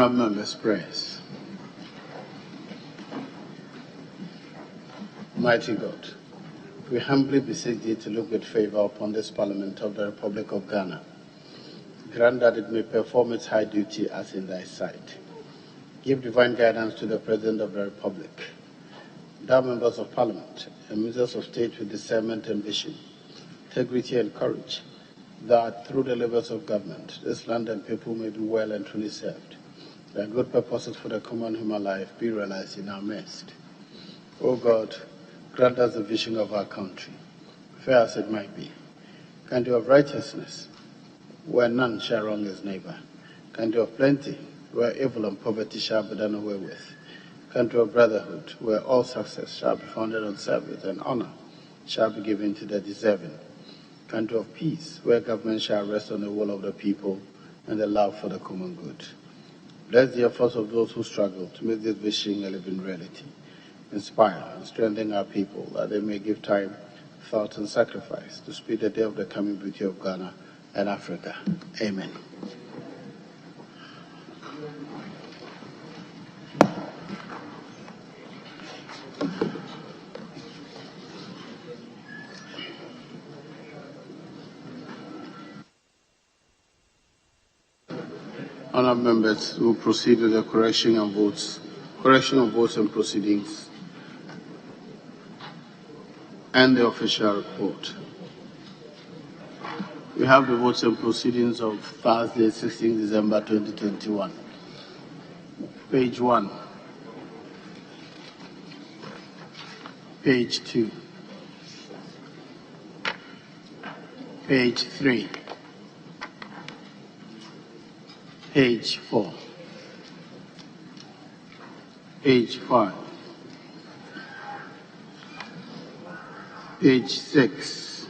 Members' prayers. Mighty God, we humbly beseech thee to look with favor upon this Parliament of the Republic of Ghana. Grant that it may perform its high duty as in thy sight. Give divine guidance to the President of the Republic, thou members of Parliament, and ministers of state with discernment and vision, integrity and courage, that through the labors of government, this land and people may be well and truly served. That good purposes for the common human life be realized in our midst. O God, grant us the vision of our country, fair as it might be. Country of righteousness, where none shall wrong his neighbor. Country of plenty, where evil and poverty shall be done away with. Country of brotherhood, where all success shall be founded on service and honor shall be given to the deserving. Country of peace, where government shall rest on the will of the people and the love for the common good. Bless the efforts of those who struggle to make this vision a living reality. Inspire and strengthen our people that they may give time, thought, and sacrifice to speed the day of the coming beauty of Ghana and Africa. Amen. Honourable members, will proceed with the correction of votes and proceedings, and the official report. We have the votes and proceedings of Thursday, 16 December 2021. Page 1, page 2, page 3, page 4, page 5, page 6,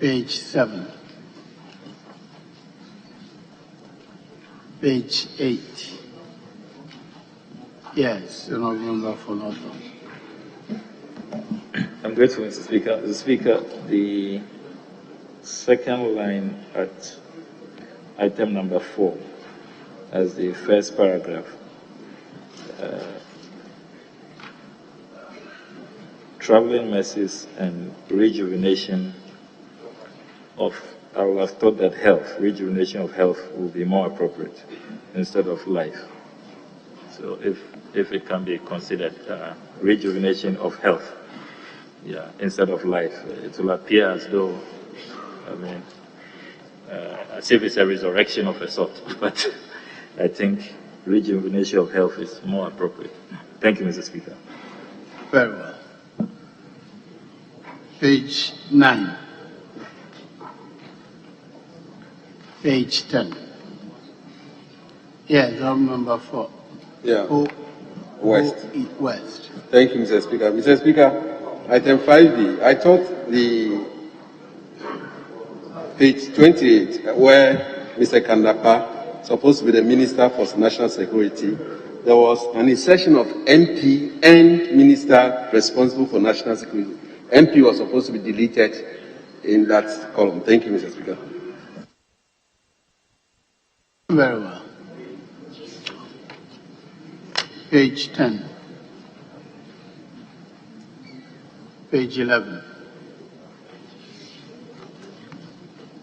page 7, page 8. Yes, Honourable Member for Northern. I'm grateful, Mr. Speaker. Mr. Speaker, the second line at item number 4, as the first paragraph, traveling mercies and rejuvenation of, I would have thought that rejuvenation of health would be more appropriate instead of life. So if it can be considered rejuvenation of health, instead of life, it will appear as though, as if it's a resurrection of a sort, but I think rejuvenation of health is more appropriate. Thank you, Mr. Speaker. Very well. Page 9. Page 10. Yes, Member for West. West. Thank you, Mr. Speaker. Mr. Speaker, item 5B, I thought the page 28, where Mr. Kandapa, supposed to be the Minister for National Security, there was an insertion of MP and Minister responsible for national security. MP was supposed to be deleted in that column. Thank you, Mr. Speaker. Very well. Page 10. Page 11.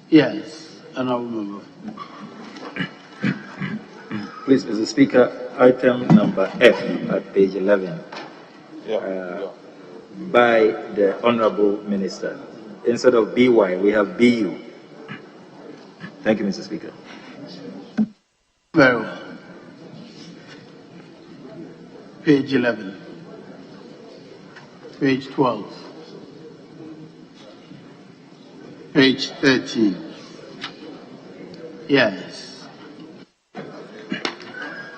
Yes, Honourable Member. Please, Mr. Speaker, item number F at page 11. By the Honourable Minister. Instead of BY, we have BU. Thank you, Mr. Speaker. Very well. Page 11. Page 12. Page 13. Yes.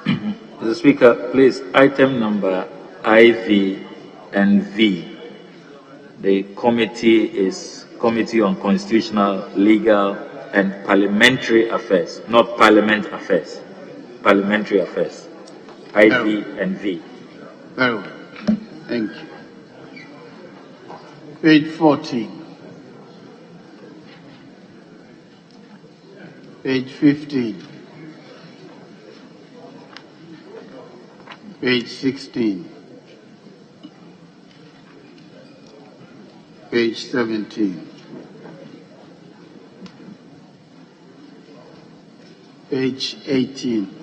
Mr. Speaker, please, item number IV and V. The committee is Committee on Constitutional, Legal, and Parliamentary Affairs, not Parliament Affairs. Parliamentary Affairs. IV and V. Very well. Thank you. Page 14. Page 15. Page 16. Page 17. Page 18.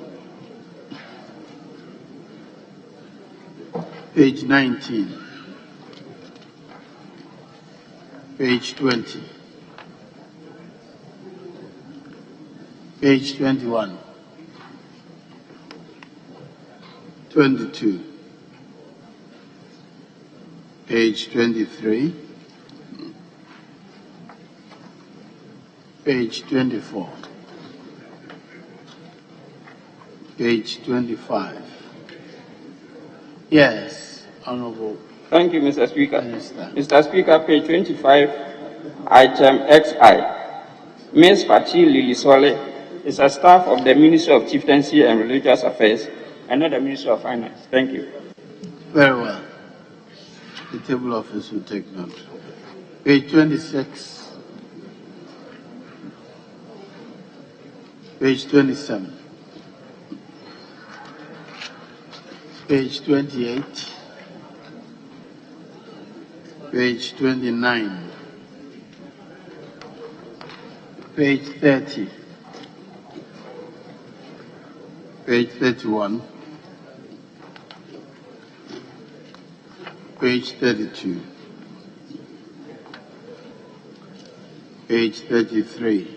Page 19. Page 20. Page 21. 22. Page 23. Page 24. Page 25. Yes, Honorable. Thank you, Mr. Speaker. Minister. Mr. Speaker, page 25, item XI. Ms. Pati Lilisole is a staff of the Ministry of Chieftaincy and Religious Affairs and not the Ministry of Finance. Thank you. Very well. The table office will take note. Page 26. Page 27. Page 28. Page 29. Page 30. Page 31. Page 32. Page 33.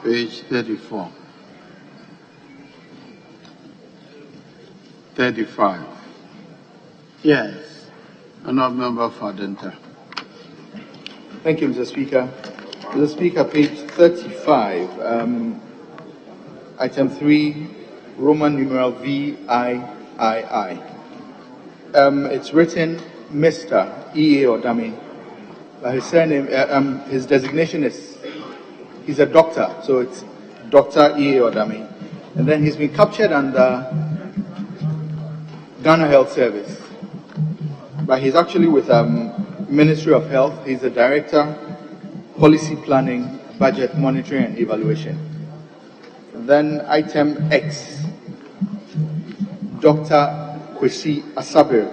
Page 34. 35. Yes. Honourable Member for Denta. Thank you, Mr. Speaker. Mr. Speaker, page 35, item 3, Roman numeral VIII. It's written Mr. E.A. Odami. His surname, his designation is, he's a doctor, so it's Dr. E.A. Odami. And then he's been captured under Ghana Health Service. But he's actually with Ministry of Health. He's the Director, Policy Planning, Budget Monitoring and Evaluation. And then item X, Dr. Kwesi Asabir.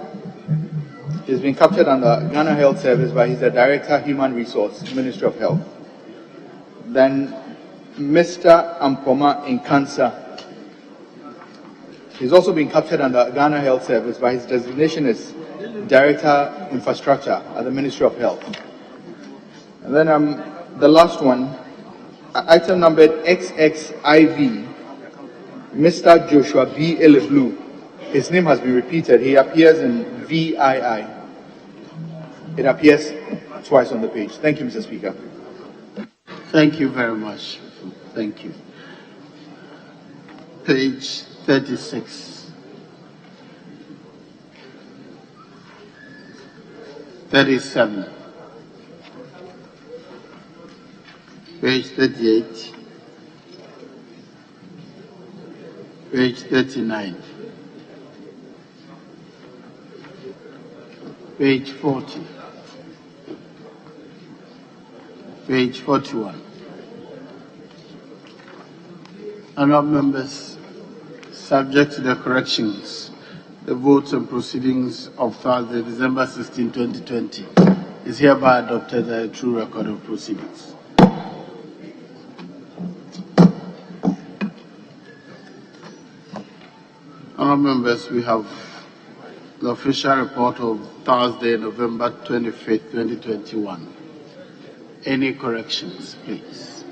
He's been captured under Ghana Health Service, but he's the Director, Human Resource, Ministry of Health. Then Mr. Ampoma Nkansa. He's also been captured under Ghana Health Service, but his designation is Director, Infrastructure at the Ministry of Health. And then the last one, item numbered XXIV, Mr. Joshua B. Eleblu. His name has been repeated. He appears in VII. It appears twice on the page. Thank you, Mr. Speaker. Thank you very much. Thank you. Page 36. 37. Page 38. Page 39. Page 40. Page 41. Honourable members, subject to the corrections, the votes and proceedings of Thursday, December 16, 2020 is hereby adopted as a true record of proceedings. Honourable members, we have the official report of Thursday, November 25th, 2021. Any corrections, please?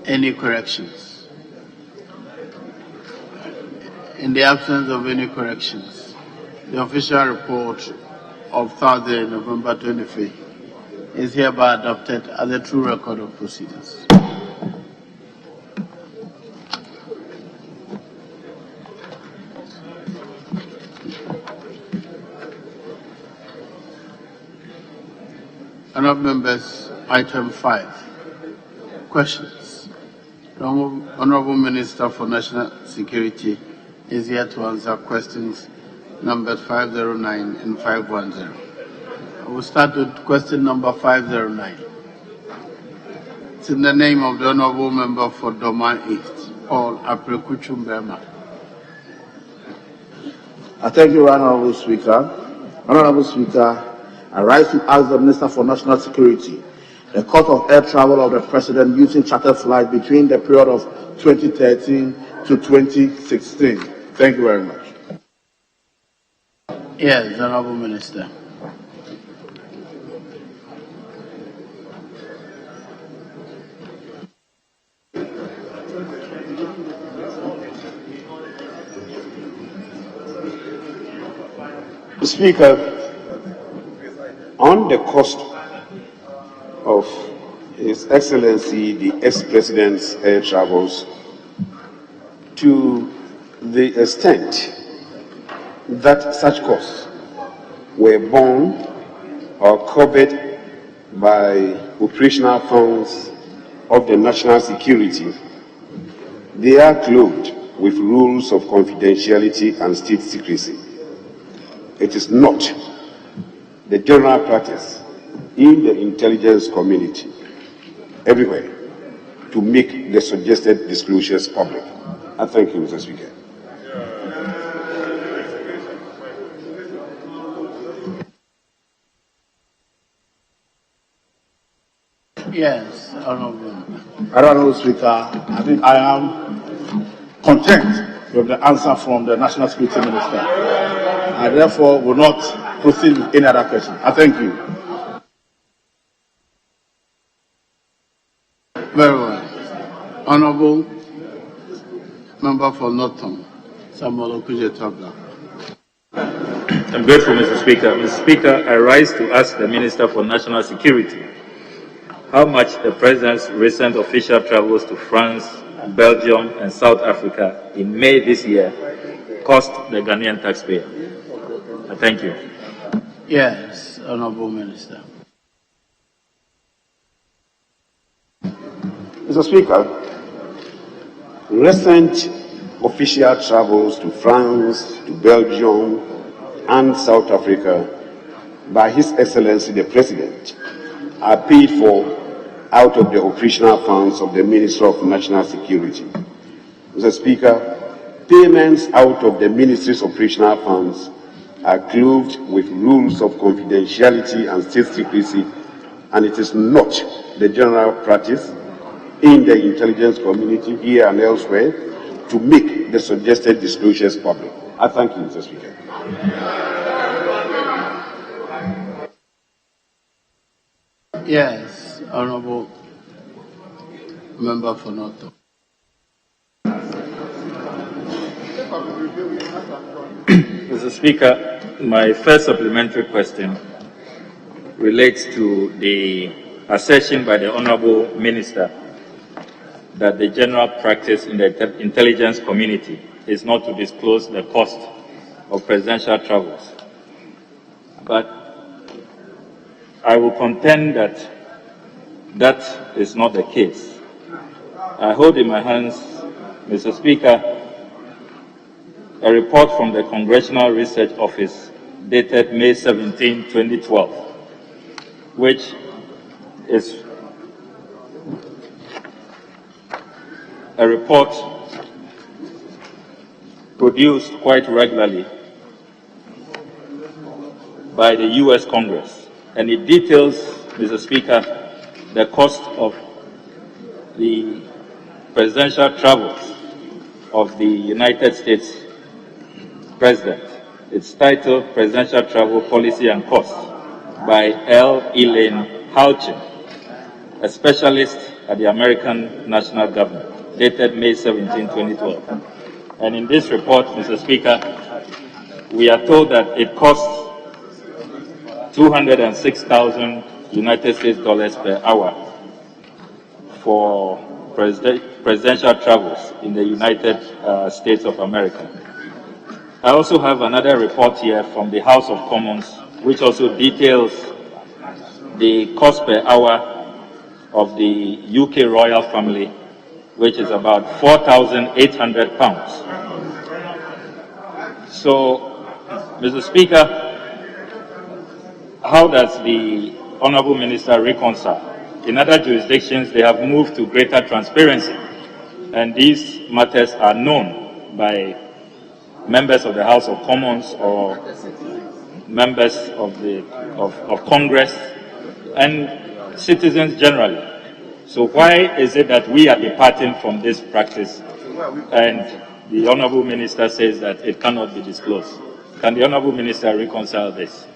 Any corrections? In the absence of any corrections, the official report of Thursday, November 25th is hereby adopted as a true record of proceedings. Honourable members, item 5. Questions. The Honourable Minister for National Security is here to answer questions numbered 509 and 510. I will start with question number 509. It's in the name of the Honorable Member for Doma East, Paul Aprekuchum Burma. I thank you, Honorable Speaker. Honorable Speaker, I rise to ask the Minister for National Security the cost of air travel of the President using charter flight between the period of 2013 to 2016. Thank you very much. Yes, Honorable Minister. Speaker, on the cost of His Excellency the ex-President's air travels, to the extent that such costs were borne or covered by operational funds of the national security, they are clothed with rules of confidentiality and state secrecy. It is not the general practice in the intelligence community everywhere to make the suggested disclosures public. I thank you, Mr. Speaker. Yes, Honorable. Honorable Speaker, I think I am content with the answer from the National Security Minister. I therefore will not proceed with any other question. I thank you. Very well. Honorable Member for Norton, Samuel Okudzeto. I'm grateful, Mr. Speaker. Mr. Speaker, I rise to ask the Minister for National Security how much the President's recent official travels to France, Belgium, and South Africa in May this year cost the Ghanaian taxpayer. I thank you. Yes, Honorable Minister. Mr. Speaker, recent official travels to France, to Belgium, and South Africa by His Excellency the President are paid for out of the operational funds of the Ministry of National Security. Mr. Speaker, payments out of the Ministry's operational funds are clothed with rules of confidentiality and state secrecy, and it is not the general practice in the intelligence community here and elsewhere to make the suggested disclosures public. I thank you, Mr. Speaker. Yes, Honorable Member for Norton. Mr. Speaker, my first supplementary question relates to the assertion by the Honorable Minister that the general practice in the intelligence community is not to disclose the cost of presidential travels. But I will contend that that is not the case. I hold in my hands, Mr. Speaker, a report from the Congressional Research Office dated May 17, 2012, which is a report produced quite regularly by the U.S. Congress, and it details, Mr. Speaker, the cost of the presidential travels of the United States President. It's titled Presidential Travel Policy and Costs by L. Elaine Houchin, a specialist at the American National Government, dated May 17, 2012. And in this report, Mr. Speaker, we are told that it costs $206,000 United States dollars per hour for presidential travels in the United States of America. I also have another report here from the House of Commons, which also details the cost per hour of the UK royal family, which is about £4,800. So Mr. Speaker, how does the Honorable Minister reconcile? In other jurisdictions, they have moved to greater transparency, and these matters are known by members of the House of Commons or members of Congress and citizens generally. So why is it that we are departing from this practice and the Honorable Minister says that it cannot be disclosed? Can the Honorable Minister reconcile this?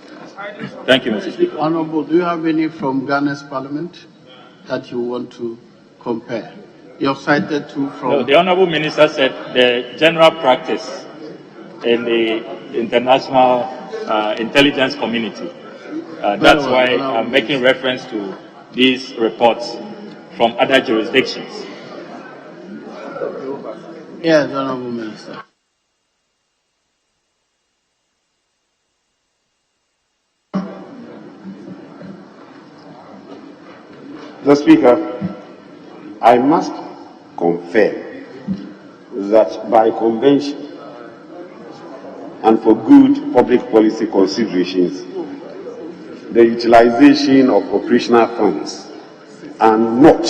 Thank you, Mr. Speaker. Honorable, do you have any from Ghana's parliament that you want to compare? You have cited two from... No, the Honorable Minister said the general practice in the international intelligence community. That's why I'm making reference to these reports from other jurisdictions. Yes, Honorable Minister. Mr. Speaker, I must confirm that by convention and for good public policy considerations, the utilization of operational funds are not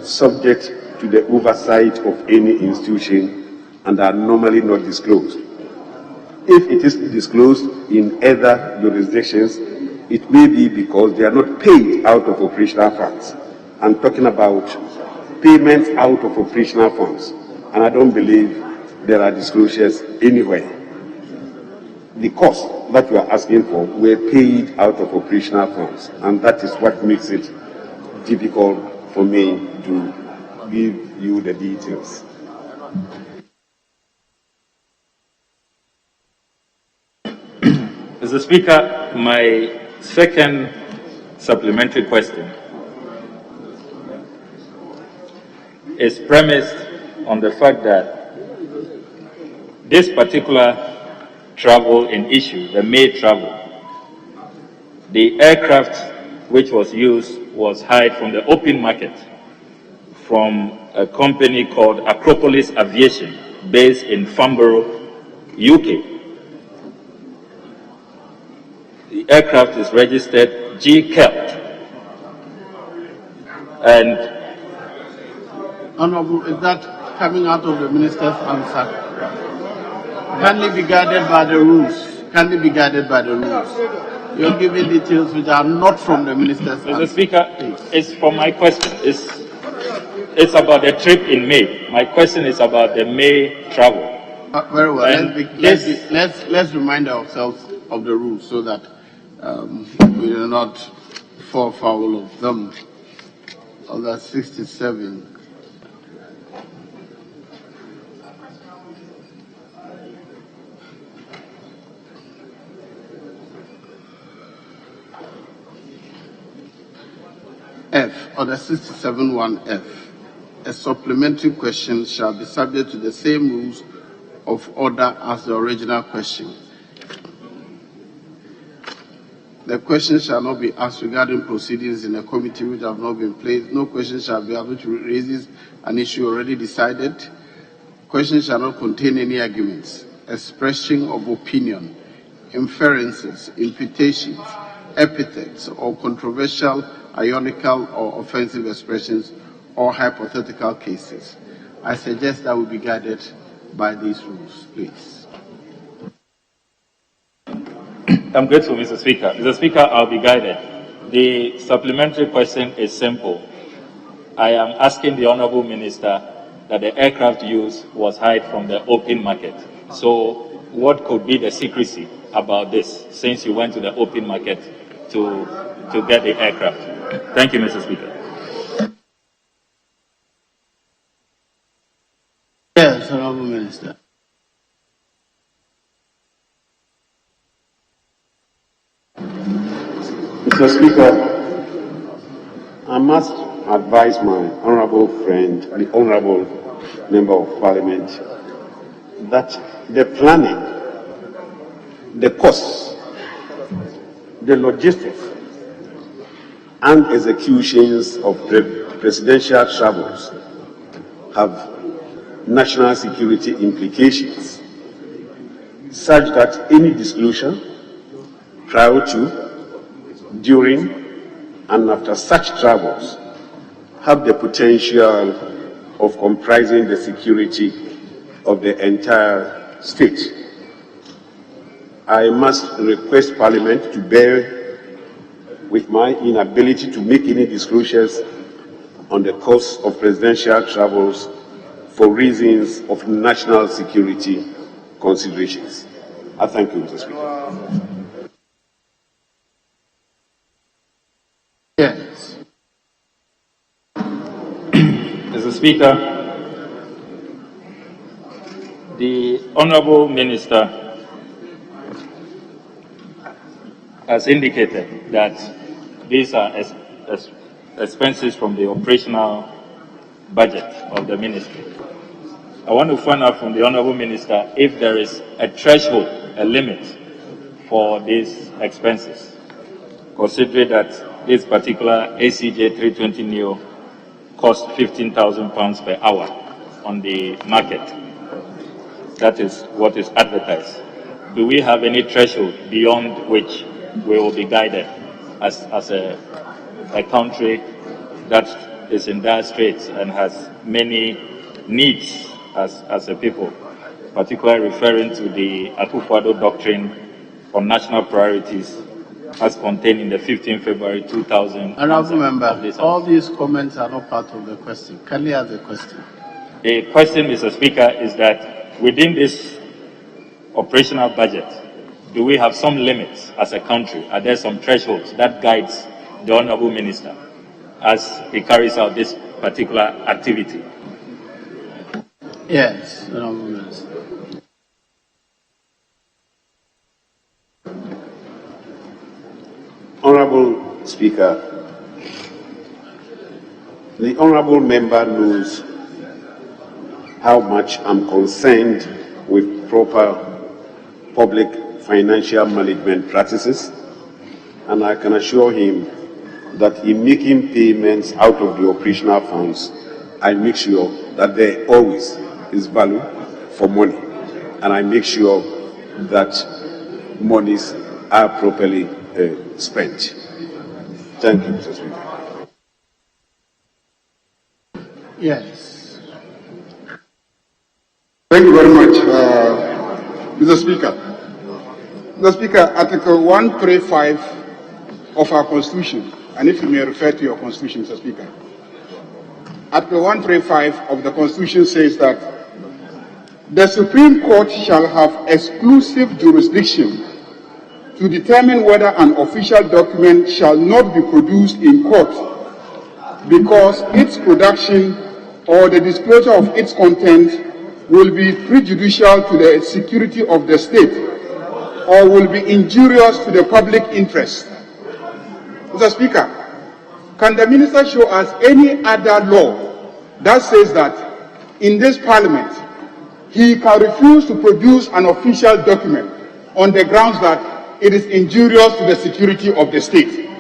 subject to the oversight of any institution and are normally not disclosed. If it is disclosed in other jurisdictions, it may be because they are not paid out of operational funds. I'm talking about payments out of operational funds, and I don't believe there are disclosures anywhere. The costs that you are asking for were paid out of operational funds, and that is what makes it difficult for me to give you the details. Mr. Speaker, my second supplementary question is premised on the fact that this particular travel in issue, the May travel, the aircraft which was used was hired from the open market from a company called Acropolis Aviation based in Farnborough, UK. The aircraft is registered G-Kelt. And Honorable, is that coming out of the minister's answer? Can it be guided by the rules? Can it be guided by the rules? You're giving details which are not from the minister's answer. Mr. Speaker, it's from my question. It's about the trip in May. My question is about the May travel. Very well. And Let's remind ourselves of the rules so that we do not fall foul of them. Of that 67. F, or the 67(1)(f), a supplementary question shall be subject to the same rules of order as the original question. The question shall not be asked regarding proceedings in a committee which have not been placed. No question shall be able to raise an issue already decided. Question shall not contain any arguments, expression of opinion, inferences, imputations, epithets, or controversial, ironical, or offensive expressions, or hypothetical cases. I suggest that we be guided by these rules, please. I'm grateful, Mr. Speaker. Mr. Speaker, I'll be guided. The supplementary question is simple. I am asking the Honorable Minister that the aircraft used was hired from the open market. So what could be the secrecy about this, since you went to the open market to get the aircraft? Thank you, Mr. Speaker. Yes, Honorable Minister. Mr. Speaker, I must advise my honorable friend, the honorable member of parliament, that the planning, the costs, the logistics, and executions of presidential travels have national security implications. such that any disclosure prior to, during, and after such travels have the potential of comprising the security of the entire state. I must request Parliament to bear with my inability to make any disclosures on the course of presidential travels for reasons of national security considerations. I thank you, Mr. Speaker. Yes. Mr. Speaker, the Honourable Minister has indicated that these are expenses from the operational budget of the ministry. I want to find out from the Honourable Minister if there is a threshold, a limit for these expenses, considering that this particular ACJ 320 Neo costs £15,000 per hour on the market. That is what is advertised. Do we have any threshold beyond which we will be guided as a country that is in dire straits and has many needs as a people, particularly referring to the Akufo-Addo Doctrine on national priorities as contained in the 15 February 2000. Honourable Member, all these comments are not part of the question. Can you ask the question? The question, Mr. Speaker, is that within this operational budget, do we have some limits as a country? Are there some thresholds that guides the Honourable Minister as he carries out this particular activity? Yes, Honourable Minister. Honourable Speaker, the Honourable Member knows how much I'm concerned with proper public financial management practices, and I can assure him that in making payments out of the operational funds, I make sure that there always is value for money, and I make sure that monies are properly spent. Thank you, Mr. Speaker. Yes. Thank you very much, Mr. Speaker. Mr. Speaker, Article 135 of our Constitution, and if you may refer to your Constitution, Mr. Speaker. Article 135 of the Constitution says that the Supreme Court shall have exclusive jurisdiction to determine whether an official document shall not be produced in court because its production or the disclosure of its content will be prejudicial to the security of the state or will be injurious to the public interest. Mr. Speaker, can the Minister show us any other law that says that in this Parliament he can refuse to produce an official document on the grounds that it is injurious to the security of the state?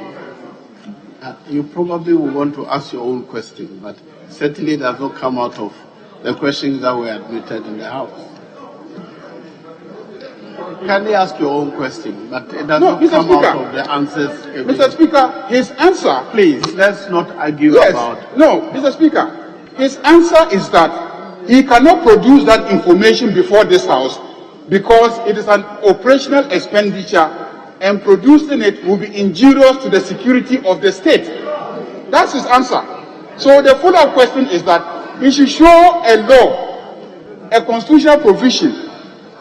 You probably will want to ask your own question, but certainly it does not come out of the questions that were admitted in the House. Can you ask your own question, but it does not come out of the answers. Mr. Speaker, his answer... Please, let's not argue about... No, Mr. Speaker, his answer is that he cannot produce that information before this House because it is an operational expenditure and producing it will be injurious to the security of the state. That's his answer. So the follow-up question is that he should show a law, a constitutional provision,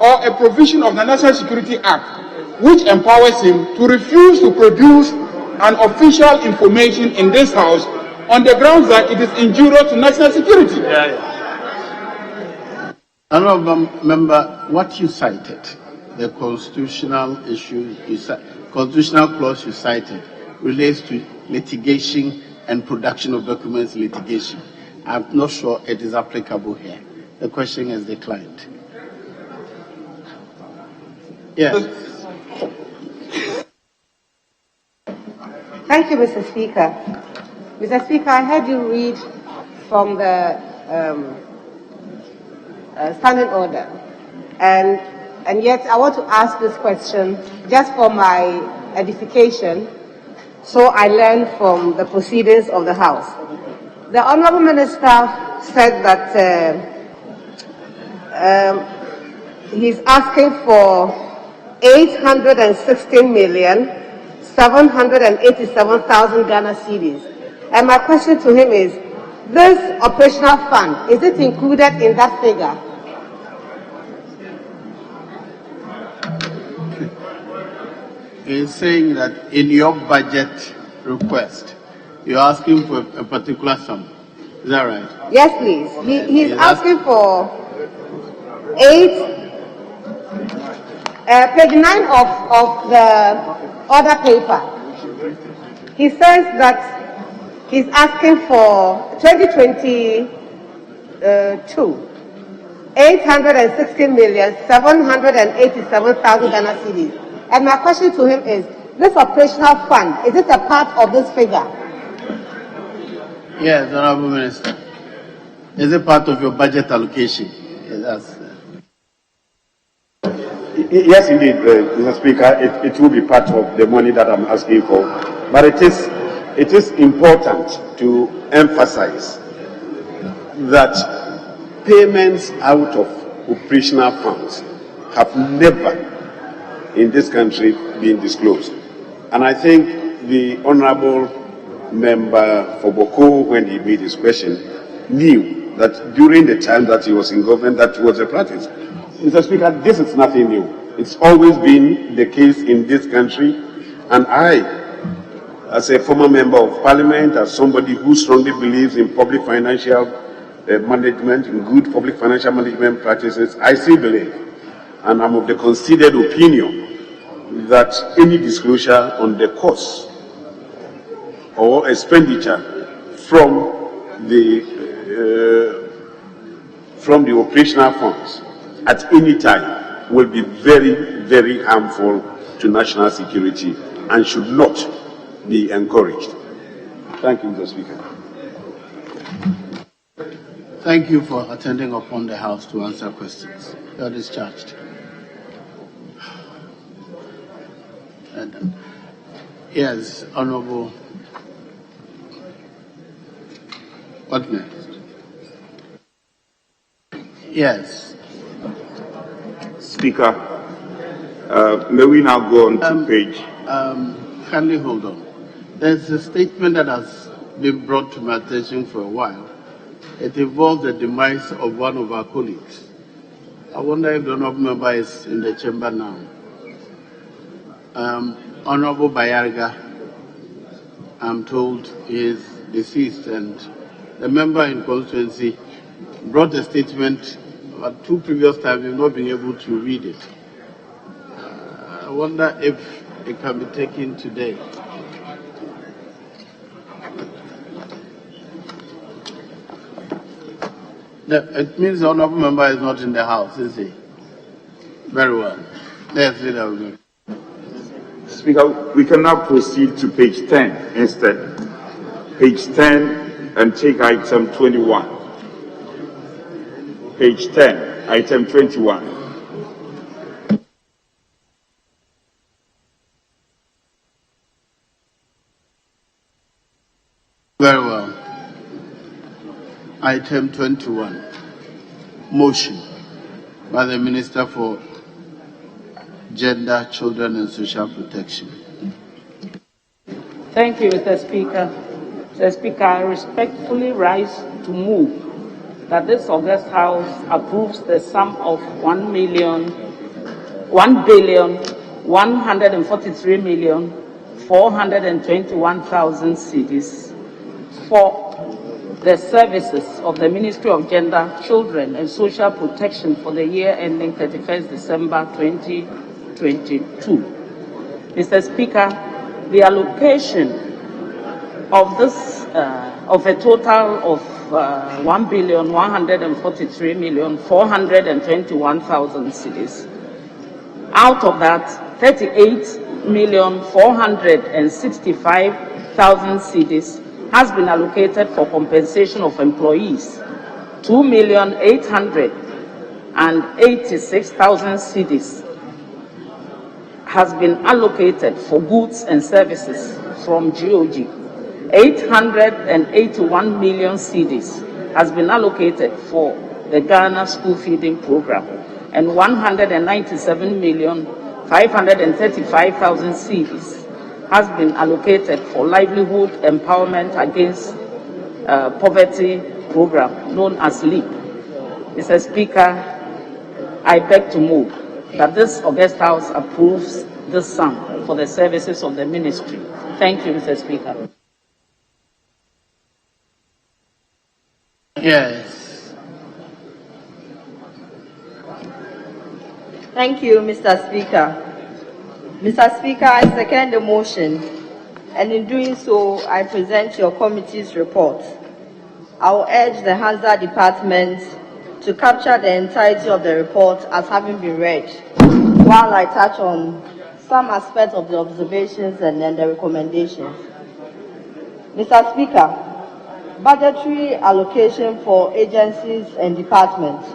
or a provision of the National Security Act which empowers him to refuse to produce an official information in this House on the grounds that it is injurious to national security. Honourable Member, what you cited, the constitutional issue, constitutional clause you cited, relates to litigation and production of documents litigation. I'm not sure it is applicable here. The question is declined. Yes. Thank you, Mr. Speaker. Mr. Speaker, I heard you read from the standing order, and and yet I want to ask this question just for my edification, so I learn from the proceedings of the House. The Honourable Minister said that he's asking for 816,787,000 Ghana cedis. And my question to him is, this operational fund, is it included in that figure? He's saying that in your budget request, you're asking for a particular sum. Is that right? Yes, please. He's asking for page 9 of the order paper. He says that he's asking for 2022, 816,787,000 Ghana cedis. And my question to him is, this operational fund, is it a part of this figure? Yes, Honourable Minister. Is it part of your budget allocation? Yes, indeed, Mr. Speaker, it will be part of the money that I'm asking for. But it is important to emphasize that payments out of operational funds have never in this country been disclosed. And I think the Honourable Member for Boko, when he made his question, knew that during the time that he was in government, that was a practice. Mr. Speaker, this is nothing new. It's always been the case in this country, and I, as a former member of parliament, as somebody who strongly believes in public financial management, in good public financial management practices, I still believe, and I'm of the considered opinion, that any disclosure on the cost or expenditure from the operational funds at any time will be very, very harmful to national security and should not be encouraged. Thank you, Mr. Speaker. Thank you for attending upon the House to answer questions. You are discharged. Yes, Honourable. What next? Yes. Speaker, may we now go on to page... Kindly hold on. There's a statement that has been brought to my attention for a while. It involves the demise of one of our colleagues. I wonder if the Honourable Member is in the chamber now. Honourable Bayarga, I'm told, he is deceased, and the member in constituency brought a statement at 2 previous times. We've not been able to read it. I wonder if it can be taken today. No, it means the Honourable Member is not in the House, is he? Very well. Let's read that. Speaker, we can now proceed to page 10 instead. Page 10 and take item 21. Page 10, item 21. Very well. Item 21. Motion by the Minister for Gender, Children and Social Protection. Thank you, Mr. Speaker. Mr. Speaker, I respectfully rise to move that this August House approves the sum of 1,143,421,000 cedis for the services of the Ministry of Gender, Children and Social Protection for the year ending 31st December 2022. Mr. Speaker, the allocation of this of a total of 1,143,421,000 cedis. Out of that, 38,465,000 cedis has been allocated for compensation of employees. 2,800,000 86,000 cedis has been allocated for goods and services from GOG. 881 million cedis has been allocated for the Ghana school feeding program, and 197,535,000 cedis has been allocated for livelihood empowerment against poverty program known as LEAP. Mr. Speaker, I beg to move that this August House approves this sum for the services of the ministry. Thank you, Mr. Speaker. Yes. Thank you, Mr. Speaker. Mr. Speaker, I second the motion, and in doing so, I present your committee's report. I will urge the Hazard Department to capture the entirety of the report as having been read, while I touch on some aspects of the observations and then the recommendations. Mr. Speaker, budgetary allocation for agencies and departments.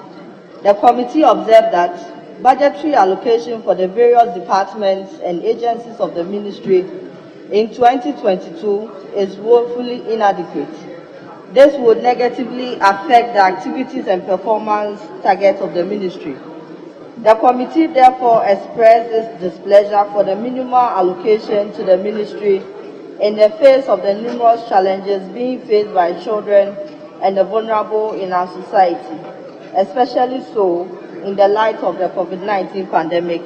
The committee observed that budgetary allocation for the various departments and agencies of the ministry in 2022 is woefully inadequate. This would negatively affect the activities and performance targets of the ministry. The committee therefore expressed its displeasure for the minimal allocation to the ministry in the face of the numerous challenges being faced by children and the vulnerable in our society, especially so in the light of the COVID-19 pandemic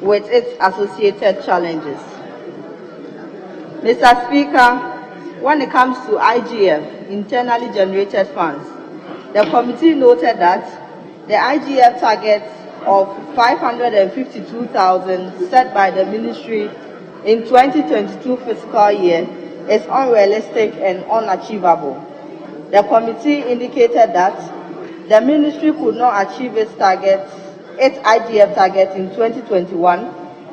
with its associated challenges. Mr. Speaker, when it comes to IGF, internally generated funds, the committee noted that the IGF target of 552,000 set by the ministry in 2022 fiscal year is unrealistic and unachievable. The committee indicated that the ministry could not achieve its IGF target in 2021,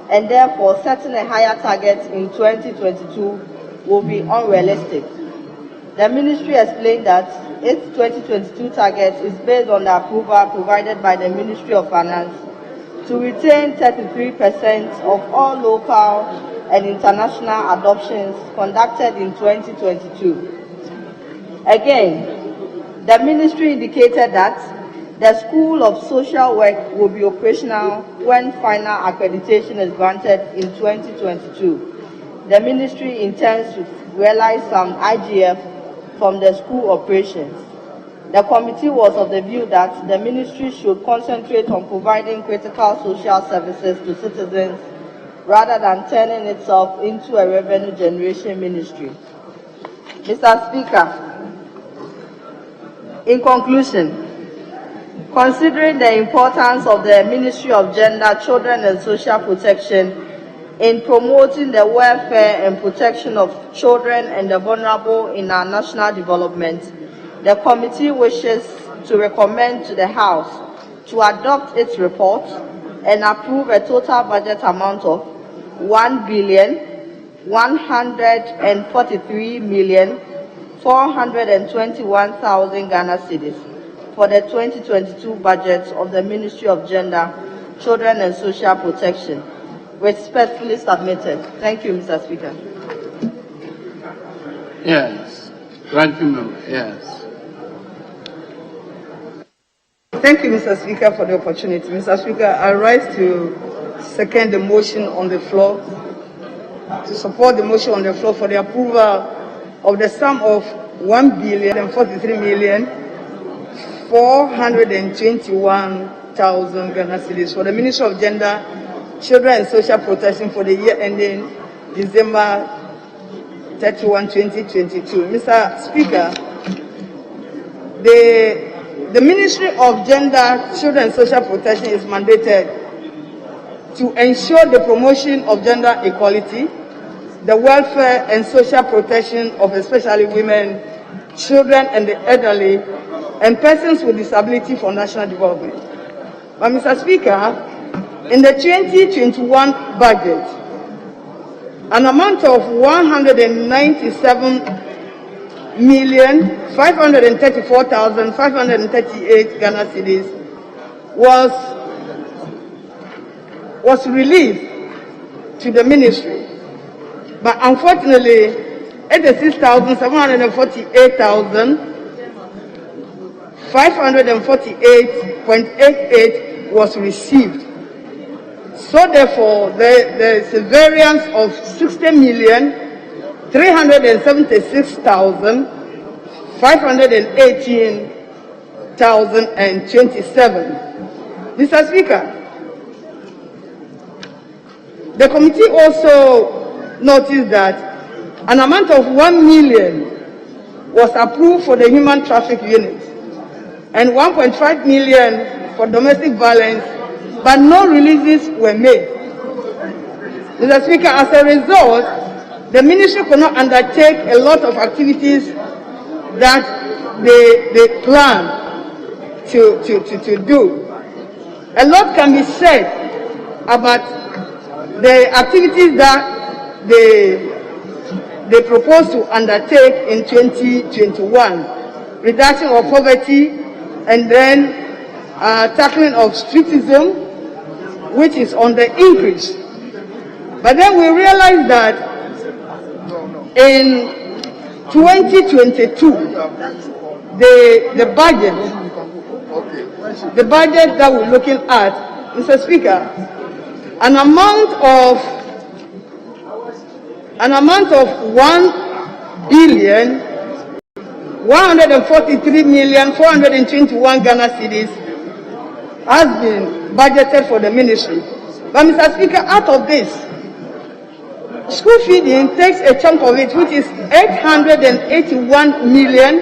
and therefore setting a higher target in 2022 will be unrealistic. The ministry explained that its 2022 target is based on the approval provided by the Ministry of Finance to retain 33% of all local and international adoptions conducted in 2022. Again, the ministry indicated that the School of Social Work will be operational when final accreditation is granted in 2022. The ministry intends to realize some IGF from the school operations. The committee was of the view that the ministry should concentrate on providing critical social services to citizens rather than turning itself into a revenue generation ministry. Mr. Speaker, in conclusion, considering the importance of the Ministry of Gender, Children and Social Protection in promoting the welfare and protection of children and the vulnerable in our national development, the committee wishes to recommend to the House to adopt its report and approve a total budget amount of 1,143,421,000 Ghana cedis for the 2022 budget of the Ministry of Gender, Children and Social Protection, respectfully submitted. Thank you, Mr. Speaker. Yes. Ranking member, yes. Thank you, Mr. Speaker, for the opportunity. Mr. Speaker, I rise to second the motion on the floor, to support the motion on the floor for the approval of the sum of 1,043,421,000 Ghana cedis for the Ministry of Gender, Children and Social Protection for the year ending December 31, 2022. Mr. Speaker, the Ministry of Gender, Children and Social Protection is mandated to ensure the promotion of gender equality, the welfare and social protection of especially women, children and the elderly, and persons with disability for national development. But Mr. Speaker, in the 2021 budget, an amount of 197,534,538 Ghana cedis was released to the ministry, but unfortunately, 86,748,548.88 was received. So therefore, there is a variance of 60,376,518,027. Mr. Speaker, the committee also noticed that an amount of 1 million was approved for the human traffic unit and 1.5 million for domestic violence, but no releases were made. Mr. Speaker, as a result, the ministry could not undertake a lot of activities that they plan to do. A lot can be said about the activities that they propose to undertake in 2021, reduction of poverty, and then tackling of streetism, which is on the increase. But then we realized that in 2022, the budget that we're looking at, Mr. Speaker, an amount of 1,143,421 Ghana cedis has been budgeted for the ministry. But Mr. Speaker, out of this, school feeding takes a chunk of it, which is 881 million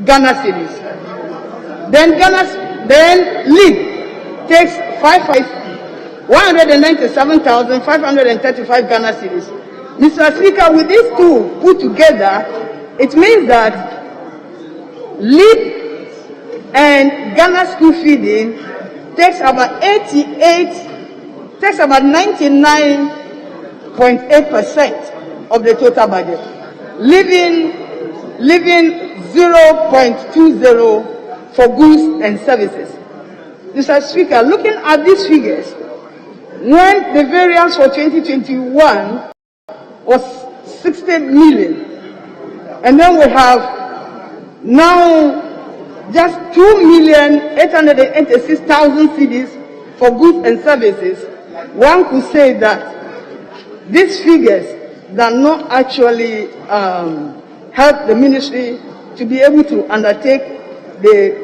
Ghana cedis. Then LEAP takes 197,535 Ghana cedis. Mr. Speaker, with these two put together, it means that LEAP and Ghana school feeding takes about 99.8% of the total budget, leaving 0.20 for goods and services. Mr. Speaker, looking at these figures, when the variance for 2021 was 60 million, and then we have now just 2,886,000 cedis for goods and services, one could say that these figures do not actually help the ministry to be able to undertake the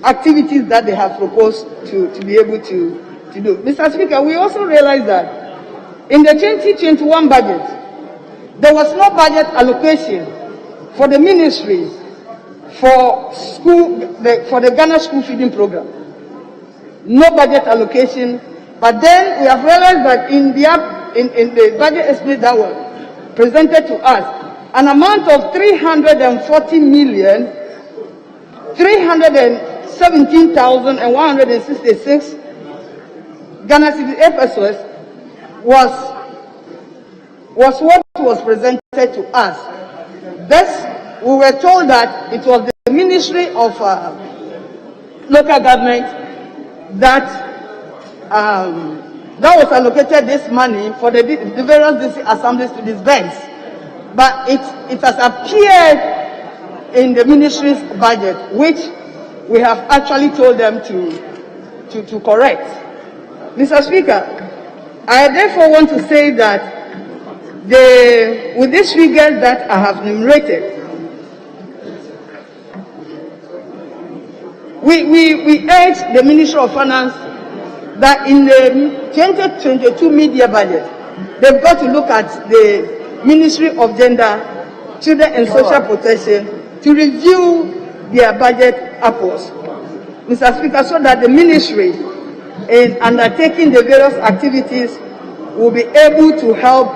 activities that they have proposed to be able to do. Mr. Speaker, we also realize that in the 2021 budget, there was no budget allocation for the ministry for the Ghana school feeding program. No budget allocation, but then we have realized that in the budget estimate that was presented to us, an amount of 317,166 Ghana cedis pesos was what was presented to us. Thus, we were told that it was the Ministry of Local Government that was allocated this money for the various district assemblies to dispense. But it has appeared in the ministry's budget, which we have actually told them to correct. Mr. Speaker, I therefore want to say that with these figures that I have enumerated, we urge the Ministry of Finance that in the 2022 media budget, they've got to look at the Ministry of Gender, Children and Social Protection to review their budget upwards, Mr. Speaker, so that the ministry in undertaking the various activities will be able to help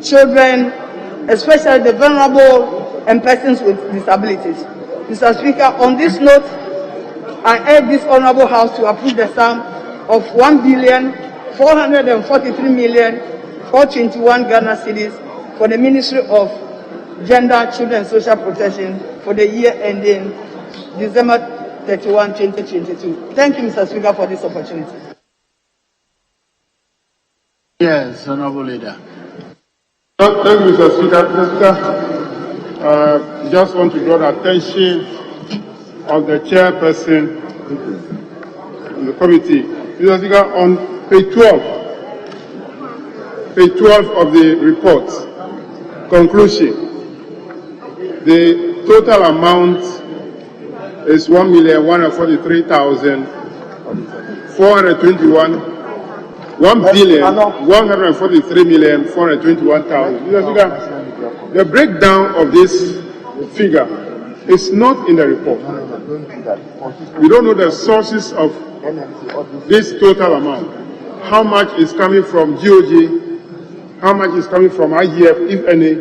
children, especially the vulnerable and persons with disabilities. Mr. Speaker, on this note, I urge this honorable House to approve the sum of 1,443,421 Ghana cedis for the Ministry of Gender, Children and Social Protection for the year ending December 31, 2022. Thank you, Mr. Speaker, for this opportunity. Yes, Honorable Leader. Thank you, Mr. Speaker. Mr. Speaker, just want to draw the attention of the chairperson in the committee. Mr. Speaker, on page 12 of the report, conclusion, the total amount is 1,143,421. 1,143,421,000. Mr. Speaker, the breakdown of this figure is not in the report. We don't know the sources of this total amount. How much is coming from GOG? How much is coming from IGF, if any?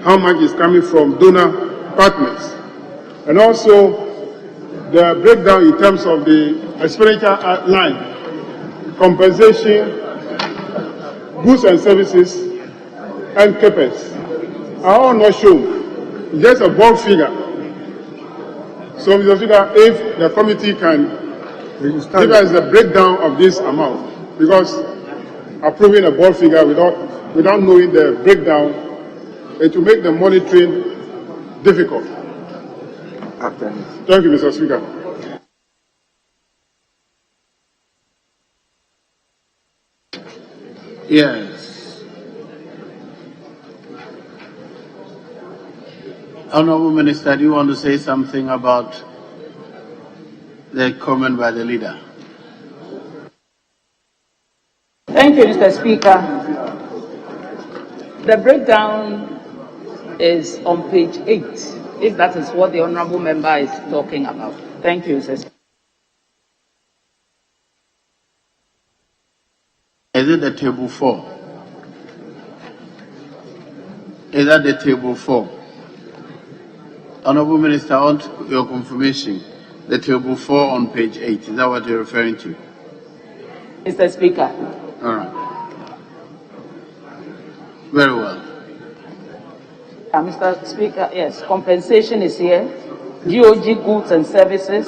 How much is coming from donor partners? And also the breakdown in terms of the expenditure line, compensation, goods and services, and CapEx are all not shown. It's just a bulk figure. So, Mr. Speaker, if the committee can give us the breakdown of this amount, because approving a bulk figure without knowing the breakdown, it will make the monitoring difficult. Thank you, Mr. Speaker. Yes. Honorable Minister, do you want to say something about the comment by the leader? Thank you, Mr. Speaker. The breakdown is on page 8, if that is what the honorable member is talking about. Thank you, Mr. Speaker. Is it the table 4? Is that the table 4? Honorable Minister, I want your confirmation. The table 4 on page 8, is that what you're referring to? Mr. Speaker. All right. Very well. Mr. Speaker, yes, compensation is here. GOG goods and services,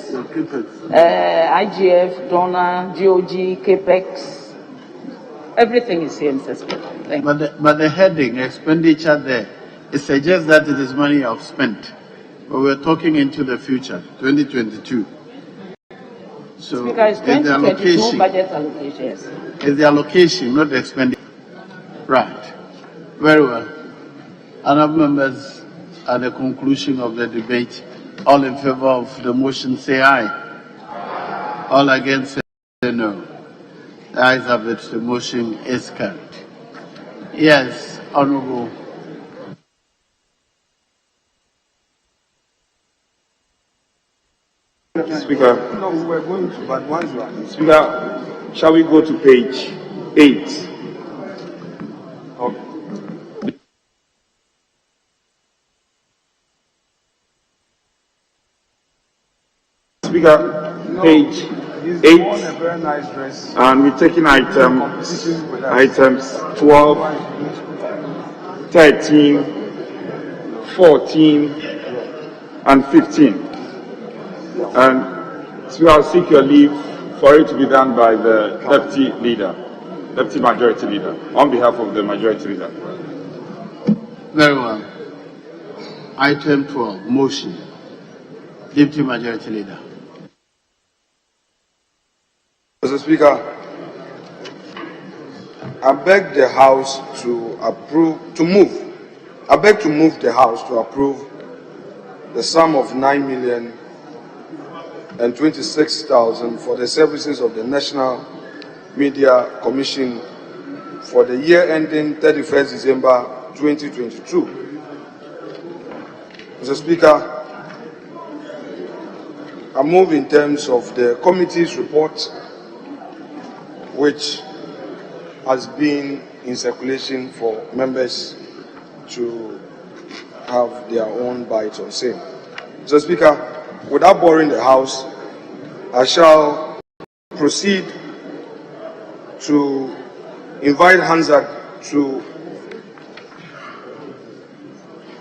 IGF, donor, GOG, CAPEX. Everything is here, Mr. Speaker. Thank you. But the heading, expenditure there, it suggests that it is money I've spent. But we're talking into the future, 2022. So Speaker, it's 2022 budget allocation, yes. It's the allocation, not the expenditure. Right. Very well. Honourable members, at the conclusion of the debate, all in favor of the motion say aye. All against say no. The ayes have it, the motion is carried. Yes, Honourable. Speaker, No, we were going to, but once you are... Speaker, shall we go to page 8? Speaker, page 8, and we're taking items 12, 13, 14, and 15. And Speaker, I'll seek your leave for it to be done by the Deputy Majority Leader, on behalf of the Majority Leader. Very well. Item 12, motion. Deputy Majority Leader. Mr. Speaker, I beg the House to move the House to approve the sum of 9,026,000 for the services of the National Media Commission for the year ending 31st December 2022. Mr. Speaker, I move in terms of the committee's report, which has been in circulation for members to have their own bites on same. Mr. Speaker, without boring the House, I shall proceed to invite Hansard to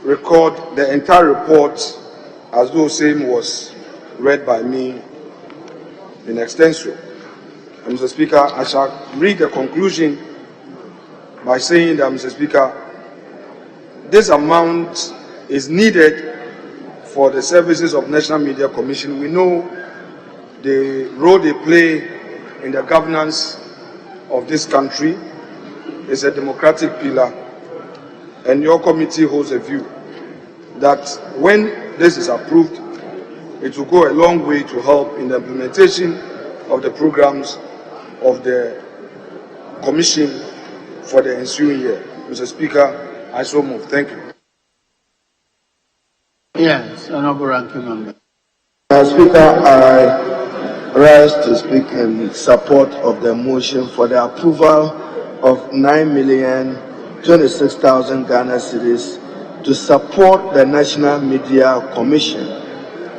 record the entire report as though same was read by me in extenso. And Mr. Speaker, I shall read the conclusion by saying that, Mr. Speaker, this amount is needed for the services of National Media Commission. We know the role they play in the governance of this country. Is a democratic pillar, and your committee holds a view that when this is approved, it will go a long way to help in the implementation of the programs of the Commission for the ensuing year. Mr. Speaker, I so move. Thank you. Yes, Honorable Ranking Member. Speaker, I rise to speak in support of the motion for the approval of 9,026,000 Ghana cedis to support the National Media Commission.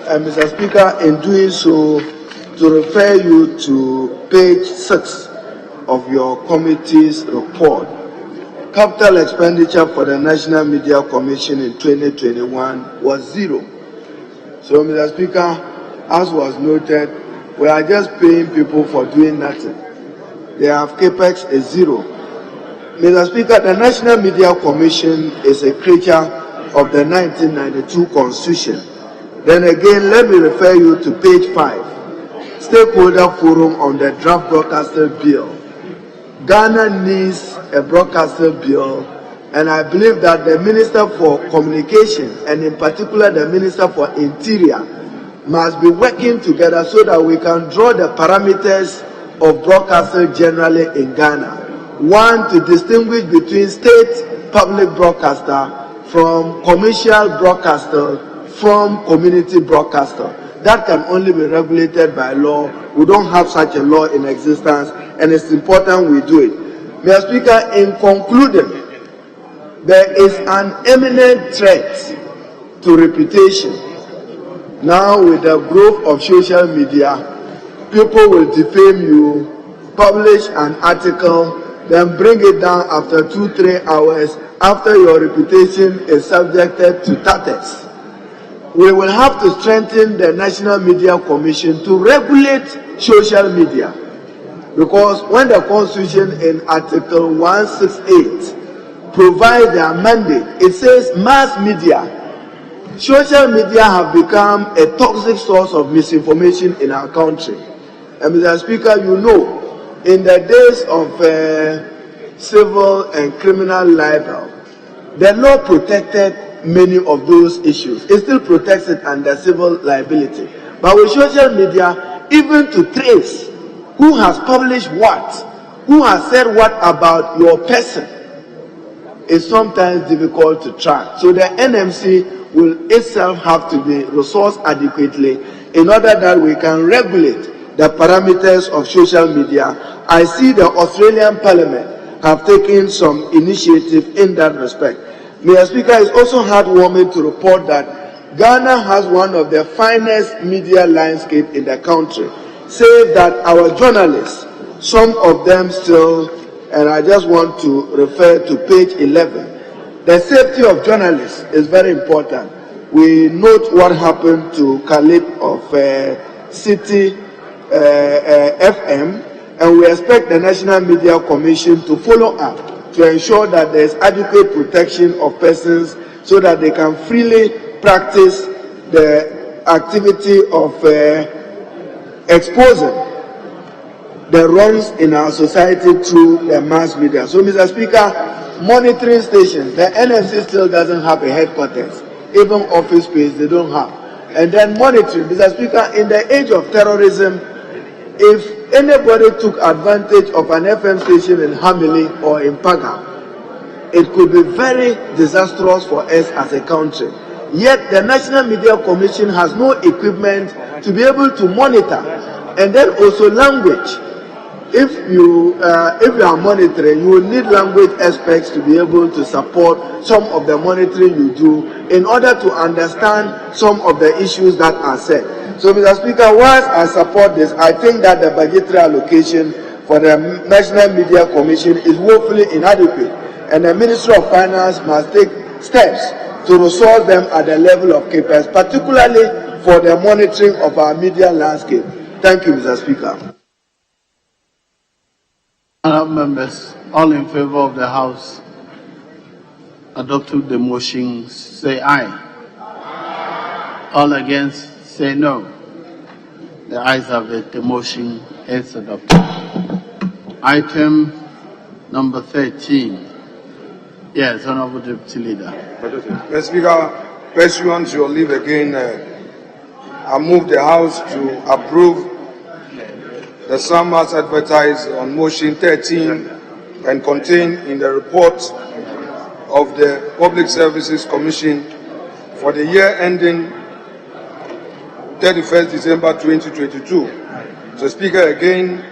And Mr. Speaker, in doing so, to refer you to page 6 of your committee's report, capital expenditure for the National Media Commission in 2021 was 0. So, Mr. Speaker, as was noted, we are just paying people for doing nothing. They have capex is 0. Mr. Speaker, the National Media Commission is a creature of the 1992 Constitution. Then again, let me refer you to page 5, Stakeholder Forum on the Draft Broadcaster Bill. Ghana needs a broadcaster bill, and I believe that the Minister for Communication, and in particular the Minister for Interior, must be working together so that we can draw the parameters of broadcaster generally in Ghana. One, to distinguish between state public broadcaster from commercial broadcaster from community broadcaster. That can only be regulated by law. We don't have such a law in existence, and it's important we do it. Mr. Speaker, in concluding, there is an imminent threat to reputation. Now, with the growth of social media, people will defame you, publish an article, then bring it down after 2-3 hours after your reputation is subjected to tatters. We will have to strengthen the National Media Commission to regulate social media, because when the Constitution in Article 168 provides their mandate, it says mass media. Social media have become a toxic source of misinformation in our country. And Mr. Speaker, you know, in the days of civil and criminal libel, the law protected many of those issues. It still protects it under civil liability. But with social media, even to trace who has published what, who has said what about your person, is sometimes difficult to track. So the NMC will itself have to be resourced adequately in order that we can regulate the parameters of social media. I see the Australian Parliament have taken some initiative in that respect. Mr. Speaker, it's also heartwarming to report that Ghana has one of the finest media landscape in the country, save that our journalists, some of them still, and I just want to refer to page 11, the safety of journalists is very important. We note what happened to Khalid of City FM, and we expect the National Media Commission to follow up to ensure that there is adequate protection of persons so that they can freely practice the activity of exposing the wrongs in our society through the mass media. So, Mr. Speaker, monitoring stations, the NFC still doesn't have a headquarters, even office space they don't have. And then monitoring, Mr. Speaker, in the age of terrorism, if anybody took advantage of an FM station in Hamili or in Paga, it could be very disastrous for us as a country. Yet the National Media Commission has no equipment to be able to monitor. And then also language. If you are monitoring, you will need language experts to be able to support some of the monitoring you do in order to understand some of the issues that are said. So, Mr. Speaker, whilst I support this, I think that the budgetary allocation for the National Media Commission is woefully inadequate, and the Ministry of Finance must take steps to resource them at the level of CAPEX, particularly for the monitoring of our media landscape. Thank you, Mr. Speaker. Honourable members, all in favour of the House adopting the motion, say aye. All against, say no. The ayes have it. The motion is adopted. Item number 13. Yes, Honourable Deputy Leader. Mr. Speaker, pursuant to your leave again, I move the House to approve the sum as advertised on motion 13 and contained in the report of the Public Services Commission for the year ending 31st December 2022. Mr. Speaker, again,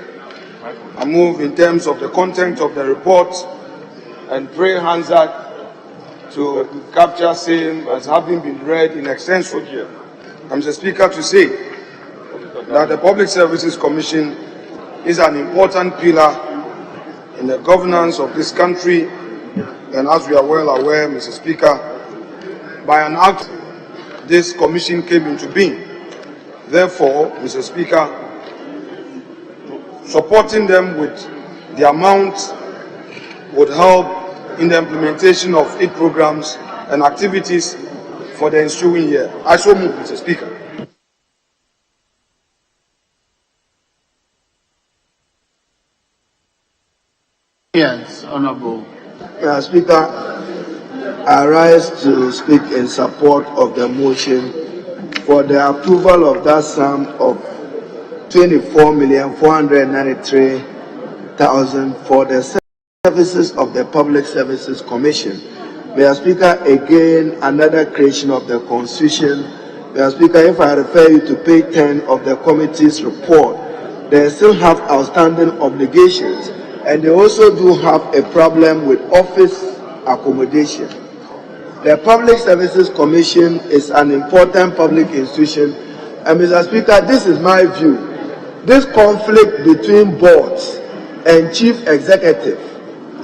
I move in terms of the content of the report and pray Hansard to capture same as having been read in extenso. Mr. Speaker, to say that the Public Services Commission is an important pillar in the governance of this country, and as we are well aware, Mr. Speaker, by an act, this commission came into being. Therefore, Mr. Speaker, supporting them with the amount would help in the implementation of its programs and activities for the ensuing year. I so move, Mr. Speaker. Yes, Honourable. Mr. Speaker, I rise to speak in support of the motion for the approval of that sum of 24,493,000 for the services of the Public Services Commission. Mr. Speaker, again, another creation of the Constitution. Mr. Speaker, if I refer you to page 10 of the committee's report, they still have outstanding obligations, and they also do have a problem with office accommodation. The Public Services Commission is an important public institution, and Mr. Speaker, this is my view. This conflict between boards and chief executive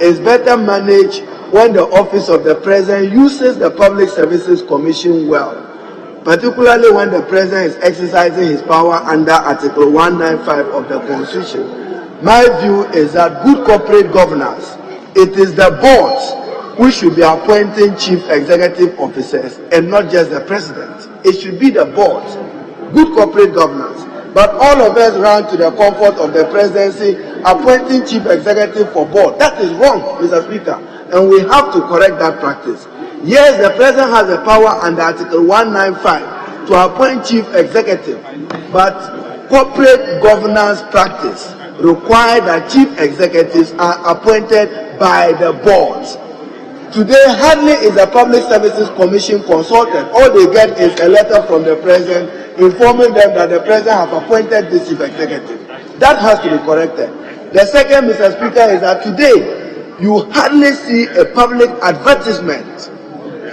is better managed when the office of the President uses the Public Services Commission well, particularly when the President is exercising his power under Article 195 of the Constitution. My view is that good corporate governance, it is the boards who should be appointing chief executive officers and not just the President. It should be the boards. Good corporate governance. But all of us run to the comfort of the Presidency appointing chief executive for board. That is wrong, Mr. Speaker, and we have to correct that practice. Yes, the President has the power under Article 195 to appoint chief executive, but corporate governance practice requires that chief executives are appointed by the boards. Today, hardly is the Public Services Commission consulted. All they get is a letter from the President informing them that the President has appointed this chief executive. That has to be corrected. The second, Mr. Speaker, is that today you hardly see a public advertisement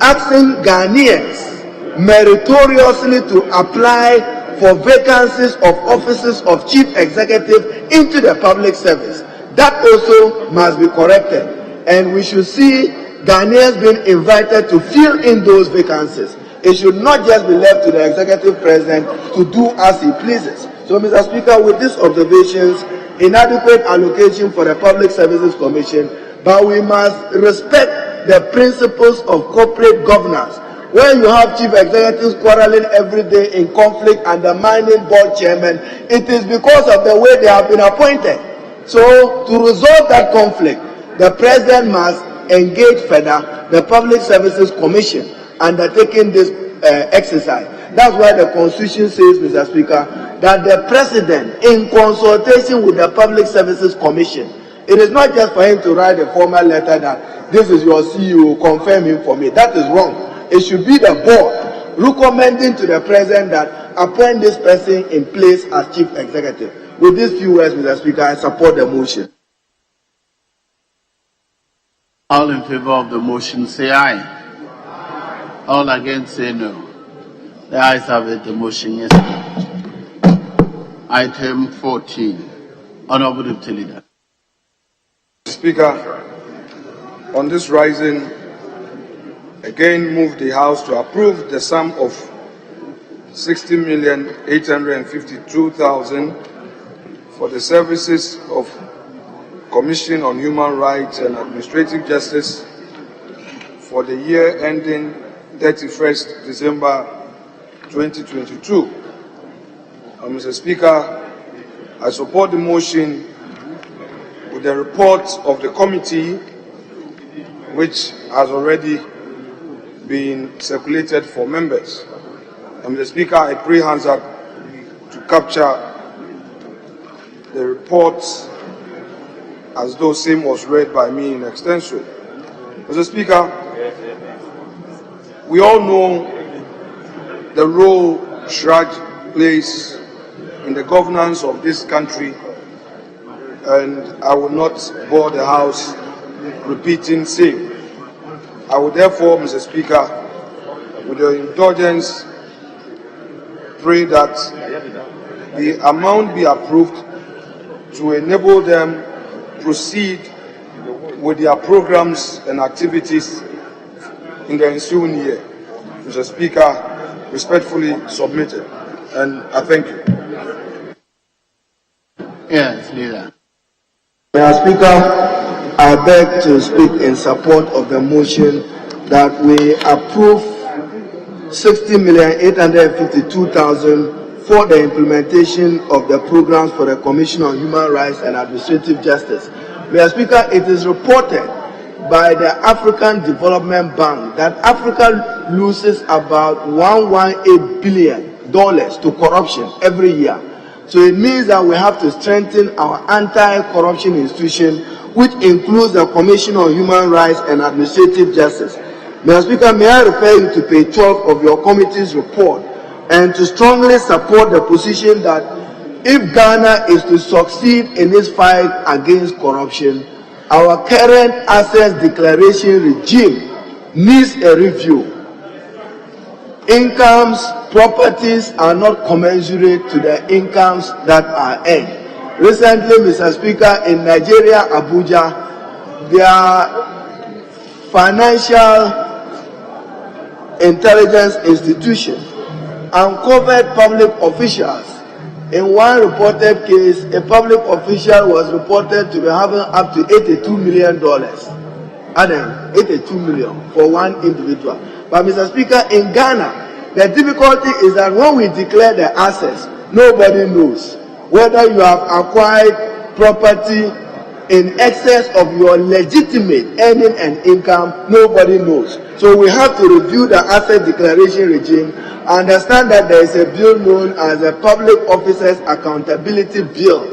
asking Ghanaians meritoriously to apply for vacancies of offices of chief executive into the public service. That also must be corrected, and we should see Ghanaians being invited to fill in those vacancies. It should not just be left to the executive president to do as he pleases. So, Mr. Speaker, with these observations, inadequate allocation for the Public Services Commission, but we must respect the principles of corporate governance. When you have chief executives quarreling every day in conflict, undermining board chairmen, it is because of the way they have been appointed. So, to resolve that conflict, the president must engage further the Public Services Commission undertaking this exercise. That's why the Constitution says, Mr. Speaker, that the President, in consultation with the Public Services Commission, it is not just for him to write a formal letter that this is your CEO, confirm him for me. That is wrong. It should be the board recommending to the President that appoint this person in place as Chief Executive. With these few words, Mr. Speaker, I support the motion. All in favor of the motion, say aye. All against, say no. The ayes have it. The motion is approved. Item 14. Honourable Deputy Leader. Speaker, on this rising, again move the House to approve the sum of 60,852,000 for the services of Commission on Human Rights and Administrative Justice for the year ending 31st December 2022. Mr. Speaker, I support the motion with the report of the committee, which has already been circulated for members. Mr. Speaker, I pray hands up to capture the report as though same was read by me in extenso. Mr. Speaker, we all know the role SHRAJ plays in the governance of this country, and I will not bore the House repeating same. I would therefore, Mr. Speaker, with your indulgence, pray that the amount be approved to enable them proceed with their programs and activities in the ensuing year. Mr. Speaker, respectfully submitted, and I thank you. Yes, leader. Mr. Speaker, I beg to speak in support of the motion that we approve 60,852,000 for the implementation of the programs for the Commission on Human Rights and Administrative Justice. Mr. Speaker, it is reported by the African Development Bank that Africa loses about $118 billion to corruption every year. So it means that we have to strengthen our anti-corruption institution, which includes the Commission on Human Rights and Administrative Justice. Mr. Speaker, may I refer you to page 12 of your committee's report and to strongly support the position that if Ghana is to succeed in its fight against corruption, our current assets declaration regime needs a review. Incomes, properties are not commensurate to the incomes that are earned. Recently, Mr. Speaker, in Nigeria, Abuja, their financial intelligence institution uncovered public officials. In one reported case, a public official was reported to be having up to $82 million. Adam, 82 million for one individual. But Mr. Speaker, in Ghana, the difficulty is that when we declare the assets, nobody knows whether you have acquired property in excess of your legitimate earning and income. Nobody knows. So we have to review the asset declaration regime. Understand that there is a bill known as the Public Officers Accountability Bill.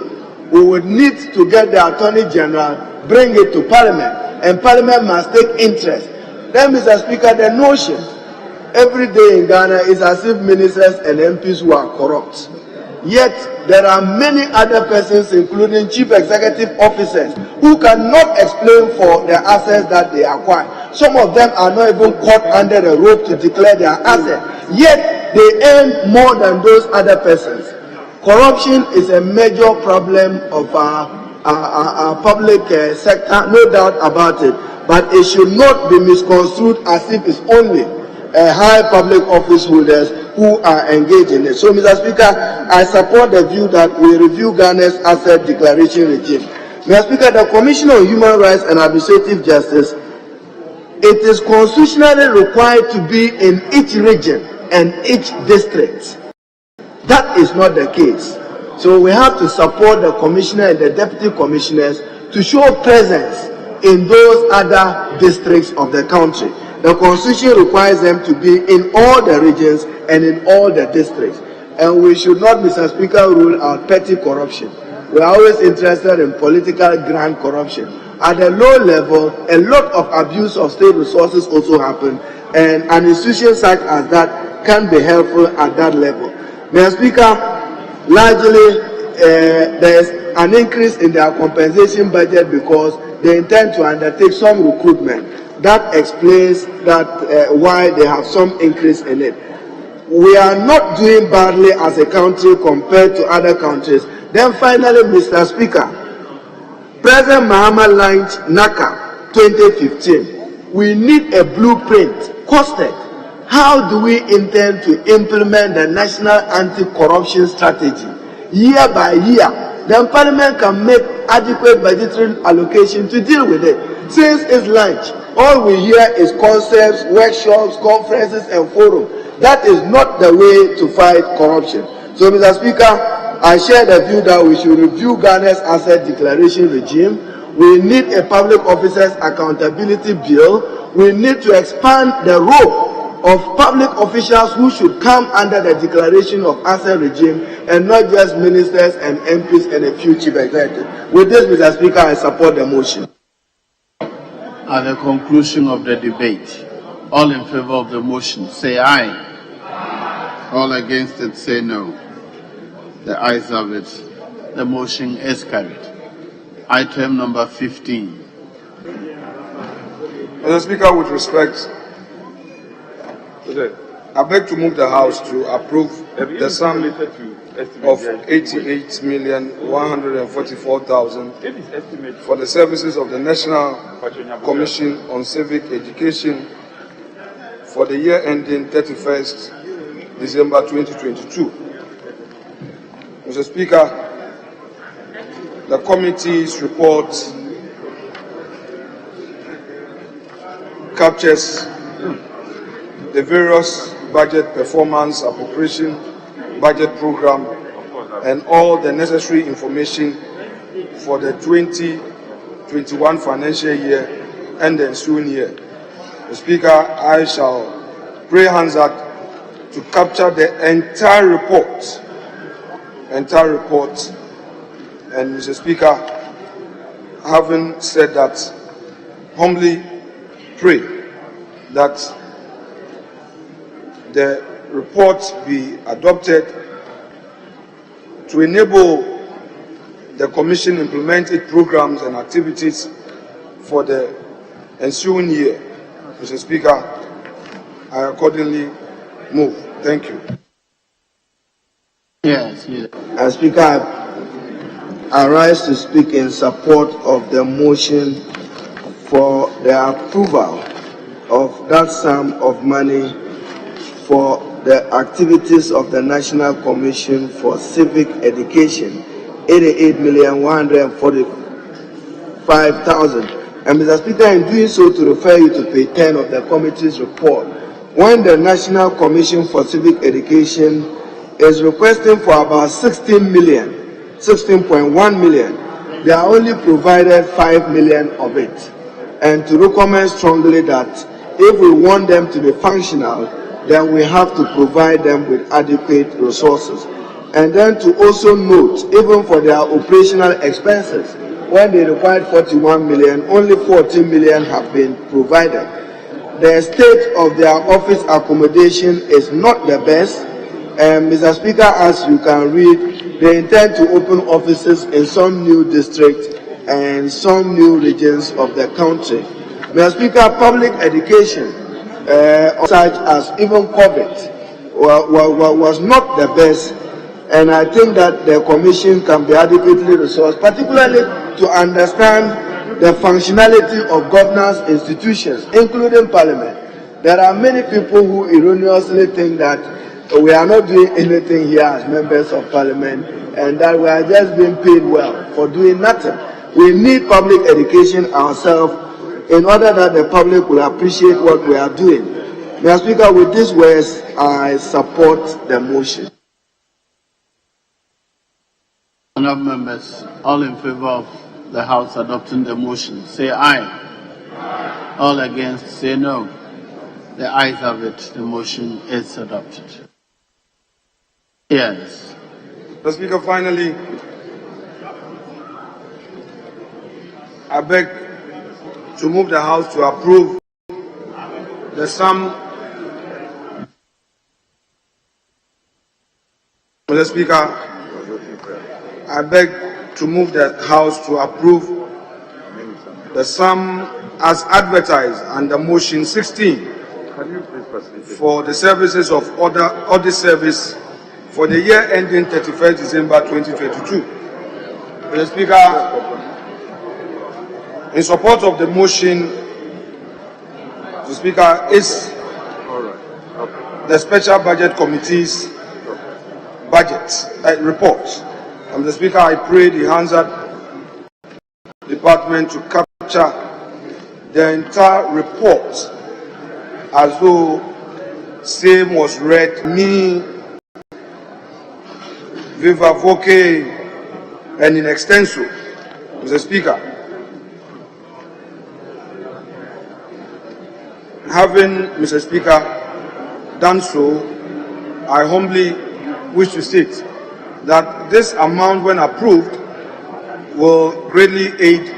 We would need to get the Attorney General, bring it to Parliament, and Parliament must take interest. Then, Mr. Speaker, the notion every day in Ghana is as if ministers and MPs who are corrupt. Yet, there are many other persons, including chief executive officers, who cannot explain for the assets that they acquire. Some of them are not even caught under the rope to declare their assets. Yet, they earn more than those other persons. Corruption is a major problem of our public sector, no doubt about it. But it should not be misconstrued as if it's only high public office holders who are engaged in it. So, Mr. Speaker, I support the view that we review Ghana's asset declaration regime. Mr. Speaker, the Commission on Human Rights and Administrative Justice, it is constitutionally required to be in each region and each district. That is not the case. So we have to support the commissioner and the deputy commissioners to show presence in those other districts of the country. The Constitution requires them to be in all the regions and in all the districts. And we should not, Mr. Speaker, rule out petty corruption. We are always interested in political grand corruption. At the low level, a lot of abuse of state resources also happen, and an institution such as that can be helpful at that level. Mr. Speaker, largely there is an increase in their compensation budget because they intend to undertake some recruitment. That explains that why they have some increase in it. We are not doing badly as a country compared to other countries. Then finally, Mr. Speaker, President Mahama launched NACA 2015. We need a blueprint costed how do we intend to implement the national anti-corruption strategy year by year? Then Parliament can make adequate budgetary allocation to deal with it. Since it's lunch, all we hear is concepts, workshops, conferences, and forums. That is not the way to fight corruption. So, Mr. Speaker, I share the view that we should review Ghana's asset declaration regime. We need a public officers accountability bill. We need to expand the role of public officials who should come under the declaration of asset regime, and not just ministers and MPs and a few chief executives. With this, Mr. Speaker, I support the motion. At the conclusion of the debate, all in favor of the motion say aye. All against it say no. The ayes have it. The motion is carried. Item number 15. Mr. Speaker, with respect, I beg to move the House to approve the sum of 88,144,000 for the services of the National Commission on Civic Education for the year ending 31st December 2022. Mr. Speaker, the committee's report captures the various budget performance, appropriation, budget program, and all the necessary information for the 2021 financial year and the ensuing year. Mr. Speaker, I shall pray hands out to capture the entire report. And Mr. Speaker, having said that, humbly pray that the report be adopted to enable the Commission implement its programs and activities for the ensuing year. Mr. Speaker, I accordingly move. Thank you. Yes. Speaker, I rise to speak in support of the motion for the approval of that sum of money for the activities of the National Commission for Civic Education, 88,145,000. And Mr. Speaker, in doing so, to refer you to page 10 of the committee's report, when the National Commission for Civic Education is requesting for about 16.1 million, they are only provided 5 million of it. And to recommend strongly that if we want them to be functional, then we have to provide them with adequate resources. And then to also note, even for their operational expenses, when they required 41 million, only 14 million have been provided. The state of their office accommodation is not the best. And Mr. Speaker, as you can read, they intend to open offices in some new districts and some new regions of the country. Mr. Speaker, public education, such as even COVID, was not the best, and I think that the Commission can be adequately resourced, particularly to understand the functionality of governance institutions, including Parliament. There are many people who erroneously think that we are not doing anything here as members of Parliament, and that we are just being paid well for doing nothing. We need public education ourselves in order that the public will appreciate what we are doing. Mr. Speaker, with these words, I support the motion. Honourable members, all in favor of the House adopting the motion, say aye. All against, say no. The ayes have it. The motion is adopted. Yes. Mr. Speaker, finally, I beg to move the House to approve the sum. Mr. Speaker, I beg to move the House to approve the sum as advertised under motion 16 for the services of audit service for the year ending 31st December 2022. Mr. Speaker, in support of the motion, the Speaker is the Special Budget Committee's budget report. Mr. Speaker, I pray the Hansard Department to capture the entire report as though same was read me viva voce and in extenso. Mr. Speaker, having, Mr. Speaker, done so, I humbly wish to state that this amount, when approved, will greatly aid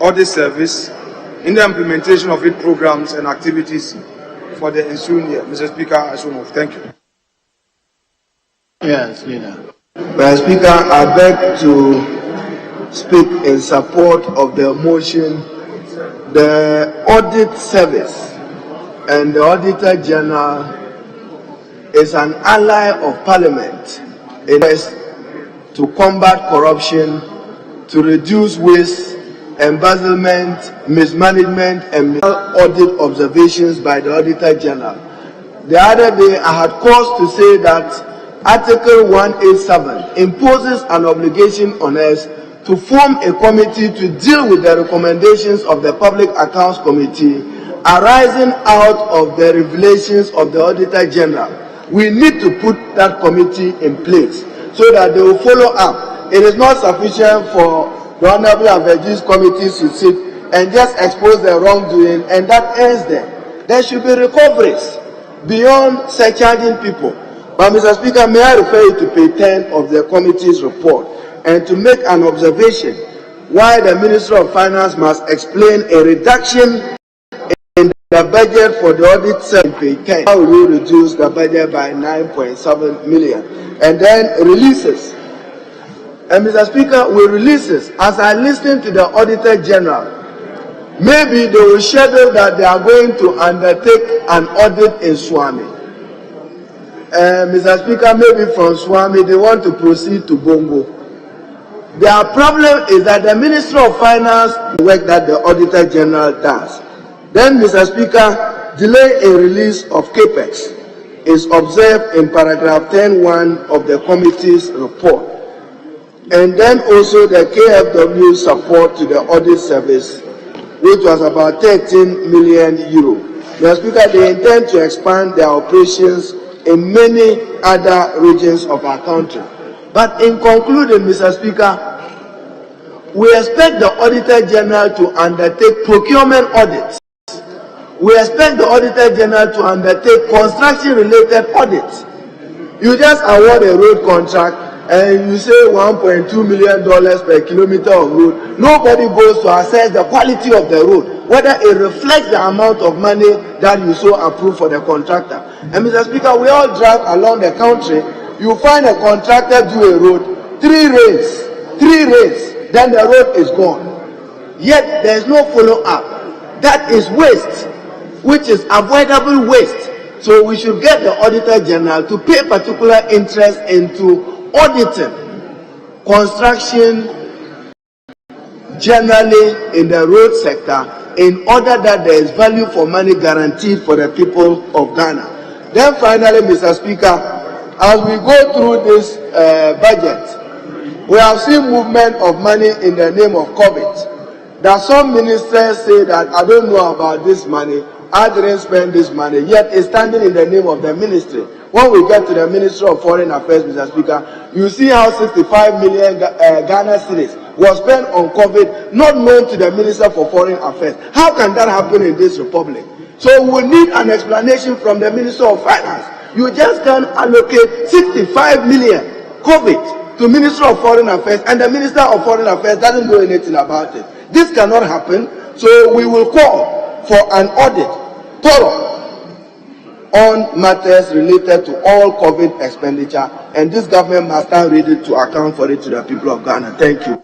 audit service in the implementation of its programs and activities for the ensuing year. Mr. Speaker, I so move. Thank you. Yes, leader. Mr. Speaker, I beg to speak in support of the motion. The audit service and the Auditor General is an ally of Parliament in to combat corruption, to reduce waste, embezzlement, mismanagement, and audit observations by the Auditor General. The other day, I had cause to say that Article 187 imposes an obligation on us to form a committee to deal with the recommendations of the Public Accounts Committee arising out of the revelations of the Auditor General. We need to put that committee in place so that they will follow up. It is not sufficient for the Honorable Aveji's committee to sit and just expose the wrongdoing and that ends there. There should be recoveries beyond surcharging people. But Mr. Speaker, may I refer you to page 10 of the committee's report and to make an observation why the Minister of Finance must explain a reduction in the budget for the audit service. Page 10. How will we reduce the budget by 9.7 million? And then releases. And Mr. Speaker, with releases, as I listen to the Auditor General, maybe they will schedule that they are going to undertake an audit in Swami. Mr. Speaker, maybe from Swami they want to proceed to Bongo. Their problem is that the Minister of Finance work that the Auditor General does. Then, Mr. Speaker, delay in release of CAPEX is observed in paragraph 10.1 of the committee's report. And then also the KFW support to the audit service, which was about 13 million euro. Mr. Speaker, they intend to expand their operations in many other regions of our country. But in concluding, Mr. Speaker, we expect the Auditor General to undertake procurement audits. We expect the Auditor General to undertake construction-related audits. You just award a road contract and you say $1.2 million per kilometer of road. Nobody goes to assess the quality of the road, whether it reflects the amount of money that you so approve for the contractor. And Mr. Speaker, we all drive along the country. You find a contractor do a road, 3 rains, then the road is gone. Yet there is no follow-up. That is waste, which is avoidable waste. So we should get the Auditor General to pay particular interest into auditing construction generally in the road sector in order that there is value for money guaranteed for the people of Ghana. Then finally, Mr. Speaker, as we go through this budget, we have seen movement of money in the name of COVID. That some ministers say that I don't know about this money, I didn't spend this money, yet it's standing in the name of the ministry. When we get to the Ministry of Foreign Affairs, Mr. Speaker, you see how 65 million Ghana cedis was spent on COVID, not known to the Minister for Foreign Affairs. How can that happen in this republic? So we need an explanation from the Minister of Finance. You just can't allocate 65 million COVID to Minister of Foreign Affairs and the Minister of Foreign Affairs doesn't know anything about it. This cannot happen. So we will call for an audit, thorough, on matters related to all COVID expenditure, and this government must stand ready to account for it to the people of Ghana. Thank you.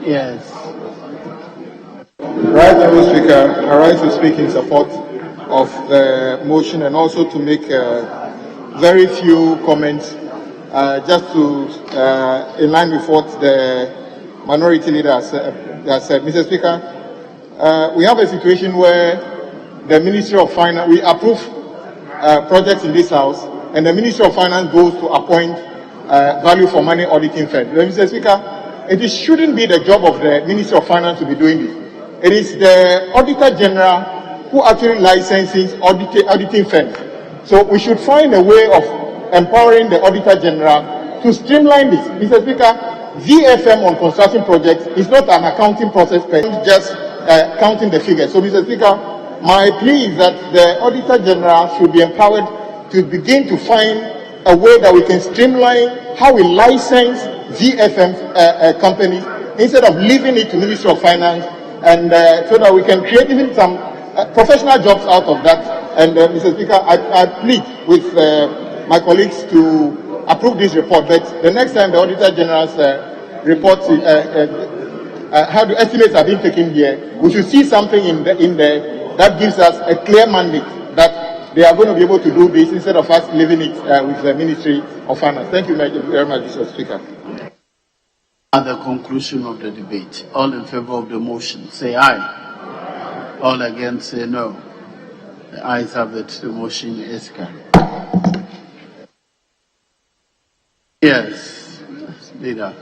Yes. Right, Mr. Speaker, I rise to speak in support of the motion and also to make very few comments, just to in line with what the minority leader has said. Mr. Speaker, we have a situation where the Ministry of Finance, we approve projects in this house, and the Ministry of Finance goes to appoint value for money auditing firm. Mr. Speaker, it shouldn't be the job of the Ministry of Finance to be doing this. It is the Auditor General who actually licenses auditing firms. So we should find a way of empowering the Auditor General to streamline this. Mr. Speaker, VFM on construction projects is not an accounting process, just counting the figures. So, Mr. Speaker, my plea is that the Auditor General should be empowered to begin to find a way that we can streamline how we license VFM companies instead of leaving it to Ministry of Finance, and so that we can create even some professional jobs out of that. And Mr. Speaker, I plead with my colleagues to approve this report, but the next time the Auditor General's reports, how the estimates are being taken here, we should see something in there that gives us a clear mandate that they are going to be able to do this instead of us leaving it with the Ministry of Finance. Thank you very much, Mr. Speaker. At the conclusion of the debate, all in favor of the motion, say aye. All against, say no. The ayes have it. The motion is carried. Yes, Leader.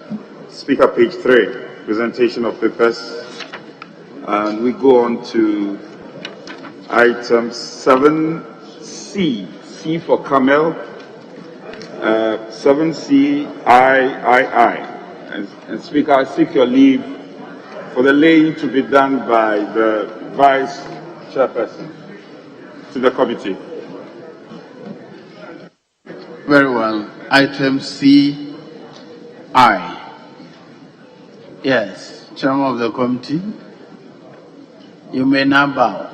Speaker, page 3, presentation of papers. And we go on to item 7C, C for Camel, 7C, I. And Speaker, I seek your leave for the laying to be done by the Vice Chairperson to the committee. Very well. Item C, I. Yes, Chairman of the committee, you may now bow.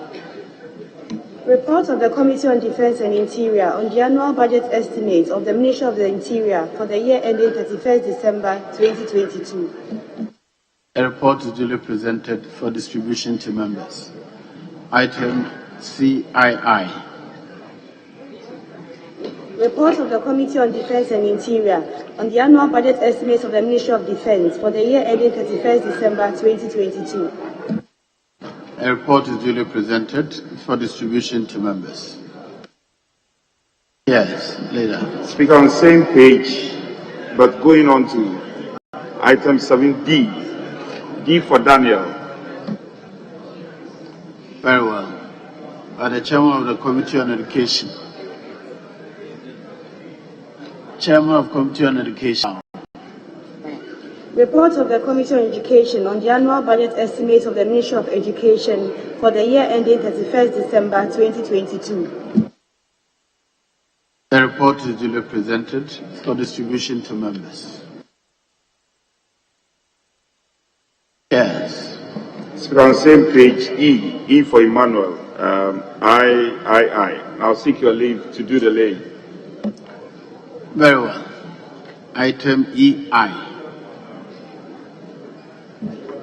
Report of the Committee on Defense and Interior on the annual budget estimates of the Ministry of the Interior for the year ending 31st December 2022. A report is duly presented for distribution to members. Item CII. Report of the Committee on Defense and Interior on the annual budget estimates of the Ministry of Defense for the year ending 31st December 2022. A report is duly presented for distribution to members. Yes, Leader. Speaker, on the same page, but going on to item 7D, D for Daniel. Very well. By the Chairman of the Committee on Education. Chairman of Committee on Education. Report of the Committee on Education on the annual budget estimates of the Ministry of Education for the year ending 31st December 2022. The report is duly presented for distribution to members. Yes. Speaker, on the same page, E for Emmanuel, I. I'll seek your leave to do the lay. Very well. Item EI.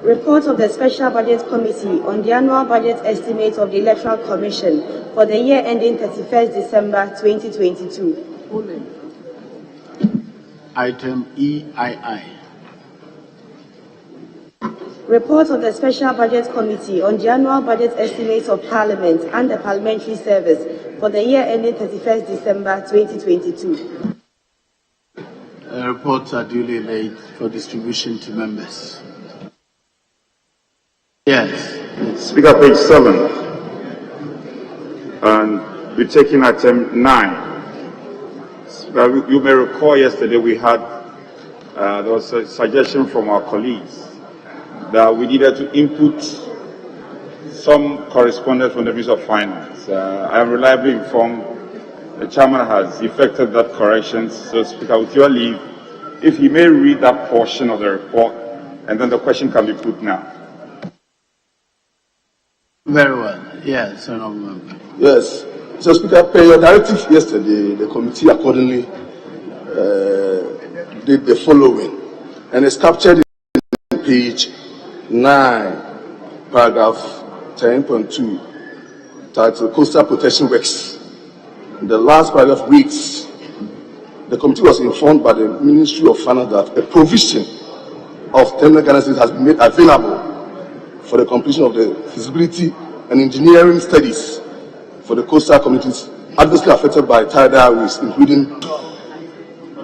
Report of the Special Budget Committee on the annual budget estimates of the Electoral Commission for the year ending 31st December 2022. Item EII. Report of the Special Budget Committee on the annual budget estimates of Parliament and the Parliamentary Service for the year ending 31st December 2022. Reports are duly laid for distribution to members. Yes. Speaker, page 7. And we're taking item 9. You may recall yesterday we had, there was a suggestion from our colleagues that we needed to input some correspondence from the Ministry of Finance. I am reliably informed the chairman has effected that correction. So, Speaker, with your leave, if you may read that portion of the report, and then the question can be put now. Very well. Yes, Honourable Member. Yes. So, Speaker, per your directive yesterday, the committee accordingly did the following, and it's captured in page 9, paragraph 10.2, titled Coastal Protection Works. The last paragraph reads, the committee was informed by the Ministry of Finance that a provision of terminal guarantees has been made available for the completion of the feasibility and engineering studies for the coastal communities adversely affected by tidal waves, including.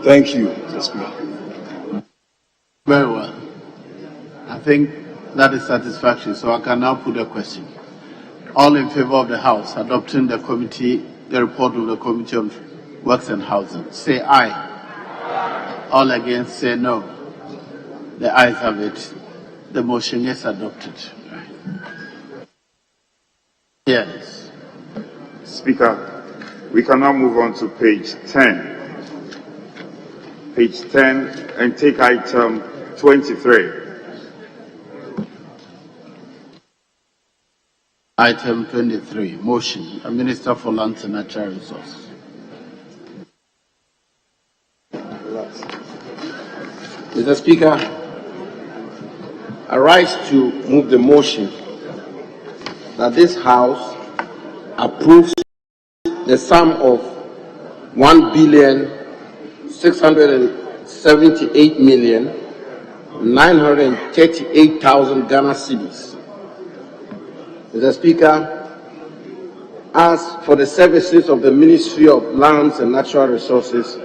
Thank you, Mr. Speaker. Very well. I think that is satisfactory, so I can now put a question. All in favor of the House adopting the report of the Committee on Works and Housing, say aye. All against, say no. The ayes have it. The motion is adopted. Yes. Speaker, we can now move on to page 10. Page 10 and take item 23. Item 23, motion, a Minister for Lands and Natural Resources. Mr. Speaker, I rise to move the motion that this House approves the sum of 1,678,938,000 Ghana cedis. Mr. Speaker, as for the services of the Ministry of Lands and Natural Resources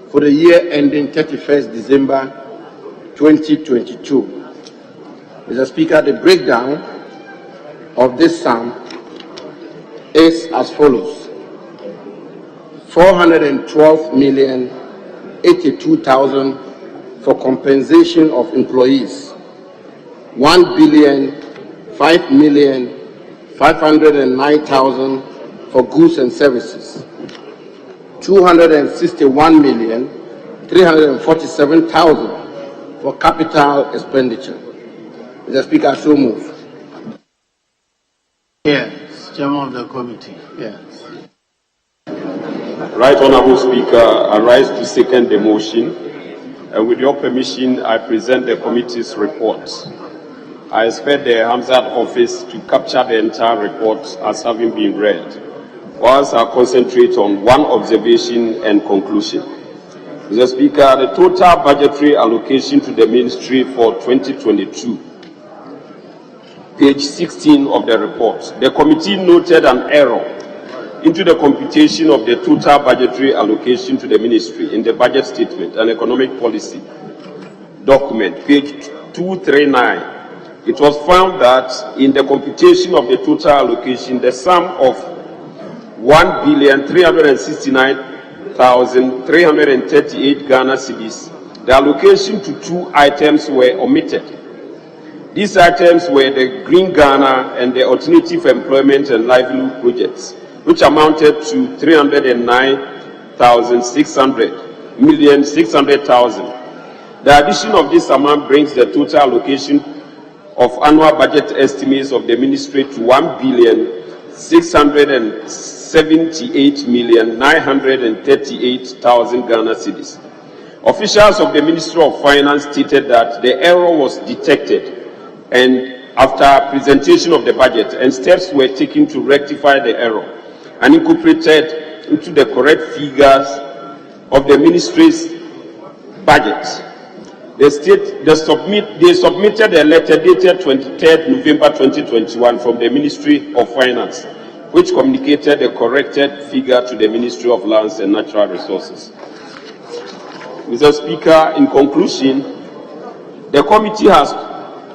for the year ending 31st December 2022. Mr. Speaker, the breakdown of this sum is as follows: 412,082,000 for compensation of employees, 1,005,509,000 for goods and services, 261,347,000 for capital expenditure. Mr. Speaker, so move. Yes, Chairman of the Committee. Yes. Right Honorable Speaker, I rise to second the motion, and with your permission, I present the committee's report. I expect the Hamzat office to capture the entire report as having been read, whilst I concentrate on one observation and conclusion. Mr. Speaker, the total budgetary allocation to the Ministry for 2022, page 16 of the report, the committee noted an error into the computation of the total budgetary allocation to the Ministry in the budget statement and economic policy document, page 239. It was found that in the computation of the total allocation, the sum of 1,369,338 Ghana cedis, the allocation to two items were omitted. These items were the Green Ghana and the Alternative Employment and Livelihood projects, which amounted to 309,600,600,000. The addition of this amount brings the total allocation of annual budget estimates of the Ministry to 1,678,938,000 Ghana cedis. Officials of the Ministry of Finance stated that the error was detected, and after presentation of the budget, and steps were taken to rectify the error and incorporated into the correct figures of the Ministry's budget. They submitted a letter dated 23rd November 2021 from the Ministry of Finance, which communicated the corrected figure to the Ministry of Lands and Natural Resources. Mr. Speaker, in conclusion, the committee has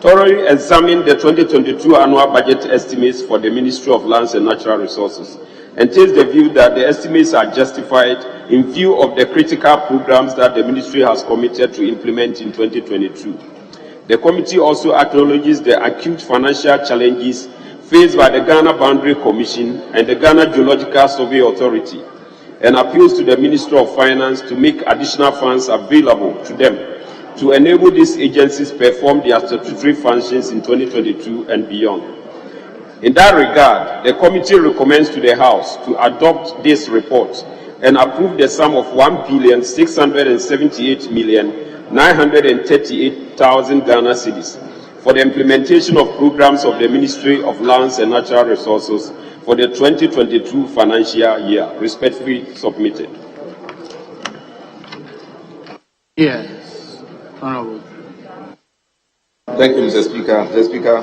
thoroughly examined the 2022 annual budget estimates for the Ministry of Lands and Natural Resources and takes the view that the estimates are justified in view of the critical programs that the Ministry has committed to implement in 2022. The committee also acknowledges the acute financial challenges faced by the Ghana Boundary Commission and the Ghana Geological Survey Authority, and appeals to the Ministry of Finance to make additional funds available to them to enable these agencies perform their statutory functions in 2022 and beyond. In that regard, the committee recommends to the House to adopt this report and approve the sum of 1,678,938,000 Ghana cedis for the implementation of programs of the Ministry of Lands and Natural Resources for the 2022 financial year. Respectfully submitted. Yes, Honorable. Thank you, Mr. Speaker. Mr. Speaker,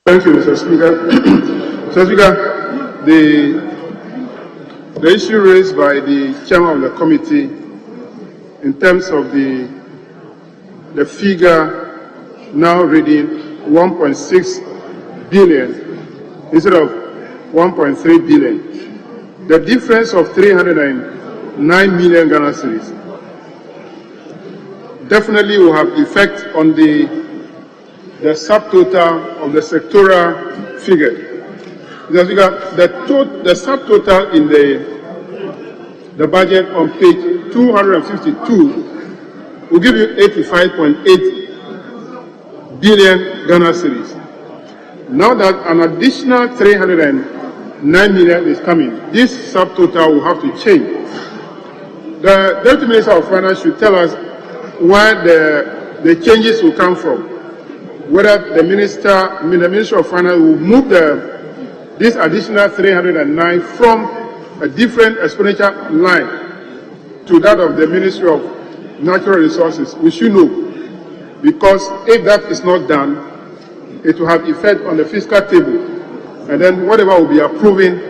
Thank you, Mr. Speaker. Mr. Speaker, the issue raised by the chairman of the committee in terms of the figure now reading 1.6 billion instead of 1.3 billion. The difference of 309 million Ghana cedis definitely will have effect on the subtotal of the sectoral figure. The subtotal in the budget on page 252 will give you 85.8 billion Ghana cedis. Now that an additional 309 million is coming, this subtotal will have to change. The Deputy Minister of Finance should tell us where the changes will come from. Whether the Minister of Finance will move this additional 309 from a different expenditure line to that of the Ministry of Natural Resources. We should know, because if that is not done, it will have effect on the fiscal table, and then whatever we'll be approving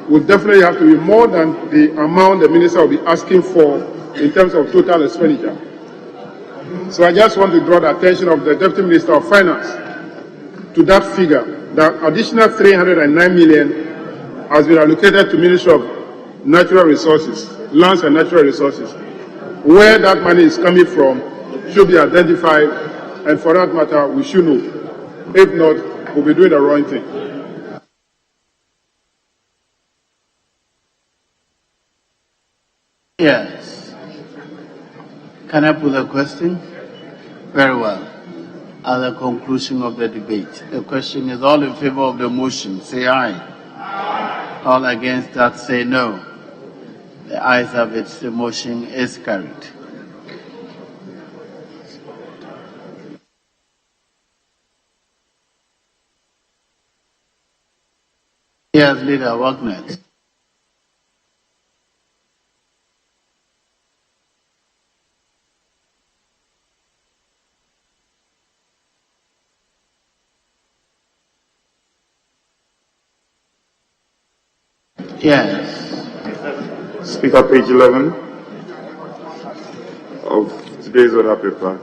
will definitely have to be more than the amount the Minister will be asking for in terms of total expenditure. So I just want to draw the attention of the Deputy Minister of Finance to that figure. The additional 309 million has been allocated to Ministry of Natural Resources, Lands and Natural Resources. Where that money is coming from should be identified, and for that matter, we should know. If not, we'll be doing the wrong thing. Yes. Can I put a question? Very well. At the conclusion of the debate, the question is: all in favor of the motion, say aye. Aye. All against that, say no. The ayes have it. The motion is carried. Yes, Leader, what next? Yes. Speaker, page 11 of today's order paper.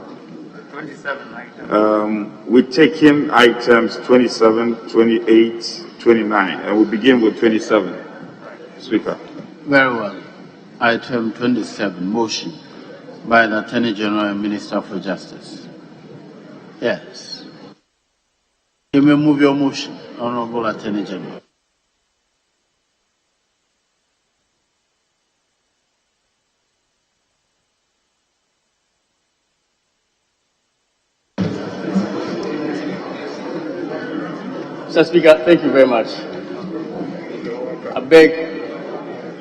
27 items. We take in items 27, 28, 29, and we begin with 27. Speaker. Very well. Item 27, motion by the Attorney General and Minister for Justice. Yes. You may move your motion, Honorable Attorney General. Mr. Speaker, thank you very much. I beg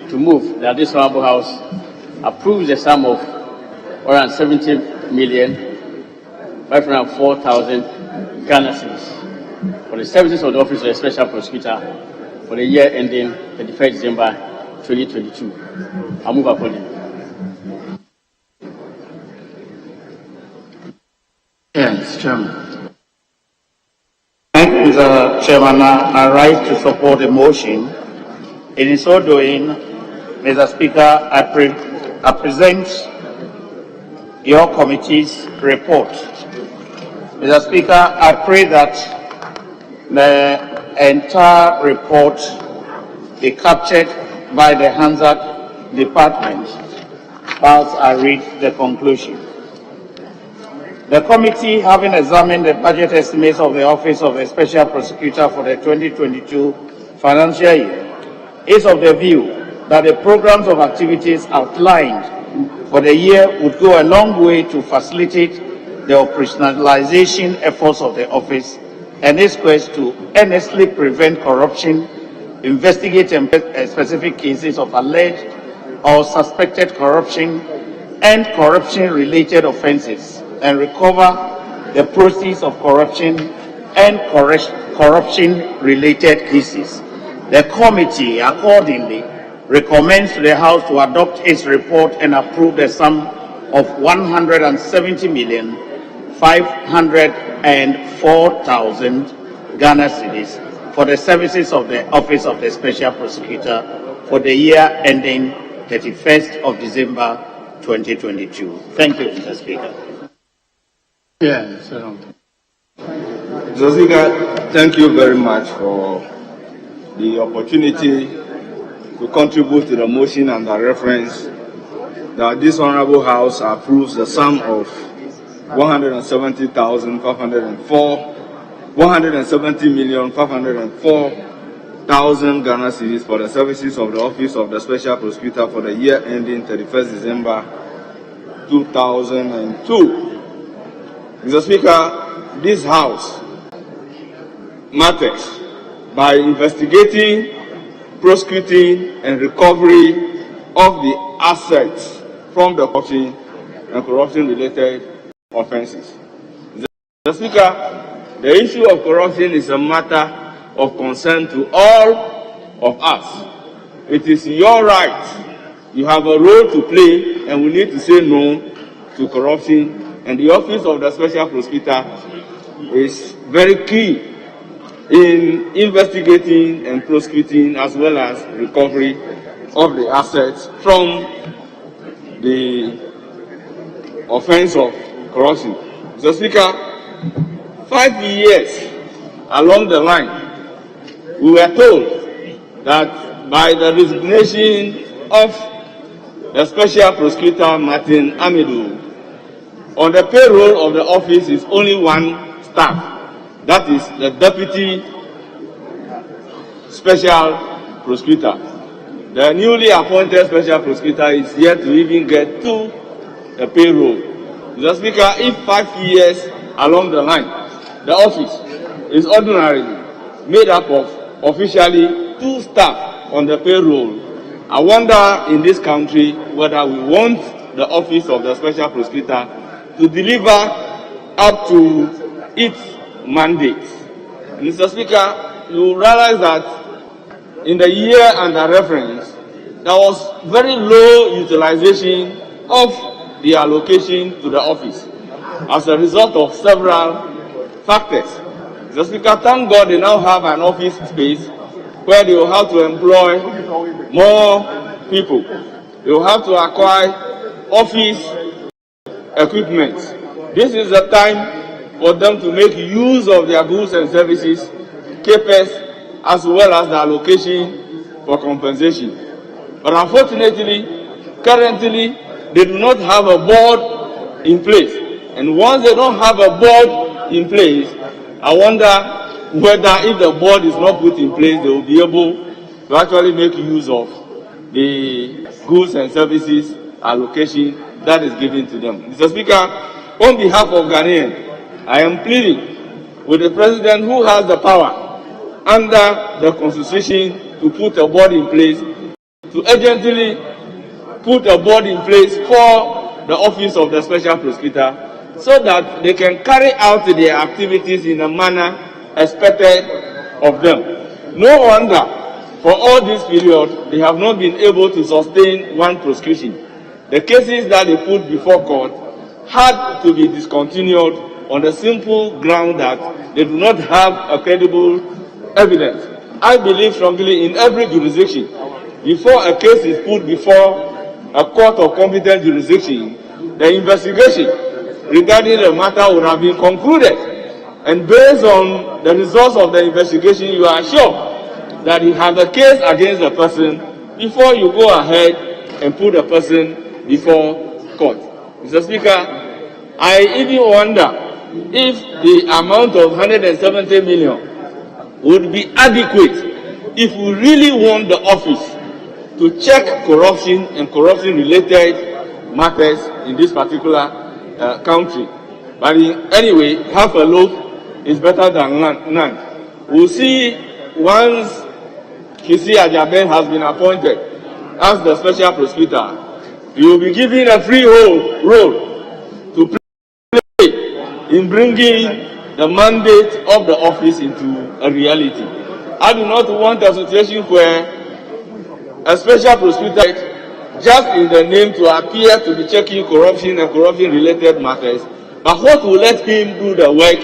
to move that this Honorable House approves the sum of around 70,504,000 Ghana cedis for the services of the Office of the Special Prosecutor for the year ending 31st December 2022. I move accordingly. Yes, Chairman. Mr. Chairman, I rise to support the motion. In so doing, Mr. Speaker, I present your committee's report. Mr. Speaker, I pray that the entire report be captured by the Hansard Department whilst I read the conclusion. The committee, having examined the budget estimates of the Office of the Special Prosecutor for the 2022 financial year, is of the view that the programs of activities outlined for the year would go a long way to facilitate the operationalization efforts of the office and its quest to earnestly prevent corruption, investigate specific cases of alleged or suspected corruption and corruption-related offenses, and recover the proceeds of corruption and corruption-related cases. The committee accordingly recommends to the House to adopt its report and approve the sum of 170,504,000 Ghana cedis for the services of the Office of the Special Prosecutor for the year ending 31st of December 2022. Thank you, Mr. Speaker. Yes, sir. Mr. Speaker, thank you very much for the opportunity to contribute to the motion under reference that this Honorable House approves the sum of 170,504,000 Ghana cedis for the services of the Office of the Special Prosecutor for the year ending 31st December 2002. Mr. Speaker, this House matters by investigating, prosecuting, and recovery of the assets from the corruption and corruption-related offenses. Mr. Speaker, the issue of corruption is a matter of concern to all of us. It is your right. You have a role to play, and we need to say no to corruption. And the Office of the Special Prosecutor is very key in investigating and prosecuting as well as recovery of the assets from the offense of corruption. Mr. Speaker, 5 years along the line, we were told that by the resignation of the Special Prosecutor Martin Amidou, on the payroll of the office is only one staff. That is the Deputy Special Prosecutor. The newly appointed Special Prosecutor is yet to even get to the payroll. Mr. Speaker, if 5 years along the line, the office is ordinarily made up of officially 2 staff on the payroll, I wonder in this country whether we want the Office of the Special Prosecutor to deliver up to its mandate. Mr. Speaker, you realize that in the year under reference, there was very low utilization of the allocation to the office as a result of several factors. Mr. Speaker, thank God they now have an office space where they will have to employ more people. They will have to acquire office equipment. This is the time for them to make use of their goods and services, CAPEX, as well as the allocation for compensation. But unfortunately, currently, they do not have a board in place. And once they don't have a board in place, I wonder whether if the board is not put in place, they will be able to actually make use of the goods and services allocation that is given to them. Mr. Speaker, on behalf of Ghanaians, I am pleading with the President who has the power under the Constitution to put a board in place, to urgently put a board in place for the Office of the Special Prosecutor so that they can carry out their activities in a manner expected of them. No wonder for all this period they have not been able to sustain one prosecution. The cases that they put before court had to be discontinued on the simple ground that they do not have a credible evidence. I believe strongly in every jurisdiction, before a case is put before a court of competent jurisdiction, the investigation regarding the matter would have been concluded. And based on the results of the investigation, you are sure that you have a case against the person before you go ahead and put the person before court. Mr. Speaker, I even wonder if the amount of 170 million would be adequate if we really want the office to check corruption and corruption-related matters in this particular country. But anyway, half a loaf is better than none. We'll see once Kisi Ajaben has been appointed as the Special Prosecutor, he will be given a free role to play in bringing the mandate of the office into a reality. I do not want a situation where a Special Prosecutor, just in the name to appear to be checking corruption and corruption-related matters, but what will let him do the work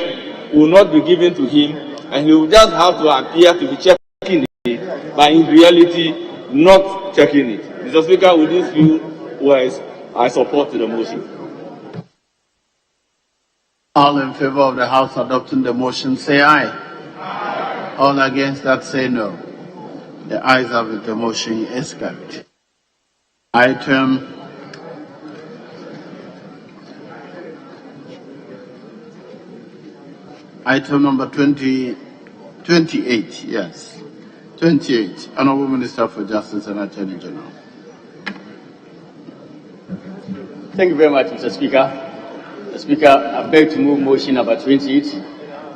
will not be given to him, and he will just have to appear to be checking it, but in reality, not checking it. Mr. Speaker, with these few words, I support the motion. All in favor of the House adopting the motion, say aye. All against that, say no. The ayes have it, the motion is carried. Item number 28, yes. 28, Honorable Minister for Justice and Attorney General. Thank you very much, Mr. Speaker. Mr. Speaker, I beg to move motion number 28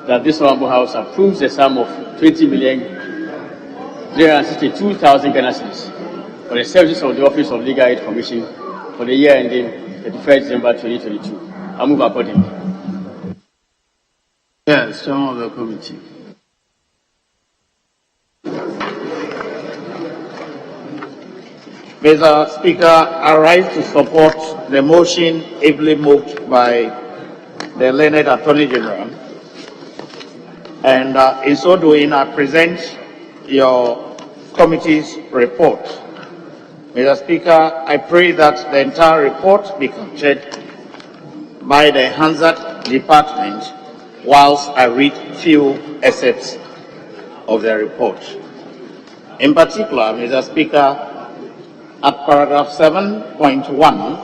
that this Honorable House approves the sum of 20,362,000 Ghana cedis for the services of the Office of Legal Aid Commission for the year ending 31st December 2022. I move accordingly. Yes, Chairman of the committee. Mr. Speaker, I rise to support the motion ably moved by the learned Attorney General. And in so doing, I present your committee's report. Mr. Speaker, I pray that the entire report be captured by the Hansard Department whilst I read few excerpts of the report. In particular, Mr. Speaker, at paragraph 7.1,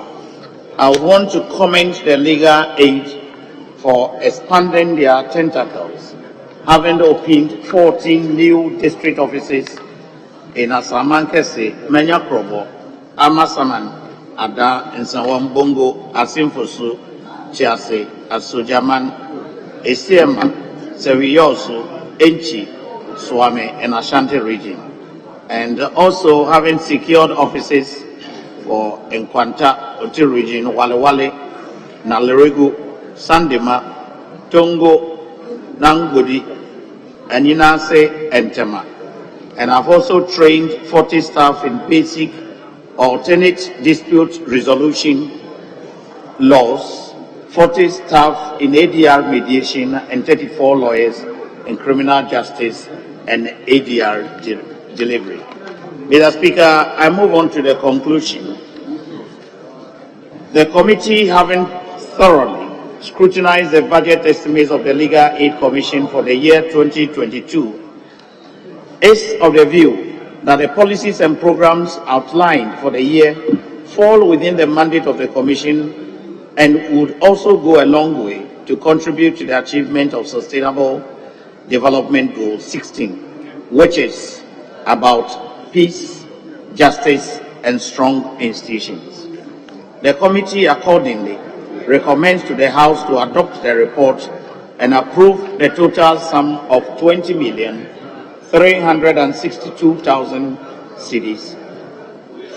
I want to commend the legal aid for expanding their tentacles, having opened 14 new district offices in Asamankese, Menyakrobo, Amasaman, Ada, Nsawambongo, Asimfosu, Chiase, Asojaman, Esiema, Sewiyosu, Enchi, Swame, and Ashanti region. And also having secured offices for Nkwanta, Oti region, Walewale, Naleregu, Sandema, Tongo, Nangodi, and Inase and Tema. And I've also trained 40 staff in basic alternate dispute resolution laws, 40 staff in ADR mediation, and 34 lawyers in criminal justice and ADR delivery. Mr. Speaker, I move on to the conclusion. The committee, having thoroughly scrutinized the budget estimates of the Legal Aid Commission for the year 2022, is of the view that the policies and programs outlined for the year fall within the mandate of the Commission and would also go a long way to contribute to the achievement of Sustainable Development Goal 16, which is about peace, justice, and strong institutions. The committee accordingly recommends to the House to adopt the report and approve the total sum of 20,362,000 cedis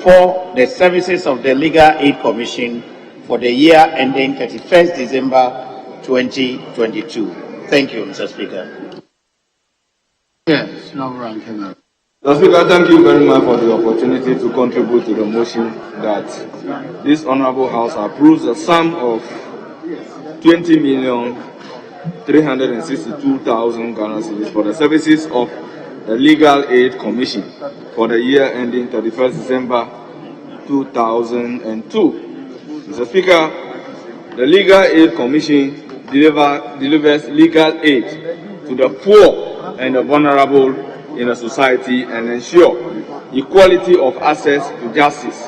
for the services of the Legal Aid Commission for the year ending 31st December 2022. Thank you, Mr. Speaker. Yes, no ranking. Mr. Speaker, thank you very much for the opportunity to contribute to the motion that this Honorable House approves a sum of 20,362,000 Ghana cedis for the services of the Legal Aid Commission for the year ending 31st December 2002. Mr. Speaker, the Legal Aid Commission delivers legal aid to the poor and the vulnerable in a society and ensure equality of access to justice.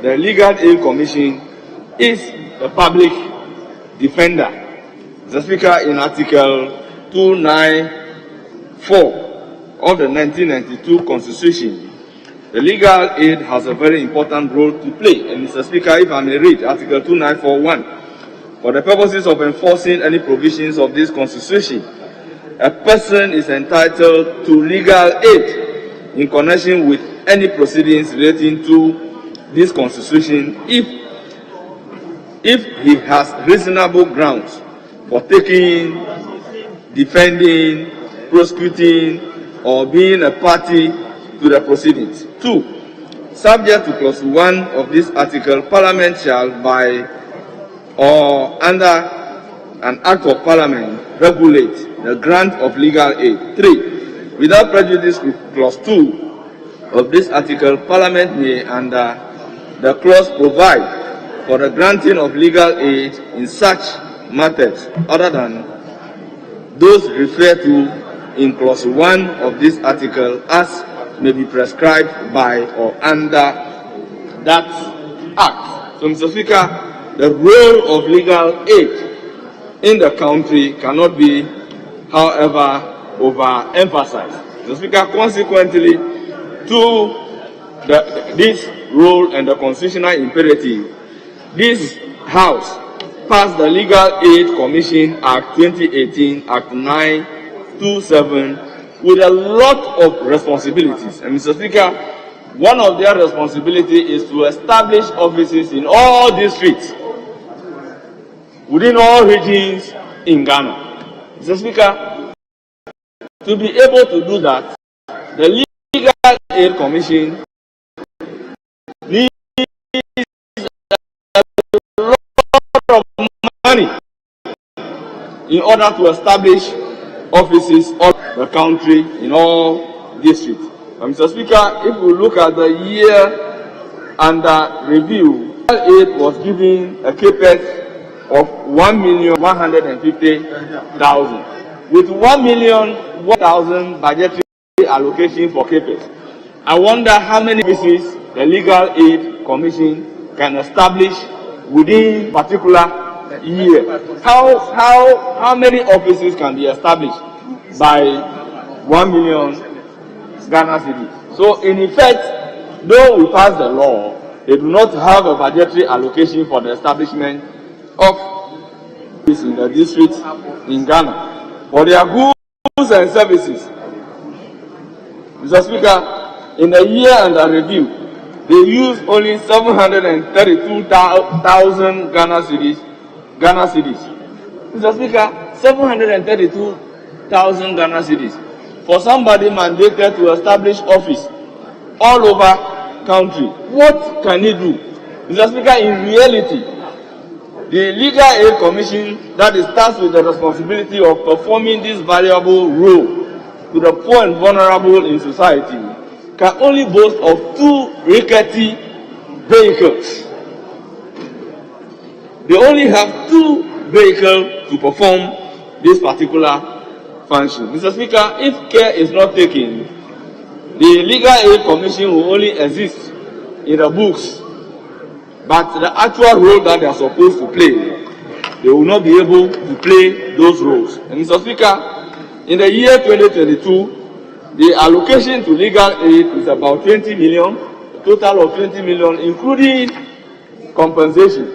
The Legal Aid Commission is the public defender. The Speaker, in Article 294 of the 1992 Constitution, the legal aid has a very important role to play. And Mr. Speaker, if I may read Article 294(1), for the purposes of enforcing any provisions of this Constitution, a person is entitled to legal aid in connection with any proceedings relating to this Constitution if he has reasonable grounds for taking, defending, prosecuting, or being a party to the proceedings. 2. Subject to clause 1 of this article, Parliament shall by or under an Act of Parliament regulates the grant of legal aid. 3. Without prejudice to Clause 2 of this article, Parliament may, under the clause, provide for the granting of legal aid in such matters other than those referred to in Clause 1 of this article as may be prescribed by or under that Act. So, Mr. Speaker, the role of legal aid in the country cannot be, however, overemphasized. Mr. Speaker, consequently, to this role and the constitutional imperative, this House passed the Legal Aid Commission Act 2018, Act 927, with a lot of responsibilities. And Mr. Speaker, one of their responsibilities is to establish offices in all districts, within all regions in Ghana. Mr. Speaker, to be able to do that, the Legal Aid Commission needs a lot of money in order to establish offices all the country in all districts. Mr. Speaker, if we look at the year under review, legal aid was given a capex of 1,150,000 with 1,000,000 budgetary allocation for capex. I wonder how many offices the Legal Aid Commission can establish within particular year. How many offices can be established by 1 million Ghana cedis? So in effect, though we pass the law, they do not have a budgetary allocation for the establishment of this in the district in Ghana for their goods and services. Mr. Speaker, in the year under review, they used only 732,000 Ghana cedis. Mr. Speaker, 732,000 Ghana cedis for somebody mandated to establish office all over country. What can he do? Mr. Speaker, in reality, the Legal Aid Commission that is tasked with the responsibility of performing this valuable role to the poor and vulnerable in society can only boast of 2 rickety vehicles. They only have 2 vehicles to perform this particular function. Mr. Speaker, if care is not taken, the Legal Aid Commission will only exist in the books, but the actual role that they are supposed to play, they will not be able to play those roles. And Mr. Speaker, in the year 2022, the allocation to legal aid is about 20 million, a total of 20 million, including compensation.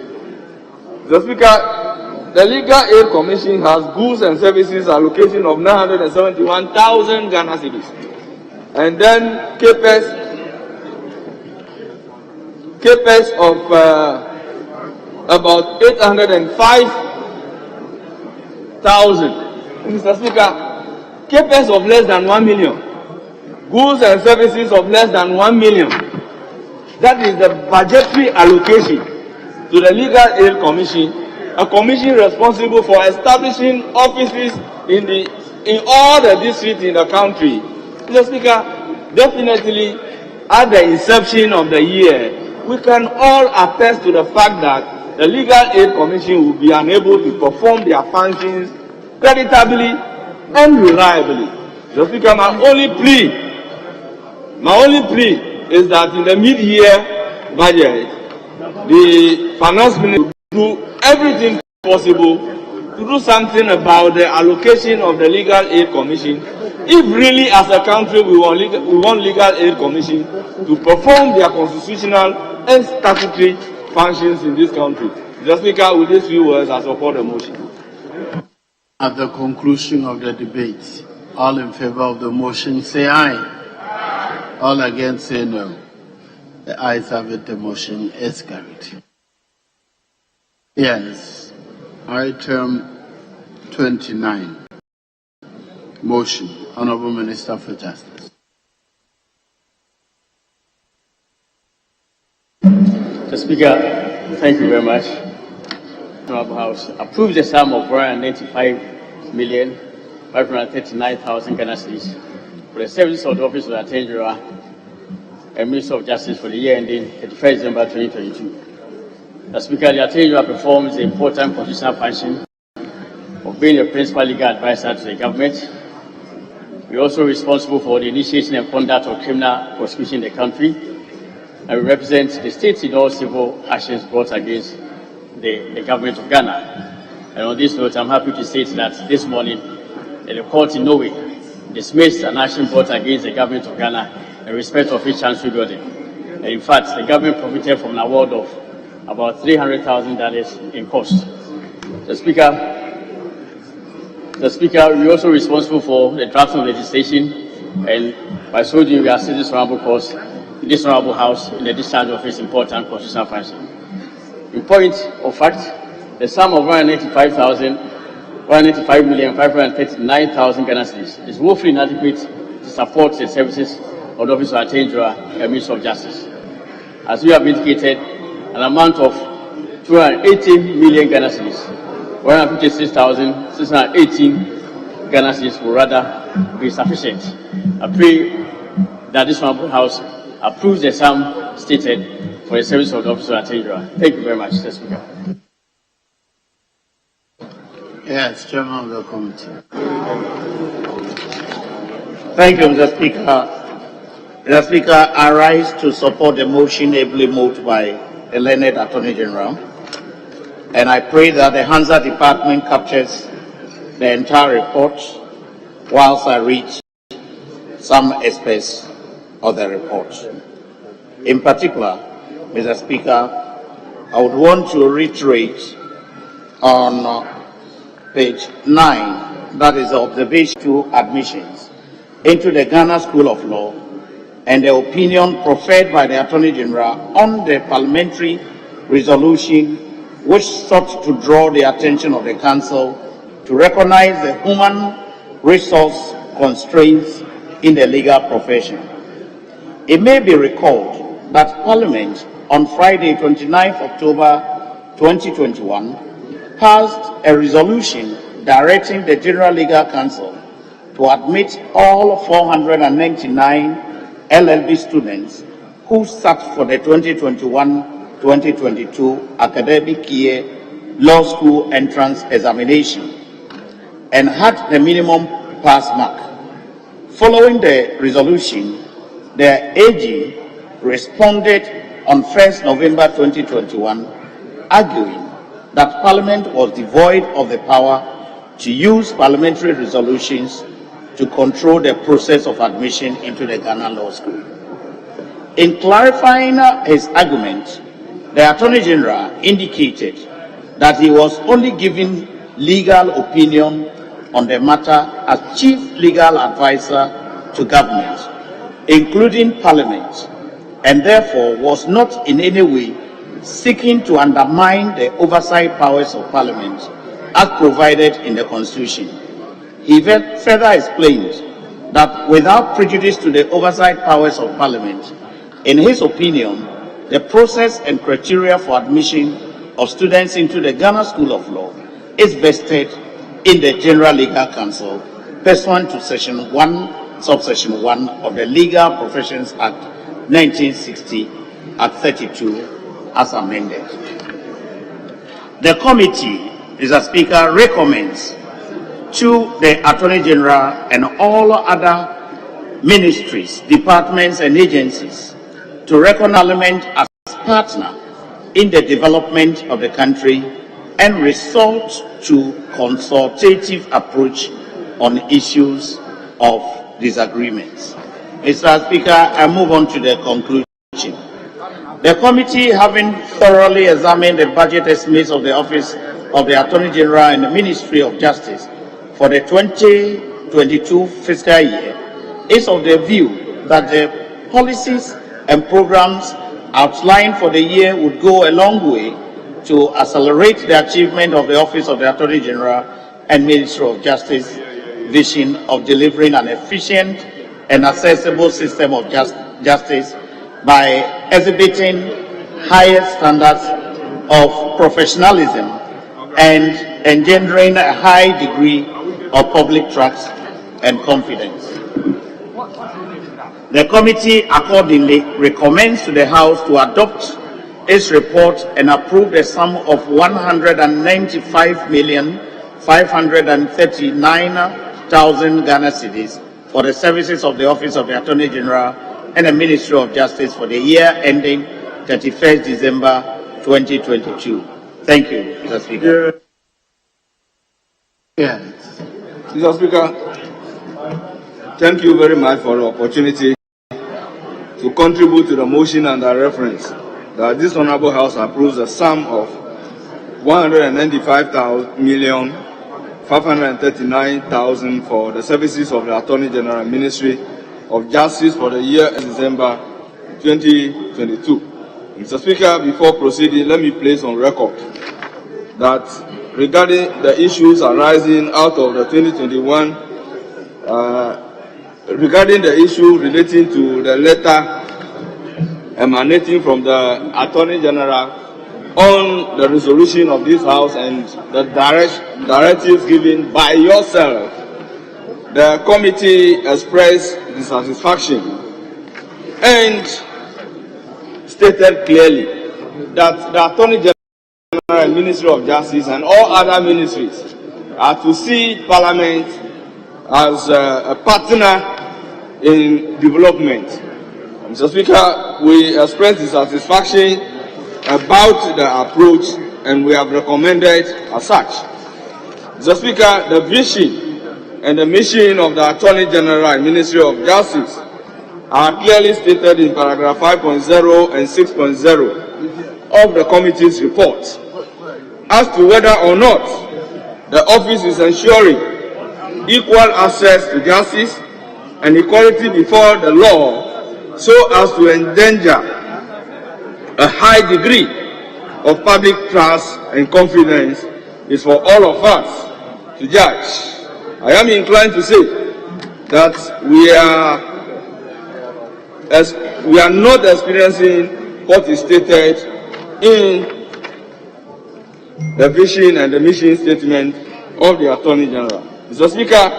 Mr. Speaker, the Legal Aid Commission has goods and services allocation of 971,000 Ghana cedis. And then capex of about 805,000. Mr. Speaker, capex of less than 1 million. Goods and services of less than 1 million. That is the budgetary allocation to the Legal Aid Commission, a commission responsible for establishing offices in all the districts in the country. Mr. Speaker, definitely at the inception of the year, we can all attest to the fact that the Legal Aid Commission will be unable to perform their functions creditably and reliably. Mr. Speaker, my only plea is that in the mid-year budget, the finance minister will do everything possible to do something about the allocation of the Legal Aid Commission. If really as a country we want Legal Aid Commission to perform their constitutional and statutory functions in this country. Mr. Speaker, with these few words, I support the motion. At the conclusion of the debate, all in favor of the motion say aye. All against say no. The ayes have it, the motion is carried. Yes. Item 29. Motion. Honorable Minister for Justice. Mr. Speaker, thank you very much. Honorable House approves the sum of 195,539,000 Ghana cedis for the services of the Office of the Attorney General and Minister of Justice for the year ending 31st December 2022. The Speaker, the Attorney General performs the important constitutional function of being a principal legal advisor to the government. We are also responsible for the initiation and conduct of criminal prosecution in the country, and we represent the states in all civil actions brought against the government of Ghana. And on this note, I'm happy to state that this morning, the court in Norway dismissed an action brought against the government of Ghana in respect of its chancery building. And in fact, the government profited from an award of about $300,000 in cost. The Speaker, we are also responsible for the drafting of legislation, and by so doing, we assist this honorable cause in this honorable House in the discharge of its important constitutional function. In point of fact, the sum of 195,539,000 Ghana cedis is woefully inadequate to support the services of the Office of the Attorney General and Minister of Justice. As we have indicated, an amount of 280 million Ghana cedis, 156,618 Ghana cedis will rather be sufficient. I pray that this honorable House approves the sum stated for the service of the Office of the Attorney General. Thank you very much, Mr. Speaker. Yes, Chairman of the Committee. Thank you, Mr. Speaker. Mr. Speaker, I rise to support the motion ably moved by the learned Attorney General, and I pray that the Hansa Department captures the entire report whilst I read some aspects of the report. In particular, Mr. Speaker, I would want to reiterate on page 9, that is the observation to admissions into the Ghana School of Law, and the opinion proffered by the Attorney General on the parliamentary resolution which sought to draw the attention of the Council to recognize the human resource constraints in the legal profession. It may be recalled that Parliament on Friday, 29th October 2021, passed a resolution directing the General Legal Council to admit all 499 LLB students who sat for the 2021-2022 academic year law school entrance examination and had the minimum pass mark. Following the resolution, the AG responded on 1st November 2021, arguing that Parliament was devoid of the power to use parliamentary resolutions to control the process of admission into the Ghana Law School. In clarifying his argument, the Attorney General indicated that he was only giving legal opinion on the matter as Chief Legal Advisor to government, including Parliament, and therefore was not in any way seeking to undermine the oversight powers of Parliament as provided in the Constitution. He further explained that without prejudice to the oversight powers of Parliament, in his opinion, the process and criteria for admission of students into the Ghana School of Law is vested in the General Legal Council pursuant to Section 1, Subsection 1 of the Legal Professions Act 1960, Act 32, as amended. The committee, Mr. Speaker, recommends to the Attorney General and all other ministries, departments, and agencies to recognize Parliament as partner in the development of the country and resort to consultative approach on issues of disagreements. Mr. Speaker, I move on to the conclusion. The committee, having thoroughly examined the budget estimates of the Office of the Attorney General and the Ministry of Justice for the 2022 fiscal year, is of the view that the policies and programs outlined for the year would go a long way to accelerate the achievement of the Office of the Attorney General and Ministry of Justice vision of delivering an efficient and accessible system of justice by exhibiting higher standards of professionalism and engendering a high degree of public trust and confidence. The committee accordingly recommends to the House to adopt its report and approve the sum of 195,539,000 Ghana cedis for the services of the Office of the Attorney General and the Ministry of Justice for the year ending 31st December 2022. Thank you, Mr. Speaker. Yes. Mr. Speaker, thank you very much for the opportunity to contribute to the motion and the reference that this Honorable House approves a sum of 195,539,000 for the services of the Attorney General and Ministry of Justice for the year of December 2022. Mr. Speaker, before proceeding, let me place on record that regarding the issues arising out of the 2021, regarding the issue relating to the letter emanating from the Attorney General on the resolution of this House and the directives given by yourself, the committee expressed dissatisfaction and stated clearly that the Attorney General and Ministry of Justice and all other ministries are to see Parliament as a partner in development. Mr. Speaker, we express dissatisfaction about the approach and we have recommended as such. Mr. Speaker, the vision and the mission of the Attorney General and Ministry of Justice are clearly stated in paragraph 5.0 and 6.0 of the committee's report. As to whether or not the office is ensuring equal access to justice and equality before the law so as to endanger a high degree of public trust and confidence is for all of us to judge. I am inclined to say that we are not experiencing what is stated in the vision and the mission statement of the Attorney General. Mr. Speaker,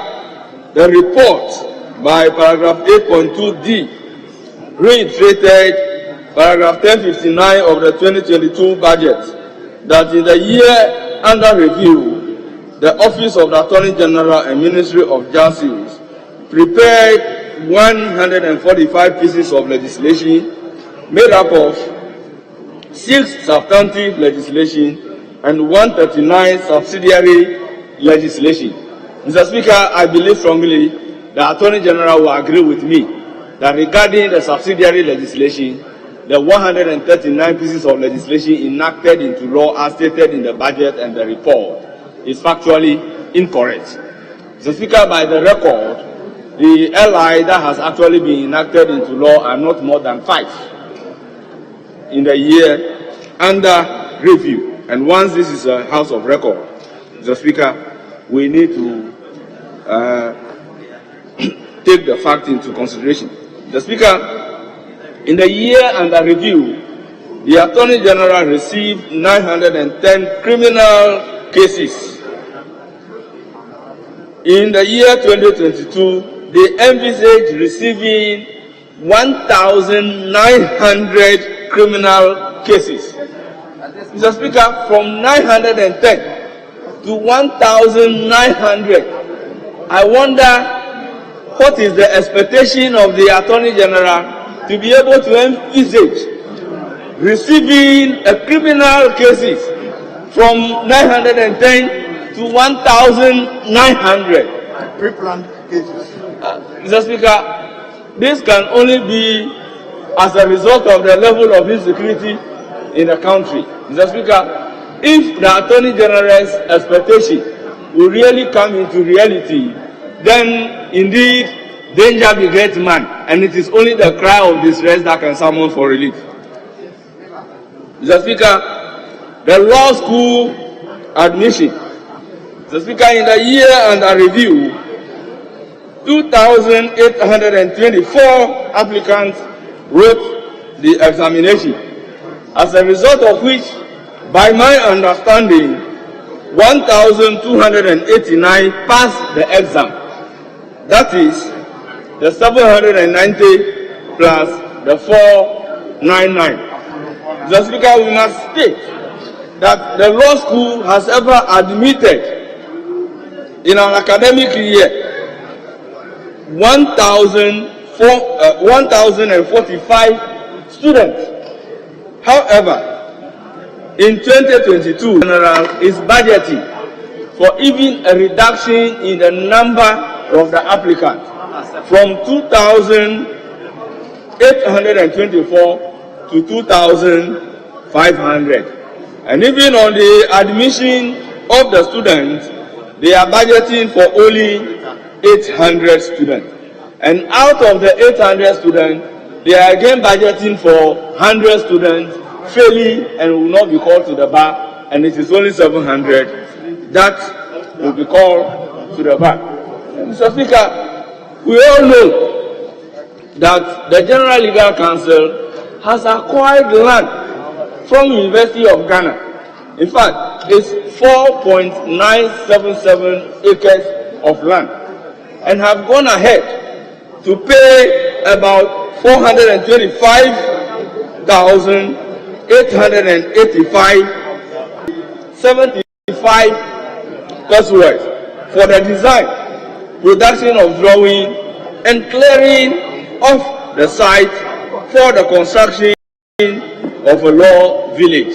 the report by paragraph 8.2d reiterated paragraph 1059 of the 2022 budget that in the year under review, the Office of the Attorney General and Ministry of Justice prepared 145 pieces of legislation made up of 6 substantive legislation and 139 subsidiary legislation. Mr. Speaker, I believe strongly the Attorney General will agree with me that regarding the subsidiary legislation, the 139 pieces of legislation enacted into law as stated in the budget and the report is factually incorrect. Mr. Speaker, by the record, the LI that has actually been enacted into law are not more than 5 in the year under review. And once this is a house of record, Mr. Speaker, we need to take the fact into consideration. Mr. Speaker, in the year under review, the Attorney General received 910 criminal cases. In the year 2022, they envisage receiving 1,900 criminal cases. Mr. Speaker, from 910 to 1,900, I wonder what is the expectation of the Attorney General to be able to envisage receiving a criminal cases from 910 to 1,900. Pre-planned cases. Mr. Speaker, this can only be as a result of the level of insecurity in the country. Mr. Speaker, if the Attorney General's expectation will really come into reality, then indeed danger begets man, and it is only the cry of distress that can summon for relief. Mr. Speaker, the law school admission. Mr. Speaker, in the year under review, 2,824 applicants wrote the examination, as a result of which, by my understanding, 1,289 passed the exam. That is the 790 plus the 499. Mr. Speaker, we must state that the law school has ever admitted in an academic year 1,045 students. However, in 2022, General is budgeting for even a reduction in the number of the applicants from 2,824 to 2,500. And even on the admission of the students, they are budgeting for only 800 students. And out of the 800 students, they are again budgeting for 100 students failing and will not be called to the bar, and it is only 700 that will be called to the bar. Mr. Speaker, we all know that the General Legal Council has acquired land from University of Ghana. In fact, it's 4.977 acres of land, and have gone ahead to pay about 425,885 pesos for the design, production of drawing, and clearing of the site for the construction of a law village.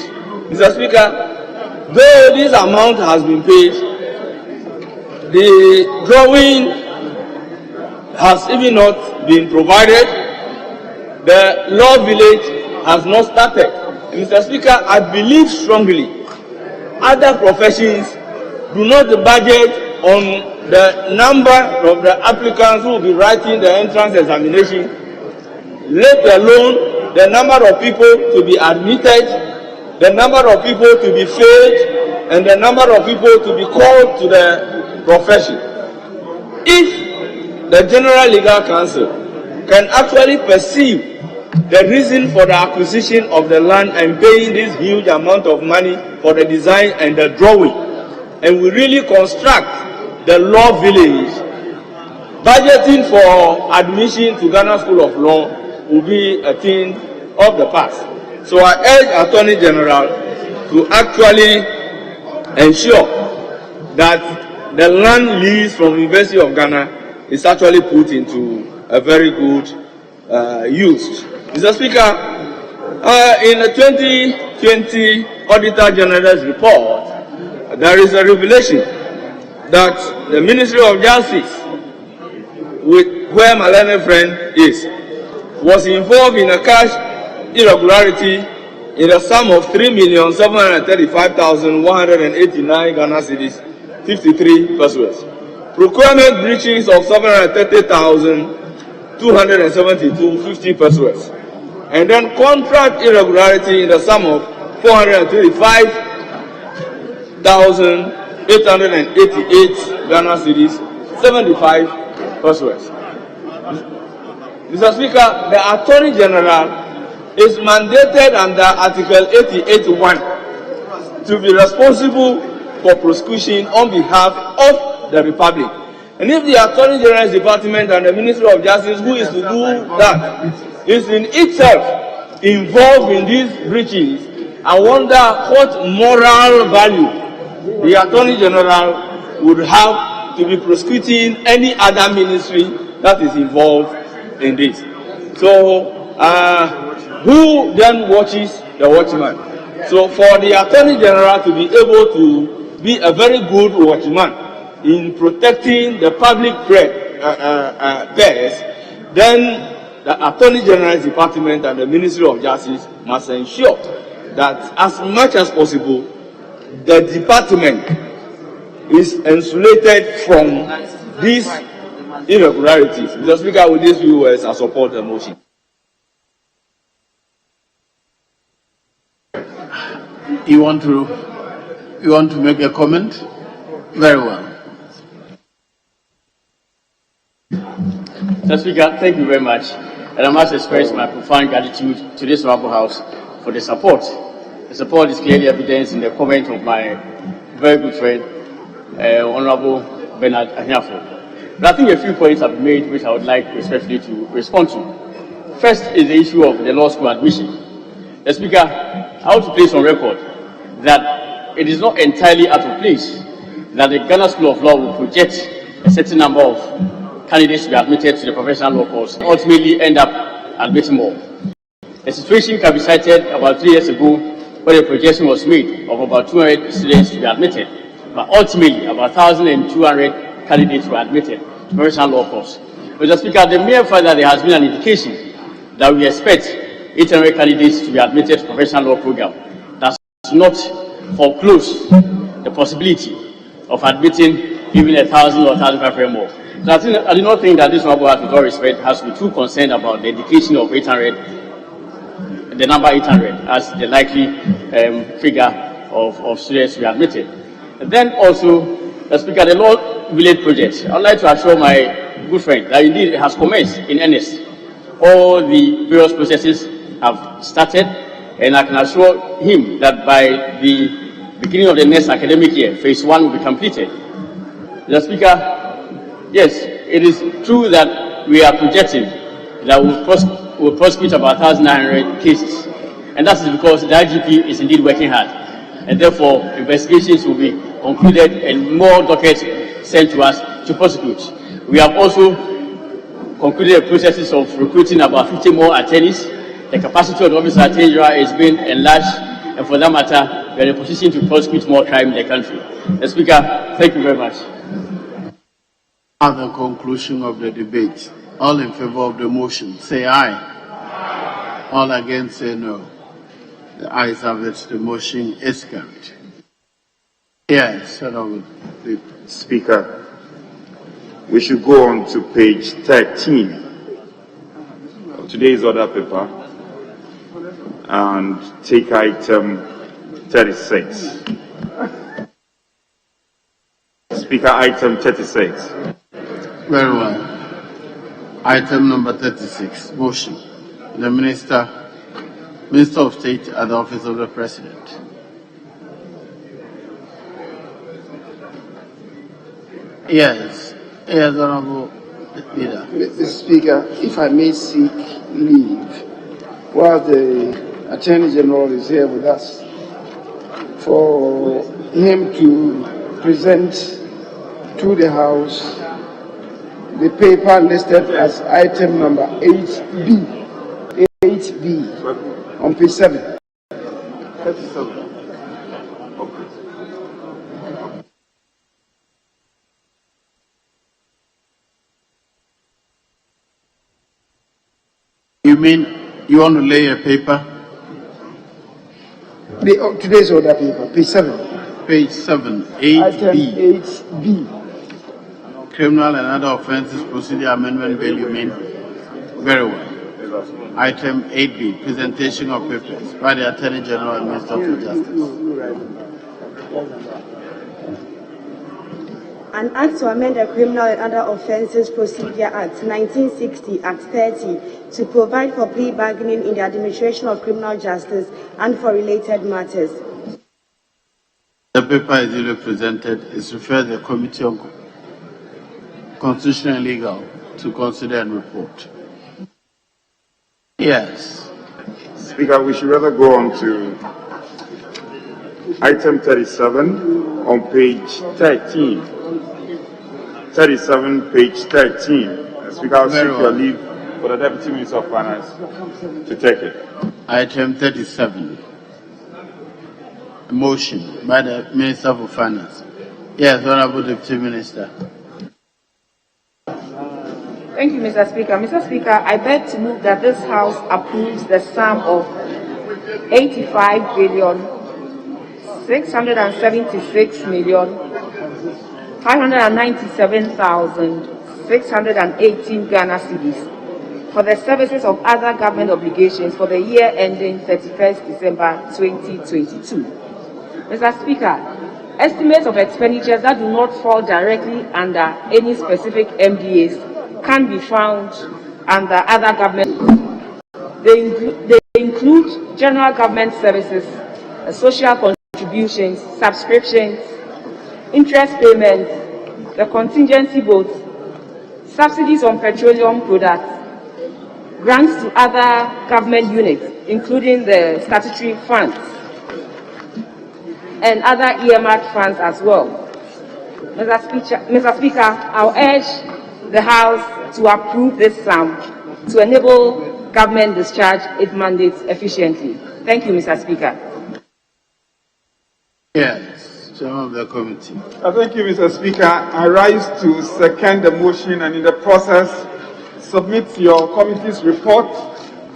Mr. Speaker, though this amount has been paid, the drawing has even not been provided. The law village has not started. Mr. Speaker, I believe strongly other professions do not budget on the number of the applicants who will be writing the entrance examination, let alone the number of people to be admitted, the number of people to be failed, and the number of people to be called to the profession. If the General Legal Council can actually perceive the reason for the acquisition of the land and paying this huge amount of money for the design and the drawing, and we really construct the law village, budgeting for admission to Ghana School of Law will be a thing of the past. So I urge Attorney General to actually ensure that the land lease from University of Ghana is actually put into a very good use. Mr. Speaker, in the 2020 Auditor General's report, there is a revelation that the Ministry of Justice, where my learned friend is, was involved in a cash irregularity in the sum of 3,735,189 Ghana cedis, 53 pesos. Procurement breaches of 730,272, 50 pesos. And then contract irregularity in the sum of 435,888 Ghana cedis, 75 pesos. Mr. Speaker, the Attorney General is mandated under Article 88(1) to be responsible for prosecution on behalf of the Republic. And if the Attorney General's Department and the Ministry of Justice, who is to do that, is in itself involved in these breaches, I wonder what moral value the Attorney General would have to be prosecuting any other ministry that is involved in this. So, who then watches the watchman? So, for the Attorney General to be able to be a very good watchman in protecting the public purse, then the Attorney General's Department and the Ministry of Justice must ensure that as much as possible, the department is insulated from these irregularities. Mr. Speaker, with these few words, I support the motion. You want to make a comment? Very well. Mr. Speaker, thank you very much. And I must express my profound gratitude to this Honorable House for the support. The support is clearly evidenced in the comment of my very good friend, Honorable Bernard Ahiafo. But I think a few points have been made which I would like respectfully to respond to. First is the issue of the law school admission. The Speaker, I want to place on record that it is not entirely out of place that the Ghana School of Law will project a certain number of candidates to be admitted to the professional law course and ultimately end up admitting more. A situation can be cited about 3 years ago where a projection was made of about 200 students to be admitted, but ultimately about 1,200 candidates were admitted to professional law course. Mr. Speaker, the mere fact that there has been an indication that we expect 800 candidates to be admitted to professional law program does not foreclose the possibility of admitting even 1,000 or 1,500 more. So I do not think that this honorable House, with all respect, has to be too concerned about the indication of 800, the number 800, as the likely figure of students to be admitted. And then also, the Speaker, the Law Village project. I would like to assure my good friend that indeed it has commenced in earnest. All the various processes have started, and I can assure him that by the beginning of the next academic year, phase 1 will be completed. Mr. Speaker, yes, it is true that we are projecting that we'll prosecute about 1,900 cases, and that is because the IGP is indeed working hard, and therefore investigations will be concluded and more dockets sent to us to prosecute. We have also concluded the processes of recruiting about 50 more attorneys. The capacity of the Office of Attorney General is being enlarged, and for that matter, we are in a position to prosecute more crime in the country. The Speaker, thank you very much. At the conclusion of the debate, all in favor of the motion, say aye. Aye. All against, say no. The ayes have it. The motion is carried. Yes, Speaker, we should go on to page 13 of today's order paper and take item 36. Speaker, item 36. Very well. Item number 36, motion. The Minister of State at the Office of the President. Yes, Honorable Leader. Mr. Speaker, if I may seek leave while the Attorney General is here with us, for him to present to the House the paper listed as item number 8B on page 7. 37. You mean you want to lay a paper? Today's order paper, page 7. Page 7, 8B. Item 8B. Criminal and other offences procedure amendment bill, you mean? Very well. Item 8B, presentation of papers by the Attorney General and Minister of Justice. An act to amend the Criminal and Other Offences Procedure Act 1960, Act 30, to provide for plea bargaining in the administration of criminal justice and for related matters. The paper is duly presented. Is referred to the Committee on Constitutional and Legal to consider and report. Yes. Speaker, we should rather go on to item 37 on page 13. 37, page 13. Speaker, I'll seek your leave for the Deputy Minister of Finance to take it. Item 37. A motion by the Minister for Finance. Yes, Honorable Deputy Minister. Thank you, Mr. Speaker. Mr. Speaker, I beg to move that this House approves the sum of 85 billion 676 million 597,618 Ghana cedis for the services of other government obligations for the year ending 31st December 2022. Mr. Speaker, estimates of expenditures that do not fall directly under any specific MDAs can be found under other government. They include general government services, social contributions, subscriptions, interest payments, the contingency votes, subsidies on petroleum products, grants to other government units, including the statutory funds, and other earmarked funds as well. Mr. Speaker, I'll urge the House to approve this sum to enable government discharge its mandates efficiently. Thank you, Mr. Speaker. Yes, Chairman of the committee. Thank you, Mr. Speaker. I rise to second the motion and in the process submit your committee's report.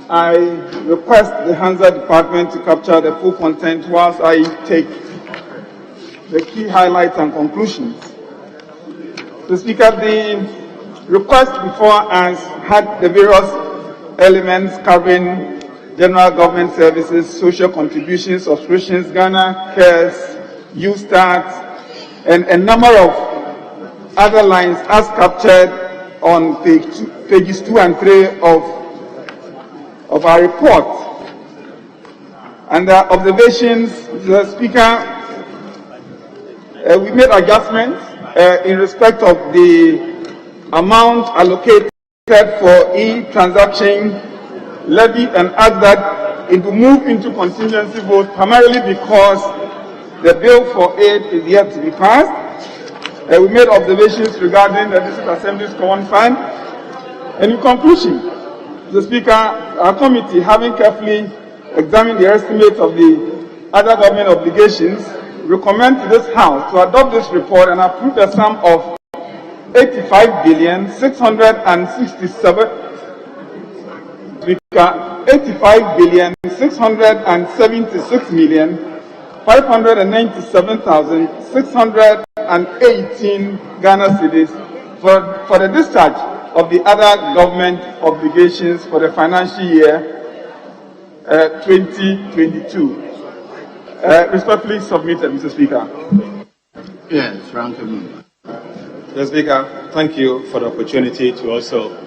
I request the Hansa Department to capture the full content whilst I take the key highlights and conclusions. Mr. Speaker, the request before us had the various elements covering general government services, social contributions, subscriptions, Ghana Cares, U-Start, and a number of other lines as captured on pages 2 and 3 of our report. And the observations, Mr. Speaker, we made adjustments in respect of the amount allocated for e-transaction levy and asked that it will move into contingency vote primarily because the bill for aid is yet to be passed. We made observations regarding the District Assembly's Common Fund. And in conclusion, Mr. Speaker, our committee, having carefully examined the estimates of the other government obligations, recommend to this House to adopt this report and approve the sum of 85,676,597,618 Ghana cedis for the discharge of the other government obligations for the financial year 2022. Respectfully submitted, Mr. Speaker. Yes, Ranking Member. Mr. Speaker, thank you for the opportunity to also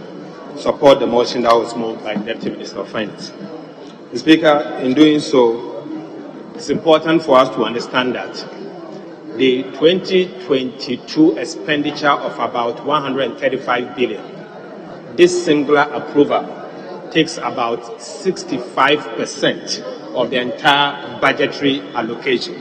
support the motion that was moved by the Deputy Minister of Finance. Mr. Speaker, in doing so, it's important for us to understand that the 2022 expenditure of about 135 billion, this singular approval takes about 65% of the entire budgetary allocation.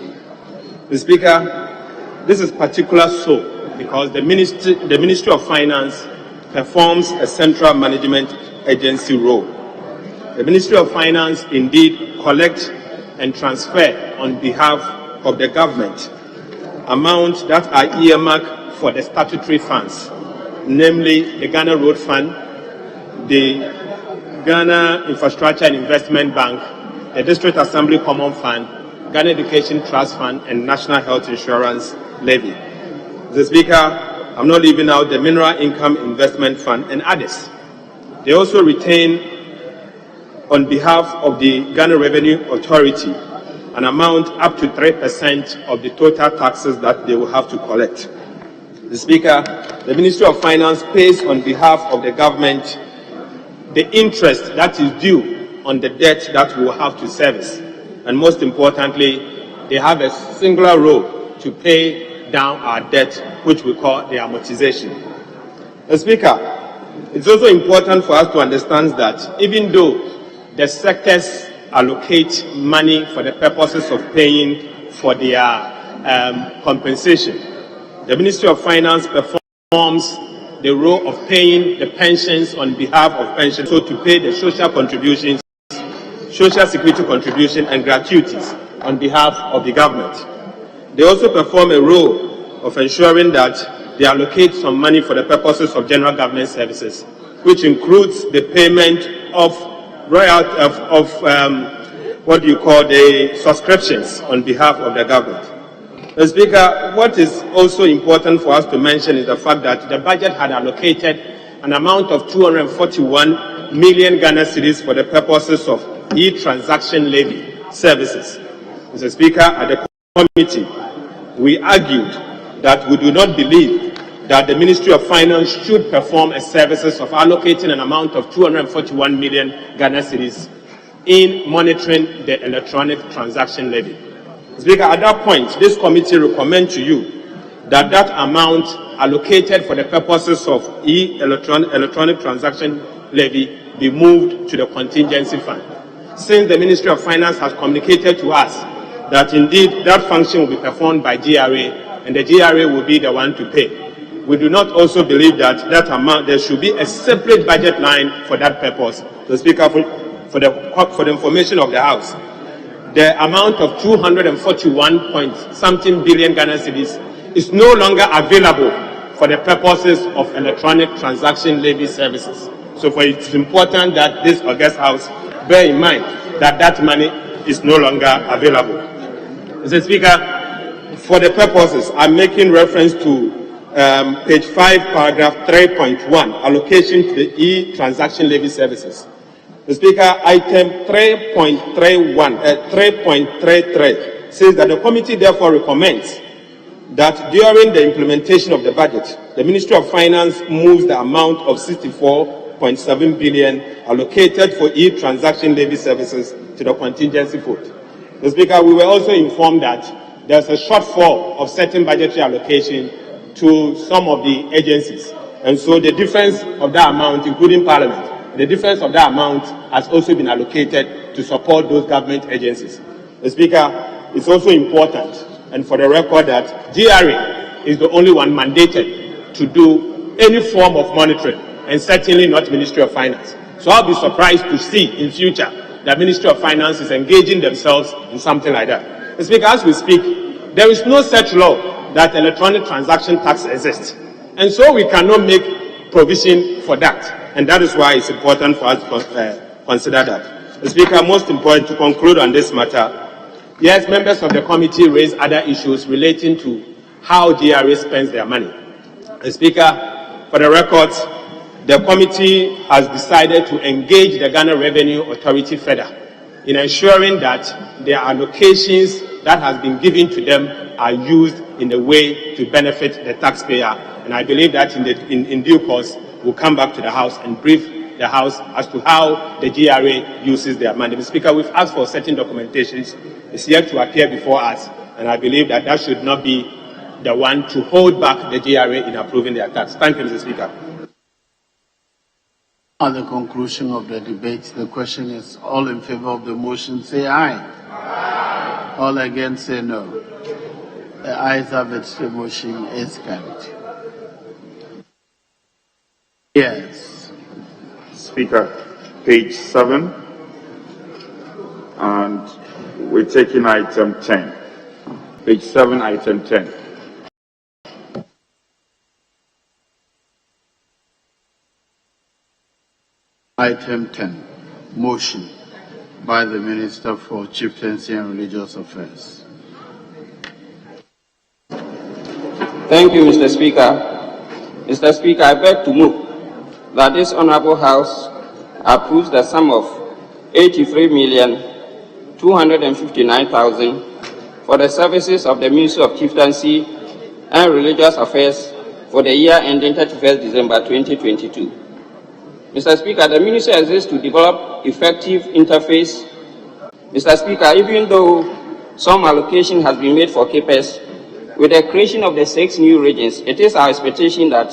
Mr. Speaker, this is particular so because the Ministry of Finance performs a central management agency role. The Ministry of Finance indeed collects and transfer on behalf of the government amounts that are earmarked for the statutory funds, namely the Ghana Road Fund, the Ghana Infrastructure and Investment Bank, the District Assembly Common Fund, Ghana Education Trust Fund, and National Health Insurance Levy. Mr. Speaker, I'm not leaving out the Mineral Income Investment Fund and others. They also retain, on behalf of the Ghana Revenue Authority, an amount up to 3% of the total taxes that they will have to collect. Mr. Speaker, the Ministry of Finance pays on behalf of the government the interest that is due on the debt that we will have to service. And most importantly, they have a singular role to pay down our debt, which we call the amortization. Mr. Speaker, it's also important for us to understand that even though the sectors allocate money for the purposes of paying for their compensation, the Ministry of Finance performs the role of paying the pensions on behalf of pensions, so to pay the social contributions, social security contribution and gratuities on behalf of the government. They also perform a role of ensuring that they allocate some money for the purposes of general government services, which includes the payment of the subscriptions on behalf of the government. Mr. Speaker, what is also important for us to mention is the fact that the budget had allocated an amount of 241 million Ghana cedis for the purposes of e-transaction levy services. Mr. Speaker, at the committee, we argued that we do not believe that the Ministry of Finance should perform a services of allocating an amount of 241 million Ghana cedis in monitoring the electronic transaction levy. Speaker, at that point, this committee recommends to you that that amount allocated for the purposes of electronic transaction levy be moved to the contingency fund. Since the Ministry of Finance has communicated to us that indeed that function will be performed by GRA and the GRA will be the one to pay, we do not also believe that that amount, there should be a separate budget line for that purpose. The Speaker, for the information of the House, the amount of 241 point something billion Ghana cedis is no longer available for the purposes of electronic transaction levy services. So it's important that this August House bear in mind that that money is no longer available. Mr. Speaker, for the purposes, I'm making reference to page 5, paragraph 3.1, allocation to the e-transaction levy services. The Speaker, item 3.33 says that the committee therefore recommends that during the implementation of the budget, the Ministry of Finance moves the amount of 64.7 billion allocated for e-transaction levy services to the contingency fund. The Speaker, we were also informed that there's a shortfall of certain budgetary allocation to some of the agencies. And so the difference of that amount, including Parliament, the difference of that amount has also been allocated to support those government agencies. The Speaker, it's also important, and for the record, that GRA is the only one mandated to do any form of monitoring, and certainly not Ministry of Finance. So I'll be surprised to see in future that Ministry of Finance is engaging themselves in something like that. The Speaker, as we speak, there is no such law that electronic transaction tax exists. And so we cannot make provision for that. And that is why it's important for us to consider that. The Speaker, most important to conclude on this matter, yes, members of the committee raised other issues relating to how GRA spends their money. The Speaker, for the records, the committee has decided to engage the Ghana Revenue Authority (FEDA) in ensuring that their allocations that has been given to them are used in a way to benefit the taxpayer. And I believe that in due course, we'll come back to the House and brief the House as to how the GRA uses their money. Mr. Speaker, we've asked for certain documentations. It's yet to appear before us, and I believe that that should not be the one to hold back the GRA in approving their tax. Thank you, Mr. Speaker. At the conclusion of the debate, the question is, all in favor of the motion, say aye. Aye. All against, say no. The ayes have it, the motion is carried. Yes. Speaker, page 7, and we're taking item 10. Page 7, item 10. Item 10, motion by the Minister for Chieftaincy and Religious Affairs. Thank you, Mr. Speaker. Mr. Speaker, I beg to move that this Honorable House approves the sum of 83,259,000 for the services of the Ministry of Chieftaincy and Religious Affairs for the year ending 31st December 2022. Mr. Speaker, the Ministry exists to develop effective interface. Mr. Speaker, even though some allocation has been made for KPS, with the creation of the 6 new regions, it is our expectation that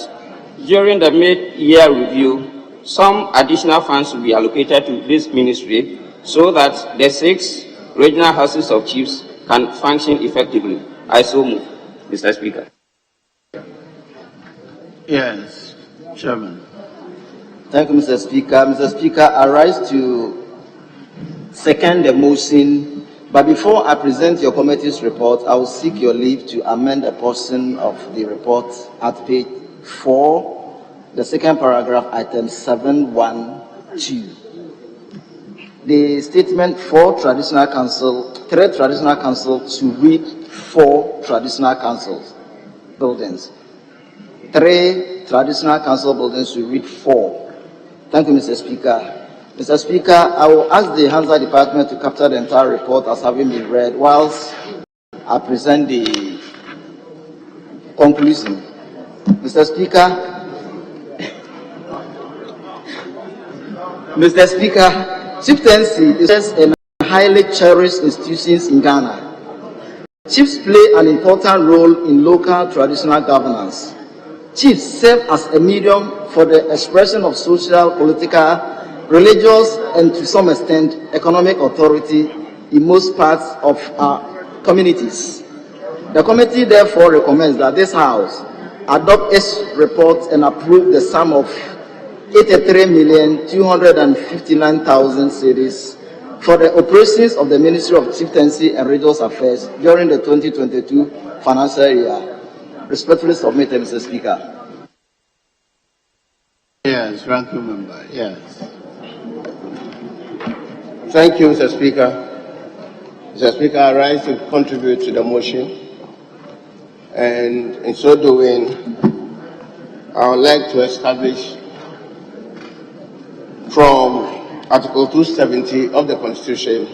during the mid-year review, some additional funds will be allocated to this ministry so that the 6 regional houses of chiefs can function effectively. I so move, Mr. Speaker. Yes, Chairman. Thank you, Mr. Speaker. Mr. Speaker, I rise to second the motion. But before I present your committee's report, I will seek your leave to amend a portion of the report at page 4, the second paragraph, item 712. The statement 3 traditional councils to read 4 traditional councils buildings. 3 traditional council buildings to read 4. Thank you, Mr. Speaker. Mr. Speaker, I will ask the Hansa Department to capture the entire report as having been read whilst I present the conclusion. Mr. Speaker, chieftaincy is a highly cherished institution in Ghana. Chiefs play an important role in local traditional governance. Chiefs serve as a medium for the expression of social, political, religious, and to some extent, economic authority in most parts of our communities. The committee therefore recommends that this House adopt its report and approve the sum of 83,259,000 cedis for the operations of the Ministry of Chieftaincy and Religious Affairs during the 2022 financial year. Respectfully submitted, Mr. Speaker. Yes, ranking member, yes. Thank you, Mr. Speaker. Mr. Speaker, I rise to contribute to the motion. And in so doing, I would like to establish from Article 270 of the Constitution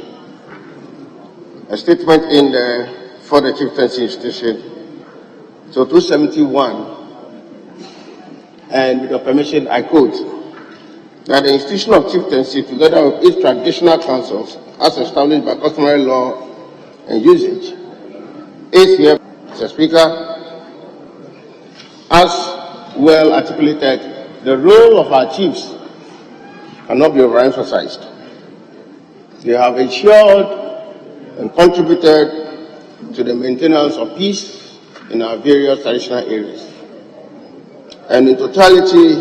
a statement in there for the chieftaincy institution. So 271, and with your permission, I quote, that the institution of chieftaincy, together with its traditional councils, as established by customary law and usage, is here, Mr. Speaker, as well articulated, the role of our chiefs cannot be overemphasized. They have ensured and contributed to the maintenance of peace in our various traditional areas. And in totality,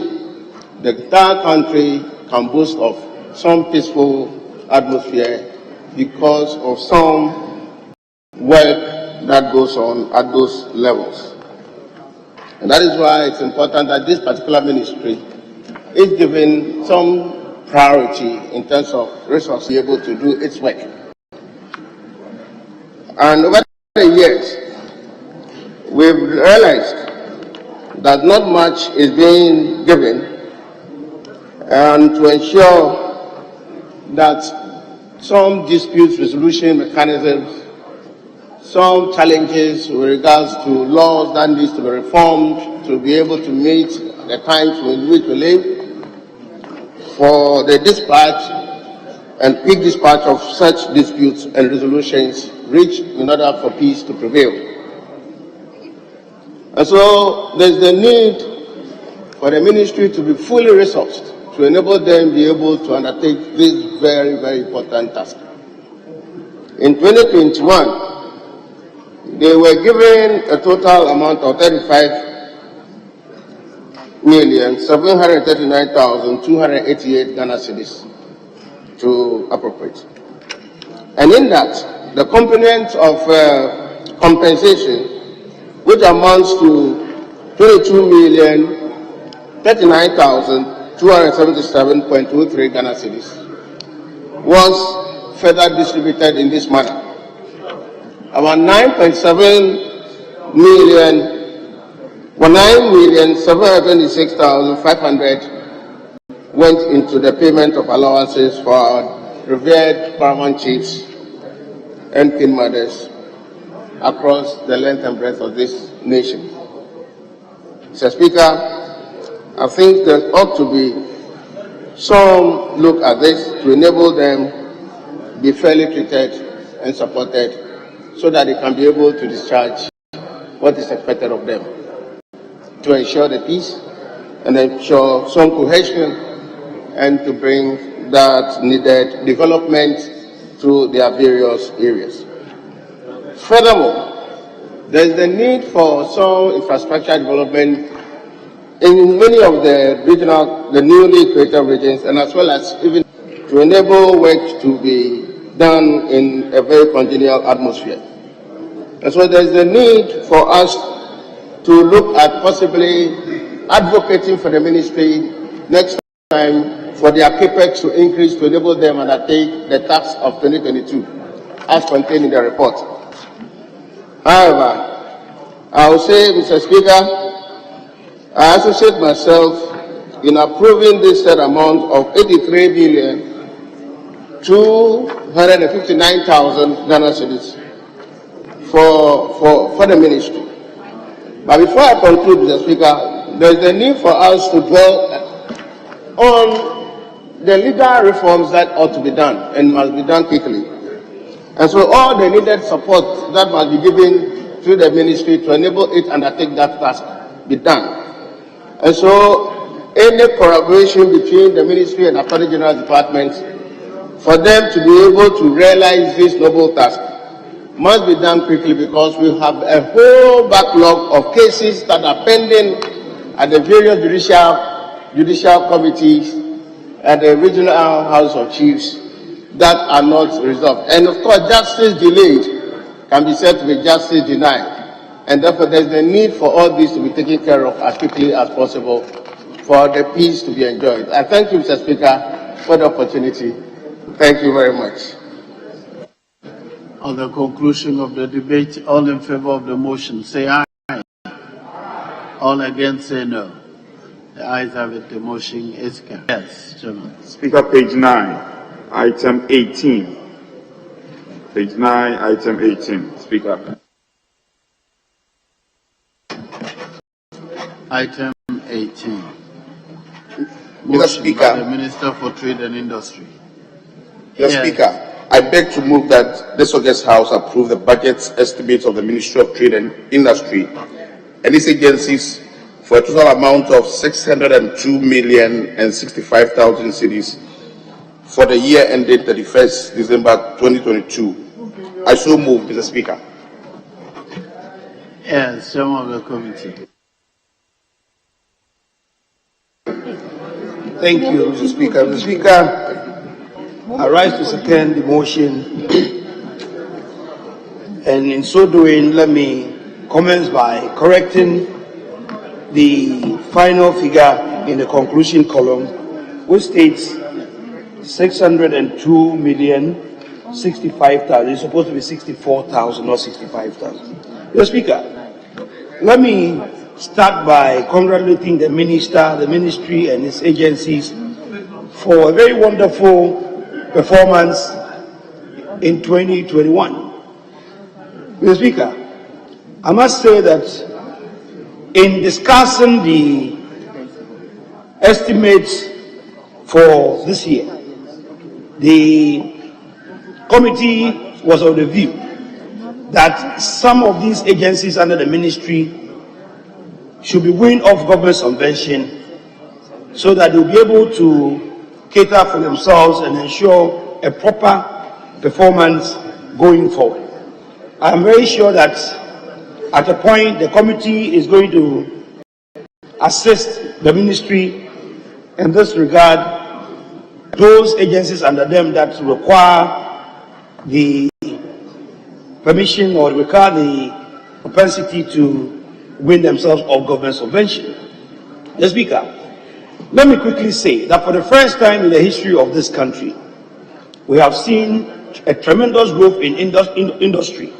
the entire country can boast of some peaceful atmosphere because of some work that goes on at those levels. And that is why it's important that this particular ministry is given some priority in terms of resources to be able to do its work. And over the years, we've realized that not much is being given, and to ensure that some dispute resolution mechanisms, some challenges with regards to laws that needs to be reformed to be able to meet the times in which we live, for the dispatch and quick dispatch of such disputes and resolutions reached in order for peace to prevail. And so there's the need for the ministry to be fully resourced to enable them be able to undertake this very, very important task. In 2021, they were given a total amount of 35,739,288 Ghana cedis to appropriate. And in that, the component of compensation, which amounts to 22,039,277.23 Ghana cedis, was further distributed in this manner. About 9,726,500 went into the payment of allowances for our revered paramount chiefs and king mothers across the length and breadth of this nation. Mr. Speaker, I think there ought to be some look at this to enable them be fairly treated and supported so that they can be able to discharge what is expected of them, to ensure the peace and ensure some cohesion and to bring that needed development to their various areas. Furthermore, there is the need for some infrastructure development in many of the newly created regions, and as well as even to enable work to be done in a very congenial atmosphere. And so there is the need for us to look at possibly advocating for the ministry next time for their capex to increase to enable them to undertake the task of 2022 as contained in the report. However, I will say, Mr. Speaker, I associate myself in approving this said amount of 83,259,000 Ghana cedis for the ministry. But before I conclude, Mr. Speaker, there is the need for us to dwell on the legal reforms that ought to be done and must be done quickly. And so all the needed support that must be given to the ministry to enable it undertake that task be done. And so any collaboration between the ministry and Attorney General's department for them to be able to realize this noble task must be done quickly, because we have a whole backlog of cases that are pending at the various judicial committees and the regional House of Chiefs that are not resolved. And of course, justice delayed can be said to be justice denied. And therefore, there's the need for all this to be taken care of as quickly as possible for the peace to be enjoyed. I thank you, Mr. Speaker, for the opportunity. Thank you very much. On the conclusion of the debate, all in favor of the motion, say aye. All against, say no. The ayes have it. The motion is carried. Yes, Chairman. Speaker, page 9, item 18. Page 9, item 18. Speaker. Item 18. Mr. Motion by Speaker. the Minister for Trade and Industry. Mr. Yes. Speaker, I beg to move that this August House approve the budget estimates of the Ministry of Trade and Industry and its agencies for a total amount of 602,065,000 cedis for the year ending 31st December 2022. I so move, Mr. Speaker. Yes, Chairman of the Committee. Thank you, Mr. Speaker. Mr. Speaker, I rise to second the motion, and in so doing, let me commence by correcting the final figure in the conclusion column, which states 602,065,000. It's supposed to be 64,000, not 65,000. Mr. Speaker, let me start by congratulating the minister, the ministry, and its agencies for a very wonderful performance in 2021. Mr. Speaker, I must say that in discussing the estimates for this year, the committee was of the view that some of these agencies under the ministry should be weaned off government subvention so that they'll be able to cater for themselves and ensure a proper performance going forward. I am very sure that at a point the committee is going to assist the ministry in this regard, those agencies under them that require the permission or require the propensity to win themselves off government subvention. Mr. Speaker, let me quickly say that for the first time in the history of this country, we have seen a tremendous growth in industry,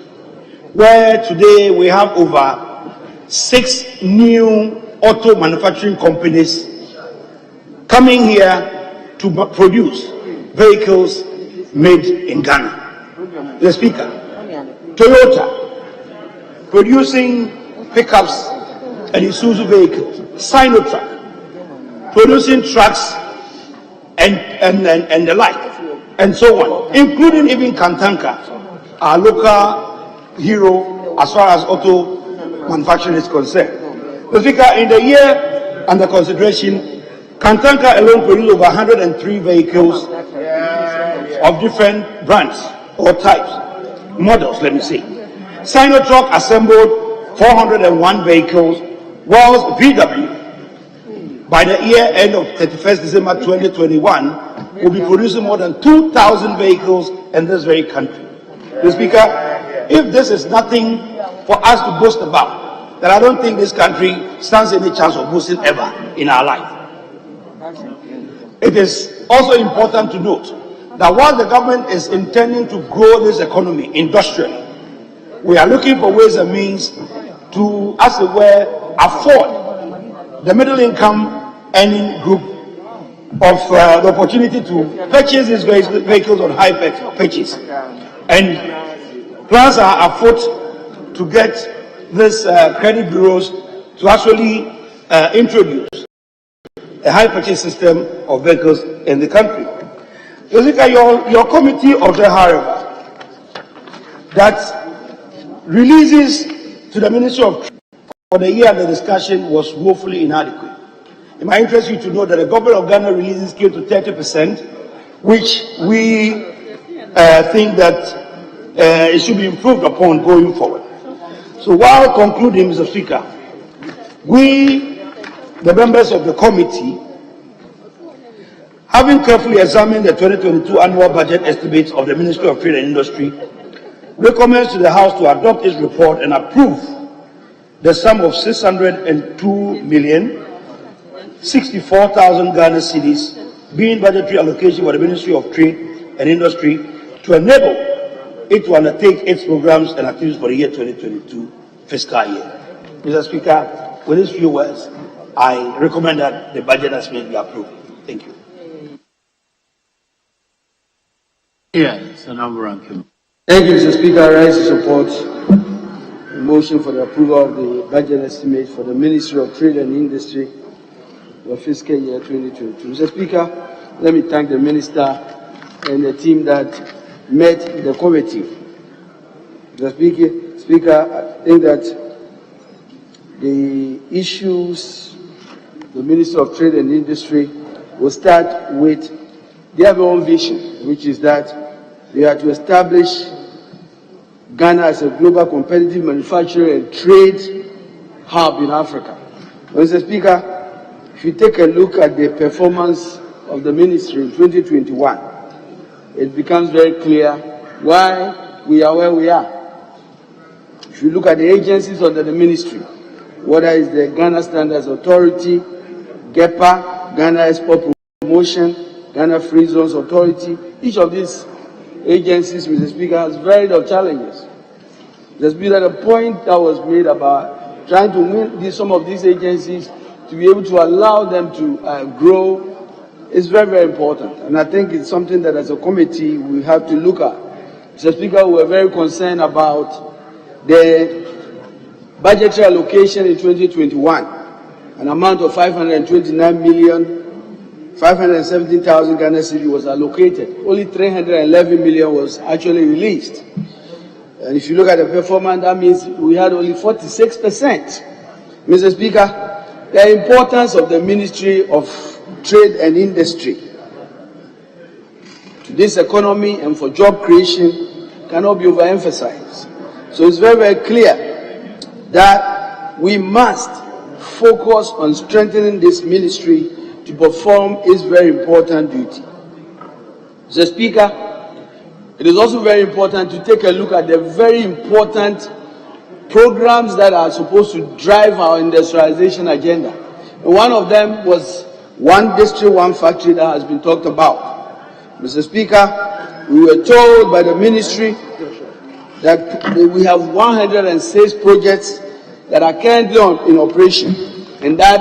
where today we have over 6 new auto manufacturing companies coming here to produce vehicles made in Ghana. The Speaker, Toyota producing pickups and Isuzu vehicles, Sinotruck producing trucks and the like, and so on, including even Kantanka, our local hero as far as auto manufacturing is concerned. The Speaker, in the year under consideration, Kantanka alone produced over 103 vehicles of different brands or types, models, let me say. Sinotruck assembled 401 vehicles, whilst VW, by the year end of 31st December 2021, will be producing more than 2,000 vehicles in this very country. Mr. Speaker, if this is nothing for us to boast about, then I don't think this country stands any chance of boasting ever in our life. It is also important to note that while the government is intending to grow this economy industrially, we are looking for ways and means to, as it were, afford the middle income earning group of the opportunity to purchase these vehicles on high purchase. And plans are afoot to get these credit bureaus to actually introduce a high purchase system of vehicles in the country. Your committee observed, however, that releases to the Ministry of Trade for the year under discussion was woefully inadequate. It might interest you to know that the government of Ghana releases came to 30%, which we think that it should be improved upon going forward. So while concluding, Mr. Speaker, we, the members of the committee, having carefully examined the 2022 annual budget estimates of the Ministry of Trade and Industry, recommends to the House to adopt its report and approve the sum of 602,064,000 Ghana cedis being budgetary allocation for the Ministry of Trade and Industry to enable it to undertake its programs and activities for the year 2022 fiscal year. Mr. Speaker, with these few words, I recommend that the budget has been approved. Thank you. Yes, Honourable Ranking. Thank you, Mr. Speaker. I rise to support the motion for the approval of the budget estimate for the Ministry of Trade and Industry for fiscal year 2022. Mr. Speaker, let me thank the Minister and the team that met the committee. Mr. Speaker, I think that the issues the Ministry of Trade and Industry will start with their own vision, which is that we are to establish Ghana as a global competitive manufacturing and trade hub in Africa. Mr. Speaker, if you take a look at the performance of the ministry in 2021, it becomes very clear why we are where we are. If you look at the agencies under the ministry, whether it's the Ghana Standards Authority, GEPA, Ghana Export Promotion, Ghana Free Zones Authority, each of these agencies, Mr. Speaker, has varied of challenges. There's been a point that was made about trying to win some of these agencies to be able to allow them to grow is very, very important. And I think it's something that as a committee we have to look at. Mr. Speaker, we were very concerned about the budgetary allocation in 2021, an amount of 529,517,000 Ghana cedis was allocated. Only 311 million was actually released. And if you look at the performance, that means we had only 46%. Mr. Speaker, the importance of the Ministry of Trade and Industry to this economy and for job creation cannot be overemphasized. So it's very, very clear that we must focus on strengthening this ministry to perform its very important duty. Mr. Speaker, it is also very important to take a look at the very important programs that are supposed to drive our industrialization agenda. And one of them was one district, one factory that has been talked about. Mr. Speaker, we were told by the ministry that we have 106 projects that are currently in operation, and that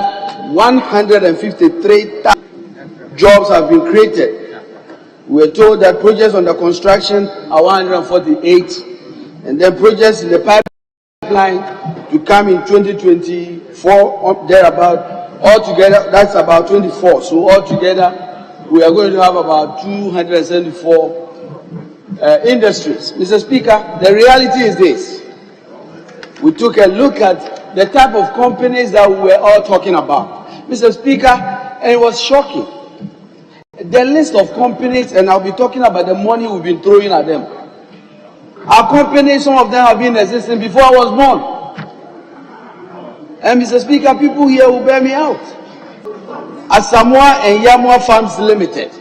153,000 jobs have been created. We were told that projects under construction are 148, and then projects in the pipeline to come in 2024, thereabout. Altogether, that's about 24. So altogether, we are going to have about 274 industries. Mr. Speaker, the reality is this. We took a look at the type of companies that we were all talking about, Mr. Speaker, and it was shocking. The list of companies, and I'll be talking about the money we've been throwing at them. Our companies, some of them have been existing before I was born. And Mr. Speaker, people here will bear me out. Asamoah and Yamua Farms Limited.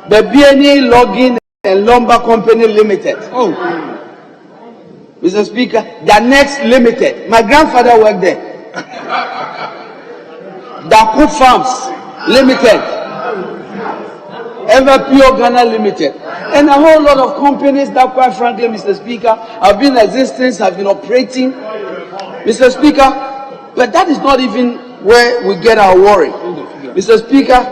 The BNE Logging and Lumber Company Limited. Mr. Speaker, the Next Limited. My grandfather worked there. Dakut Farms Limited. Ever Pure Ghana Limited. And a whole lot of companies that, quite frankly, Mr. Speaker, have been in existence, have been operating. Mr. Speaker, but that is not even where we get our worry. Mr. Speaker,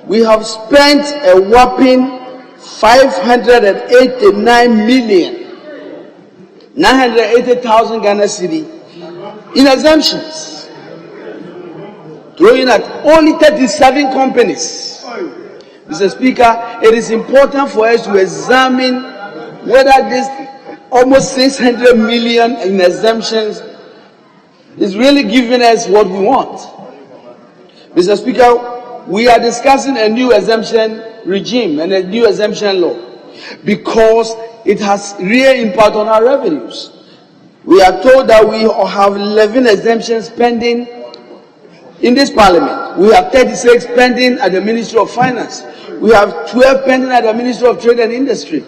we have spent a whopping 589,980,000 Ghana cedi in exemptions, throwing at only 37 companies. Mr. Speaker, it is important for us to examine whether this almost 600 million in exemptions is really giving us what we want. Mr. Speaker, we are discussing a new exemption regime and a new exemption law because it has real impact on our revenues. We are told that we have 11 exemptions pending in this parliament. We have 36 pending at the Ministry of Finance. We have 12 pending at the Ministry of Trade and Industry.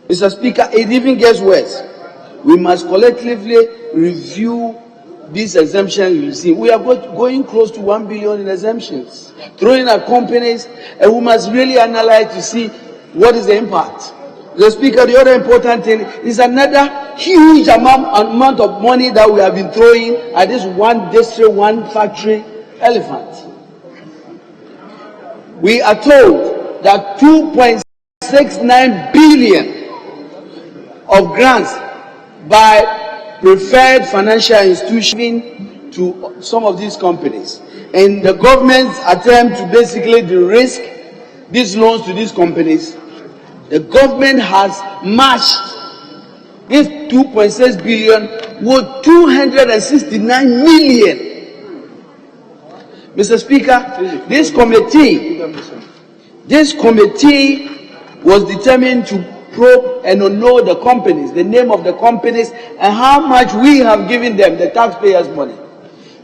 Mr. Speaker, it even gets worse. We must collectively review these exemptions regime. We are going close to 1 billion in exemptions, throwing at companies, and we must really analyze to see what is the impact. The Speaker, the other important thing is another huge amount of money that we have been throwing at this one district, one factory elephant. We are told that 2.69 billion of grants by preferred financial institutions to some of these companies. And the government's attempt to basically de-risk these loans to these companies, the government has matched this 2.6 billion with 269 million. Mr. Speaker, this committee was determined to probe and know the companies, the name of the companies, and how much we have given them, the taxpayers' money.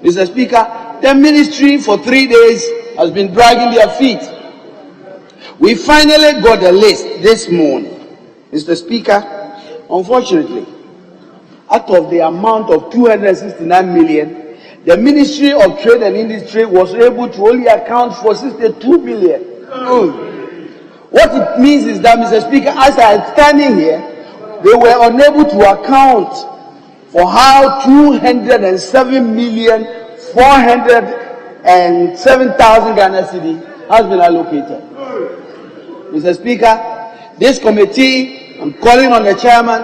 Mr. Speaker, the ministry for 3 days has been dragging their feet. We finally got the list this morning. Mr. Speaker, unfortunately, out of the amount of 269 million, the Ministry of Trade and Industry was able to only account for 62 million. What it means is that, Mr. Speaker, as I am standing here, they were unable to account for how 207,407,000 Ghana cedi has been allocated. Mr. Speaker, this committee, I'm calling on the chairman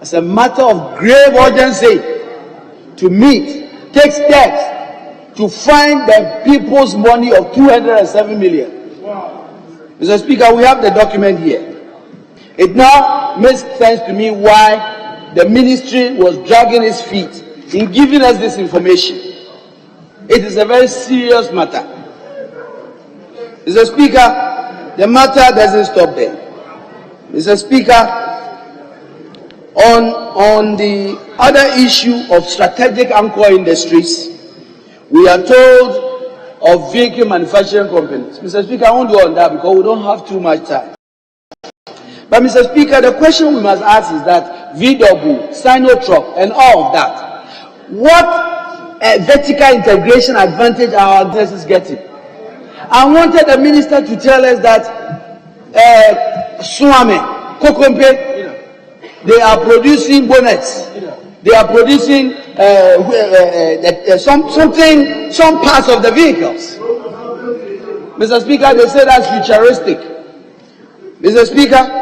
as a matter of grave urgency to meet, take steps to find the people's money of 207 million. Mr. Speaker, we have the document here. It now makes sense to me why the ministry was dragging its feet in giving us this information. It is a very serious matter. Mr. Speaker, the matter doesn't stop there. Mr. Speaker, on the other issue of strategic anchor industries, we are told of vehicle manufacturing companies. Mr. Speaker, I won't go on that because we don't have too much time. But Mr. Speaker, the question we must ask is that VW, Sinotruk, and all of that, what vertical integration advantage our business is getting? I wanted the minister to tell us that Suame, Kokompe, they are producing bonnets. They are producing some parts of the vehicles. Mr. Speaker, they say that's futuristic. Mr. Speaker,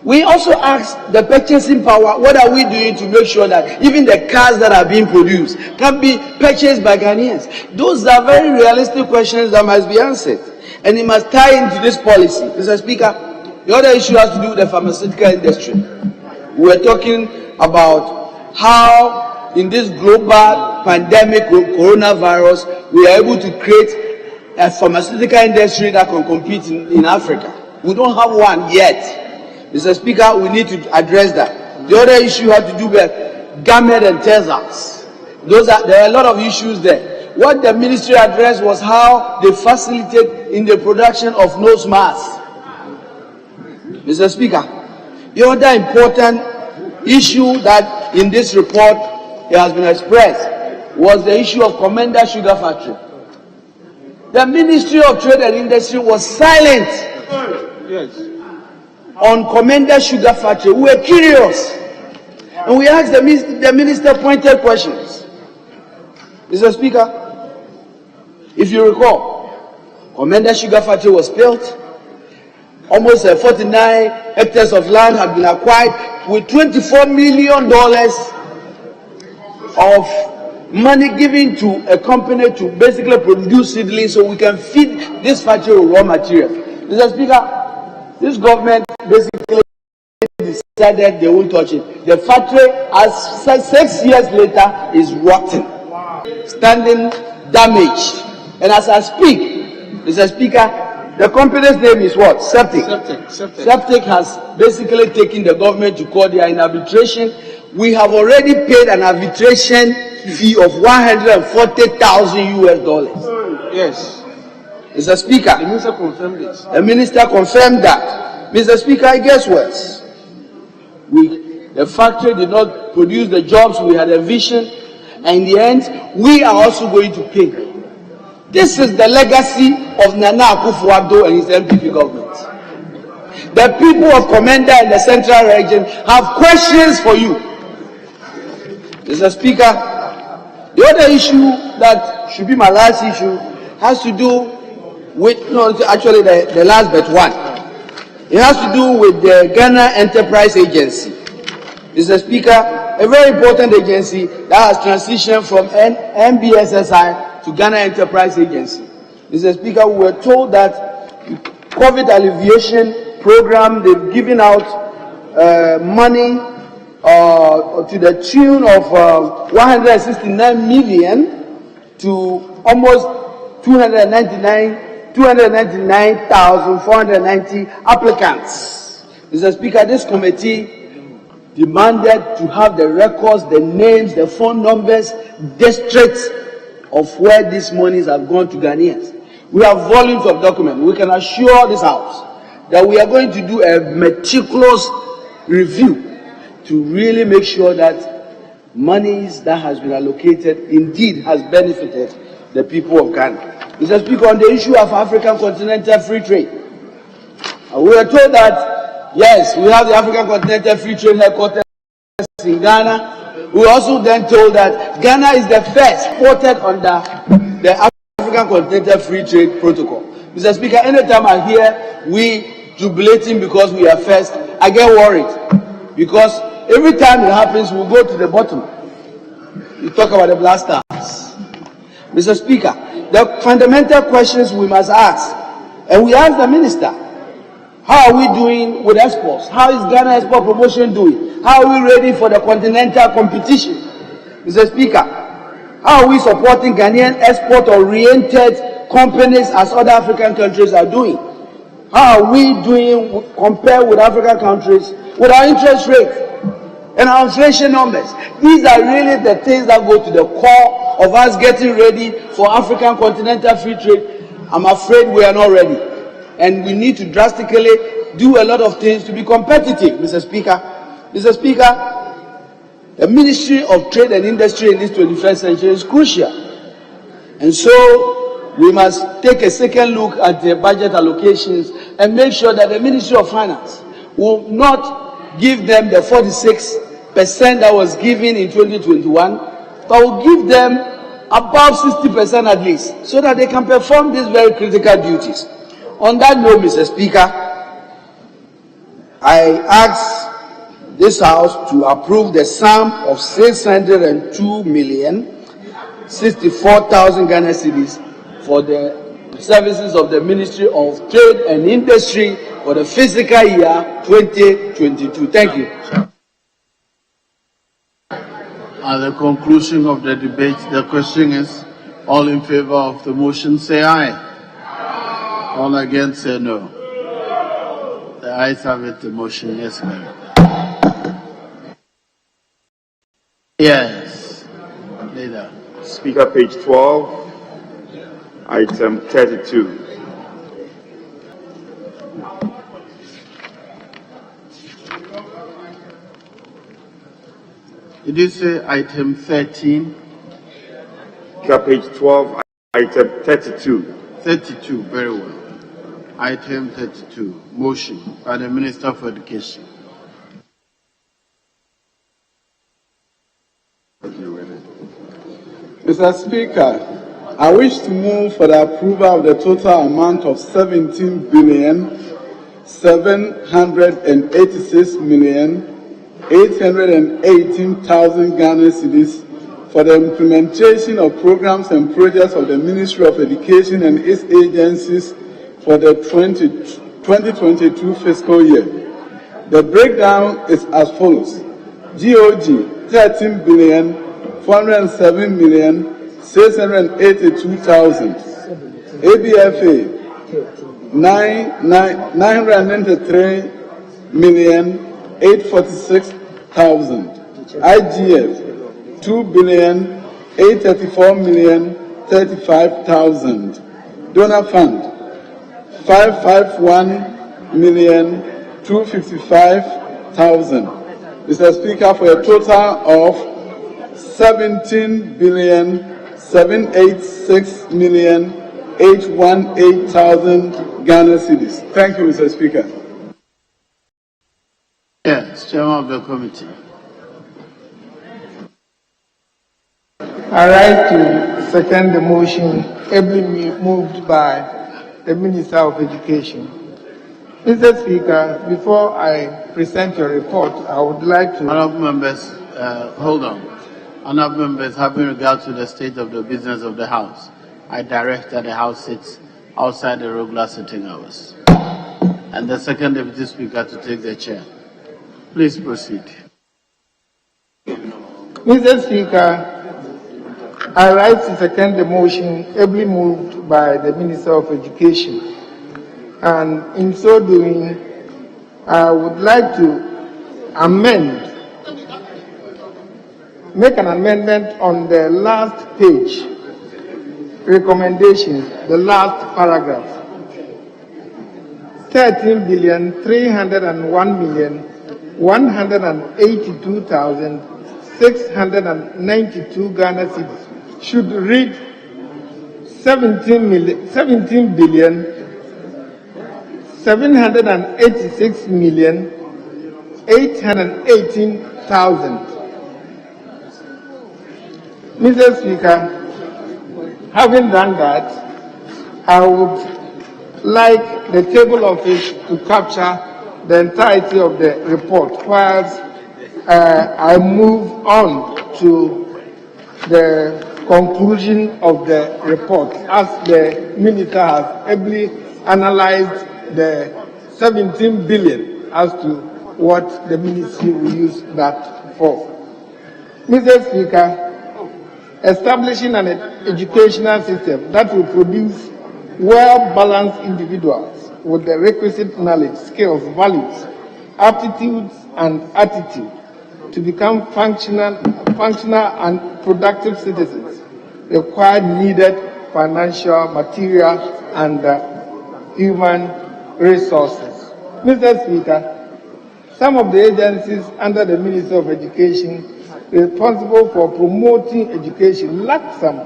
we also asked the purchasing power, what are we doing to make sure that even the cars that are being produced can be purchased by Ghanaians? Those are very realistic questions that must be answered. And it must tie into this policy. Mr. Speaker, the other issue has to do with the pharmaceutical industry. We were talking about how in this global pandemic coronavirus, we are able to create a pharmaceutical industry that can compete in Africa. We don't have one yet. Mr. Speaker, we need to address that. The other issue had to do with garment and textiles. There are a lot of issues there. What the ministry addressed was how they facilitate in the production of nose masks. Mr. Speaker, the other important issue that in this report it has been expressed was the issue of Commander Sugar Factory. The Ministry of Trade and Industry was silent on Commander Sugar Factory. We were curious and we asked the minister pointed questions. Mr. Speaker, if you recall, Commander Sugar Factory was built. Almost 49 hectares of land had been acquired with $24 million of money given to a company to basically produce seedlings so we can feed this factory with raw material. Mr. Speaker, this government basically decided they won't touch it. The factory, as 6 years later, is rotten, standing damaged. And as I speak, Mr. Speaker, the company's name is what? Septic. Septic has basically taken the government to court. They are in arbitration. We have already paid an arbitration fee of $140,000 US. Yes. Mr. Speaker, The minister confirmed this. the minister confirmed that. Mr. Speaker, guess what? The factory did not produce the jobs we had envisioned, and in the end, we are also going to pay. This is the legacy of Nana Akufo-Addo and his MPP government. The people of Komenda in the central region have questions for you. Mr. Speaker, the other issue that should be my last issue has to do with, no, actually the last but one. It has to do with the Ghana Enterprise Agency. Mr. Speaker, a very important agency that has transitioned from NBSSI to Ghana Enterprise Agency. Mr. Speaker, we were told that COVID alleviation program, they've given out money to the tune of 169 million to almost 299,490 applicants. Mr. Speaker, this committee demanded to have the records, the names, the phone numbers, districts of where these monies have gone to Ghanaians. We have volumes of documents. We can assure this House that we are going to do a meticulous review to really make sure that monies that has been allocated indeed has benefited the people of Ghana. Mr. Speaker, on the issue of African Continental Free Trade, we were told that, yes, we have the African Continental Free Trade headquarters in Ghana. We were also then told that Ghana is the first quoted under the African Continental Free Trade Protocol. Mr. Speaker, anytime I hear we jubilating because we are first, I get worried. Because every time it happens, we go to the bottom. You talk about the blasters. Mr. Speaker, the fundamental questions we must ask, and we ask the minister, how are we doing with exports? How is Ghana Export Promotion doing? How are we ready for the continental competition? Mr. Speaker, how are we supporting Ghanaian export-oriented companies as other African countries are doing? How are we doing compared with African countries with our interest rate and our inflation numbers? These are really the things that go to the core of us getting ready for African continental free trade. I'm afraid we are not ready. And we need to drastically do a lot of things to be competitive, Mr. Speaker. Mr. Speaker, the Ministry of Trade and Industry in this 21st century is crucial. And so we must take a second look at the budget allocations and make sure that the Ministry of Finance will not give them the 46% that was given in 2021, but will give them above 60% at least, so that they can perform these very critical duties. On that note, Mr. Speaker, I ask this House to approve the sum of 602,064,000 Ghana cedis for the services of the Ministry of Trade and Industry for the fiscal year 2022. Thank you. At the conclusion of the debate, the question is, all in favor of the motion say aye. All against say no. The ayes have it, the motion is carried. Yes, leader. Speaker, page 12, item 32. Did you say item 13? Speaker, page 12, item 32. 32, very well. Item 32, motion by the Minister for Education. Mr. Speaker, I wish to move for the approval of the total amount of 17,786,818,000 Ghana cedis for the implementation of programs and projects of the Ministry of Education and its agencies for the 2022 fiscal year. The breakdown is as follows. GOG 13 billion 407 million 682,000. ABFA 993 million 846,000. IGF 2 billion 834 million 35,000. Donor fund 551 million 255,000. Mr. Speaker, for a total of 17 billion 786 million 818,000 Ghana cedis. Thank you, Mr. Speaker. Yes, Chairman of the committee. I rise to second the motion ably moved by the Minister of Education. Mr. Speaker, before I present your report, I would like to... Honourable members, hold on. Honourable members, having regard to the state of the business of the House, I direct that the House sits outside the regular sitting hours. And the second Deputy Speaker to take the chair. Please proceed. Mr. Speaker, I rise to second the motion ably moved by the Minister of Education. And in so doing, I would like to make an amendment on the last page, recommendations, the last paragraph. 13 billion 301 million 182,692 Ghana cedis should read 17 billion 786 million 818,000. Mr. Speaker, having done that, I would like the table office to capture the entirety of the report whilst I move on to the conclusion of the report, as the Minister has ably analyzed the 17 billion as to what the ministry will use that for. Mr. Speaker, establishing an educational system that will produce well-balanced individuals with the requisite knowledge, skills, values, aptitudes, and attitude to become functional and productive citizens require needed financial, material, and human resources. Mr. Speaker, some of the agencies under the Ministry of Education responsible for promoting education lack some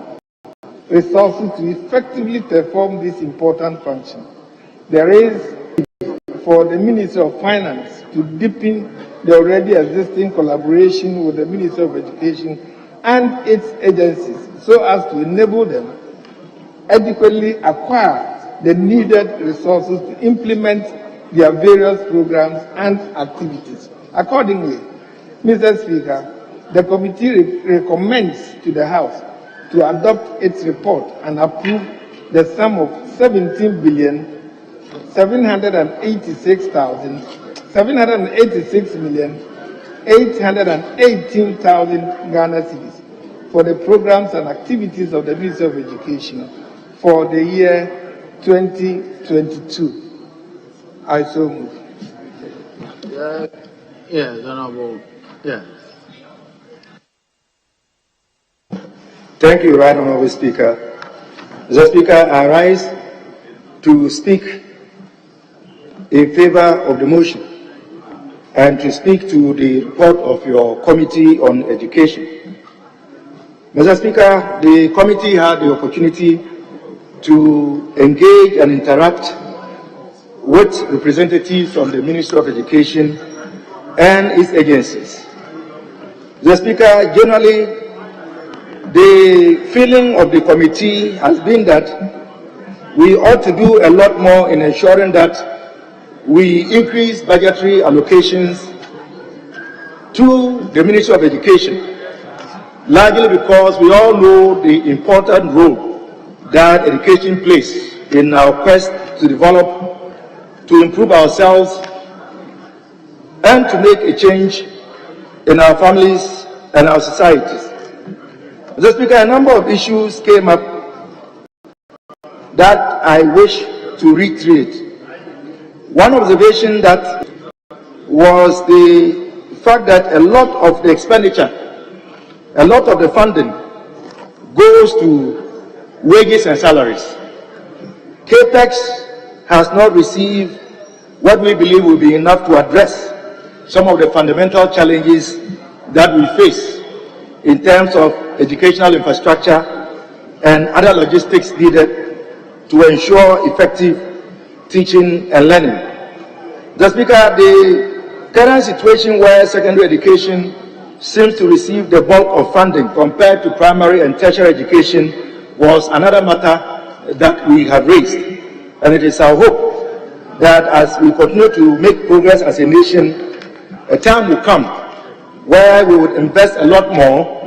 resources to effectively perform this important function. There is for the Ministry of Finance to deepen the already existing collaboration with the Ministry of Education and its agencies so as to enable them adequately acquire the needed resources to implement their various programs and activities. Accordingly, Mr. Speaker, the committee recommends to the House to adopt its report and approve the sum of 17 billion 786 million 818,000 Ghana cedis for the programs and activities of the Ministry of Education for the year 2022. I so move. Yes, Honourable. Yes. Thank you, Right Honourable Speaker. Mr. Speaker, I rise to speak in favor of the motion and to speak to the report of your Committee on Education. Mr. Speaker, the committee had the opportunity to engage and interact with representatives from the Ministry of Education and its agencies. Mr. Speaker, generally, the feeling of the committee has been that we ought to do a lot more in ensuring that we increase budgetary allocations to the Ministry of Education, largely because we all know the important role that education plays in our quest to develop, to improve ourselves, and to make a change in our families and our societies. Mr. Speaker, a number of issues came up that I wish to reiterate. One observation that was the fact that a lot of the expenditure, a lot of the funding goes to wages and salaries. CAPEX has not received what we believe will be enough to address some of the fundamental challenges that we face in terms of educational infrastructure and other logistics needed to ensure effective teaching and learning. Mr. Speaker, the current situation where secondary education seems to receive the bulk of funding compared to primary and tertiary education was another matter that we have raised. And it is our hope that as we continue to make progress as a nation, a time will come where we would invest a lot more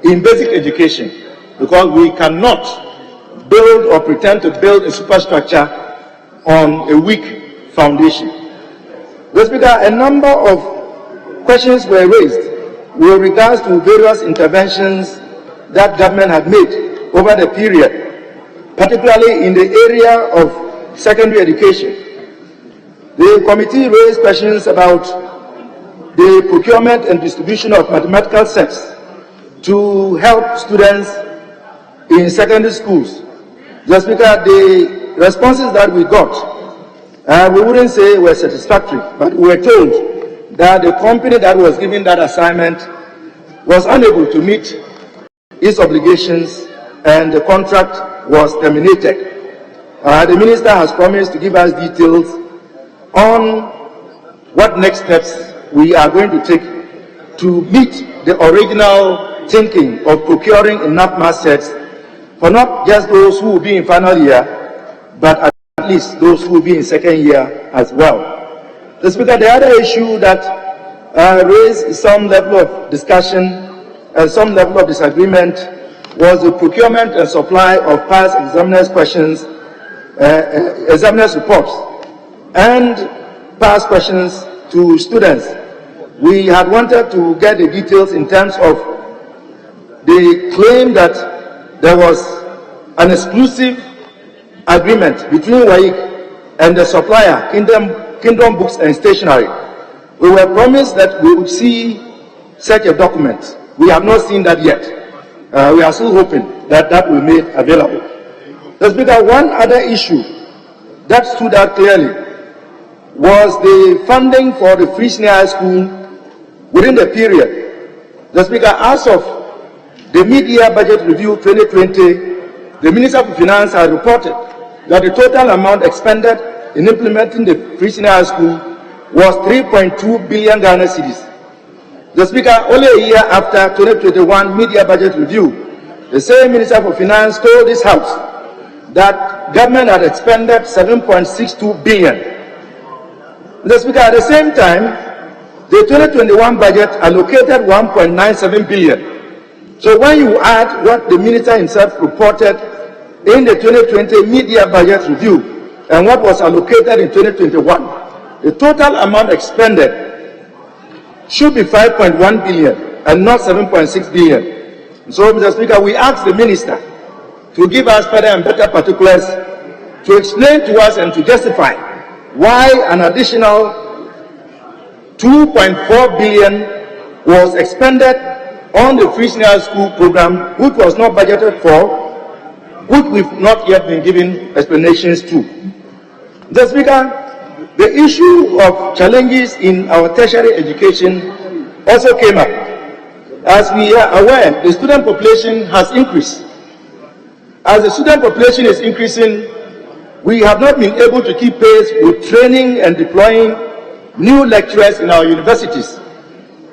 in basic education, because we cannot build or pretend to build a superstructure on a weak foundation. Mr. Speaker, a number of questions were raised with regards to various interventions that government had made over the period, particularly in the area of secondary education. The committee raised questions about the procurement and distribution of mathematical sets to help students in secondary schools. Mr. Speaker, the responses that we got, we wouldn't say were satisfactory, but we were told that the company that was given that assignment was unable to meet its obligations and the contract was terminated. The minister has promised to give us details on what next steps we are going to take to meet the original thinking of procuring enough math sets for not just those who will be in final year, but at least those who will be in second year as well. Mr. Speaker, the other issue that raised some level of discussion and some level of disagreement was the procurement and supply of past examiners' questions, examiners' reports, and past questions to students. We had wanted to get the details in terms of the claim that there was an exclusive agreement between WAEC and the supplier, Kingdom Books and Stationery. We were promised that we would see such a document. We have not seen that yet. We are still hoping that that will be made available. Mr. Speaker, one other issue that stood out clearly was the funding for the Free Senior High School within the period. Mr. Speaker, as of the mid-year budget review 2020, the Minister for Finance had reported that the total amount expended in implementing the Free Senior High School was 3.2 billion Ghana cedis. The Speaker, only a year after 2021 mid-year budget review, the same Minister for Finance told this House that government had expended 7.62 billion. The Speaker, at the same time, the 2021 budget allocated 1.97 billion. So when you add what the Minister himself reported in the 2020 mid-year budget review and what was allocated in 2021, the total amount expended should be 5.1 billion and not 7.6 billion. So, Mr. Speaker, we ask the Minister to give us further and better particulars to explain to us and to justify why an additional 2.4 billion was expended on the Free Senior School program, which was not budgeted for, which we've not yet been given explanations to. Mr. Speaker, the issue of challenges in our tertiary education also came up. As we are aware, the student population has increased. As the student population is increasing, we have not been able to keep pace with training and deploying new lecturers in our universities.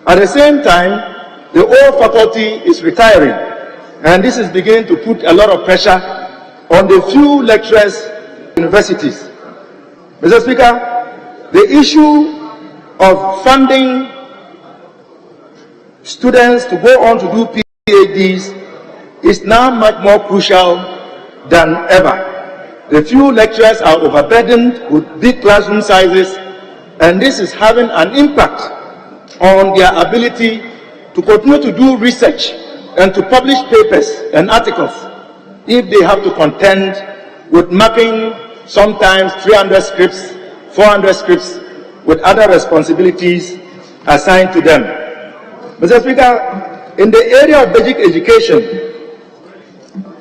At the same time, the old faculty is retiring, and this is beginning to put a lot of pressure on the few lecturers in universities. Mr. Speaker, the issue of funding students to go on to do PhDs is now much more crucial than ever. The few lecturers are overburdened with big classroom sizes And this is having an impact on their ability to continue to do research and to publish papers and articles if they have to contend with mapping sometimes 300 scripts, 400 scripts, with other responsibilities assigned to them. Mr. Speaker, in the area of basic education,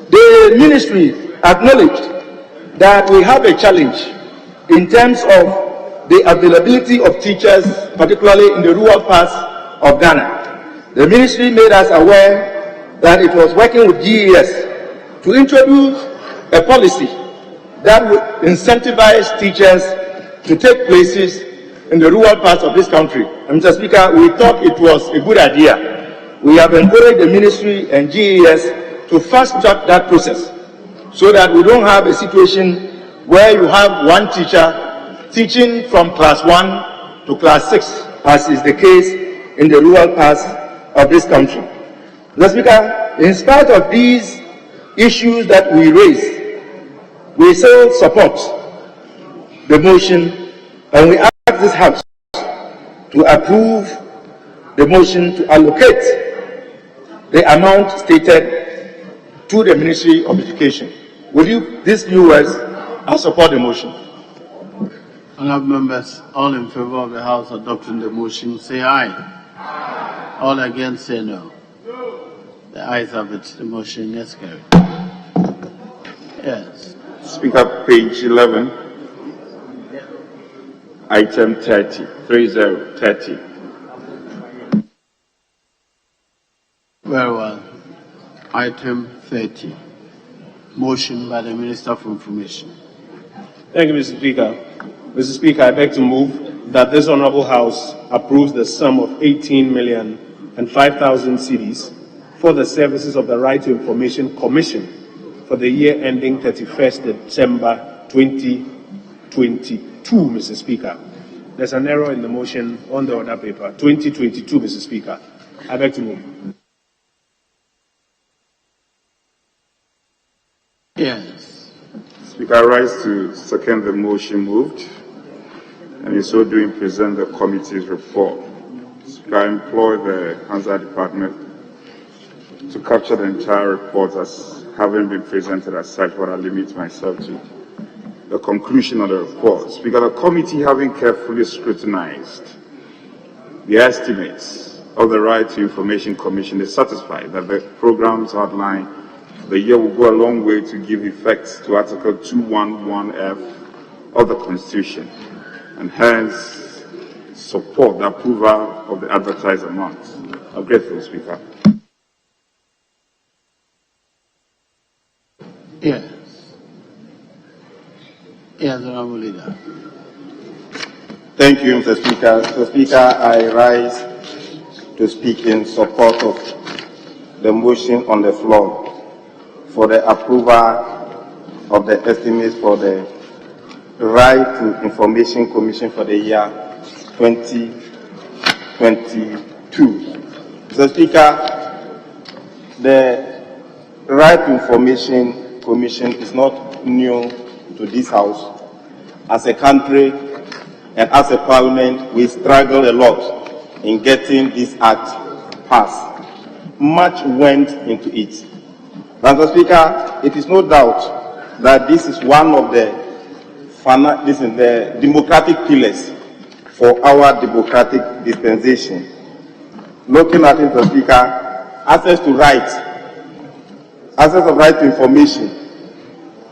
the ministry acknowledged that we have a challenge in terms of the availability of teachers, particularly in the rural parts of Ghana. The ministry made us aware that it was working with GES to introduce a policy that would incentivize teachers to take places in the rural parts of this country. And Mr. Speaker, we thought it was a good idea. We have encouraged the ministry and GES to fast-track that process so that we don't have a situation where you have one teacher teaching from class 1 to class 6, as is the case in the rural parts of this country. Mr. Speaker, in spite of these issues that we raise, we still support the motion, and we ask this House to approve the motion to allocate the amount stated to the Ministry of Education. Will you, these few words, I support the motion. Honourable members, all in favour of the House adopting the motion, say aye. Aye. All against, say no. The ayes have it. The motion is carried. Yes. Speaker, page 11, item 30, 30. Very well. Item 30. Motion by the Minister for Information. Thank you, Mr. Speaker. Mr. Speaker, I beg to move that this Honourable House approves the sum of 18,005,000 cedis for the services of the Right to Information Commission for the year ending 31st December 2022, Mr. Speaker. There's an error in the motion on the order paper. 2022, Mr. Speaker. I beg to move. Yes. Speaker, I rise to second the motion moved, and in so doing present the committee's report. Speaker, I implore the Answer Department to capture the entire report as having been presented as such, but I limit myself to the conclusion of the report. Speaker, the committee, having carefully scrutinized the estimates of the Right to Information Commission, is satisfied that the programs outlined for the year will go a long way to give effect to Article 211F of the Constitution, and hence support the approval of the advertised amount. I'm grateful, Speaker. Yes. Yes, Honourable Leader. Thank you, Mr. Speaker. Mr. Speaker, I rise to speak in support of the motion on the floor for the approval of the estimates for the Right to Information Commission for the year 2022. Mr. Speaker, the Right to Information Commission is not new to this House. As a country and as a parliament, we struggle a lot in getting this act passed. Much went into it. Mr. Speaker, it is no doubt that this is one of the democratic pillars for our democratic dispensation. Looking at it, Mr. Speaker, access of right to information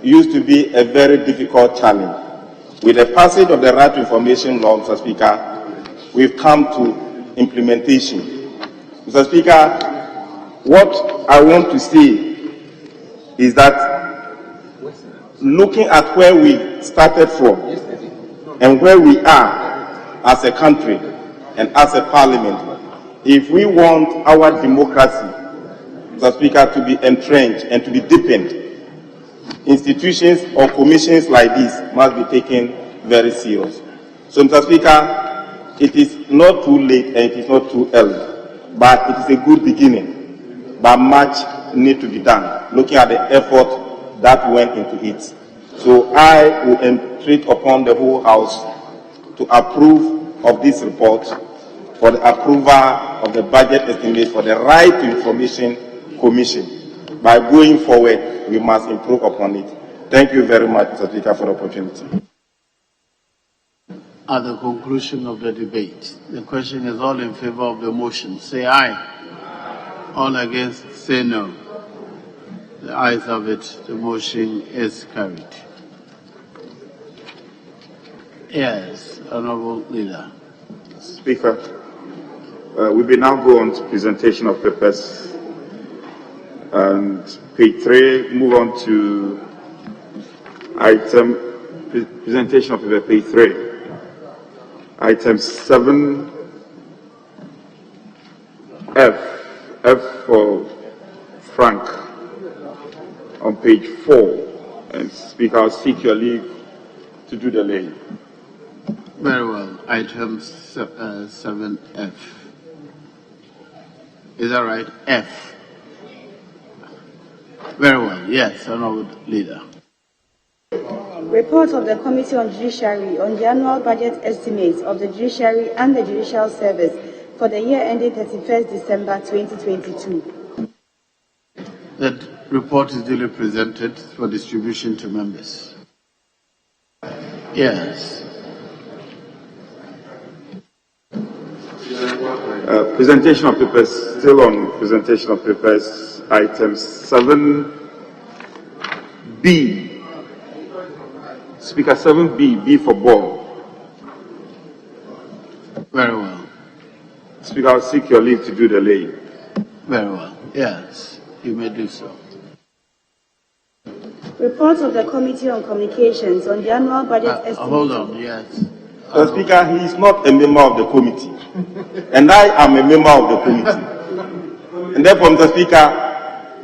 used to be a very difficult challenge. With the passage of the Right to Information Law, Mr. Speaker, we've come to implementation. Mr. Speaker, what I want to say is that looking at where we started from and where we are as a country and as a parliament, if we want our democracy, Mr. Speaker, to be entrenched and to be deepened, institutions or commissions like this must be taken very serious. So, Mr. Speaker, it is not too late and it is not too early, but it is a good beginning. But much needs to be done, looking at the effort that went into it. So I will entreat upon the whole House to approve of this report for the approval of the budget estimates for the Right to Information Commission. By going forward, we must improve upon it. Thank you very much, Mr. Speaker, for the opportunity. At the conclusion of the debate, the question is all in favor of the motion, say aye. All against, say no. The ayes have it. The motion is carried. Yes, Honorable Leader. Speaker, we will now go on to presentation of papers. And page 3, move on to item presentation of paper, page 3. Item 7F, F for Frank, on page 4. And Speaker, I'll seek your leave to do the laying. Very well. Item 7F. Is that right? F. Very well. Yes, Honorable Leader. Report of the Committee on Judiciary on the annual budget estimates of the Judiciary and the Judicial Service for the year ending 31st December 2022. That report is duly presented for distribution to members. Yes. Presentation of papers, still on presentation of papers, item 7B. Speaker, 7B, B for ball. Very well. Speaker, I'll seek your leave to do the laying. Very well. Yes, you may do so. Report of the Committee on Communications on the annual budget estimates. Hold on, yes. Speaker, he is not a member of the committee, and I am a member of the committee. And therefore, Mr. Speaker,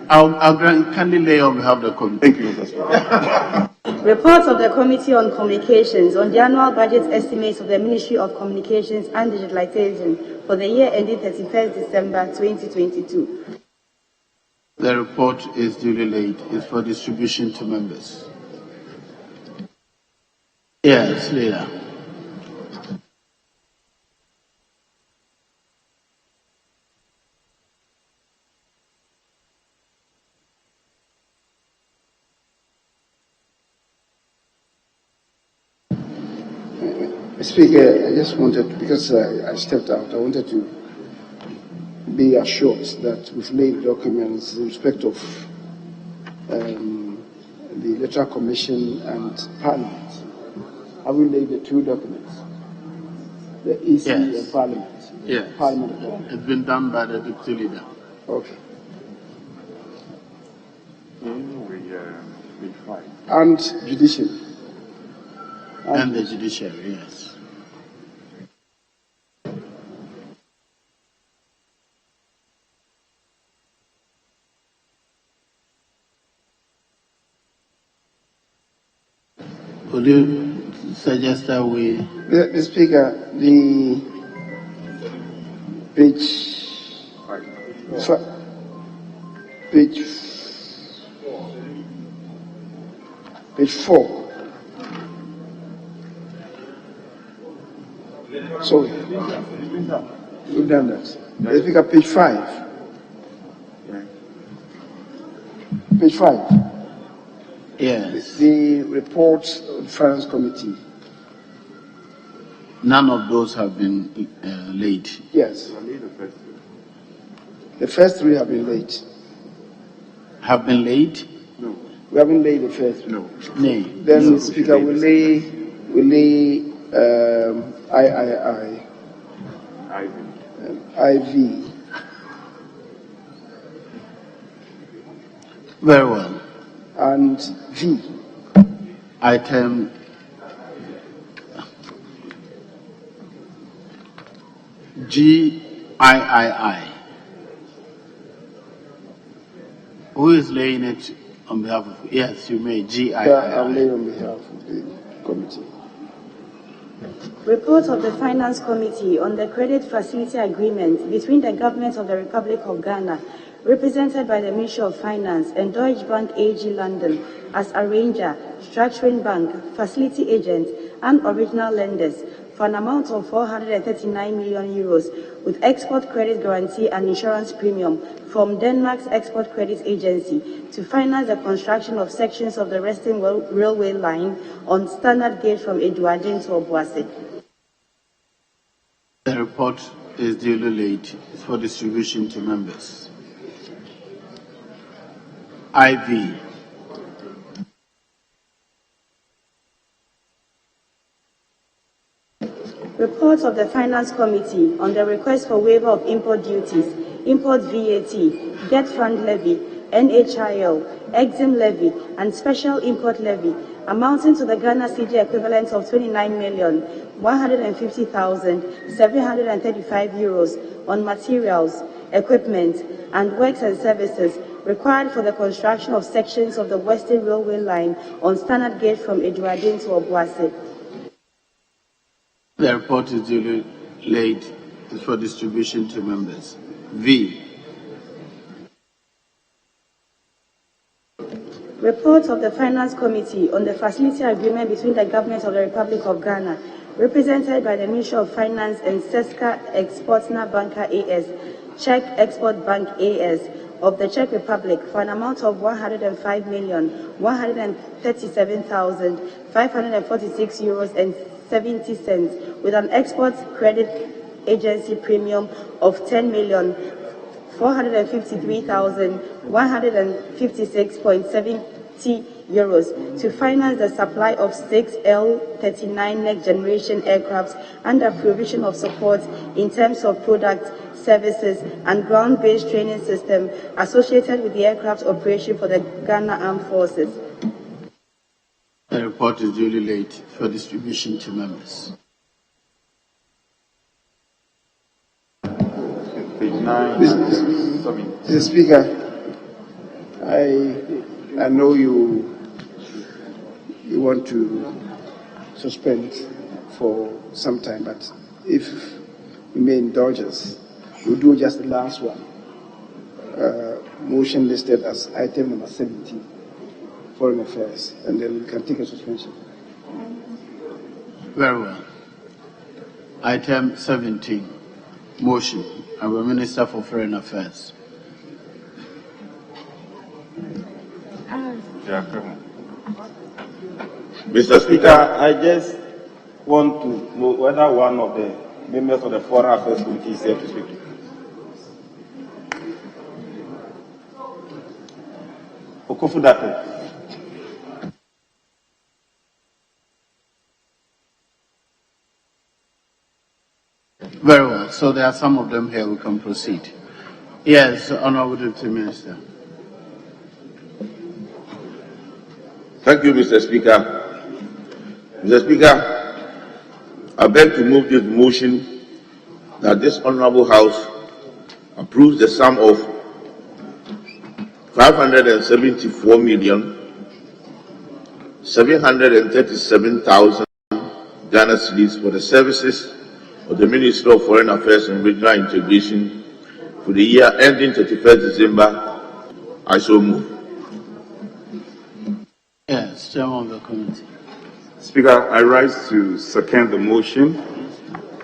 I'll kindly lay on behalf of the committee. Thank you, Mr. Speaker. Reports of the Committee on Communications on the annual budget estimates of the Ministry of Communications and Digitalization for the year ending 31st December 2022. The report is duly laid. It's for distribution to members. Yes, Leader. Speaker, I just wanted to, because I stepped out, I wanted to be assured that we've made documents in respect of the Electoral Commission and Parliament. Have we laid the two documents? The EC and Parliament? Yes. Parliament. It's been done by the Deputy Leader. Okay. And judiciary. And the judiciary, yes. Would you suggest that we... Mr. Speaker, the page 4. Sorry, we've done that. Let's pick up page 5. Page 5. Yes. The reports of the Finance Committee. None of those have been laid. Yes. The first 3 have been laid. Have been laid? No. We haven't laid the first 3. No. Nay. Then, No. Speaker, we lay IV. Very well. And V. Item GIII. Who is laying it on behalf of? Yes, you may. GIII. Yeah, I'm laying on behalf of the committee. Report of the Finance Committee on the Credit Facility Agreement between the Government of the Republic of Ghana, represented by the Ministry of Finance, and Deutsche Bank AG London as arranger, structuring bank, facility agent, and original lenders for an amount of 439 million euros with export credit guarantee and insurance premium from Denmark's Export Credit Agency to finance the construction of sections of the Western Railway line on standard gauge from Eduardin to Obuasi. The report is duly laid for distribution to members. IV. Report of the Finance Committee on the request for waiver of import duties, import VAT, Get Fund Levy, NHIL, Exim Levy, and Special Import Levy, amounting to the Ghana cedi equivalent of 29,150,735 euros on materials, equipment, and works and services required for the construction of sections of the Western Railway line on standard gauge from Eduardin to Obuasi. The report is duly laid for distribution to members. V. Report of the Finance Committee on the facility agreement between the Government of the Republic of Ghana, represented by the Ministry of Finance and Seska Exportna Banka AS, Czech Export Bank AS of the Czech Republic for an amount of 105,137,546 euros and 70 cents with an export credit agency premium of 10,453,156.70 euros to finance the supply of 6 L-39 next generation aircrafts under provision of support in terms of products, services, and ground-based training system associated with the aircraft operation for the Ghana Armed Forces. The report is duly laid for distribution to members. Mr. Speaker, I know you want to suspend for some time, but if you may indulge us, we'll do just the last one. Motion listed as item number 17, Foreign Affairs, and then we can take a suspension. Very well. Item 17, motion. Our Minister for Foreign Affairs. Mr. Speaker, I just want to know whether one of the members of the Foreign Affairs Committee is here to speak. Okufudato. Very well. So there are some of them here. We can proceed. Yes, Honorable Deputy Minister. Thank you, Mr. Speaker. Mr. Speaker, I beg to move this motion that this Honorable House approves the sum of 574,737,000 Ghana cedis for the services of the Ministry of Foreign Affairs and Regional Integration for the year ending 31st December. I so move. Yes, Chairman of the Committee. Speaker, I rise to second the motion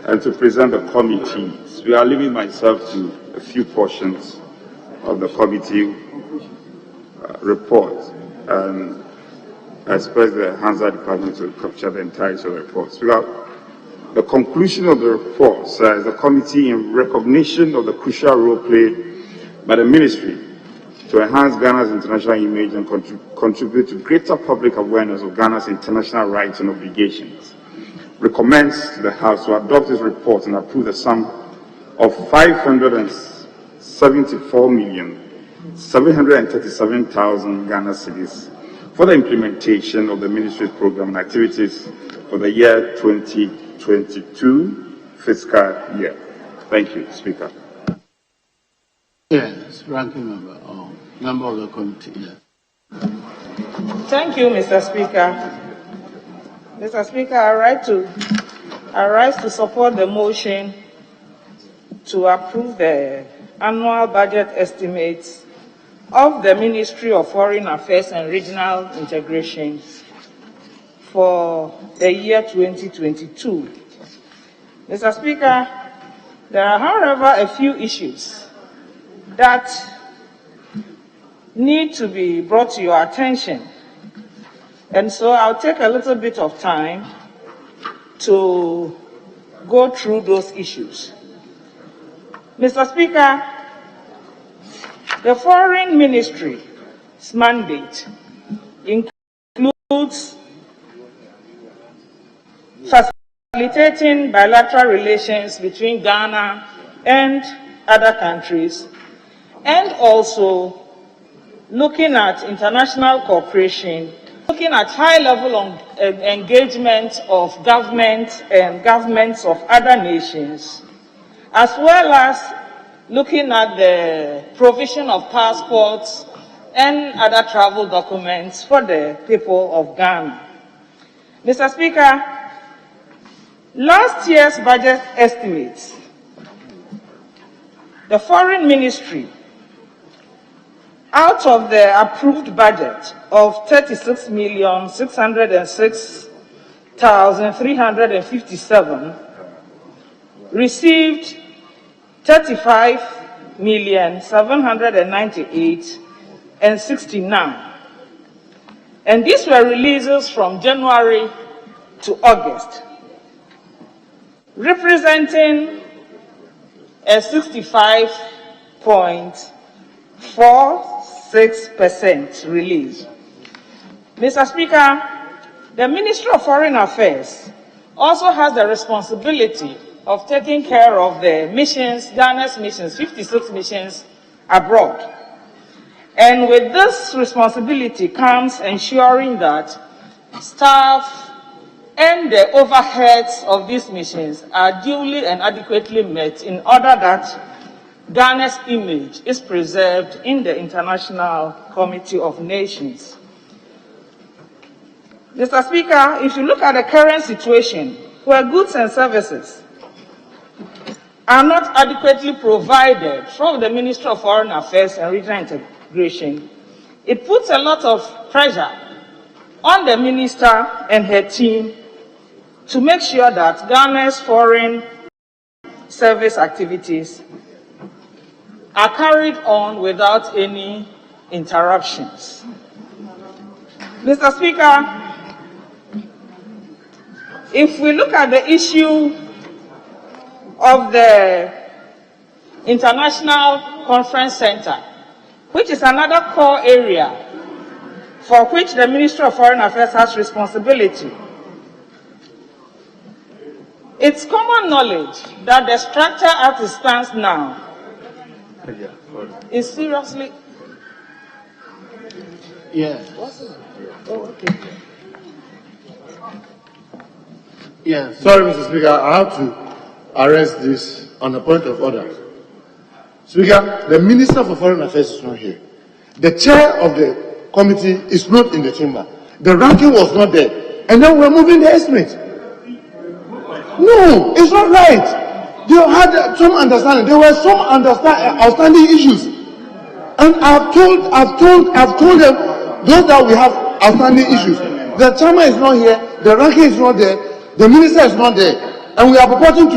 and to present the committee. We are leaving myself to a few portions of the committee report, and I expect the Hansa Department to capture the entirety of the report. Speaker, the conclusion of the report says the committee, in recognition of the crucial role played by the ministry to enhance Ghana's international image and contribute to greater public awareness of Ghana's international rights and obligations, recommends to the House to adopt this report and approve the sum of 574,737,000 Ghana cedis for the implementation of the ministry's program and activities for the year 2022 fiscal year. Thank you, Speaker. Yes, ranking member or member of the committee. Yes. Thank you, Mr. Speaker. Mr. Speaker, I rise to support the motion to approve the annual budget estimates of the Ministry of Foreign Affairs and Regional Integration for the year 2022 Mr. Speaker, there are, however, a few issues that need to be brought to your attention. And so I'll take a little bit of time to go through those issues. Mr. Speaker, the Foreign Ministry's mandate includes facilitating bilateral relations between Ghana and other countries, and also looking at international cooperation, looking at high-level engagement of government and governments of other nations, as well as looking at the provision of passports and other travel documents for the people of Ghana. Mr. Speaker, last year's budget estimates, the Foreign Ministry, out of the approved budget of 36,606,357, received 35,798,069. And these were releases from January to August, representing a 65.46% release. Mr. Speaker, the Ministry of Foreign Affairs also has the responsibility of taking care of the missions, Ghana's missions, 56 missions abroad. And with this responsibility comes ensuring that staff and the overheads of these missions are duly and adequately met in order that Ghana's image is preserved in the International Committee of Nations. Mr. Speaker, if you look at the current situation where goods and services are not adequately provided from the Ministry of Foreign Affairs and Regional Integration, it puts a lot of pressure on the minister and her team to make sure that Ghana's foreign service activities are carried on without any interruptions. Mr. Speaker, if we look at the issue of the International Conference Center, which is another core area for which the Ministry of Foreign Affairs has responsibility, it's common knowledge that the structure as it stands now is seriously... Yeah. Oh, okay. Yes. Sorry, Mr. Speaker, I have to arrest this on a point of order. Speaker, the Minister for Foreign Affairs is not here. The chair of the committee is not in the chamber. The ranking was not there. And then we're moving the estimate. No, it's not right. They had some understanding. There were some outstanding issues. And I've told them, those that we have outstanding issues. The chairman is not here, the ranking is not there, the minister is not there, and we are purporting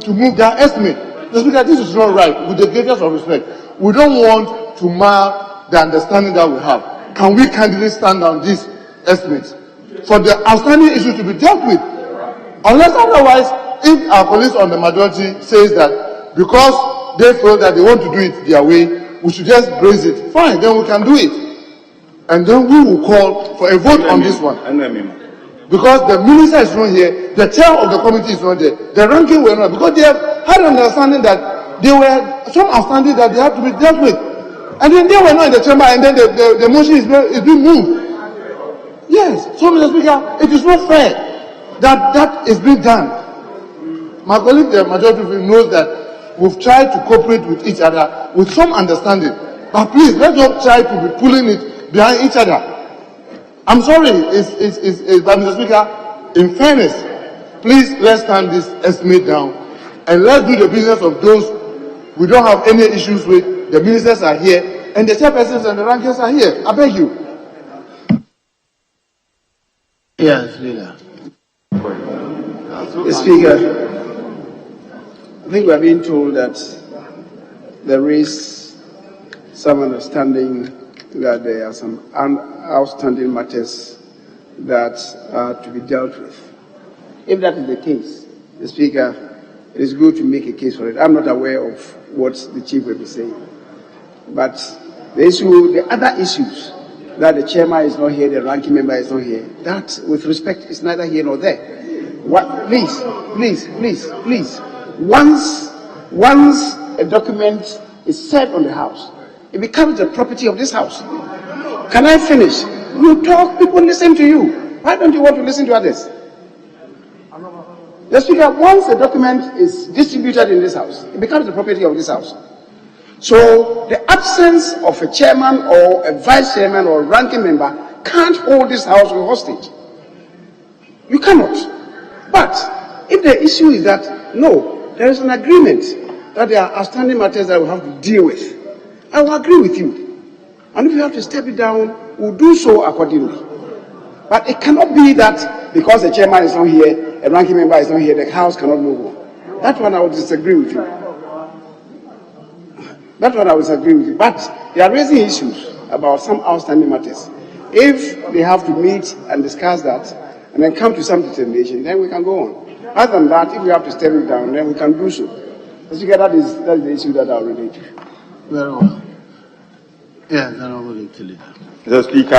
to move their estimate. The Speaker, this is not right, with the greatest of respect. We don't want to mar the understanding that we have. Can we candidly stand on this estimate for the outstanding issue to be dealt with? Unless otherwise, if our colleagues on the majority says that because they feel that they want to do it their way, we should just raise it, fine, then we can do it. And then we will call for a vote on this one. Because the minister is not here, the chair of the committee is not there, the ranking were not, because they have had an understanding that there were some outstanding that they have to be dealt with. And then they were not in the chamber, and then the motion is being moved. Yes, so Mr. Speaker, it is not fair that that is being done. My colleague, the majority of you, knows that we've tried to cooperate with each other with some understanding. But please, let's not try to be pulling it behind each other. I'm sorry, but Mr. Speaker, in fairness, please let's stand this estimate down and let's do the business of those we don't have any issues with. The ministers are here and the chairpersons and the rankings are here. I beg you. Yes, leader. Speaker, think we are being told that there is some understanding that there are some outstanding matters that are to be dealt with. If that is the case, the Speaker, it is good to make a case for it. I'm not aware of what the Chief will be saying. But the other issues, that the chairman is not here, the ranking member is not here, that, with respect, is neither here nor there. Please. Once a document is set on the House, it becomes the property of this House. Can I finish? You talk, people listen to you. Why don't you want to listen to others? The Speaker, once a document is distributed in this House, it becomes the property of this House. So the absence of a chairman or a vice chairman or a ranking member can't hold this House hostage. You cannot. But if the issue is that, no, there is an agreement that there are outstanding matters that we have to deal with, I will agree with you. And if you have to step it down, we'll do so accordingly. But it cannot be that because the chairman is not here, a ranking member is not here, the House cannot move on. That one I would disagree with you. But they are raising issues about some outstanding matters. If they have to meet and discuss that, and then come to some determination, then we can go on. Other than that, if we have to step it down, then we can do so. Speaker, that is the issue that I will relate to. Very well. Yes, Honorable Leader. Mr. Speaker,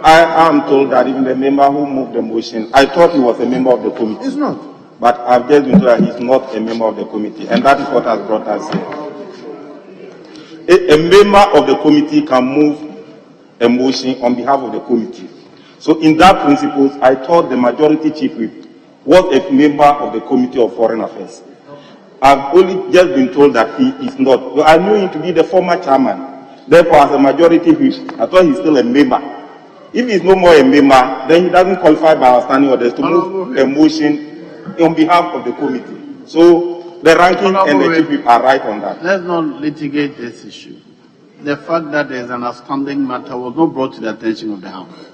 I am told that even the member who moved the motion, I thought he was a member of the committee. It's not. But I've just been told that he's not a member of the committee, and that is what has brought us here. A member of the committee can move a motion on behalf of the committee. So in that principle, I thought the majority chief whip was a member of the Committee of Foreign Affairs. I've only just been told that he is not. Well, I knew him to be the former chairman. Therefore, as a majority whip, I thought he's still a member. If he's no more a member, then he doesn't qualify by our standing orders to move a motion on behalf of the committee. So the ranking and the chief whip are right on that. Let's not litigate this issue. The fact that there is an outstanding matter was not brought to the attention of the House.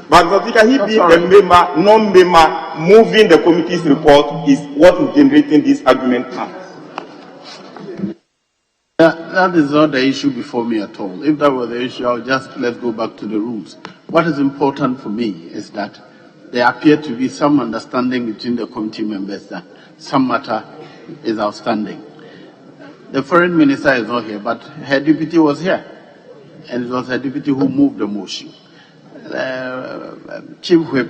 But Mr. Speaker, he being a member, non-member, moving the committee's report is what is generating this argument. That is not the issue before me at all. If that were the issue, let's go back to the rules. What is important for me is that there appear to be some understanding between the committee members that some matter is outstanding. The foreign minister is not here, but her deputy was here, and it was her deputy who moved the motion. Chief Whip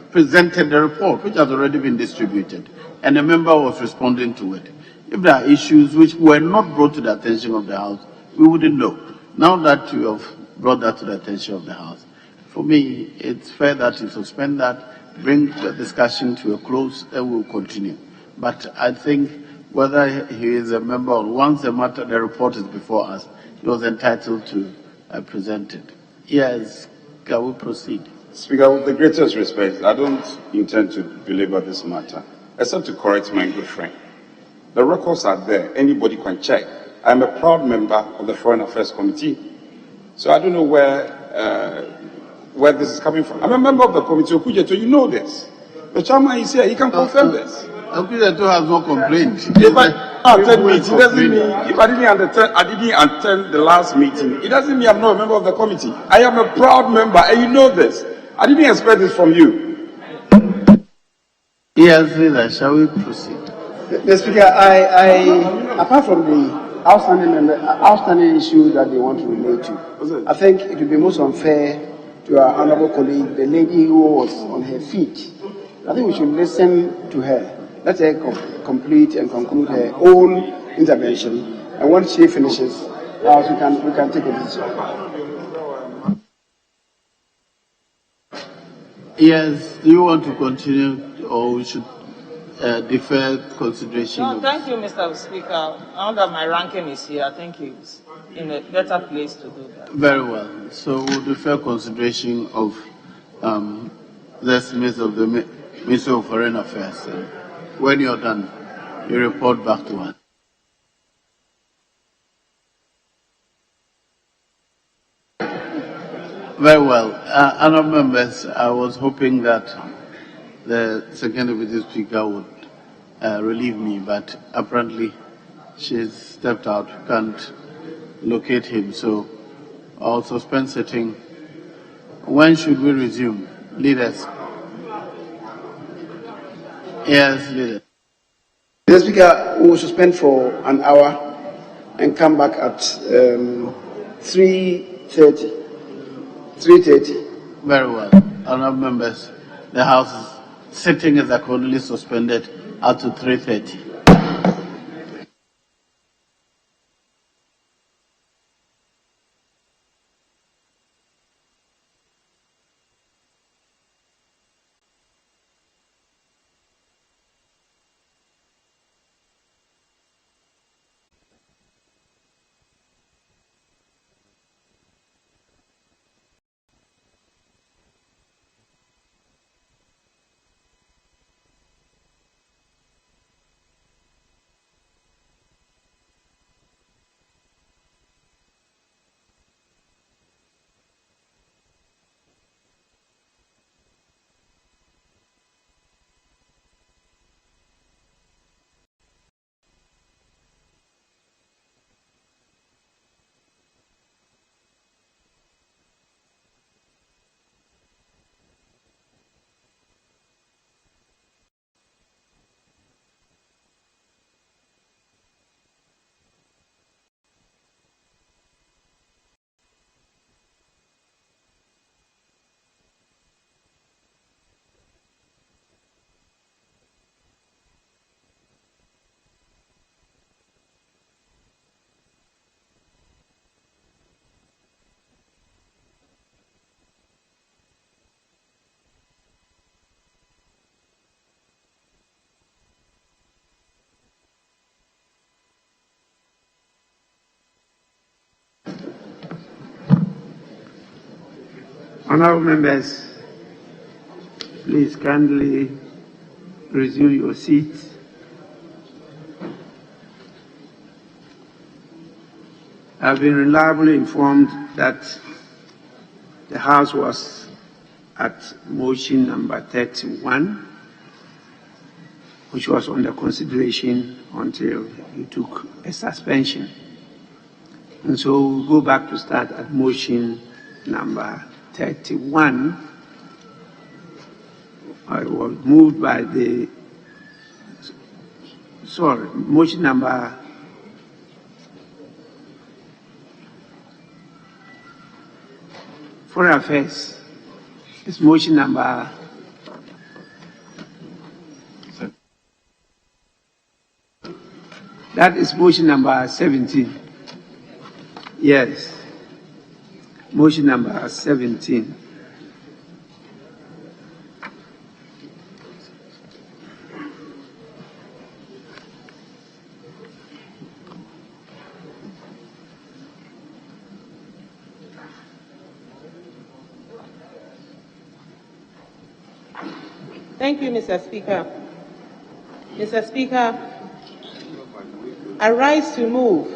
presented the report, which has already been distributed, and a member was responding to it. If there are issues which were not brought to the attention of the House, we wouldn't know. Now that you have brought that to the attention of the House, for me, it's fair that you suspend that, bring the discussion to a close, and we'll continue. But I think whether he is a member or once the report is before us, he was entitled to present it. Yes, can we proceed? Speaker, with the greatest respect, I don't intend to belabor this matter, except to correct my good friend. The records are there. Anybody can check. I'm a proud member of the Foreign Affairs Committee, so I don't know where this is coming from. I'm a member of the committee. Okujeto, you know this. The chairman is here. He can confirm this. Okujeto has no complaint. If I attend meeting, it doesn't mean if I didn't attend the last meeting, it doesn't mean I'm not a member of the committee. I am a proud member, and you know this. I didn't expect this from you. Yes, leader, shall we proceed? The Speaker, apart from the outstanding issue that they want to relate to, I think it would be most unfair to our honorable colleague, the lady who was on her feet. I think we should listen to her. Let her complete and conclude her own intervention. And once she finishes, we can take a decision. Yes, do you want to continue or we should defer consideration? No, thank you, Mr. Speaker. Now that my ranking is here, I think he's in a better place to do that. Very well. So we'll defer consideration of the estimates of the Minister of Foreign Affairs. When you're done, you report back to us. Very well. Honourable members, I was hoping that the second deputy speaker would relieve me, but apparently she's stepped out. Can't locate him, so I'll suspend sitting. When should we resume? Leaders. Yes, leaders. Mr. Speaker, we will suspend for an hour and come back at 3:30. 3:30. Very well. Honourable members, the House sitting is accordingly suspended up to 3:30. Honourable members, please kindly resume your seats. I've been reliably informed that the House was at motion number 31, which was under consideration until you took a suspension. And so we'll go back to start at motion number 31. I was moved by motion number Foreign Affairs. It's motion number that is motion number 17. Yes. Motion number 17. Thank you, Mr. Speaker. Mr. Speaker, I rise to move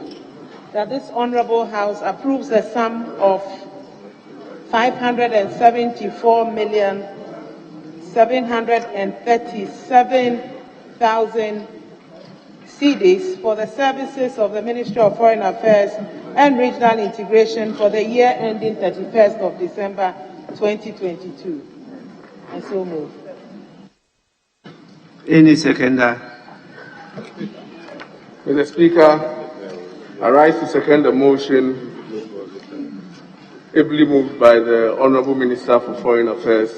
that this Honourable House approves the sum of 574,737,000 cedis for the services of the Ministry of Foreign Affairs and Regional Integration for the year ending 31st of December 2022. I so move. Any seconder? Mr. Speaker, I rise to second the motion ably moved by the Honourable Minister for Foreign Affairs.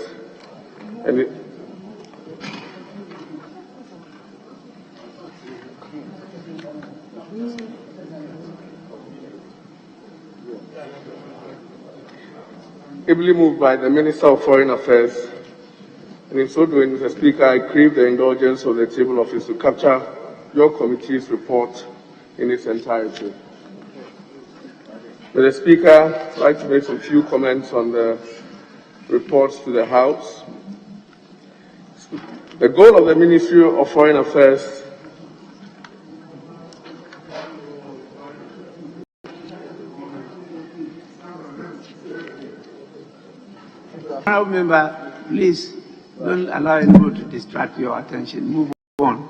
Ably moved by the Minister of Foreign Affairs. And in so doing, Mr. Speaker, I crave the indulgence of the table office to capture your committee's report in its entirety. Mr. Speaker, I'd like to make some few comments on the reports to the House. The goal of the Ministry of Foreign Affairs Honourable member, please don't allow anybody to distract your attention. Move on.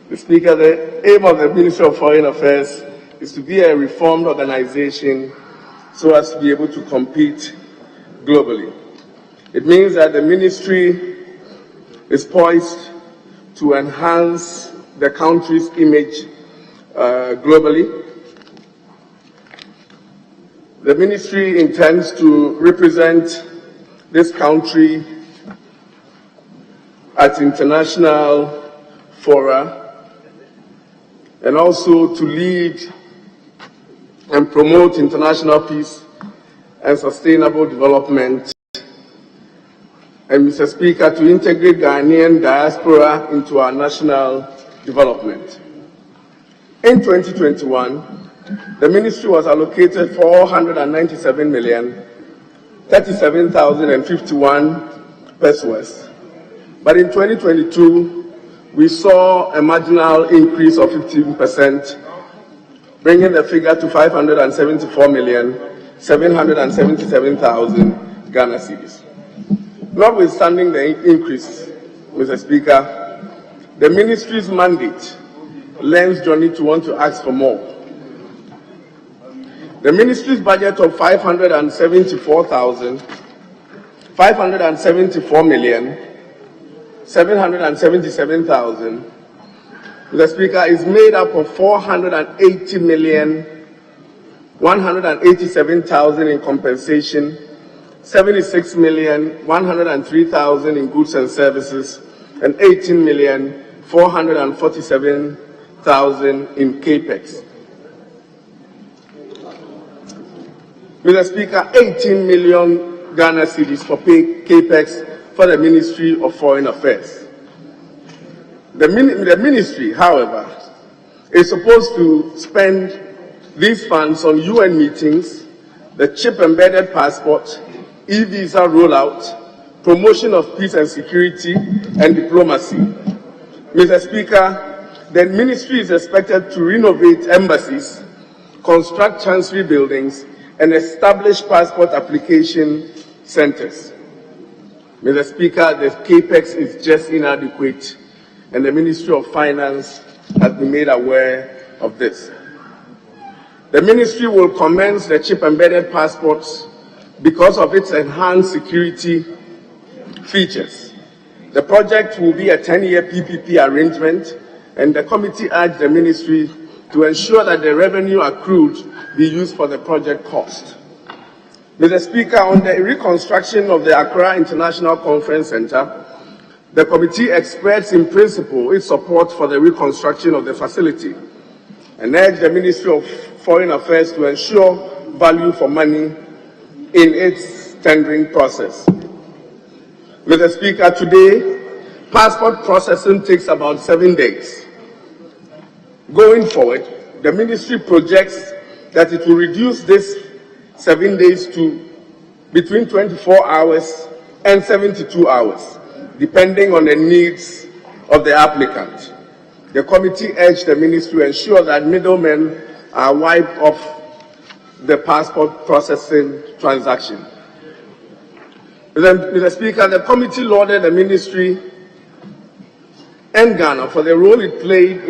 Mr. Speaker, the aim of the Ministry of Foreign Affairs is to be a reformed organization so as to be able to compete globally. It means that the ministry is poised to enhance the country's image globally. The ministry intends to represent this country at international fora and also to lead and promote international peace and sustainable development. And Mr. Speaker, to integrate Ghanaian diaspora into our national development. In 2021, the ministry was allocated 497,037,051 pesos. But in 2022, we saw a marginal increase of 15%, bringing the figure to 574,777,000 Ghana cedis. Notwithstanding the increase, Mr. Speaker, the ministry's mandate lends Johnny to want to ask for more. The ministry's budget of 574,777,000, Mr. Speaker, is made up of 480,187,000 in compensation, 76,103,000 in goods and services, and 18,447,000 in capex. Mr. Speaker, 18 million Ghana cedis for capex for the Ministry of Foreign Affairs. The ministry, however, is supposed to spend these funds on UN meetings, the chip-embedded passport, e-visa rollout, promotion of peace and security, and diplomacy. Mr. Speaker, the ministry is expected to renovate embassies, construct chancery buildings, and establish passport application centers. Mr. Speaker, the capex is just inadequate, and the Ministry of Finance has been made aware of this. The ministry will commence the chip-embedded passports because of its enhanced security features. The project will be a 10-year PPP arrangement, and the committee urged the ministry to ensure that the revenue accrued be used for the project cost. Mr. Speaker, on the reconstruction of the Accra International Conference Center, the committee expressed in principle its support for the reconstruction of the facility and urged the Ministry of Foreign Affairs to ensure value for money in its tendering process. Mr. Speaker, today, passport processing takes about 7 days. Going forward, the ministry projects that it will reduce this 7 days to between 24 hours and 72 hours, depending on the needs of the applicant. The committee urged the ministry to ensure that middlemen are wiped off the passport processing transaction. Mr. Speaker, the committee lauded the ministry and Ghana for the role it played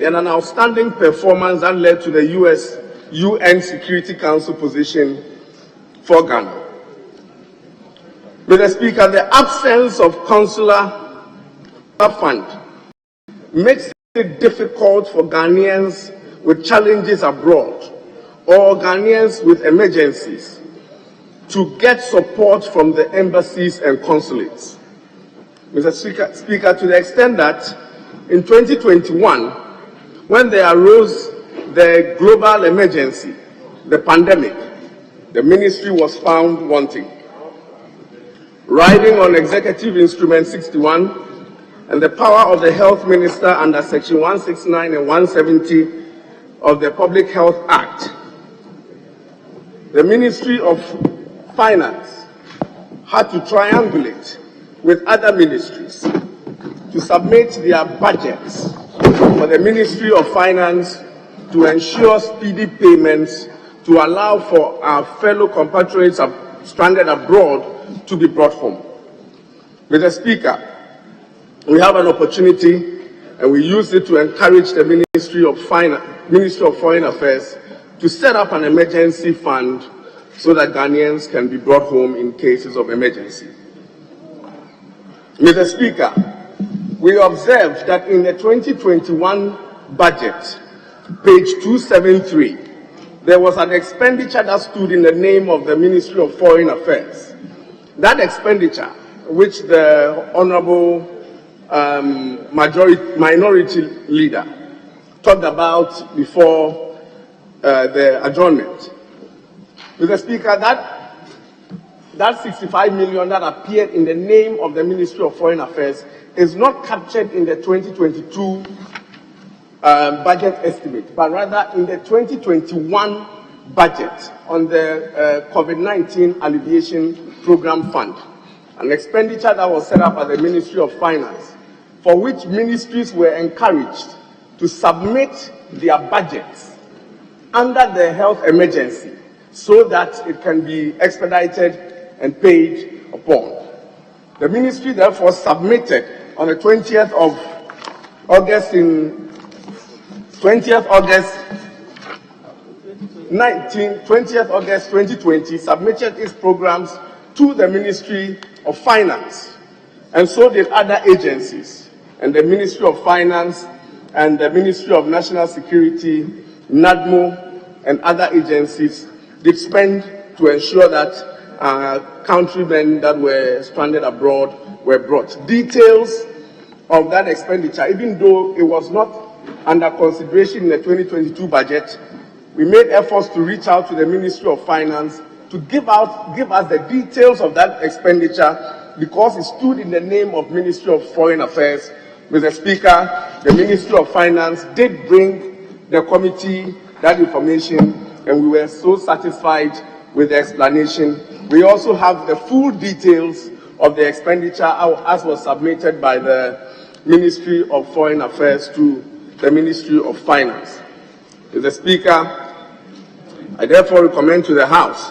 and an outstanding performance that led to the UN Security Council position for Ghana. Mr. Speaker, the absence of consular fund makes it difficult for Ghanaians with challenges abroad or Ghanaians with emergencies to get support from the embassies and consulates. Mr. Speaker, to the extent that in 2021, when there arose the global emergency, the pandemic, the ministry was found wanting. Riding on Executive Instrument 61 and the power of the Health Minister under Section 169 and 170 of the Public Health Act, the Ministry of Finance had to triangulate with other ministries to submit their budgets for the Ministry of Finance to ensure speedy payments to to allow for our fellow compatriots stranded abroad to be brought home. Mr. Speaker, we have an opportunity and we use it to encourage the Ministry of Foreign Affairs to set up an emergency fund so that Ghanaians can be brought home in cases of emergency. Mr. Speaker, we observed that in the 2021 budget, page 273, there was an expenditure that stood in the name of the Ministry of Foreign Affairs. That expenditure, which the Honorable Minority Leader talked about before the adjournment. Mr. Speaker, that 65 million that appeared in the name of the Ministry of Foreign Affairs is not captured in the 2022 budget estimate, but rather in the 2021 budget on the COVID-19 Alleviation Program Fund, an expenditure that was set up by the Ministry of Finance, for which ministries were encouraged to submit their budgets under the health emergency so that it can be expedited and paid upon. The ministry therefore submitted on the 20th of August 2020, submitted its programs to the Ministry of Finance, and so did other agencies. And the Ministry of Finance and the Ministry of National Security, NADMO, and other agencies did spend to ensure that countrymen that were stranded abroad were brought. Details of that expenditure, even though it was not under consideration in the 2022 budget, we made efforts to reach out to the Ministry of Finance to give us the details of that expenditure, because it stood in the name of Ministry of Foreign Affairs. Mr. Speaker, the Ministry of Finance did bring the committee that information, and we were so satisfied with the explanation. We also have the full details of the expenditure as was submitted by the Ministry of Foreign Affairs to the Ministry of Finance. Mr. Speaker, I therefore recommend to the House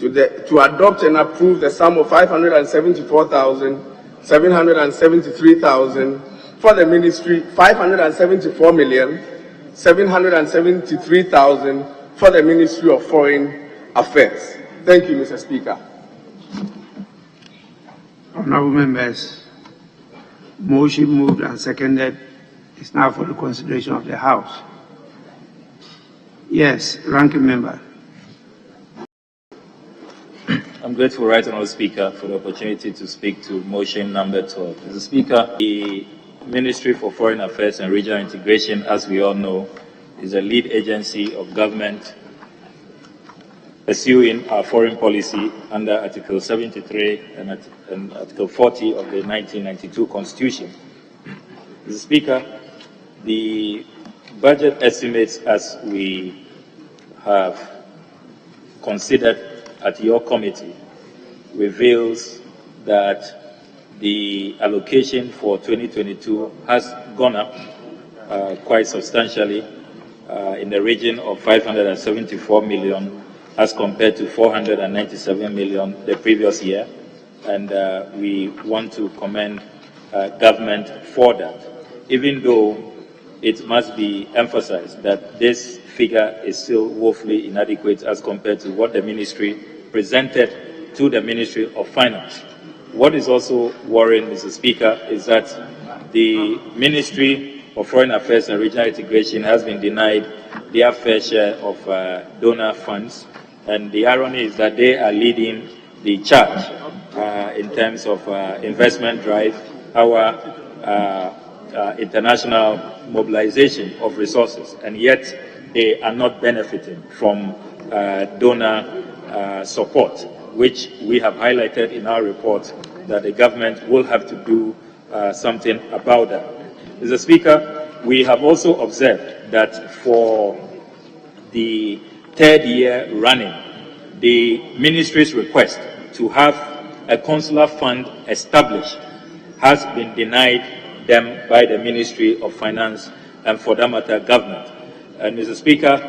to adopt and approve the sum of 574,773,000 for the ministry, 574,773,000 for the Ministry of Foreign Affairs. Thank you, Mr. Speaker. Honorable members, motion moved and seconded is now for the consideration of the House. Yes, ranking member. I'm grateful, Right Honourable Speaker, for the opportunity to speak to motion number 12. Mr. Speaker, the Ministry for Foreign Affairs and Regional Integration, as we all know, is a lead agency of government pursuing our foreign policy under Article 73 and Article 40 of the 1992 Constitution. Mr. Speaker, the budget estimates, as we have considered at your committee, reveals that the allocation for 2022 has gone up quite substantially in the region of 574 million as compared to 497 million the previous year. And we want to commend government for that, even though it must be emphasized that this figure is still woefully inadequate as compared to what the ministry presented to the Ministry of Finance. What is also worrying, Mr. Speaker, is that the Ministry of Foreign Affairs and Regional Integration has been denied their fair share of donor funds, and the irony is that they are leading the charge in terms of investment drive, our international mobilization of resources, and yet they are not benefiting from donor support, which we have highlighted in our report that the government will have to do something about that. Mr. Speaker, we have also observed that for the third year running, the ministry's request to have a consular fund established has been denied them by the Ministry of Finance and, for that matter, government. And Mr. Speaker,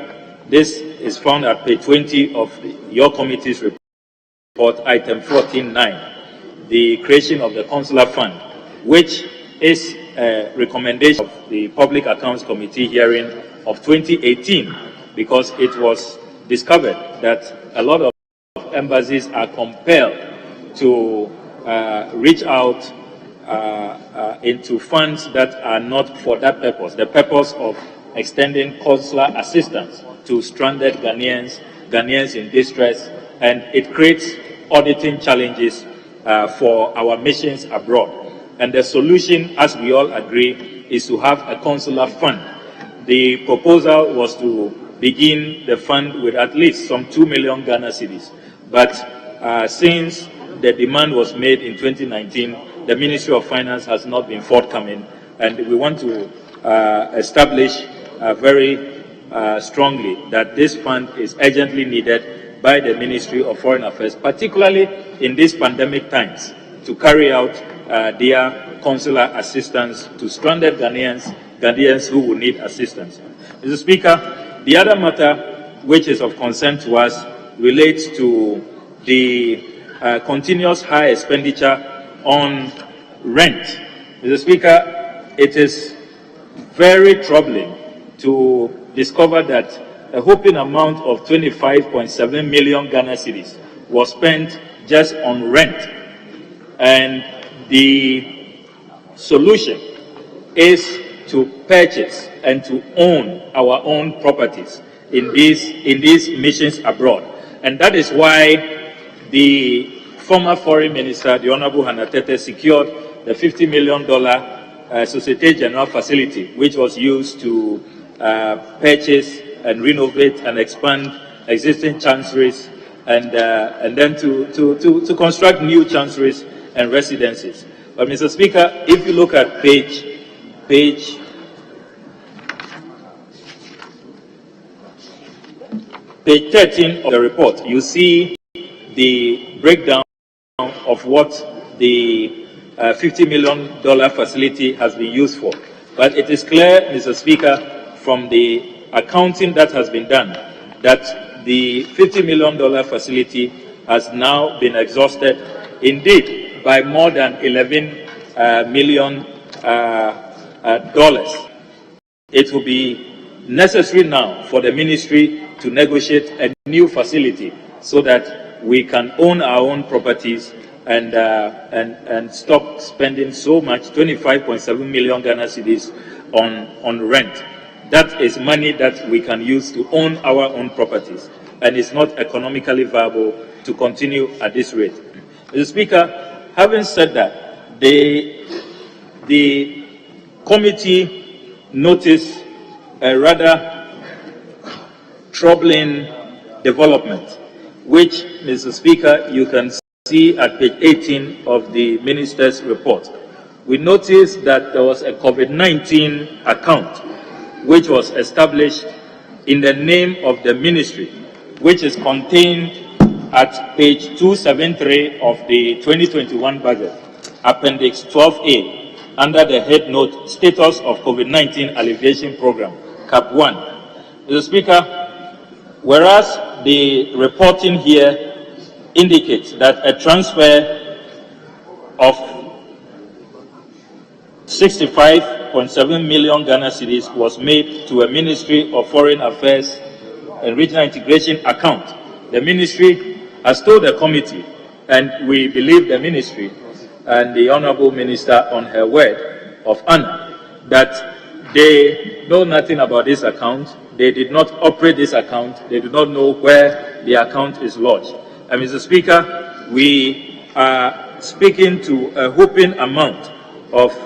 this is found at page 20 of your committee's report, item 14.9, the creation of the Consular Fund, which is a recommendation of the Public Accounts Committee hearing of 2018, because it was discovered that a lot of embassies are compelled to reach out into funds that are not for that purpose, the purpose of extending consular assistance to stranded Ghanaians in distress, and it creates auditing challenges for our missions abroad. And the solution, as we all agree, is to have a consular fund. The proposal was to begin the fund with at least some 2 million Ghana cedis. But since the demand was made in 2019, the Ministry of Finance has not been forthcoming, and we want to establish very strongly that this fund is urgently needed by the Ministry of Foreign Affairs, particularly in these pandemic times, to carry out their consular assistance to stranded Ghanaians who will need assistance. Mr. Speaker, the other matter which is of concern to us relates to the continuous high expenditure on rent. Mr. Speaker, it is very troubling to discover that a whopping amount of 25.7 million Ghana cedis was spent just on rent. And the solution is to purchase and to own our own properties in these missions abroad. And that is why the former Foreign Minister, the Honorable Hannah Tete, secured the $50 million Societe Generale facility, which was used to purchase and renovate and expand existing chanceries, and then to construct new chanceries and residences. But, Mr. Speaker, if you look at page 13 of the report, you see the breakdown of what the $50 million facility has been used for. But it is clear, Mr. Speaker, from the accounting that has been done, that the $50 million facility has now been exhausted, indeed, by more than $11 million. It will be necessary now for the ministry to negotiate a new facility so that we can own our own properties and stop spending so much, 25.7 million Ghana cedis on rent. That is money that we can use to own our own properties, and it's not economically viable to continue at this rate. Mr. Speaker, having said that, the committee noticed a rather troubling development, which, Mr. Speaker, you can see at page 18 of the minister's report. We noticed that there was a COVID-19 account which was established in the name of the ministry, which is contained at page 273 of the 2021 budget, Appendix 12A, under the head note, Status of COVID-19 Alleviation Program, Cap 1. Mr. Speaker, whereas the reporting here indicates that a transfer of 65.7 million Ghana cedis was made to a Ministry of Foreign Affairs and Regional Integration account, the ministry has told the committee, and we believe the ministry and the Honourable Minister on her word of honor, that they know nothing about this account, they did not operate this account, they do not know where the account is lodged. And Mr. Speaker, we are speaking to a whopping amount of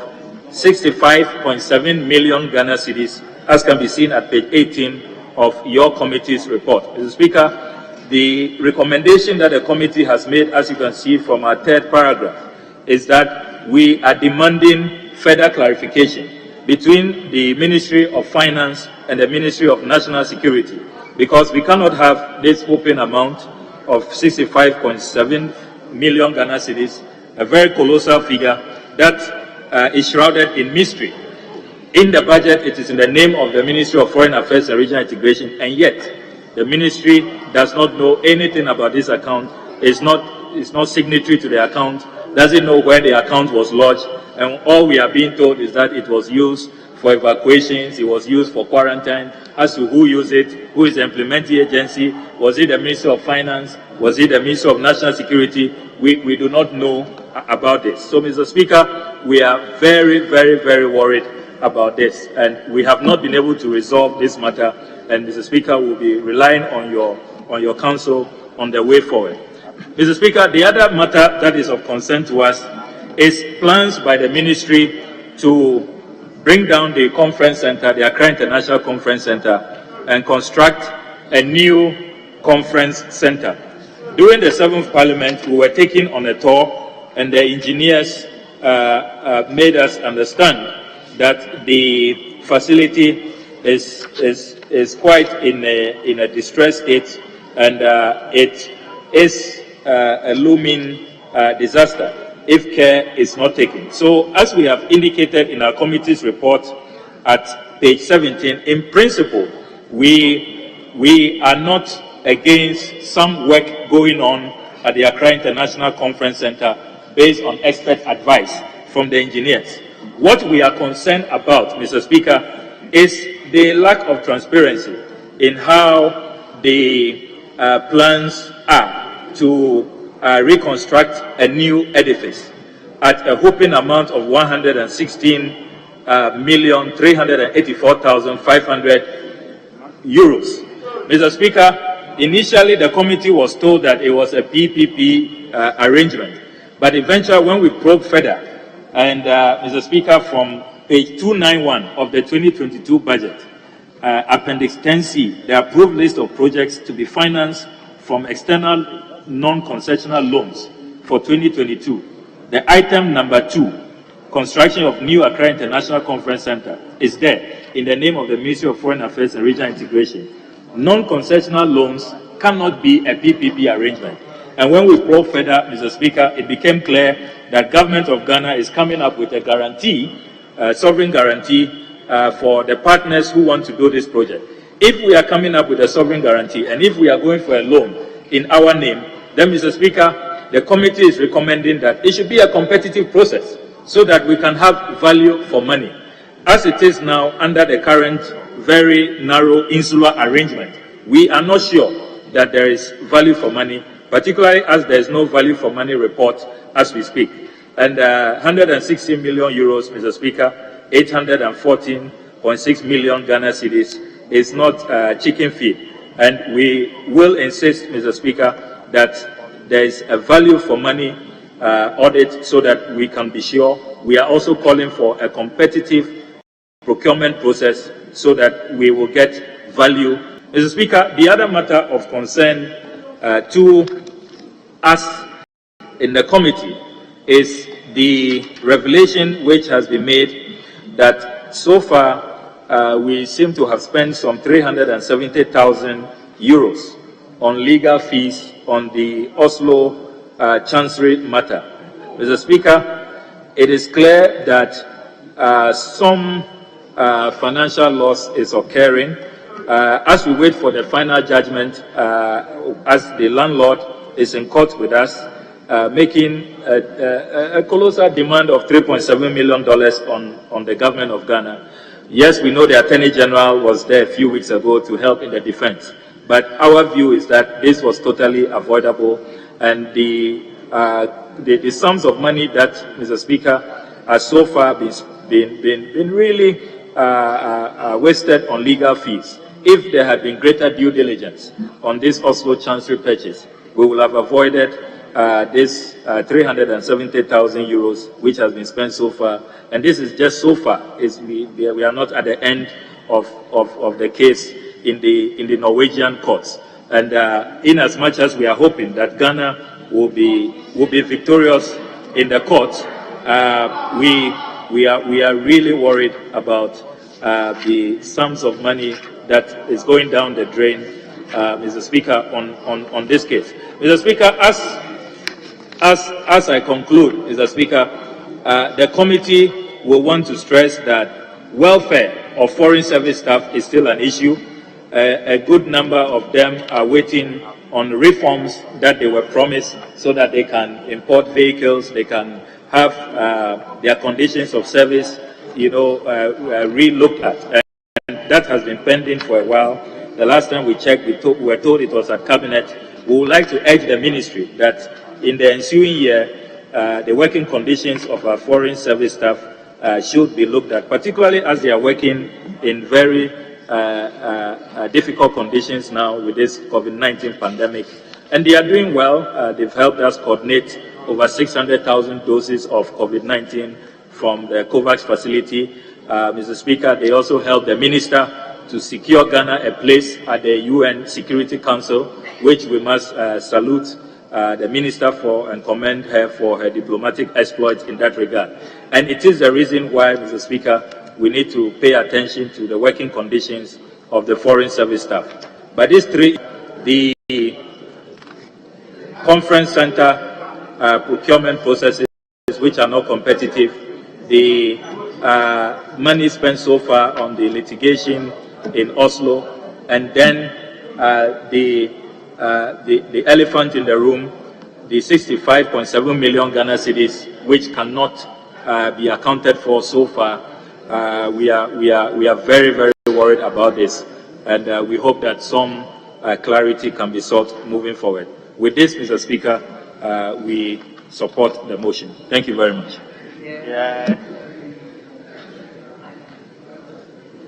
65.7 million Ghana cedis, as can be seen at page 18 of your committee's report. Mr. Speaker, the recommendation that the committee has made, as you can see from our third paragraph, is that we are demanding further clarification between the Ministry of Finance and the Ministry of National Security, because we cannot have this open amount of 65.7 million Ghana cedis, a very colossal figure that is shrouded in mystery. In the budget, it is in the name of the Ministry of Foreign Affairs and Regional Integration, and yet The ministry does not know anything about this account, is not signatory to the account, doesn't know where the account was lodged, and all we are being told is that it was used for evacuations, it was used for quarantine. As to who used it, who is the implementing agency, was it the Ministry of Finance, was it the Ministry of National Security, we do not know about this. So, Mr. Speaker, we are very, very, very worried about this, and we have not been able to resolve this matter, and Mr. Speaker, will be relying on your counsel on the way forward. Mr. Speaker, the other matter that is of concern to us is plans by the ministry to bring down the conference center, the Accra International Conference Center, and construct a new conference center. During the 7th Parliament, we were taken on a tour, and the engineers made us understand that the facility is quite in a distressed state, and it is a looming disaster if care is not taken. So, as we have indicated in our committee's report at page 17, in principle, we are not against some work going on at the Accra International Conference Center based on expert advice from the engineers. What we are concerned about, Mr. Speaker, is the lack of transparency in how the plans are to reconstruct a new edifice at a whopping amount of 116,384,500 euros. Mr. Speaker, initially the committee was told that it was a PPP arrangement, but eventually when we probed further, and Mr. Speaker, from page 291 of the 2022 budget, Appendix 10C, the approved list of projects to be financed from external non-concessional loans for 2022. The item number 2, construction of new Accra International Conference Center, is there in the name of the Ministry of Foreign Affairs and Regional Integration. Non-concessional loans cannot be a PPP arrangement. And when we probed further, Mr. Speaker, it became clear that government of Ghana is coming up with a guarantee, sovereign guarantee, for the partners who want to do this project. If we are coming up with a sovereign guarantee, and if we are going for a loan in our name, then, Mr. Speaker, the committee is recommending that it should be a competitive process so that we can have value for money. As it is now, under the current very narrow insular arrangement, we are not sure that there is value for money, particularly as there is no value for money report as we speak. And 160 million euros, Mr. Speaker, 814.6 million Ghana cedis is not chicken feed. And we will insist, Mr. Speaker, that there is a value for money audit so that we can be sure. We are also calling for a competitive procurement process so that we will get value. Mr. Speaker, the other matter of concern to us in the committee is the revelation which has been made that so far we seem to have spent some 370,000 euros on legal fees on the Oslo Chancery matter. Mr. Speaker, it is clear that some financial loss is occurring. As we wait for the final judgment, as the landlord is in court with us, making a colossal demand of $3.7 million on the government of Ghana. Yes, we know the Attorney General was there a few weeks ago to help in the defense, but our view is that this was totally avoidable, and the sums of money that, Mr. Speaker, has so far been really wasted on legal fees. If there had been greater due diligence on this Oslo Chancery purchase, we will have avoided this 370,000 euros which has been spent so far. And this is just so far. We are not at the end of the case in the Norwegian courts. And in as much as we are hoping that Ghana will be victorious in the courts, we are really worried about the sums of money that is going down the drain, Mr. Speaker, on this case. Mr. Speaker, as I conclude, Mr. Speaker, the committee will want to stress that welfare of foreign service staff is still an issue. a good number of them are waiting on reforms that they were promised so that they can import vehicles, they can have their conditions of service, re-looked at. And that has been pending for a while. The last time we checked, we were told it was at Cabinet. We would like to urge the ministry that in the ensuing year, the working conditions of our foreign service staff should be looked at, particularly as they are working in very difficult conditions now with this COVID-19 pandemic. And they are doing well. They've helped us coordinate over 600,000 doses of COVID-19 from the COVAX facility. Mr. Speaker, they also helped the minister to secure Ghana a place at the UN Security Council, which we must salute the minister for and commend her for her diplomatic exploits in that regard. And it is the reason why, Mr. Speaker, we need to pay attention to the working conditions of the foreign service staff. But these three, the conference center procurement processes which are not competitive, the money spent so far on the litigation in Oslo, and then the elephant in the room, the 65.7 million Ghana cedis, which cannot be accounted for so far. We are very, very worried about this, and we hope that some clarity can be sought moving forward. With this, Mr. Speaker, we support the motion. Thank you very much.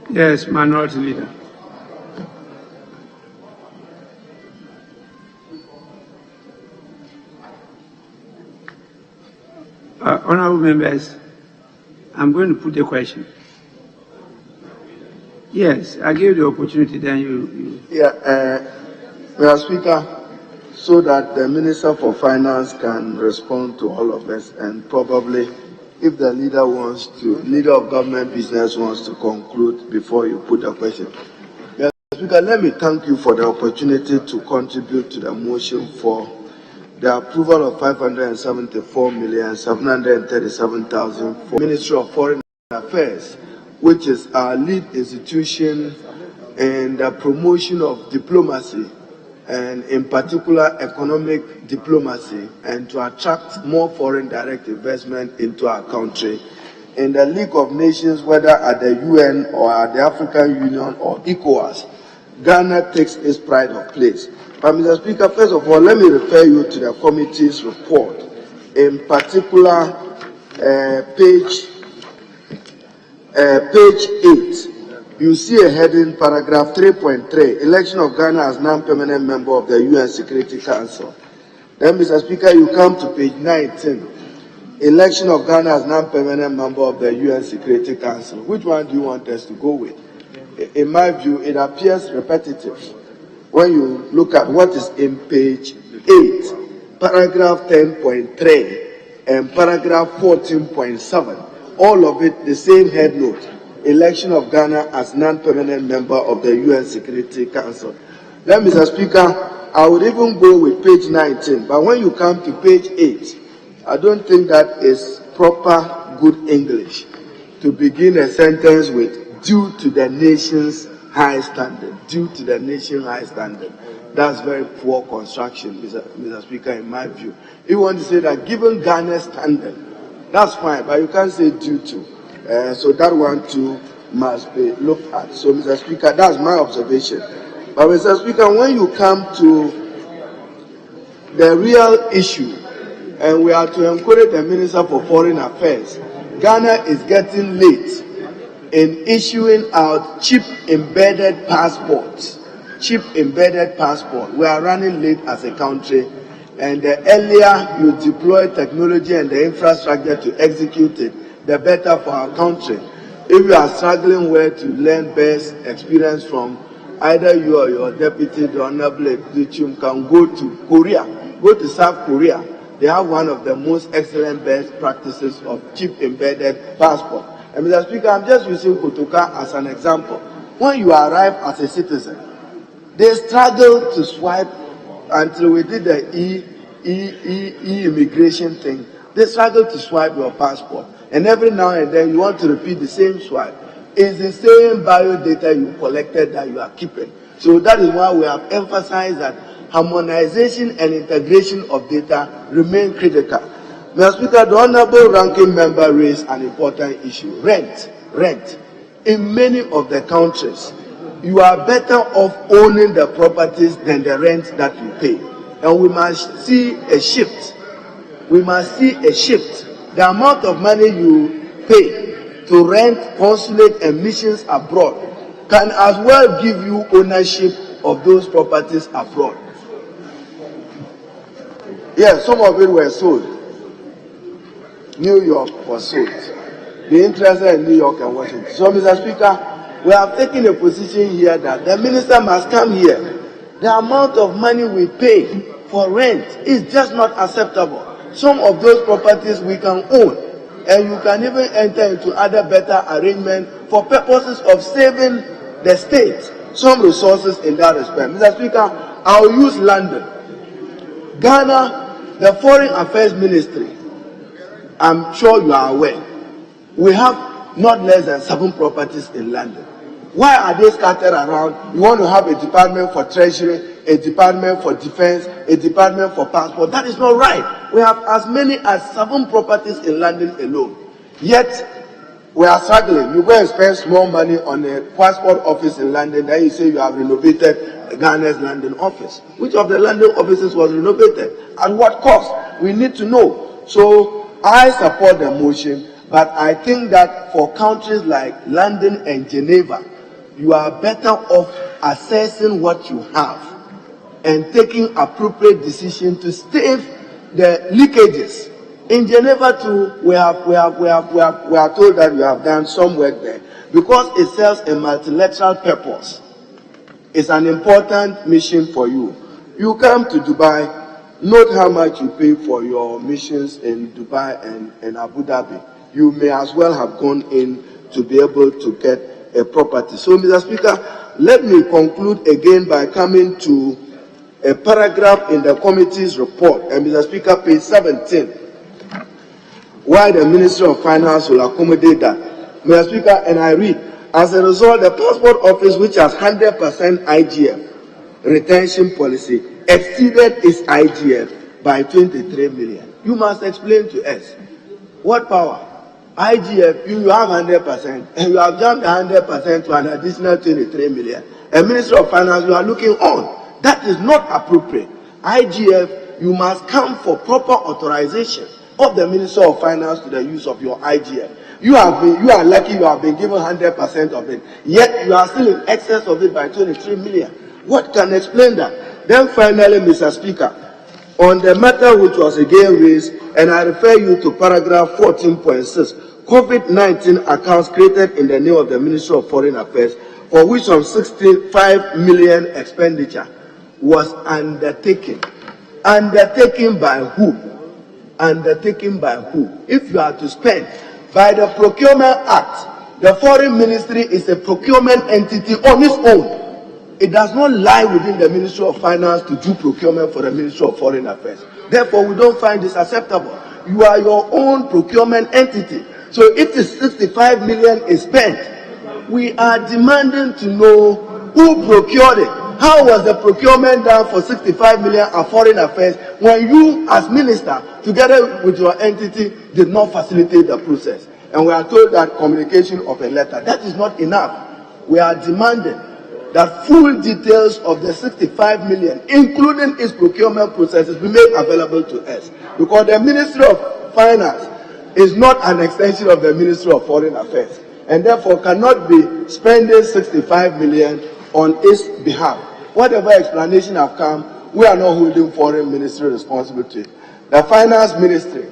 Yes, Minority Leader. Honorable members, I'm going to put the question. Yes, I give the opportunity, then you. Mr. Speaker, so that the Minister for Finance can respond to all of us, and probably if the leader of government business wants to conclude before you put the question. Mr. Speaker, let me thank you for the opportunity to contribute to the motion for the approval of 574,737,000 for Ministry of Foreign Affairs, which is our lead institution in the promotion of diplomacy, and in particular economic diplomacy, and to attract more foreign direct investment into our country. In the League of Nations, whether at the UN or at the African Union or ECOWAS, Ghana takes its pride of place. But Mr. Speaker, first of all, let me refer you to the committee's report. In particular, page 8, you see a heading, paragraph 3.3, election of Ghana as non-permanent member of the UN Security Council. Then, Mr. Speaker, you come to page 19, election of Ghana as non-permanent member of the UN Security Council. Which one do you want us to go with? In my view, it appears repetitive when you look at what is in page 8, paragraph 10.3, and paragraph 14.7. All of it the same head note, election of Ghana as non-permanent member of the UN Security Council. Then, Mr. Speaker, I would even go with page 19, but when you come to page 8, I don't think that is proper good English to begin a sentence with due to the nation's high standard, due to the nation's high standard. That's very poor construction, Mr. Speaker, in my view. If you want to say that given Ghana's standard, that's fine, but you can't say due to. So that one too must be looked at. So, Mr. Speaker, that's my observation. But, Mr. Speaker, when you come to the real issue, and we are to encourage the Minister for Foreign Affairs, Ghana is getting late in issuing out chip embedded passports. Chip embedded passport. We are running late as a country, and the earlier you deploy technology and the infrastructure to execute it, the better for our country. If you are struggling where to learn best experience from, either you or your deputy, the Honorable Ekutichum, can go to Korea, go to South Korea. They have one of the most excellent best practices of chip embedded passport. And Mr. Speaker, I'm just using Kotoka as an example. When you arrive as a citizen, they struggle to swipe until we did the e-immigration thing. They struggle to swipe your passport. And every now and then you want to repeat the same swipe. It's the same bio data you collected that you are keeping. So that is why we have emphasized that harmonization and integration of data remain critical. Mr. Speaker, the Honorable Ranking Member raised an important issue. Rent. In many of the countries, you are better off owning the properties than the rent that you pay. And we must see a shift. The amount of money you pay to rent consulate and missions abroad can as well give you ownership of those properties abroad. Yes, some of it were sold. New York was sold. The interest in New York and Washington. So, Mr. Speaker, we have taken a position here that the minister must come here. The amount of money we pay for rent is just not acceptable. Some of those properties we can own, and you can even enter into other better arrangements for purposes of saving the state some resources in that respect. Mr. Speaker, I'll use London. Ghana, the Foreign Affairs Ministry, I'm sure you are aware, we have not less than 7 properties in London. Why are they scattered around? You want to have a department for treasury, a department for defense, a department for passport. That is not right. We have as many as 7 properties in London alone. Yet, we are struggling. You go and spend small money on a passport office in London, then you say you have renovated Ghana's London office. Which of the London offices was renovated? At what cost? We need to know. So, I support the motion, but I think that for countries like London and Geneva, you are better off assessing what you have and taking appropriate decisions to save the leakages. In Geneva too, we are told that we have done some work there because it serves a multilateral purpose. It's an important mission for you. You come to Dubai. Note how much you pay for your missions in Dubai and Abu Dhabi. You may as well have gone in to be able to get a property. So, Mr. Speaker, let me conclude again by coming to a paragraph in the committee's report, and Mr. Speaker, page 17, why the Ministry of Finance will accommodate that. Mr. Speaker, and I read, as a result, the Passport Office, which has 100% IGF retention policy, exceeded its IGF by 23 million. You must explain to us what power. IGF, you have 100%, and you have jumped 100% to an additional 23 million. And Minister of Finance, you are looking on. That is not appropriate. IGF, you must come for proper authorization of the Minister of Finance to the use of your IGF. You are lucky you have been given 100% of it, yet you are still in excess of it by 23 million. What can explain that? Then finally, Mr. Speaker, on the matter which was again raised, and I refer you to paragraph 14.6, COVID-19 accounts created in the name of the Ministry of Foreign Affairs, for which some 65 million expenditure was undertaken. Undertaken by who? Undertaken by who? If you are to spend, by the Procurement Act, the Foreign Ministry is a procurement entity on its own. It does not lie within the Ministry of Finance to do procurement for the Ministry of Foreign Affairs. Therefore, we don't find this acceptable. You are your own procurement entity. So if the 65 million is spent, we are demanding to know who procured it. How was the procurement done for 65 million at Foreign Affairs when you, as minister, together with your entity, did not facilitate the process? And we are told that communication of a letter. That is not enough. We are demanding that full details of the 65 million, including its procurement processes, be made available to us. Because the Ministry of Finance is not an extension of the Ministry of Foreign Affairs, and therefore cannot be spending 65 million on its behalf. Whatever explanation have come, we are not holding Foreign Ministry responsible to it. The Finance Ministry,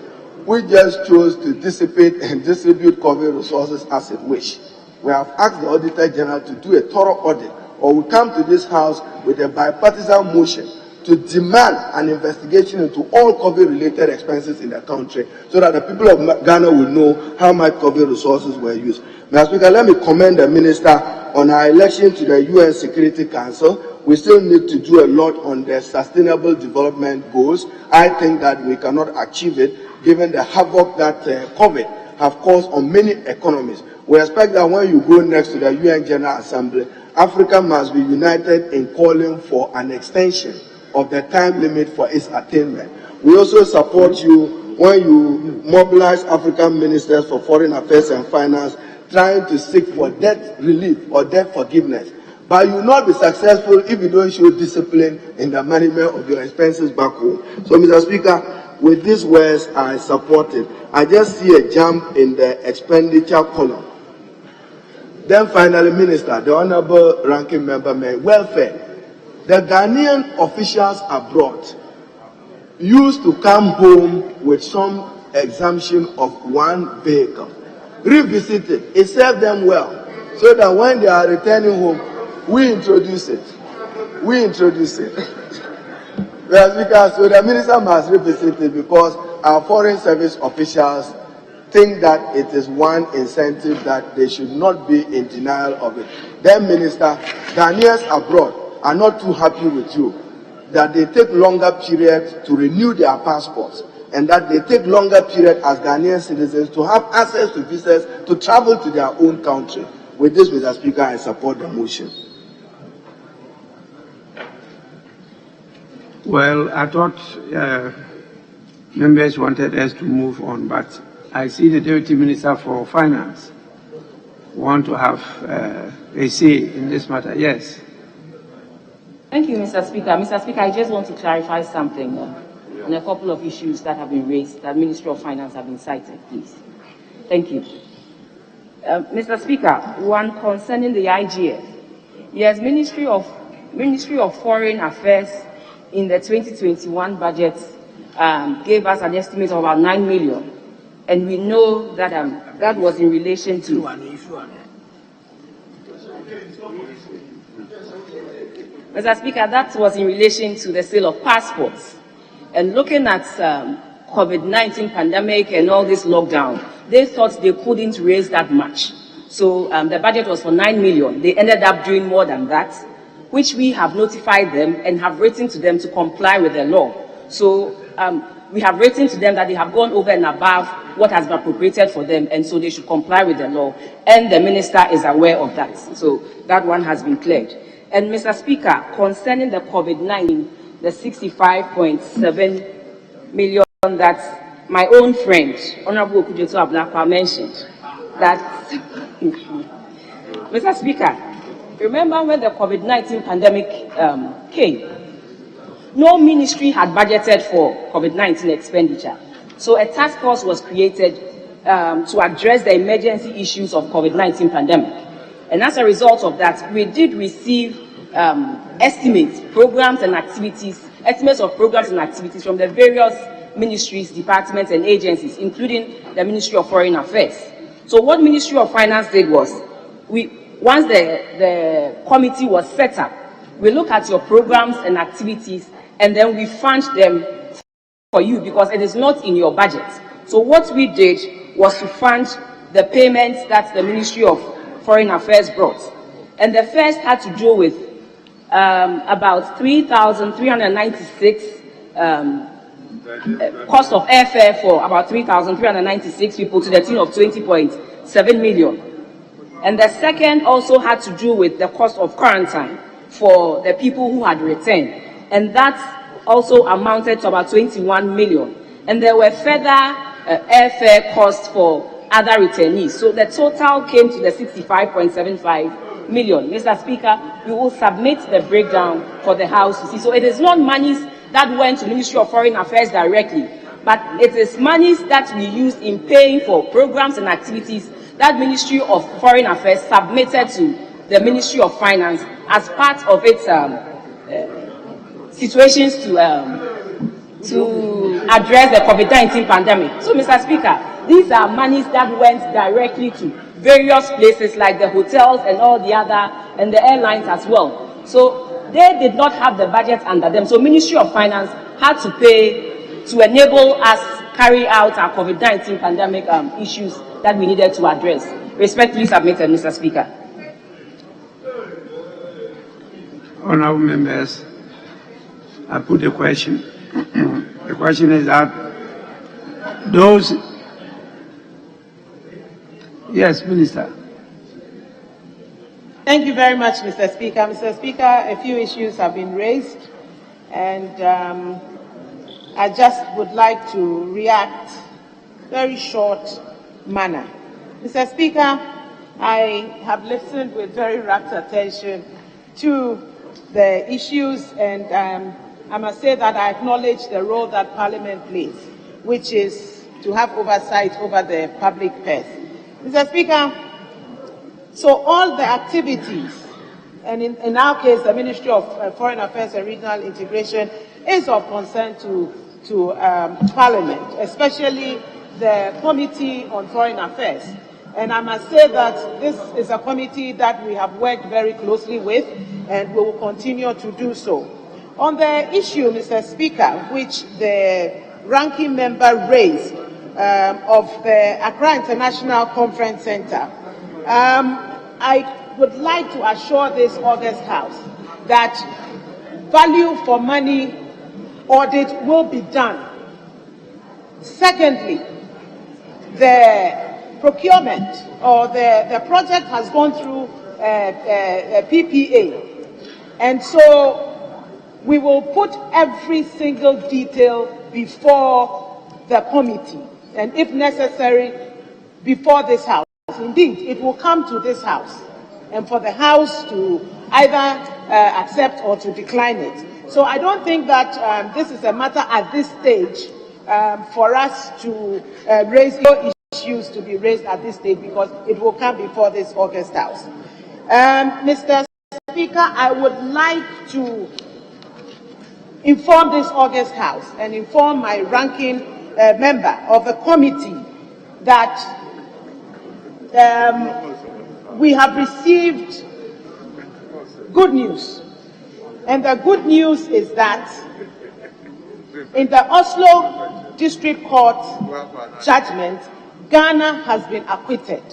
we just chose to dissipate and distribute COVID resources as it wish. We have asked the Auditor General to do a thorough audit, or we come to this House with a bipartisan motion to demand an investigation into all COVID-related expenses in the country, so that the people of Ghana will know how much COVID resources were used. Mr. Speaker, let me commend the Minister on our election to the UN Security Council. We still need to do a lot on the Sustainable Development Goals. I think that we cannot achieve it, given the havoc that COVID have caused on many economies. We expect that when you go next to the UN General Assembly, Africa must be united in calling for an extension of the time limit for its attainment. We also support you when you mobilize African ministers for foreign affairs and finance trying to seek for debt relief or debt forgiveness. But you will not be successful if you don't show discipline in the management of your expenses back home. So, Mr. Speaker, with these words, I support it. I just see a jump in the expenditure column. Then finally, Minister, the Honorable Ranking Member, welfare. The Ghanaian officials abroad used to come home with some exemption of one vehicle. Revisit it. It served them well, so that when they are returning home, we introduce it. So the minister must revisit it, because our foreign service officials think that it is one incentive that they should not be in denial of it. Then, Minister, Ghanaians abroad are not too happy with you that they take longer period to renew their passports, and that they take longer period as Ghanaian citizens to have access to visas to travel to their own country. With this, Mr. Speaker, I support the motion. Well, I thought members wanted us to move on, but I see the Deputy Minister for Finance want to have a say in this matter. Yes. Thank you, Mr. Speaker. Mr. Speaker, I just want to clarify something on a couple of issues that have been raised that Ministry of Finance have been cited, please. Thank you. Mr. Speaker, one concerning the IGF. Yes, Ministry of Foreign Affairs in the 2021 budget gave us an estimate of about 9 million. And we know that that was in relation to Mr. Speaker, that was in relation to the sale of passports. And looking at COVID-19 pandemic and all this lockdown, they thought they couldn't raise that much. So the budget was for 9 million. They ended up doing more than that, which we have notified them and have written to them to comply with the law. So we have written to them that they have gone over and above what has been appropriated for them, and so they should comply with the law. And the minister is aware of that. So that one has been cleared. And Mr. Speaker, concerning the COVID-19, the 65.7 million that my own friend, Honorable Okujeto Ablakwa, mentioned, that, Mr. Speaker, remember when the COVID-19 pandemic came, no ministry had budgeted for COVID-19 expenditure. So a task force was created to address the emergency issues of COVID-19 pandemic. And as a result of that, we did receive estimates of programs and activities from the various ministries, departments, and agencies, including the Ministry of Foreign Affairs. So what Ministry of Finance did was, once the committee was set up, we look at your programs and activities, and then we fund them for you, because it is not in your budget. So what we did was to fund the payments that the Ministry of Foreign Affairs brought. And the first had to do with about 3,396 cost of airfare for about 3,396 people to the tune of 20.7 million. And the second also had to do with the cost of quarantine for the people who had returned. And that also amounted to about 21 million. And there were further airfare costs for other returnees. So the total came to the 65.75 million. Mr. Speaker, we will submit the breakdown for the House to see. So it is not monies that went to the Ministry of Foreign Affairs directly, but it is monies that we use in paying for programs and activities that Ministry of Foreign Affairs submitted to the Ministry of Finance as part of its situations to address the COVID-19 pandemic. So, Mr. Speaker, these are monies that went directly to various places like the hotels and all the other, and the airlines as well. So they did not have the budget under them. So Ministry of Finance had to pay to enable us carry out our COVID-19 pandemic issues that we needed to address. Respectfully submitted, Mr. Speaker. Honourable members, I put a question. The question is that those... Yes, Minister. Thank you very much, Mr. Speaker. Mr. Speaker, a few issues have been raised, and I just would like to react very short manner. Mr. Speaker, I have listened with very rapt attention to the issues, and I must say that I acknowledge the role that Parliament plays, which is to have oversight over the public purse. Mr. Speaker, so all the activities, and in our case, the Ministry of Foreign Affairs and Regional Integration is of concern to Parliament, especially the Committee on Foreign Affairs. And I must say that this is a committee that we have worked very closely with, and we will continue to do so. On the issue, Mr. Speaker, which the ranking member raised of the Accra International Conference Center, I would like to assure this August House that value for money audit will be done. Secondly, the procurement or the project has gone through a PPA, and so we will put every single detail before the committee, and if necessary, before this House. Indeed, it will come to this House, and for the House to either accept or to decline it. So I don't think that this is a matter at this stage for us to raise no issues to be raised at this stage, because it will come before this August House. Mr. Speaker, I would like to inform this August House and inform my ranking member of the committee that we have received good news. And the good news is that in the Oslo District Court judgment, Ghana has been acquitted.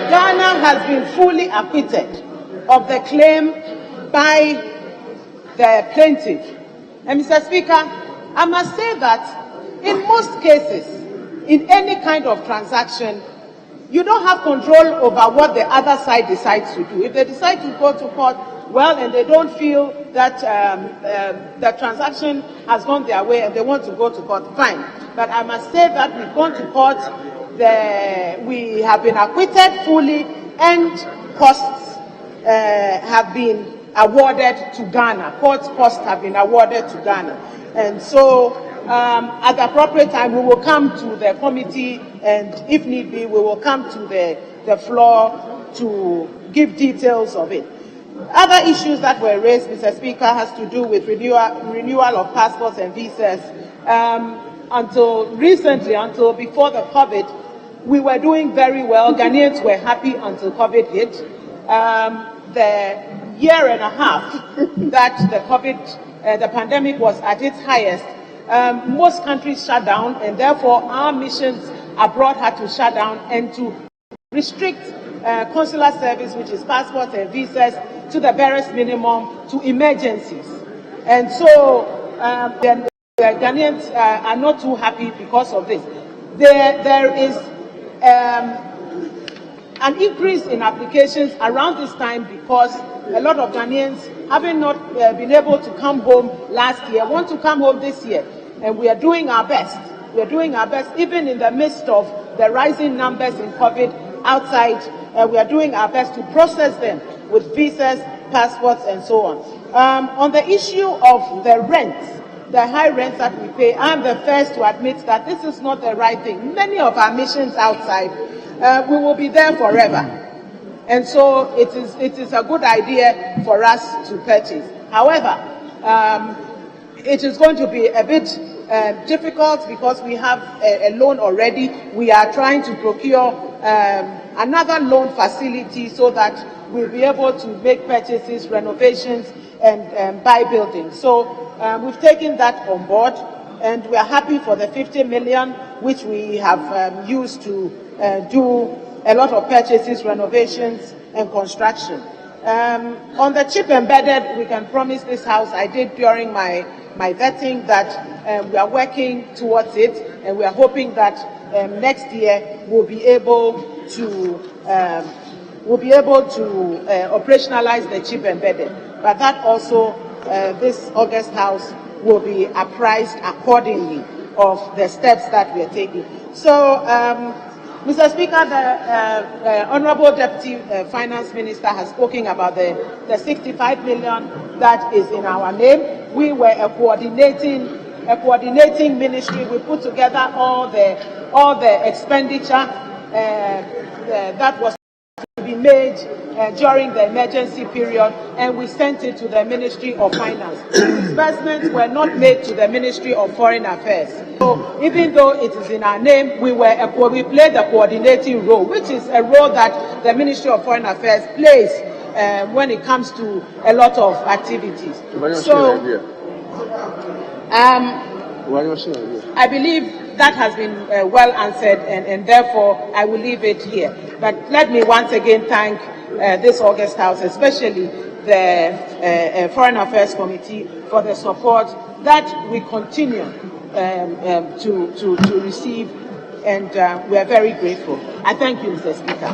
Ghana has been fully acquitted of the claim by the plaintiff. And Mr. Speaker, I must say that in most cases, in any kind of transaction, you don't have control over what the other side decides to do. If they decide to go to court, well, and they don't feel that the transaction has gone their way and they want to go to court, fine. But I must say that we've gone to court, we have been acquitted fully, and costs have been awarded to Ghana. Court costs have been awarded to Ghana. And so at the appropriate time, we will come to the committee, and if need be, we will come to the floor to give details of it. Other issues that were raised, Mr. Speaker, has to do with renewal of passports and visas. Until recently, until before the COVID, we were doing very well. Ghanaians were happy until COVID hit. The year and a half that the pandemic was at its highest, most countries shut down, and therefore our missions abroad had to shut down and to restrict consular service, which is passports and visas, to the barest minimum, to emergencies. And so the Ghanaians are not too happy because of this. There is an increase in applications around this time because a lot of Ghanaians, having not been able to come home last year, want to come home this year. And we are doing our best. We are doing our best, even in the midst of the rising numbers in COVID outside. We are doing our best to process them with visas, passports, and so on. On the issue of the rents, the high rents that we pay, I'm the first to admit that this is not the right thing. Many of our missions outside, we will be there forever. And so it is a good idea for us to purchase. However, it is going to be a bit difficult because we have a loan already. We are trying to procure another loan facility so that we'll be able to make purchases, renovations, and buy buildings. So we've taken that on board, and we are happy for the 50 million, which we have used to do a lot of purchases, renovations, and construction. On the chip embedded, we can promise this House, I did during my vetting, that we are working towards it, and we are hoping that next year we'll be able to will be able to operationalize the chip embedded. But that also, this August House will be apprised accordingly of the steps that we are taking. So, Mr. Speaker, the Honorable Deputy Finance Minister has spoken about the 65 million that is in our name. We were a coordinating ministry. We put together all the expenditure that was to be made during the emergency period, and we sent it to the Ministry of Finance. Disbursements were not made to the Ministry of Foreign Affairs. So even though it is in our name, we played a coordinating role, which is a role that the Ministry of Foreign Affairs plays when it comes to a lot of activities. So I believe that has been well answered, and therefore I will leave it here. But let me once again thank this August House, especially the Foreign Affairs Committee, for the support that we continue to receive, and we are very grateful. I thank you, Mr. Speaker.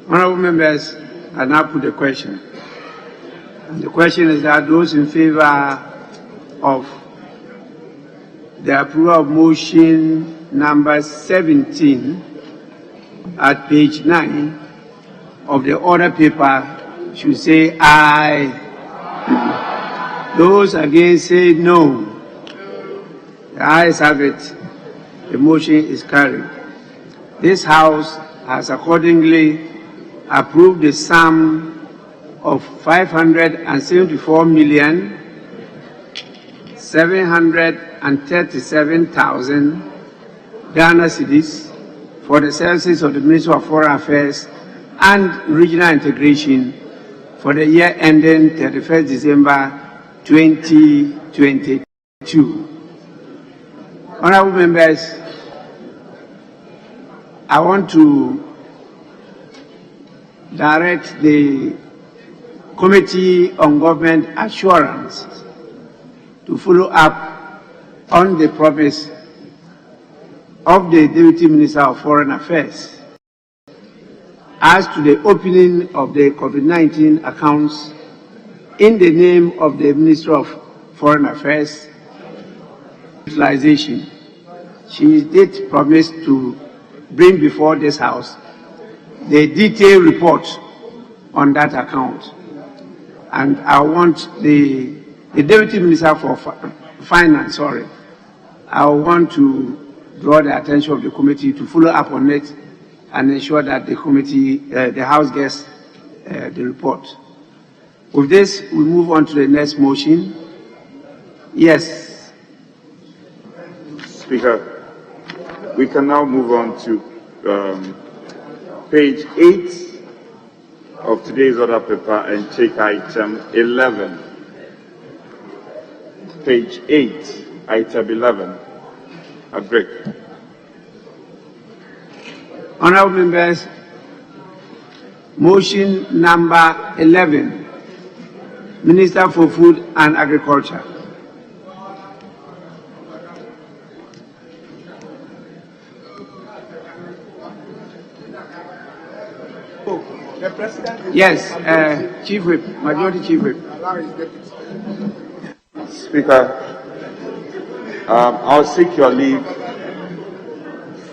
Honourable members, I now put the question. And the question is that those in favour of the approval of motion number 17 at page 9 of the order paper should say aye. Those against say no. The ayes have it. The motion is carried. This House has accordingly approved the sum of 574,737,000 Ghana cedis for the services of the Ministry of Foreign Affairs and Regional Integration for the year ending 31st December 2022. Honourable members, I want to direct the Committee on Government Assurance to follow up on the promise of the Deputy Minister of Foreign Affairs as to the opening of the COVID-19 accounts in the name of the Minister of Foreign Affairs utilization. She did promise to bring before this House the detailed report on that account. And I want the Deputy Minister for Finance, I want to draw the attention of the committee to follow up on it and ensure that the committee, the House gets the report. With this, we move on to the next motion. Yes. Speaker, we can now move on to page 8 of today's order paper and take item 11. Page 8, item 11. A break. Honourable members, motion number 11, Minister for Food and Agriculture. The President. Yes, Chief Whip, Majority Chief Whip. Speaker, I'll seek your leave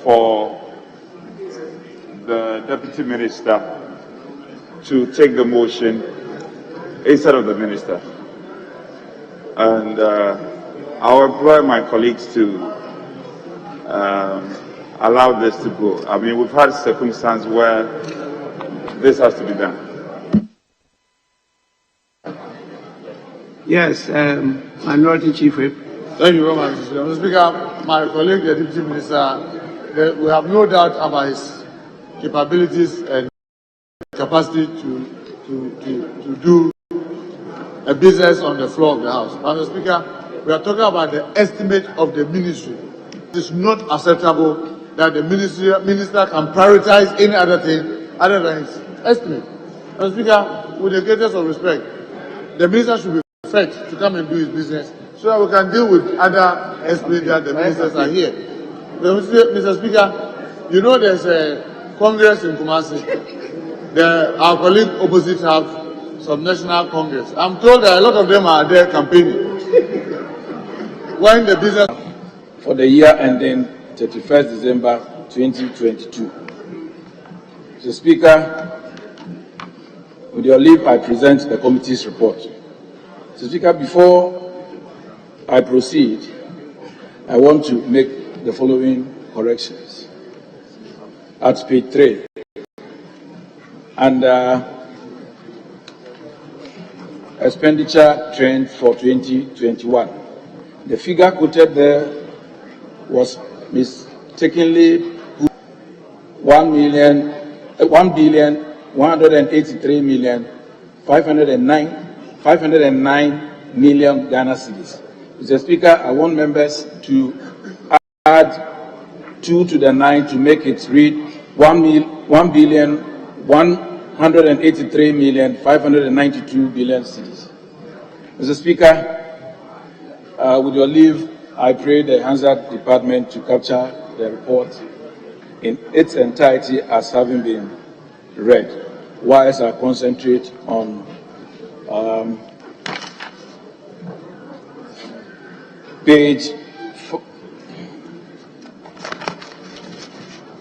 for the Deputy Minister to take the motion instead of the Minister. And I'll employ my colleagues to allow this to go. I mean, we've had circumstances where this has to be done. Yes, Minority Chief Whip. Thank you very much, Mr. Speaker. My colleague, the Deputy Minister, we have no doubt about his capabilities and capacity to do a business on the floor of the House. Mr. Speaker, we are talking about the estimate of the ministry. It is not acceptable that the minister can prioritize any other thing other than his estimate. Mr. Speaker, with the greatest of respect, the minister should be fed to come and do his business so that we can deal with other estimates that the ministers are here. Mr. Speaker, You know, there's a Congress in Kumasi. Our colleague opposite have subnational Congress. I'm told that a lot of them are there campaigning. When the business for the year ending 31st December 2022. Mr. Speaker, with your leave, I present the committee's report. Mr. Speaker, before I proceed, I want to make the following corrections. At page 3, under expenditure trend for 2021, the figure quoted there was mistakenly 1,183,509 Ghana cedis. Mr. Speaker, I want members to add 2 to the 9 to make it read 1,183,592 billion cedis. Mr. Speaker, with your leave, I pray the Hansard Department to capture the report in its entirety as having been read, whilst I concentrate on page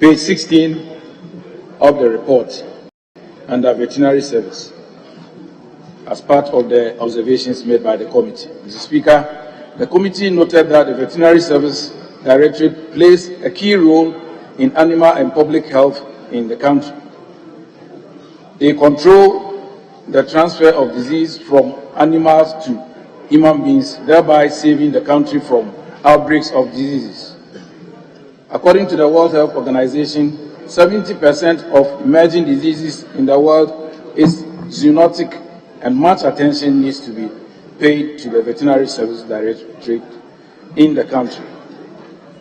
16 of the report under veterinary service as part of the observations made by the committee. Mr. Speaker, the committee noted that the Veterinary Service Directorate plays a key role in animal and public health in the country. They control the transfer of disease from animals to human beings, thereby saving the country from outbreaks of diseases. According to the World Health Organization, 70% of emerging diseases in the world is zoonotic, and much attention needs to be paid to the Veterinary Service Directorate in the country.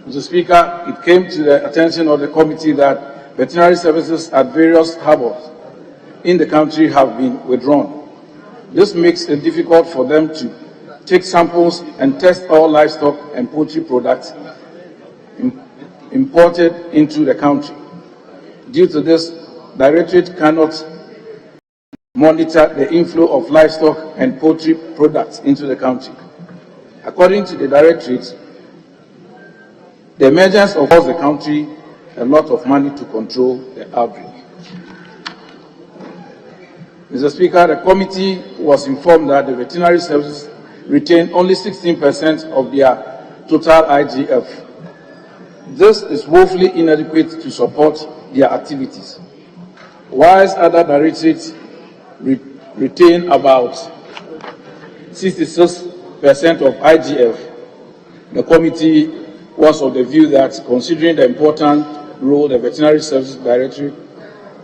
Mr. Speaker, it came to the attention of the committee that veterinary services at various harbors in the country have been withdrawn. This makes it difficult for them to take samples and test all livestock and poultry products imported into the country. Due to this, the Directorate cannot monitor the inflow of livestock and poultry products into the country. According to the Directorate, the emergence of the country a lot of money to control the outbreak. Mr. Speaker, the committee was informed that the veterinary services retain only 16% of their total IGF. This is woefully inadequate to support their activities. Whilst other directorates retain about 66% of IGF, the committee was of the view that, considering the important role the Veterinary Services Directorate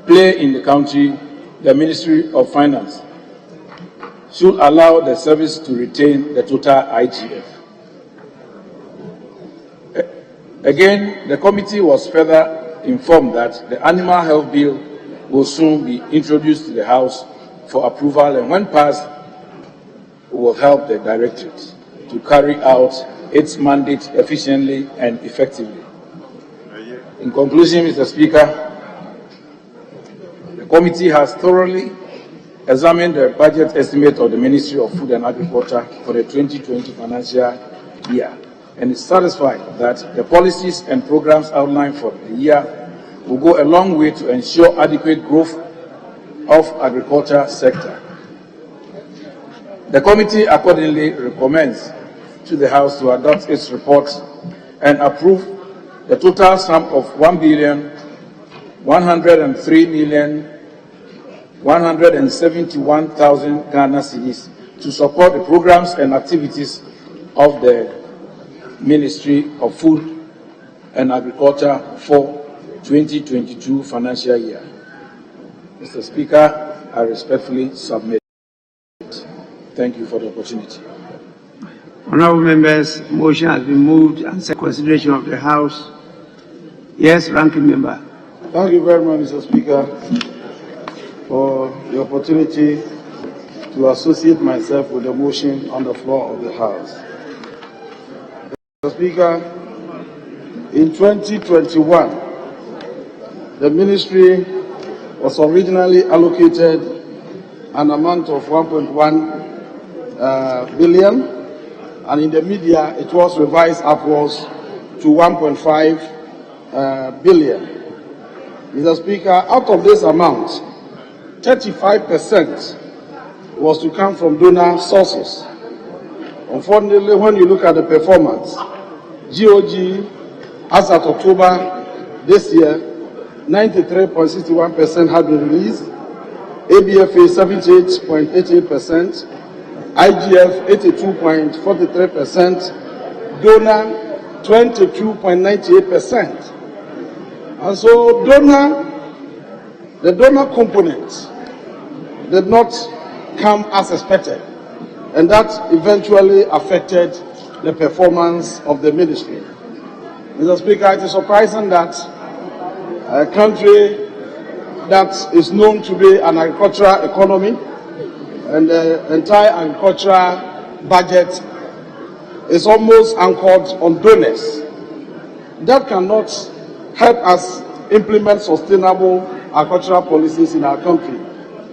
play in the country, the Ministry of Finance should allow the service to retain the total IGF. Again, the committee was further informed that the Animal Health Bill will soon be introduced to the House for approval, and when passed, will help the Directorate to carry out its mandate efficiently and effectively. In conclusion, Mr. Speaker, the committee has thoroughly examined the budget estimate of the Ministry of Food and Agriculture for the 2020 financial year and is satisfied that the policies and programs outlined for the year will go a long way to ensure adequate growth of agriculture sector. The committee accordingly recommends to the House to adopt its report and approve the total sum of 1,103,171,000 Ghana cedis to support the programs and activities of the Ministry of Food and Agriculture for 2022 financial year. Mr. Speaker, I respectfully submit. Thank you for the opportunity. Honourable members, motion has been moved and second consideration of the House. Yes, ranking member. Thank you very much, Mr. Speaker, for the opportunity to associate myself with the motion on the floor of the House. Mr. Speaker, in 2021, the ministry was originally allocated an amount of 1.1 billion, and in the media it was revised upwards to 1.5 billion. Mr. Speaker, out of this amount, 35% was to come from donor sources. Unfortunately, when you look at the performance, GOG, as at October this year, 93.61% had been released, ABFA 78.88%, IGF 82.43%, donor 22.98%. And so the donor component did not come as expected, and that eventually affected the performance of the ministry. Mr. Speaker, it is surprising that a country that is known to be an agricultural economy and the entire agricultural budget is almost anchored on donors, that cannot help us implement sustainable agricultural policies in our country.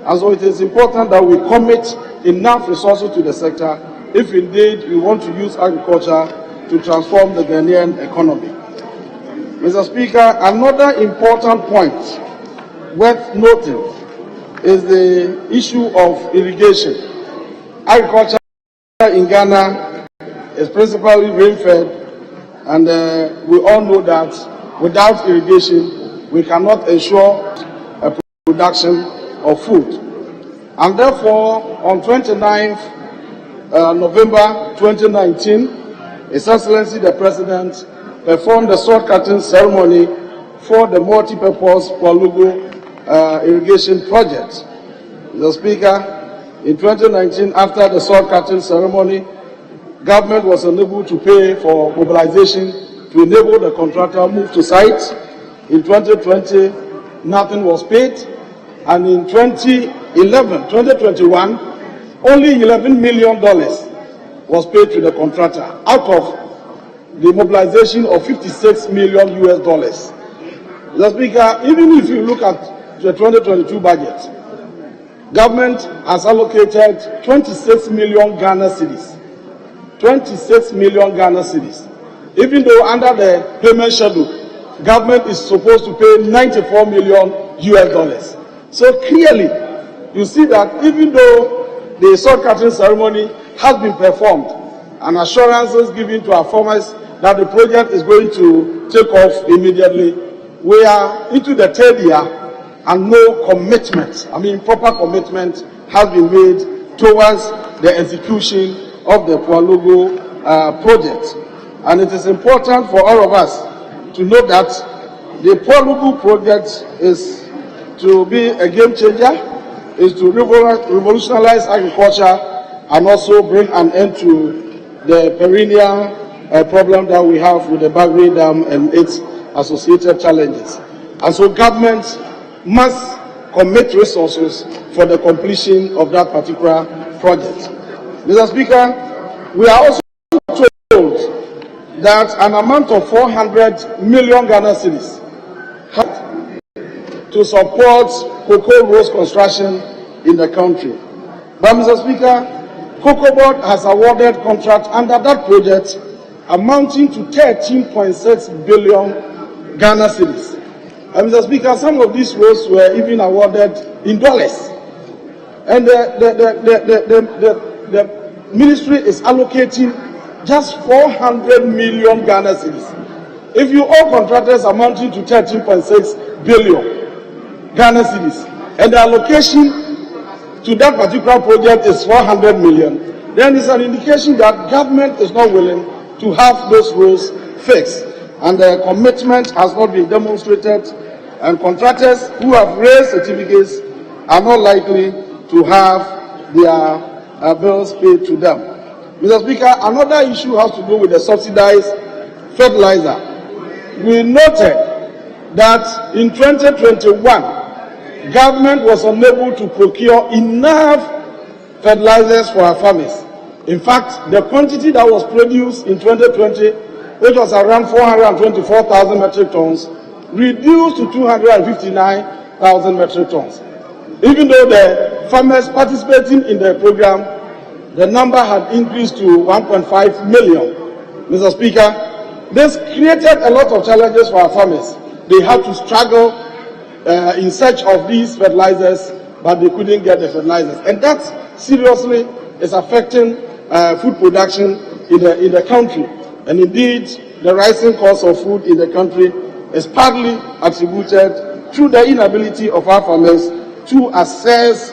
And so it is important that we commit enough resources to the sector if indeed we want to use agriculture to transform the Ghanaian economy. Mr. Speaker, another important point worth noting is the issue of irrigation. Agriculture in Ghana is principally rain-fed, and we all know that without irrigation, we cannot ensure a production of food. And therefore, on 29th November 2019, His Excellency the President performed the sword cutting ceremony for the multi-purpose Kwalugu irrigation project. Mr. Speaker, in 2019, after the sword cutting ceremony, government was unable to pay for mobilization to enable the contractor move to site. In 2020, nothing was paid, and in 2021, only $11 million was paid to the contractor out of the mobilization of $56 million US. Mr. Speaker, even if you look at the 2022 budget, government has allocated 26 million Ghana cedis. 26 million Ghana cedis. Even though under the payment schedule, government is supposed to pay $94 million US. So clearly, you see that even though the sword cutting ceremony has been performed and assurances given to our farmers that the project is going to take off immediately, we are into the third year and no commitment, proper commitment has been made towards the execution of the Kwalugu project. And it is important for all of us to know that the Kwalugu project is to be a game changer, is to revolutionize agriculture and also bring an end to the perennial problem that we have with the Bagri Dam and its associated challenges. And so government must commit resources for the completion of that particular project. Mr. Speaker, we are also told that an amount of 400 million Ghana cedis to support cocoa rows construction in the country. But Mr. Speaker, Cocoa Board has awarded contract under that project amounting to 13.6 billion Ghana cedis. And Mr. Speaker, some of these rows were even awarded in dollars. And the ministry is allocating just 400 million Ghana cedis. If you owe contractors amounting to 13.6 billion Ghana cedis, and the allocation to that particular project is 400 million, then it's an indication that government is not willing to have those roads fixed, and the commitment has not been demonstrated, and contractors who have raised certificates are not likely to have their bills paid to them. Mr. Speaker, another issue has to do with the subsidized fertilizer. We noted that in 2021, government was unable to procure enough fertilizers for our farmers. In fact, the quantity that was produced in 2020, which was around 424,000 metric tons, reduced to 259,000 metric tons. Even though the farmers participating in the program, the number had increased to 1.5 million. Mr. Speaker, this created a lot of challenges for our farmers. They had to struggle in search of these fertilizers, but they couldn't get the fertilizers. And that seriously is affecting food production in the country. And indeed, the rising cost of food in the country is partly attributed to the inability of our farmers to access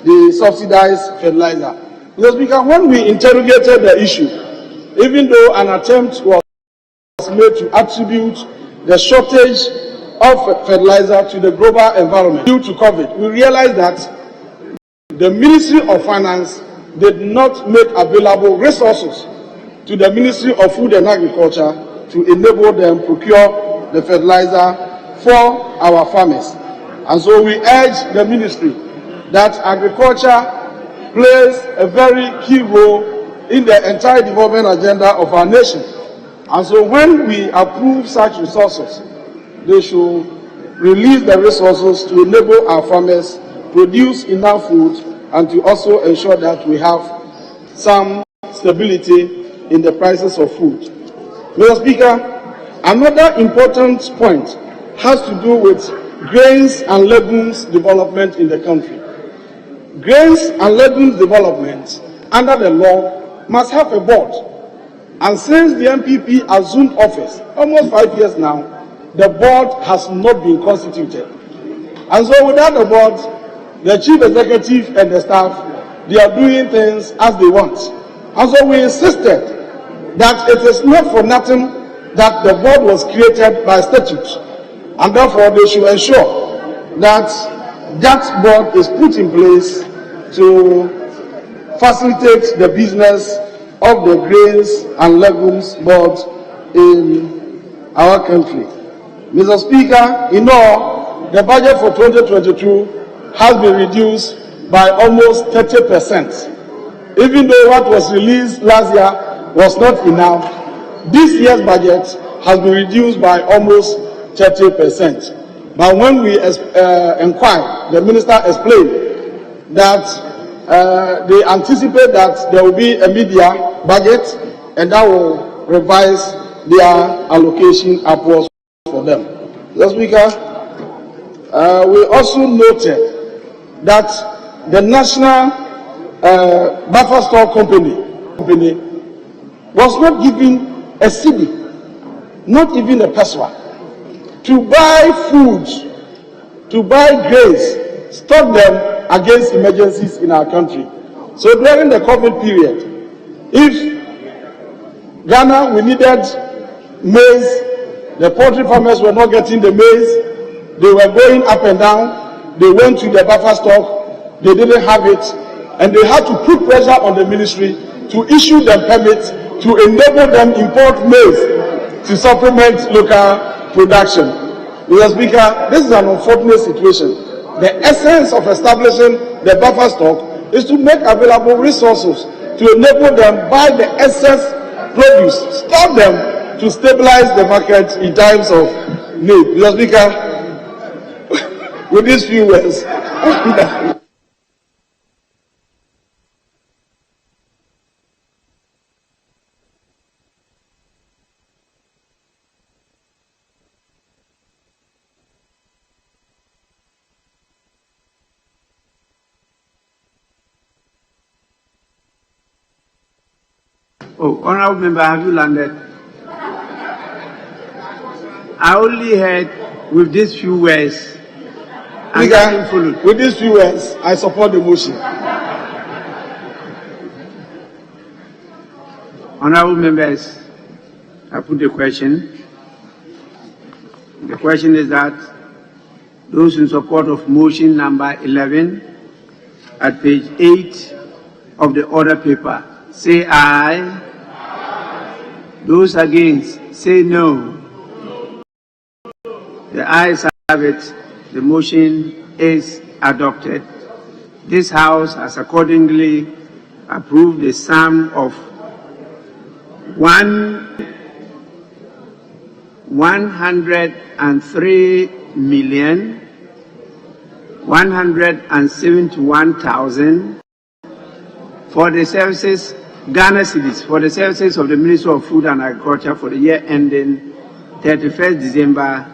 the subsidized fertilizer. Mr. Speaker, when we interrogated the issue, even though an attempt was made to attribute the shortage of fertilizer to the global environment due to COVID, we realized that the Ministry of Finance did not make available resources to the Ministry of Food and Agriculture to enable them procure the fertilizer for our farmers. And so we urge the ministry that agriculture plays a very key role in the entire development agenda of our nation. And so when we approve such resources, they should release the resources to enable our farmers produce enough food and to also ensure that we have some stability in the prices of food. Mr. Speaker, another important point has to do with grains and legumes development in the country. Grains and legumes development under the law must have a board. And since the MPP assumed office, almost 5 years now, the board has not been constituted. And so without the board, the chief executive and the staff, they are doing things as they want. And so we insisted that it is not for nothing that the board was created by statute. And therefore, they should ensure that that board is put in place to facilitate the business of the grains and legumes board in our country. Mr. Speaker, in all, the budget for 2022 has been reduced by almost 30%. Even though what was released last year was not enough, this year's budget has been reduced by almost 30%. But when we inquired, the minister explained that they anticipate that there will be a media budget and that will revise their allocation upwards for them. Mr. Speaker, we also noted that the National Buffer Store Company was not given a cedi, not even a pesewa, to buy food, to buy grains, stock them against emergencies in our country. So during the COVID period, if Ghana, we needed maize, the poultry farmers were not getting the maize, they were going up and down, they went to the buffer stock, they didn't have it, and they had to put pressure on the ministry to issue them permits to enable them import maize to supplement local production. Mr. Speaker, this is an unfortunate situation. The essence of establishing the buffer stock is to make available resources to enable them buy the excess produce, store them to stabilize the market in times of need. Mr. Speaker, with these few words, Oh, honorable member, have you landed? I only heard with these few words. With these few words, I support the motion. Honorable members, I put the question. The question is that those in support of motion number 11 at page 8 of the order paper, say aye. Those against, say no. The ayes have it. The motion is adopted. This House has accordingly approved the sum of 103,171,000 for the services, Ghana cedis, for the services of the Ministry of Food and Agriculture for the year ending 31st December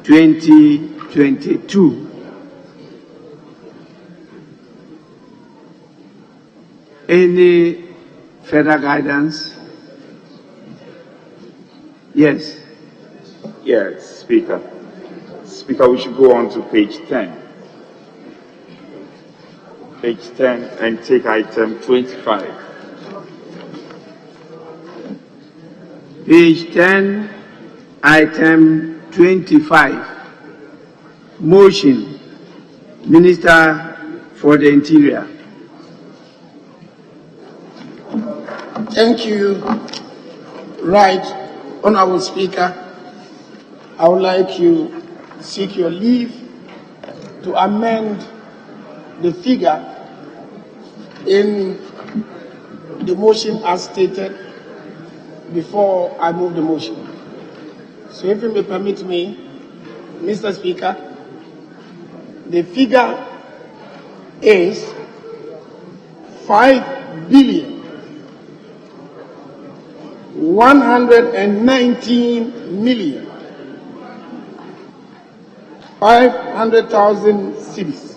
2022. Any further guidance? Yes. Yes, Speaker. Speaker, we should go on to page 10. Page 10 and take item 25. Page 10, item 25. Motion, Minister for the Interior. Thank you. Right, Honorable Speaker, I would like to seek your leave to amend the figure in the motion as stated before I move the motion. So if you may permit me, Mr. Speaker, the figure is 5,119,500,000 cedis.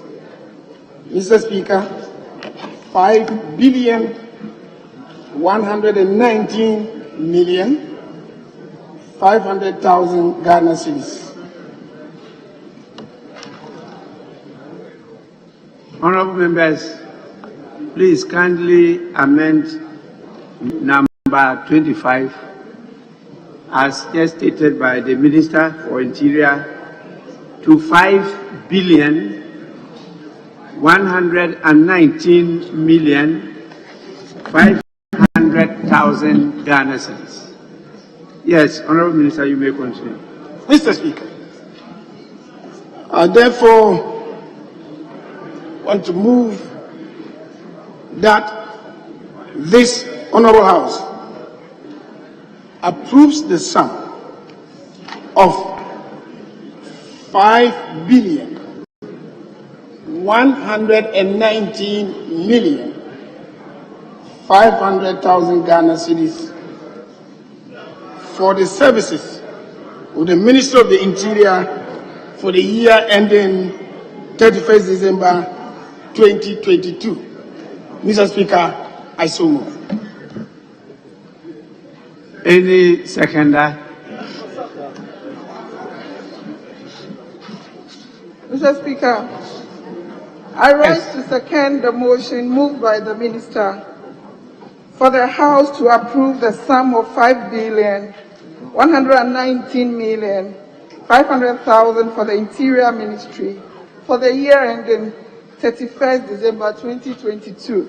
Mr. Speaker, 5,119,500,000 Ghana cedis. Honorable members, please kindly amend number 25 as just stated by the Minister for Interior to 5,119,500,000 Ghana cedis. Yes, Honorable Minister, you may continue. Mr. Speaker, I therefore want to move that this Honorable House approves the sum of 5,119,500,000 Ghana cedis for the services of the Ministry of the Interior for the year ending 31st December 2022. Mr. Speaker, I so move. Any seconder? Mr. Speaker, I rise to second the motion moved by the Minister for the House to approve the sum of 5,119,500,000 for the Interior Ministry for the year ending 31st December 2022.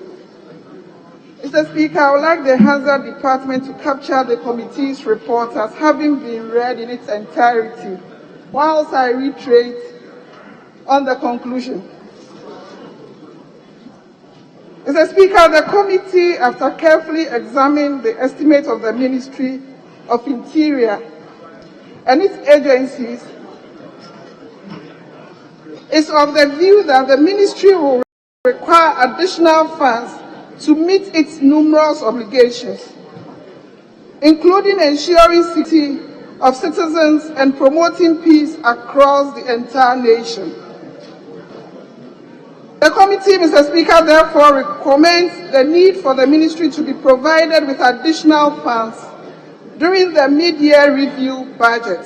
Mr. Speaker, I would like the Hazard Department to capture the committee's report as having been read in its entirety, whilst I reiterate on the conclusion. Mr. Speaker, the committee, after carefully examining the estimate of the Ministry of Interior and its agencies, is of the view that the Ministry will require additional funds to meet its numerous obligations, including ensuring safety of citizens and promoting peace across the entire nation. The committee, Mr. Speaker, therefore recommends the need for the Ministry to be provided with additional funds during the mid-year review budget.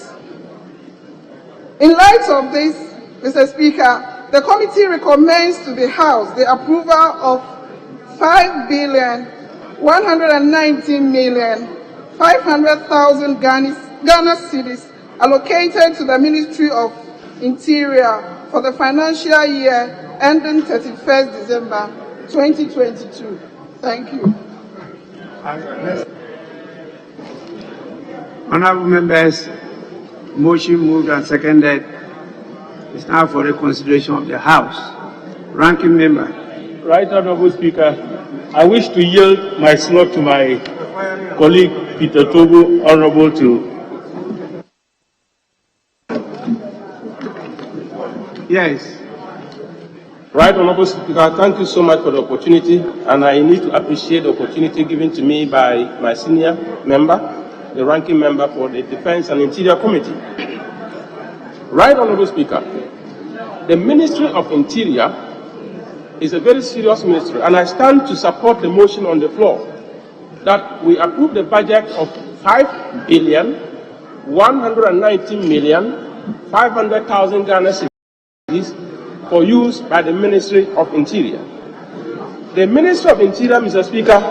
In light of this, Mr. Speaker, the committee recommends to the House the approval of 5,119,500,000 Ghana cedis allocated to the Ministry of Interior for the financial year ending 31st December 2022. Thank you. Honorable members, motion moved and seconded is now for the consideration of the House. Ranking member. Right Honorable Speaker, I wish to yield my slot to my colleague Peter Togo, Honorable to Yes. Right, Honorable Speaker, thank you so much for the opportunity, and I need to appreciate the opportunity given to me by my senior member, the ranking member for the Defense and Interior Committee. Right, Honorable Speaker, the Ministry of Interior is a very serious ministry, and I stand to support the motion on the floor that we approve the budget of 5,119,500,000 Ghana cedis for use by the Ministry of Interior. The Ministry of Interior, Mr. Speaker,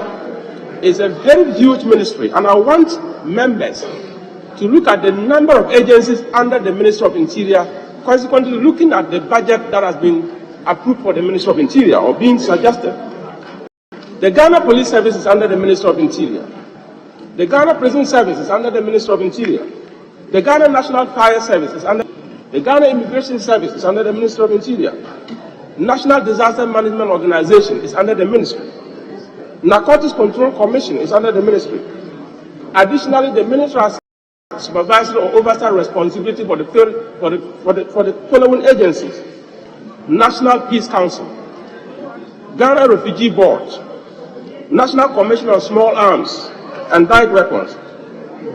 is a very huge ministry, and I want members to look at the number of agencies under the Ministry of Interior, consequently looking at the budget that has been approved for the Ministry of Interior or being suggested. The Ghana Police Service is under the Ministry of Interior. The Ghana Prison Service is under the Ministry of Interior. The Ghana National Fire Service is under the Ghana Immigration Service is under the Ministry of Interior. National Disaster Management Organization is under the ministry. Narcotics Control Commission is under the ministry. Additionally, the ministry has supervisory or oversight responsibility for the following agencies: National Peace Council, Ghana Refugee Board, National Commission on Small Arms and Light Weapons,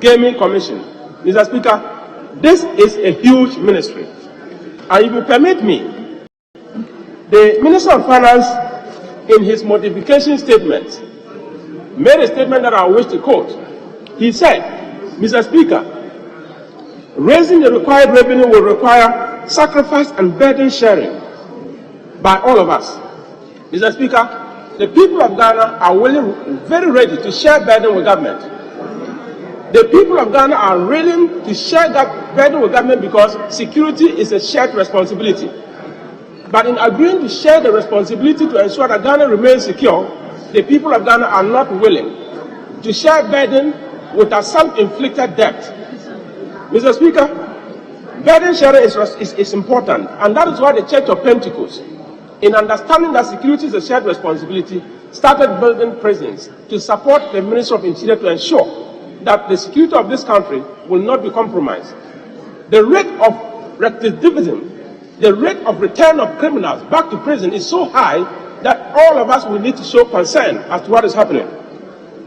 Gaming Commission. Mr. Speaker, this is a huge ministry. And if you permit me, the Minister of Finance, in his modification statement, made a statement that I wish to quote. He said, Mr. Speaker, raising the required revenue will require sacrifice and burden sharing by all of us. Mr. Speaker, the people of Ghana are very ready to share burden with government. The people of Ghana are willing to share that burden with government because security is a shared responsibility. But in agreeing to share the responsibility to ensure that Ghana remains secure, the people of Ghana are not willing to share burden with a self-inflicted debt. Mr. Speaker, burden sharing is important, and that is why the Church of Pentecost, in understanding that security is a shared responsibility, started building prisons to support the Ministry of Interior to ensure that the security of this country will not be compromised. The rate of recidivism, the rate of return of criminals back to prison is so high that all of us will need to show concern as to what is happening.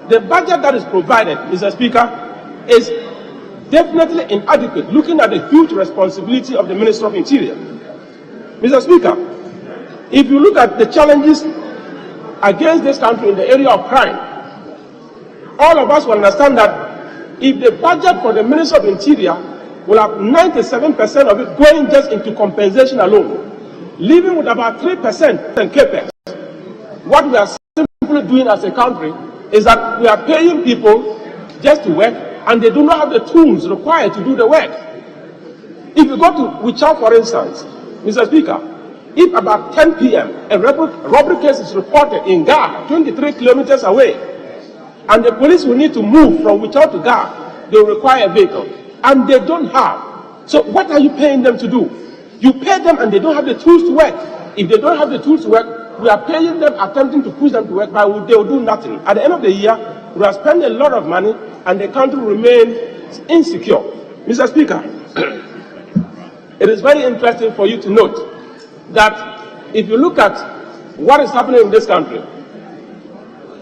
The budget that is provided, Mr. Speaker, is definitely inadequate, looking at the huge responsibility of the Ministry of Interior. Mr. Speaker, if you look at the challenges against this country in the area of crime, all of us will understand that if the budget for the Ministry of Interior will have 97% of it going just into compensation alone, leaving with about 3% in capex, what we are simply doing as a country is that we are paying people just to work, and they do not have the tools required to do the work. If you go to Wichao, for instance, Mr. Speaker, if about 10 p.m. a robbery case is reported in Ga, 23 kilometers away, and the police will need to move from Wichao to Ga, they will require a vehicle, and they don't have. So what are you paying them to do? You pay them and they don't have the tools to work. If they don't have the tools to work, we are paying them, attempting to push them to work, but they will do nothing. At the end of the year, we have spent a lot of money, and the country will remain insecure. Mr. Speaker, it is very interesting for you to note that if you look at what is happening in this country,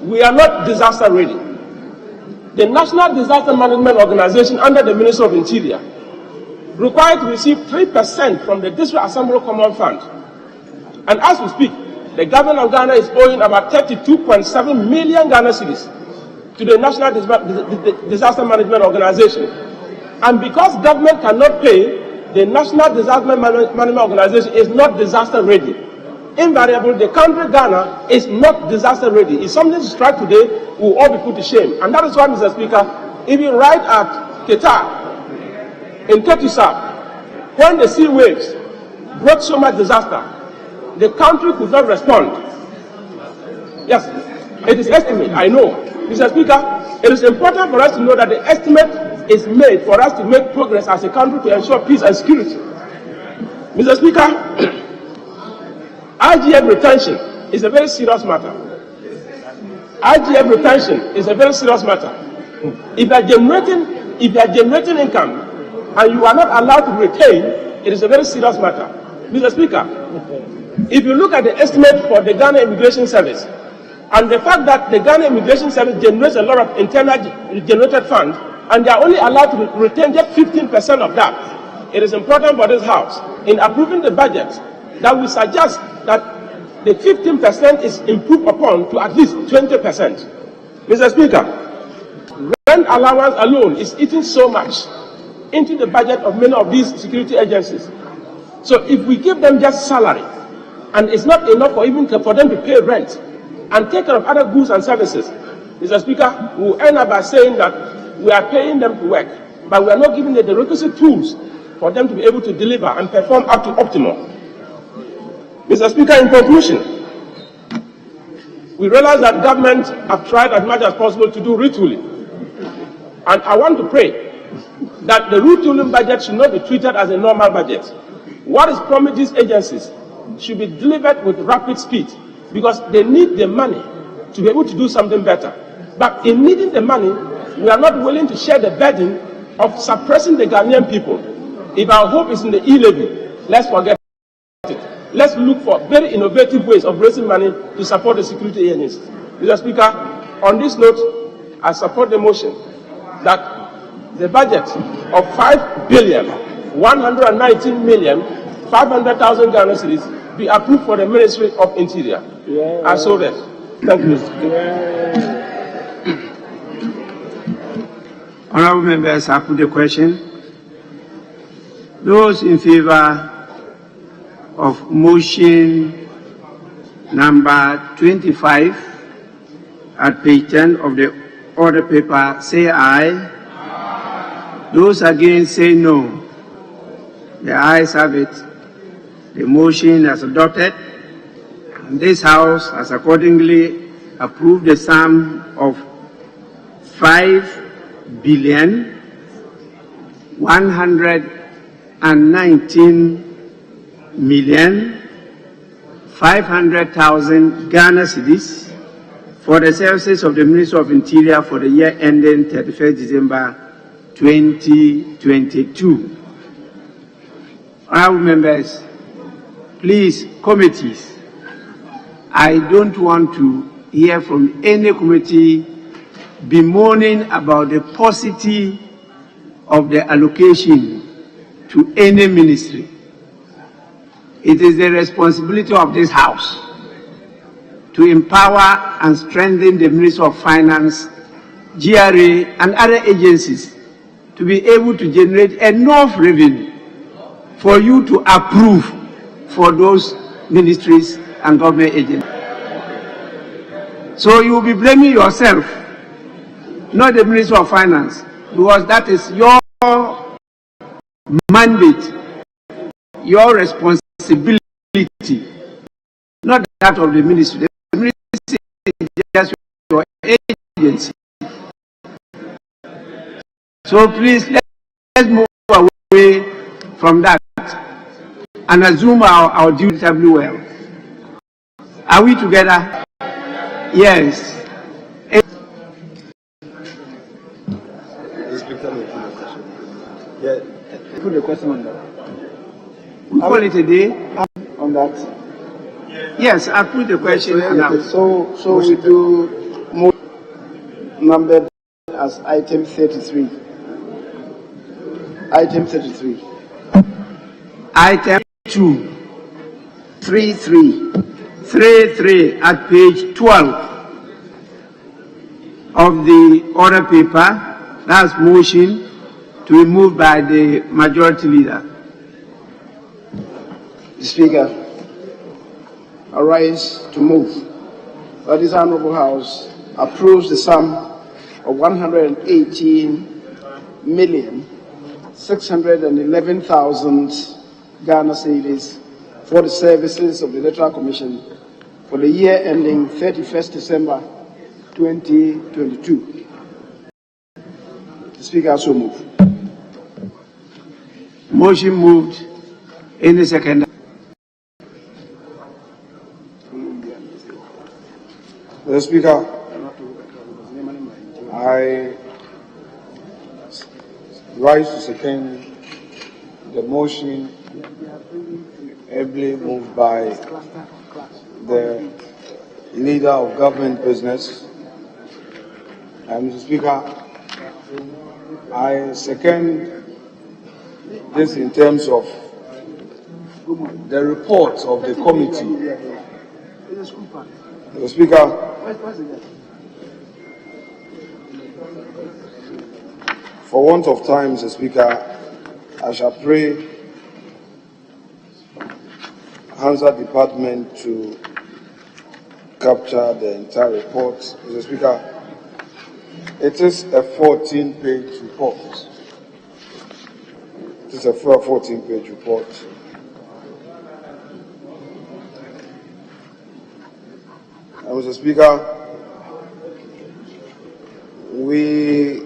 we are not disaster ready. The National Disaster Management Organization under the Ministry of Interior required to receive 3% from the District Assembly Common Fund. And as we speak, the government of Ghana is owing about 32.7 million Ghana cedis to the National Disaster Management Organization. And because government cannot pay, the National Disaster Management Organization is not disaster ready. Invariably, the country Ghana is not disaster ready. If something strikes today, we will all be put to shame. And that is why, Mr. Speaker, even right at Qatar, in Ketusa, when the sea waves brought so much disaster, the country could not respond. Yes, it is estimated, I know. Mr. Speaker, it is important for us to know that the estimate is made for us to make progress as a country to ensure peace and security. Mr. Speaker, IGF retention is a very serious matter. IGF retention is a very serious matter. If you are generating income and you are not allowed to retain, it is a very serious matter. Mr. Speaker, if you look at the estimate for the Ghana Immigration Service, and the fact that the Ghana Immigration Service generates a lot of internally generated funds, and they are only allowed to retain just 15% of that, it is important for this House, in approving the budget, that we suggest that the 15% is improved upon to at least 20%. Mr. Speaker, rent allowance alone is eating so much into the budget of many of these security agencies. So if we give them just salary, and it's not enough for even for them to pay rent and take care of other goods and services, Mr. Speaker, we will end up by saying that we are paying them to work, but we are not giving them the requisite tools for them to be able to deliver and perform up to optimal. Mr. Speaker, in conclusion, we realize that government have tried as much as possible to do retooling. And I want to pray that the retooling budget should not be treated as a normal budget. What is promised these agencies should be delivered with rapid speed, because they need the money to be able to do something better. But in needing the money, we are not willing to share the burden of suppressing the Ghanaian people. If our hope is in the e-levy, let's forget it. Let's look for very innovative ways of raising money to support the security agencies. Mr. Speaker, on this note, I support the motion that the budget of 5,119,500,000 Ghana cedis be approved for the Ministry of Interior. I so that. Thank you, Mr. Honorable members, I put the question. Those in favor of motion number 25 at page 10 of the order paper, say aye. Those against, say no. The ayes have it. The motion is adopted. And this House has accordingly approved the sum of 5,119,500,000 Ghana cedis for the services of the Ministry of Interior for the year ending 31st December 2022. Honorable members, please, committees, I don't want to hear from any committee bemoaning about the paucity of the allocation to any ministry. It is the responsibility of this House to empower and strengthen the Ministry of Finance, GRA, and other agencies to be able to generate enough revenue for you to approve for those ministries and government agencies. So you will be blaming yourself, not the Ministry of Finance, because that is your mandate, your responsibility, not that of the ministry. The ministry is just your agency. So please, let's move away from that and assume our duty well. Are we together? Yes. Yeah, put the question on that. We call it a day. On that. Yes, I put the question. So we do more numbered as item 33. Item 33. Item 2. 33. 33 at page 12 of the order paper. That's motion to be moved by the majority leader. Speaker, I rise to move that this Honorable House approves the sum of 118,611,000 Ghana cedis for the services of the Electoral Commission for the year ending 31st December 2022. The Speaker, so move. Motion moved. Any second? Mr. Speaker, I rise to second the motion ably moved by the leader of government business. Mr. Speaker, I second this in terms of the report of the committee. Mr. Speaker, for want of time, Mr. Speaker, I shall pray Hansa Department to capture the entire report. Mr. Speaker, it is a 14-page report. It is a 14-page report. And Mr. Speaker, we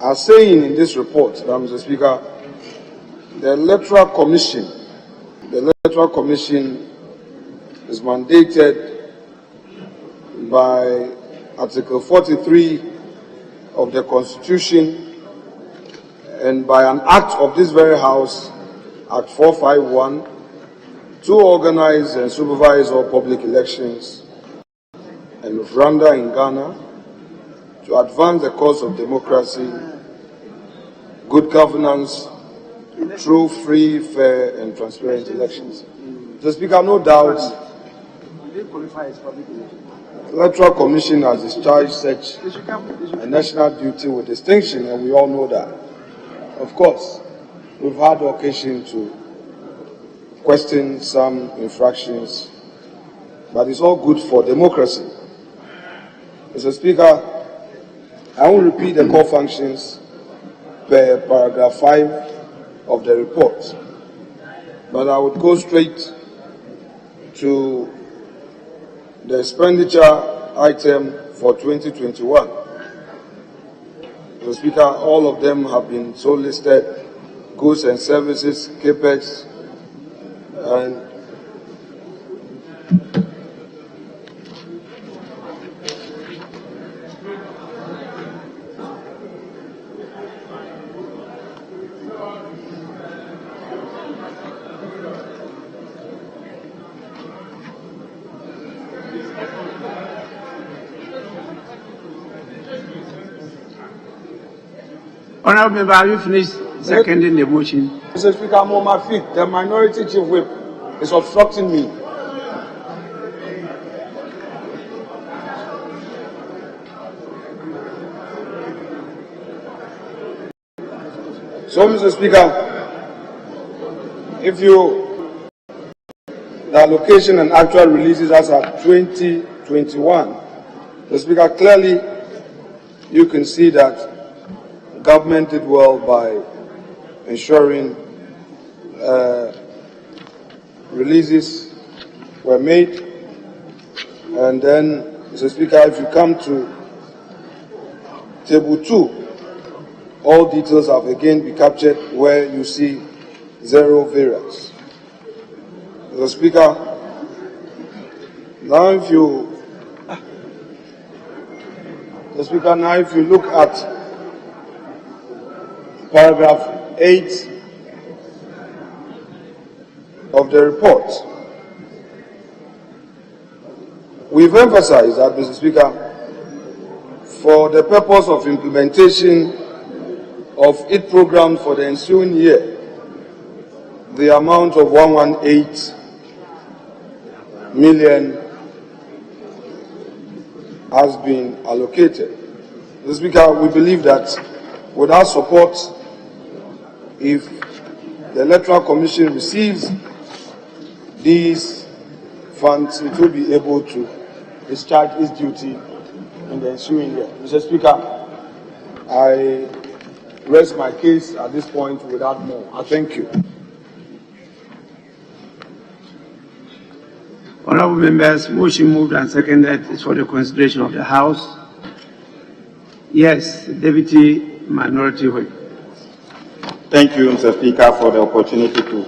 are saying in this report that, Mr. Speaker, the Electoral Commission is mandated by Article 43 of the Constitution and by an act of this very House, Act 451, to organize and supervise all public elections and referenda in Ghana, to advance the cause of democracy, good governance, through free, fair, and transparent elections. Mr. Speaker, no doubt, the Electoral Commission has discharged such a national duty with distinction, and we all know that. Of course, we've had the occasion to question some infractions, but it's all good for democracy. Mr. Speaker, I won't repeat the core functions per paragraph 5 of the report, but I would go straight to the expenditure item for 2021. Mr. Speaker, all of them have been so listed: goods and services, capex, and Honorable Member, have you finished seconding the motion? Mr. Speaker, I'm on my feet. The minority chief whip is obstructing me. So, Mr. Speaker, if the allocation and actual releases as at 2021, Mr. Speaker, clearly you can see that government did well by ensuring releases were made. And then, Mr. Speaker, if you come to table 2, all details have again been captured where you see zero variance. Mr. Speaker, now if you look at paragraph 8 of the report, we've emphasized that, Mr. Speaker, for the purpose of implementation of its program for the ensuing year, the amount of 118 million has been allocated. Mr. Speaker, we believe that without support, if the Electoral Commission receives these funds, it will be able to discharge its duty in the ensuing year. Mr. Speaker, I rest my case at this point without more. I thank you. Honorable members, motion moved and seconded is for the consideration of the House. Yes, Deputy Minority Whip. Thank you, Mr. Speaker, for the opportunity to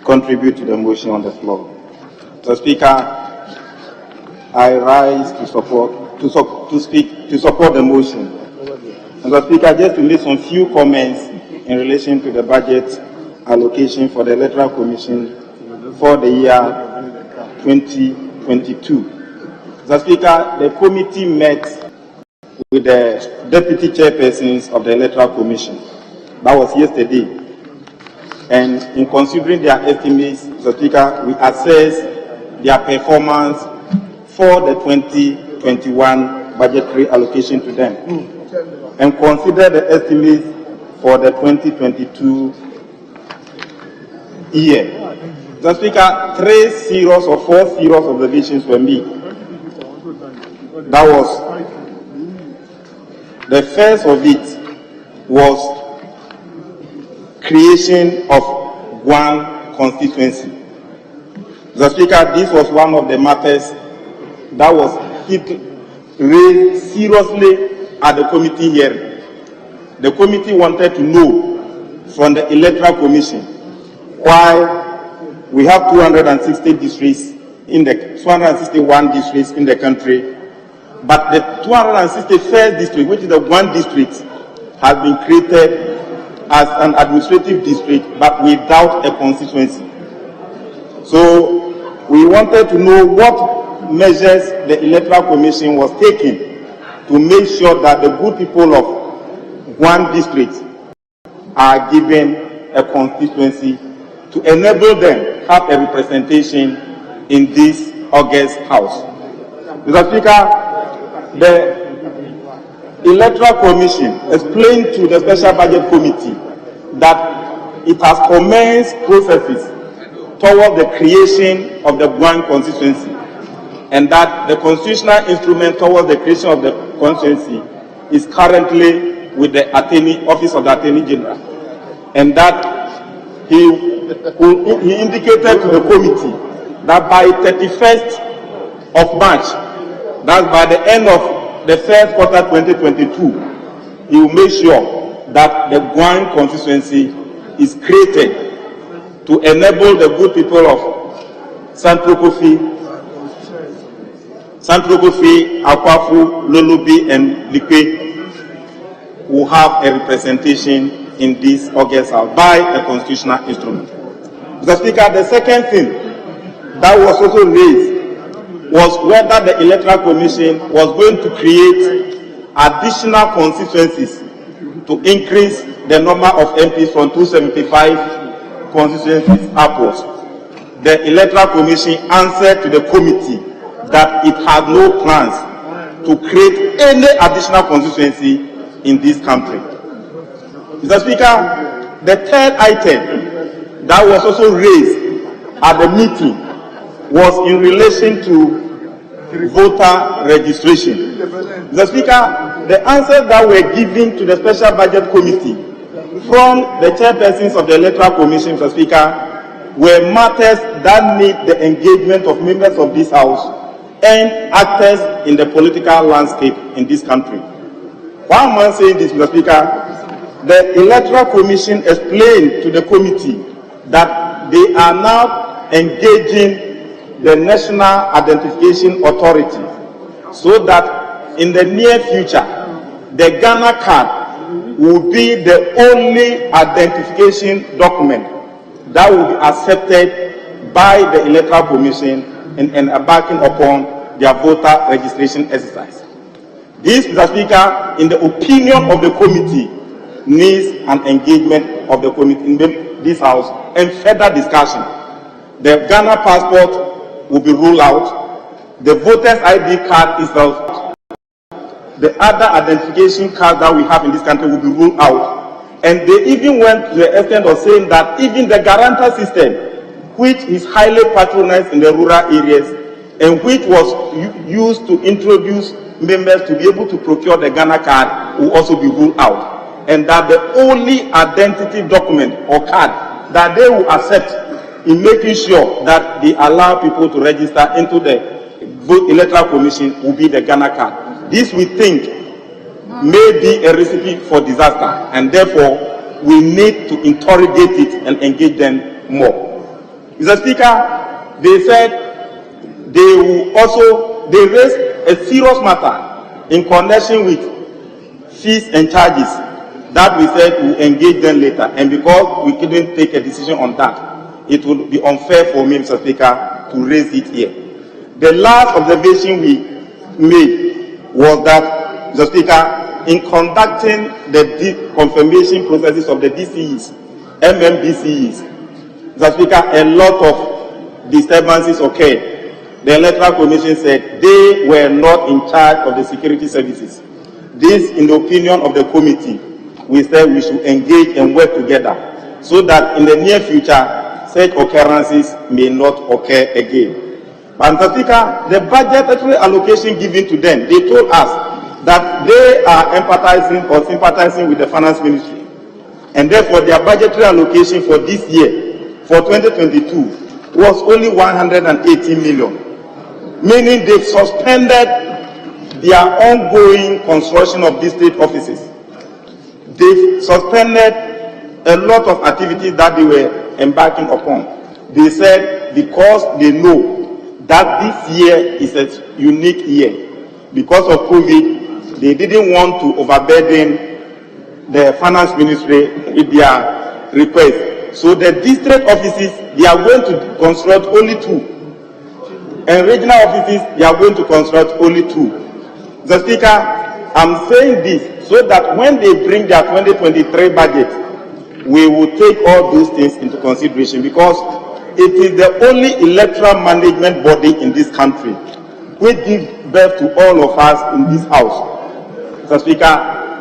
contribute to the motion on the floor. Mr. Speaker, I rise to support the motion. Mr. Speaker, just to make some few comments in relation to the budget allocation for the Electoral Commission for the year 2022. Mr. Speaker, the committee met with the deputy chairpersons of the Electoral Commission. That was yesterday. And in considering their estimates, Mr. Speaker, we assess their performance for the 2021 budgetary allocation to them and consider the estimates for the 2022 year. Mr. Speaker, 3 serious or 4 serious observations were made. That was, the first of it was creation of one constituency. Mr. Speaker, this was one of the matters that was raised seriously at the committee hearing. The committee wanted to know from the Electoral Commission why we have 260 districts in the 261 districts in the country, but the 261st district, which is the one district, has been created as an administrative district but without a constituency. So we wanted to know what measures the Electoral Commission was taking to make sure that the good people of one district are given a constituency to enable them have a representation in this August House. Mr. Speaker, the Electoral Commission explained to the Special Budget Committee that it has commenced processes toward the creation of the one constituency, and that the constitutional instrument towards the creation of the constituency is currently with the Office of the Attorney General, and that he indicated to the committee that by 31st of March, that's by the end of the first quarter 2022, he will make sure that the Guam constituency is created to enable the good people of Santrokofi, Akwafu, Lolubi, and Likwe will have a representation in this August House by a constitutional instrument. Mr. Speaker, the second thing that was also raised was whether the Electoral Commission was going to create additional constituencies to increase the number of MPs from 275 constituencies upwards. The Electoral Commission answered to the committee that it had no plans to create any additional constituency in this country. Mr. Speaker, the third item that was also raised at the meeting was in relation to voter registration. Mr. Speaker, the answers that were given to the Special Budget Committee from the chairpersons of the Electoral Commission, Mr. Speaker, were matters that need the engagement of members of this House and actors in the political landscape in this country. Why am I saying this, Mr. Speaker? The Electoral Commission explained to the committee that they are now engaging the National Identification Authority so that in the near future, the Ghana card will be the only identification document that will be accepted by the Electoral Commission and embarking upon their voter registration exercise. This, Mr. Speaker, in the opinion of the committee, needs an engagement of the committee in this House and further discussion. The Ghana passport will be ruled out. The voter's ID card is out. The other identification cards that we have in this country will be ruled out. And they even went to the extent of saying that even the guarantor system, which is highly patronized in the rural areas and which was used to introduce members to be able to procure the Ghana card, will also be ruled out. And that the only identity document or card that they will accept in making sure that they allow people to register into the Electoral Commission will be the Ghana card. This, we think, may be a recipe for disaster, and therefore we need to interrogate it and engage them more. Mr. Speaker, they said they raised a serious matter in connection with fees and charges that we said we engage them later, and because we couldn't take a decision on that, it would be unfair for me, Mr. Speaker, to raise it here. The last observation we made was that, Mr. Speaker, in conducting the confirmation processes of the DCEs, MMDCEs, Mr. Speaker, a lot of disturbances occurred. The Electoral Commission said they were not in charge of the security services. This, in the opinion of the committee, we said we should engage and work together so that in the near future, such occurrences may not occur again. But Mr. Speaker, the budgetary allocation given to them, they told us that they are empathizing or sympathizing with the Finance Ministry. And therefore, their budgetary allocation for this year, for 2022, was only 180 million. Meaning they've suspended their ongoing construction of these state offices. They've suspended a lot of activities that they were embarking upon. They said because they know that this year is a unique year. Because of COVID, they didn't want to overburden the Finance Ministry with their request. So the district offices, they are going to construct only 2. And regional offices, they are going to construct only 2. Mr. Speaker, I'm saying this so that when they bring their 2023 budget, we will take all those things into consideration, because it is the only electoral management body in this country which gives birth to all of us in this house, Mr. Speaker.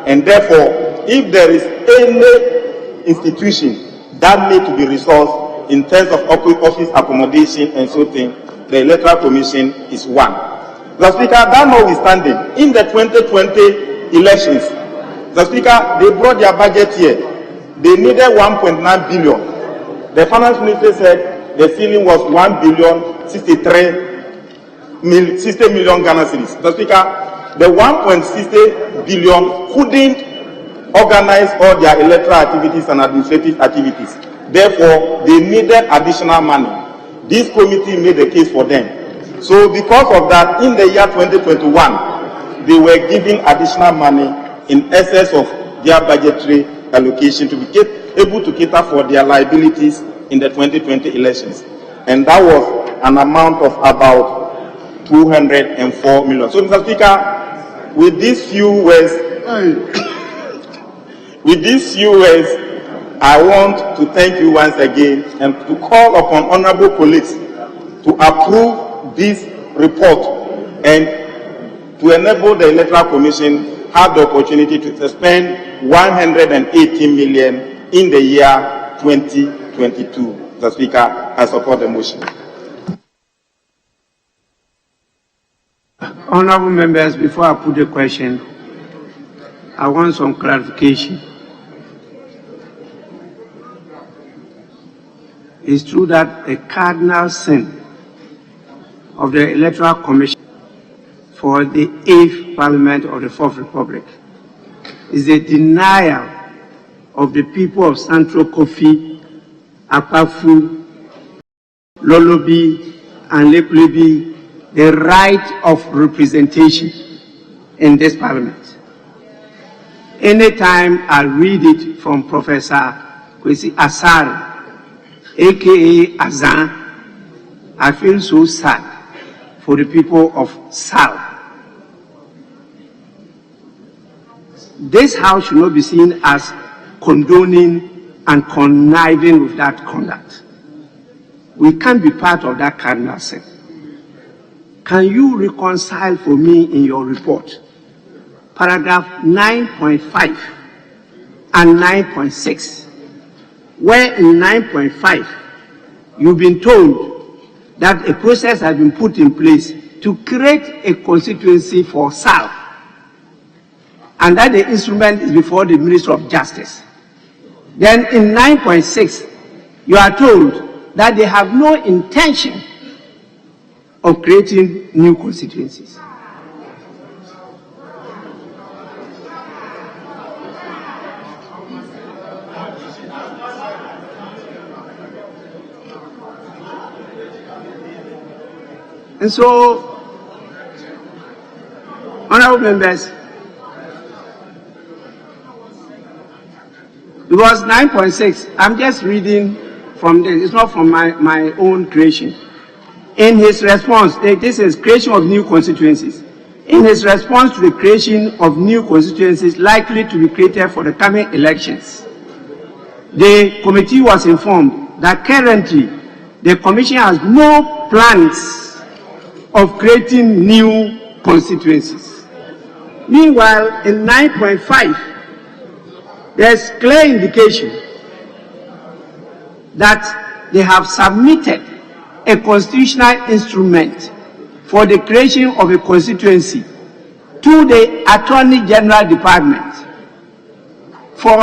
And therefore, if there is any institution that needs to be resourced in terms of office accommodation and so things, the Electoral Commission is one. Mr. Speaker, that notwithstanding, in the 2020 elections, Mr. Speaker, they brought their budget here. They needed 1.9 billion. The Finance Minister said the ceiling was 1 billion 60 million Ghana cedis. Mr. Speaker, the 1.60 billion couldn't organize all their electoral activities and administrative activities. Therefore, they needed additional money. This committee made a case for them. So because of that, in the year 2021, they were giving additional money in excess of their budgetary allocation to be able to cater for their liabilities in the 2020 elections. And that was an amount of about 204 million. So, Mr. Speaker, with these few words, I want to thank you once again and to call upon honorable colleagues to approve this report and to enable the Electoral Commission have the opportunity to spend 180 million in the year 2022. Mr. Speaker, I support the motion. Honorable members, before I put the question, I want some clarification. It's true that a cardinal sin of the Electoral Commission for the 8th Parliament of the 4th Republic is the denial of the people of Central Kofi, Akpafu, Lolobi, and Leplebi the right of representation in this Parliament. Anytime I read it from Professor Kwesi Asare, aka Azan, I feel so sad for the people of South. This house should not be seen as condoning and conniving with that conduct. We can't be part of that cardinal sin. Can you reconcile for me in your report paragraph 9.5 and 9.6, where in 9.5 you've been told that a process has been put in place to create a constituency for South, and that the instrument is before the Minister of Justice. Then in 9.6, you are told that they have no intention of creating new constituencies. And so, honorable members, Because 9.6, I'm just reading from this, it's not from my own creation. In his response, this is creation of new constituencies. In his response to the creation of new constituencies likely to be created for the coming elections, the committee was informed that currently the Commission has no plans of creating new constituencies. Meanwhile, in 9.5, there's clear indication that they have submitted a constitutional instrument for the creation of a constituency to the Attorney General Department for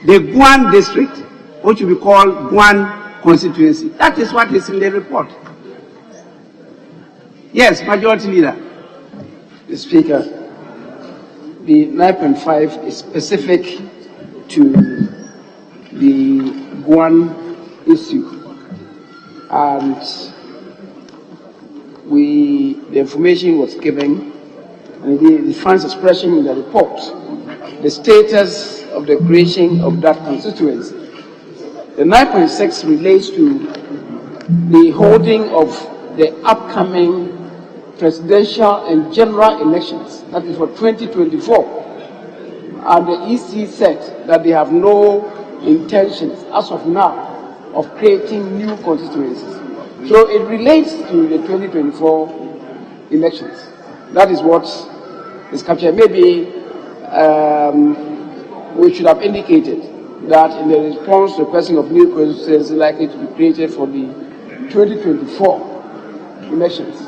the Guan district, which will be called Guan constituency. That is what is in the report. Yes, Majority Leader. The Speaker, the 9.5 is specific to the Guan issue, and the information was given, and the funds expression in the report, the status of the creation of that constituency. The 9.6 relates to the holding of the upcoming presidential and general elections, that is for 2024. And the EC said that they have no intentions as of now of creating new constituencies. So it relates to the 2024 elections. That is what is captured. Maybe we should have indicated that in the response to the question of new constituencies likely to be created for the 2024 elections.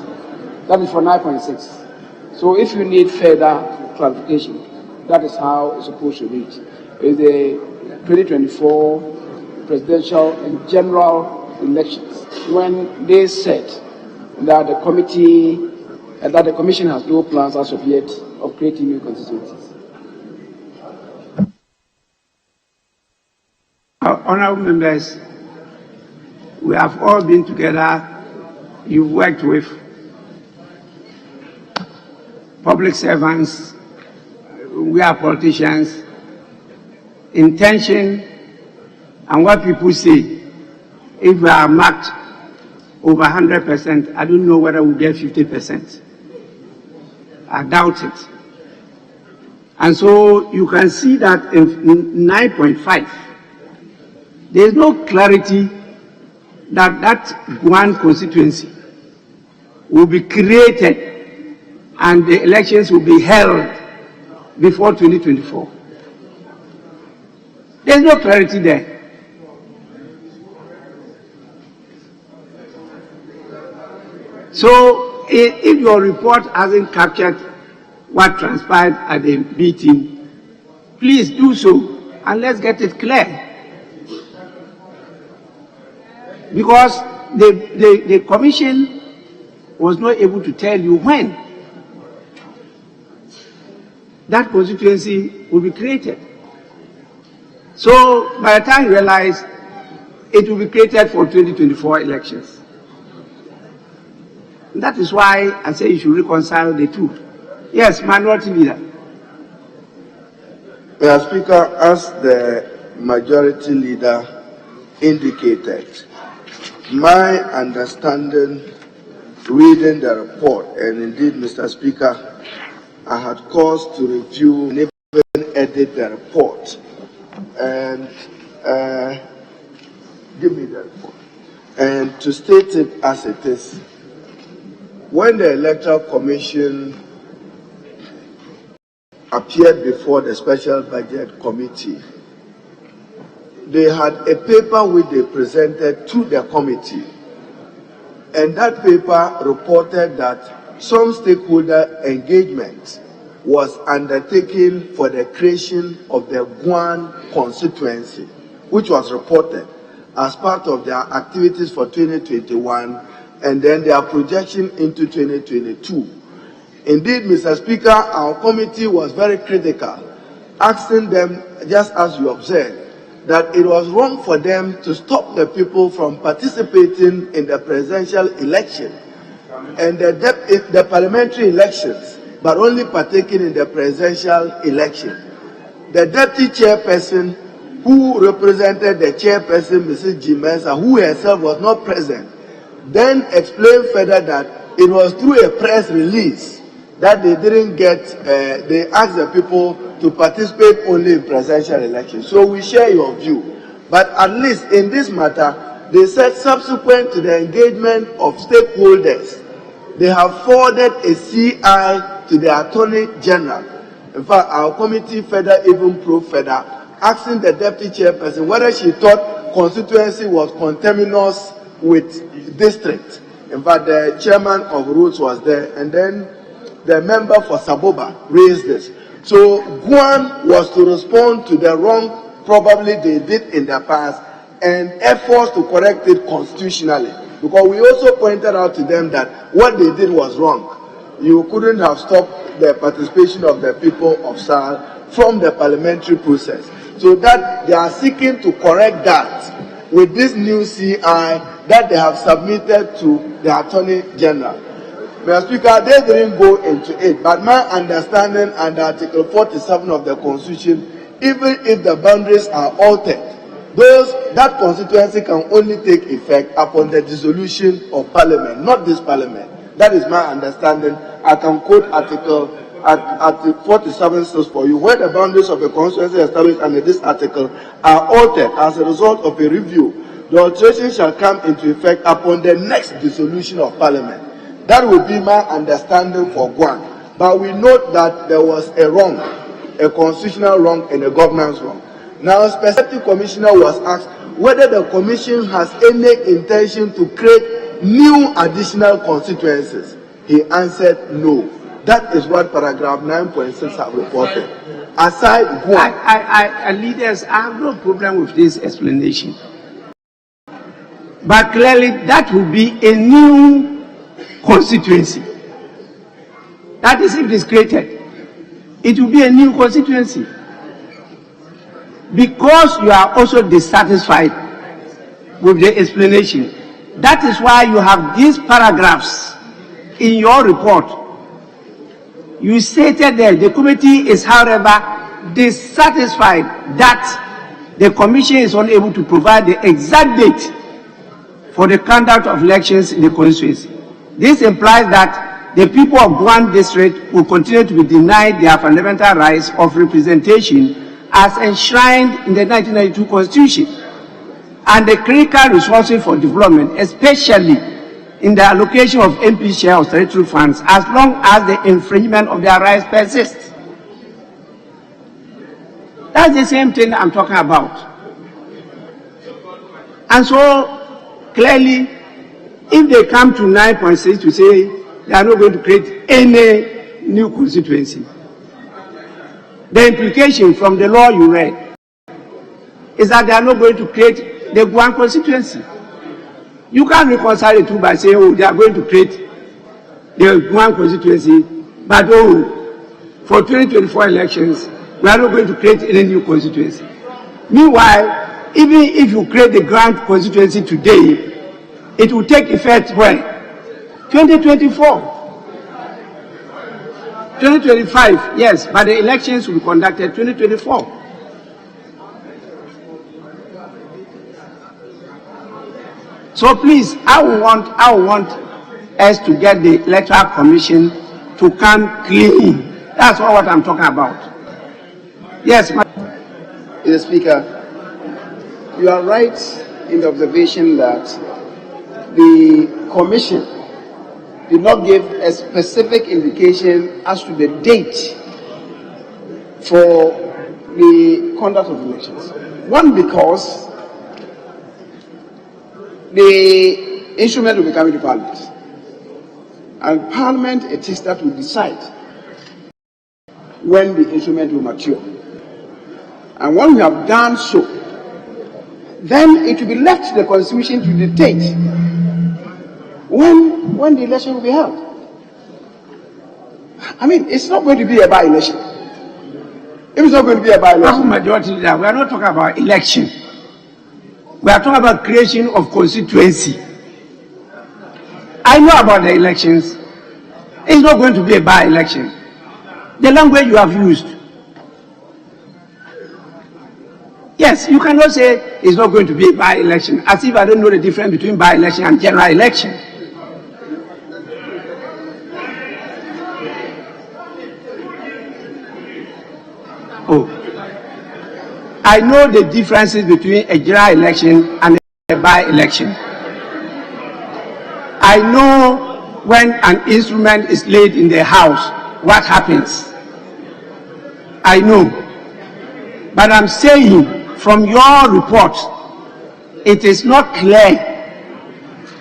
That is for 9.6. So if you need further clarification, that is how it's supposed to read. It's the 2024 presidential and general elections, when they said that the committee, that the Commission has no plans as of yet of creating new constituencies. Honourable members, we have all been together. You've worked with public servants, we are politicians. Intention and what people say, if we are marked over 100%, I don't know whether we'll get 50%. I doubt it. And so you can see that in 9.5, there is no clarity that that one constituency will be created and the elections will be held before 2024. There's no clarity there. So if your report hasn't captured what transpired at the meeting, please do so and let's get it clear. Because the Commission was not able to tell you when that constituency will be created. So by the time you realize, it will be created for 2024 elections. And that is why I say you should reconcile the two. Yes, Minority Leader. Mr. Speaker, as the Majority Leader indicated, my understanding reading the report, and indeed, Mr. Speaker, I had cause to review and even edit the report. And give me the report. And to state it as it is, when the Electoral Commission appeared before the Special Budget Committee, they had a paper which they presented to the committee. And that paper reported that some stakeholder engagement was undertaken for the creation of the Guan constituency, which was reported as part of their activities for 2021 and then their projection into 2022. Indeed, Mr. Speaker, our committee was very critical, asking them, just as you observed, that it was wrong for them to stop the people from participating in the presidential election and the parliamentary elections, but only partaking in the presidential election. The deputy chairperson who represented the chairperson, Mrs. Jimensa, who herself was not present, then explained further that it was through a press release that they didn't get, they asked the people to participate only in presidential elections. So we share your view. But at least in this matter, they said subsequent to the engagement of stakeholders, they have forwarded a CI to the Attorney General. In fact, our committee further even probed further, asking the deputy chairperson whether she thought constituency was conterminous with district. In fact, the chairman of Roots was there, and then the member for Saboba raised this. So Guan was to respond to the wrong probably they did in the past and efforts to correct it constitutionally. Because we also pointed out to them that what they did was wrong. You couldn't have stopped the participation of the people of SAL from the parliamentary process. So that they are seeking to correct that with this new CI that they have submitted to the Attorney General. Mr. Speaker, they didn't go into it, but my understanding under Article 47 of the Constitution, even if the boundaries are altered, that constituency can only take effect upon the dissolution of Parliament, not this Parliament. That is my understanding. I can quote Article 47 says for you, where the boundaries of a constituency established under this article are altered as a result of a review, the alteration shall come into effect upon the next dissolution of Parliament. That would be my understanding for Guam. But we note that there was a wrong, a constitutional wrong and a governance wrong. Now, a specific commissioner was asked whether the commission has any intention to create new additional constituencies. He answered no. That is what paragraph 9.6 have reported. Aside Guam. Leaders, I have no problem with this explanation. But clearly, that will be a new constituency. That is, if it is created, it will be a new constituency. Because you are also dissatisfied with the explanation. That is why you have these paragraphs in your report. You stated there, the committee is, however, dissatisfied that the commission is unable to provide the exact date for the conduct of elections in the constituency. This implies that the people of Guam district will continue to be denied their fundamental rights of representation as enshrined in the 1992 Constitution, and the critical resources for development, especially in the allocation of MP share of territory funds, as long as the infringement of their rights persists. That's the same thing I'm talking about. And so, clearly, if they come to 9.6 to say they are not going to create any new constituency, the implication from the law you read is that they are not going to create the Guam constituency. You can't reconcile the two by saying, oh, they are going to create the Guam constituency, but oh, for 2024 elections, we are not going to create any new constituency. Meanwhile, even if you create the Guam constituency today, it will take effect when? 2024. 2025, yes, but the elections will be conducted 2024. So please, I want us to get the Electoral Commission to come clean. That's all what I'm talking about. Yes, Mr. Speaker, you are right in the observation that the Commission did not give a specific indication as to the date for the conduct of elections. One, because the instrument will be coming to Parliament. And Parliament, it is that will decide when the instrument will mature. And when we have done so, then it will be left to the Constitution to dictate when the election will be held. I mean, it's not going to be a by-election. If it's not going to be a by-election, majority leader, we are not talking about election. We are talking about creation of constituency. I know about the elections. It's not going to be a by-election. The language you have used, Yes, you cannot say it's not going to be a by-election, as if I don't know the difference between by-election and general election. Oh, I know the differences between a general election and a by-election. I know when an instrument is laid in the house, what happens. I know. But I'm saying, from your report, it is not clear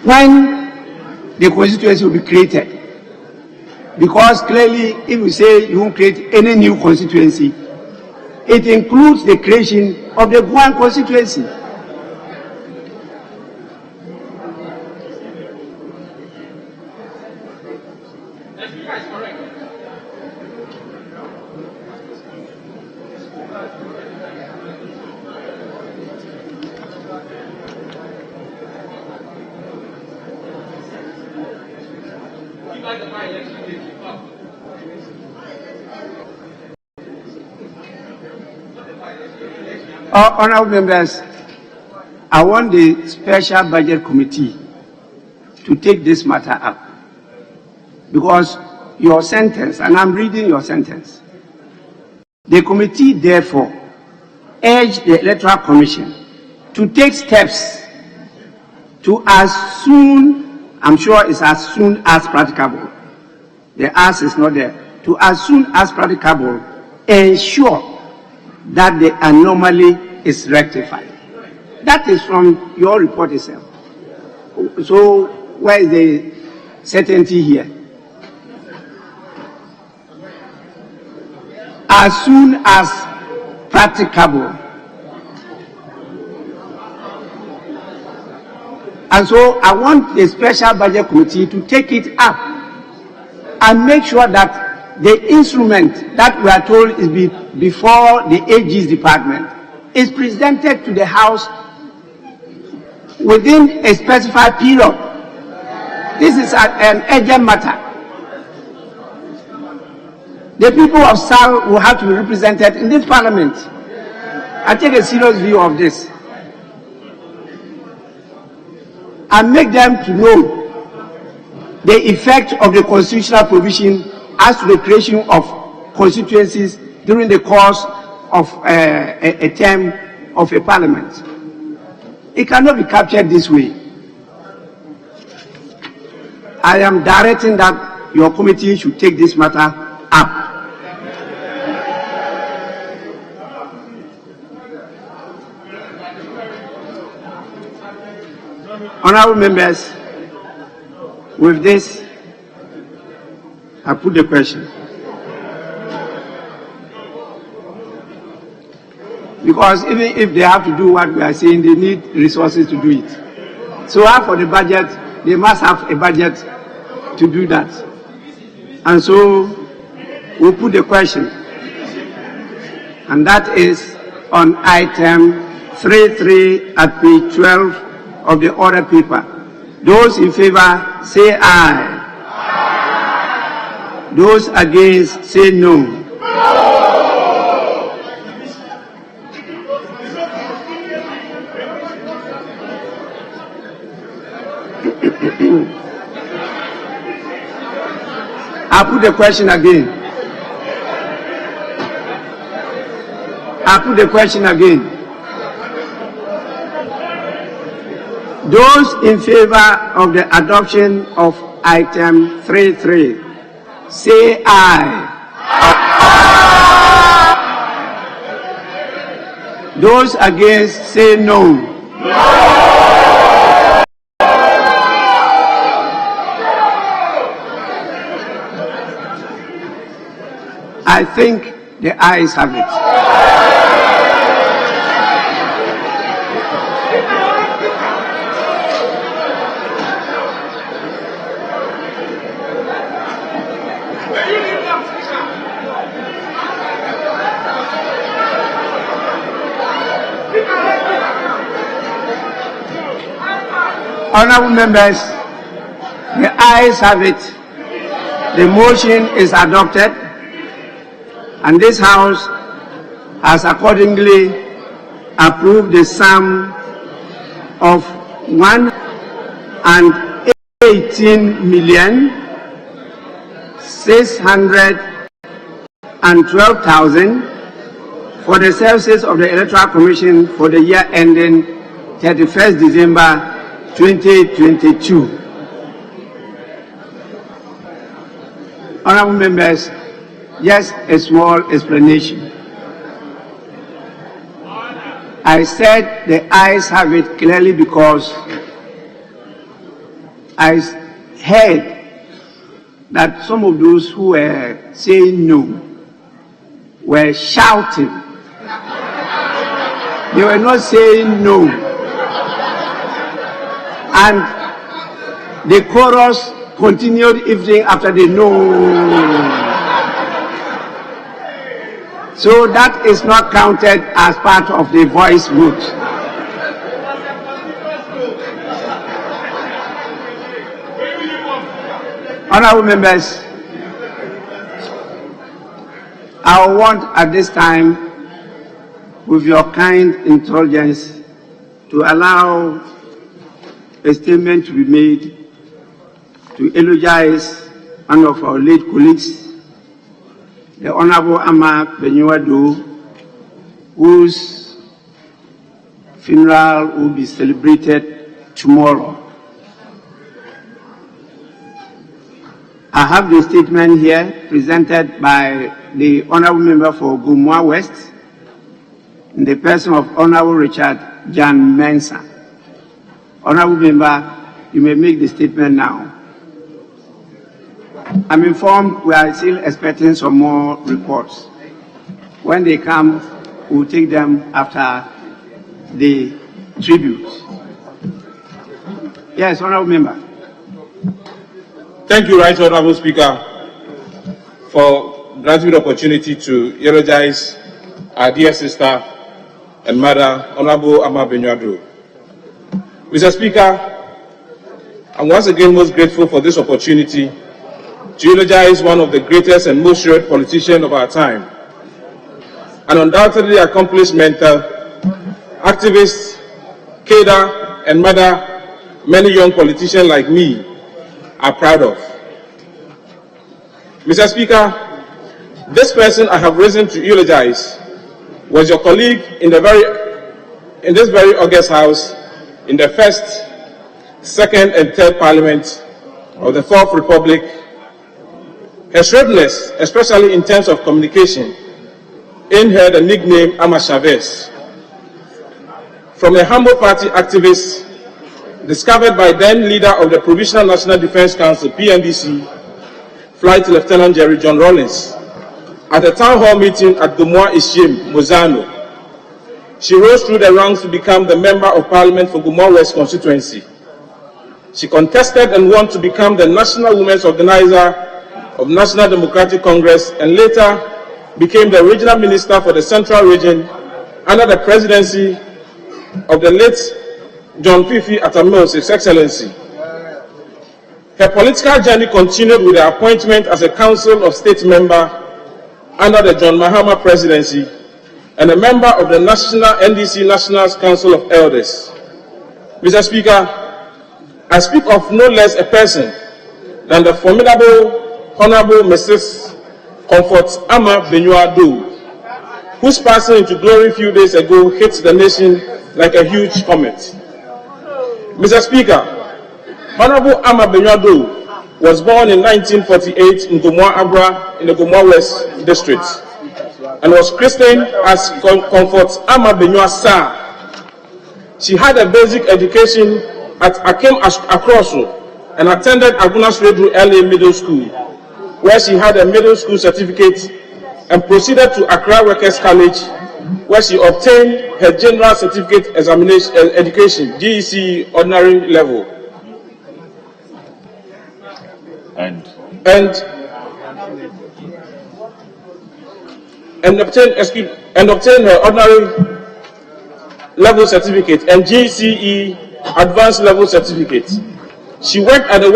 when the constituency will be created. Because clearly, if you say you won't create any new constituency, it includes the creation of the Guam constituency. Honourable members, I want the Special Budget Committee to take this matter up, because your sentence, and I'm reading your sentence, the committee therefore urged the Electoral Commission to take steps to as soon, I'm sure it's as soon as practicable, the as is not there, to as soon as practicable ensure that the anomaly is rectified. That is from your report itself. So where is the certainty here? As soon as practicable. And so I want the Special Budget Committee to take it up and make sure that the instrument that we are told is before the AG's department is presented to the House within a specified period. This is an urgent matter. The people of SAL will have to be represented in this parliament. I take a serious view of this. And make them to know the effect of the constitutional provision as to the creation of constituencies during the course of a term of a parliament. It cannot be captured this way. I am directing that your committee should take this matter up. Honourable members, with this, I put the question. Because even if they have to do what we are saying, they need resources to do it. So as for the budget, they must have a budget to do that. And so we'll put the question. And that is on item 3.3 at page 12 of the order paper. Those in favor say aye. Those against say no. I put the question again. I put the question again. Those in favor of the adoption of item 3.3 say aye. Those against say no. I think the ayes have it. Honourable members, the ayes have it. The motion is adopted, and this House has accordingly approve the sum of 118,612,000 for the services of the Electoral Commission for the year ending 31st December 2022. Honorable members, just a small explanation. I said the ayes have it clearly because I heard that some of those who were saying no were shouting. They were not saying no. And the chorus continued even after the no. So that is not counted as part of the voice vote. Honorable members, I want at this time, with your kind indulgence, to allow a statement to be made to eulogize one of our late colleagues, the Honorable Ama Benyuado, whose funeral will be celebrated tomorrow. I have the statement here presented by the Honorable Member for Gumwa West, in the person of Honorable Richard Jan Mensah. Honorable Member, you may make the statement now. I'm informed we are still expecting some more reports. When they come, we'll take them after the tribute. Yes, Honorable Member. Thank you, Right Honorable Speaker, for granting the opportunity to eulogize our dear sister and mother, Honorable Ama Benyuado. Mr. Speaker, I'm once again most grateful for this opportunity to eulogize one of the greatest and most revered politicians of our time, an undoubtedly accomplished mentor, activist, cadre, and mother many young politicians like me are proud of. Mr. Speaker, this person I have risen to eulogize was your colleague in this very august house in the first, second, and third parliament of the Fourth Republic. Her shrewdness, especially in terms of communication, earned her the nickname Ama Chavez. From a humble party activist, discovered by then leader of the Provisional National Defense Council, PNDC, Flight Lieutenant Jerry John Rawlings, at a town hall meeting at Gumwa Ishim, Mozano. She rose through the ranks to become the Member of Parliament for Gumwa West constituency. She contested and won to become the National Women's Organizer of National Democratic Congress, and later became the Regional Minister for the Central Region under the presidency of the late John Fifi Atamils, His Excellency. Her political journey continued with her appointment as a Council of State member under the John Mahama presidency and a member of the NDC National Council of Elders. Mr. Speaker, I speak of no less a person than the formidable Honorable Mrs. Comfort Ama Benyuado, whose passing into glory a few days ago hit the nation like a huge comet. Mr. Speaker, Honorable Ama Benyuado was born in 1948 in Gumwa Abra in the Gumwa West district and was christened as Comfort Ama Benyuasa. She had a basic education at Akem Akroso and attended Agunas Redru LA Middle School, where she had a middle school certificate, and proceeded to Accra Workers College, where she obtained her General Certificate Examination Education, GEC Ordinary Level, and obtained her Ordinary Level Certificate and GCE Advanced Level Certificate. She worked at the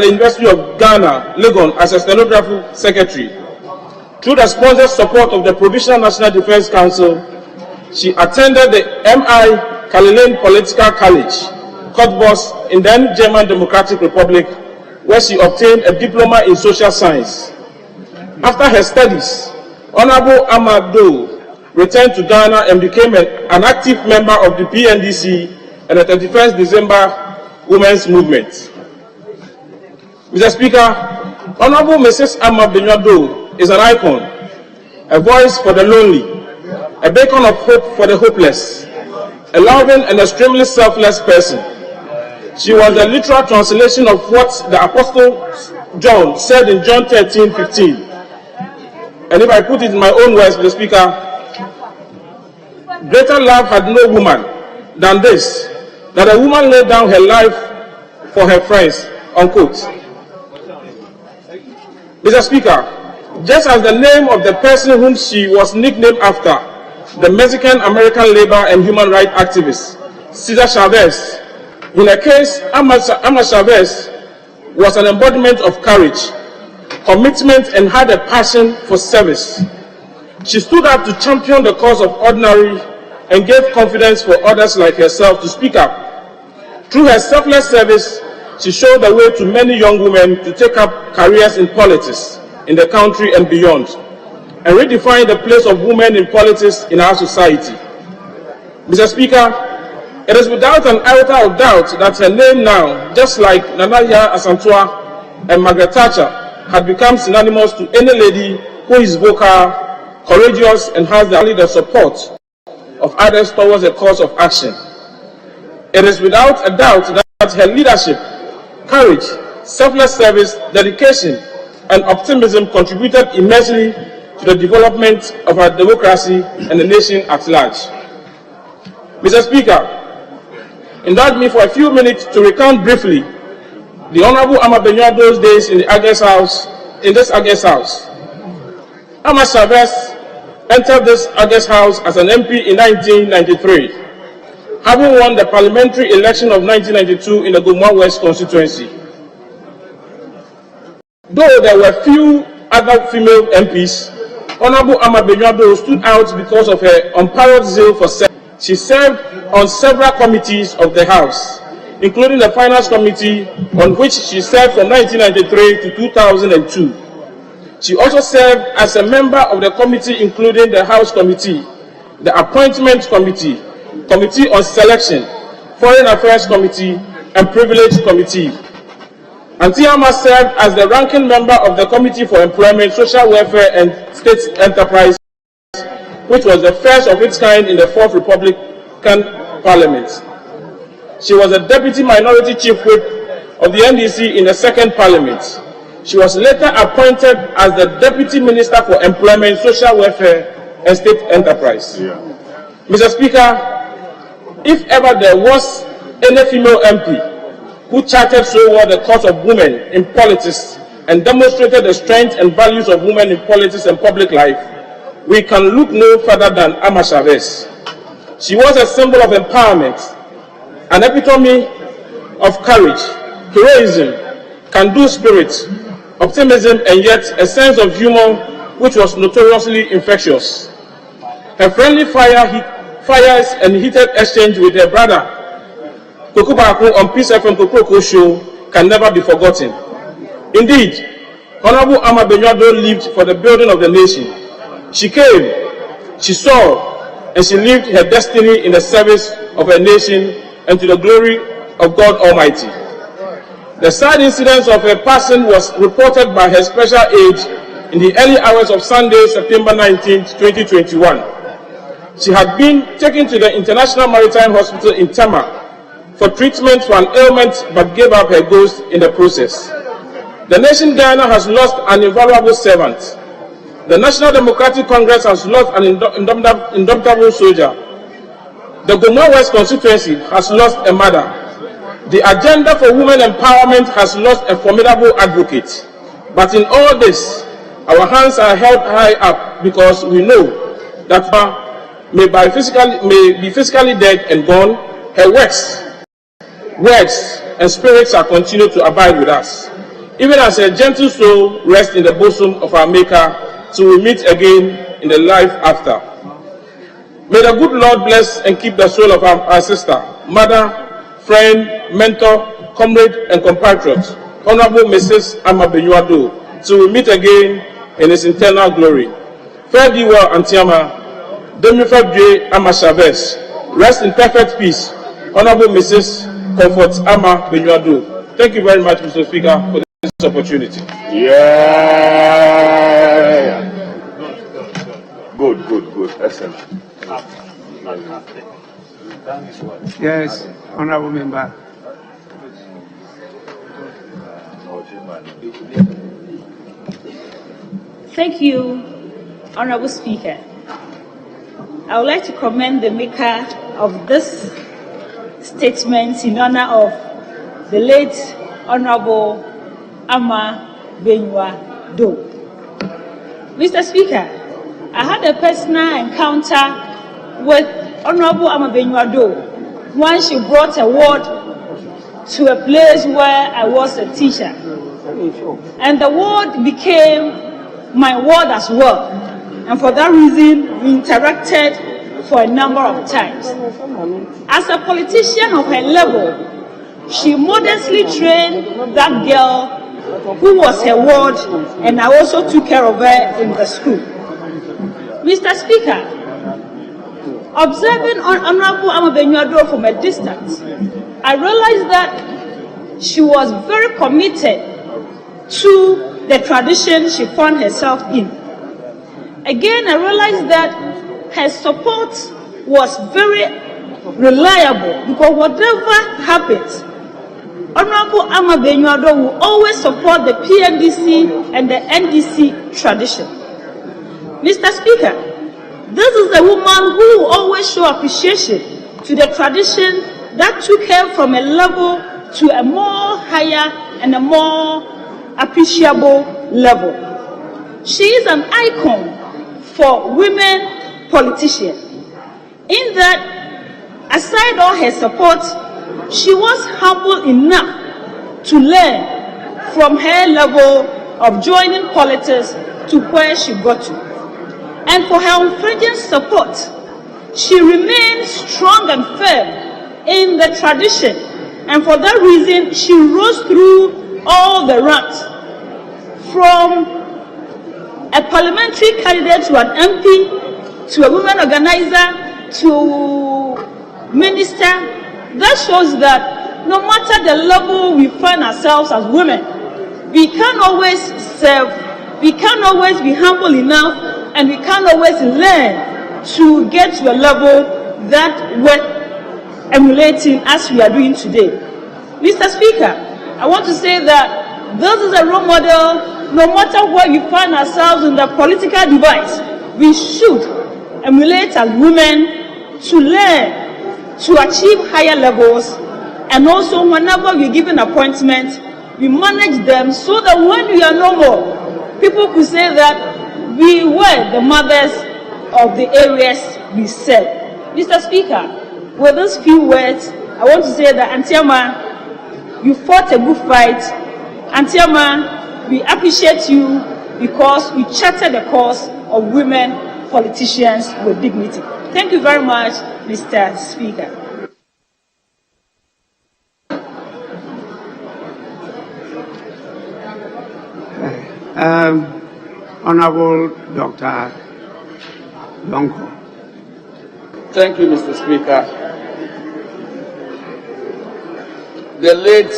University of Ghana, Legon, as a stenographer secretary. Through the sponsored support of the Provisional National Defense Council, She attended the M.I. Kalilane Political College, Cottbus, in then German Democratic Republic, where she obtained a diploma in social science. After her studies, Honorable Amado returned to Ghana and became an active member of the PNDC and the 31st December Women's Movement. Mr. Speaker, Honorable Mrs. Amma Benyado is an icon, a voice for the lonely, a beacon of hope for the hopeless, a loving and extremely selfless person. She was the literal translation of what the Apostle John said in John 13:15. And if I put it in my own words, Mr. Speaker, greater love had no woman than this, that a woman laid down her life for her friends, unquote. Mr. Speaker, just as the name of the person whom she was nicknamed after, the Mexican-American labor and human rights activist, Cesar Chavez, in her case, Amma Chavez was an embodiment of courage, commitment, and had a passion for service. She stood up to champion the cause of ordinary and gave confidence for others like herself to speak up. Through her selfless service, she showed the way to many young women to take up careers in politics, in the country and beyond, and redefine the place of women in politics in our society. Mr. Speaker, it is without an iota of doubt that her name now, just like Nana Asantua and Margaret Thatcher, had become synonymous to any lady who is vocal, courageous, and has the support of others towards a cause of action. It is without a doubt that her leadership, courage, selfless service, dedication, and optimism contributed immensely to the development of our democracy and the nation at large. Mr. Speaker, indulge me for a few minutes to recount briefly the Honorable Amma Benyado's days in this August House. Amma Chavez entered this August House as an MP in 1993, having won the parliamentary election of 1992 in the Gomwa West constituency. Though there were few other female MPs, Honorable Amma Benyado stood out because of her unparalleled zeal for service. She served on several committees of the House, including the Finance Committee, on which she served from 1993 to 2002. She also served as a member of the committee including the House Committee, the Appointment Committee, Committee on Selection, Foreign Affairs Committee, and Privilege Committee. Auntie Amma served as the ranking member of the Committee for Employment, Social Welfare and State Enterprise, which was the first of its kind in the Fourth Republican Parliament. She was the Deputy Minority Chief Whip of the NDC in the Second Parliament. She was later appointed as the Deputy Minister for Employment, Social Welfare and State Enterprise. Mr. Speaker, if ever there was any female MP who charted so well the cause of women in politics and demonstrated the strength and values of women in politics and public life, we can look no further than Amma Chavez. She was a symbol of empowerment, an epitome of courage, heroism, can-do spirit, optimism, and yet a sense of humor which was notoriously infectious. Her friendly fires and heated exchange with her brother Koko Bako on Peace FM Kokoko show can never be forgotten. Indeed, Honorable Amma Benyado lived for the building of the nation. She came, she saw, and she lived her destiny in the service of her nation and to the glory of God Almighty. The sad incident of her passing was reported by her special aide in the early hours of Sunday, September 19, 2021. She had been taken to the International Maritime Hospital in Tama for treatment for an ailment but gave up her ghost in the process. The nation Ghana has lost an invaluable servant. The National Democratic Congress has lost an indomitable soldier. The Gomwa West constituency has lost a mother. The agenda for women empowerment has lost a formidable advocate. But in all this, our hands are held high up because we know that may be physically dead and gone, her works, words, and spirits shall continue to abide with us, even as a gentle soul rests in the bosom of our Maker, till we meet again in the life after. May the good Lord bless and keep the soul of our sister, mother, friend, mentor, comrade, and compatriot, Honorable Mrs. Ama Benyuado, till we meet again in his eternal glory. Fare thee well, Antiama. Demifab J. Ama Chavez. Rest in perfect peace, Honorable Mrs. Comfort Ama Benyuado. Thank you very much, Mr. Speaker, for this opportunity. Yeah. Good. Excellent. Yes, Honorable Member. Thank you, Honorable Speaker. I would like to commend the maker of this statement in honor of the late Honorable Ama Benyuado. Mr. Speaker, I had a personal encounter with Honorable Ama Benyuado when she brought a ward to a place where I was a teacher. And the ward became my ward as well. And for that reason, we interacted for a number of times. As a politician of her level, she modestly trained that girl who was her ward, and I also took care of her in the school. Mr. Speaker, observing Honorable Ama Benyuado from a distance, I realized that she was very committed to the tradition she found herself in. Again, I realized that her support was very reliable, because whatever happens, Honorable Ama Benyuado will always support the PMDC and the NDC tradition. Mr. Speaker, this is a woman who will always show appreciation to the tradition that took her from a level to a more higher and a more appreciable level. She is an icon for women politicians, in that, aside all her support, she was humble enough to learn from her level of joining politics to where she got to. And for her unflinching support, she remained strong and firm in the tradition. And for that reason, she rose through all the ranks, from a parliamentary candidate to an MP, to a women organizer, to minister. That shows that no matter the level we find ourselves as women, we can't always serve, we can't always be humble enough, and we can't always learn to get to a level that we're emulating as we are doing today. Mr. Speaker, I want to say that this is a role model. No matter where we find ourselves in the political device, we should emulate as women to learn to achieve higher levels, and also whenever we're given appointments, we manage them so that when we are no more, people could say that we were the mothers of the areas we serve. Mr. Speaker, with these few words, I want to say that Antiama, you fought a good fight. Antiama, we appreciate you because you charted the cause of women politicians with dignity. Thank you very much, Mr. Speaker. Honorable Dr. Lonko. Thank you, Mr. Speaker. The late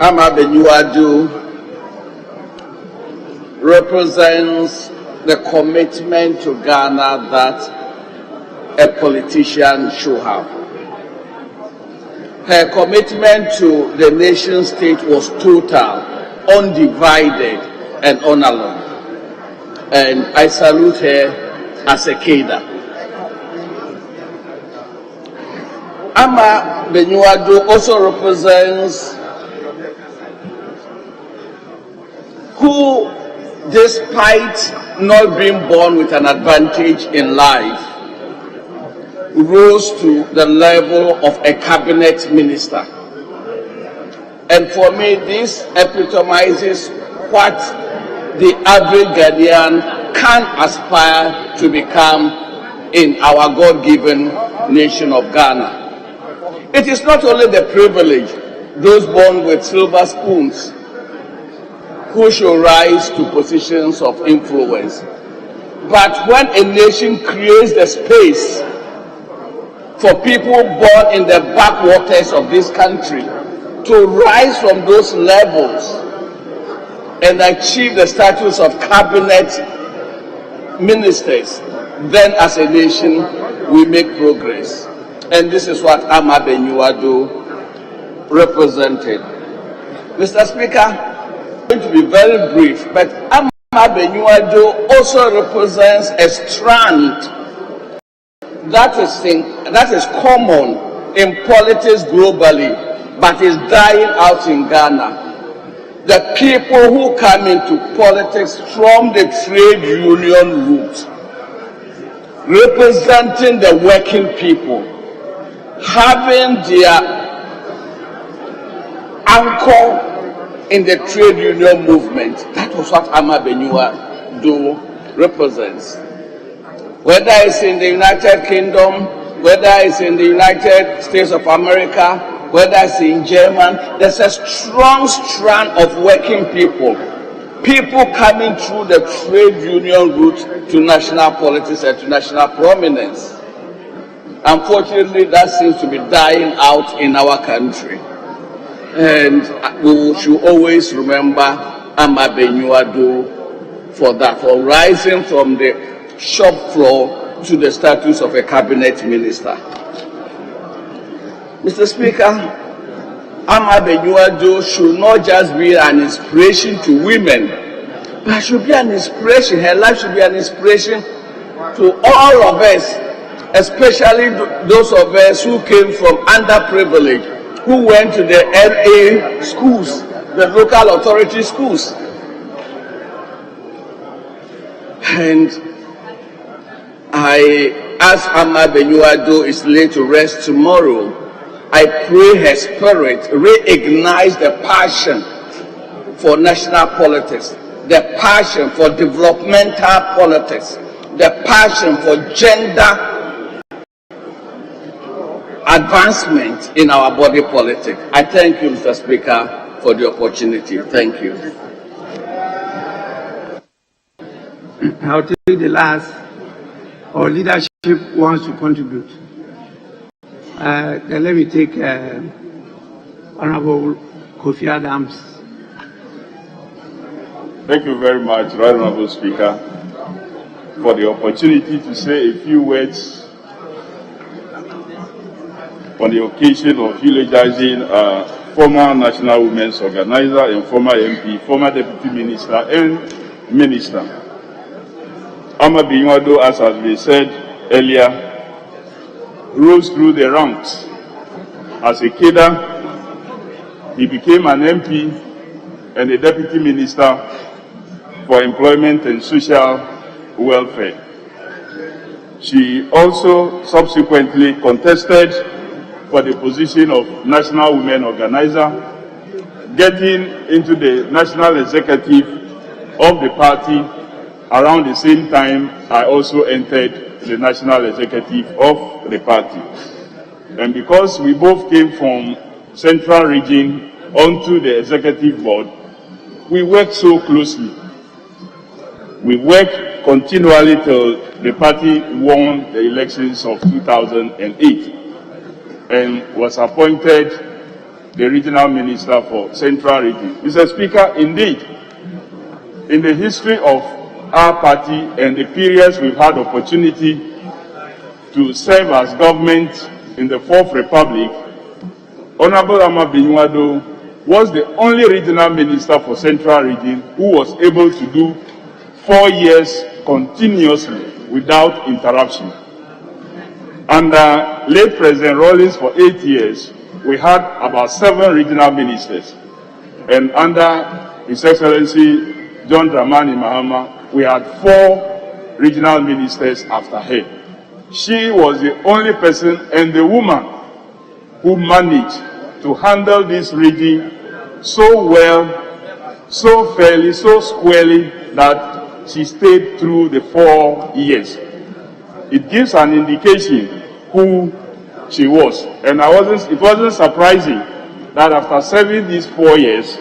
Ama Benyuado represents the commitment to Ghana that a politician should have. Her commitment to the nation state was total, undivided, and unalloyed. And I salute her as a cadre. Ama Benyuado also represents who, despite not being born with an advantage in life, rose to the level of a cabinet minister. And for me, this epitomizes what the average Ghanaian can aspire to become in our God-given nation of Ghana. It is not only the privileged, those born with silver spoons, who should rise to positions of influence. But when a nation creates the space for people born in the backwaters of this country to rise from those levels and achieve the status of cabinet ministers, then as a nation we make progress. And this is what Ama Benyuado represented. Mr. Speaker, I'm going to be very brief, but Ama Benyuado also represents a strand that is common in politics globally, but is dying out in Ghana. The people who come into politics from the trade union route, representing the working people, having their anchor in the trade union movement. That was what Ama Benyuado represents. Whether it's in the United Kingdom, whether it's in the United States of America, whether it's in Germany, there's a strong strand of working people. People coming through the trade union route to national politics and to national prominence. Unfortunately, that seems to be dying out in our country. And we should always remember Ama Benyuado for that, for rising from the shop floor to the status of a cabinet minister. Mr. Speaker, Ama Benyuado should not just be an inspiration to women, but should be an inspiration. Her life should be an inspiration to all of us, especially those of us who came from underprivileged, who went to the LA schools, the local authority schools. And as Ama Benyuado is laid to rest tomorrow, I pray her spirit reignites the passion for national politics, the passion for developmental politics, the passion for gender advancement in our body politic. I thank you, Mr. Speaker, for the opportunity. Thank you. I'll take the last. Our leadership wants to contribute. Then let me take Honorable Kofi Adams. Thank you very much, Right Honorable Speaker, for the opportunity to say a few words on the occasion of eulogizing former National Women's Organizer and former MP, former Deputy Minister and Minister. Ama Benyuado, as has been said earlier, rose through the ranks. As a cadre, he became an MP and a Deputy Minister for Employment and Social Welfare. She also subsequently contested for the position of National Women Organizer, getting into the National Executive of the party. Around the same time, I also entered the National Executive of the party. And because we both came from Central Region onto the Executive Board, we worked so closely. We worked continually till the party won the elections of 2008 and was appointed the Regional Minister for Central Region. Mr. Speaker, indeed, in the history of our party and the periods we've had opportunity to serve as government in the Fourth Republic, Honorable Ama Benyuado was the only regional minister for Central Region who was able to do 4 years continuously without interruption. Under late President Rawlings for 8 years, we had about 7 regional ministers. And under His Excellency John Dramani Mahama, we had 4 regional ministers after her. She was the only person and the woman who managed to handle this region so well, so fairly, so squarely, that she stayed through the 4 years. It gives an indication who she was. And it wasn't surprising that after serving these 4 years,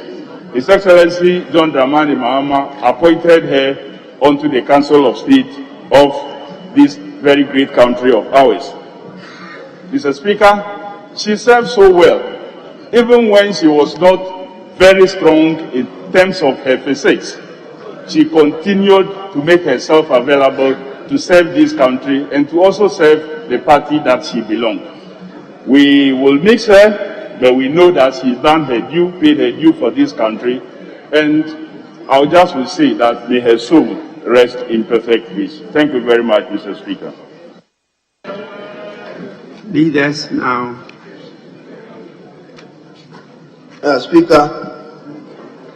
His Excellency John Dramani Mahama appointed her onto the Council of State of this very great country of ours. Mr. Speaker, she served so well, even when she was not very strong in terms of her physics. She continued to make herself available to serve this country and to also serve the party that she belonged. We will miss her, but we know that she's done her due, paid her due for this country, and I'll just will say that may her soul rest in perfect peace. Thank you very much, Mr. Speaker. Leaders now. Speaker,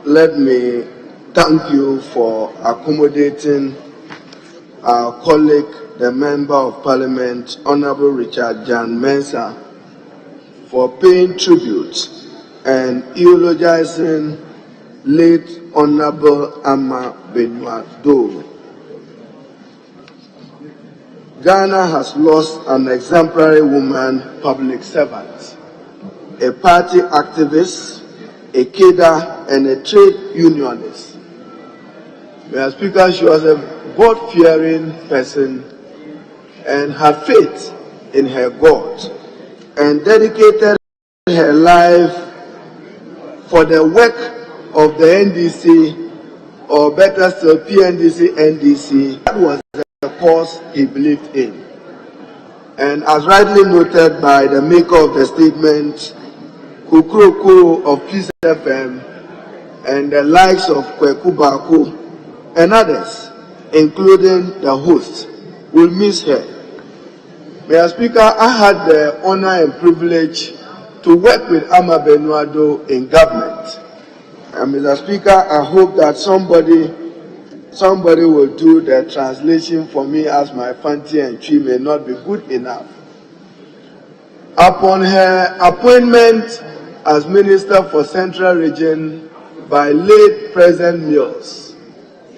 let me thank you for accommodating our colleague, the Member of Parliament, Honorable Richard Jan Mensah, for paying tribute and eulogizing late Honorable Ama Benua-Doe. Ghana has lost an exemplary woman public servant, a party activist, a cadre, and a trade unionist. Mr. Speaker, she was a God-fearing person and had faith in her God and dedicated her life for the work of the NDC, or better still, PNDC-NDC. That was the cause he believed in. And as rightly noted by the maker of the statement, Kukuroko of Peace FM and the likes of Kweku Baku and others, including the host, will miss her. Mr. Speaker, I had the honor and privilege to work with Ama Benua-Doe in government. And Mr. Speaker, I hope that somebody will do the translation for me, as my Fanti and Chi may not be good enough. Upon her appointment as Minister for Central Region by late President Mills,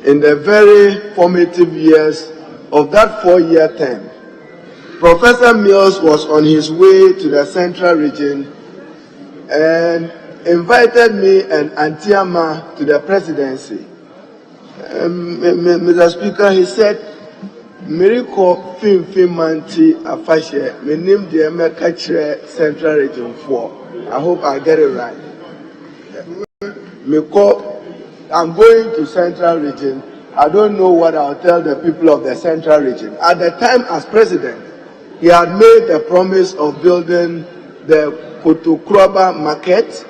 in the very formative years of that 4-year term, Professor Mills was on his way to the Central Region and invited me and Auntie Ama to the presidency. Mr. Speaker, he said, Miriko Fim Manti Afashe, my name the Emeka Central Region 4. I hope I get it right. I'm going to Central Region. I don't know what I'll tell the people of the Central Region. At the time as president, he had made the promise of building the Kotokroba market,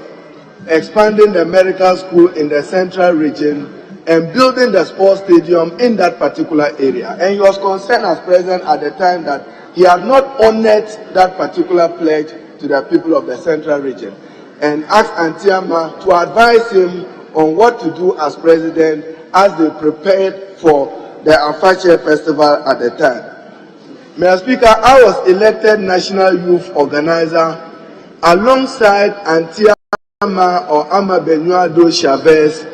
expanding the medical school in the Central Region, and building the sports stadium in that particular area. And he was concerned as president at the time that he had not honored that particular pledge to the people of the Central Region, and asked Auntie Ama to advise him on what to do as president as they prepared for the Afashe Festival at the time. Mr. Speaker, I was elected National Youth Organizer alongside Auntie Ama or Ama Benua-Doe Chavez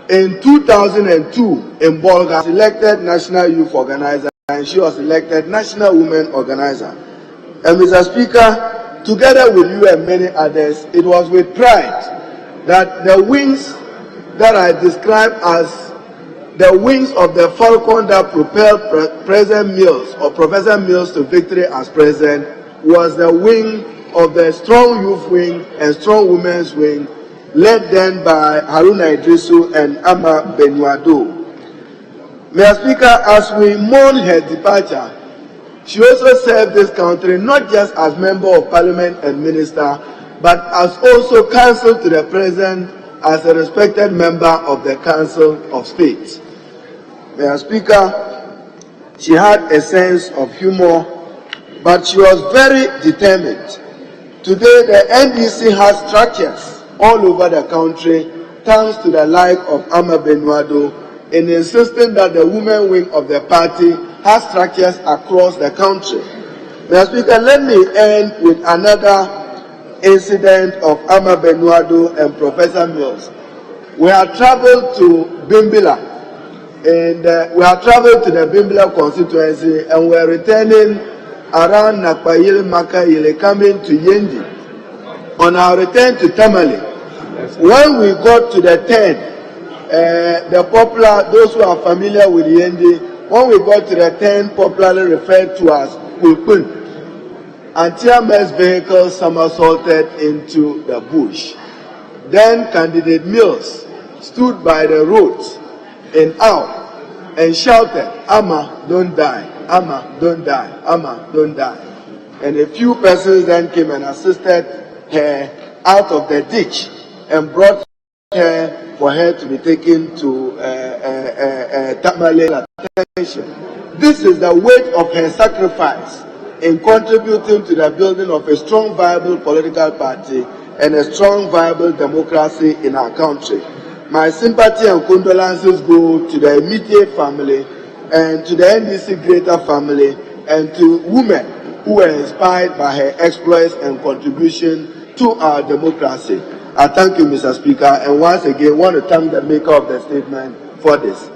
in 2002 in Bolga. I was elected National Youth Organizer and she was elected National Women Organizer. And Mr. Speaker, together with you and many others, it was with pride that the wings that I describe as the wings of the falcon that propelled President Mills or Professor Mills to victory as president was the wing of the strong youth wing and strong women's wing, led then by Haruna Idrisu and Ama Benua-Doe. Mr. Speaker, as we mourn her departure, she also served this country not just as Member of Parliament and Minister, but as also counsel to the President as a respected member of the Council of State. Mr. Speaker, she had a sense of humor, but she was very determined. Today, the NDC has structures all over the country, thanks to the like of Ama Benua-Doe, in insisting that the women wing of the party has structures across the country. Mr. Speaker, let me end with another incident of Ama Benua-Doe and Professor Mills. We had traveled to Bimbila And we are traveling to the Bimbla constituency, and we are returning around Nakpayile, Makayile, coming to Yendi. On our return to Tamale, when we got to the turn, the popular, those who are familiar with Yendi, when we got to the turn popularly referred to as Pulpun, anti-MS vehicles somersaulted into the bush. Then candidate Mills stood by the roads in Owl and shouted, "Ama, don't die, Ama, don't die, Ama, don't die." And a few persons then came and assisted her out of the ditch and brought her for her to be taken to Tamale attention. This is the weight of her sacrifice in contributing to the building of a strong, viable political party and a strong, viable democracy in our country. My sympathy and condolences go to the immediate family and to the NDC greater family and to women who were inspired by her exploits and contribution to our democracy. I thank you, Mr. Speaker, and once again want to thank the maker of the statement for this.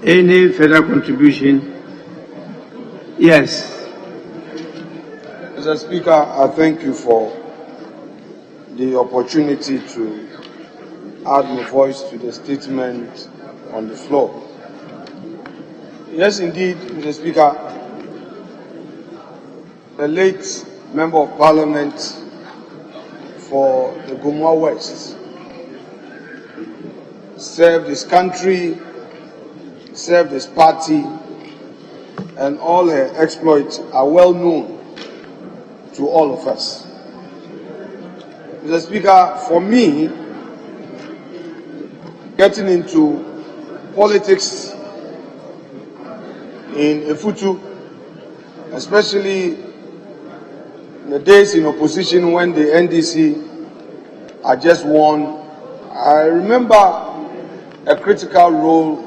Any further contribution? Yes. Mr. Speaker, I thank you for the opportunity to add my voice to the statement on the floor. Yes, indeed, Mr. Speaker, the late Member of Parliament for the Gomwa West served his country, served his party, and all her exploits are well known to all of us. Mr. Speaker, for me, getting into politics in Efutu, especially in the days in opposition when the NDC had just won, I remember a critical role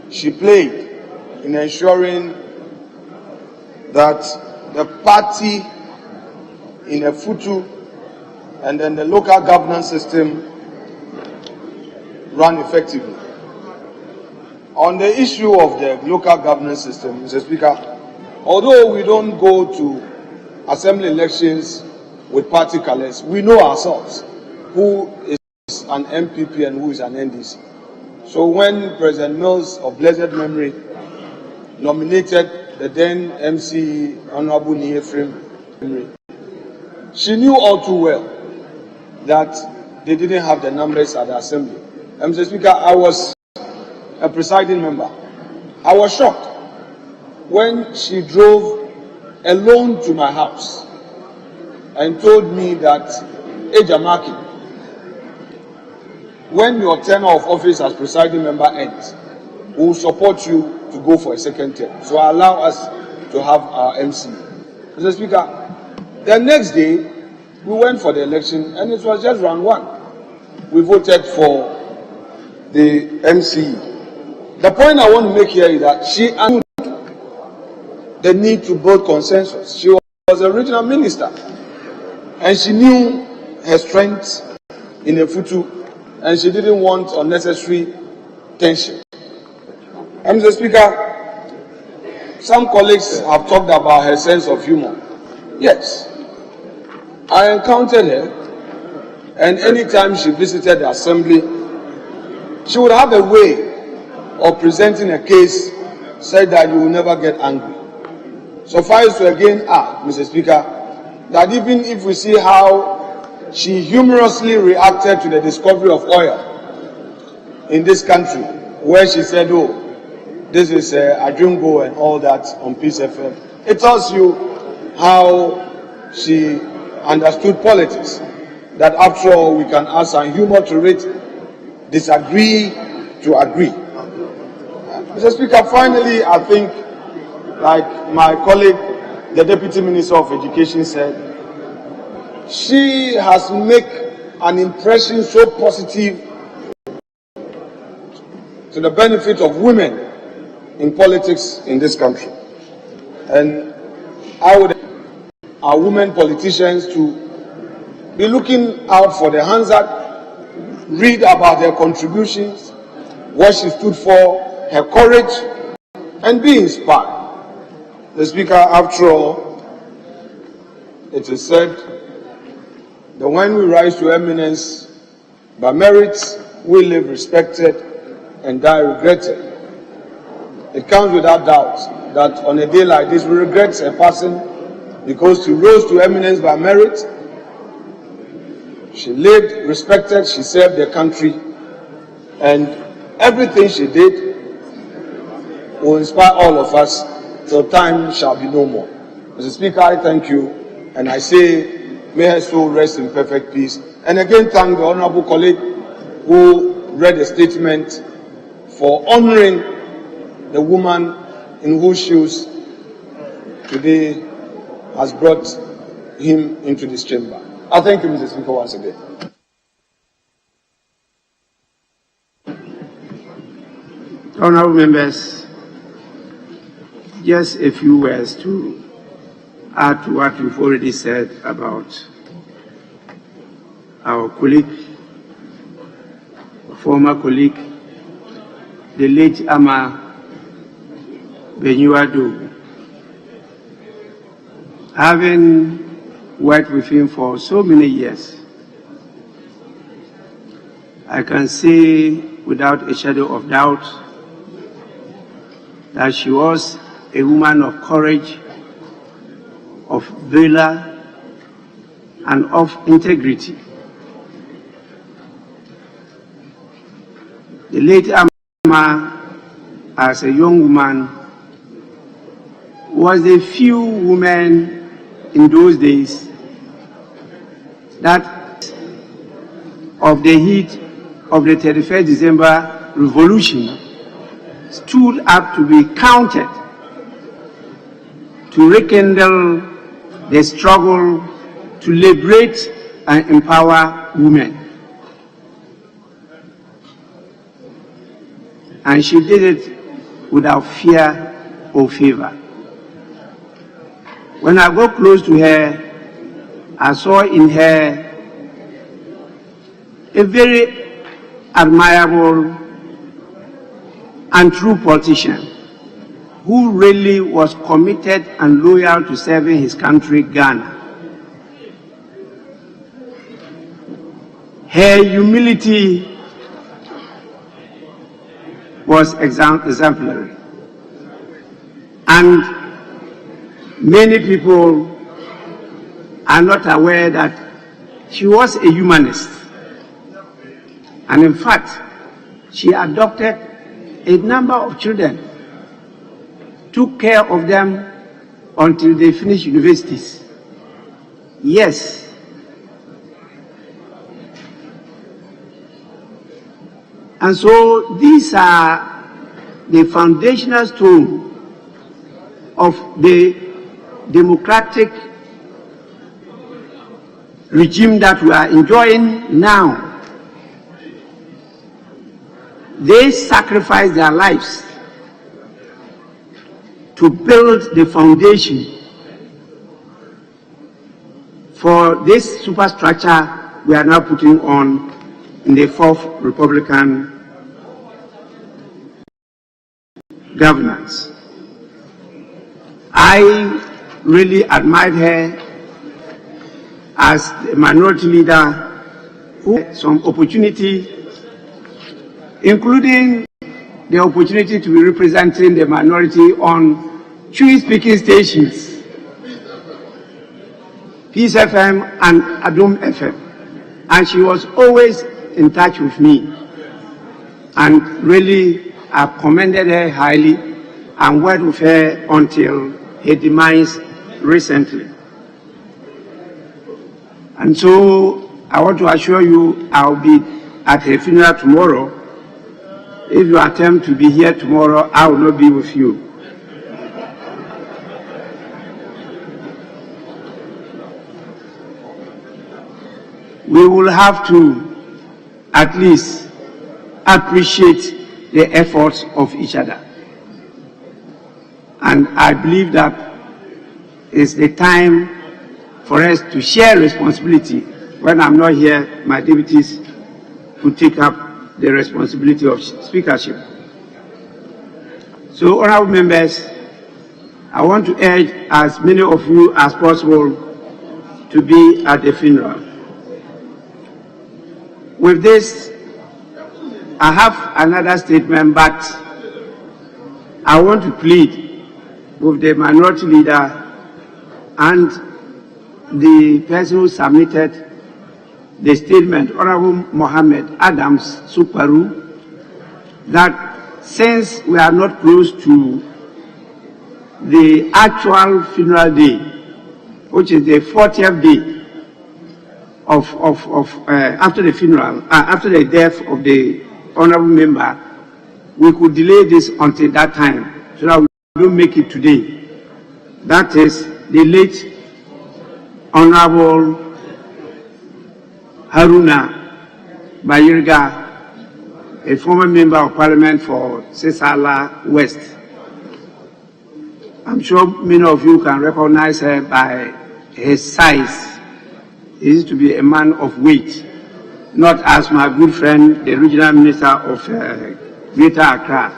she played in ensuring that the party in Efutu and then the local governance system ran effectively. On the issue of the local governance system, Mr. Speaker, although we don't go to assembly elections with party colors, we know ourselves who is an MPP and who is an NDC. So when President Mills of blessed memory nominated the then MC Honorable Niefrim, she knew all too well that they didn't have the numbers at the assembly. Mr. Speaker, I was a presiding member. I was shocked when she drove alone to my house and told me that, Ejamaki, when your tenure of office as presiding member ends, we will support you to go for a second term. So allow us to have our MC. Mr. Speaker, the next day, we went for the election and it was just round one. We voted for the MC. The point I want to make here is that she understood the need to build consensus. She was a regional minister and she knew her strengths in Efutu and she didn't want unnecessary tension. Mr. Speaker, some colleagues have talked about her sense of humor. Yes, I encountered her, and anytime she visited the assembly, she would have a way of presenting a case, said that you will never get angry. Suffice to again add, Mr. Speaker, that even if we see how she humorously reacted to the discovery of oil in this country, where she said, "Oh, this is Adjungo and all that on Peace FM," it tells you how she understood politics. That after all, we can add some humor to it, disagree to agree. Mr. Speaker, finally, I think, like my colleague, the Deputy Minister of Education said, she has made an impression so positive to the benefit of women in politics in this country. And I would our women politicians to be looking out for the Hansard, read about their contributions, what she stood for, her courage, and be inspired. The Speaker, after all, it is said that when we rise to eminence by merit, we live respected and die regretted. It comes without doubt that on a day like this, we regret a person because she rose to eminence by merit. She lived respected, she served the country, and everything she did will inspire all of us till time shall be no more. Mr. Speaker, I thank you, and I say, may her soul rest in perfect peace. And again, thank the honorable colleague who read the statement for honoring the woman in whose shoes today has brought him into this chamber. I thank you, Mr. Speaker, once again. Honorable members, just a few words to add to what you've already said about our colleague, former colleague, the late Ama Benyuado. Having worked with him for so many years, I can say without a shadow of doubt that she was a woman of courage, of valor, and of integrity. The late Ama, as a young woman, was the few women in those days that of the heat of the 31st December revolution stood up to be counted to rekindle the struggle to liberate and empower women. And she did it without fear or favor. When I got close to her, I saw in her a very admirable and true politician who really was committed and loyal to serving his country, Ghana. Her humility was exemplary. And many people are not aware that she was a humanist. And in fact, she adopted a number of children, took care of them until they finished universities. Yes. And so these are the foundational stone of the democratic regime that we are enjoying now. They sacrificed their lives to build the foundation for this superstructure we are now putting on in the fourth Republican governance. I really admired her as a minority leader who had some opportunity, including the opportunity to be representing the minority on Chui-speaking stations, Peace FM and Adum FM. And she was always in touch with me. And really, I commended her highly and worked with her until her demise recently. And so I want to assure you I'll be at her funeral tomorrow. If you attempt to be here tomorrow, I will not be with you. We will have to at least appreciate the efforts of each other. And I believe that it's the time for us to share responsibility. When I'm not here, my deputies will take up the responsibility of speakership. So, honorable members, I want to urge as many of you as possible to be at the funeral. With this, I have another statement, but I want to plead with the minority leader and the person who submitted the statement, Honorable Mohammed Adams Suparu, that since we are not close to the actual funeral day, which is the 40th day after the funeral, after the death of the honorable member, we could delay this until that time so that we don't make it today. That is the late Honorable Haruna Bayirga, a former member of parliament for Sisala West. I'm sure many of you can recognize her by his size. He used to be a man of weight, not as my good friend, the regional minister of Greater Accra.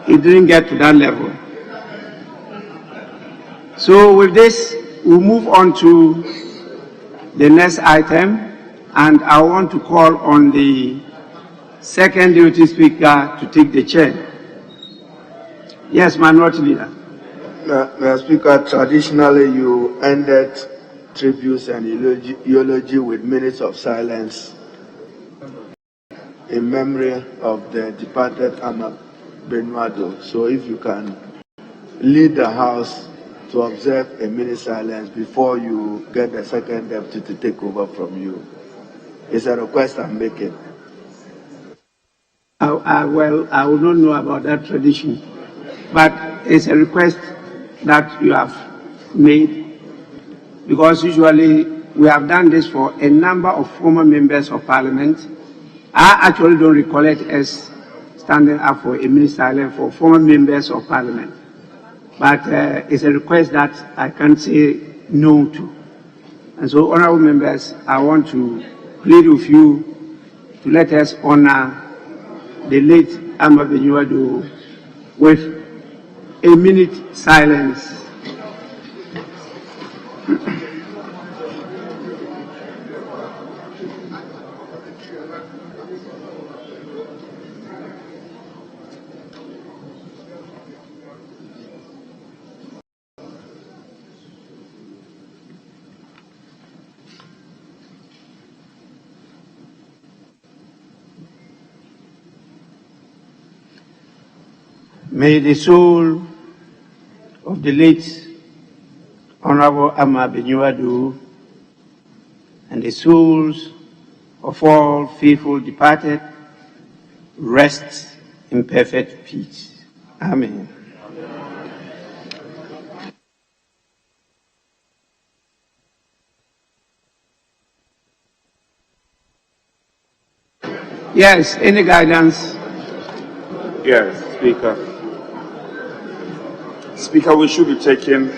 He didn't get to that level. So with this, we'll move on to the next item, and I want to call on the second deputy speaker to take the chair. Yes, Minority Leader. Mr. Speaker, traditionally you ended tributes and eulogy with minutes of silence in memory of the departed Ama Benuado. So if you can lead the House to observe a minute silence before you get the second deputy to take over from you. It's a request I'm making. Well, I will not know about that tradition, but it's a request that you have made, because usually we have done this for a number of former members of parliament. I actually don't recollect us standing up for a minute silence for former members of parliament, but it's a request that I can't say no to. And so, honorable members, I want to plead with you to let us honor the late Ama Benuado with a minute silence. May the soul of the late Honorable Ama Benuado and the souls of all faithful departed rest in perfect peace. Amen. Yes, any guidance? Yes, Speaker. Speaker, we should be taking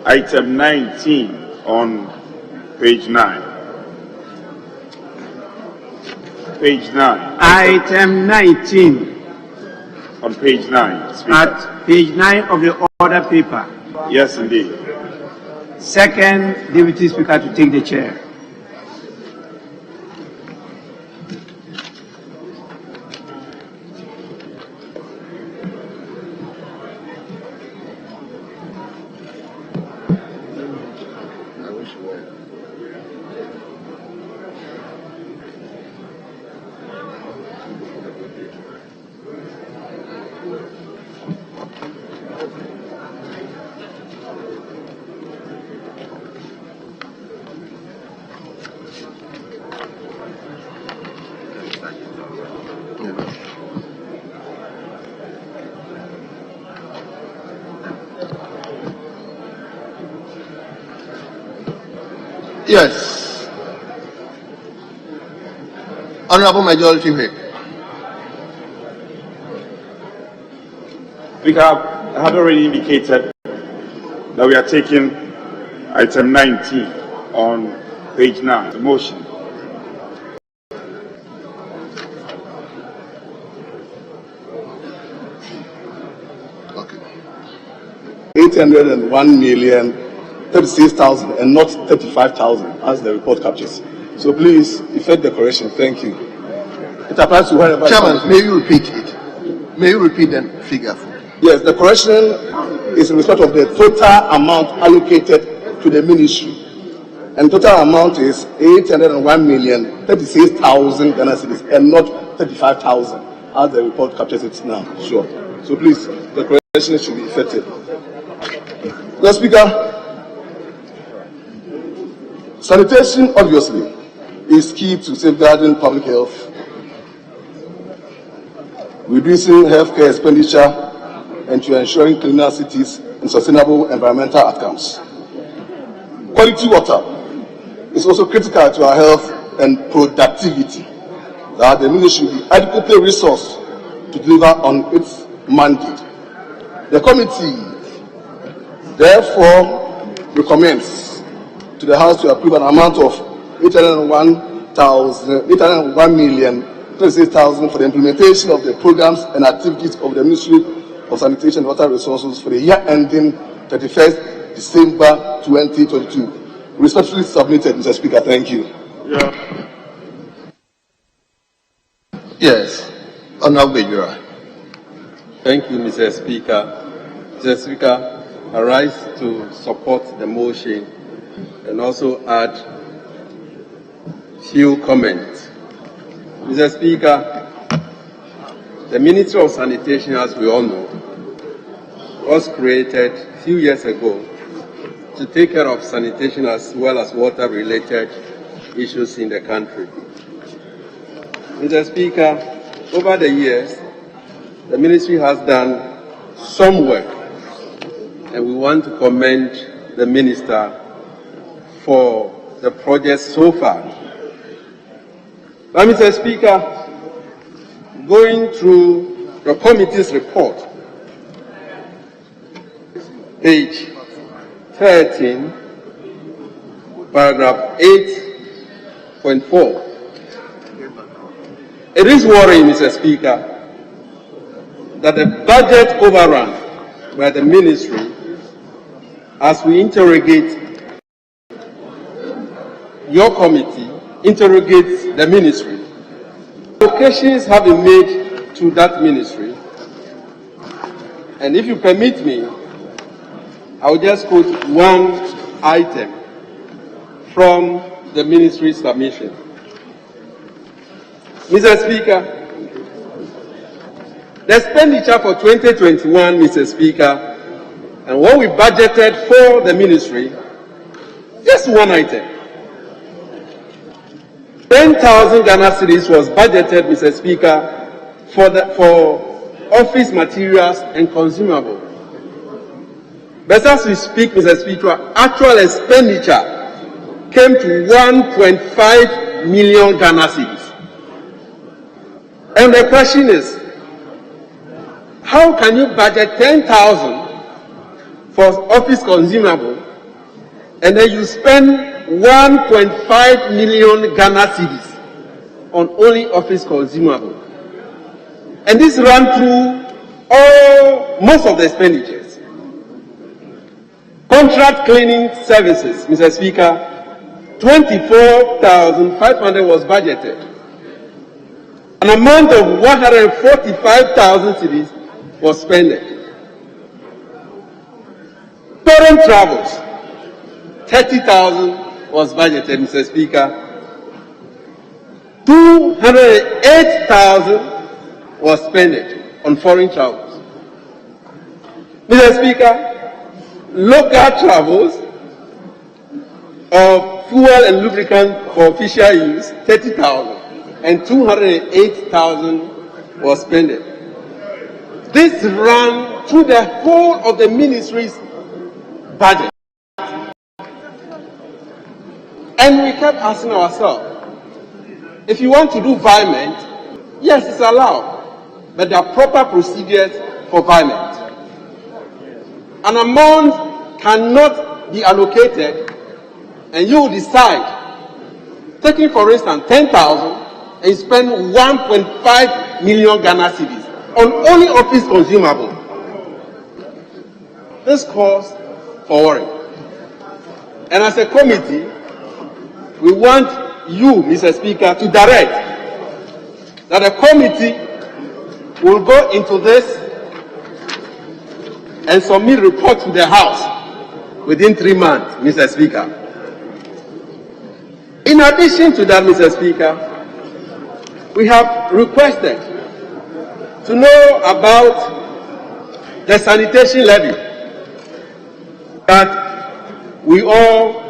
item 19 on page 9. Page 9. Item 19. On page 9, Speaker. At page 9 of the order paper. Yes, indeed. Second Deputy Speaker to take the chair. Yes. Honorable Majority Whip. Speaker, I had already indicated that we are taking item 19 on page 9, the motion. Okay. 801,036,000 and not 35,000 as the report captures. So please effect the correction. Thank you. It applies to wherever. Chairman, may you repeat it? May you repeat the figure? Yes, the correction is in respect of the total amount allocated to the ministry. And total amount is 801,036,000 Ghana cedis and not 35,000 as the report captures it now. Sure. So please, the correction should be effected. Mr. Speaker, sanitation obviously is key to safeguarding public health, reducing healthcare expenditure, and to ensuring cleaner cities and sustainable environmental outcomes. Quality water is also critical to our health and productivity, that the ministry be adequately resourced to deliver on its mandate. The committee therefore recommends to the House to approve an amount of 801,036,000 for the implementation of the programs and activities of the Ministry of Sanitation and Water Resources for the year ending 31st December 2022. Respectfully submitted, Mr. Speaker. Thank you. Yes, Honorable Bejura. Thank you, Mr. Speaker. Mr. Speaker, I rise to support the motion and also add few comments. Mr. Speaker, the Ministry of Sanitation, as we all know, was created a few years ago to take care of sanitation as well as water-related issues in the country. Mr. Speaker, over the years, the ministry has done some work, and we want to commend the minister for the project so far. But Mr. Speaker, going through the committee's report, page 13, paragraph 8.4, it is worrying, Mr. Speaker, that the budget overrun by the ministry, as we interrogate your committee, interrogates the ministry. Allocations have been made to that ministry, and if you permit me, I will just quote one item from the ministry's submission. Mr. Speaker, the expenditure for 2021, Mr. Speaker, and what we budgeted for the ministry, just one item. 10,000 Ghana cedis was budgeted, Mr. Speaker, for office materials and consumables. But as we speak, Mr. Speaker, actual expenditure came to 1.5 million Ghana cedis. And the question is, how can you budget 10,000 for office consumable and then you spend 1.5 million Ghana cedis on only office consumable? And this ran through most of the expenditures. Contract cleaning services, Mr. Speaker, 24,500 was budgeted. An amount of 145,000 cedis was spent. Foreign travels, 30,000 was budgeted, Mr. Speaker. 208,000 was spent on foreign travels. Mr. Speaker, local travels of fuel and lubricant for official use, 30,000, and 208,000 was spent. This ran through the whole of the ministry's budget. And we kept asking ourselves, if you want to do environment, yes, it's allowed, but there are proper procedures for environment. An amount cannot be allocated and you decide, taking for instance 10,000 and spend 1.5 million Ghana cedis on only office consumable. This calls for worry. And as a committee, we want you, Mr. Speaker, to direct that a committee will go into this and submit report to the House within 3 months, Mr. Speaker. In addition to that, Mr. Speaker, we have requested to know about the sanitation levy that we all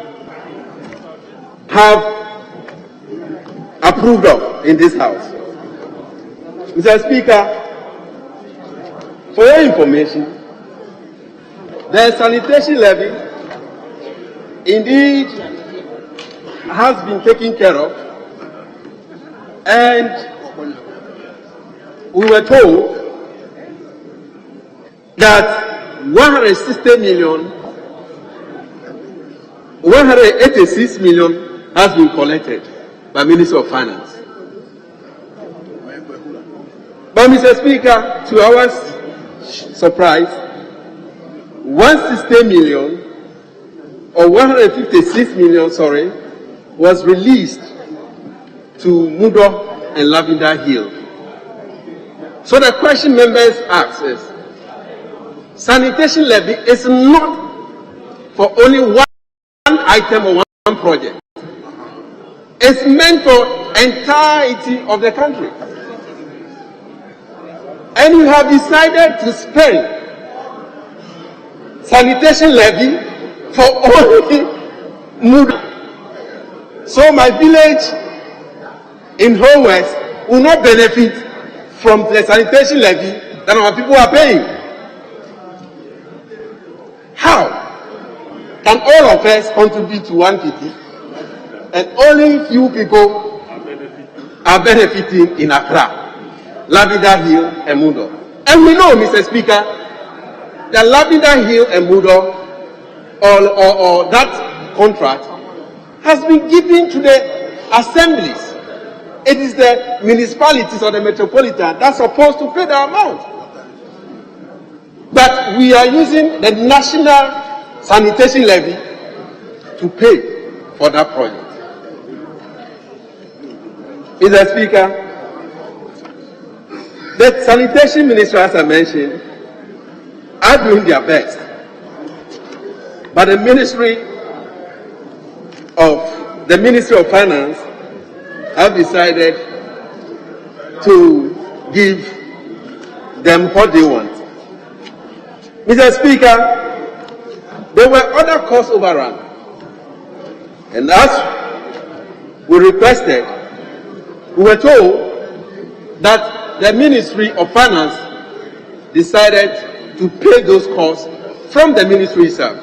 have approved of in this House. Mr. Speaker, for your information, the sanitation levy indeed has been taken care of, and we were told that 186 million has been collected by Ministry of Finance. But Mr. Speaker, to our surprise, 160 million or 156 million, was released to Mudo and Lavender Hill. So the question members ask is, sanitation levy is not for only one item or one project. It's meant for entirety of the country. And we have decided to spend sanitation levy for only Mudo. So my village in Whole West will not benefit from the sanitation levy that our people are paying. How can all of us contribute to 150 and only few people are benefiting in Accra, Lavender Hill and Mudo? And we know, Mr. Speaker, that Lavender Hill and Mudo or that contract has been given to the assemblies. It is the municipalities or the metropolitan that's supposed to pay the amount. But we are using the national sanitation levy to pay for that project. Mr. Speaker, the sanitation ministry, as I mentioned, are doing their best. But the Ministry of Finance have decided to give them what they want. Mr. Speaker, there were other cost overruns. And as we requested, we were told that the Ministry of Finance decided to pay those costs from the ministry itself.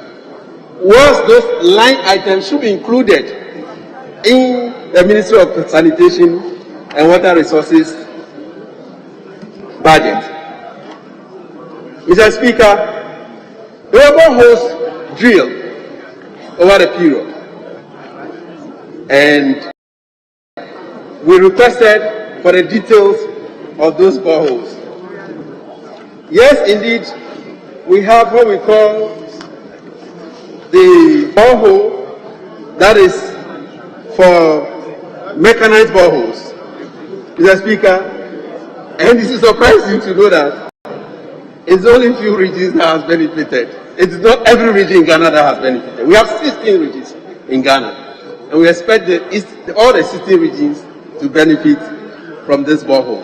Was those line items should be included in the Ministry of Sanitation and Water Resources budget. Mr. Speaker, the boreholes drilled over the period, and we requested for the details of those boreholes. Yes, indeed, we have what we call the borehole that is for mechanized boreholes, Mr. Speaker, and this is surprising to know that it's only few regions that has benefited. It is not every region in Ghana that has benefited. We have 16 regions in Ghana, and we expect all the 16 regions to benefit from this borehole.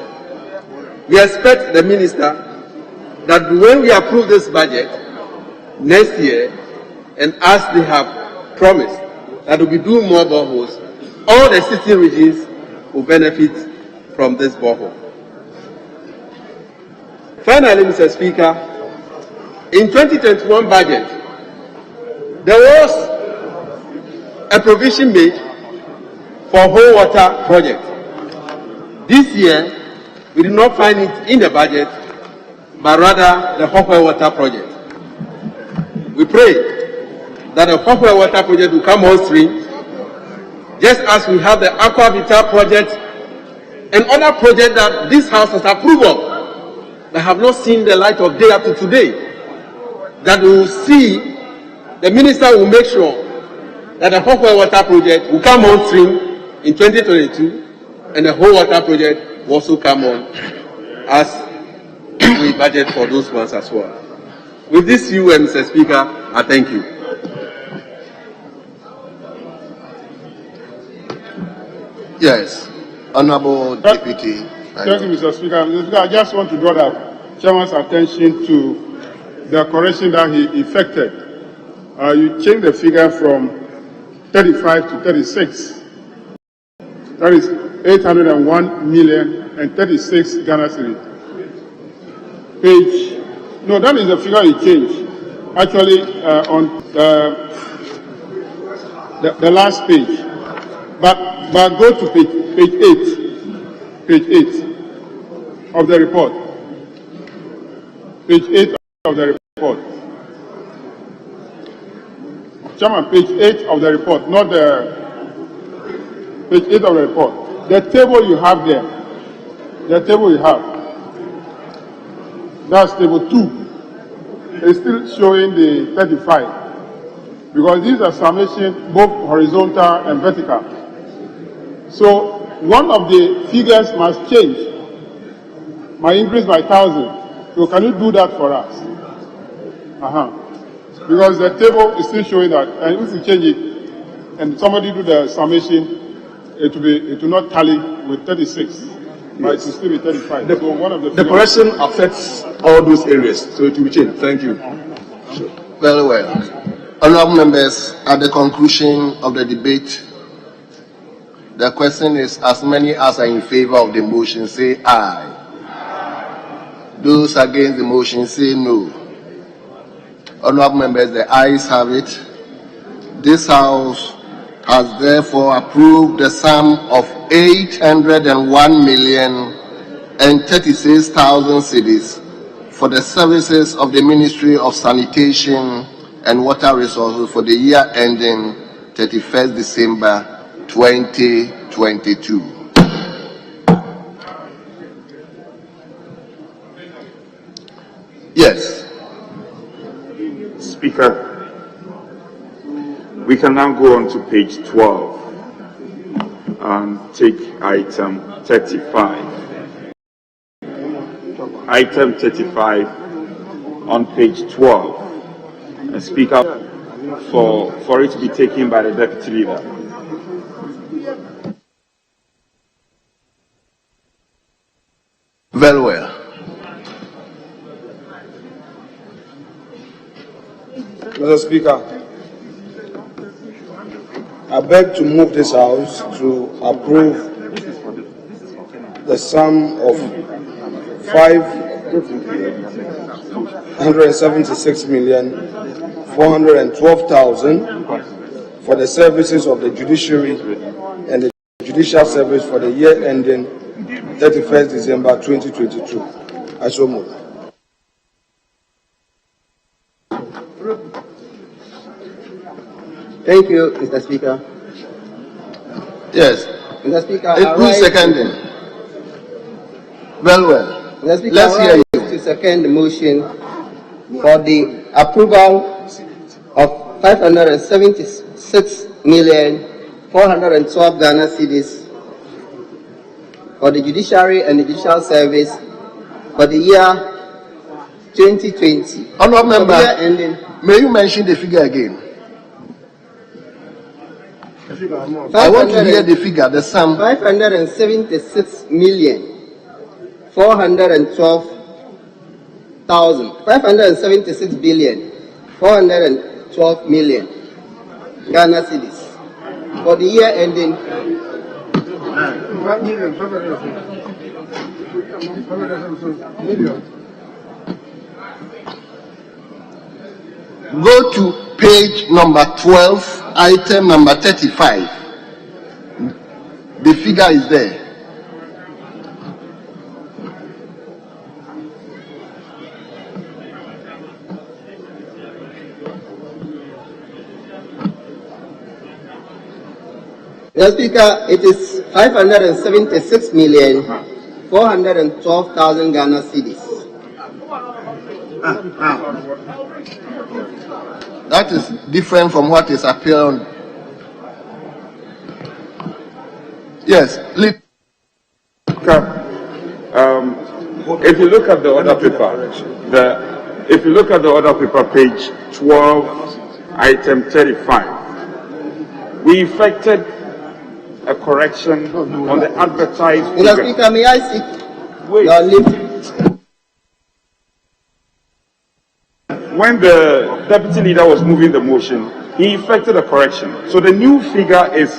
We expect the minister that when we approve this budget next year, and as they have promised that we will do more boreholes, all the 16 regions will benefit from this borehole. Finally, Mr. Speaker, in 2021 budget, there was a provision made for whole water project. This year, we did not find it in the budget, but rather the whole water project. We pray that the whole water project will come on stream, just as we have the Aqua Vita project and other projects that this House has approved of that have not seen the light of day up to today, that we will see, the minister will make sure that the Hopewell Water Project will come on stream in 2022, and the whole water project will also come on as we budget for those ones as well. With this view, Mr. Speaker, I thank you. Yes, Honourable Deputy. Thank you, Mr. Speaker. Mr. Speaker, I just want to draw the Chairman's attention to the correction that he effected. You changed the figure from 35 to 36. That is 801 million and 36 Ghana cedis. No, that is the figure you changed. Actually, on the last page. But go to page 8 of the report. Page 8 of the report. Chairman, page 8 of the report, not the page 8 of the report. The table you have there, that's table 2. It's still showing the 35 because these are summation both horizontal and vertical. So one of the figures must change, might increase by 1,000. So can you do that for us? Because the table is still showing that, and if you change it, and somebody do the summation, it will not tally with 36, but it will still be 35. So one of the correction affects all those areas, so it will be changed. Thank you. Very well. Honourable members, at the conclusion of the debate, the question is, as many as are in favour of the motion, say aye. Those against the motion, say no. Honourable members, the ayes have it. This House has therefore approved the sum of 801,036,000 cedis for the services of the Ministry of Sanitation and Water Resources for the year ending 31st December 2022. Yes. Speaker, we can now go on to page 12 and take item 35. Item 35 on page 12. And Speaker, for it to be taken by the Deputy Leader. Very well. Mr. Speaker, I beg to move this House to approve the sum of 576,412,000 for the services of the judiciary and the judicial service for the year ending 31st December 2022. I so move. Thank you, Mr. Speaker. Yes. Mr. Speaker, who's seconding? Well. Mr. Speaker, let's hear you. To second the motion for the approval of 576,412 Ghana cedis for the judiciary and the judicial service for the year 2020. Honourable member, may you mention the figure again? I want to hear the figure, the sum. 576,412,000 Ghana cedis for the year ending. Go to page number 12, item number 35. The figure is there. Mr. Speaker, it is 576,412,000 Ghana cedis. That is different from what is appearing. Yes, please. If you look at the order paper, page 12, item 35, we effected a correction on the advertised Mr. figure. Speaker, may I seek your leave? When the deputy leader was moving the motion, he effected a correction. So the new figure is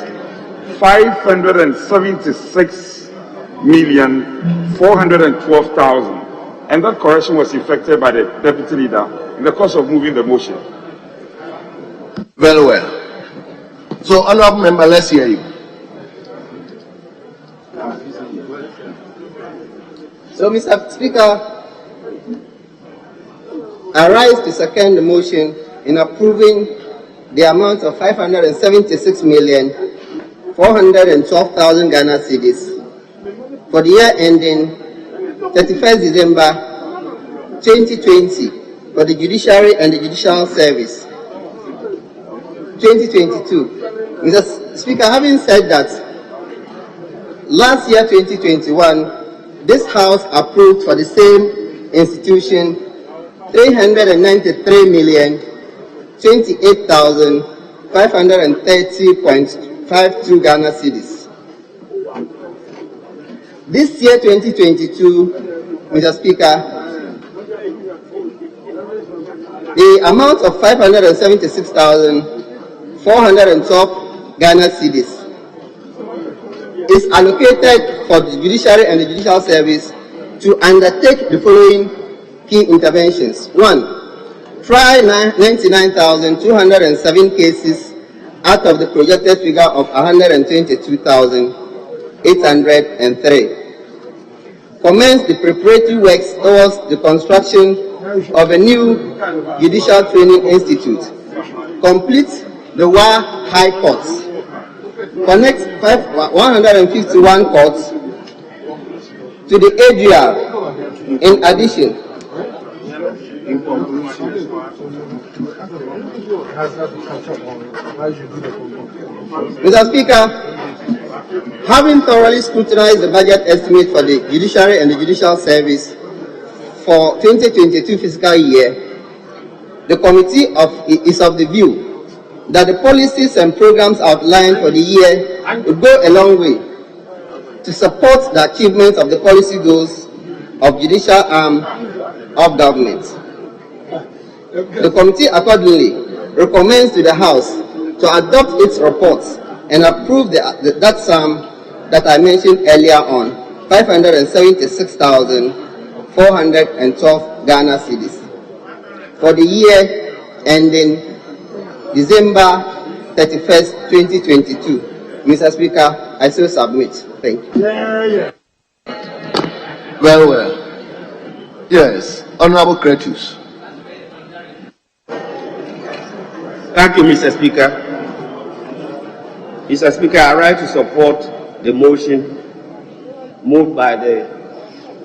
576,412,000. And that correction was effected by the deputy leader in the course of moving the motion. Very well. So, honorable member, let's hear you. So, Mr. Speaker, I rise to second the motion in approving the amount of 576,412,000 Ghana cedis for the year ending 31st December 2020 for the Judiciary and the Judicial Service 2022. Mr. Speaker, having said that, last year 2021, this House approved for the same institution 393,028,530.52 Ghana cedis. This year 2022, Mr. Speaker, the amount of 576,412 Ghana cedis is allocated for the Judiciary and the Judicial Service to undertake the following key interventions. 1. Try 99,207 cases out of the projected figure of 122,803. Commence the preparatory works towards the construction of a new Judicial Training Institute. Complete the WA High Courts. Connect 151 courts to the ADR. In addition, Mr. Speaker, having thoroughly scrutinized the budget estimate for the Judiciary and the Judicial Service for 2022 fiscal year, the committee is of the view that the policies and programs outlined for the year would go a long way to support the achievement of the policy goals of judicial arm of government. The committee accordingly recommends to the House to adopt its reports and approve that sum that I mentioned earlier on, 576,412 Ghana cedis for the year ending December 31st, 2022. Mr. Speaker, I so submit. Thank you. Very well. Yes, Honorable Cretus. Thank you, Mr. Speaker. Mr. Speaker, I rise to support the motion moved by the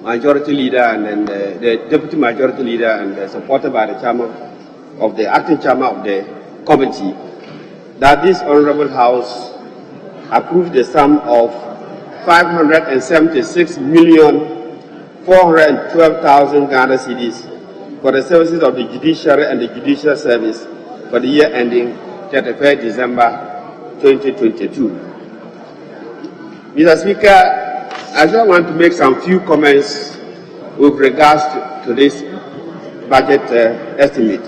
majority leader and then the deputy majority leader and supported by the chairman of the acting chairman of the committee, that this honorable House approve the sum of 576,412,000 Ghana cedis for the services of the Judiciary and the Judicial Service for the year ending 31st December 2022. Mr. Speaker, I just want to make some few comments with regards to this budget estimate.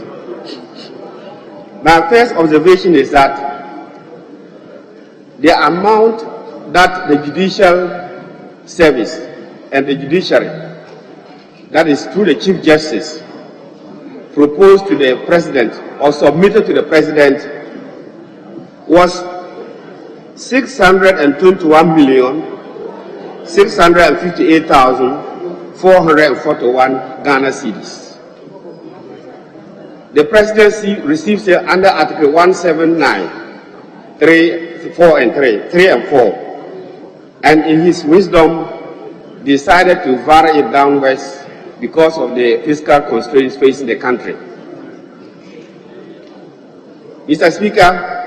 My first observation is that the amount that the Judicial Service and the Judiciary, that is through the Chief Justice, proposed to the President or submitted to the President was 622,658,441 Ghana cedis. The Presidency receives it under Article 179, 3 and 4, and in his wisdom decided to vary it downwards because of the fiscal constraints facing the country. Mr. Speaker,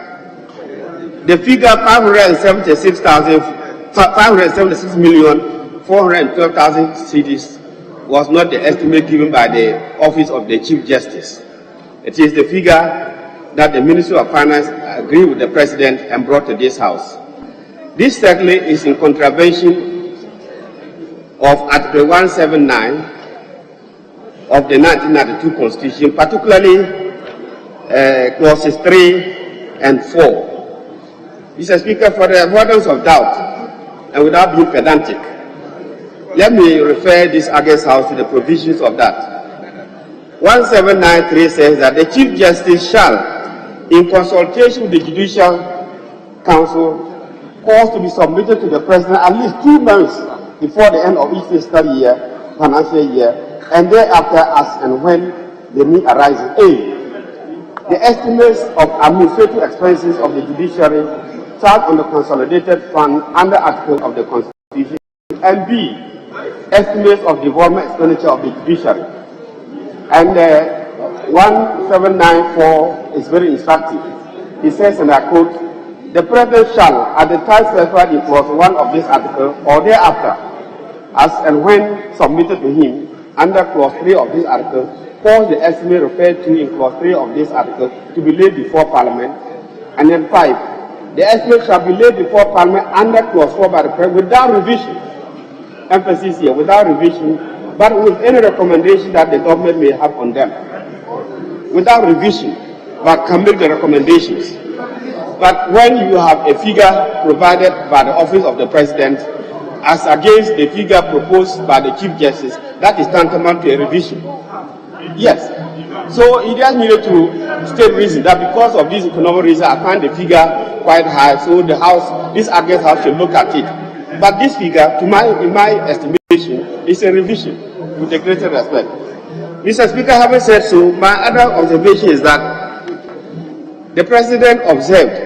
the figure 576,412,000 cedis was not the estimate given by the Office of the Chief Justice. It is the figure that the Ministry of Finance agreed with the President and brought to this House. This certainly is in contravention of Article 179 of the 1992 Constitution, particularly clauses 3 and 4. Mr. Speaker, for the avoidance of doubt and without being pedantic, let me refer this August House to the provisions of that. 1793 says that the Chief Justice shall, in consultation with the Judicial Council, cause to be submitted to the President at least 2 months before the end of each fiscal year, financial year, and thereafter as and when the need arises. A, the estimates of administrative expenses of the judiciary charged on the consolidated fund under article of the Constitution, and B, estimates of development expenditure of the judiciary. And 1794 is very instructive. It says, and I quote, "The President shall, at the time specified in clause 1 of this article or thereafter, as and when submitted to him under clause 3 of this article, cause the estimate referred to in clause 3 of this article to be laid before Parliament." And then 5, the estimate shall be laid before Parliament under clause 4 by the President without revision. Emphasis here, without revision, but with any recommendation that the government may have on them. Without revision, but can make the recommendations. But when you have a figure provided by the Office of the President as against the figure proposed by the Chief Justice, that is tantamount to a revision. Yes. So it just needed to state reason that because of this economic reason, I find the figure quite high. So the House, this August House, should look at it. But this figure, in my estimation, is a revision with the greatest respect. Mr. Speaker, having said so, my other observation is that the President observed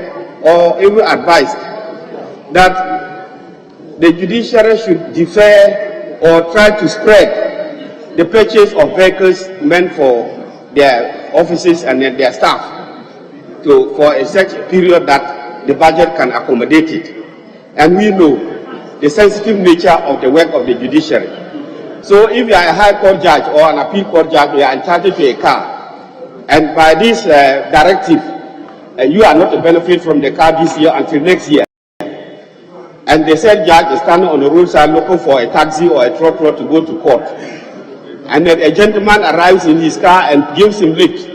or even advised that the judiciary should defer or try to spread the purchase of vehicles meant for their offices and their staff for a such period that the budget can accommodate it. And we know the sensitive nature of the work of the judiciary. So if you are a high court judge or an appeal court judge, you are entitled to a car. And by this directive, you are not to benefit from the car this year until next year. And the said judge is standing on the roadside looking for a taxi or a trotro to go to court. And then a gentleman arrives in his car and gives him lift.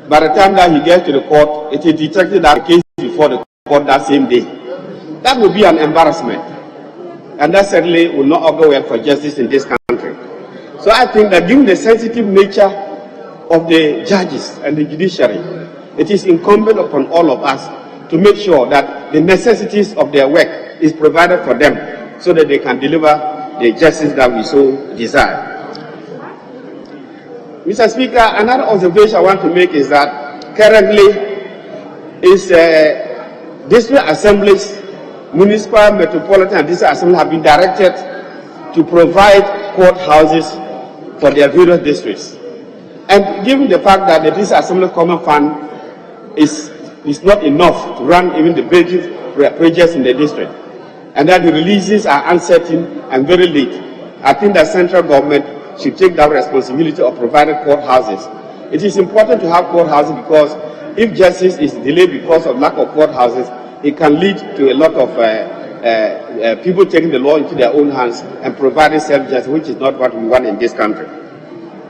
By the time that he gets to the court, it is detected that the case before the court that same day. That would be an embarrassment. And that certainly will not augur well for justice in this country. So I think that given the sensitive nature of the judges and the judiciary, it is incumbent upon all of us to make sure that the necessities of their work is provided for them so that they can deliver the justice that we so desire. Mr. Speaker, another observation I want to make is that currently district assemblies, municipal, metropolitan, and district assemblies have been directed to provide courthouses for their various districts. And given the fact that the district assembly common fund is not enough to run even the basic projects in the district, and that the releases are uncertain and very late, I think that central government should take that responsibility of providing courthouses. It is important to have courthouses because if justice is delayed because of lack of courthouses, it can lead to a lot of people taking the law into their own hands and providing self-justice, which is not what we want in this country.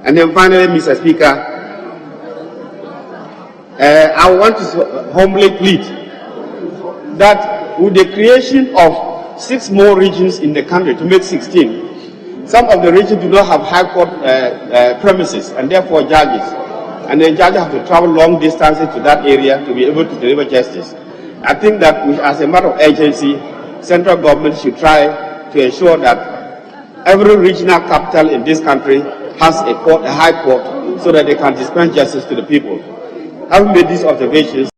And then finally, Mr. Speaker, I want to humbly plead that with the creation of 6 more regions in the country to make 16, some of the regions do not have high court premises and therefore judges. And then judges have to travel long distances to that area to be able to deliver justice. I think that as a matter of urgency, central government should try to ensure that every regional capital in this country has a high court, so that they can dispense justice to the people. Having made these observations,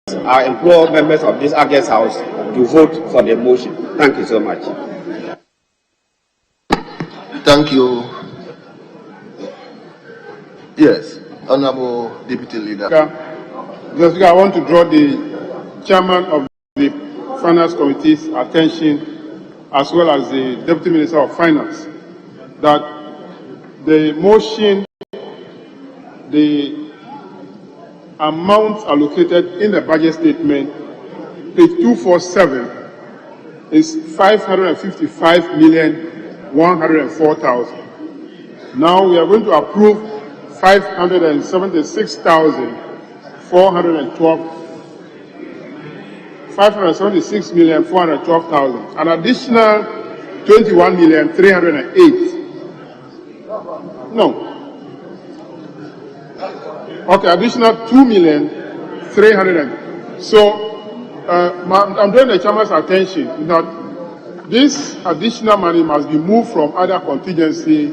I implore members of this August House to vote for the motion. Thank you so much. Thank you. Yes, Honorable Deputy Leader. Mr. Speaker, I want to draw the chairman of the Finance Committee's attention, as well as the Deputy Minister of Finance, that the motion, the amount allocated in the budget statement, page 247, is 555,104,000. Now we are going to approve 576,412,000. An additional 21,308,000. No. Okay, additional 2,300,000. So I'm drawing the chairman's attention that this additional money must be moved from other contingency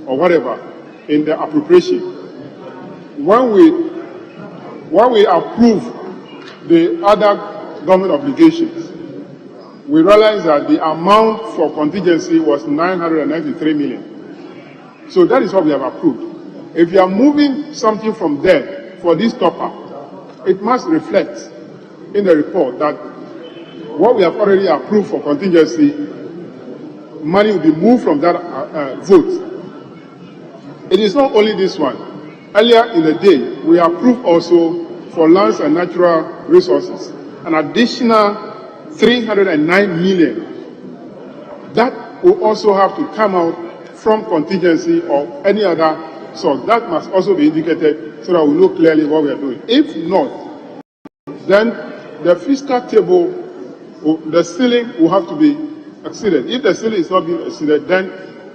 or whatever in the appropriation. When we approve the other government obligations, we realize that the amount for contingency was 993 million. So that is what we have approved. If you are moving something from there for this top-up, it must reflect in the report that what we have already approved for contingency, money will be moved from that vote. It is not only this one. Earlier in the day, we approved also for lands and natural resources an additional 309 million. That will also have to come out from contingency or any other source. That must also be indicated so that we know clearly what we are doing. If not, then the fiscal table, the ceiling will have to be exceeded. If the ceiling is not being exceeded, then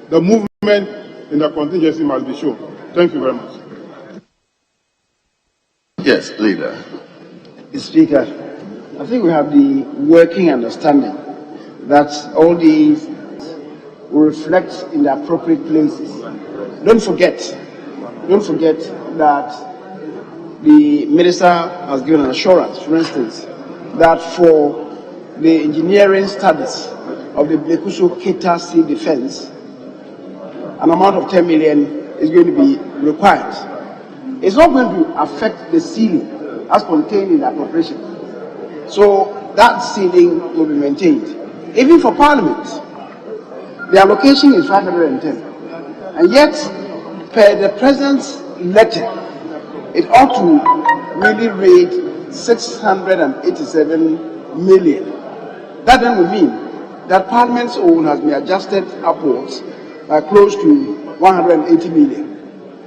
the movement in the contingency must be shown. Thank you very much. Yes, Leader. Mr. Speaker, I think we have the working understanding that all these will reflect in the appropriate places. Don't forget that the minister has given an assurance, for instance, that for the engineering studies of the Blekuso Keta Sea Defense, an amount of 10 million is going to be required. It's not going to affect the ceiling as contained in the appropriation. So that ceiling will be maintained. Even for Parliament, the allocation is 510. And yet, per the President's letter, it ought to really read 687 million. That then will mean that Parliament's own has been adjusted upwards by close to 180 million,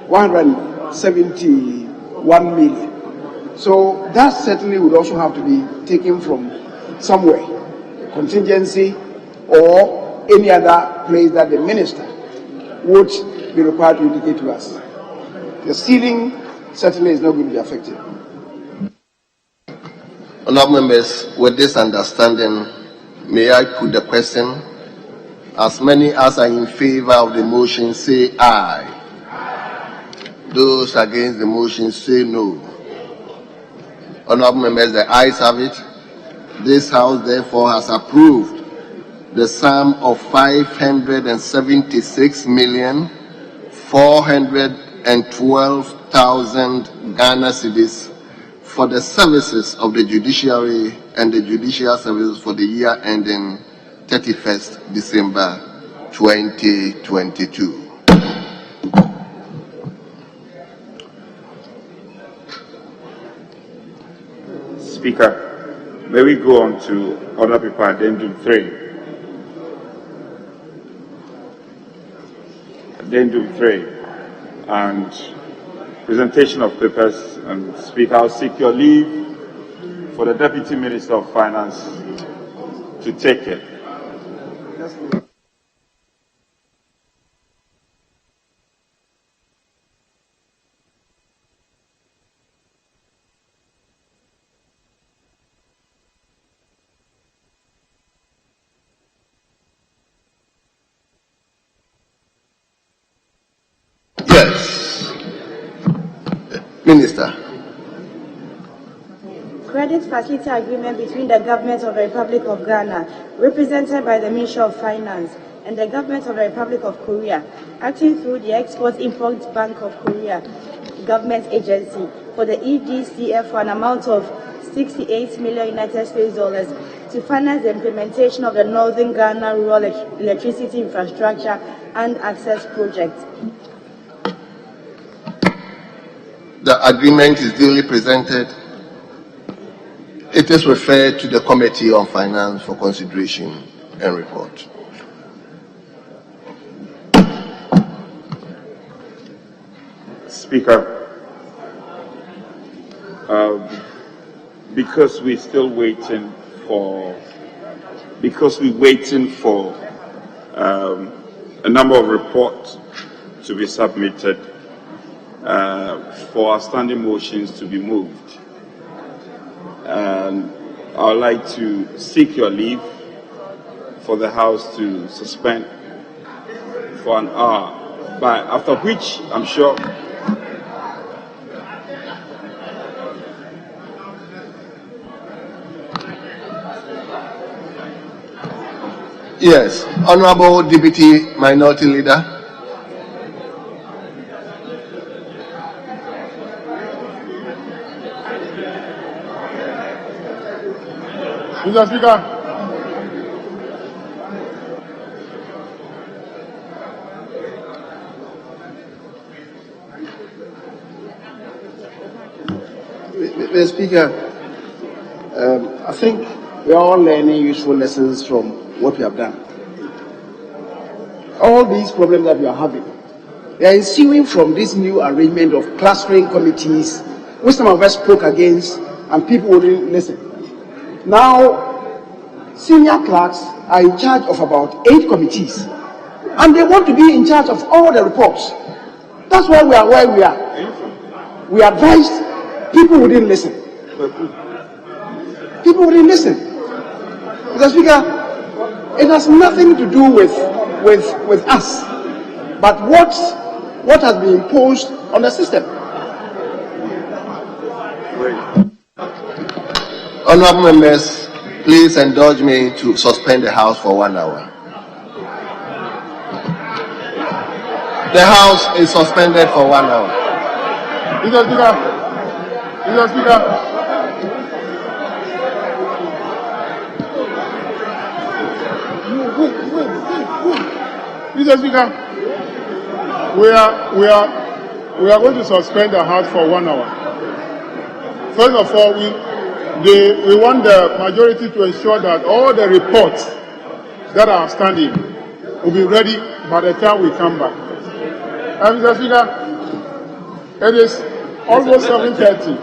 171 million. So that certainly would also have to be taken from somewhere, contingency or any other place that the minister would be required to indicate to us. The ceiling certainly is not going to be affected. Honourable members, with this understanding, may I put the question? As many as are in favor of the motion say aye. Those against the motion say no. Honourable members, the ayes have it. This House therefore has approved the sum of 576,412,000 Ghana cedis for the services of the judiciary and the judicial services for the year ending 31st December 2022. Speaker, may we go on to other paper addendum 3. Addendum 3 and presentation of papers. And Speaker, I'll seek your leave for the Deputy Minister of Finance to take it. Yes. Minister. credit facility agreement between the government of the Republic of Ghana, represented by the Ministry of Finance, and the government of the Republic of Korea, acting through the Export-Import Bank of Korea government agency for the EDCF for an amount of $68 million United States dollars to finance the implementation of the Northern Ghana Rural Electricity Infrastructure and Access Project. The agreement is duly presented. It is referred to the Committee on Finance for consideration and report. Speaker, because we're still waiting for, a number of reports to be submitted for our standing motions to be moved. And I would like to seek your leave for the House to suspend for an hour, but after which I'm sure Yes, Honorable Deputy Minority Leader. Mr. Speaker. Mr. Speaker, I think we are all learning useful lessons from what we have done. All these problems that we are having, they are ensuing from this new arrangement of clustering committees, which some of us spoke against, and people wouldn't listen. Now, senior clerks are in charge of about 8 committees, and they want to be in charge of all the reports. That's why we are where we are. We advised, people wouldn't listen. People wouldn't listen. Mr. Speaker, it has nothing to do with us, but what has been imposed on the system. Honorable members, please indulge me to suspend the House for 1 hour. The House is suspended for 1 hour. Mr. Speaker. Mr. Speaker. Mr. Speaker, we are going to suspend the House for 1 hour. First of all, we want the majority to ensure that all the reports that are standing will be ready by the time we come back. And Mr. Speaker, it is almost 7:30.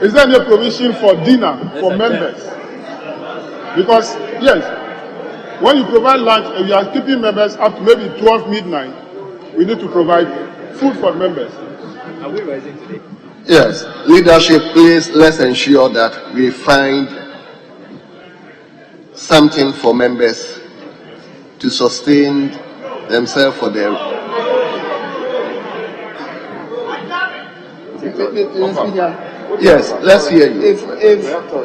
Is there any provision for dinner for members? Because, yes, when you provide lunch and you are keeping members up to maybe 12 midnight, we need to provide food for members. Are we rising today? Yes, leadership, please let's ensure that we find something for members to sustain themselves for their. Mr. Speaker, Yes, let's hear you.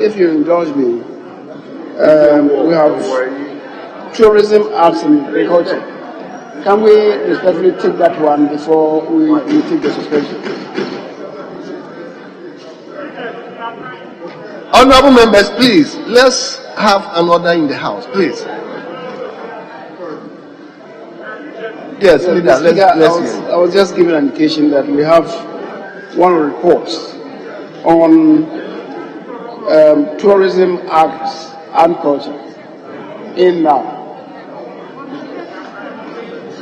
If you indulge me, we have tourism, arts, and agriculture. Can we respectfully take that one before we take the suspension? Honorable members, please, let's have an order in the House, please. Yes, leader, let's hear. I was just giving an indication that we have one report on tourism, arts, and culture in now.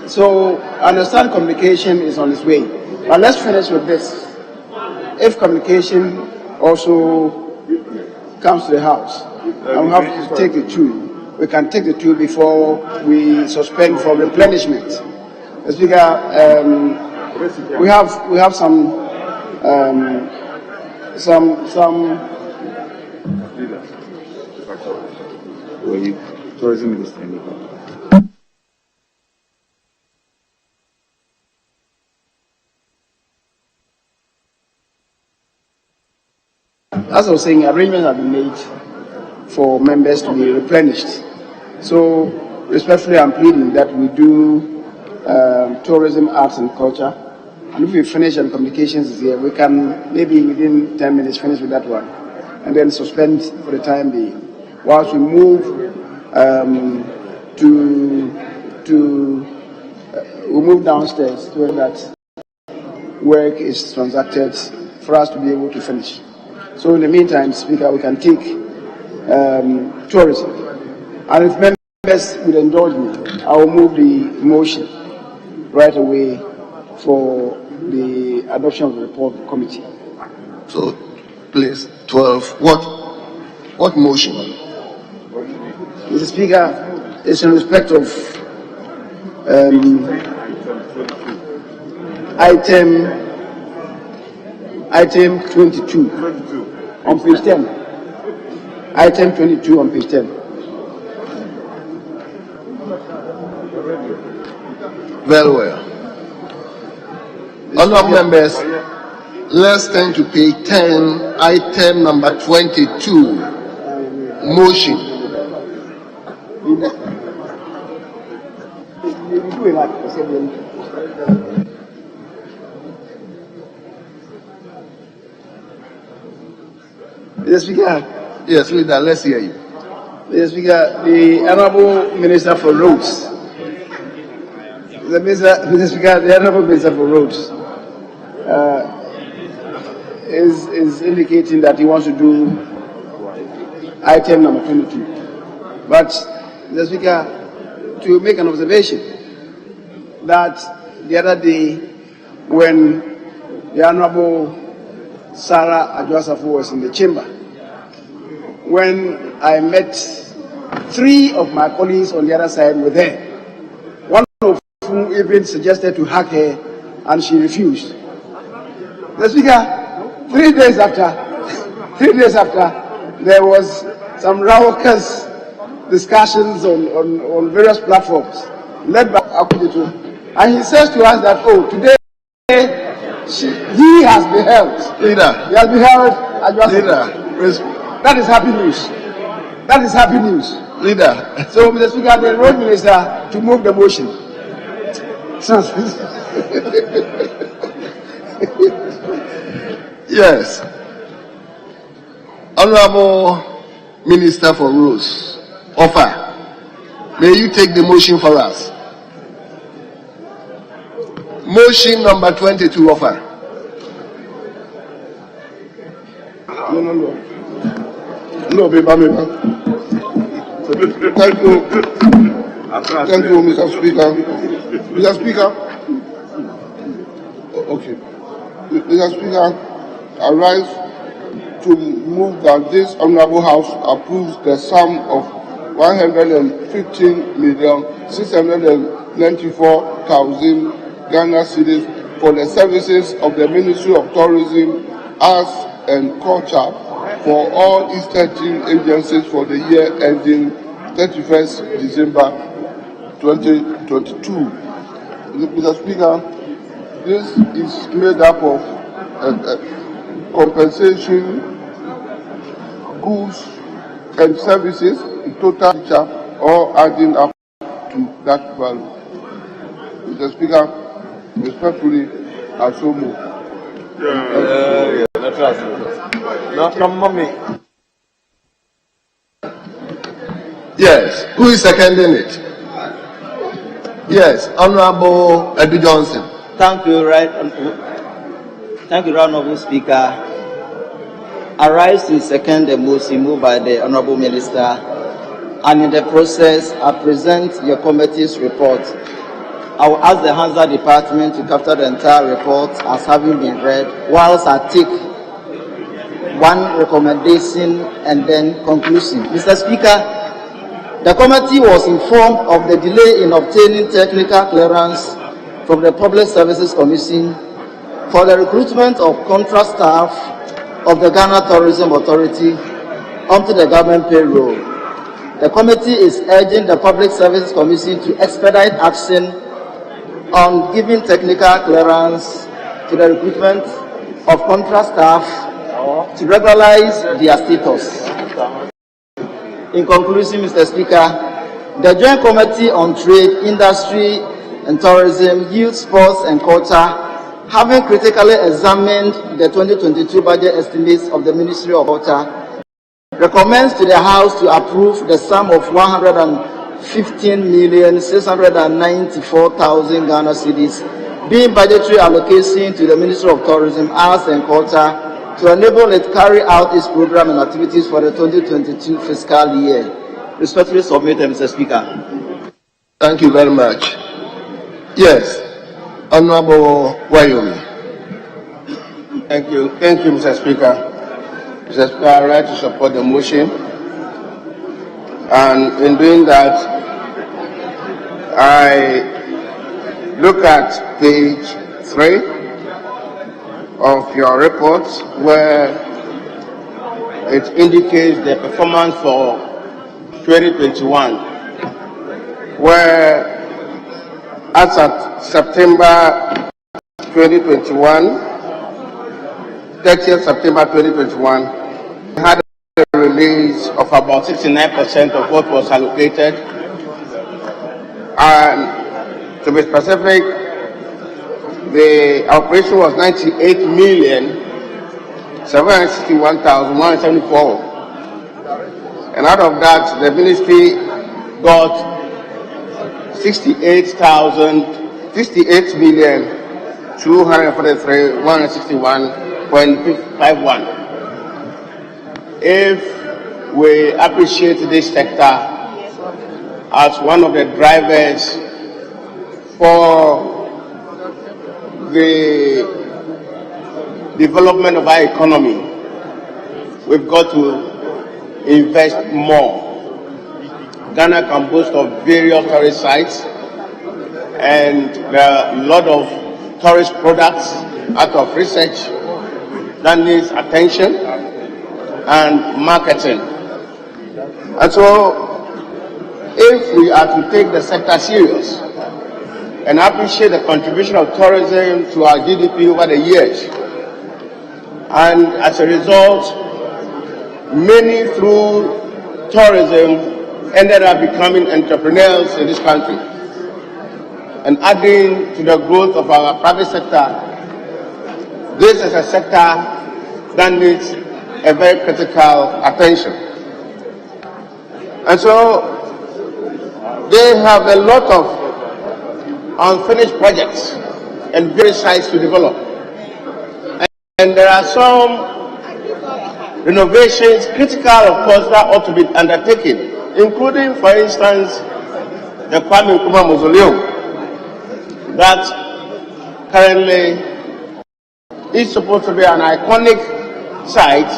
So I understand communication is on its way, but let's finish with this. If communication also comes to the House, and we have to take the two, we can take the two before we suspend for replenishment. Mr. Speaker, we have some tourism minister. as I was saying, arrangements have been made for members to be replenished. So, respectfully, I'm pleading that we do tourism, arts, and culture. And if we finish on communications here, we can maybe within 10 minutes finish with that one, and then suspend for the time being, whilst we move we move downstairs to where that work is transacted for us to be able to finish. So in the meantime, Speaker, we can take tourism. And if members would indulge me, I will move the motion right away for the adoption of the report of the committee. So, please, 12. What motion? Mr. Speaker, it's in respect of item 22 on page 10. Item 22 on page 10. Very well. Honourable members, let's turn to page 10, item number 22. Motion. Mr. Speaker. Yes, leader, let's hear you. Mr. Speaker, the Honourable Minister for Roads. Mr. Speaker, the Honourable Minister for Roads is indicating that he wants to do item number 22. But, Mr. Speaker, to make an observation, that the other day when the Honourable Sarah Adjwasafo was in the chamber, when I met 3 of my colleagues on the other side with her, one of whom even suggested to hug her, and she refused. The Speaker, 3 days after, there was some raucous discussions on various platforms led by Akujetu, and he says to us that, oh, today he has beheld. Leader. He has beheld. Leader. That is happy news. That is happy news. Leader. So, Mr. Speaker, the road minister to move the motion. Yes. Honourable Minister for Roads, offer. May you take the motion for us. Motion number 22, offer. No, Beba. Thank you. Thank you, Mr. Speaker. Mr. Speaker. Okay. Mr. Speaker, I rise to move that this Honourable House approves the sum of 115,694,000 Ghana cedis for the services of the Ministry of Tourism, Arts and Culture for all its 13 agencies for the year ending 31st December 2022. Mr. Speaker, this is made up of compensation, goods and services in total, all adding up to that value. Mr. Speaker, respectfully, I so move. Yes. Who is seconding it? Yes, Honourable Edu Johnson. Thank you, Honourable Speaker. I rise to second the motion moved by the Honourable Minister, and in the process, I present your committee's report. I will ask the Hansa Department to capture the entire report as having been read, whilst I take one recommendation and then conclusion. Mr. Speaker, the committee was informed of the delay in obtaining technical clearance from the Public Services Commission for the recruitment of contract staff of the Ghana Tourism Authority onto the government payroll. The committee is urging the Public Services Commission to expedite action on giving technical clearance to the recruitment of contract staff to regularize their status. In conclusion, Mr. Speaker, the Joint Committee on Trade, Industry and Tourism, Youth, Sports and Culture, having critically examined the 2022 budget estimates of the Ministry of Culture, recommends to the House to approve the sum of 115,694,000 Ghana cedis being budgetary allocation to the Ministry of Tourism, Arts and Culture to enable it carry out its program and activities for the 2022 fiscal year. Respectfully submitted, Mr. Speaker. Thank you very much. Yes, Honorable Wyoming. Thank you, Mr. Speaker. Mr. Speaker, I like to support the motion, and in doing that, I look at page 3 of your report, where it indicates the performance for 2021, where as at September 2021, 30th September 2021, we had a release of about 69% of what was allocated, and to be specific, the operation was 98,761,174, and out of that, the ministry got 68,243,161.51. If we appreciate this sector as one of the drivers for the development of our economy, we've got to invest more. Ghana can boast of various tourist sites, and there are a lot of tourist products out of research that needs attention and marketing. And so, if we are to take the sector serious and appreciate the contribution of tourism to our GDP over the years, and as a result, many through tourism ended up becoming entrepreneurs in this country and adding to the growth of our private sector, this is a sector that needs a very critical attention. And so they have a lot of unfinished projects and various sites to develop. And there are some renovations, critical of course, that ought to be undertaken, including, for instance, the Kwame Nkrumah Mausoleum, that currently is supposed to be an iconic site,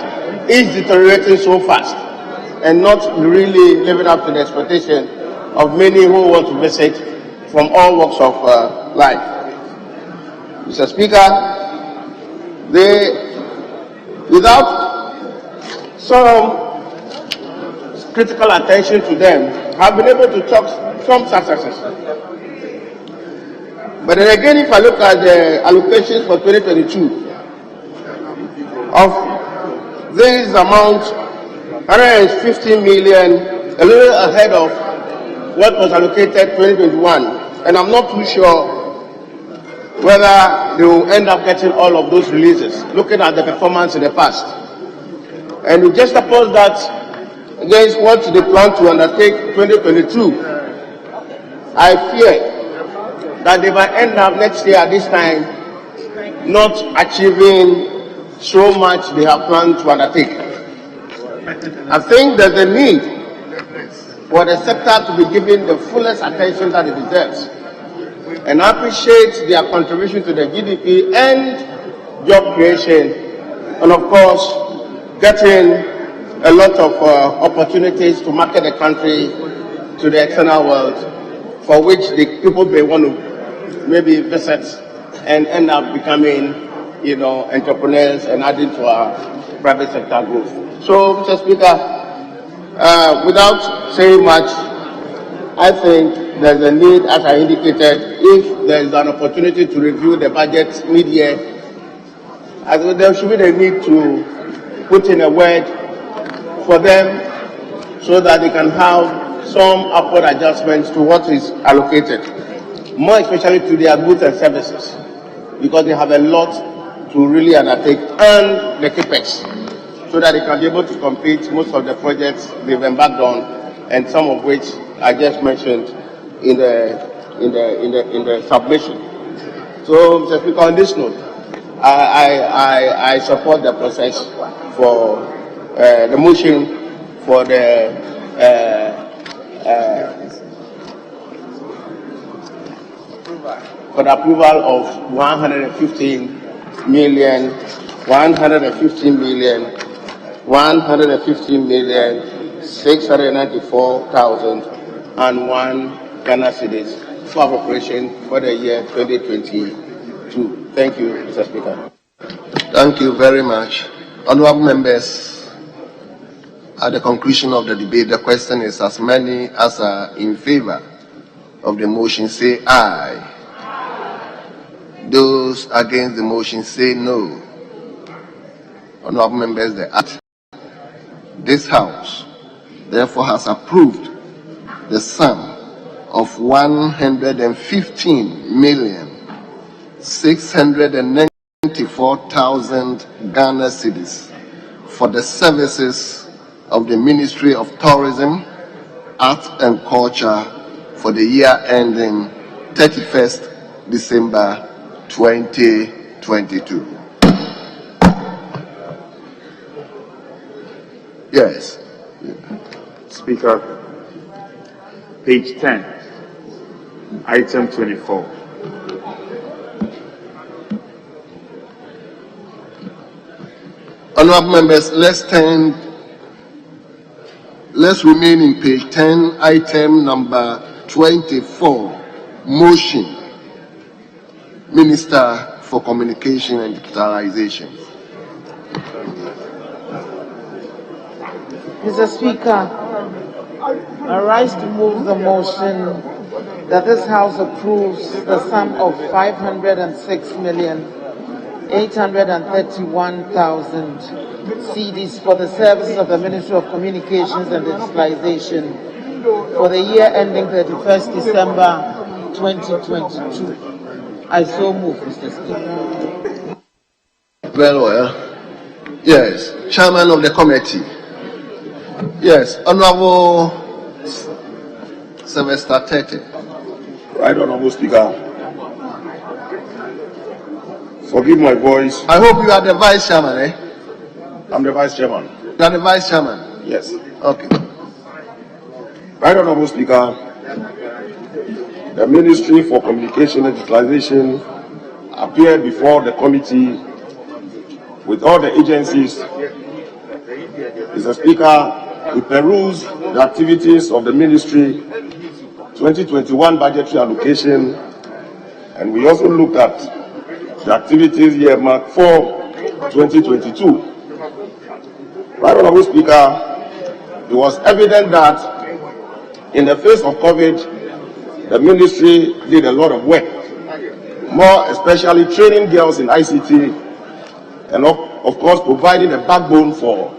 is deteriorating so fast and not really living up to the expectation of many who want to visit from all walks of life. Mr. Speaker, without some critical attention to them, have been able to talk some successes. But then again, if I look at the allocations for 2022, of this amount, 150 million, a little ahead of what was allocated 2021, and I'm not too sure whether they will end up getting all of those releases, looking at the performance in the past. And we just oppose that against what they plan to undertake 2022. I fear that they might end up next year at this time not achieving so much they have planned to undertake. I think there's a need for the sector to be given the fullest attention that it deserves, and I appreciate their contribution to the GDP and job creation, and of course getting a lot of opportunities to market the country to the external world, for which the people may want to maybe visit and end up becoming, entrepreneurs and adding to our private sector growth. So, Mr. Speaker, without saying much, I think there's a need, as I indicated, if there is an opportunity to review the budget mid-year, there should be the need to put in a word for them so that they can have some upward adjustments to what is allocated, more especially to their goods and services, because they have a lot to really undertake, and the capex, so that they can be able to complete most of the projects they've embarked on, and some of which I just mentioned in the submission. So, Mr. Speaker, on this note, I support the process for the motion for the approval of 115,694,001 Ghana cedis for appropriation for the year 2022. Thank you, Mr. Speaker. Thank you very much. Honorable members, at the conclusion of the debate, the question is as many as are in favor of the motion say aye. Those against the motion say no. Honorable members, this House therefore has approved the sum of 115,694,000 Ghana cedis for the services of the Ministry of Tourism, Art and Culture for the year ending 31st December 2022. Yes. Speaker, page 10, item 24. Honorable members, let's remain in page 10, item number 24, motion. Minister for Communication and Digitalization. Mr. Speaker, I rise to move the motion that this House approves the sum of 506,831,000 cedis for the services of the Ministry of Communications and Digitalization for the year ending 31st December 2022. I so move, Mr. Speaker. Very well. Yes, Chairman of the committee. Yes, Honorable Sylvester Tete. Right, Honorable Speaker. Forgive my voice. I hope you are the Vice Chairman, eh? I'm the Vice Chairman. You are the Vice Chairman? Yes. Okay. Right, Honorable Speaker. The Ministry for Communication and Digitalization appeared before the committee with all the agencies. Mr. Speaker, we perused the activities of the Ministry 2021 budgetary allocation, and we also looked at the activities earmarked for 2022. Right, Honorable Speaker, it was evident that in the face of COVID, the ministry did a lot of work, more especially training girls in ICT, and of course providing a backbone for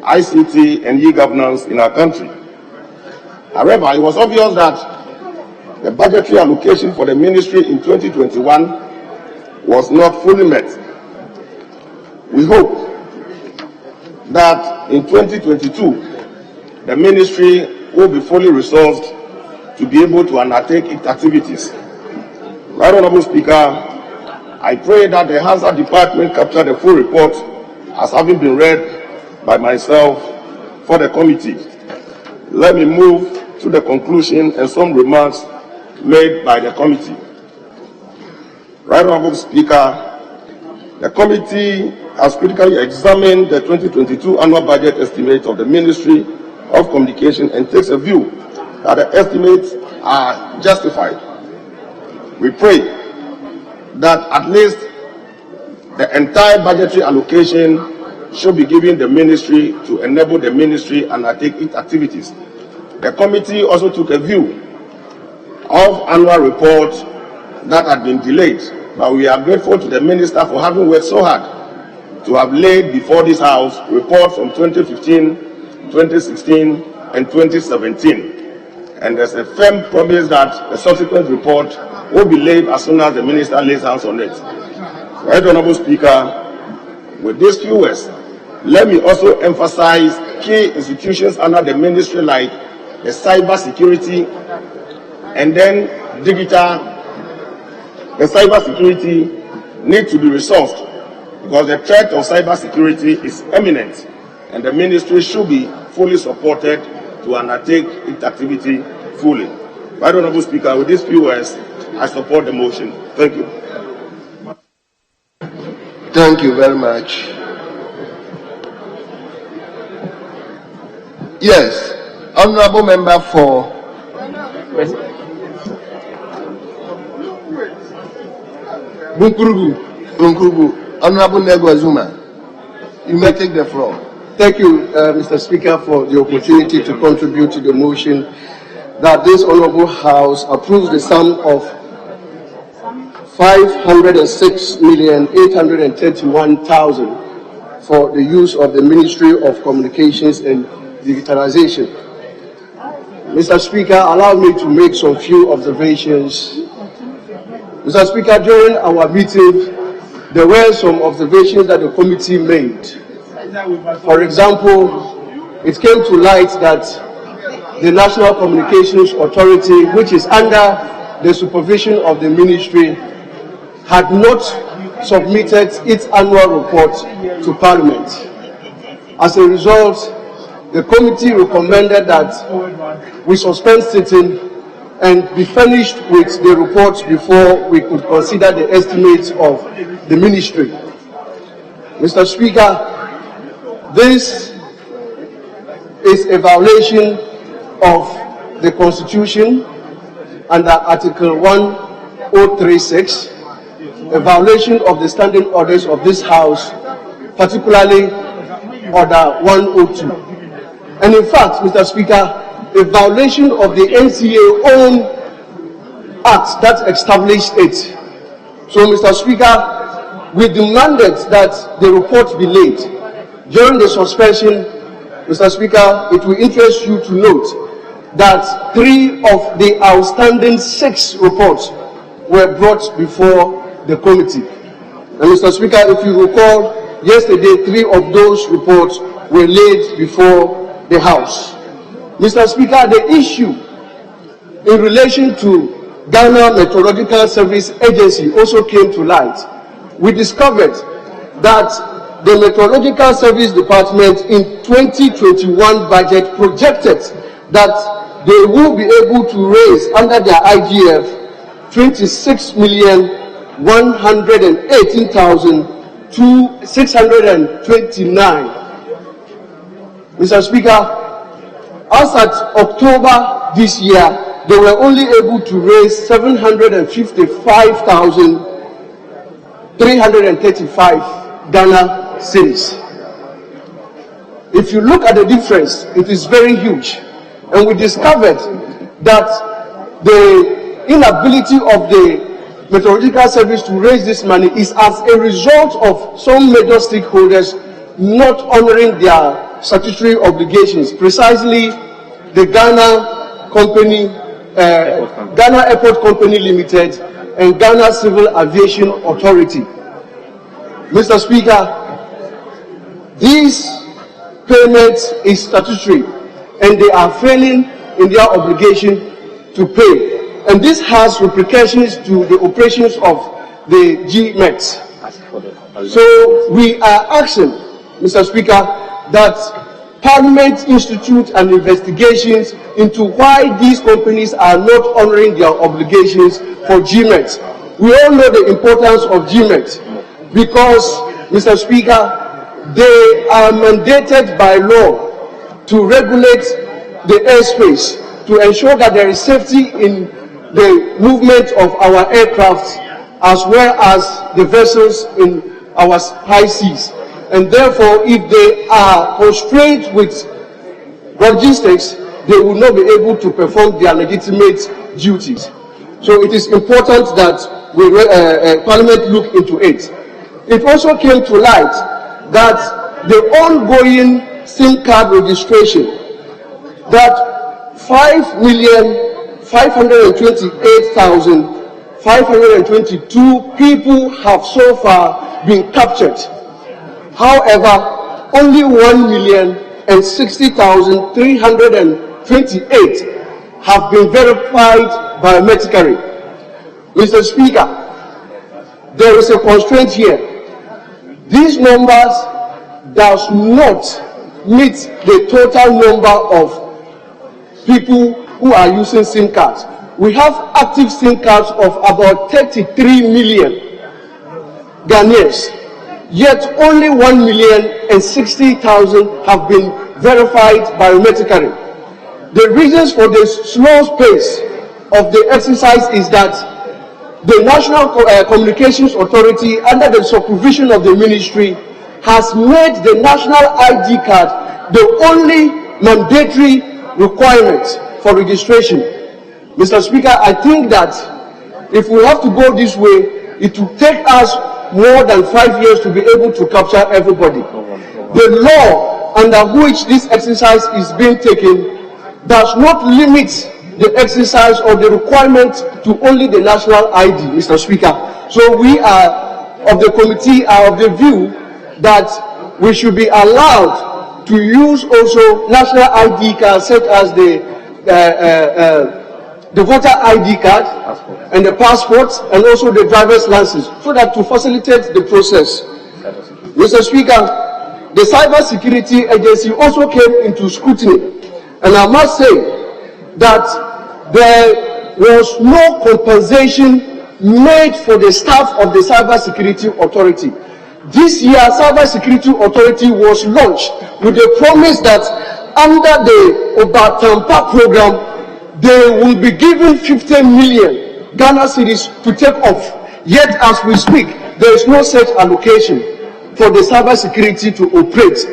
ICT and e-governance in our country. However, it was obvious that the budgetary allocation for the ministry in 2021 was not fully met. We hope that in 2022, the ministry will be fully resourced to be able to undertake its activities. Right, Honorable Speaker, I pray that the Hazard Department capture the full report as having been read by myself for the committee. Let me move to the conclusion and some remarks made by the committee. Right, Honorable Speaker, the committee has critically examined the 2022 annual budget estimate of the Ministry of Communication and takes a view that the estimates are justified. We pray that at least the entire budgetary allocation should be given the ministry to enable the ministry and undertake its activities. The committee also took a view of annual reports that had been delayed, but we are grateful to the minister for having worked so hard to have laid before this House reports from 2015, 2016, and 2017. And there's a firm promise that the subsequent report will be laid as soon as the Minister lays hands on it. Right Honorable Speaker, with these few words, let me also emphasize key institutions under the ministry like the cyber security and then digital. The cyber security needs to be resourced because the threat of cyber security is imminent and the ministry should be fully supported to undertake its activity fully. Right Honorable Speaker, with these few words, I support the motion. Thank you. Thank you very much. Yes, Honorable Member for Bunkurubu, Honorable Nego Zuma, you may take the floor. Thank you, Mr. Speaker, for the opportunity to contribute to the motion that this Honorable House approves the sum of 506,831,000 for the use of the Ministry of Communications and Digitalization. Mr. Speaker, allow me to make some few observations. Mr. Speaker, during our meeting, there were some observations that the committee made. For example, it came to light that the National Communications Authority, which is under the supervision of the ministry, had not submitted its annual report to Parliament. As a result, the committee recommended that we suspend sitting and be finished with the report before we could consider the estimates of the ministry. Mr. Speaker, this is a violation of the Constitution under Article 1036, a violation of the standing orders of this House, particularly Order 102. And in fact, Mr. Speaker, a violation of the NCA own act that established it. So, Mr. Speaker, we demanded that the report be laid. During the suspension, Mr. Speaker, it will interest you to note that 3 of the outstanding 6 reports were brought before the committee. And Mr. Speaker, if you recall, yesterday 3 of those reports were laid before the House. Mr. Speaker, the issue in relation to Ghana Meteorological Service Agency also came to light. We discovered that the Meteorological Service Department in 2021 budget projected that they will be able to raise under their IGF 26,118,629. Mr. Speaker, as at October this year, they were only able to raise 755,335 Ghana cedis. If you look at the difference, it is very huge. And we discovered that the inability of the Meteorological Service to raise this money is as a result of some major stakeholders not honoring their statutory obligations, precisely the Ghana Airport Company Limited and Ghana Civil Aviation Authority. Mr. Speaker, these payments is statutory and they are failing in their obligation to pay. And this has repercussions to the operations of the GMET. So we are asking, Mr. Speaker, that Parliament institute an investigations into why these companies are not honoring their obligations for GMET. We all know the importance of GMET because, Mr. Speaker, they are mandated by law to regulate the airspace to ensure that there is safety in the movement of our aircraft as well as the vessels in our high seas. And therefore, if they are constrained with logistics, they will not be able to perform their legitimate duties. So it is important that Parliament look into it. It also came to light that the ongoing SIM card registration, that 5,528,522 people have so far been captured. However, only 1,060,328 have been verified biometrically. Mr. Speaker, there is a constraint here. These numbers does not meet the total number of people who are using SIM cards. We have active SIM cards of about 33 million Ghanaians, yet only 1,060,000 have been verified biometrically. The reasons for the slow pace of the exercise is that the National Communications Authority, under the supervision of the ministry, has made the national ID card the only mandatory requirement for registration. Mr. Speaker, I think that if we have to go this way, it will take us more than 5 years to be able to capture everybody. The law under which this exercise is being taken does not limit the exercise or the requirement to only the national ID, Mr. Speaker. So we of the committee are of the view that we should be allowed to use also national ID cards such as the voter ID card and the passports and also the driver's license, so that to facilitate the process. Mr. Speaker, the Cyber Security Agency also came into scrutiny, and I must say that there was no compensation made for the staff of the Cyber Security Authority. This year, Cyber Security Authority was launched with the promise that under the Obatampa program, they will be given 50 million Ghana cedis to take off. Yet, as we speak, there is no such allocation for the cyber security to operate.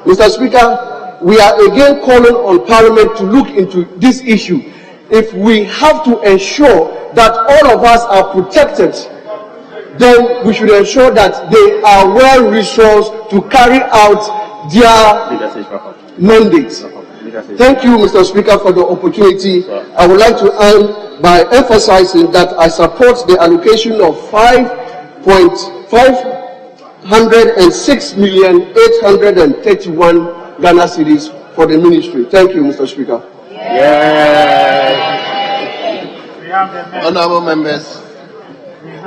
Mr. Speaker, we are again calling on Parliament to look into this issue. If we have to ensure that all of us are protected, then we should ensure that they are well resourced to carry out their mandates. Thank you, Mr. Speaker, for the opportunity. I would like to end by emphasizing that I support the allocation of 5,506,831 Ghana cedis for the ministry. Thank you, Mr. Speaker. Honorable members.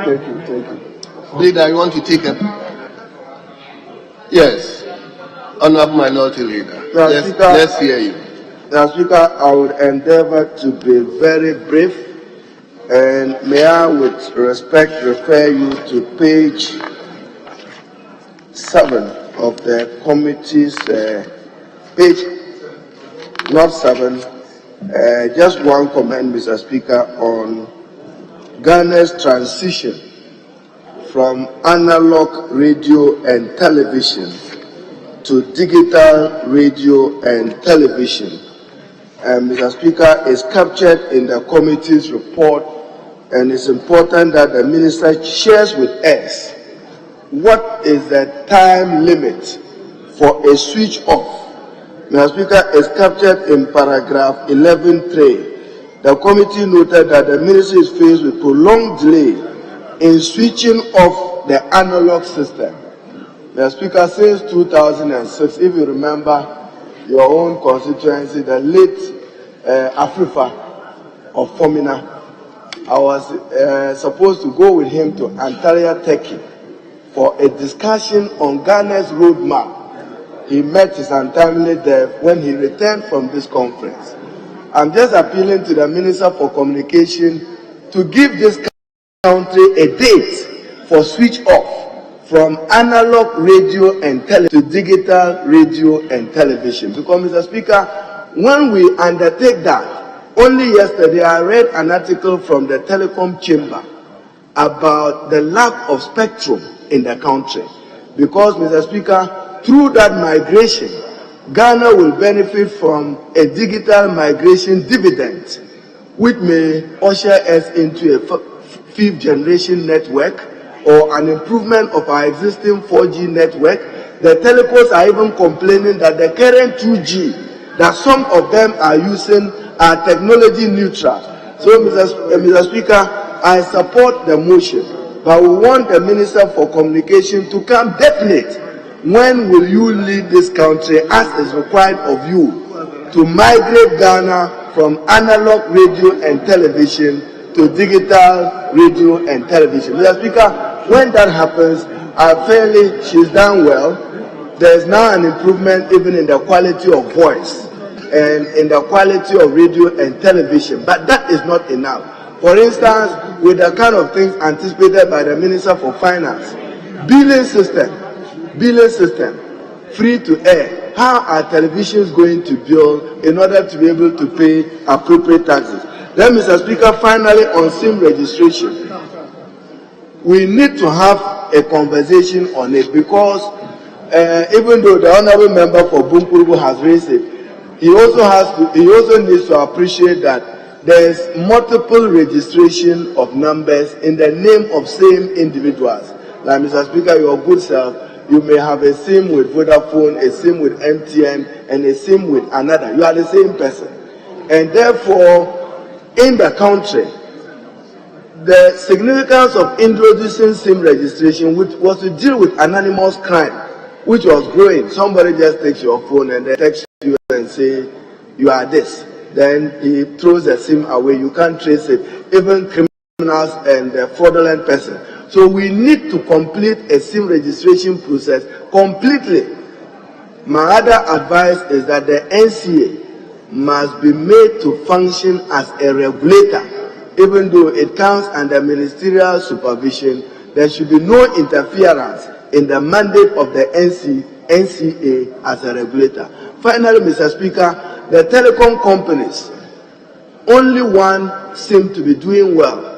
Thank you. Leader, you want to take it? Yes. Honorable Minority Leader. Let's hear you. Mr. Speaker, I would endeavor to be very brief, and may I, with respect, refer you to page 7 of the committee's page, not 7. Just one comment, Mr. Speaker, on Ghana's transition from analog radio and television to digital radio and television. Mr. Speaker, is captured in the committee's report, and it's important that the minister shares with us what is the time limit for a switch off. Mr. Speaker, is captured in paragraph 11.3. The committee noted that the ministry is faced with prolonged delay in switching off the analog system. Mr. Speaker, since 2006, if you remember your own constituency, the late Afrifa of Fomina, I was supposed to go with him to Antalya, Turkey, for a discussion on Ghana's roadmap. He met his untimely death when he returned from this conference. I'm just appealing to the Minister for Communication to give this country a date for switch off from analog radio and television to digital radio and television. Because, Mr. Speaker, when we undertake that, only yesterday I read an article from the Telecom Chamber about the lack of spectrum in the country. Because, Mr. Speaker, through that migration, Ghana will benefit from a digital migration dividend, which may usher us into a fifth generation network or an improvement of our existing 4G network The telcos are even complaining that the current 2G that some of them are using are technology neutral. So, Mr. Speaker, I support the motion, but we want the Minister for Communication to come definite. When will you lead this country, as is required of you, to migrate Ghana from analog radio and television to digital radio and television? Mr. Speaker, when that happens, fairly she's done well. There's now an improvement even in the quality of voice and in the quality of radio and television, but that is not enough. For instance, with the kind of things anticipated by the Minister for Finance, billing system, free to air. How are televisions going to bill in order to be able to pay appropriate taxes? Then, Mr. Speaker, finally on SIM registration, we need to have a conversation on it, because even though the honourable member for Bumpurubu has raised it, he also needs to appreciate that there is multiple registration of numbers in the name of same individuals. Like, Mr. Speaker, your good self, you may have a SIM with Vodafone, a SIM with MTN, and a SIM with another. You are the same person. And therefore, in the country, the significance of introducing SIM registration, which was to deal with anonymous crime, which was growing. Somebody just takes your phone and then texts you and say, you are this. Then he throws the SIM away. You can't trace it. Even criminals and the fraudulent person. So we need to complete a SIM registration process completely. My other advice is that the NCA must be made to function as a regulator. Even though it comes under ministerial supervision, there should be no interference in the mandate of the NCA as a regulator. Finally, Mr. Speaker, the telecom companies, only one seem to be doing well.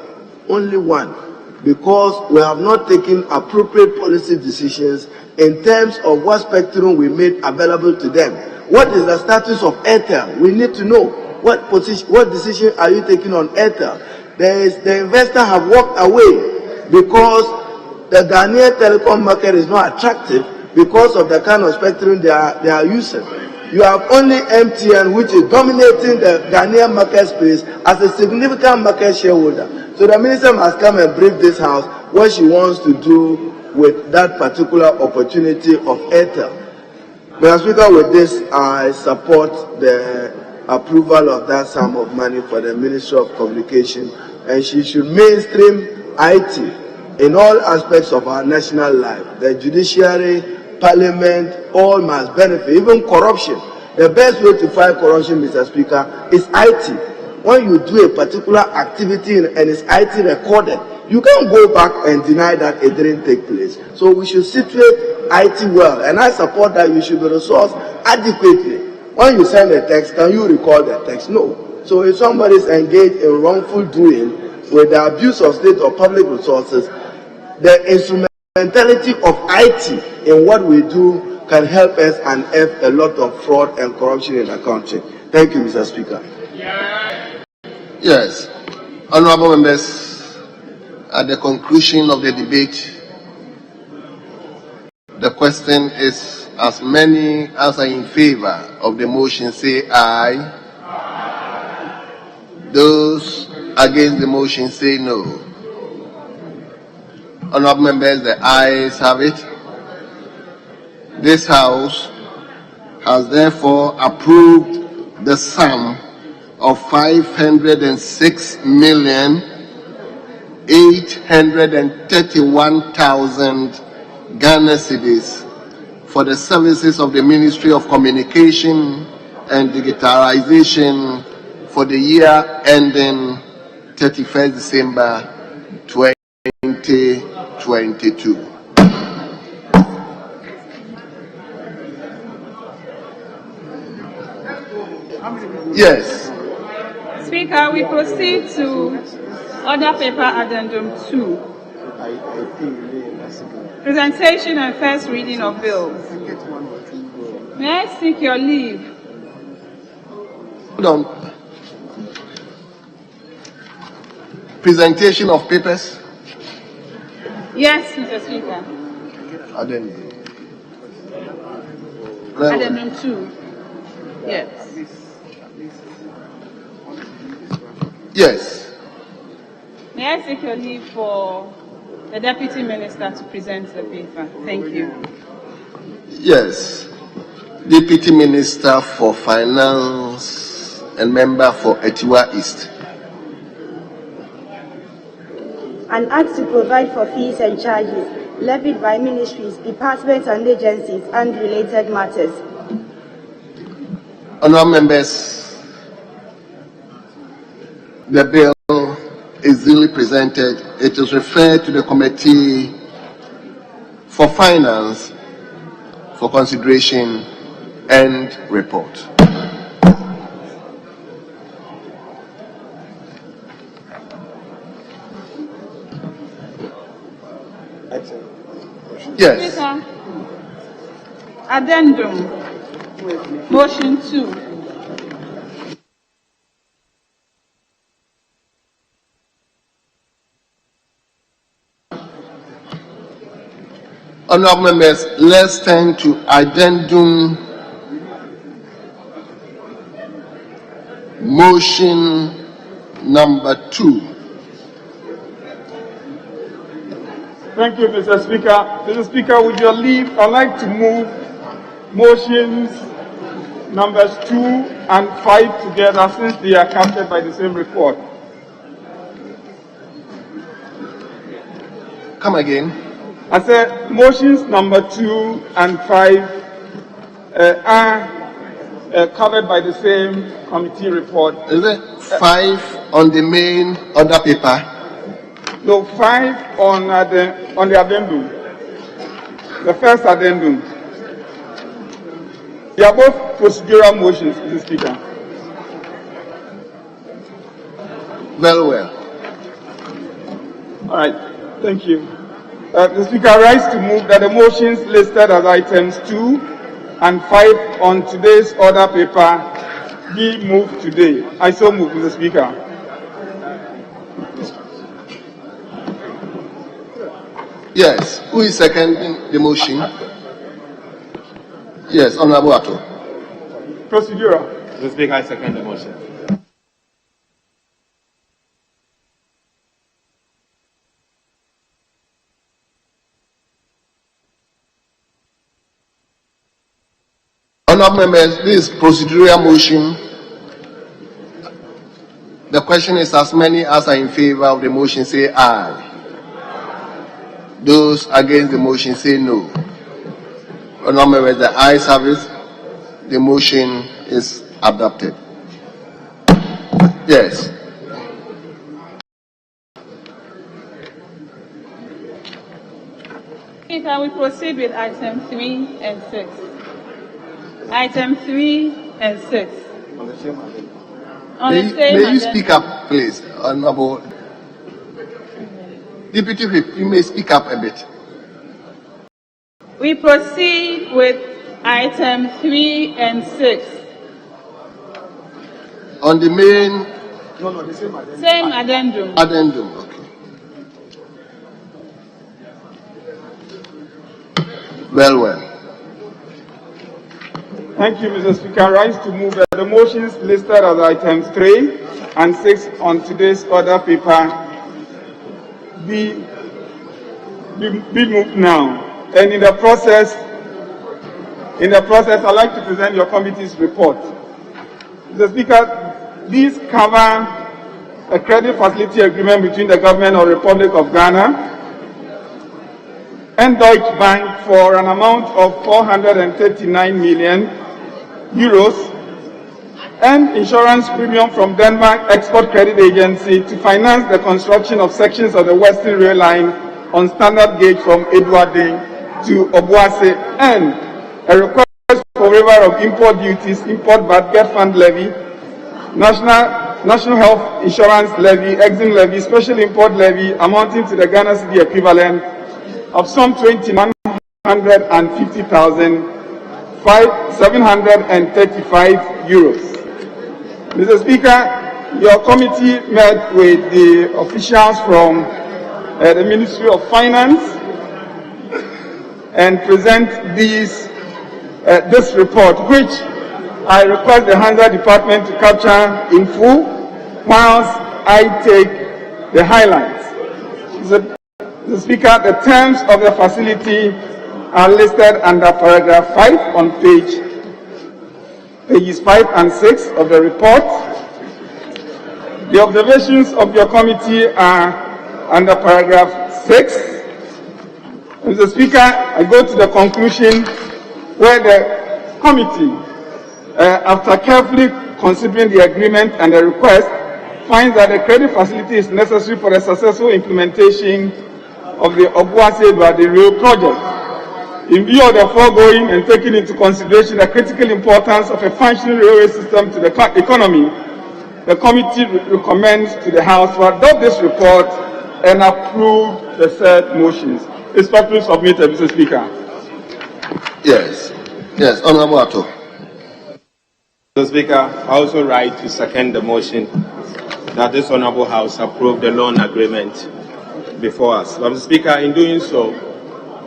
Only one. Because we have not taken appropriate policy decisions in terms of what spectrum we made available to them. What is the status of Airtel? We need to know. What decision are you taking on Airtel? The investors have walked away because the Ghanaian telecom market is not attractive because of the kind of spectrum they are using. You have only MTN, which is dominating the Ghanaian market space as a significant market shareholder. So the minister must come and brief this house what she wants to do with that particular opportunity of Airtel. Mr. Speaker, with this, I support the approval of that sum of money for the Ministry of Communication, and she should mainstream IT in all aspects of our national life. The judiciary, parliament, all must benefit, even corruption. The best way to fight corruption, Mr. Speaker, is IT. When you do a particular activity and it's IT recorded, you can't go back and deny that it didn't take place. So we should situate IT well, and I support that you should be resourced adequately. When you send a text, can you record the text? No. So if somebody is engaged in wrongful doing with the abuse of state or public resources, the instrumentality of IT in what we do can help us unearth a lot of fraud and corruption in the country. Thank you, Mr. Speaker. Yes. Honorable members, at the conclusion of the debate, the question is, as many as are in favor of the motion say aye. Those against the motion say no. Honorable members, the ayes have it. This House has therefore approved the sum of 506,831,000 Ghana cedis for the services of the Ministry of Communication and Digitalization for the year ending 31st December 2022. Yes. Speaker, we proceed to Order Paper Addendum 2. Presentation and first reading of bills. May I seek your leave? Hold on. Presentation of papers. Yes, Mr. Speaker. Addendum. Addendum 2. Yes. Yes. May I seek your leave for the Deputy Minister to present the paper? Thank you. Yes. Deputy Minister for Finance and member for Etiwa East. An act to provide for fees and charges levied by ministries, departments and agencies and related matters. Honourable members, the bill is duly presented. It is referred to the Committee for Finance for consideration and report. Yes. Speaker, Addendum. Motion 2. Honourable members, let's turn to Addendum motion number 2. Thank you, Mr. Speaker. Mr. Speaker, with your leave, I'd like to move motions numbers 2 and 5 together since they are captured by the same report. Come again. I said motions number 2 and 5 are covered by the same committee report. Is it 5 on the main order paper? No, 5 on the addendum. The first addendum. They are both procedural motions, Mr. Speaker. Very well. All right, thank you. The Speaker, I rise to move that the motions listed as items 2 and 5 on today's order paper be moved today. I so move, Mr. Speaker. Yes. Who is seconding the motion? Yes, Honourable Ato. Procedural. Mr. Speaker, I second the motion. Honourable members, this is procedural motion. The question is, as many as are in favour of the motion say aye. Those against the motion say no. Honourable members, the ayes have it. The motion is adopted. Yes. Speaker, we proceed with item 3 and 6. Item 3 and 6. On the same May you speak up, please, Honourable Deputy Whip? You may speak up a bit. We proceed with item 3 and 6. On the main Same addendum. addendum, okay. Well. Thank you, Mr. Speaker. I rise to move that the motions listed as items 3 and 6 on today's order paper be moved now. And in the process, I'd like to present your committee's report. Mr. Speaker, these cover a credit facility agreement between the government of the Republic of Ghana and Deutsche Bank for an amount of 439 million euros and insurance premium from Denmark Export Credit Agency to finance the construction of sections of the Western Rail Line on standard gauge from Edwarding to Obuasi, and a request for waiver of import duties, import VAT, get fund levy, national health insurance levy, exim levy, special import levy amounting to the Ghana cedi equivalent of some 2,150,735 euros. Mr. Speaker, your committee met with the officials from the Ministry of Finance and present these this report, which I request the Hansa department to capture in full, whilst I take the highlights. The Speaker, the terms of the facility are listed under paragraph 5 on pages 5 and 6 of the report. The observations of your committee are under paragraph 6. Mr. Speaker, I go to the conclusion where the committee, after carefully considering the agreement and the request, finds that the credit facility is necessary for the successful implementation of the Obuasi-Badiri project. In view of the foregoing and taking into consideration the critical importance of a functioning railway system to the economy, the committee recommends to the House to adopt this report and approve the said motions. Respectfully submitted, Mr. Speaker. Yes. Yes, Honorable Ato. Mr. Speaker, I also write to second the motion that this Honorable House approve the loan agreement before us. But, Mr. Speaker, in doing so,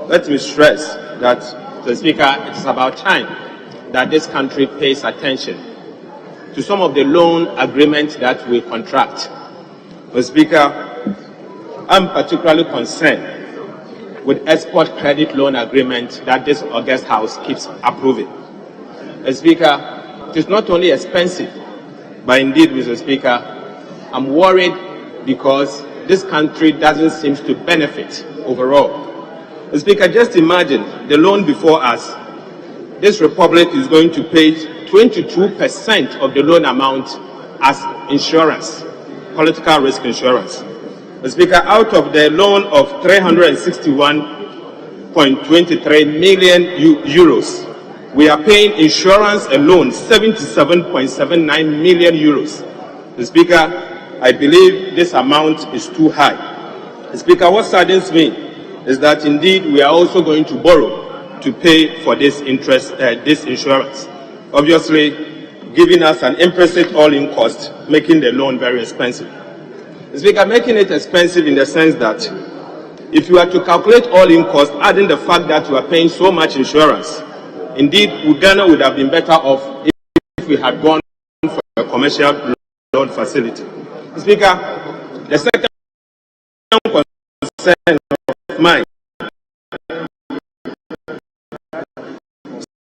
let me stress that, Mr. Speaker, it is about time that this country pays attention to some of the loan agreements that we contract. Mr. Speaker, I'm particularly concerned with export credit loan agreement that this August House keeps approving. Mr. Speaker, it is not only expensive, but indeed, Mr. Speaker, I'm worried because this country doesn't seem to benefit overall. Mr. Speaker, just imagine the loan before us. This republic is going to pay 22% of the loan amount as insurance, political risk insurance. Mr. Speaker, out of the loan of 361.23 million euros, we are paying insurance alone 77.79 million euros. Mr. Speaker, I believe this amount is too high. Mr. Speaker, what saddens me is that indeed we are also going to borrow to pay for this interest, this insurance. Obviously, giving us an implicit all-in cost, making the loan very expensive. Mr. Speaker, making it expensive in the sense that if you are to calculate all-in cost, adding the fact that you are paying so much insurance, indeed, Ghana would have been better off if we had gone for a commercial loan facility. Mr. Speaker, the second concern of mine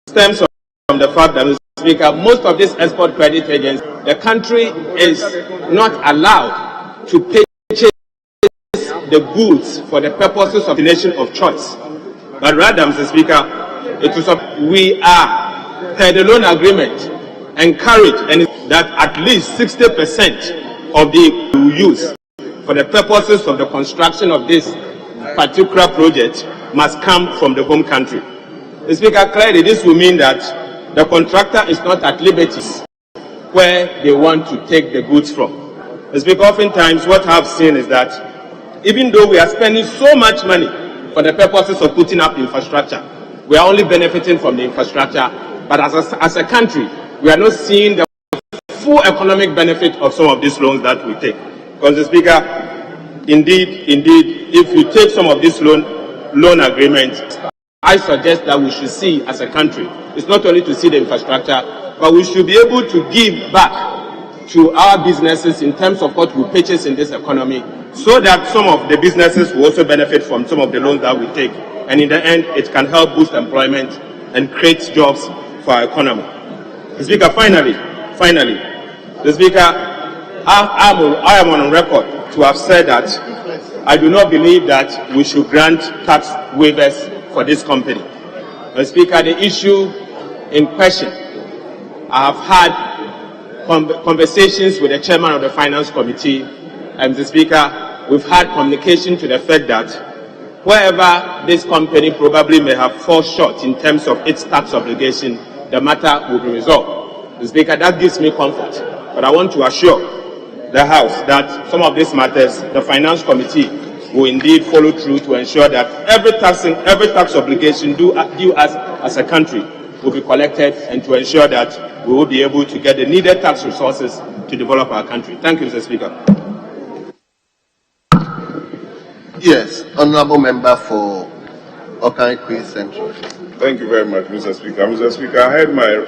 stems from the fact that, Mr. Speaker, most of these export credit agents, the country is not allowed to purchase the goods for the purposes of the nation of choice. But rather, Mr. Speaker, we are, per the loan agreement, encouraged and that at least 60% of the use for the purposes of the construction of this particular project must come from the home country. Mr. Speaker, clearly this will mean that the contractor is not at liberty where they want to take the goods from. Mr. Speaker, oftentimes what I've seen is that even though we are spending so much money for the purposes of putting up infrastructure, we are only benefiting from the infrastructure, but as a country, we are not seeing the full economic benefit of some of these loans that we take. Because, Mr. Speaker, indeed, if you take some of these loan agreements, I suggest that we should see as a country, it's not only to see the infrastructure, but we should be able to give back to our businesses in terms of what we purchase in this economy, so that some of the businesses will also benefit from some of the loans that we take. And in the end, it can help boost employment and create jobs for our economy. Mr. Speaker, finally, Mr. Speaker, I am on record to have said that I do not believe that we should grant tax waivers for this company. Mr. Speaker, the issue in question, I have had conversations with the chairman of the Finance Committee, and Mr. Speaker, we've had communication to the fact that wherever this company probably may have fallen short in terms of its tax obligation, the matter will be resolved. Mr. Speaker, that gives me comfort, but I want to assure the House that some of these matters, the Finance Committee will indeed follow through to ensure that every tax obligation due us as a country will be collected, and to ensure that we will be able to get the needed tax resources to develop our country. Thank you, Mr. Speaker. Yes, Honourable Member for Okanque Central. Thank you very much, Mr. Speaker. Mr. Speaker, I heard my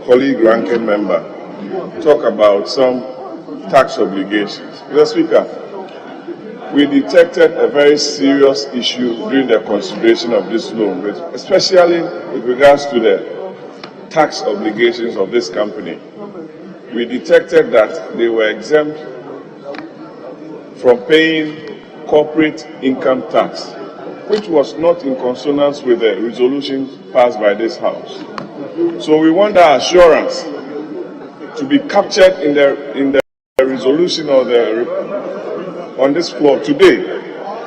colleague, ranking member, talk about some tax obligations. Mr. Speaker, we detected a very serious issue during the consideration of this loan, especially with regards to the tax obligations of this company. We detected that they were exempt from paying corporate income tax, which was not in consonance with the resolution passed by this House. So we want that assurance to be captured in the resolution or on this floor today,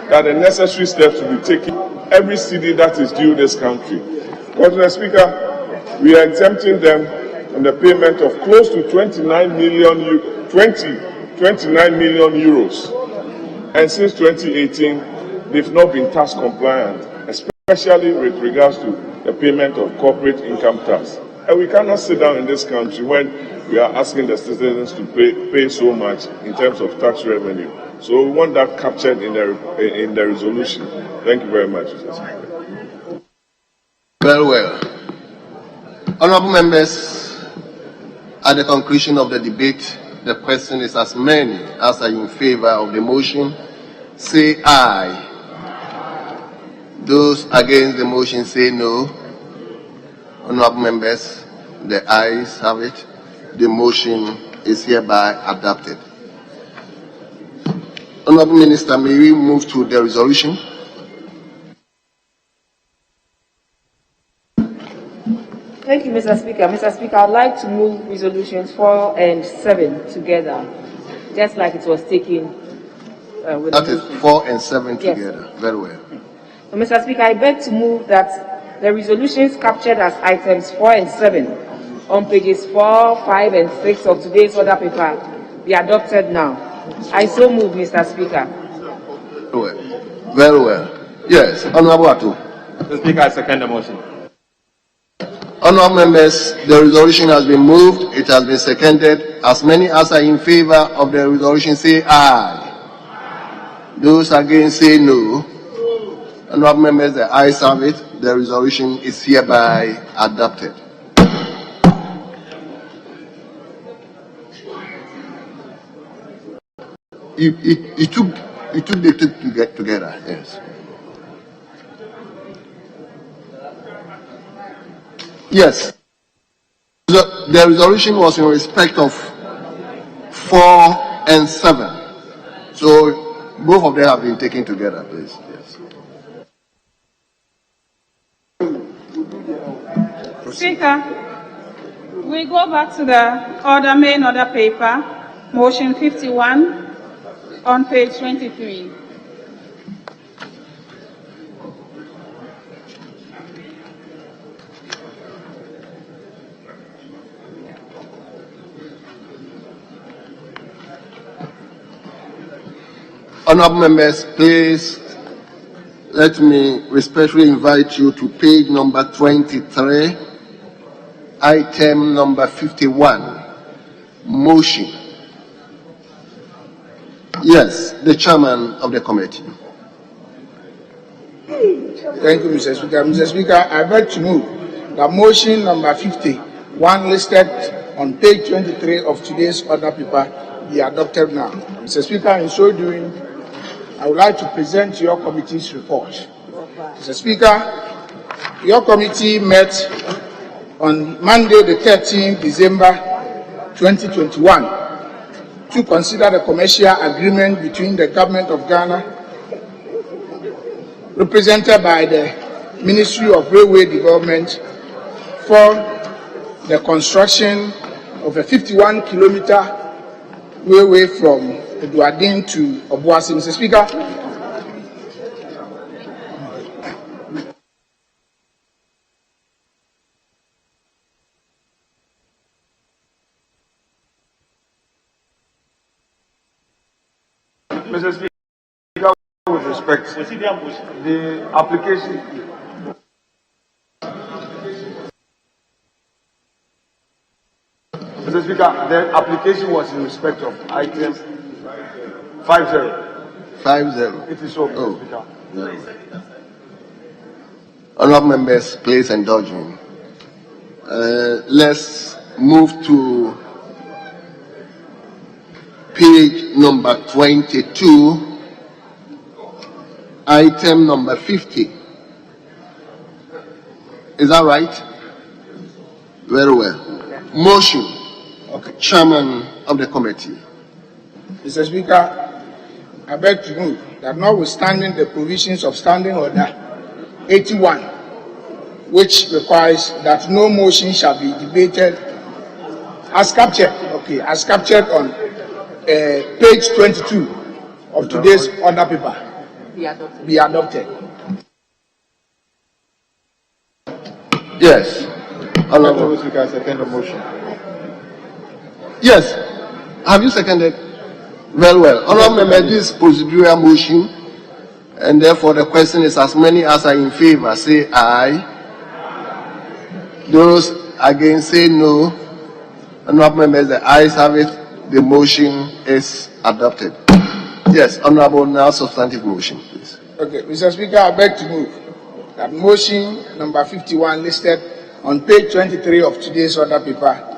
that the necessary steps will be taken every city that is due this country. Because, Mr. Speaker, we are exempting them from the payment of close to 29 million euros. And since 2018, they've not been tax compliant, especially with regards to the payment of corporate income tax. And we cannot sit down in this country when we are asking the citizens to pay so much in terms of tax revenue. So we want that captured in the resolution. Thank you very much, Mr. Speaker. Very well. Honourable members, at the conclusion of the debate, the question is as many as are in favour of the motion, say aye. Those against the motion say no. Honourable members, the ayes have it. The motion is hereby adopted. Honourable Minister, may we move to the resolution? Thank you, Mr. Speaker. Mr. Speaker, I'd like to move resolutions 4 and 7 together, just like it was taken with that is 4 and 7 together. Yes. Very well. So, Mr. Speaker, I beg to move that the resolutions captured as items 4 and 7 on pages 4, 5, and 6 of today's order paper be adopted now. I so move, Mr. Speaker. Well, very well. Yes, Honourable Atu. Mr. Speaker, I second the motion. Honourable members, the resolution has been moved. It has been seconded. As many as are in favour of the resolution say aye. Those against say no. Honourable members, the ayes have it. The resolution is hereby adopted. You took the two together, yes. Yes. The resolution was in respect of 4 and 7. So both of them have been taken together, please. Yes. Speaker, we go back to the main order paper, motion 51 on page 23. Honourable members, please let me respectfully invite you to page number 23, item number 51, motion. Yes, the chairman of the committee. Thank you, Mr. Speaker. Mr. Speaker, I beg to move that motion number 51 listed on page 23 of today's order paper be adopted now. Mr. Speaker, in so doing, I would like to present your committee's report. Mr. Speaker, your committee met on Monday, the 13th December 2021, to consider the commercial agreement between the Government of Ghana, represented by the Ministry of Railway Development, for the construction of a 51-kilometer railway from Eduadin to Obuasi. Mr. Speaker, Mr. Speaker, with respect, the application. Mr. Speaker, the application was in respect of item 50. 50. It is so, Mr. Oh. Speaker. No. Honorable members, please indulge me. Let's move to page number 22, item number 50. Is that right? Very well. Motion. Okay. Chairman of the committee. Mr. Speaker, I beg to move that notwithstanding the provisions of Standing Order 81, which requires that no motion shall be debated as captured on page 22 of today's order paper, be adopted. Yes. Honorable Speaker, I second the motion. Yes. Have you seconded? Very well. Honorable member, this procedural motion, and therefore the question is, as many as are in favor, say aye. Those against, say no. Honorable members, the ayes have it. The motion is adopted. Yes, Honorable, now substantive motion, please. Okay, Mr. Speaker, I beg to move that motion number 51 listed on page 23 of today's order paper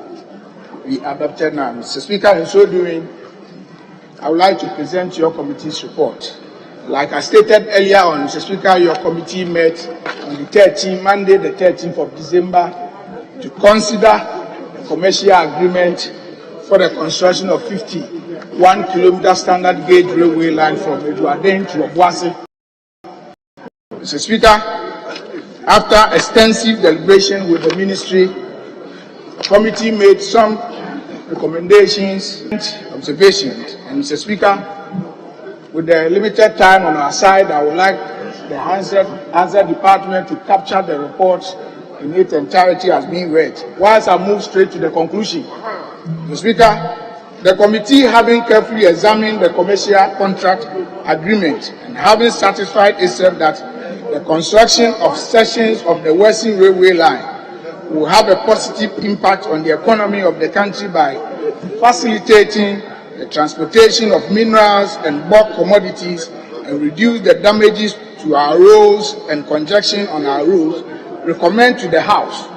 be adopted now. Mr. Speaker, in so doing, I would like to present your committee's report. Like I stated earlier on, Mr. Speaker, your committee met on the Monday the 13th of December to consider a commercial agreement for the construction of 51-kilometer standard gauge railway line from Eduaden to Obuasi. Mr. Speaker, after extensive deliberation with the ministry, the committee made some recommendations and observations. And Mr. Speaker, with the limited time on our side, I would like the answer department to capture the report in its entirety as being read, whilst I move straight to the conclusion. Mr. Speaker, the committee, having carefully examined the commercial contract agreement and having satisfied itself that the construction of sections of the Western Railway line will have a positive impact on the economy of the country by facilitating the transportation of minerals and bulk commodities and reduce the damages to our roads and congestion on our roads, recommend to the House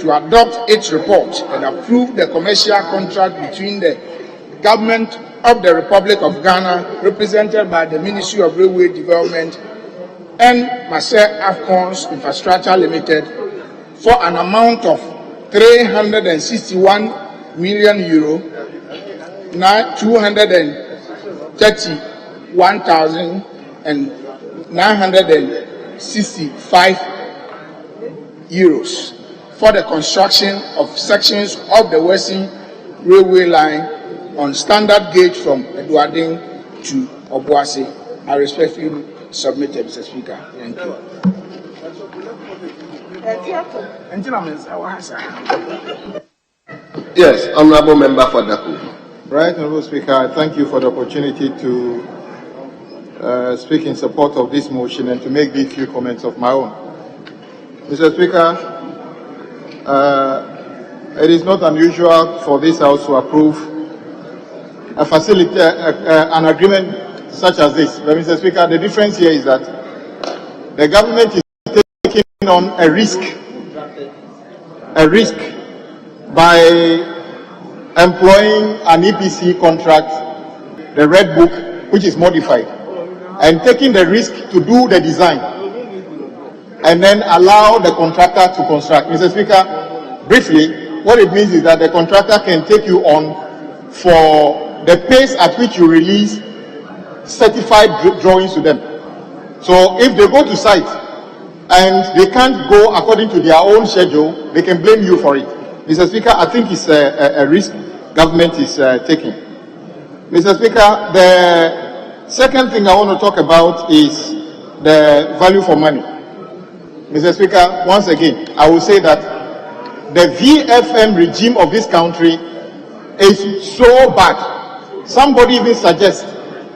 to adopt its report and approve the commercial contract between the Government of the Republic of Ghana, represented by the Ministry of Railway Development, and Marcel Afcons Infrastructure Limited for an amount of €361 million, 231,965 euros for the construction of sections of the Western Railway line on standard gauge from Eduaden to Obuasi. I respectfully submit, Mr. Speaker. Thank you. Yes, Honorable Member for Daku. Right, Honorable Speaker, I thank you for the opportunity to speak in support of this motion and to make these few comments of my own. Mr. Speaker, it is not unusual for this House to approve an agreement such as this. But Mr. Speaker, the difference here is that the government is taking on a risk by employing an EPC contract, the Red Book, which is modified, and taking the risk to do the design and then allow the contractor to construct. Mr. Speaker, briefly, what it means is that the contractor can take you on for the pace at which you release certified drawings to them. So if they go to site and they can't go according to their own schedule, they can blame you for it. Mr. Speaker, I think it's a risk government is taking. Mr. Speaker, the second thing I want to talk about is the value for money. Mr. Speaker, once again, I will say that the VFM regime of this country is so bad. Somebody even suggests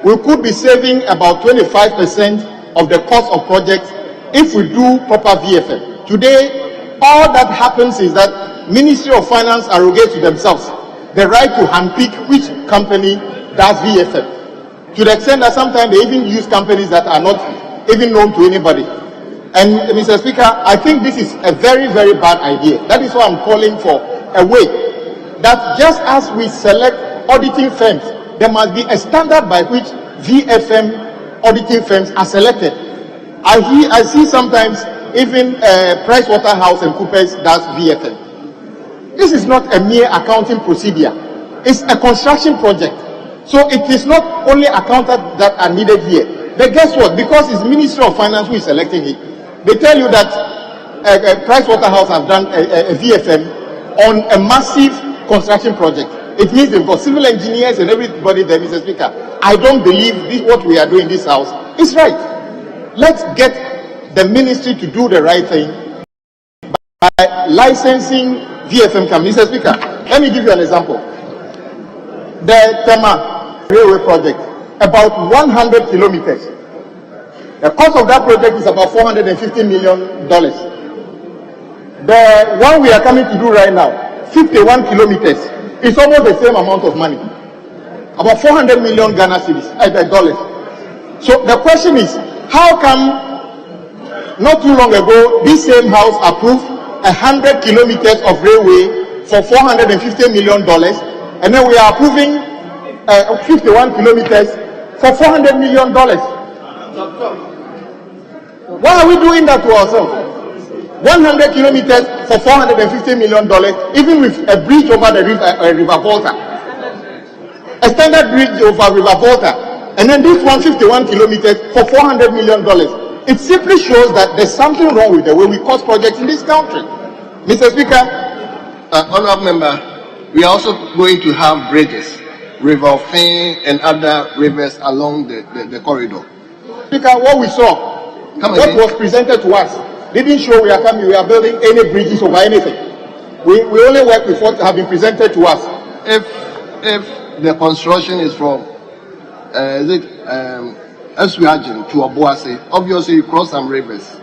we could be saving about 25% of the cost of projects if we do proper VFM. Today, all that happens is that Ministry of Finance arrogates to themselves the right to handpick which company does VFM. To the extent that sometimes they even use companies that are not even known to anybody. And Mr. Speaker, I think this is a very, very bad idea. That is why I'm calling for a way that just as we select auditing firms, there must be a standard by which VFM auditing firms are selected. I see sometimes even PricewaterhouseCoopers does VFM. This is not a mere accounting procedure. It's a construction project. So it is not only accountants that are needed here. But guess what? Because it's Ministry of Finance who is selecting it, they tell you that Pricewaterhouse have done a VFM on a massive construction project. It means they've got civil engineers and everybody there, Mr. Speaker. I don't believe what we are doing in this house is right. Let's get the ministry to do the right thing by licensing VFM companies. Mr. Speaker, let me give you an example. The Tema Railway project, about 100 kilometers. The cost of that project is about $450 million. The one we are coming to do right now, 51 kilometers, is almost the same amount of money. About 400 million Ghana cedis, dollars. So the question is, how come not too long ago, this same house approved 100 kilometers of railway for $450 million, and then we are approving 51 kilometers for $400 million? Why are we doing that to ourselves? 100 kilometers for $450 million, even with a bridge over the river Volta, a standard bridge over River Volta, and then this 151 kilometers for $400 million. It simply shows that there's something wrong with the way we cost projects in this country. Mr. Speaker, Honourable Member, we are also going to have bridges, River Fane and other rivers along the corridor. Speaker, what we saw, what was presented to us, didn't show we are building any bridges over anything. We only work with what have been presented to us. If the construction is from Eswiagen to Obuasi, obviously you cross some rivers.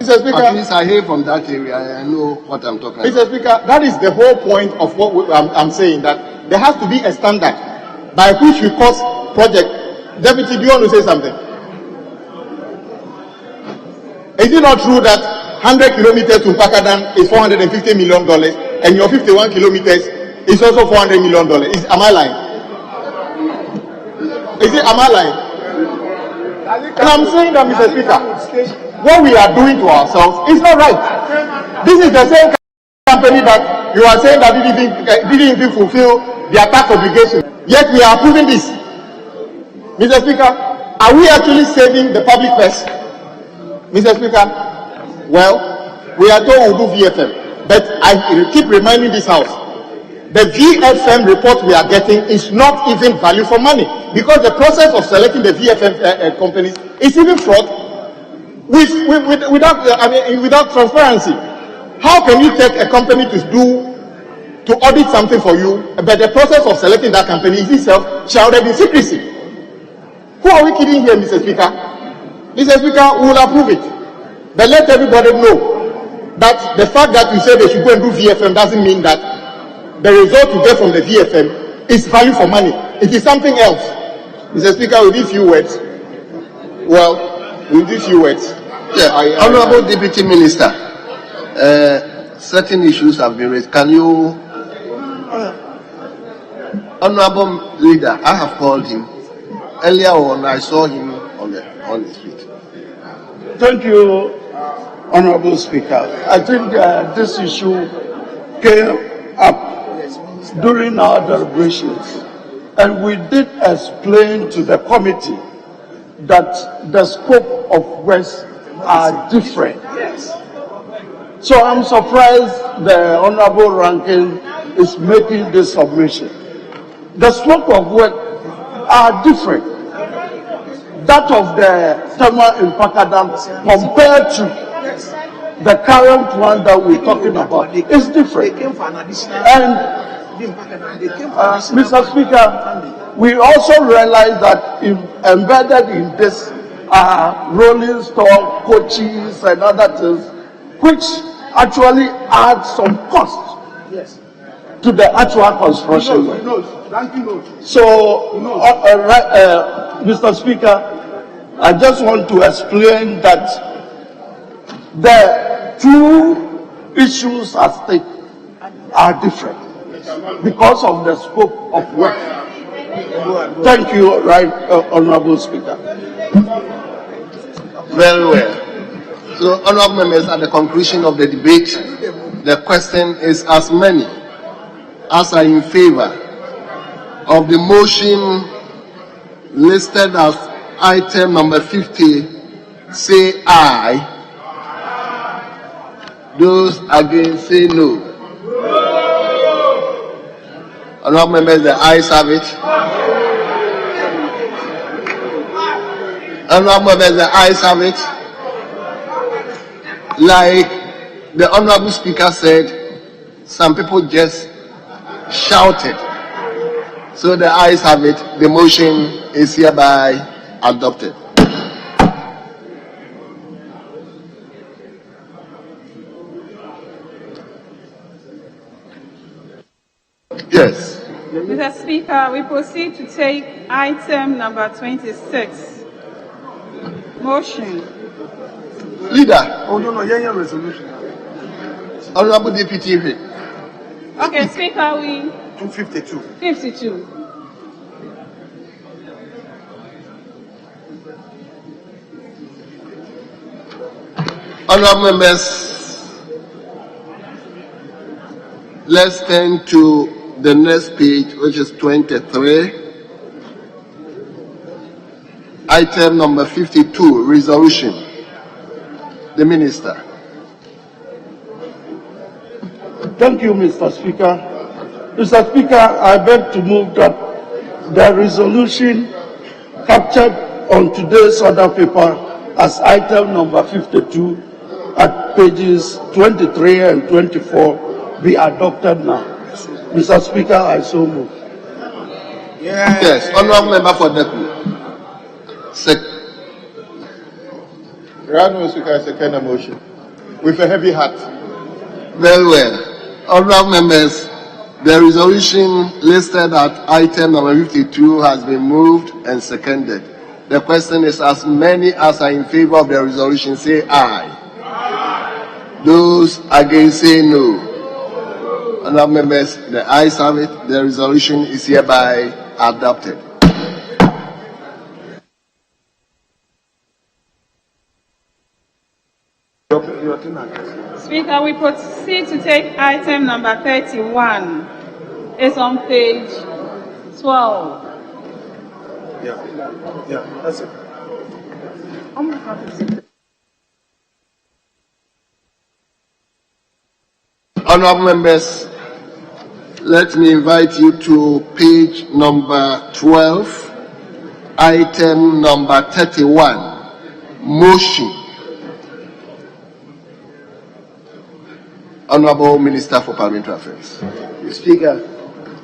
Mr. Speaker, at least I hear from that area, I know what I'm talking about. Mr. Speaker, that is the whole point of what I'm saying, that there has to be a standard by which we cost project. Deputy, do you want to say something? Is it not true that 100 kilometers to Pakadan is $450 million and your 51 kilometers is also $400 million? Am I lying? Am I lying? And I'm saying that, Mr. Speaker, what we are doing to ourselves is not right. This is the same company that you are saying that didn't even fulfill their tax obligation. Yet we are approving this. Mr. Speaker, are we actually saving the public purse? Mr. Speaker, well, we are told we'll do VFM, but I keep reminding this House, the VFM report we are getting is not even value for money, because the process of selecting the VFM companies is even fraud without transparency. How can you take a company to audit something for you, but the process of selecting that company is itself shrouded in secrecy? Who are we kidding here, Mr. Speaker? Mr. Speaker, we will approve it. But let everybody know that the fact that you say they should go and do VFM doesn't mean that the result you get from the VFM is value for money. It is something else. Mr. Speaker, with these few words, Yeah, Honourable Deputy Minister, certain issues have been raised. Can you, Honourable Leader, I have called him earlier on. I saw him on the street. Thank you, Honourable Speaker. I think this issue came up during our deliberations, and we did explain to the committee that the scope of works are different. So I'm surprised the Honourable Ranking is making this submission. The scope of work are different. That of the Tema in Pakadam compared to the current one that we're talking about is different. And Mr. Speaker, we also realize that embedded in this are rolling stock, coaches, and other things, which actually add some cost to the actual construction. So, Mr. Speaker, I just want to explain that The two issues at stake are different because of the scope of work. Thank you, right, Honorable Speaker. Very well. So, honorable members, at the conclusion of the debate, the question is as many as are in favor of the motion listed as item number 50, say aye. Those against, say no. Honorable members, the ayes have it. Honorable members, the ayes have it. Like the honorable speaker said, some people just shouted. So the ayes have it. The motion is hereby adopted. Yes. Mr. Speaker, we proceed to take item number 26. Motion. Leader. Oh, no, yeah, resolution. Honorable Deputy. Okay, Speaker, we... 252. 52. Honorable members, let's turn to the next page, which is 23. Item number 52, resolution. The Minister. Thank you, Mr. Speaker. Mr. Speaker, I beg to move that the resolution captured on today's order paper as item number 52 at pages 23 and 24 be adopted now. Mr. Speaker, I so move. Yes, honorable member for Deputy. Honorable Speaker, I second the motion with a heavy heart. Very well. Honorable members, the resolution listed at item number 52 has been moved and seconded. The question is as many as are in favor of the resolution say aye. Aye. Those against say no. Honorable members, the ayes have it. The resolution is hereby adopted. Speaker, we proceed to take item number 31. It's on page 12. Yeah, that's it. Honorable members, let me invite you to page number 12, item number 31, motion. Honorable Minister for Parliamentary Affairs. Speaker,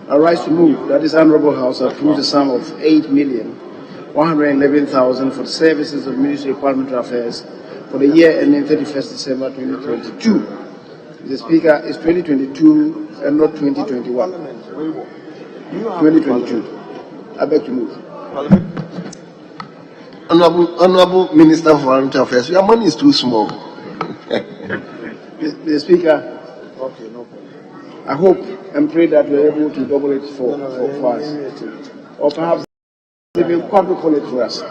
I rise to move that this Honorable House approves the sum of 8,111,000 for the services of the Ministry of Parliamentary Affairs for the year ending 31st December 2022. The Speaker, is 2022 and not 2021. 2022. I beg to move. Honorable Minister for Parliamentary Affairs, your money is too small. Mr. Speaker, okay, no problem. I hope and pray that we're able to double it for us. Or perhaps even quadruple it for us.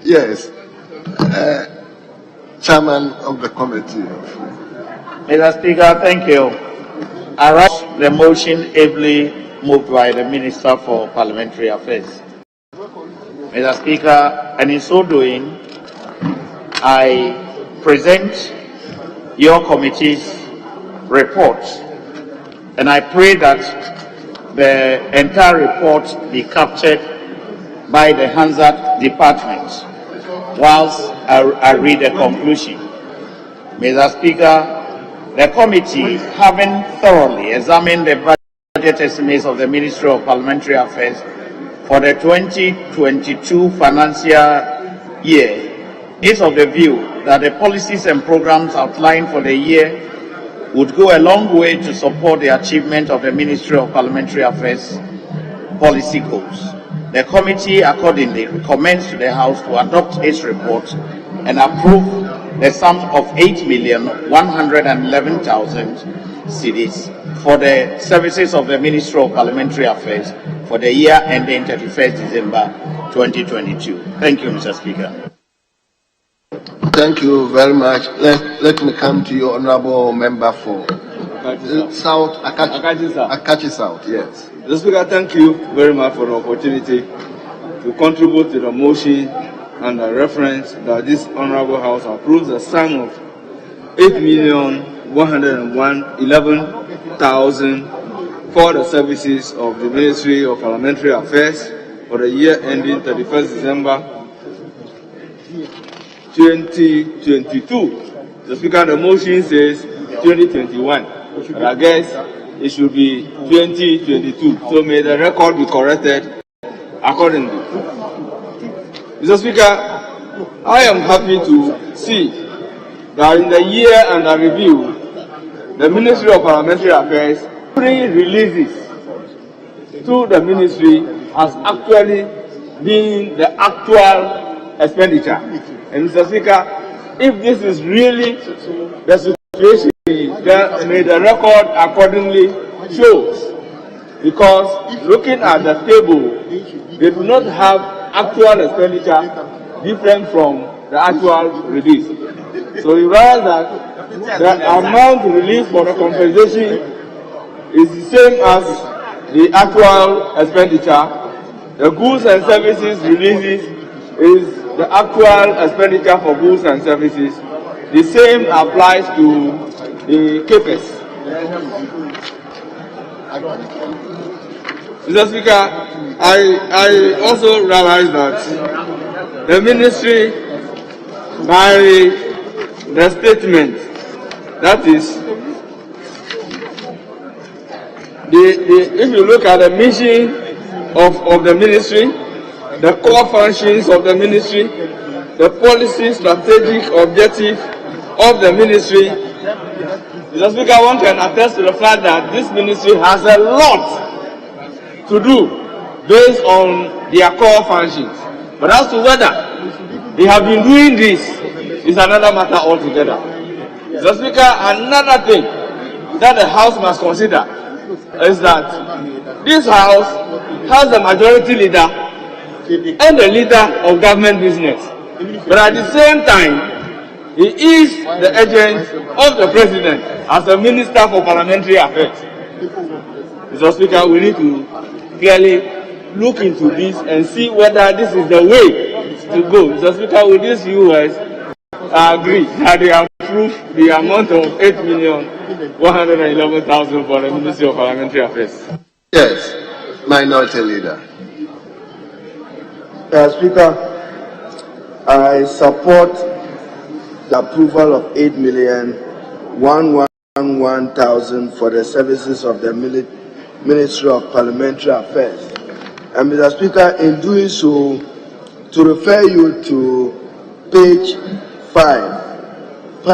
Yes. Chairman of the committee. Mr. Speaker, thank you. I rise the motion ably moved by the Minister for Parliamentary Affairs. Mr. Speaker, and in so doing, I present your committee's report, and I pray that the entire report be captured by the Hansard Department whilst I read the conclusion. Mr. Speaker, the committee, having thoroughly examined the budget estimates of the Ministry of Parliamentary Affairs for the 2022 financial year, is of the view that the policies and programs outlined for the year would go a long way to support the achievement of the Ministry of Parliamentary Affairs policy goals. The committee accordingly recommends to the House to adopt its report and approve the sum of 8,111,000 cedis for the services of the Ministry of Parliamentary Affairs for the year ending 31st December 2022. Thank you, Mr. Speaker. Thank you very much. Let me come to you, Honorable Member for South Akachi South. Yes. Mr. Speaker, thank you very much for the opportunity to contribute to the motion and the reference that this Honorable House approves the sum of 8,111,000 for the services of the Ministry of Parliamentary Affairs for the year ending 31st December 2022. The Speaker, the motion says 2021, but I guess it should be 2022. So may the record be corrected accordingly. Mr. Speaker, I am happy to see that in the year under review, the Ministry of Parliamentary Affairs releases to the ministry has actually been the actual expenditure. And Mr. Speaker, if this is really the situation, then may the record accordingly shows. Because looking at the table, they do not have actual expenditure different from the actual release. So you realize that the amount released for the compensation is the same as the actual expenditure. The goods and services releases is the actual expenditure for goods and services. The same applies to the CAPEX. Mr. Speaker, I also realize that the ministry, by the statement, that is, if you look at the mission of the ministry, the core functions of the ministry, the policy strategic objective of the ministry, Mr. Speaker, one can attest to the fact that this ministry has a lot to do based on their core functions. But as to whether they have been doing this is another matter altogether. Mr. Speaker, another thing that the House must consider is that this House has a majority leader and the leader of government business. But at the same time, he is the agent of the President as a Minister for Parliamentary Affairs. Mr. Speaker, we need to clearly look into this and see whether this is the way to go. Mr. Speaker, with this US agree that they approve the amount of 8,111,000 for the Ministry of Parliamentary Affairs. Yes, Minority Leader. Speaker, I support the approval of 8,111,000 for the services of the Ministry of Parliamentary Affairs. And Mr. Speaker, in doing so, to refer you to page 5,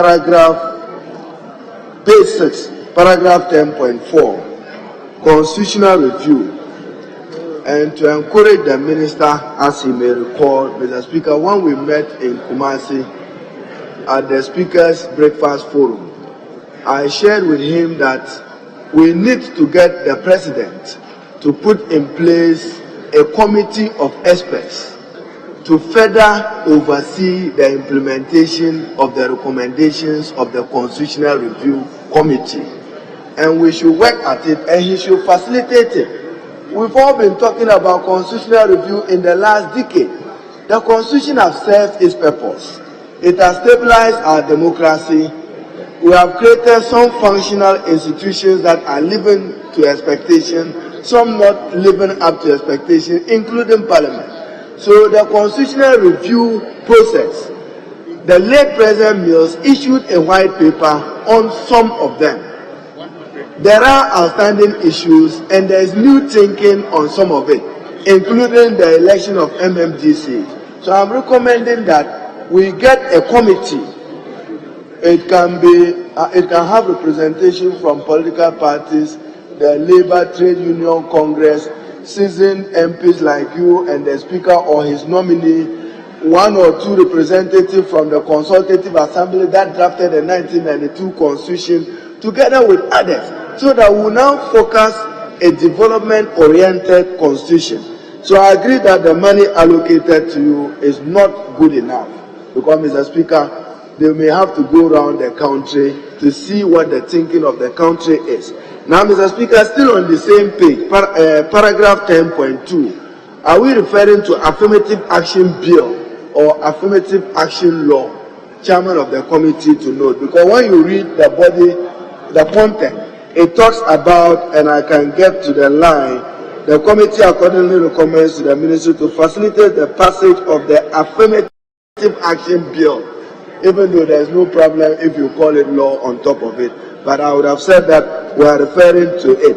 page 6, paragraph 10.4, constitutional review, and to encourage the minister, as he may recall, Mr. Speaker, when we met in Kumasi at the Speaker's Breakfast Forum, I shared with him that we need to get the President to put in place a committee of experts to further oversee the implementation of the recommendations of the Constitutional Review Committee. And we should work at it, and he should facilitate it. We've all been talking about constitutional review in the last decade. The Constitution has served its purpose. It has stabilized our democracy. We have created some functional institutions that are living to expectation, some not living up to expectation, including Parliament. So the constitutional review process, the late President Mills issued a white paper on some of them. There are outstanding issues and there is new thinking on some of it, including the election of MMGC. So I'm recommending that we get a committee. It can have representation from political parties, the Labour Trade Union Congress, seasoned MPs like you and the Speaker or his nominee one or two representatives from the Consultative Assembly that drafted the 1992 Constitution together with others, so that we will now focus a development-oriented Constitution. So I agree that the money allocated to you is not good enough, because, Mr. Speaker, they may have to go around the country to see what the thinking of the country is. Now, Mr. Speaker, still on the same page, paragraph 10.2, are we referring to affirmative action bill or affirmative action law? Chairman of the committee to note, because when you read the body, the content, it talks about, and I can get to the line, the committee accordingly recommends to the ministry to facilitate the passage of the affirmative action bill, even though there is no problem if you call it law on top of it. But I would have said that we are referring to it.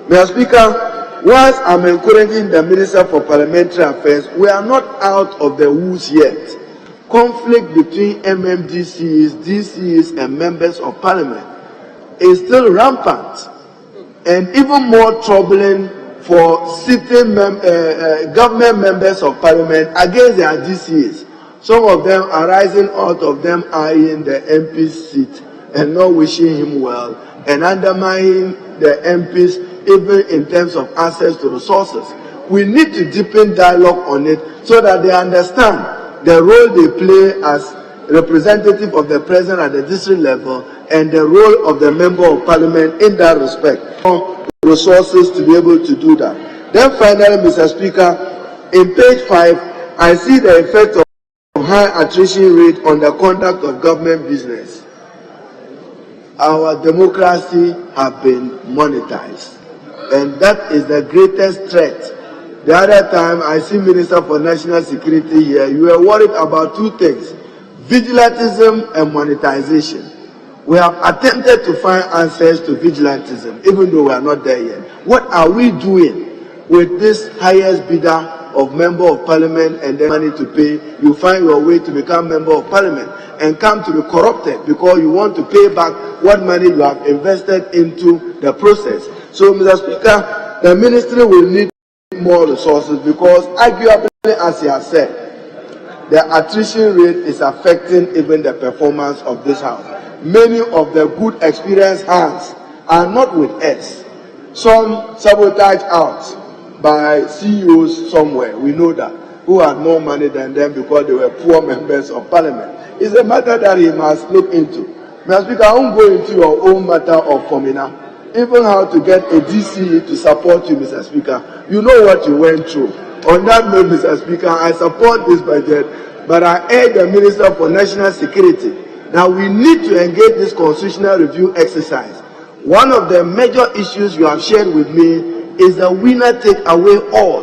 Mr. Speaker, whilst I'm encouraging the Minister for Parliamentary Affairs, we are not out of the woods yet. Conflict between MMDCs, DCs, and members of Parliament is still rampant, and even more troubling for sitting government members of Parliament against their DCs. Some of them are rising out of them eyeing the MP's seat and not wishing him well, and undermining the MPs even in terms of access to resources. We need to deepen dialogue on it so that they understand the role they play as representative of the president at the district level and the role of the member of parliament in that respect. Resources to be able to do that. Then finally, Mr. Speaker, in page 5, I see the effect of high attrition rate on the conduct of government business. Our democracy has been monetized, and that is the greatest threat. The other time I see Minister for National Security here, you were worried about two things: vigilantism and monetization. We have attempted to find answers to vigilantism, even though we are not there yet. What are we doing with this highest bidder of member of parliament and the money to pay? You find your way to become member of parliament and come to be corrupted because you want to pay back what money you have invested into the process. So, Mr. Speaker, the ministry will need more resources because, arguably, as he has said, the attrition rate is affecting even the performance of this house. Many of the good experienced hands are not with us. Some sabotage out by CEOs somewhere, we know that, who had more money than them because they were poor members of parliament. It's a matter that he must look into. Mr. Speaker, I won't go into your own matter of Fomina, even how to get a DCE to support you, Mr. Speaker. You know what you went through. On that note, Mr. Speaker, I support this budget, but I urge the Minister for National Security that we need to engage this constitutional review exercise. One of the major issues you have shared with me is the winner take away all.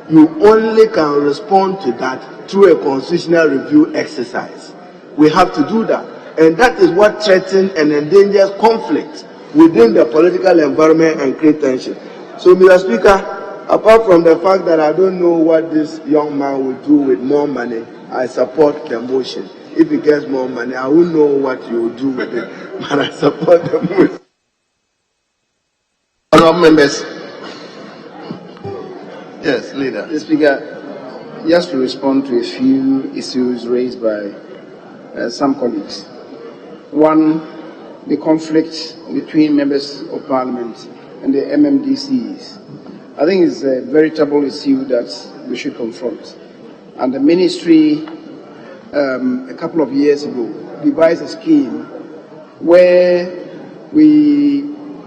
You only can respond to that through a constitutional review exercise. We have to do that. And that is what threatens and endangers conflict within the political environment and create tension. So, Mr. Speaker, apart from the fact that I don't know what this young man will do with more money, I support the motion. If he gets more money, I will know what you will do with it. But I support the motion. Honourable members. Yes, leader. Mr. Speaker, just to respond to a few issues raised by some colleagues. One, the conflict between members of parliament and the MMDCs. I think it's a veritable issue that we should confront. And the ministry, a couple of years ago, devised a scheme where we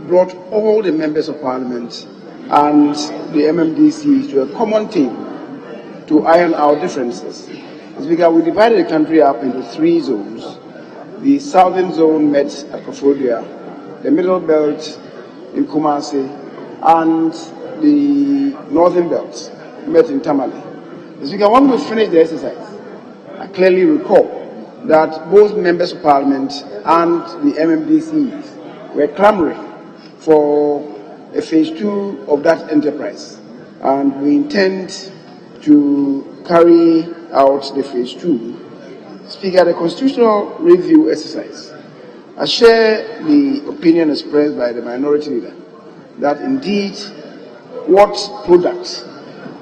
brought all the members of parliament and the MMDCs to a common table to iron out differences. Because we divided the country up into 3 zones. The southern zone met at Profodia, the middle belt in Kumasi, and the northern belt met in Tamale. Because when we finished the exercise, I clearly recall that both members of parliament and the MMDCs were clamoring for a phase 2 of that enterprise. And we intend to carry out the phase 2. Speaker, the constitutional review exercise, I share the opinion expressed by the minority leader that indeed what products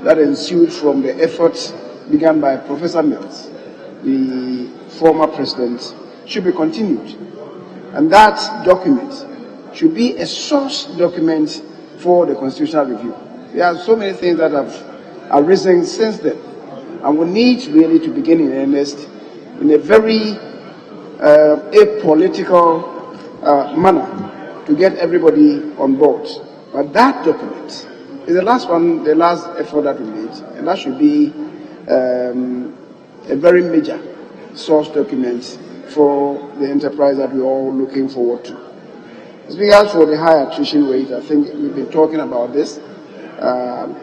that ensued from the efforts begun by Professor Mills the former president should be continued. And that document should be a source document for the constitutional review. There are so many things that have arisen since then, and we need really to begin in earnest in a very apolitical manner to get everybody on board. But that document is the last one, the last effort that we made, and that should be a very major source document for the enterprise that we're all looking forward to. As regards for the high attrition rate, I think we've been talking about this.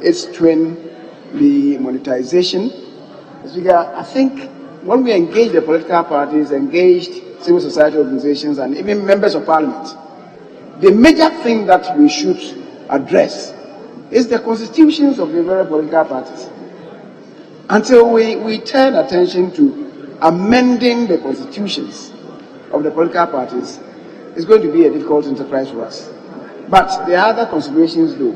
It's twin the monetization. As regards, I think when we engage the political parties, engaged civil society organizations, and even members of parliament, the major thing that we should address is the constitutions of the various political parties. Until we turn attention to amending the constitutions of the political parties, it's going to be a difficult enterprise for us. But there are other considerations though.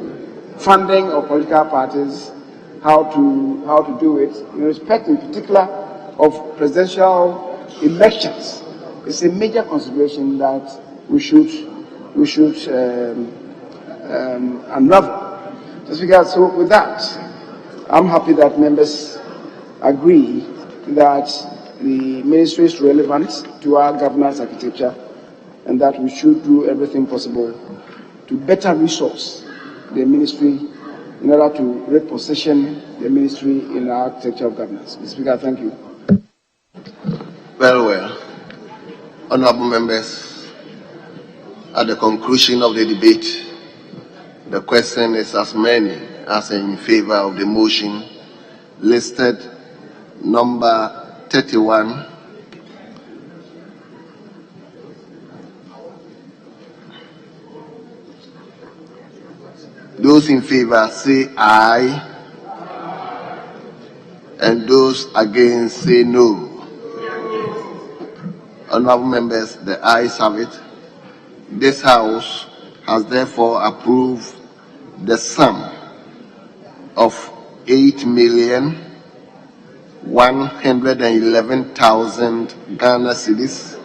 Funding of political parties, how to do it, in respect in particular of presidential elections, is a major consideration that we should unravel. So with that, I'm happy that members agree that the ministry is relevant to our governance architecture and that we should do everything possible to better resource the ministry in order to reposition the ministry in our architecture of governance. Mr. Speaker, thank you. Very well. Honorable members, at the conclusion of the debate, the question is as many as in favor of the motion listed number 31. Those in favor say aye, and those against say no. Honorable members, the ayes have it. This House has therefore approved the sum of 8,111,000 Ghana cedis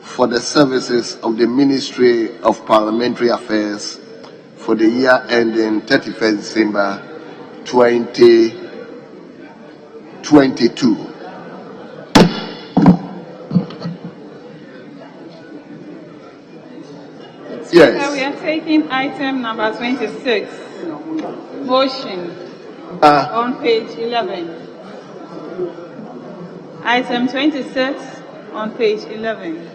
for the services of the Ministry of Parliamentary Affairs for the year ending 31st December 2022. Yes. So we are taking item number 26, motion on page 11. Item 26 on page 11.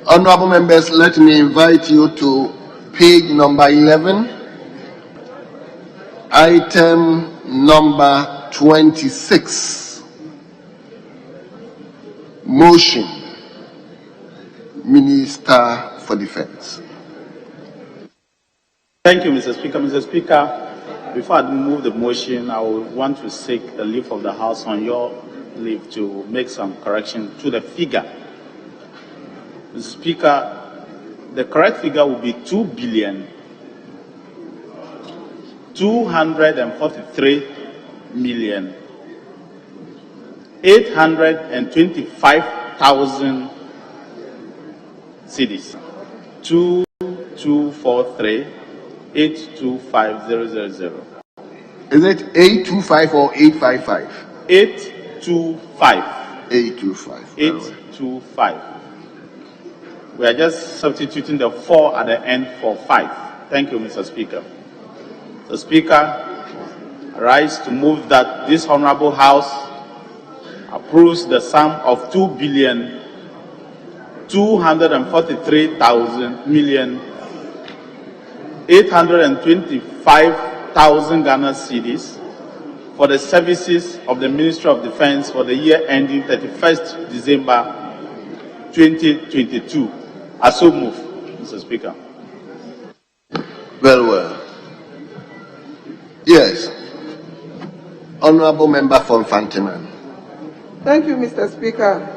Honorable members, let me invite you to page number 11, item number 26, motion, Minister for Defense. Thank you, Mr. Speaker. Mr. Speaker, before I move the motion, I would want to seek the leave of the House on your leave to make some correction to the figure. Mr. Speaker, the correct figure will be 2,243,825,000 cedis. 2,243,825,000. Is it 825 or 855? 825. 825. 825. We are just substituting the 4 at the end for 5. Thank you, Mr. Speaker. The Speaker, I rise to move that this Honorable House approves the sum of 2,243,825,000 Ghana cedis for the services of the Ministry of Defense for the year ending 31st December 2022. I so move, Mr. Speaker. Very well. Yes. Honorable Member from Fantiman. Thank you, Mr. Speaker.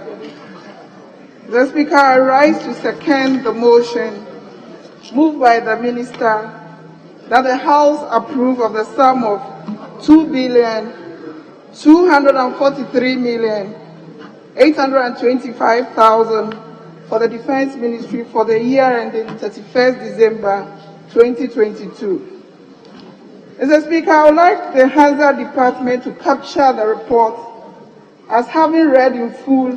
Mr. Speaker, I rise to second the motion moved by the Minister that the House approve of the sum of 2,243,825,000 for the Defense Ministry for the year ending 31st December 2022. Mr. Speaker, I would like the Hazard Department to capture the report as having read in full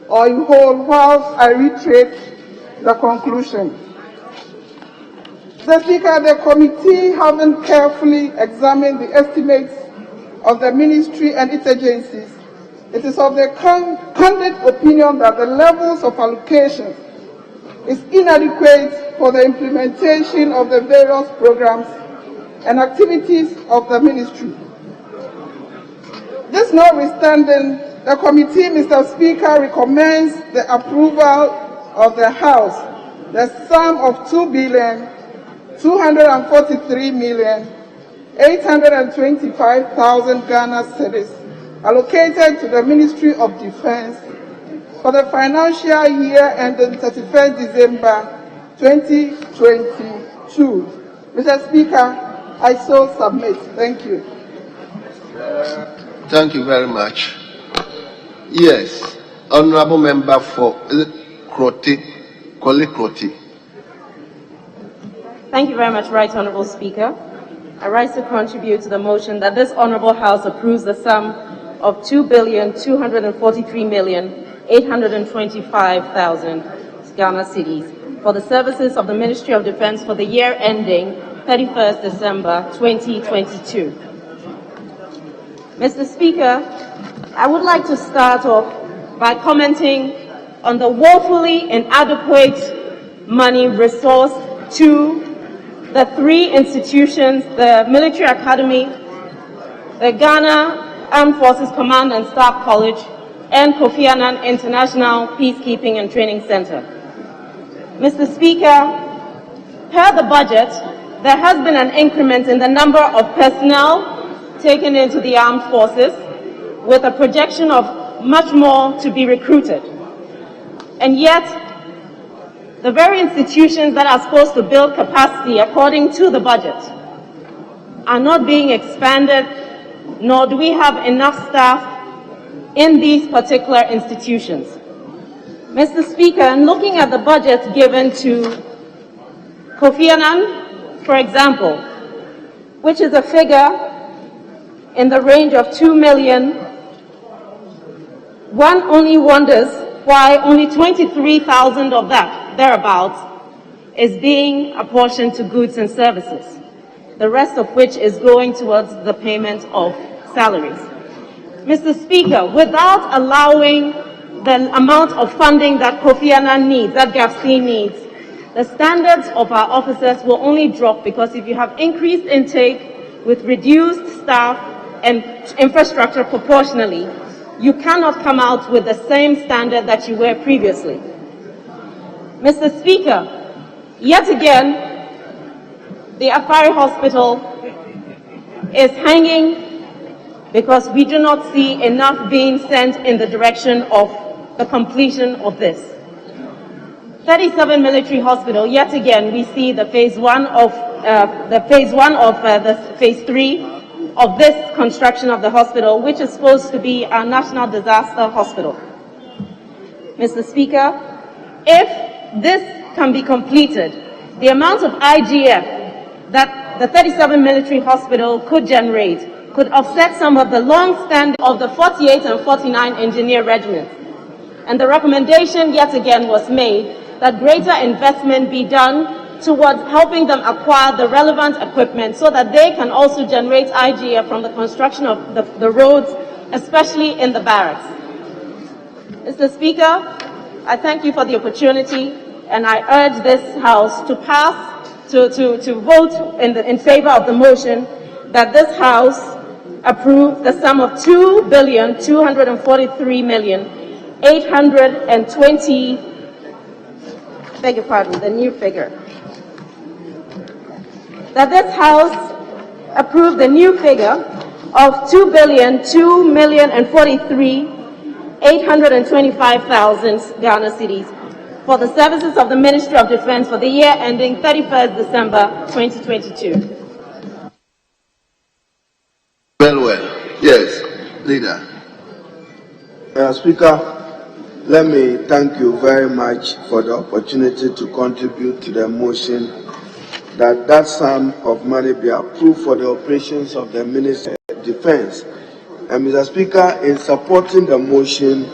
or in whole whilst I reiterate the conclusion. Mr. Speaker, the committee, having carefully examined the estimates of the ministry and its agencies, it is of the candid opinion that the levels of allocation is inadequate for the implementation of the various programs and activities of the ministry. This notwithstanding, the committee, Mr. Speaker, recommends the approval of the House the sum of 2,243,825,000 Ghana cedis allocated to the Ministry of Defense for the financial year ending 31st December 2022. Mr. Speaker, I so submit. Thank you. Thank you very much. Yes, Honorable Member for Kroti. Thank you very much, Right Honorable Speaker. I rise to contribute to the motion that this Honorable House approves the sum of 2,243,825,000 Ghana cedis for the services of the Ministry of Defense for the year ending 31st December 2022. Mr. Speaker, I would like to start off by commenting on the woefully inadequate money resourced to the three institutions, the Military Academy, the Ghana Armed Forces Command and Staff College, and Kofi Annan International Peacekeeping and Training Center. Mr. Speaker, per the budget, there has been an increment in the number of personnel taken into the armed forces, with a projection of much more to be recruited. And yet, the very institutions that are supposed to build capacity according to the budget are not being expanded, nor do we have enough staff in these particular institutions. Mr. Speaker, in looking at the budget given to Kofi Annan, for example, which is a figure in the range of 2 million, one only wonders why only 23,000 of that, thereabouts, is being apportioned to goods and services, the rest of which is going towards the payment of salaries. Mr. Speaker, without allowing the amount of funding that Kofi Annan needs, that GAFC needs, the standards of our officers will only drop, because if you have increased intake with reduced staff and infrastructure proportionally, you cannot come out with the same standard that you were previously. Mr. Speaker, yet again, the Afari Hospital is hanging because we do not see enough being sent in the direction of the completion of this. 37 Military Hospital, yet again, we see the phase 3 of this construction of the hospital, which is supposed to be our national disaster hospital. Mr. Speaker, if this can be completed, the amount of IGF that the 37 Military Hospital could generate could offset some of the long-standing of the 48 and 49 engineer regiments. And the recommendation yet again was made that greater investment be done towards helping them acquire the relevant equipment so that they can also generate IGF from the construction of the roads, especially in the barracks. Mr. Speaker, I thank you for the opportunity, and I urge this House to pass, to vote in favor of the motion that this House approve the sum of 2,243,820, beg your pardon, the new figure. That this House approve the new figure of 2,243,825,000 Ghana cedis for the services of the Ministry of Defense for the year ending 31st December 2022. Yes, leader. Speaker, let me thank you very much for the opportunity to contribute to the motion that that sum of money be approved for the operations of the Ministry of Defense. And Mr. Speaker, in supporting the motion,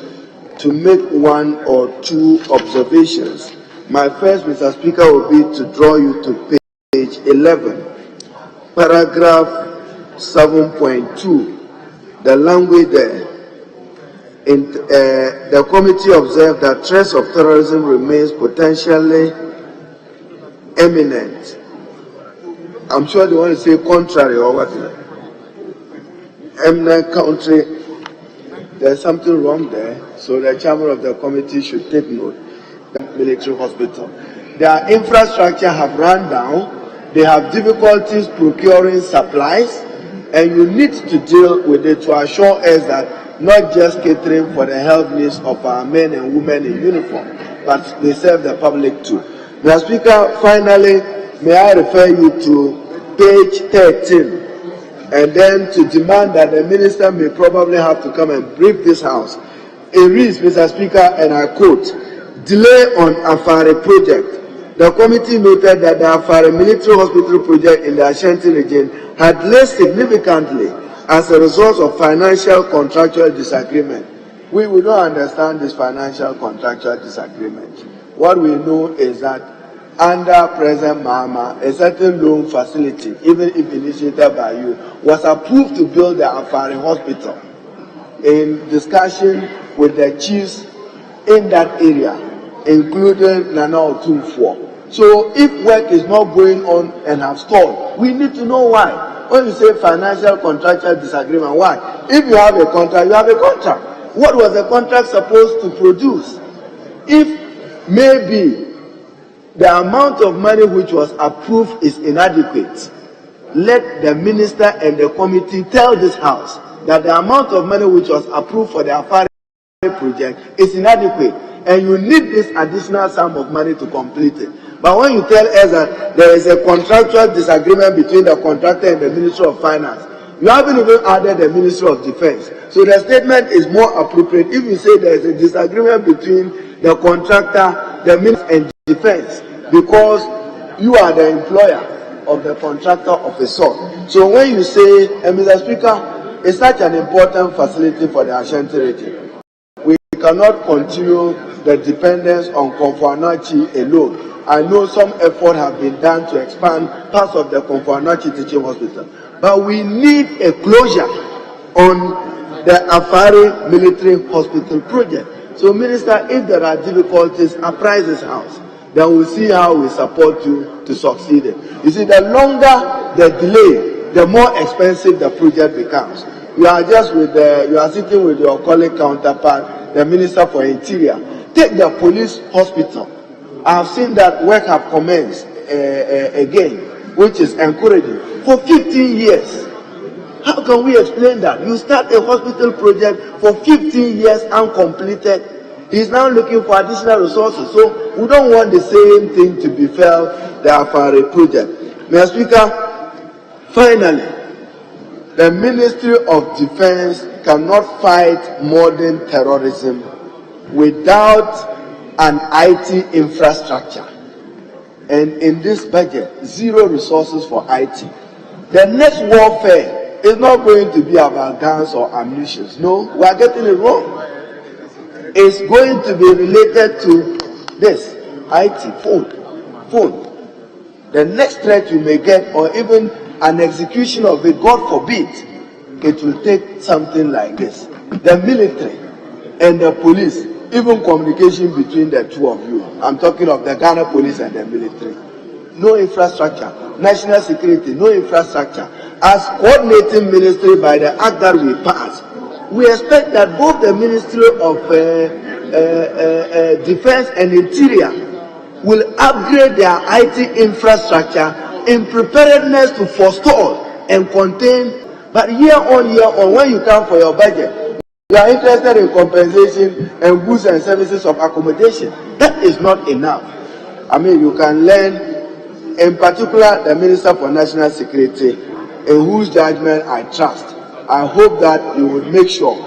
to make one or two observations. My first, Mr. Speaker, will be to draw you to page 11, paragraph 7.2. The language there. The committee observed that threats of terrorism remains potentially imminent. I'm sure they want to say contrary or what. Eminent country. There's something wrong there, so the chairman of the committee should take note. The military hospital. Their infrastructure have run down. They have difficulties procuring supplies, and you need to deal with it to assure us that not just catering for the health needs of our men and women in uniform, but they serve the public too. Mr. Speaker, finally, may I refer you to page 13. And then to demand that the minister may probably have to come and brief this house. It reads, Mr. Speaker, and I quote, delay on Afari project. The committee noted that the Afari military hospital project in the Ashanti region had delayed significantly as a result of financial contractual disagreement. We don't understand this financial contractual disagreement. What we know is that under President Mahama, a certain loan facility, even if initiated by you, was approved to build the Afari hospital in discussion with the chiefs in that area, including Nana Otumfuo. So if work is not going on and have stalled, we need to know why. When you say financial contractual disagreement, why? If you have a contract, you have a contract. What was the contract supposed to produce? If maybe the amount of money which was approved is inadequate, let the minister and the committee tell this house that the amount of money which was approved for the Afari project is inadequate, and you need this additional sum of money to complete it. But when you tell us that there is a contractual disagreement between the contractor and the Ministry of Finance, you haven't even added the Ministry of Defense. So the statement is more appropriate if you say there is a disagreement between the contractor, the Ministry and Defense, because you are the employer of the contractor of the sort. So when you say, Mr. Speaker, it's such an important facility for the Ashanti region. We cannot continue the dependence on Komfo-Anokye alone. I know some effort have been done to expand parts of the Komfo-Anokye teaching hospital, but we need a closure on the Afari military hospital project. So, Minister, if there are difficulties, apprise this house. Then we'll see how we support you to succeed it. You see, the longer the delay, the more expensive the project becomes. You are sitting with your colleague counterpart, the Minister for Interior. Take the police hospital. I have seen that work have commenced again, which is encouraging. For 15 years. How can we explain that? You start a hospital project for 15 years uncompleted. He's now looking for additional resources. So we don't want the same thing to befell the Afari project. Mr. Speaker, finally, the Ministry of Defense cannot fight modern terrorism without an IT infrastructure. And in this budget, zero resources for IT. The next warfare is not going to be about guns or ammunition. No, we are getting it wrong. It's going to be related to this, IT, phone. The next threat you may get, or even an execution of it, God forbid, it will take something like this. The military and the police, even communication between the two of you. I'm talking of the Ghana police and the military. No infrastructure. National security, no infrastructure. As coordinating ministry by the act that we passed, we expect that both the Ministry of Defense and Interior will upgrade their IT infrastructure in preparedness to forestall and contain. But year on, when you come for your budget, you are interested in compensation and goods and services of accommodation. That is not enough. I mean, you can learn, in particular, the Minister for National Security, in whose judgment I trust. I hope that you will make sure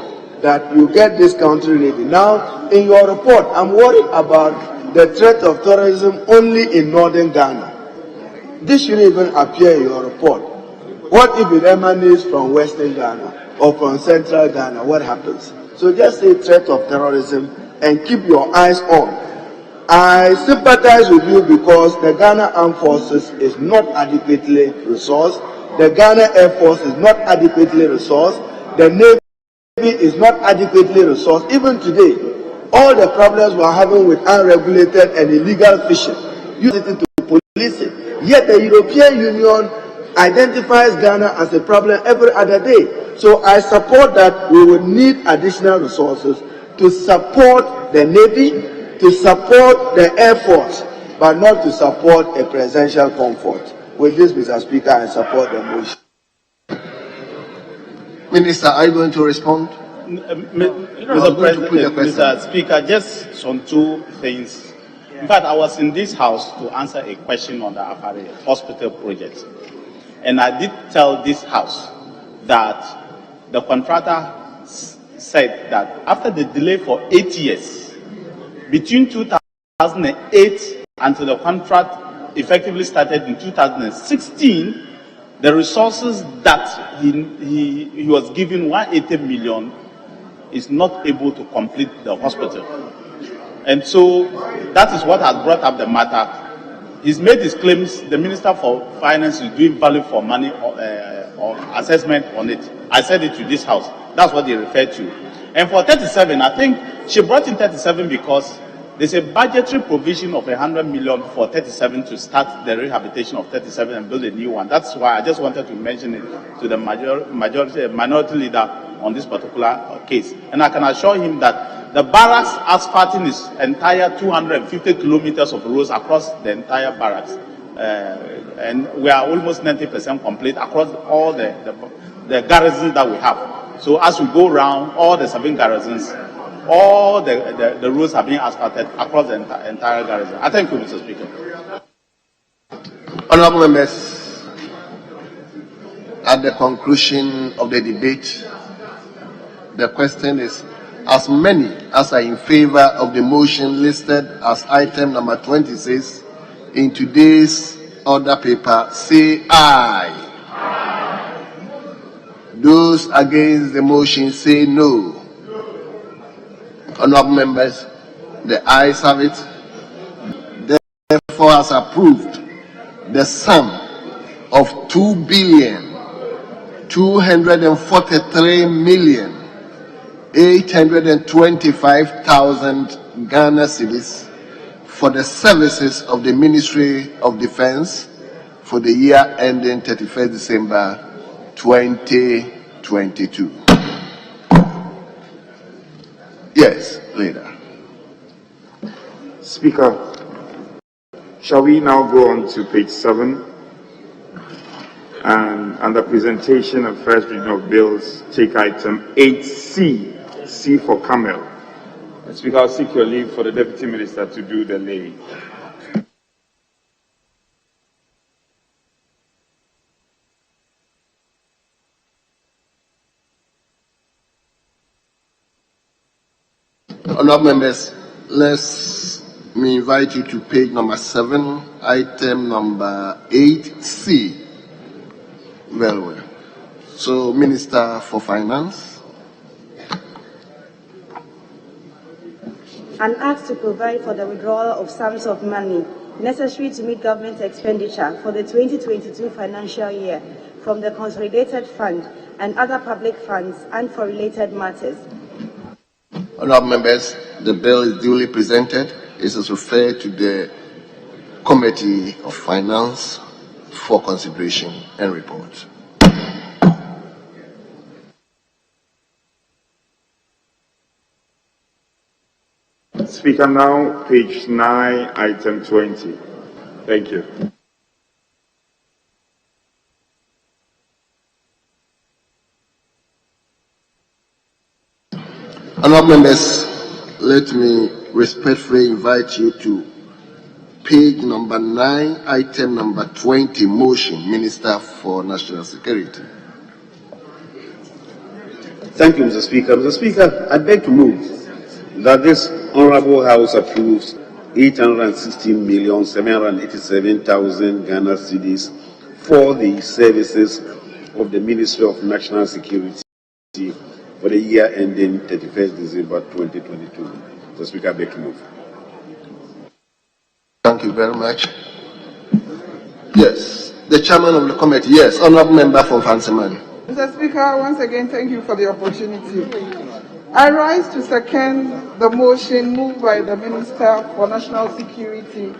that you get this country ready. Now, in your report, I'm worried about the threat of terrorism only in northern Ghana. This shouldn't even appear in your report. What if it emanates from western Ghana or from central Ghana? What happens? So just say threat of terrorism and keep your eyes on. I sympathize with you because the Ghana Armed Forces is not adequately resourced. The Ghana Air Force is not adequately resourced. The Navy is not adequately resourced. Even today, all the problems we're having with unregulated and illegal fishing, use it to police it. Yet the European Union identifies Ghana as a problem every other day. So I support that we will need additional resources to support the Navy, to support the Air Force, but not to support a presidential comfort. With this, Mr. Speaker, I support the motion. Minister, are you going to respond? Mr. Speaker, just on two things. In fact, I was in this house to answer a question on the Afari hospital project. And I did tell this house that the contractor said that after the delay for 8 years, between 2008 until the contract effectively started in 2016, the resources that he was given, 180 million, is not able to complete the hospital. And so that is what has brought up the matter. He's made his claims. The Minister for Finance is doing value for money or assessment on it. I said it to this house. That's what they referred to. And for 37, I think she brought in 37 because there's a budgetary provision of 100 million for 37 to start the rehabilitation of 37 and build a new one. That's why I just wanted to mention it to the minority leader on this particular case. And I can assure him that the barracks asphalting is entire 250 kilometers of roads across the entire barracks. And we are almost 90% complete across all the garrisons that we have. So as we go around all the 7 garrisons, all the roads are being asphalted across the entire garrison. I thank you, Mr. Speaker. Honorable members, at the conclusion of the debate, the question is, as many as are in favor of the motion listed as item number 26 in today's order paper, say aye. Those against the motion say no. Honorable members, the ayes have it. Therefore, as approved, the sum of 2,243,825,000 Ghana cedis for the services of the Ministry of Defense for the year ending 31st December 2022. Yes, leader. Speaker, shall we now go on to page 7? And under presentation of first reading of bills, take item 8C, C for Camel. Speaker, I'll seek your leave for the Deputy Minister to do the lay. Honorable members, let me invite you to page number 7, item number 8C. Very well. So, Minister for Finance. An act to provide for the withdrawal of sums of money necessary to meet government expenditure for the 2022 financial year from the Consolidated Fund and other public funds and for related matters. Honorable members, the bill is duly presented. It is referred to the Committee of Finance for consideration and report. Speaker, now page 9, item 20. Thank you. Honorable members, let me respectfully invite you to page number 9, item number 20, motion, Minister for National Security. Thank you, Mr. Speaker. Mr. Speaker, I beg to move that this Honorable House approves 816,787,000 Ghana cedis for the services of the Ministry of National Security for the year ending 31st December 2022. Mr. Speaker, I beg to move. Thank you very much. Yes, the chairman of the committee. Yes, honorable member from Fansiman. Mr. Speaker, once again, thank you for the opportunity. I rise to second the motion moved by the Minister for National Security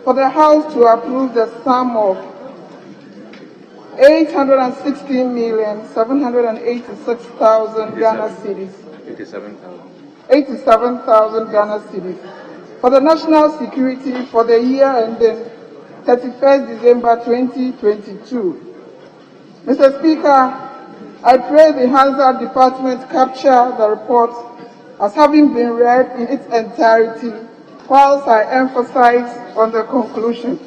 for the House to approve the sum of 816,786,000 Ghana cedis. 87,000 Ghana cedis for the national security for the year ending 31st December 2022. Mr. Speaker, I pray the Hazard Department capture the report as having been read in its entirety, whilst I emphasize on the conclusion.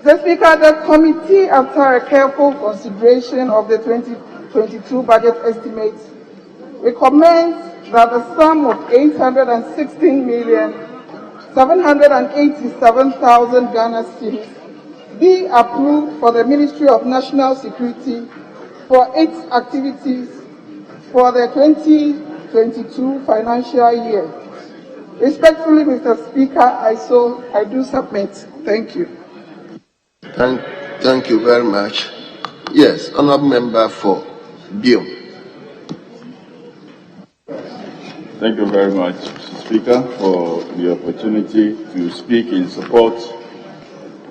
Mr. Speaker, the committee, after a careful consideration of the 2022 budget estimates, recommends that the sum of 816,787,000 Ghana cedis be approved for the Ministry of National Security for its activities for the 2022 financial year. Respectfully, Mr. Speaker, I do submit. Thank you. Thank you very much. Yes, honorable member for Bill. Thank you very much, Mr. Speaker, for the opportunity to speak in support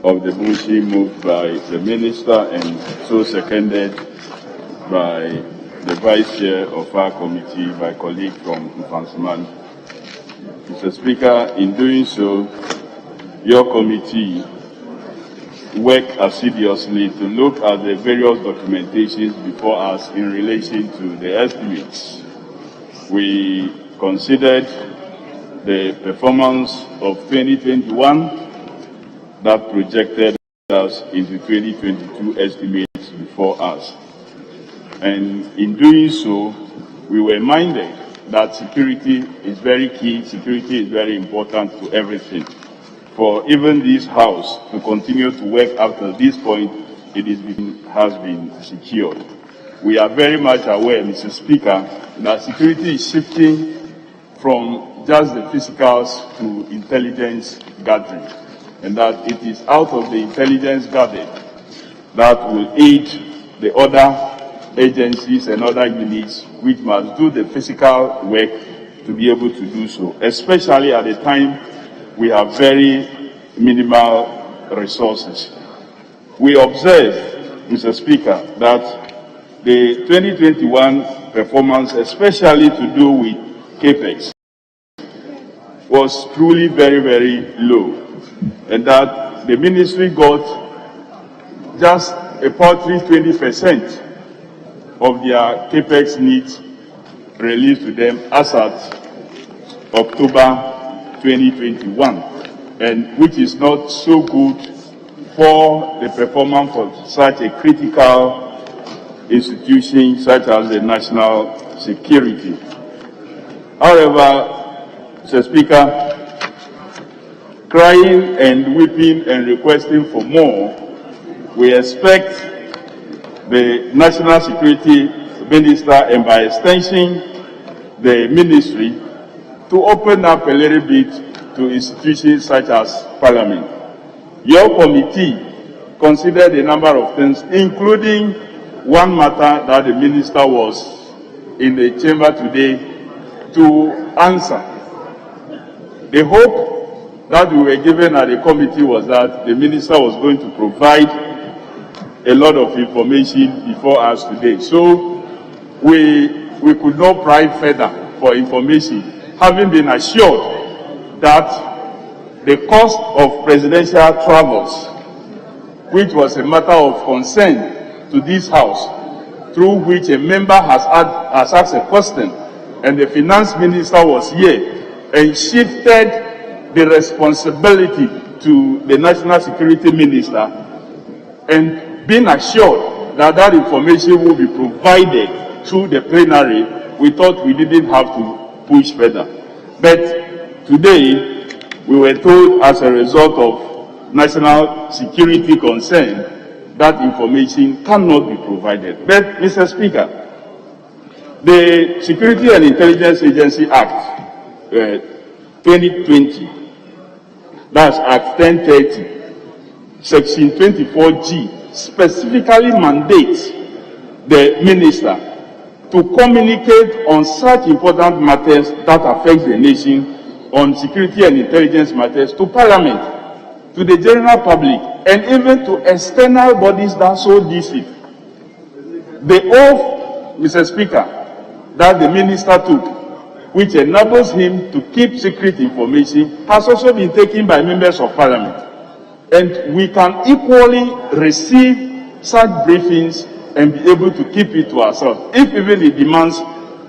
of the motion moved by the Minister and so seconded by the Vice Chair of our committee, my colleague from Mfansiman. Mr. Speaker, in doing so, your committee worked assiduously to look at the various documentations before us in relation to the estimates. We considered the performance of 2021 that projected us into 2022 estimates before us. And in doing so, we were minded that security is very key, security is very important to everything. For even this House to continue to work up to this point, has been secured. We are very much aware, Mr. Speaker, that security is shifting from just the physicals to intelligence gathering, and that it is out of the intelligence gathered that will aid the other agencies and other units which must do the physical work to be able to do so, especially at a time we have very minimal resources. We observe, Mr. Speaker, that the 2021 performance, especially to do with CAPEX, was truly very, very low, and that the ministry got just a paltry 20% of their CAPEX needs released to them as at October 2021, and which is not so good for the performance of such a critical institution such as the national security. However, Mr. Speaker, crying and weeping and requesting for more, we expect the National Security Minister and by extension the ministry to open up a little bit to institutions such as Parliament. Your committee considered a number of things, including one matter that the minister was in the chamber today to answer. The hope that we were given at the committee was that the minister was going to provide a lot of information before us today. So we could not pry further for information, having been assured that the cost of presidential travels, which was a matter of concern to this House, through which a member has asked a question, and the finance minister was here and shifted the responsibility to the national security minister, and being assured that that information will be provided through the plenary, we thought we didn't have to push further. But today, we were told as a result of national security concern that information cannot be provided. But, Mr. Speaker, the Security and Intelligence Agency Act 2020, that's Act 1030, Section 24G, specifically mandates the minister to communicate on such important matters that affect the nation, on security and intelligence matters, to Parliament, to the general public, and even to external bodies that so deem it. The oath, Mr. Speaker, that the minister took, which enables him to keep secret information, has also been taken by members of Parliament. And we can equally receive such briefings and be able to keep it to ourselves, if even it demands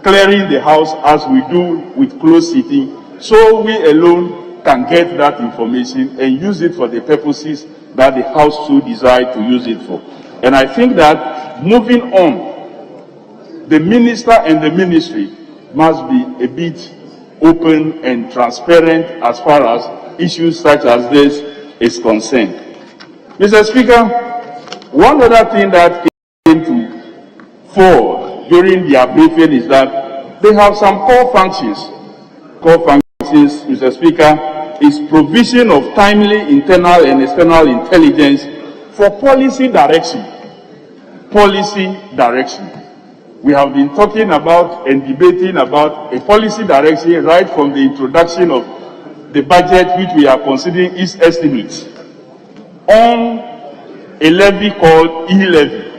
clearing the house as we do with closed sitting, so we alone can get that information and use it for the purposes that the house so desire to use it for. And I think that moving on, the minister and the ministry must be a bit open and transparent as far as issues such as this is concerned. Mr. Speaker, one other thing that came to fore during their briefing is that they have some core functions. Core functions, Mr. Speaker, is provision of timely internal and external intelligence for policy direction. Policy direction. We have been talking about and debating about a policy direction right from the introduction of the budget, which we are considering its estimates, on a levy called e-levy.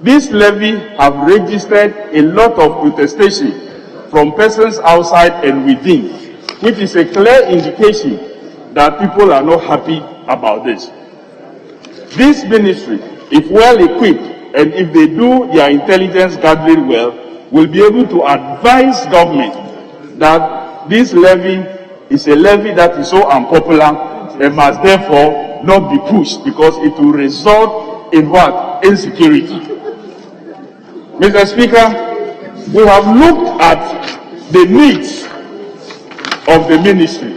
This levy have registered a lot of protestation from persons outside and within, which is a clear indication that people are not happy about this. This ministry, if well equipped, and if they do their intelligence gathering well, will be able to advise government that this levy is a levy that is so unpopular and must therefore not be pushed, because it will result in what? Insecurity. Mr. Speaker, we have looked at the needs of the ministry,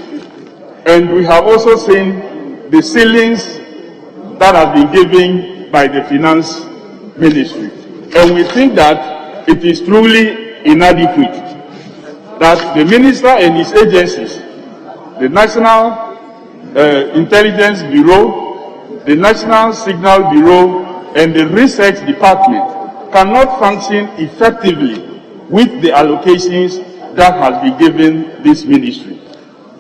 and we have also seen the ceilings that have been given by the finance ministry, and we think that it is truly inadequate, that the minister and his agencies, the National Intelligence Bureau, the National Signal Bureau, and the Research Department cannot function effectively with the allocations that has been given this ministry.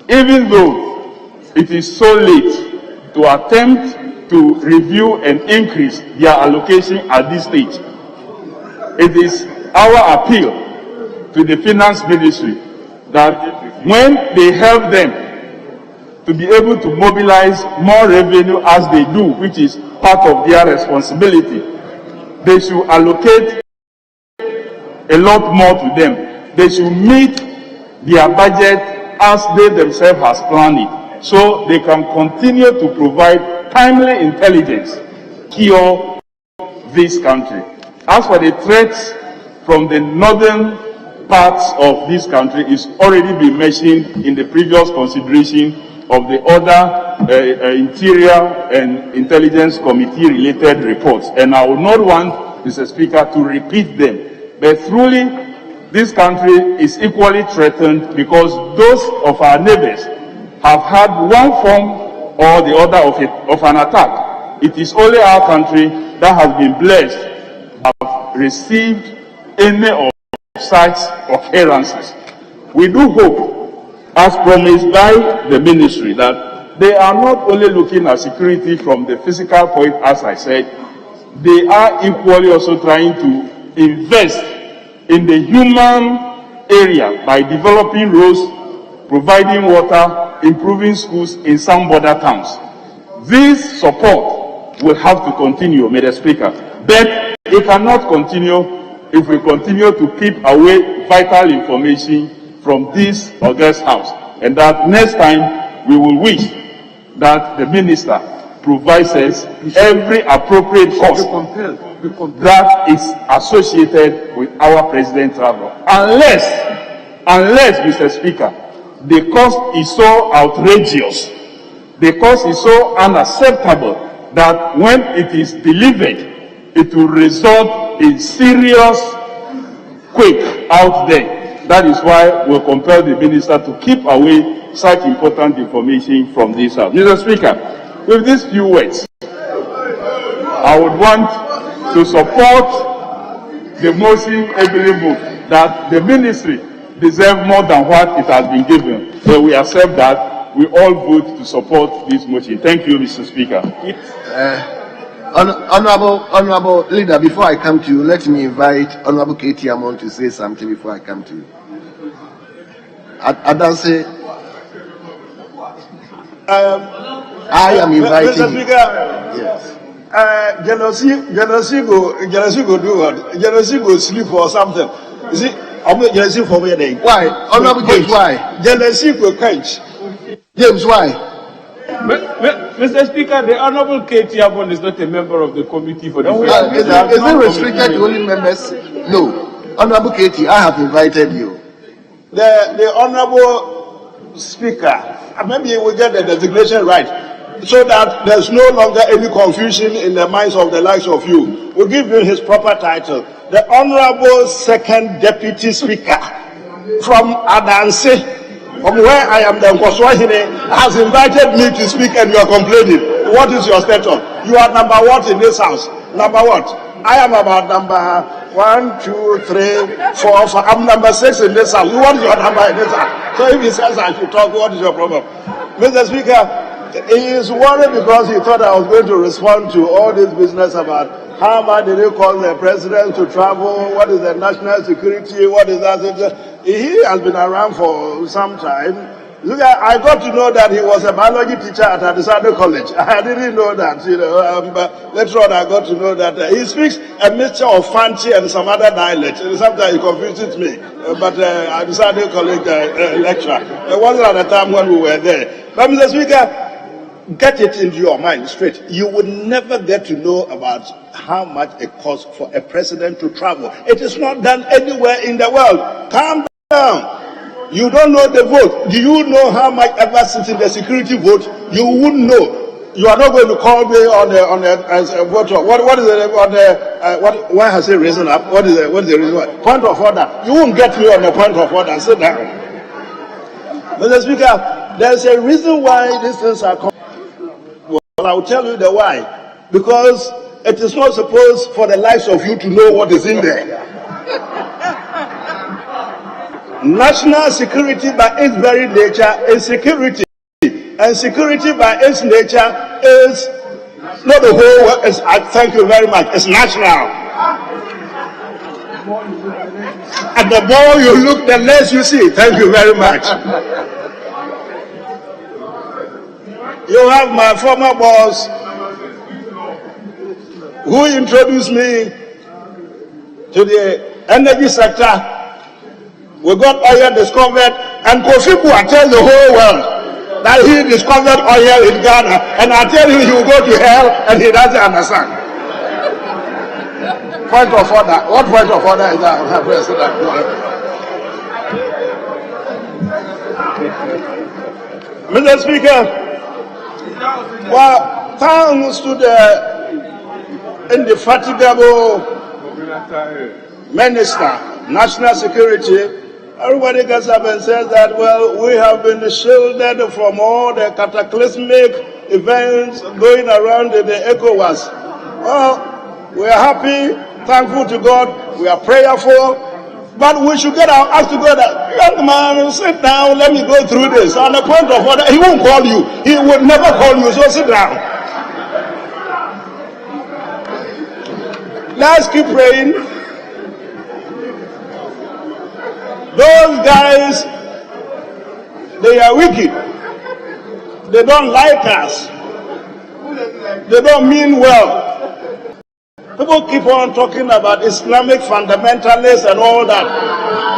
Even though it is so late to attempt to review and increase their allocation at this stage, it is our appeal to the finance ministry that when they help them to be able to mobilize more revenue as they do, which is part of their responsibility, they should allocate a lot more to them. They should meet their budget as they themselves has planned it, so they can continue to provide timely intelligence cure this country. As for the threats from the northern parts of this country, is already been mentioned in the previous consideration of the other Interior and Intelligence Committee related reports, and I would not want, Mr. Speaker, to repeat them. But truly, this country is equally threatened because those of our neighbors have had one form or the other of an attack. It is only our country that has been blessed to have received any of such occurrences. We do hope, as promised by the ministry, that they are not only looking at security from the physical point, as I said, they are equally also trying to invest in the human area by developing roads, providing water, improving schools in some border towns. This support will have to continue, Mr. Speaker, but it cannot continue if we continue to keep away vital information from this august house, and that next time we will wish that the minister provises every appropriate cost that is associated with our president's travel. Unless, Mr. Speaker, the cost is so outrageous, the cost is so unacceptable that when it is delivered, it will result in serious quake out there. That is why we'll compel the minister to keep away such important information from this house. Mr. Speaker, with these few words, I would want to support the motion ably moved that the ministry deserves more than what it has been given. So we accept that. We all vote to support this motion. Thank you, Mr. Speaker. Honorable Leader, before I come to you, let me invite Honorable K.T. Amon to say something before I come to you. Adanse, I am inviting Mr. Speaker, Yes. jealousy go do what? Jealousy go sleep or something. You see, I'm not jealousy for me. Why? Honorable James, why? Jealousy go catch. James, why? Mr. Speaker, the Honorable K.T. Abon is not a member of the committee for the Is it restricted to only members? No. Honorable K.T., I have invited you. The Honorable Speaker, maybe we get the designation right, so that there's no longer any confusion in the minds of the likes of you. We'll give him his proper title. The Honorable Second Deputy Speaker from Adanse, from where I am, the Nkoswahine, has invited me to speak and you are complaining. What is your status? You are number what in this house? Number what? I am about number 1, 2, 3, 4, 5. I'm number 6 in this house. What is your number in this house? So if he says I should talk, what is your problem? Mr. Speaker, he is worried because he thought I was going to respond to all this business about how much did they call the president to travel, what is the national security, what is that. He has been around for some time. Look, I got to know that he was a biology teacher at Adisado College. I didn't know that, but later on I got to know that he speaks a mixture of Fanti and some other dialect. Sometimes he confuses me. But Adisado College lecturer. It wasn't at the time when we were there. But Mr. Speaker, get it into your mind straight. You would never get to know about how much it costs for a president to travel. It is not done anywhere in the world. Calm down. You don't know the vote. Do you know how much ever sits in the security vote? You wouldn't know. You are not going to call me as a voter. What is it? Why has he risen up? What is the reason? Point of order. You won't get me on the point of order. Sit down. Mr. Speaker, there's a reason why these things are coming. Well, I will tell you the why. Because it is not supposed for the lives of you to know what is in there. National security by its very nature is security. And security by its nature is not the whole world. Thank you very much. It's national. And the more you look, the less you see. Thank you very much. You have my former boss who introduced me to the energy sector. We got oil discovered, and Kofi Buah tells the whole world that he discovered oil in Ghana, and I tell you he will go to hell, and he doesn't understand. Point of order. What point of order is that, President? Mr. Speaker, well, thanks to the indefatigable Minister, National Security, everybody gets up and says that, well, we have been shielded from all the cataclysmic events going around in the ECOWAS. Well, we are happy, thankful to God, we are prayerful, but we should get our acts together. Young man, sit down, let me go through this. On the point of order, he won't call you. He would never call you, so sit down. Let's keep praying. Those guys, they are wicked. They don't like us. They don't mean well. People keep on talking about Islamic fundamentalists and all that.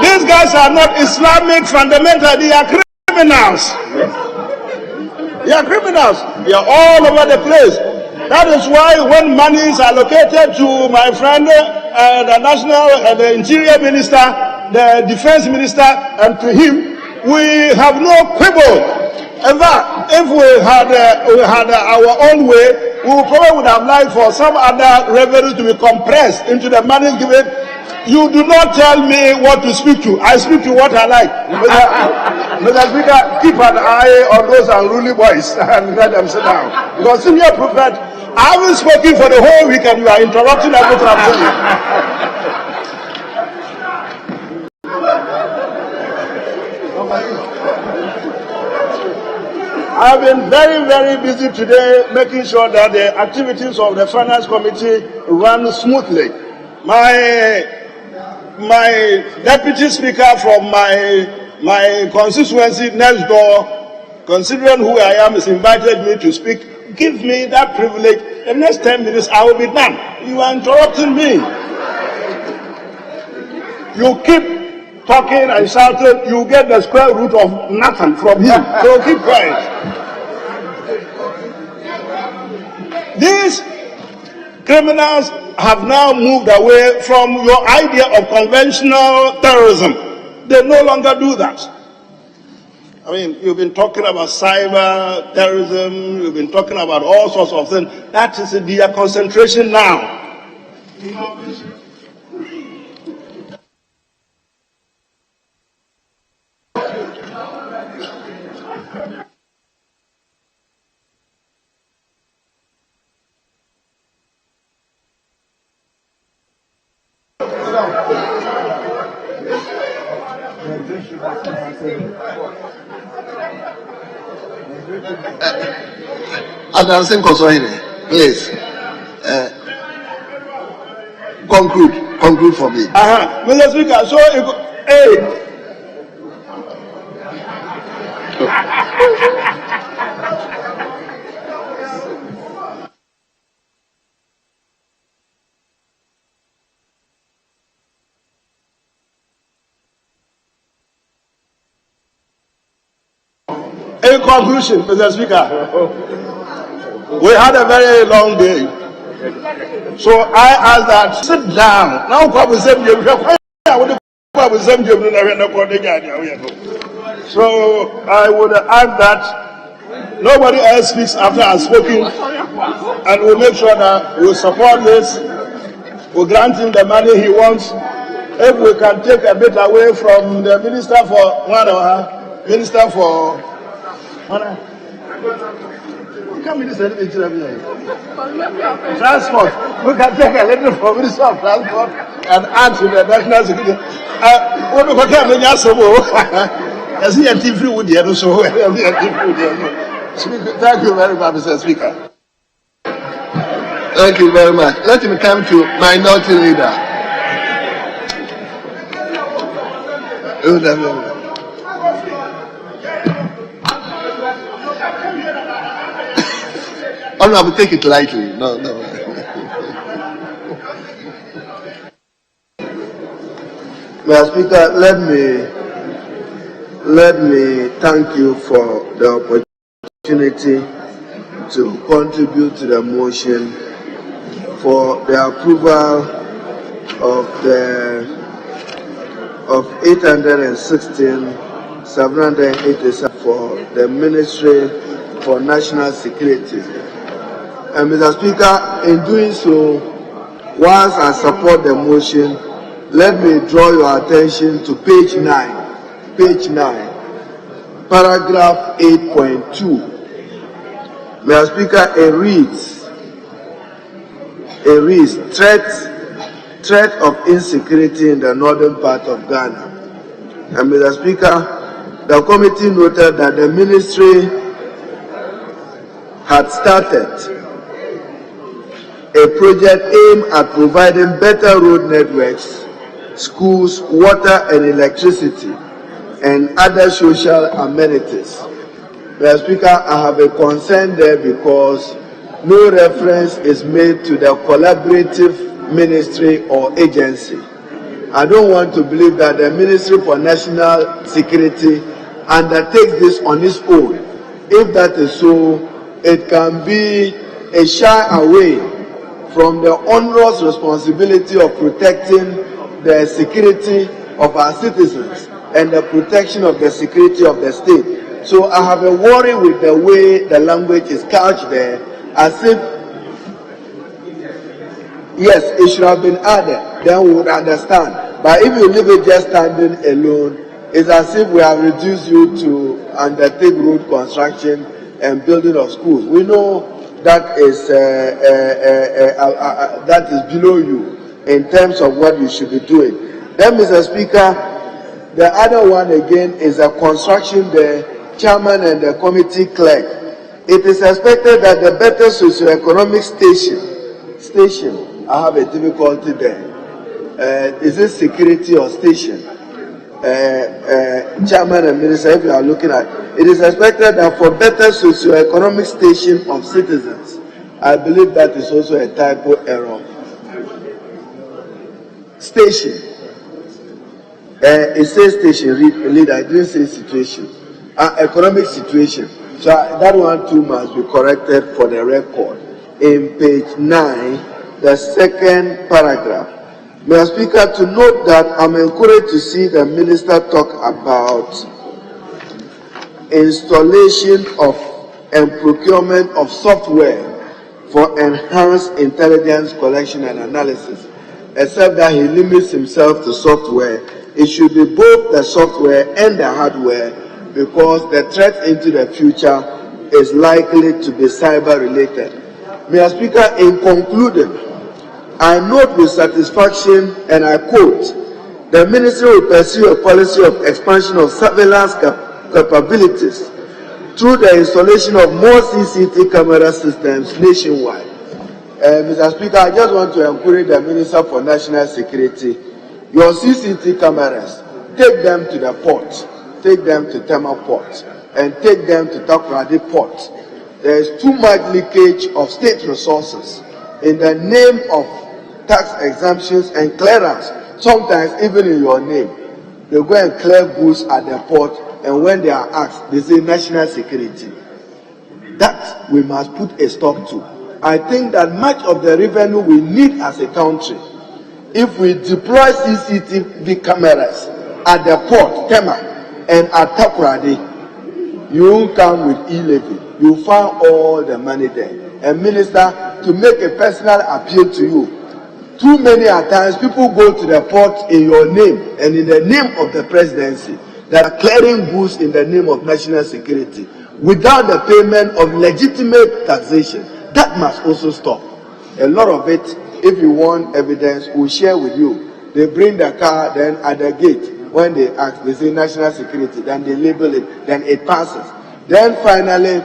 These guys are not Islamic fundamentalists, they are criminals. They are criminals. They are all over the place. That is why when money is allocated to my friend, the national, the interior minister, the defense minister, and to him, we have no quibble. In fact, if we had our own way, we probably would have liked for some other revenue to be compressed into the money given. You do not tell me what to speak to. I speak to what I like. Mr. Speaker, keep an eye on those unruly boys and let them sit down. Because senior prophet, I haven't spoken for the whole week and you are interrupting everything I'm saying. I've been very, very busy today making sure that the activities of the Finance Committee run smoothly. My deputy speaker from my constituency next door, considering who I am, has invited me to speak. Give me that privilege. The next 10 minutes I will be done. You are interrupting me. You keep talking and shouting, you get the square root of nothing from him. So keep quiet. These criminals have now moved away from your idea of conventional terrorism. They no longer do that. I mean, you've been talking about cyber terrorism, you've been talking about all sorts of things. That is their concentration now. Adansin Kosohine, please conclude for me. Mr. Speaker, so hey. In conclusion, Mr. Speaker, we had a very long day. So I asked that, sit down. Now, so I would ask that nobody else speaks after I've spoken, and we'll make sure that we'll support this. We'll grant him the money he wants. If we can take a bit away from the minister for one or her, minister for transport. We can take a little from Minister of Transport and add to the national security. Thank you very much, Mr. Speaker. Thank you very much. Let me come to Minority Leader. Honorable, take it lightly. No. Mr. Speaker, let me thank you for the opportunity to contribute to the motion for the approval of 816,787 for the Ministry for National Security. And Mr. Speaker, in doing so, whilst I support the motion, let me draw your attention to page 9, paragraph 8.2. Mr. Speaker, it reads, threat of insecurity in the northern part of Ghana. And Mr. Speaker, the committee noted that the ministry had started a project aimed at providing better road networks, schools, water and electricity, and other social amenities. Mr. Speaker, I have a concern there because no reference is made to the collaborative ministry or agency. I don't want to believe that the Ministry for National Security undertakes this on its own. If that is so, it can be a shy away from the onerous responsibility of protecting the security of our citizens and the protection of the security of the state. So I have a worry with the way the language is couched there, as if, yes, it should have been added, then we would understand. But if you leave it just standing alone, it's as if we have reduced you to undertake road construction and building of schools. We know that is below you in terms of what you should be doing. Then, Mr. Speaker, the other one again is a construction, the chairman and the committee clerk. It is expected that the better socioeconomic station, I have a difficulty there. Is it security or station? Chairman and minister, if you are looking at it, is expected that for better socio-economic station of citizens. I believe that is also a typo error. Station. It says station, leader, I didn't say situation. Economic situation. So that one too must be corrected for the record. In page 9, the second paragraph. Mr. Speaker, to note that I'm encouraged to see the minister talk about installation of and procurement of software for enhanced intelligence collection and analysis. Except that he limits himself to software, it should be both the software and the hardware, because the threat into the future is likely to be cyber related. Mr. Speaker, in concluding, I note with satisfaction, and I quote, the ministry will pursue a policy of expansion of surveillance capabilities through the installation of more CCTV camera systems nationwide. Mr. Speaker, I just want to encourage the Minister for National Security, your CCTV cameras, take them to the port, take them to Tema Port, and take them to Takoradi Port. There is too much leakage of state resources in the name of tax exemptions and clearance, sometimes even in your name. They go and clear goods at the port, and when they are asked, they say national security. That we must put a stop to. I think that much of the revenue we need as a country, if we deploy CCTV cameras at the port, Tema, and at Takoradi, you won't come with e-levy. You find all the money there. And Minister, to make a personal appeal to you, too many at times people go to the port in your name and in the name of the presidency that are clearing goods in the name of national security without the payment of legitimate taxation. That must also stop. A lot of it, if you want evidence, we'll share with you. They bring the car, then at the gate, when they ask, they say national security, then they label it, then it passes. Then finally,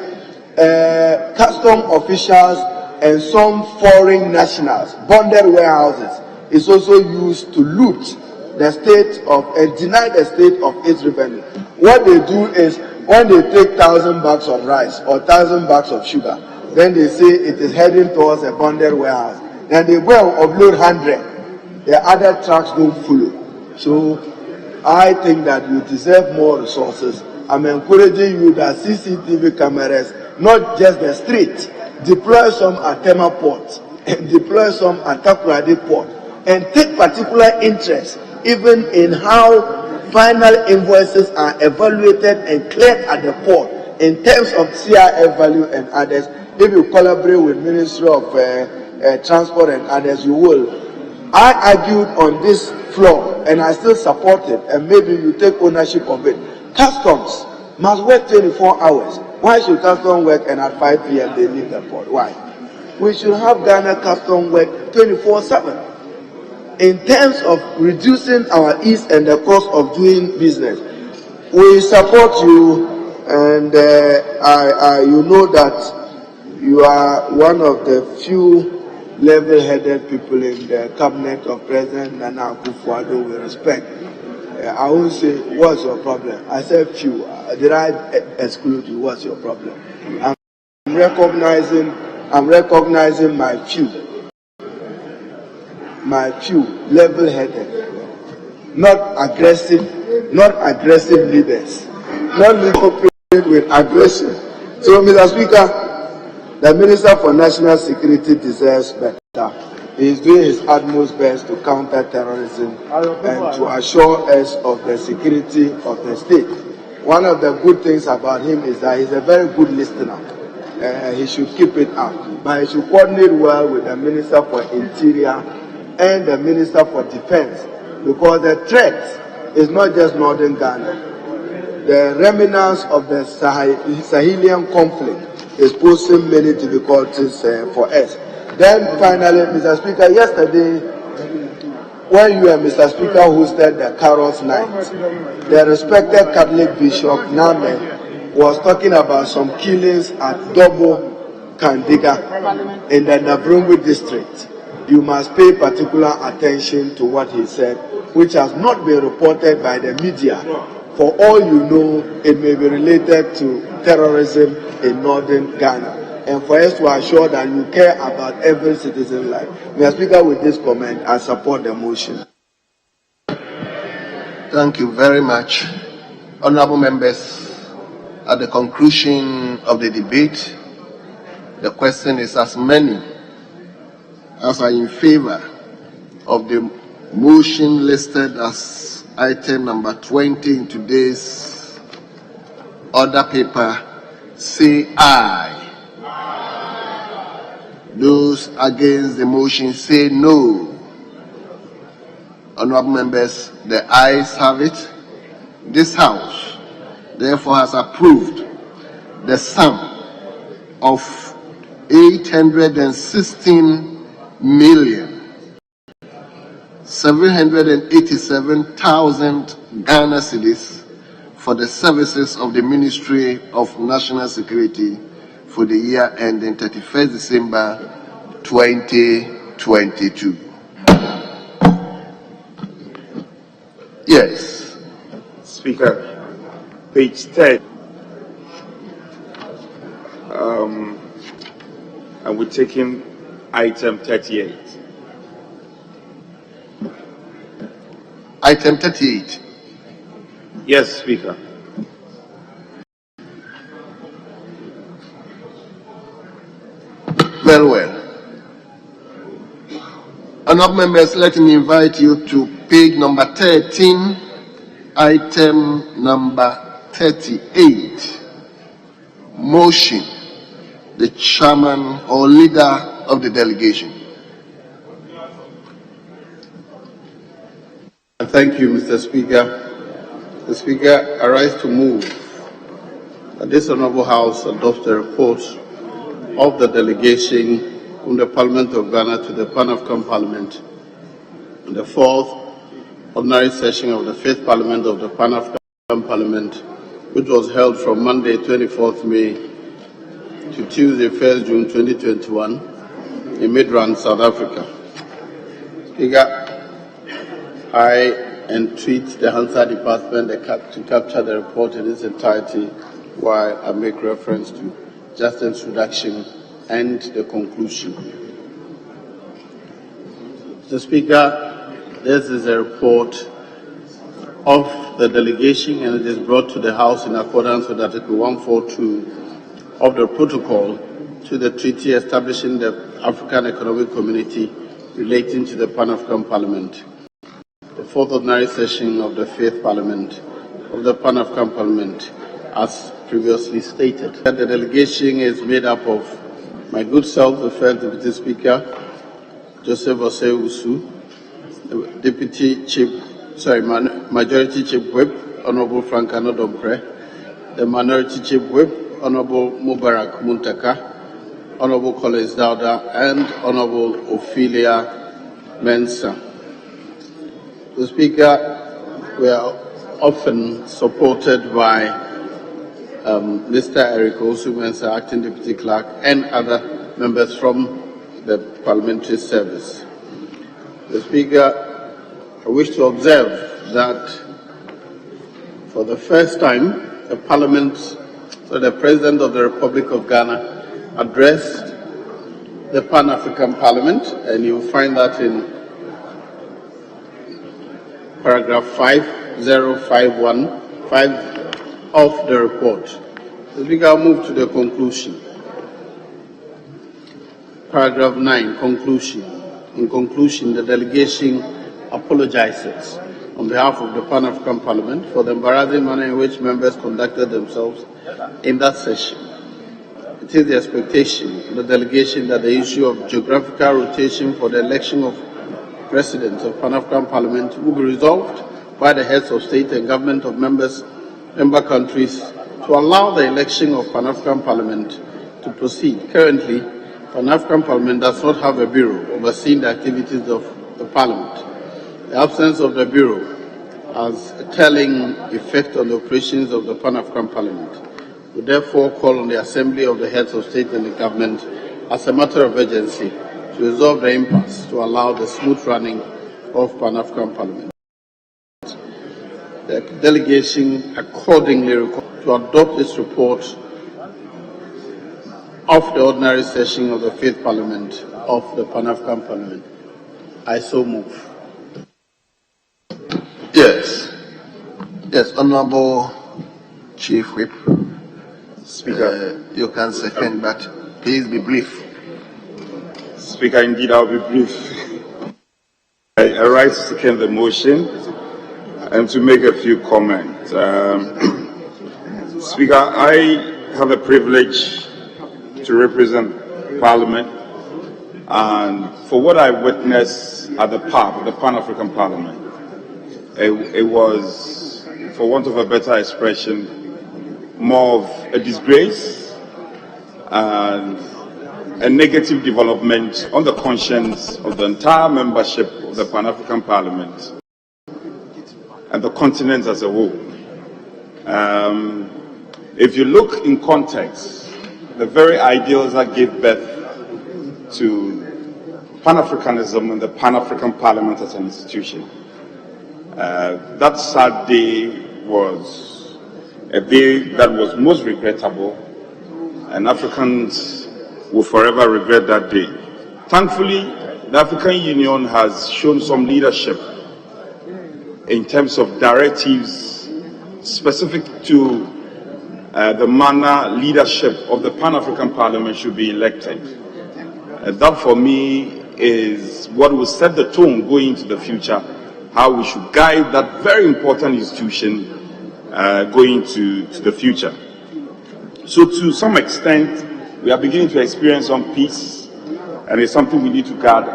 custom officials and some foreign nationals, bonded warehouses, is also used to loot the state of and deny the state of its revenue. What they do is, when they take 1,000 bags of rice or 1,000 bags of sugar, then they say it is heading towards a bonded warehouse. Then they go and upload 100. The other trucks don't follow. So I think that you deserve more resources. I'm encouraging you that CCTV cameras, not just the street, deploy some at Tema Port, and deploy some at Takoradi Port, and take particular interest even in how final invoices are evaluated and cleared at the port in terms of CIF value and others. If you collaborate with Ministry of Transport and others, you will. I argued on this floor, and I still support it, and maybe you take ownership of it. Customs must work 24 hours. Why should customs work and at 5 p.m. they leave the port? Why? We should have Ghana customs work 24/7. In terms of reducing our ease and the cost of doing business, we support you, and you know that you are one of the few level-headed people in the cabinet of President Nana Akufo-Addo with respect. I won't say, what's your problem? I said few. Did I exclude you? What's your problem? I'm recognizing my few level-headed, not aggressive leaders, not cooperate with aggression. So, Mr. Speaker, the Minister for National Security deserves better. He is doing his utmost best to counter terrorism and to assure us of the security of the state. One of the good things about him is that he's a very good listener. He should keep it up, but he should coordinate well with the Minister for Interior and the Minister for Defense, because the threat is not just northern Ghana. The remnants of the Sahelian conflict is posing many difficulties for us. Then finally, Mr. Speaker, yesterday, when you and Mr. Speaker hosted the Carols Night, the respected Catholic Bishop Name was talking about some killings at Dobo Kandiga in the Navrungwe district. You must pay particular attention to what he said, which has not been reported by the media. For all you know, it may be related to terrorism in northern Ghana. And for us to assure that you care about every citizen's life. Mr. Speaker, with this comment, I support the motion. Thank you very much. Honorable members, at the conclusion of the debate, the question is as many as are in favor of the motion listed as item number 20 in today's order paper, say aye. Those against the motion say no. Honorable members, the ayes have it. This House therefore has approved the sum of 816,787,000 Ghana cedis for the services of the Ministry of National Security for the year ending 31st December 2022. Yes. Speaker, page 10. And we're taking item 38. Item 38. Yes, Speaker. Very well. Honorable members, let me invite you to page number 13, item number 38. Motion. The chairman or leader of the delegation. Thank you, Mr. Speaker. The Speaker, I rise to move that this Honourable House adopts the report of the delegation from the Parliament of Ghana to the Pan-African Parliament in the 4th ordinary session of the 5th Parliament of the Pan-African Parliament, which was held from Monday, 24th May to Tuesday, 1st June 2021 in Midrand, South Africa. Speaker, I entreat the Hansard Department to capture the report in its entirety while I make reference to just the introduction and the conclusion. Mr. Speaker, this is a report of the delegation and it is brought to the House in accordance with Article 142 of the protocol to the treaty establishing the African Economic Community relating to the Pan-African Parliament. The 4th ordinary session of the 5th Parliament of the Pan-African Parliament, as previously stated. The delegation is made up of my good self, the first Deputy Speaker, Joseph Osei-Usu, Majority Chief Whip, Honorable Frank Anodompre, the Minority Chief Whip, Honorable Mubarak Muntaka, Honorable Collins Dauda, and Honorable Ophelia Mensah. The Speaker, we are often supported by Mr. Eric Osu-Mensah, Acting Deputy Clerk, and other members from the Parliamentary Service. The Speaker, I wish to observe that for the first time, the President of the Republic of Ghana addressed the Pan-African Parliament, and you will find that in paragraph 5051 of the report. The Speaker, I'll move to the conclusion. Paragraph 9, conclusion. In conclusion, the delegation apologizes on behalf of the Pan-African Parliament for the embarrassing manner in which members conducted themselves in that session. It is the expectation of the delegation that the issue of geographical rotation for the election of presidents of Pan-African Parliament will be resolved by the heads of state and government of member countries to allow the election of Pan-African Parliament to proceed. Currently, Pan-African Parliament does not have a bureau overseeing the activities of the Parliament. The absence of the bureau has a telling effect on the operations of the Pan-African Parliament. We therefore call on the Assembly of the Heads of State and the Government as a matter of urgency to resolve the impasse to allow the smooth running of Pan-African Parliament. The delegation accordingly requires to adopt this report of the ordinary session of the 5th Parliament of the Pan-African Parliament. I so move. Yes. Yes, Honorable Chief Whip. Speaker. You can second, but please be brief. Speaker, indeed, I'll be brief. I rise to second the motion and to make a few comments. Speaker, I have the privilege to represent Parliament, and for what I witnessed at the PAP, the Pan-African Parliament, it was, for want of a better expression, more of a disgrace and a negative development on the conscience of the entire membership of the Pan-African Parliament and the continent as a whole. If you look in context, the very ideals that gave birth to Pan-Africanism and the Pan-African Parliament as an institution, that sad day was a day that was most regrettable, and Africans will forever regret that day. Thankfully, the African Union has shown some leadership in terms of directives specific to the manner leadership of the Pan-African Parliament should be elected. That for me is what will set the tone going into the future, how we should guide that very important institution going to the future. So to some extent, we are beginning to experience some peace, and it's something we need to guard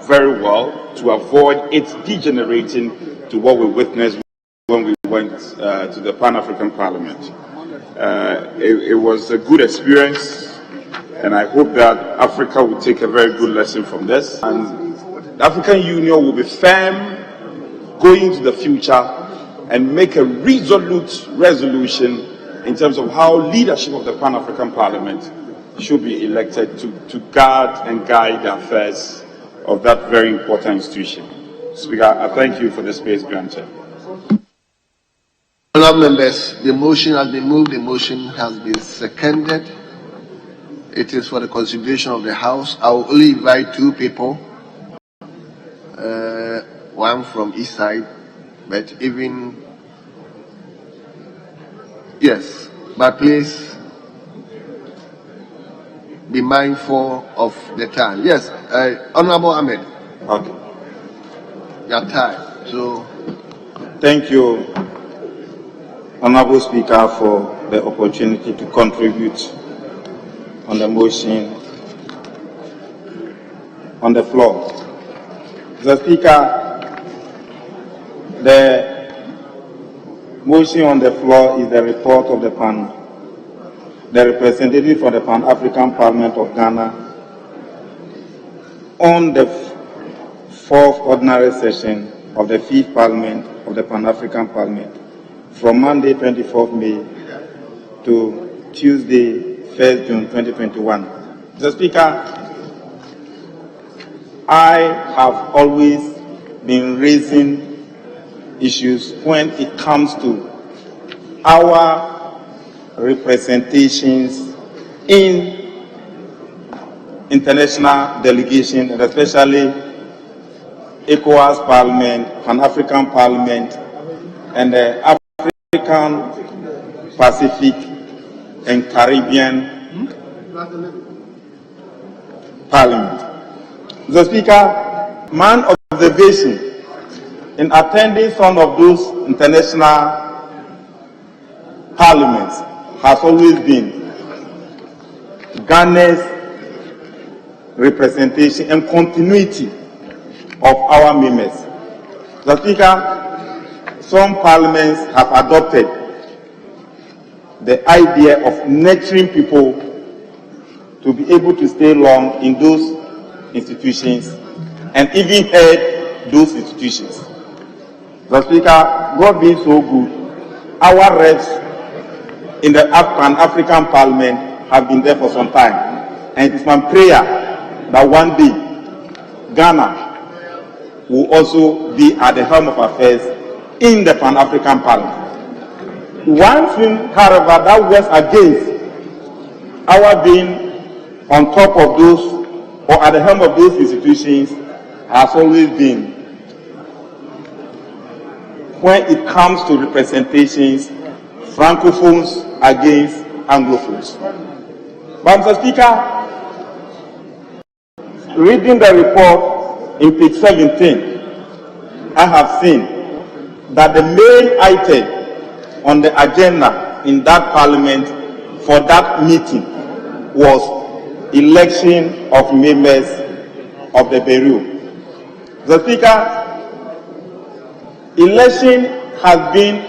very well to avoid it degenerating to what we witnessed when we went to the Pan-African Parliament. It was a good experience, and I hope that Africa will take a very good lesson from this, and the African Union will be firm going into the future and make a resolute resolution in terms of how leadership of the Pan-African Parliament should be elected to guard and guide the affairs of that very important institution. Speaker, I thank you for the space granted. Honourable members, the motion has been moved, the motion has been seconded. It is for the consideration of the House. I will only invite two people, one from each side, but even, yes, but please be mindful of the time. Yes, Honourable Ahmed. Okay. Your time. So, thank you, Honourable Speaker, for the opportunity to contribute on the motion on the floor. Mr. Speaker, the motion on the floor is the report of the representative for the Pan-African Parliament of Ghana on the fourth ordinary session of the 5th Parliament of the Pan-African Parliament from Monday 24th May to Tuesday 1st June 2021. Mr. Speaker, I have always been raising issues when it comes to our representations in international delegations, and especially ECOWAS Parliament, Pan-African Parliament, and the African Pacific and Caribbean Parliament. Mr. Speaker, my observation in attending some of those international parliaments has always been Ghana's representation and continuity of our members. Mr. Speaker, some parliaments have adopted the idea of nurturing people to be able to stay long in those institutions and even head those institutions. Mr. Speaker, God being so good, our reps in the Pan-African Parliament have been there for some time. And it is my prayer that one day Ghana will also be at the helm of affairs in the Pan-African Parliament. One thing, however, that works against our being on top of those or at the helm of those institutions has always been when it comes to representations, Francophones against Anglophones. But Mr. Speaker, reading the report in page 17, I have seen that the main item on the agenda in that parliament for that meeting was election of members of the Bureau. The Speaker, election has been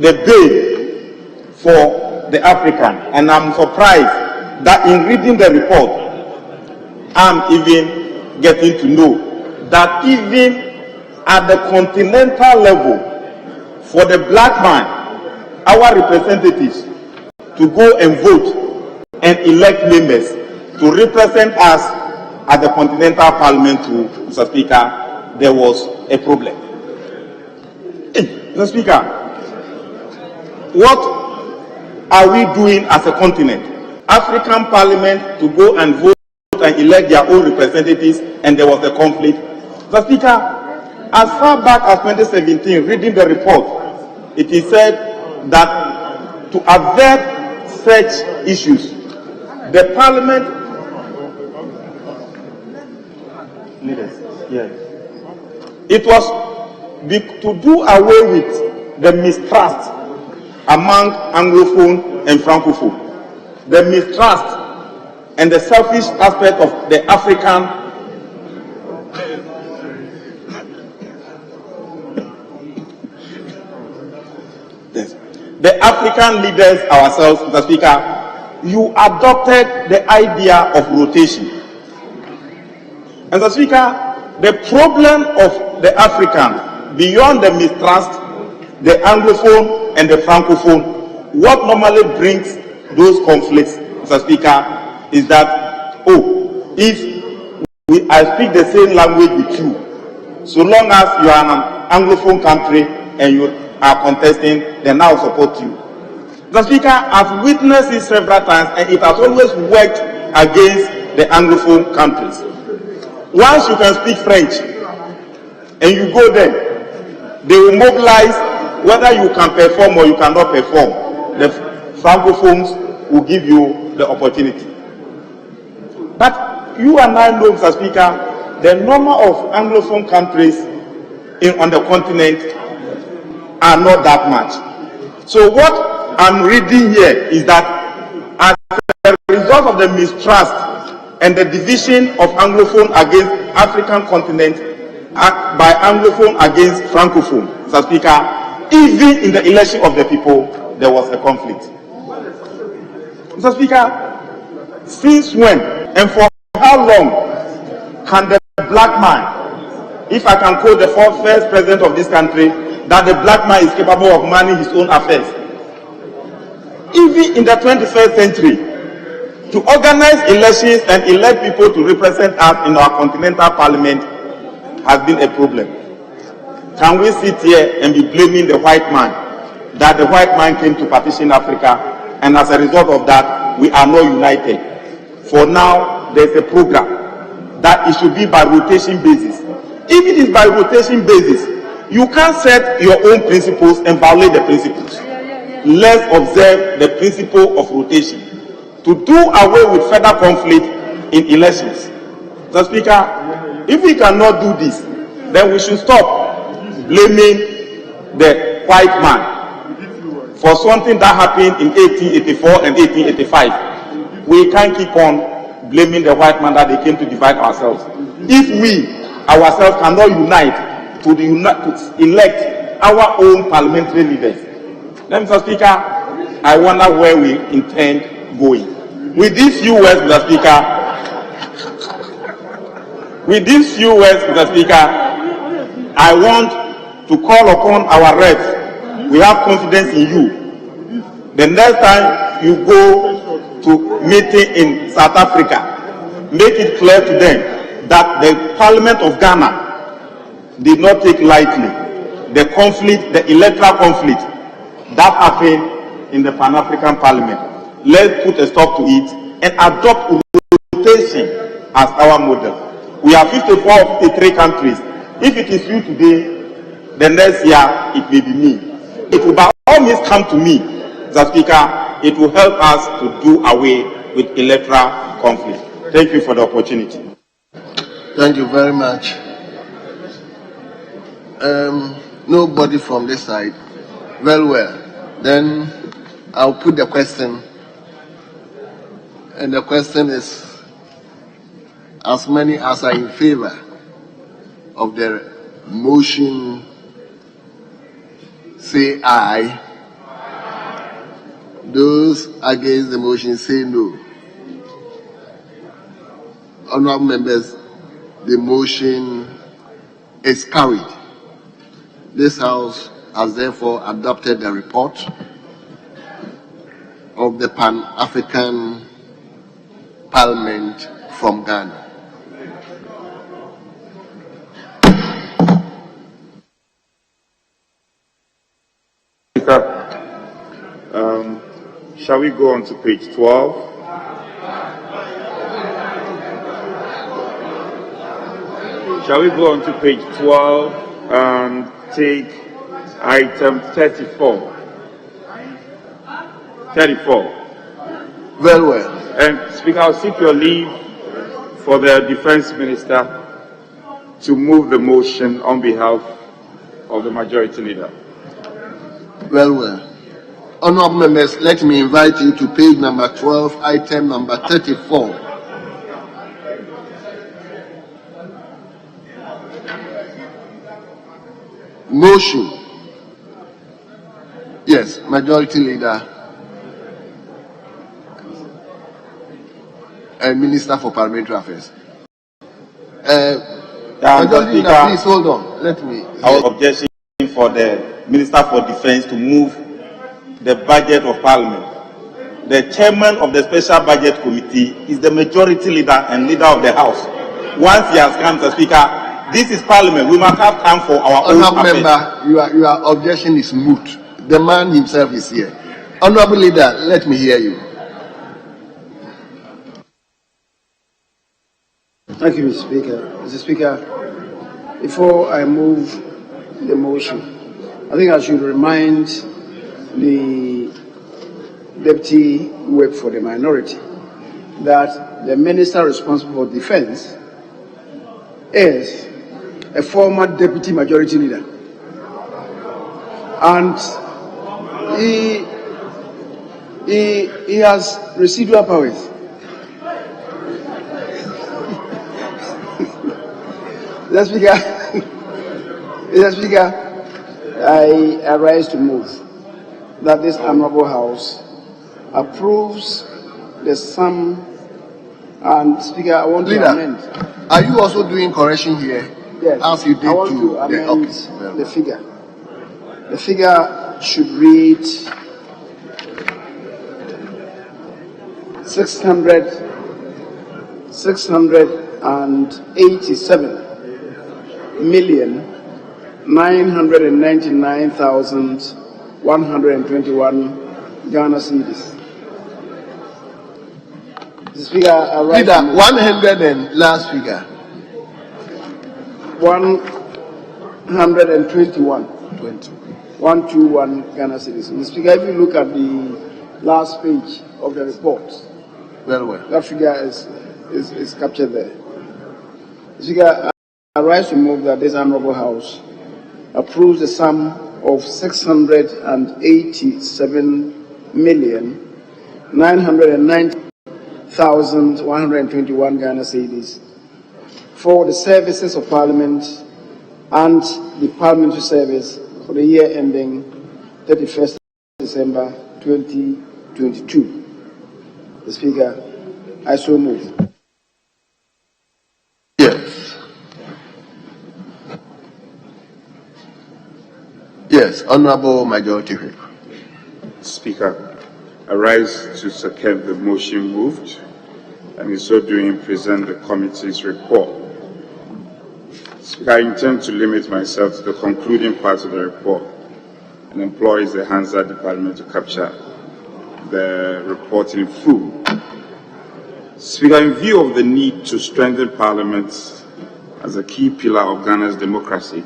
the bane for the African, and I'm surprised that in reading the report, I'm even getting to know that even at the continental level, for the black man, our representatives to go and vote and elect members to represent us at the Continental Parliament, Mr. Speaker, there was a problem. Mr. Speaker, what are we doing as a continent? African Parliament to go and vote and elect their own representatives, and there was a conflict. Mr. Speaker, as far back as 2017, reading the report, it is said that to avert such issues, the Parliament leaders, yes, it was to do away with the mistrust among Anglophone and Francophone, the mistrust and the selfish aspect of the African the African leaders ourselves, Mr. Speaker, you adopted the idea of rotation. And Mr. Speaker, the problem of the African, beyond the mistrust, the Anglophone and the Francophone, what normally brings those conflicts, Mr. Speaker, is that, if I speak the same language with you, so long as you are an Anglophone country and you are contesting, then I will support you. Mr. Speaker, I've witnessed it several times, and it has always worked against the Anglophone countries. Once you can speak French, and you go there, they will mobilize whether you can perform or you cannot perform. The Francophones will give you the opportunity. But you and I know, Mr. Speaker, the number of Anglophone countries on the continent are not that much. So what I'm reading here is that as a result of the mistrust and the division of Anglophone against African continent by Anglophone against Francophone, Mr. Speaker, even in the election of the people, there was a conflict. Mr. Speaker, since when and for how long can the black man, if I can quote the first president of this country, that the black man is capable of managing his own affairs? Even in the 21st century, to organize elections and elect people to represent us in our continental parliament has been a problem. Can we sit here and be blaming the white man that the white man came to partition Africa, and as a result of that, we are not united? For now, there's a program that it should be by rotation basis. If it is by rotation basis, you can't set your own principles and violate the principles. let's observe the principle of rotation to do away with further conflict in elections. Mr. Speaker, if we cannot do this, then we should stop blaming the white man for something that happened in 1884 and 1885. We can't keep on blaming the white man that they came to divide ourselves. If we ourselves cannot unite to elect our own parliamentary leaders, then, Mr. Speaker, I wonder where we intend going. With these few words, Mr. Speaker, I want to call upon our reps. We have confidence in you. The next time you go to meeting in South Africa, make it clear to them that the Parliament of Ghana did not take lightly the conflict, the electoral conflict that happened in the Pan-African Parliament. Let's put a stop to it and adopt rotation as our model. We have 54 of 53 countries. If it is you today, the next year it may be me. It will by all means come to me, Mr. Speaker. It will help us to do away with electoral conflict. Thank you for the opportunity. Thank you very much. Nobody from this side. Very well. Then I'll put the question. And the question is, as many as are in favor of the motion, say aye. Those against the motion, say no. Honorable members, the motion is carried. This House has therefore adopted the report of the Pan-African Parliament from Ghana. Shall we go on to page 12? Shall we go on to page 12 and take item 34? 34. Very well. And Speaker, I'll seek your leave for the Defense Minister to move the motion on behalf of the Majority Leader. Very well. Honorable members, let me invite you to page number 12, item number 34. Motion. Yes, Majority Leader and Minister for Parliamentary Affairs. Majority Leader, please hold on. Let me. Our objection for the Minister for Defense to move the budget of Parliament. The chairman of the Special Budget Committee is the Majority Leader and Leader of the House. Once he has come, Mr. Speaker, this is Parliament. We must have time for our own affairs. Member, your objection is moot. The man himself is here. Honorable Leader, let me hear you. Thank you, Mr. Speaker. Mr. Speaker, before I move the motion, I think I should remind the Deputy Whip for the Minority that the Minister responsible for Defense is a former Deputy Majority Leader. And he has residual powers. Mr. Speaker, I arise to move that this Honorable House approves the sum. And Speaker, I want to amend. Are you also doing correction here? Yes. As you did I want to amend the figure. The figure should read 687,999,121 Ghana cedis. The Speaker, Leader, 100 and last figure. 121. 20. 121 Ghana cedis. Mr. Speaker, if you look at the last page of the report, Very well. that figure is captured there. Mr. Speaker, I rise to move that this Honorable House approves the sum of 687,990,121 Ghana cedis for the services of Parliament and the parliamentary service for the year ending 31st December 2022. Mr. Speaker, I so move. Yes. Yes, Honorable Majority Whip. Speaker, I rise to second the motion moved, and in so doing present the committee's report. Speaker, I intend to limit myself to the concluding part of the report and employs the Hansard Department to capture the report in full. Speaker, in view of the need to strengthen Parliament as a key pillar of Ghana's democracy,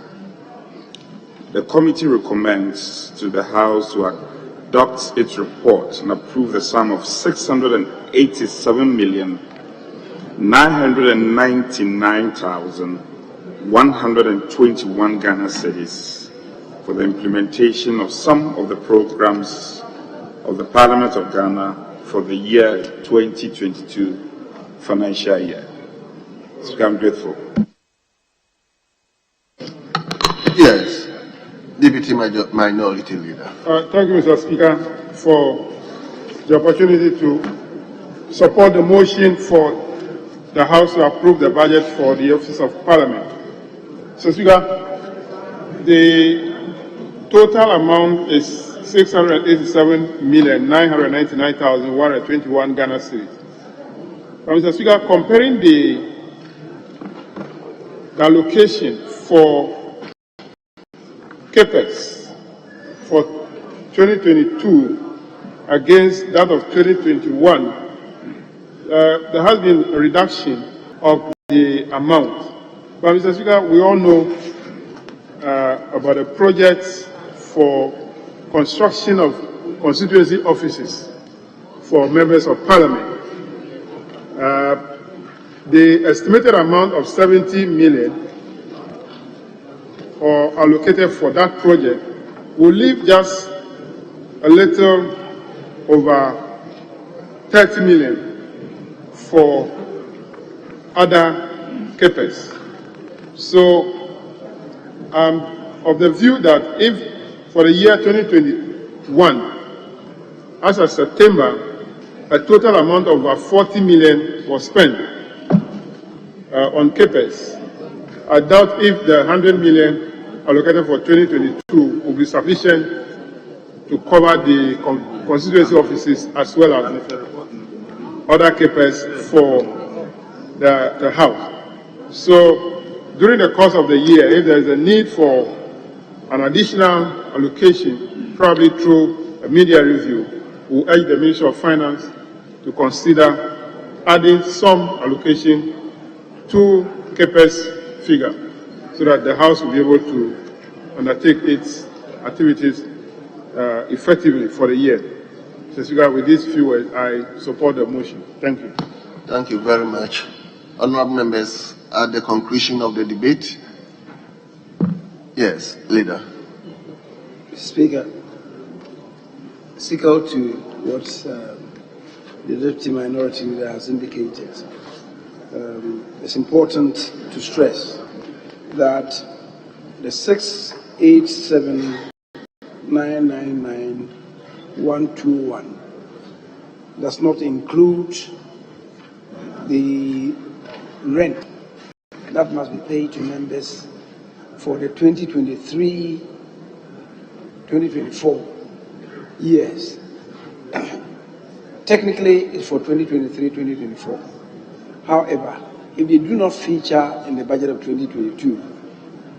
the committee recommends to the House to adopt its report and approve the sum of 687,999,121 Ghana cedis for the implementation of some of the programs of the Parliament of Ghana for the year 2022 financial year. Speaker, I'm grateful. Yes. Deputy Minority Leader. Thank you, Mr. Speaker, for the opportunity to support the motion for the House to approve the budget for the Office of Parliament. So, Speaker, the total amount is 687,999,121 Ghana cedis. Mr. Speaker, comparing the allocation for CAPEX for 2022 against that of 2021, there has been a reduction of the amount. But Mr. Speaker, we all know about the projects for construction of constituency offices for members of Parliament. The estimated amount of 70 million or allocated for that project will leave just a little over 30 million for other CAPEX. So I'm of the view that if for the year 2021, as of September, a total amount of over 40 million was spent on CAPEX, I doubt if the 100 million allocated for 2022 will be sufficient to cover the constituency offices as well as other CAPEX for the House. So during the course of the year, if there is a need for an additional allocation, probably through a media review, we urge the Ministry of Finance to consider adding some allocation to CAPEX figure so that the House will be able to undertake its activities effectively for the year. Mr. Speaker, with these few words, I support the motion. Thank you. Thank you very much. Honorable members, at the conclusion of the debate. Yes, Leader. Speaker, equal to what the Deputy Minority Leader has indicated. It's important to stress that the 687,999,121 does not include the rent that must be paid to members for the 2023-2024 years. Technically, it's for 2023-2024. However, if they do not feature in the budget of 2022,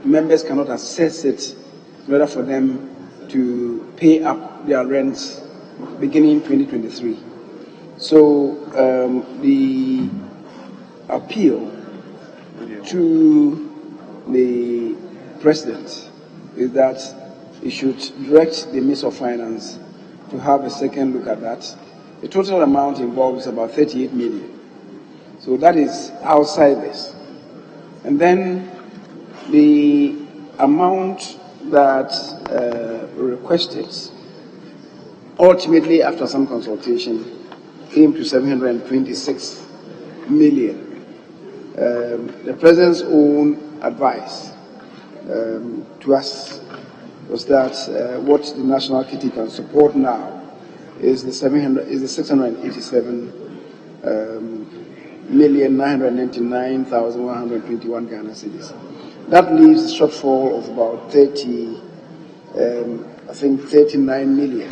members cannot access it in order for them to pay up their rents beginning 2023. So the appeal to the President is that he should direct the Minister of Finance to have a second look at that. The total amount involved is about 38 million. So that is outside this. And then the amount that requested, ultimately after some consultation, came to 726 million. The President's own advice to us was that what the national kitty can support now is the 687,999,121 Ghana cedis. That leaves a shortfall of about 39 million.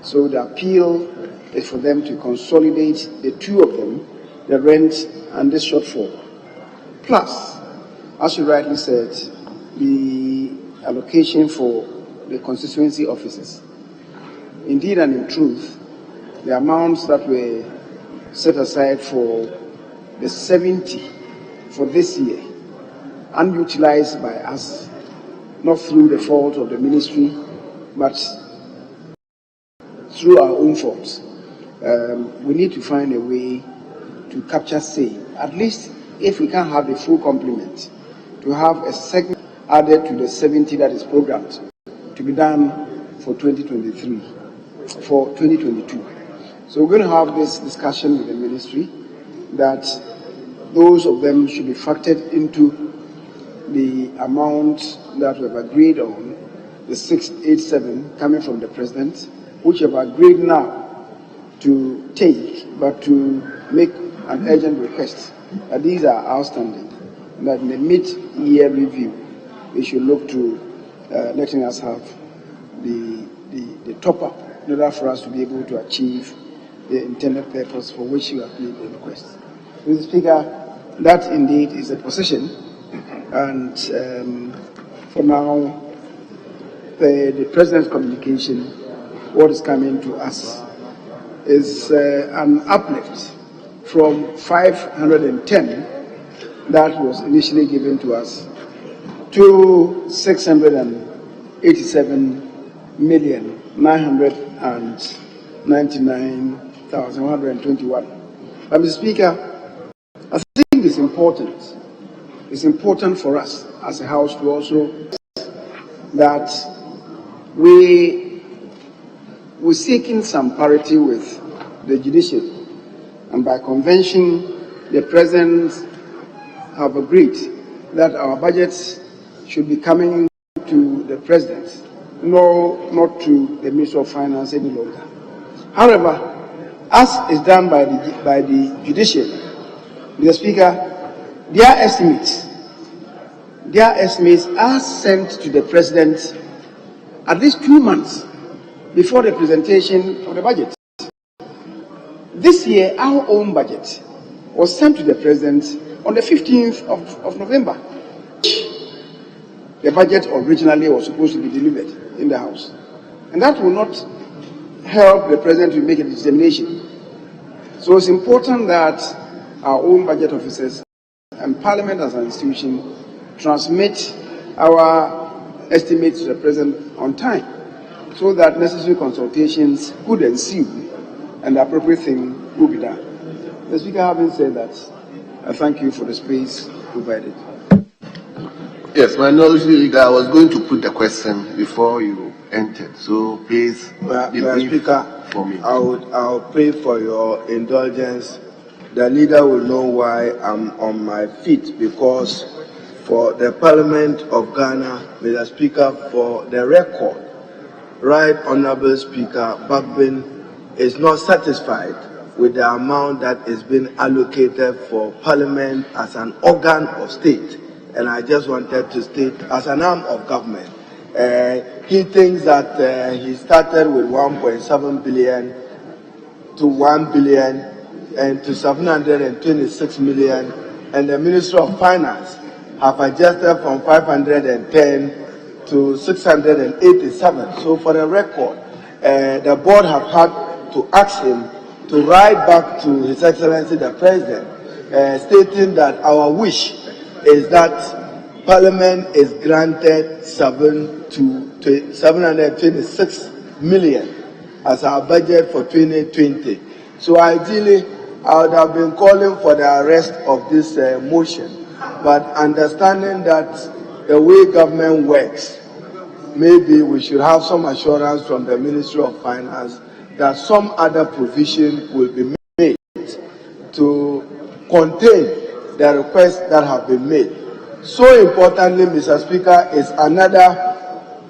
So the appeal is for them to consolidate the two of them, the rent and this shortfall. Plus, as you rightly said, the allocation for the constituency offices. Indeed and in truth, the amounts that were set aside for the 70 for this year, unutilized by us, not through the fault of the ministry, but through our own faults. We need to find a way to capture same. At least if we can have the full complement, to have a segment added to the 70 that is programmed to be done for 2023, for 2022. So we're going to have this discussion with the ministry that those of them should be factored into the amount that we've agreed on, the 687 coming from the President, which we have agreed now to take, but to make an urgent request that these are outstanding, and that in the mid-year review, they should look to letting us have the top-up in order for us to be able to achieve the intended purpose for which you have made the request. Mr. Speaker, that indeed is the position, and for now, the President's communication, what is coming to us, is an uplift from 510 that was initially given to us to 687,999,121. But Mr. Speaker, I think it's important. It's important for us as a House to also that we're seeking some parity with the judiciary, and by convention, the President have agreed that our budgets should be coming to the President, no, not to the Minister of Finance any longer. However, as is done by the judiciary, Mr. Speaker, their estimates are sent to the President at least 2 months before the presentation of the budget. This year, our own budget was sent to the President on the 15th of November. The budget originally was supposed to be delivered in the House. And that will not help the President to make a determination. So it's important that our own budget officers and Parliament as an institution transmit our estimates to the President on time, so that necessary consultations could ensue and the appropriate thing will be done. The Speaker, having said that, I thank you for the space provided. Yes, Minority Leader, I was going to put the question before you entered, so please be brief Speaker, for me. I'll pray for your indulgence. The leader will know why I'm on my feet, because for the Parliament of Ghana, Mr. Speaker, for the record, Right Honorable Speaker Bagbin is not satisfied with the amount that is being allocated for Parliament as an organ of state. And I just wanted to state, as an arm of government, he thinks that he started with 1.7 billion to 1 billion and to 726 million, and the Ministry of Finance have adjusted from 510 to 687. So for the record, the board have had to ask him to write back to His Excellency the President, stating that our wish is that Parliament is granted 726 million as our budget for 2020. So ideally, I would have been calling for the arrest of this motion, but understanding that the way government works, maybe we should have some assurance from the Ministry of Finance that some other provision will be made to contain the requests that have been made. So importantly, Mr. Speaker, is another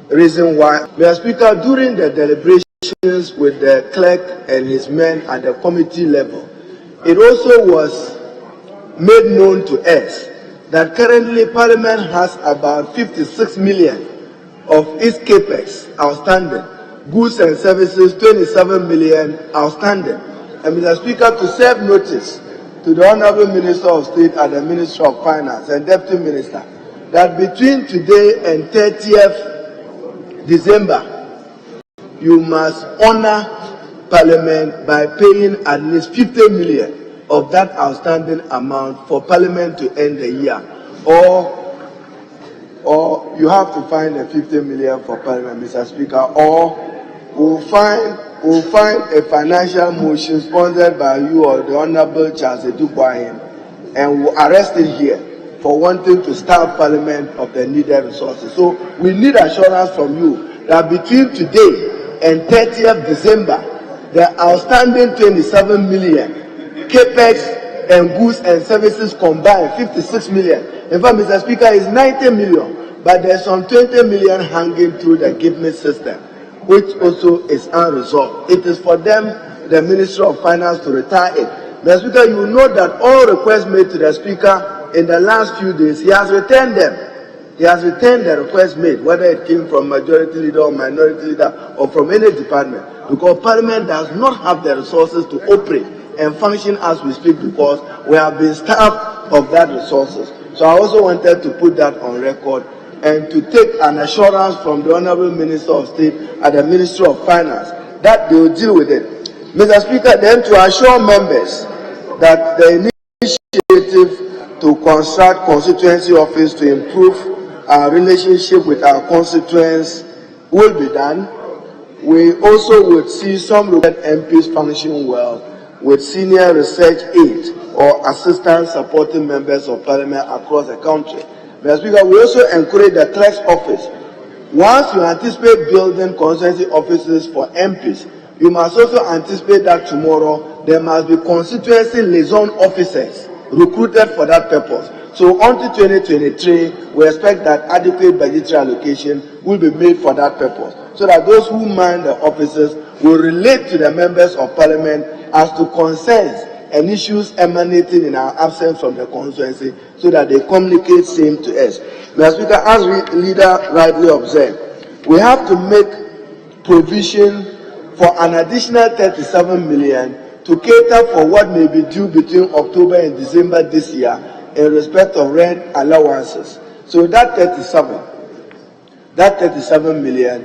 reason why, Mr. Speaker, during the deliberations with the clerk and his men at the committee level, it also was made known to us that currently Parliament has about 56 million of its capex outstanding, goods and services 27 million outstanding. And Mr. Speaker, to serve notice to the Honorable Minister of State at the Ministry of Finance and Deputy Minister that between today and 30th December, you must honor Parliament by paying at least 50 million of that outstanding amount for Parliament to end the year, or you have to find the 50 million for Parliament, Mr. Speaker, or we'll find a financial motion sponsored by you or the Honorable Charles Edukwahin, and we'll arrest it here for wanting to starve Parliament of the needed resources. So we need assurance from you that between today and 30th December, the outstanding 27 million capex and goods and services combined 56 million. In fact, Mr. Speaker, is 90 million, but there's some 20 million hanging through the GIVME system, which also is unresolved. It is for them, the Ministry of Finance, to retire it. Mr. Speaker, you know that all requests made to the Speaker in the last few days, he has returned them. He has returned the request made, whether it came from majority leader or minority leader or from any department, because Parliament does not have the resources to operate and function as we speak, because we have been starved of that resources. So I also wanted to put that on record and to take an assurance from the Honorable Minister of State at the Ministry of Finance that they will deal with it. Mr. Speaker, then to assure members that the initiative to construct constituency office to improve our relationship with our constituents will be done. We also would see some MPs function well with senior research aides or assistant supporting members of Parliament across the country. Mr. Speaker, we also encourage the clerk's office. Once you anticipate building constituency offices for MPs, you must also anticipate that tomorrow there must be constituency liaison officers recruited for that purpose. So until 2023, we expect that adequate budgetary allocation will be made for that purpose, so that those who man the offices will relate to the members of Parliament as to concerns and issues emanating in our absence from the constituency, so that they communicate same to us. Mr. Speaker, as leader rightly observed, we have to make provision for an additional 37 million to cater for what may be due between October and December this year in respect of rent allowances. So that 37 million,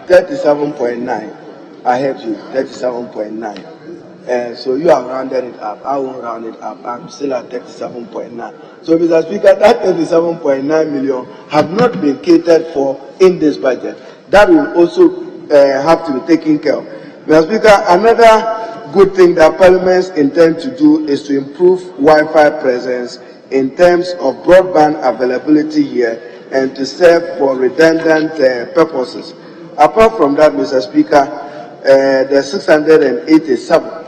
37.9, I help you, 37.9. So you have rounded it up. I won't round it up. I'm still at 37.9. So, Mr. Speaker, that 37.9 million have not been catered for in this budget. That will also have to be taken care of. Mr. Speaker, another good thing that Parliament intends to do is to improve Wi-Fi presence in terms of broadband availability here and to serve for redundant purposes. Apart from that, Mr. Speaker, the 687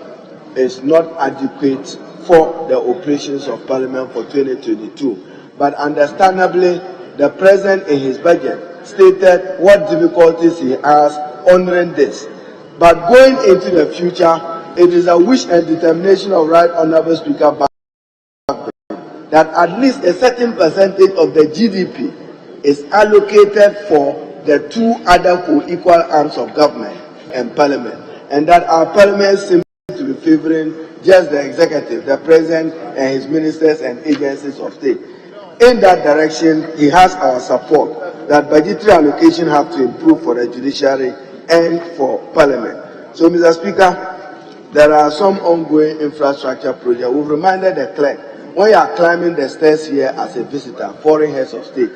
is not adequate for the operations of Parliament for 2022. But understandably, the President in his budget stated what difficulties he has honoring this. But going into the future, it is a wish and determination of Right Honourable Speaker that at least a certain percentage of the GDP is allocated for the two other co-equal arms of government and Parliament, and that our Parliament seems to be favouring just the executive, the President and his ministers and agencies of state. In that direction, he has our support that budgetary allocation have to improve for the judiciary and for Parliament. So, Mr. Speaker, there are some ongoing infrastructure projects. We've reminded the clerk when you are climbing the stairs here as a visitor, foreign heads of state,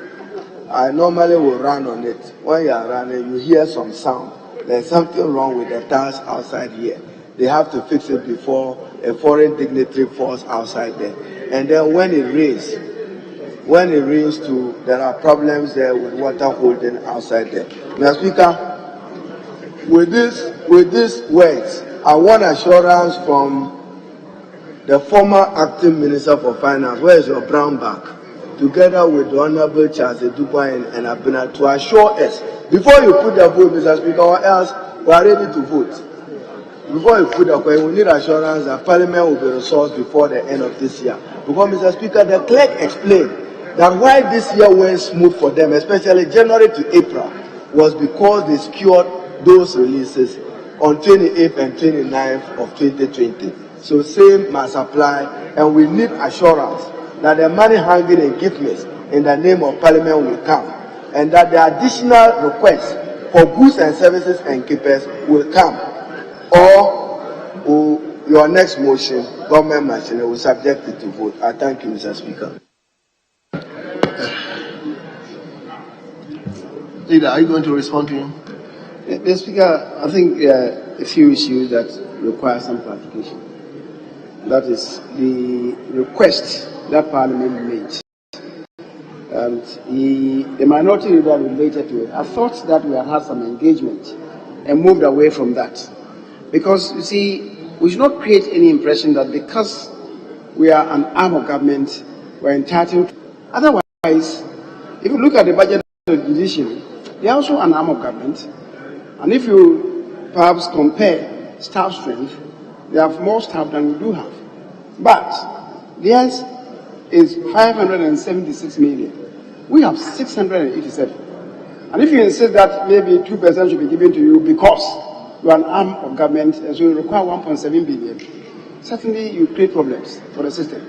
I normally will run on it. When you are running, you hear some sound. There's something wrong with the tiles outside here. They have to fix it before a foreign dignitary falls outside there. And then when it rains too, there are problems there with water holding outside there. Mr. Speaker, with these words, I want assurance from the former acting Minister for Finance, where is your brown bag, together with the Honorable Charles Eduboy and Abena, to assure us, before you put the vote, Mr. Speaker, or else we are ready to vote. Before you put the vote, we need assurance that Parliament will be resourced before the end of this year. Because, Mr. Speaker, the clerk explained that why this year went smooth for them, especially January to April, was because they secured those releases on 28th and 29th of 2020. So same must apply, and we need assurance that the money hanging in giftness in the name of Parliament will come, and that the additional requests for goods and services and keepers will come, or your next motion, government machinery, will subject it to vote. I thank you, Mr. Speaker. Leader, are you going to respond to him? Mr. Speaker, I think a few issues that require some clarification. That is the request that Parliament made. And the minority leader related to it. I thought that we had some engagement and moved away from that. Because, you see, we should not create any impression that because we are an arm of government, we're entitled. Otherwise, if you look at the budget of the judiciary, they are also an arm of government. And if you perhaps compare staff strength, they have more staff than we do have. But theirs is 576 million. We have 687. And if you insist that maybe 2% should be given to you because you are an arm of government and so you require 1.7 billion, certainly you create problems for the system.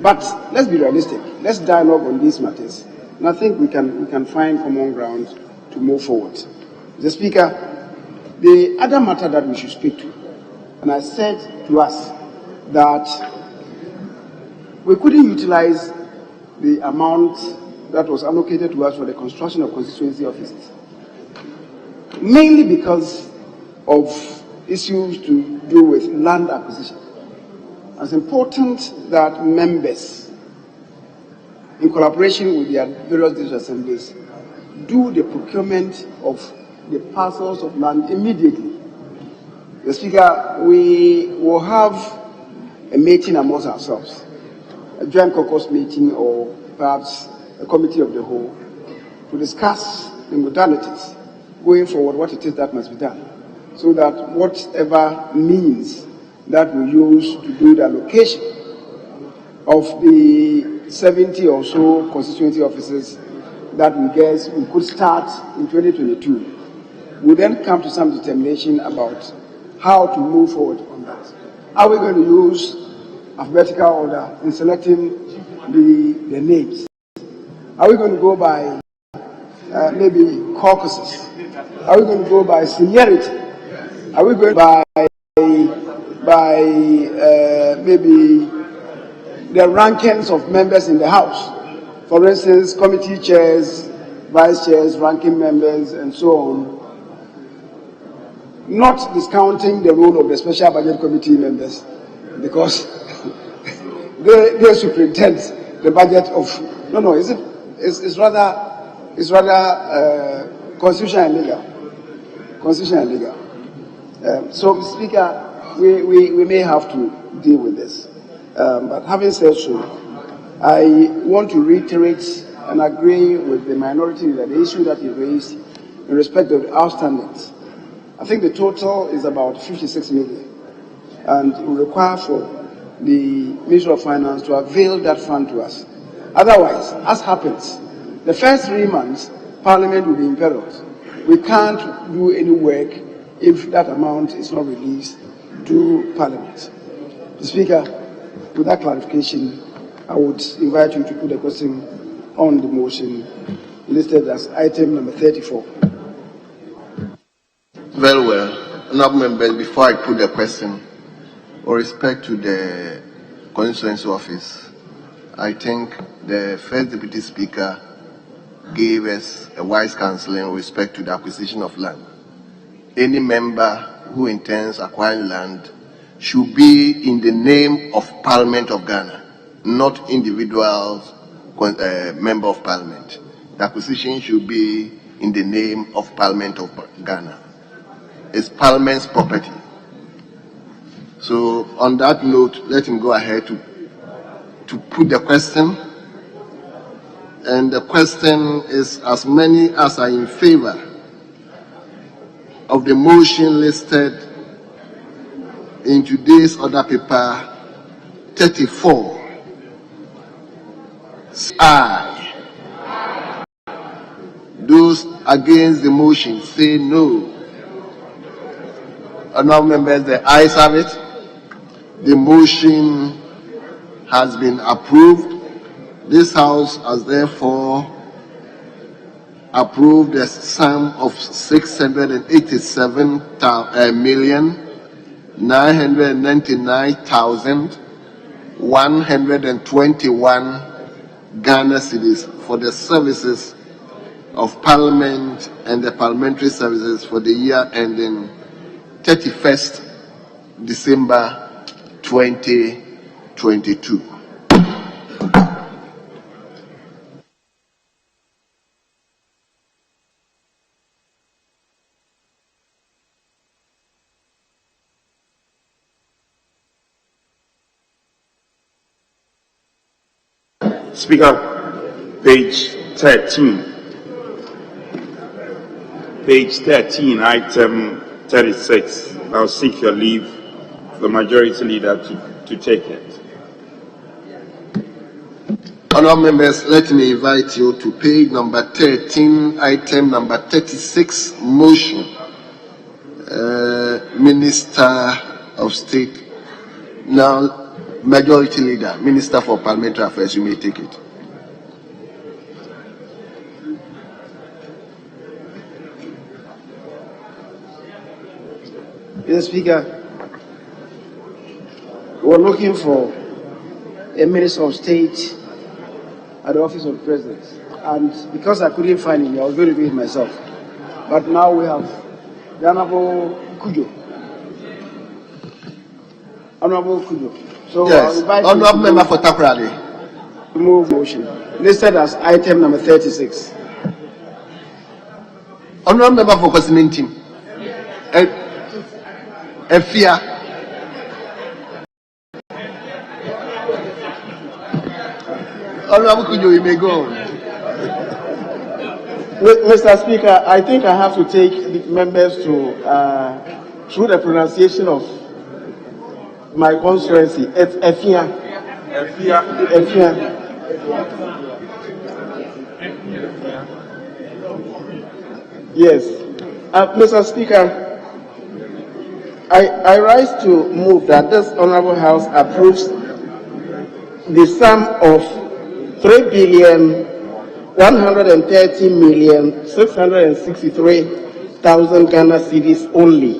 But let's be realistic. Let's dialogue on these matters. And I think we can find common ground to move forward. Mr. Speaker, the other matter that we should speak to, and I said to us that we couldn't utilize the amount that was allocated to us for the construction of constituency offices, mainly because of issues to do with land acquisition. It's important that members, in collaboration with their various district assemblies, do the procurement of the parcels of land immediately. Mr. Speaker, we will have a meeting amongst ourselves, a joint caucus meeting or perhaps a committee of the whole, to discuss the modalities going forward, what it is that must be done, so that whatever means that we use to do the allocation of the 70 or so constituency offices that we guess we could start in 2022, we then come to some determination about how to move forward on that. Are we going to use alphabetical order in selecting the names? Are we going to go by maybe caucuses? Are we going to go by seniority? Are we going by maybe the rankings of members in the House? For instance, committee chairs, vice chairs, ranking members, and so on. Not discounting the role of the special budget committee members, because they superintend the budget of. No. It's rather constitutional and legal. Constitutional and legal. So, Mr. Speaker, we may have to deal with this. But having said so, I want to reiterate and agree with the minority that the issue that he raised in respect of the outstandings. I think the total is about 56 million, and it will require for the Ministry of Finance to avail that fund to us. Otherwise, as happens, the first 3 months, Parliament will be imperiled. We can't do any work if that amount is not released to Parliament. Mr. Speaker, with that clarification, I would invite you to put a question on the motion listed as item number 34. Very well. Honourable members, before I put the question, with respect to the constituency office, I think the first Deputy Speaker gave us a wise counsel in respect to the acquisition of land. Any member who intends acquiring land should be in the name of Parliament of Ghana, not individuals, member of Parliament. The acquisition should be in the name of Parliament of Ghana. It's Parliament's property. So on that note, let him go ahead to put the question. And the question is, as many as are in favor of the motion listed in today's order paper 34, aye. Those against the motion say no. Honourable members, the ayes have it. The motion has been approved. This House has therefore approved a sum of 687,999,121 Ghana cedis for the services of Parliament and the parliamentary services for the year ending 31st December 2022. Speaker, page 13. Page 13, item 36. I'll seek your leave, the Majority Leader, to take it. Honourable members, let me invite you to page number 13, item number 36, motion. Minister of State, now Majority Leader, Minister for Parliamentary Affairs, you may take it. Mr. Speaker, we're looking for a Minister of State at the Office of the President. And because I couldn't find him, I was going to do it myself. But now we have the Honorable Kujo. Honorable Kujo. So yes, Honorable Member for Takoradi. Move motion. Listed as item number 36. Honorable Member for Kwasimintim. Efia. Honorable Kujo, you may go. Mr. Speaker, I think I have to take the members to, through the pronunciation of my constituency. It's Efia. Efia. Yes. Mr. Speaker, I rise to move that this Honorable House approves the sum of 3,130,663,000 Ghana cedis only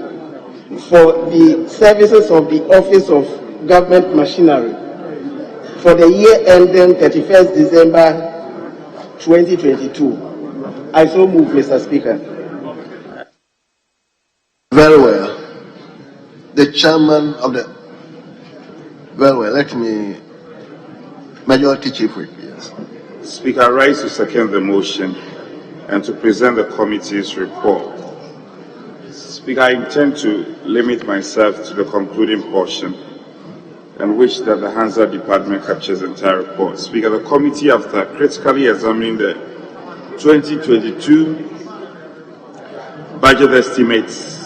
for the services of the Office of Government Machinery for the year ending 31st December 2022. I so move, Mr. Speaker. Very well. The chairman of the... Very well, let me... Majority Chief Whip, yes. Speaker, I rise to second the motion and to present the committee's report. Speaker, I intend to limit myself to the concluding portion and wish that the Hansa Department captures the entire report. Speaker, the committee, after critically examining the 2022 budget estimates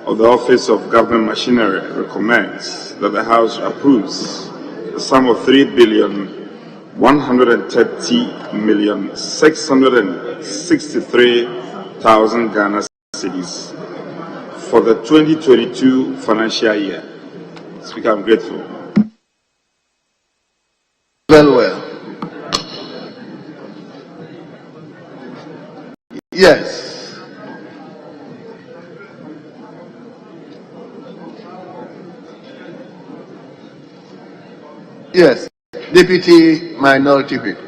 of the Office of Government Machinery, recommends that the House approves the sum of 3,130,663,000 Ghana cedis for the 2022 financial year. Speaker, I'm grateful. Very well. Yes. Yes. Deputy Minority Whip.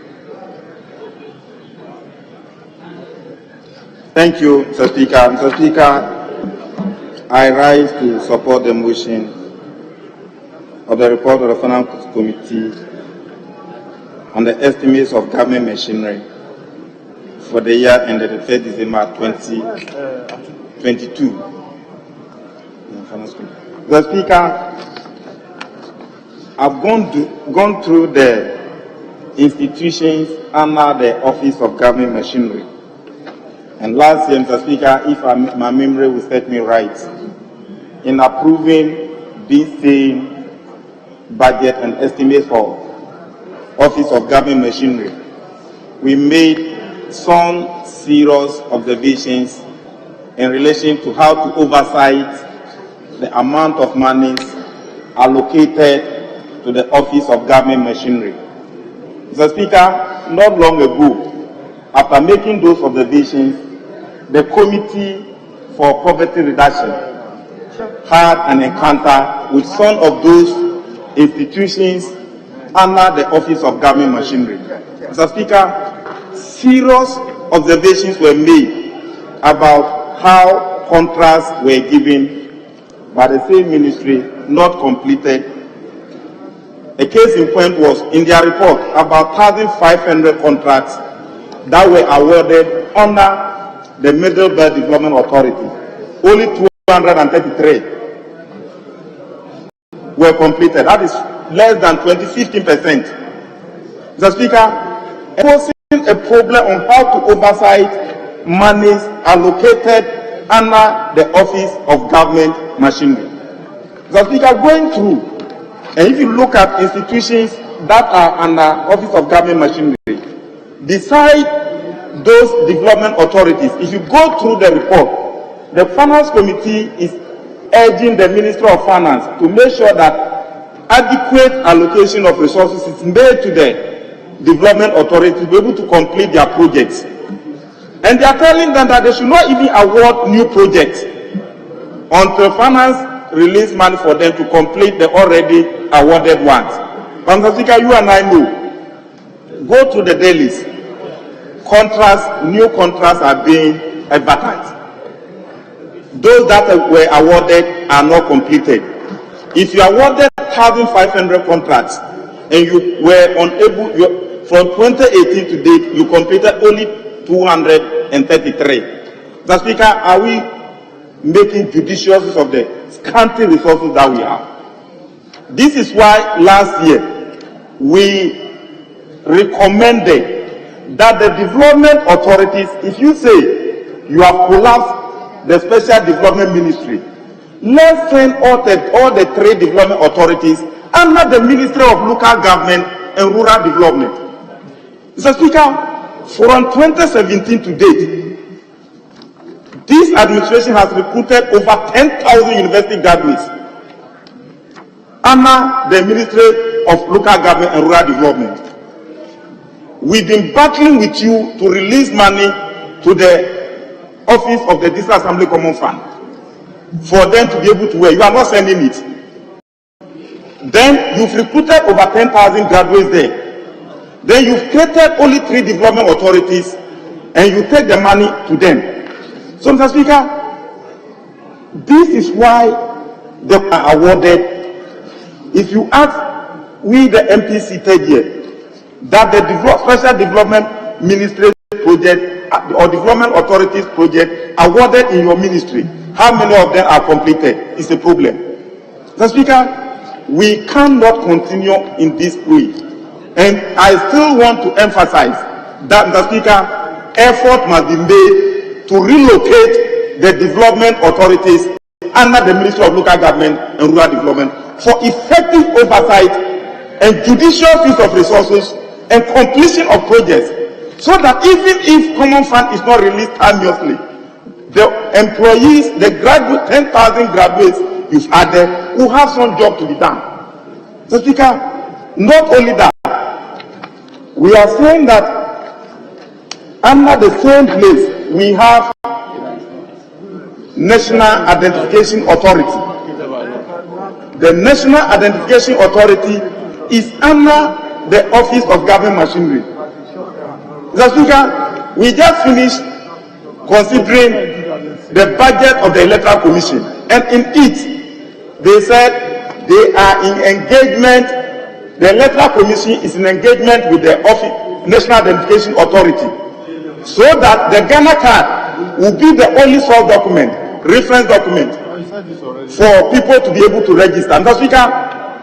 Thank you, Mr. Speaker. Mr. Speaker, I rise to support the motion of the report of the Finance Committee on the estimates of government machinery for the year ended 3rd December 2022. Mr. Speaker, I've gone through the institutions under the Office of Government Machinery. And last year, Mr. Speaker, if my memory will set me right, in approving this same budget and estimates for Office of Government Machinery, we made some serious observations in relation to how to oversight the amount of monies allocated to the Office of Government Machinery. Mr. Speaker, not long ago, after making those observations, the Committee for Poverty Reduction had an encounter with some of those institutions under the Office of Government Machinery. Mr. Speaker, serious observations were made about how contracts were given by the same ministry, not completed. A case in point was in their report about 1,500 contracts that were awarded under the Middle Belt Development Authority. Only 233 were completed. That is less than 15%. Mr. Speaker, posing a problem on how to oversight monies allocated under the Office of Government Machinery. Mr. Speaker, going through, and if you look at institutions that are under Office of Government Machinery, beside those development authorities, if you go through the report, the Finance Committee is urging the Minister of Finance to make sure that adequate allocation of resources is made to the development authorities to be able to complete their projects. And they are telling them that they should not even award new projects until Finance release money for them to complete the already awarded ones. Mr. Speaker, you and I know, go to the dailies. Contracts, new contracts are being advertised. Those that were awarded are not completed. If you awarded 1,500 contracts and you were unable, from 2018 to date, you completed only 233. Mr. Speaker, are we making judicious use of the scanty resources that we have? This is why last year we recommended that the development authorities, if you say you have collapsed the Special Development Ministry, let's send all the three development authorities under the Ministry of Local Government and Rural Development. Mr. Speaker, from 2017 to date, this administration has recruited over 10,000 university graduates under the Ministry of Local Government and Rural Development. We've been battling with you to release money to the Office of the District Assembly Common Fund for them to be able to wear. You are not sending it. Then you've recruited over 10,000 graduates there. Then you've created only 3 development authorities and you take the money to them. So, Mr. Speaker, this is why they are awarded. If you ask we the MP seated here, that the Special Development Ministry project or Development Authorities project awarded in your ministry, how many of them are completed? It's a problem. Mr. Speaker, we cannot continue in this way. And I still want to emphasize that, Mr. Speaker, effort must be made to relocate the development authorities under the Ministry of Local Government and Rural Development for effective oversight and judicious use of resources and completion of projects, so that even if common fund is not released timeously, the employees, the 10,000 graduates you've added, will have some job to be done. So, Speaker, not only that, we are saying that under the same place we have National Identification Authority. The National Identification Authority is under the office of government machinery. Mr. Speaker, we just finished considering the budget of the Electoral Commission, and in it, they said they are in engagement, the Electoral Commission is in engagement with the National Identification Authority, so that the Ghana card will be the only source document, reference document, for people to be able to register. Mr. Speaker,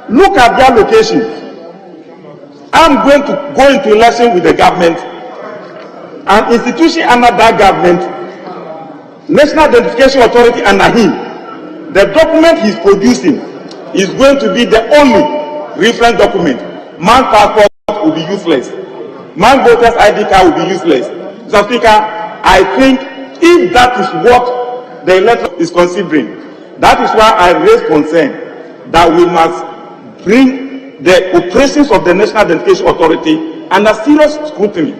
look at their location. I'm going to go into election with the government. An institution under that government, National Identification Authority under him, the document he's producing is going to be the only reference document. Man's passport will be useless. Man's voter's ID card will be useless. Mr. Speaker, I think if that is what the electorate is considering, that is why I raise concern that we must bring the operations of the National Identification Authority under serious scrutiny.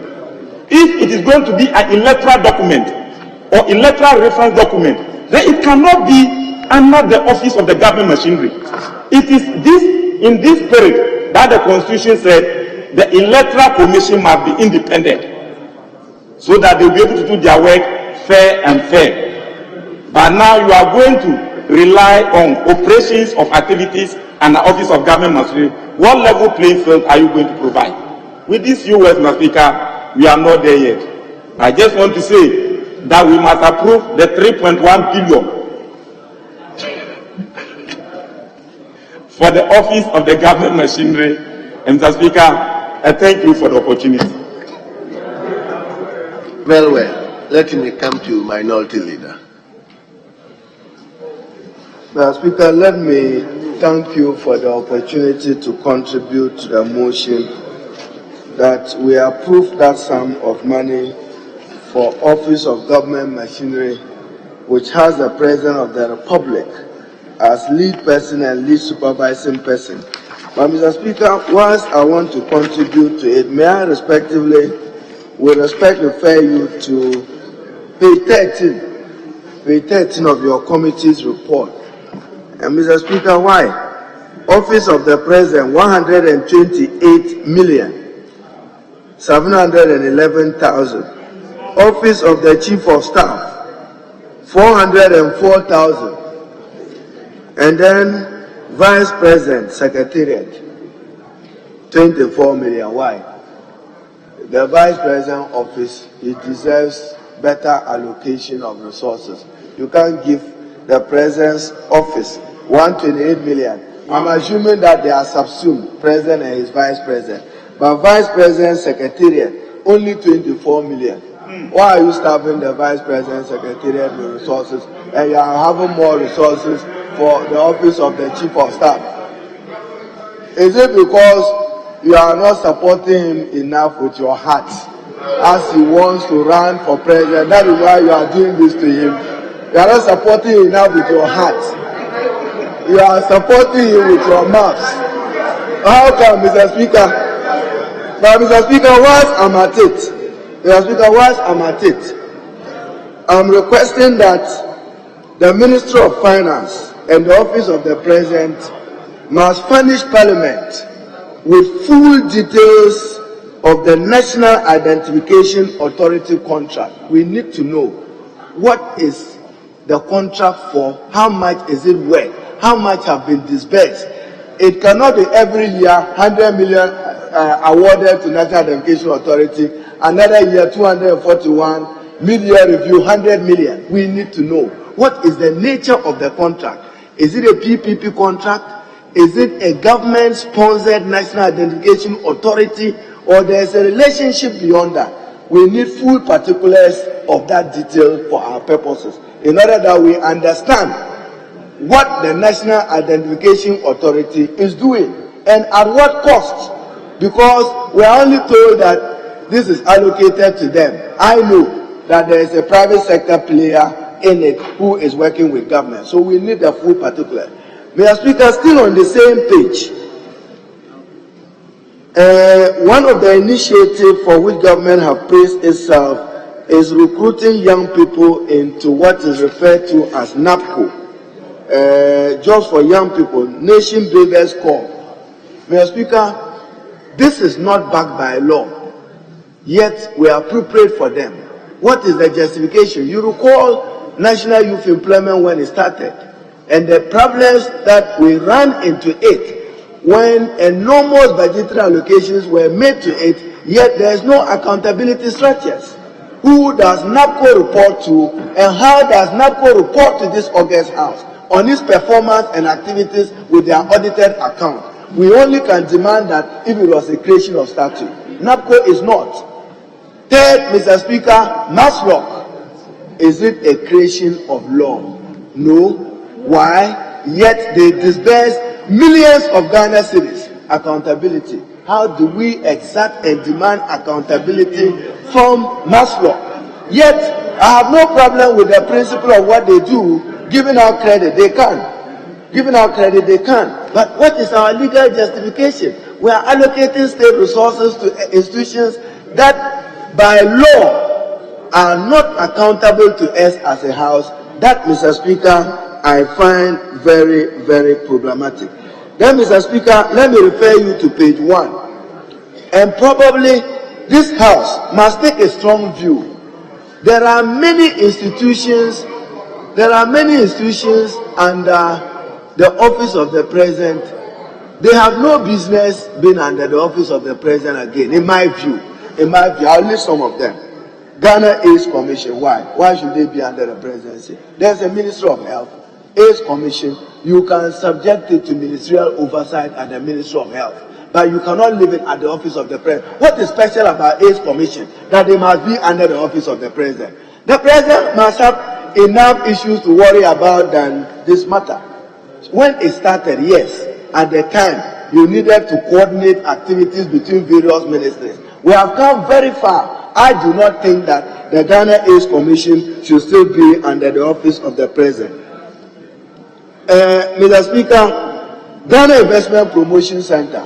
If it is going to be an electoral document or electoral reference document, then it cannot be under the office of the government machinery. It is in this spirit that the Constitution said the Electoral Commission must be independent, so that they will be able to do their work fair and fair. But now you are going to rely on operations of activities and the office of government machinery. What level playing field are you going to provide? With this US, Mr. Speaker, we are not there yet. I just want to say that we must approve the 3.1 billion for the office of the government machinery. And Mr. Speaker, I thank you for the opportunity. Very well. Let me come to Minority Leader. Mr. Speaker, let me thank you for the opportunity to contribute to the motion that we approve that sum of money for Office of Government Machinery, which has the President of the Republic as lead person and lead supervising person. But Mr. Speaker, whilst I want to contribute to it, may I respectively, with respect, refer you to page 13 of your committee's report. And Mr. Speaker, why? Office of the President, 128 million. 711,000. Office of the Chief of Staff, 404,000. And then Vice President, Secretariat, 24 million. Why? The Vice President office, it deserves better allocation of resources. You can't give the President's office 128 million. I'm assuming that they are subsumed, President and his Vice President. But Vice President Secretariat, only 24 million. Why are you starving the Vice President Secretariat with resources and you are having more resources for the office of the Chief of Staff? Is it because you are not supporting him enough with your heart as he wants to run for president? That is why you are doing this to him. You are not supporting him enough with your heart. You are supporting him with your mouth. How come, Mr. Speaker? But Mr. Speaker, whilst I'm at it, I'm requesting that the Ministry of Finance and the Office of the President must furnish Parliament with full details of the National Identification Authority contract. We need to know what is the contract for, how much is it worth, how much have been disbursed. It cannot be every year 100 million awarded to National Identification Authority, another year 241, mid-year review 100 million. We need to know what is the nature of the contract. Is it a PPP contract? Is it a government-sponsored National Identification Authority, or there is a relationship beyond that? We need full particulars of that detail for our purposes, in order that we understand what the National Identification Authority is doing and at what cost. Because we are only told that this is allocated to them. I know that there is a private sector player in it who is working with government. So we need the full particular. Mr. Speaker, still on the same page, one of the initiatives for which government have praised itself is recruiting young people into what is referred to as NAPCO, Jobs for Young People, Nation Builders Corps. Mr. Speaker, This is not backed by law, yet we appropriate for them. What is the justification? You recall National Youth Employment when it started, and the problems that we ran into it when enormous budgetary allocations were made to it, yet there is no accountability structures. Who does NAPCO report to, and how does NAPCO report to this August House on its performance and activities with their audited account? We only can demand that if it was a creation of statute. NAPCO is not. Third, Mr. Speaker, Maslock, is it a creation of law? No. Why? Yet they disburse millions of Ghana cedis. Accountability. How do we exact and demand accountability from Maslock? Yet, I have no problem with the principle of what they do, giving out credit, they can. Giving out credit, they can. But what is our legal justification? We are allocating state resources to institutions that, by law, are not accountable to us as a house. That, Mr. Speaker, I find very, very problematic. Then, Mr. Speaker, let me refer you to page 1. And probably this house must take a strong view. There are many institutions under the office of the president. They have no business being under the office of the president again, in my view. I'll list some of them. Ghana AIDS Commission, why? Why should they be under the presidency? There's a Ministry of Health. AIDS Commission, you can subject it to ministerial oversight at the Ministry of Health, but you cannot leave it at the office of the president. What is special about AIDS Commission that they must be under the office of the president? The president must have enough issues to worry about than this matter. When it started, yes, at the time, you needed to coordinate activities between various ministries. We have come very far. I do not think that the Ghana AIDS Commission should still be under the office of the president. Mr. Speaker, Ghana Investment Promotion Center,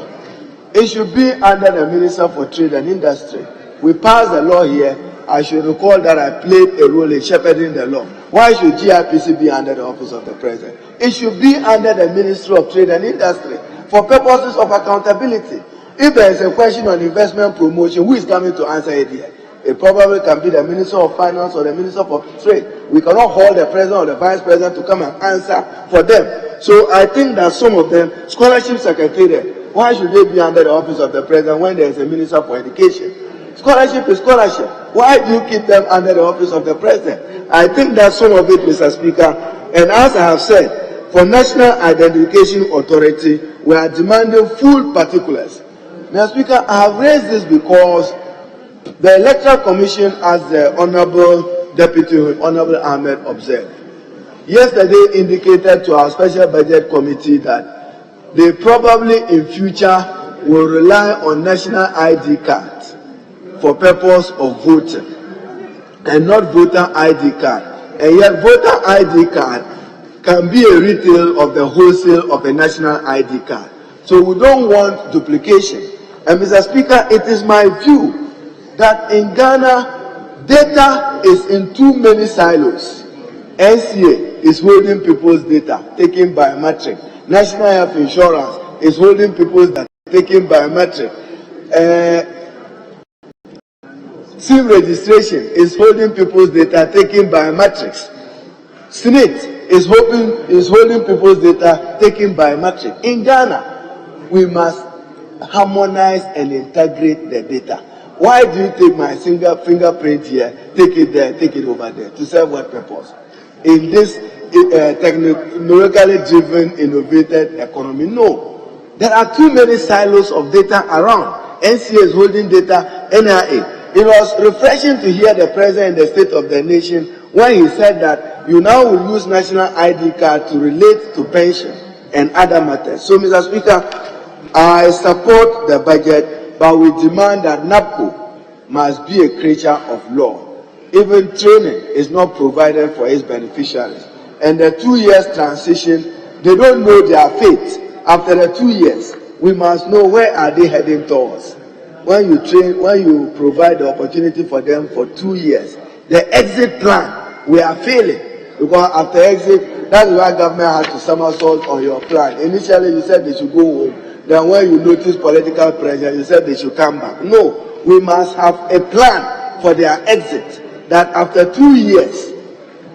it should be under the Minister for Trade and Industry. We passed the law here. I should recall that I played a role in shepherding the law. Why should GIPC be under the office of the president? It should be under the Ministry of Trade and Industry for purposes of accountability. If there is a question on investment promotion, who is coming to answer it here? It probably can be the Minister of Finance or the Minister of Trade. We cannot hold the President or the Vice President to come and answer for them. So I think that some of them, Scholarship Secretariat, why should they be under the office of the President when there is a Minister for Education? Scholarship is scholarship. Why do you keep them under the office of the President? I think that some of it, Mr. Speaker, and as I have said, for National Identification Authority, we are demanding full particulars. Mr. Speaker, I have raised this because the Electoral Commission, as the Honorable Deputy Honorable Ahmed observed, yesterday indicated to our Special Budget Committee that they probably in future will rely on national ID cards for purpose of voting and not voter ID card. And yet voter ID card can be a retail of the wholesale of a national ID card. So we don't want duplication. And Mr. Speaker, it is my view that in Ghana, data is in too many silos. NCA is holding people's data, taking biometric. National Health Insurance is holding people's data, taking biometric. SIM registration is holding people's data, taking biometrics. SNIT is holding people's data, taking biometric. In Ghana, we must harmonize and integrate the data. Why do you take my fingerprint here, take it there, take it over there? To serve what purpose? In this technologically driven, innovated economy? No. There are too many silos of data around. NCA is holding data, NIA. It was refreshing to hear the President in the State of the Nation when he said that you now will use national ID card to relate to pension and other matters. So, Mr. Speaker, I support the budget, but we demand that NAPCO must be a creature of law. Even training is not provided for its beneficiaries. And the 2 years transition, they don't know their fate. After the 2 years, we must know where are they heading towards. When you train, when you provide the opportunity for them for 2 years, the exit plan, we are failing. Because after exit, that's why government has to somersault on your plan. Initially, you said they should go home. then when you notice political pressure, you said they should come back. No, we must have a plan for their exit, that after 2 years,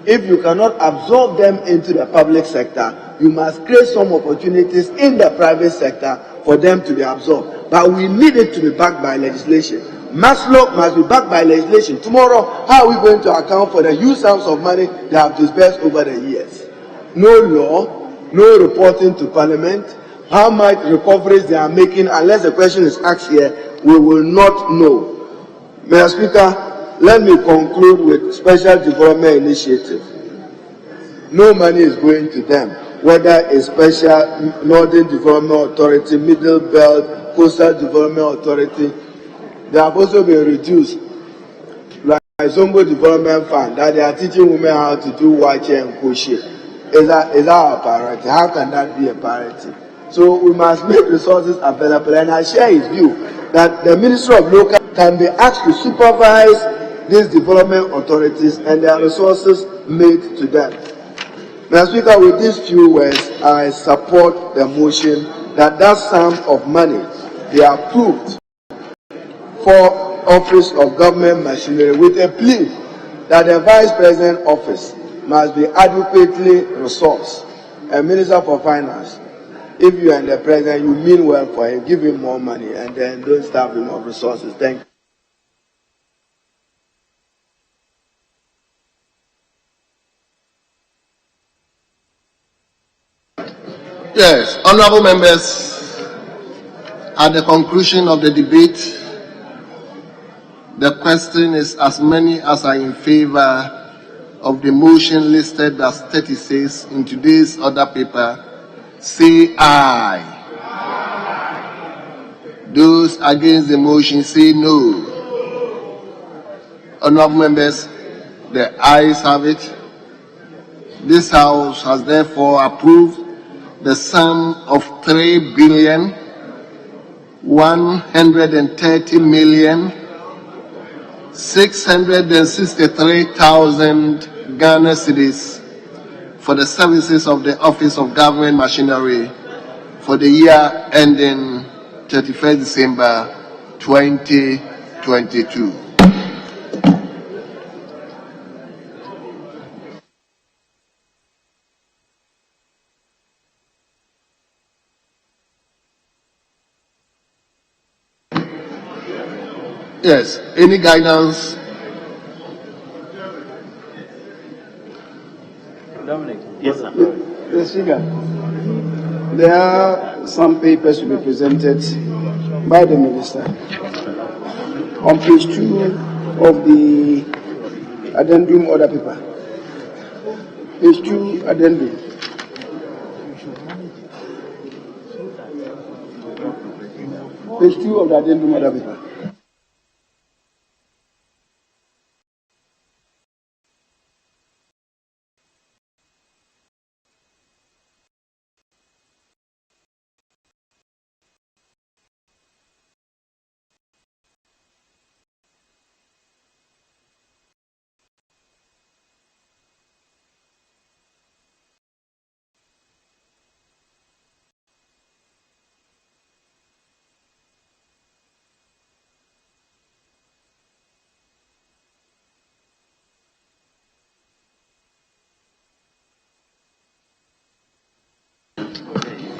if you cannot absorb them into the public sector, you must create some opportunities in the private sector for them to be absorbed. But we need it to be backed by legislation. Maslow must be backed by legislation. Tomorrow, how are we going to account for the huge sums of money they have disbursed over the years? No law, no reporting to Parliament. How much recoveries they are making, unless the question is asked here, we will not know. Mr. Speaker, let me conclude with special development initiative. No money is going to them, whether a special Northern Development Authority, Middle Belt, Coastal Development Authority. They have also been reduced, like Zongo Development Fund, that they are teaching women how to do wache and crochet. Is that our priority? How can that be a priority? So we must make resources available, and I share his view that the Ministry of Local can be asked to supervise these development authorities and their resources made to them. Mr. Speaker, with these few words, I support the motion that that sum of money be approved for Office of Government Machinery, with a plea that the Vice President office must be adequately resourced. And Minister for Finance, if you and the President, you mean well for him, give him more money and then don't starve him of resources. Thank you. Yes, honorable members, at the conclusion of the debate, the question is as many as are in favor of the motion listed as 36 in today's order paper, say aye. Those against the motion say no. Honorable members, the ayes have it. This House has therefore approved the sum of 3,130,663,000 Ghana cedis for the services of the Office of Government Machinery for the year ending 31st December 2022. Yes, any guidance? Dominic. Yes, sir. Mr. Speaker, there are some papers to be presented by the Minister. On page 2 of the addendum order paper. Page 2 addendum. Page 2 of the addendum order paper.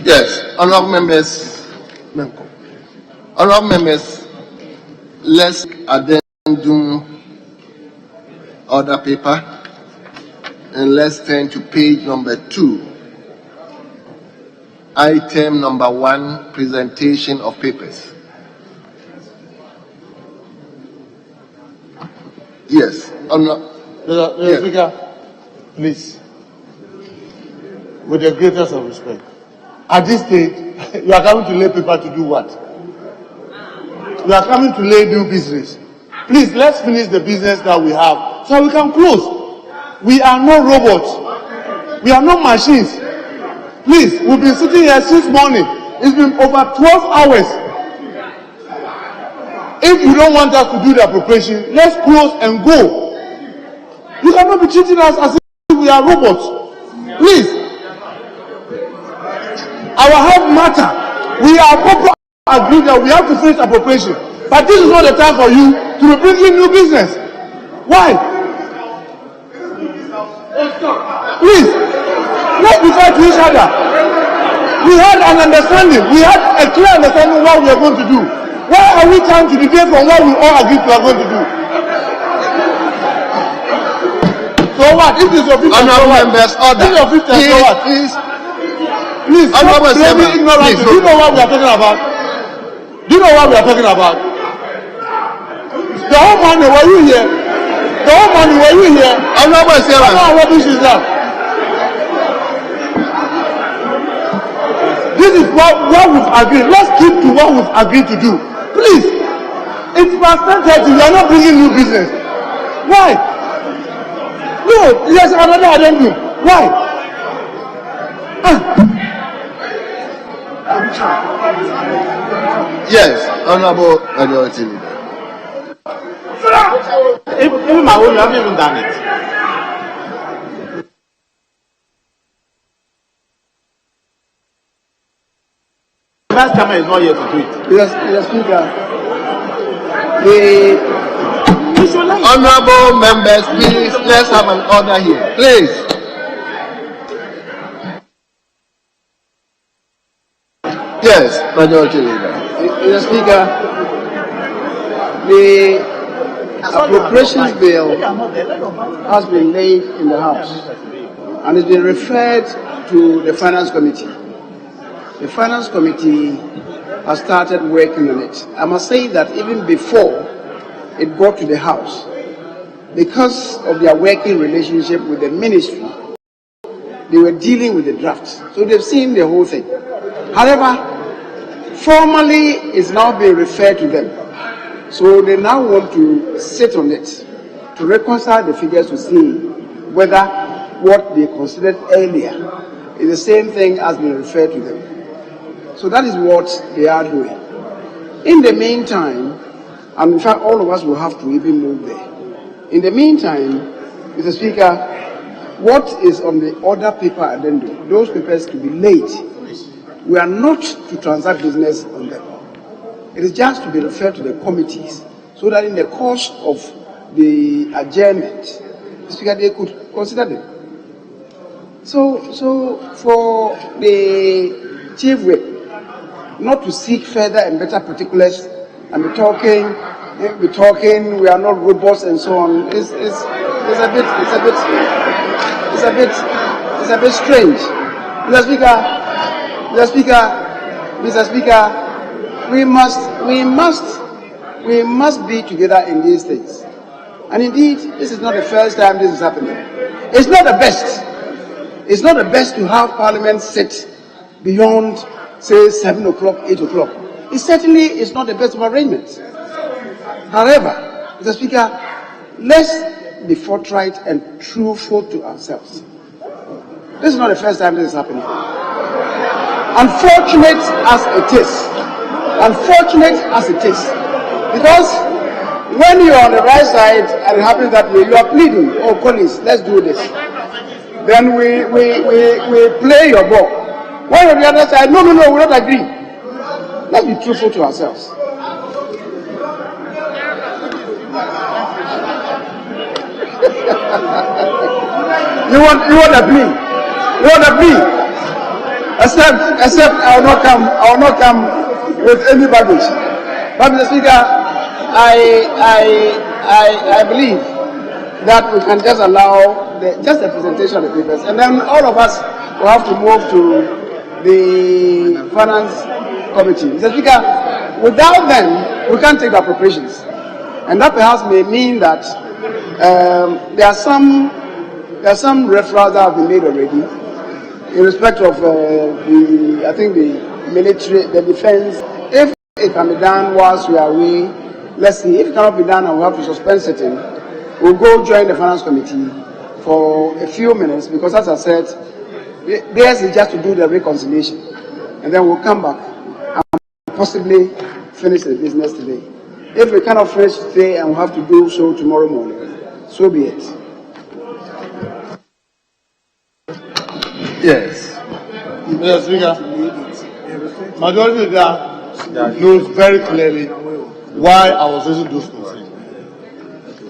Yes, honorable members. Honorable members, let's addendum order paper and let's turn to page number 2. Item number 1, presentation of papers. Yes, Mr. Speaker, please, with the greatest of respect, at this stage, you are coming to lay paper to do what? You are coming to lay new business. Please, let's finish the business that we have so we can close. We are not robots. We are not machines. Please, we've been sitting here since morning. It's been over 12 hours. If you don't want us to do the appropriation, let's close and go. You cannot be treating us as if we are robots. Please. Our health matter. We are proper agreed that we have to finish appropriation. But this is not the time for you to be bringing new business. Why? Please, let's be fair to each other. We had an understanding. We had a clear understanding of what we are going to do. Why are we trying to deviate from what we all agreed we are going to do? So what? If this is your fifth and so what? This is your fifth and so what? Please, stop blaming ignorance. Do you know what we are talking about? Do you know what we are talking about? The whole morning, were you here? The whole morning, were you here? I'm not going to say that. What rubbish is that? This is what we've agreed. Let's keep to what we've agreed to do. Please. It's past 10:30. We are not bringing new business. Why? No, there's another addendum. Why? Yes, Honorable Majority Leader. Even my own, you haven't even done it. The first time is not here to do it. Yes, Speaker. Honorable members, please, let's have an order here. Please. Yes, Majority Leader. Mr. Speaker, the appropriations bill has been laid in the House and it's been referred to the Finance Committee. The Finance Committee has started working on it. I must say that even before it got to the House, because of their working relationship with the ministry, they were dealing with the drafts. So they've seen the whole thing. However, formally it's now being referred to them. So they now want to sit on it, to reconcile the figures to see whether what they considered earlier is the same thing as being referred to them. So that is what they are doing. In the meantime, and in fact all of us will have to even move there. In the meantime, Mr. Speaker, what is on the order paper addendum, those papers to be laid, we are not to transact business on them. It is just to be referred to the committees so that in the course of the adjournment, Mr. Speaker, they could consider them. So for the Chief Whip not to seek further and better particulars and be talking, we are not robust and so on, it's a bit strange. Mr. Speaker, we must be together in these things. And indeed, this is not the first time this is happening. It's not the best. It's not the best to have Parliament sit beyond, say, 7 o'clock, 8 o'clock. It certainly is not the best of arrangements. However, Mr. Speaker, let's be forthright and truthful to ourselves. This is not the first time this is happening. Unfortunate as it is, because when you are on the right side and it happens that way, you are pleading, oh colleagues, let's do this. Then we play your ball. When on the other side, no, we don't agree. Let's be truthful to ourselves. You want a plea? You want a plea? Except I will not come with any baggage. But Mr. Speaker, I believe that we can just allow just the presentation of the papers, and then all of us will have to move to the Finance Committee. Mr. Speaker, without them, we can't take the appropriations, and that perhaps may mean that there are some referrals that have been made already in respect of the military, the defense. If it can be done whilst we are away, let's see. If it cannot be done and we have to suspend sitting, we'll go join the Finance Committee for a few minutes, because as I said, theirs is just to do the reconciliation, and then we'll come back and possibly finish the business today. If we cannot finish today and we have to do so tomorrow morning, so be it. Yes. Mr. Speaker. Majority Leader knows very clearly why I was raising those concerns.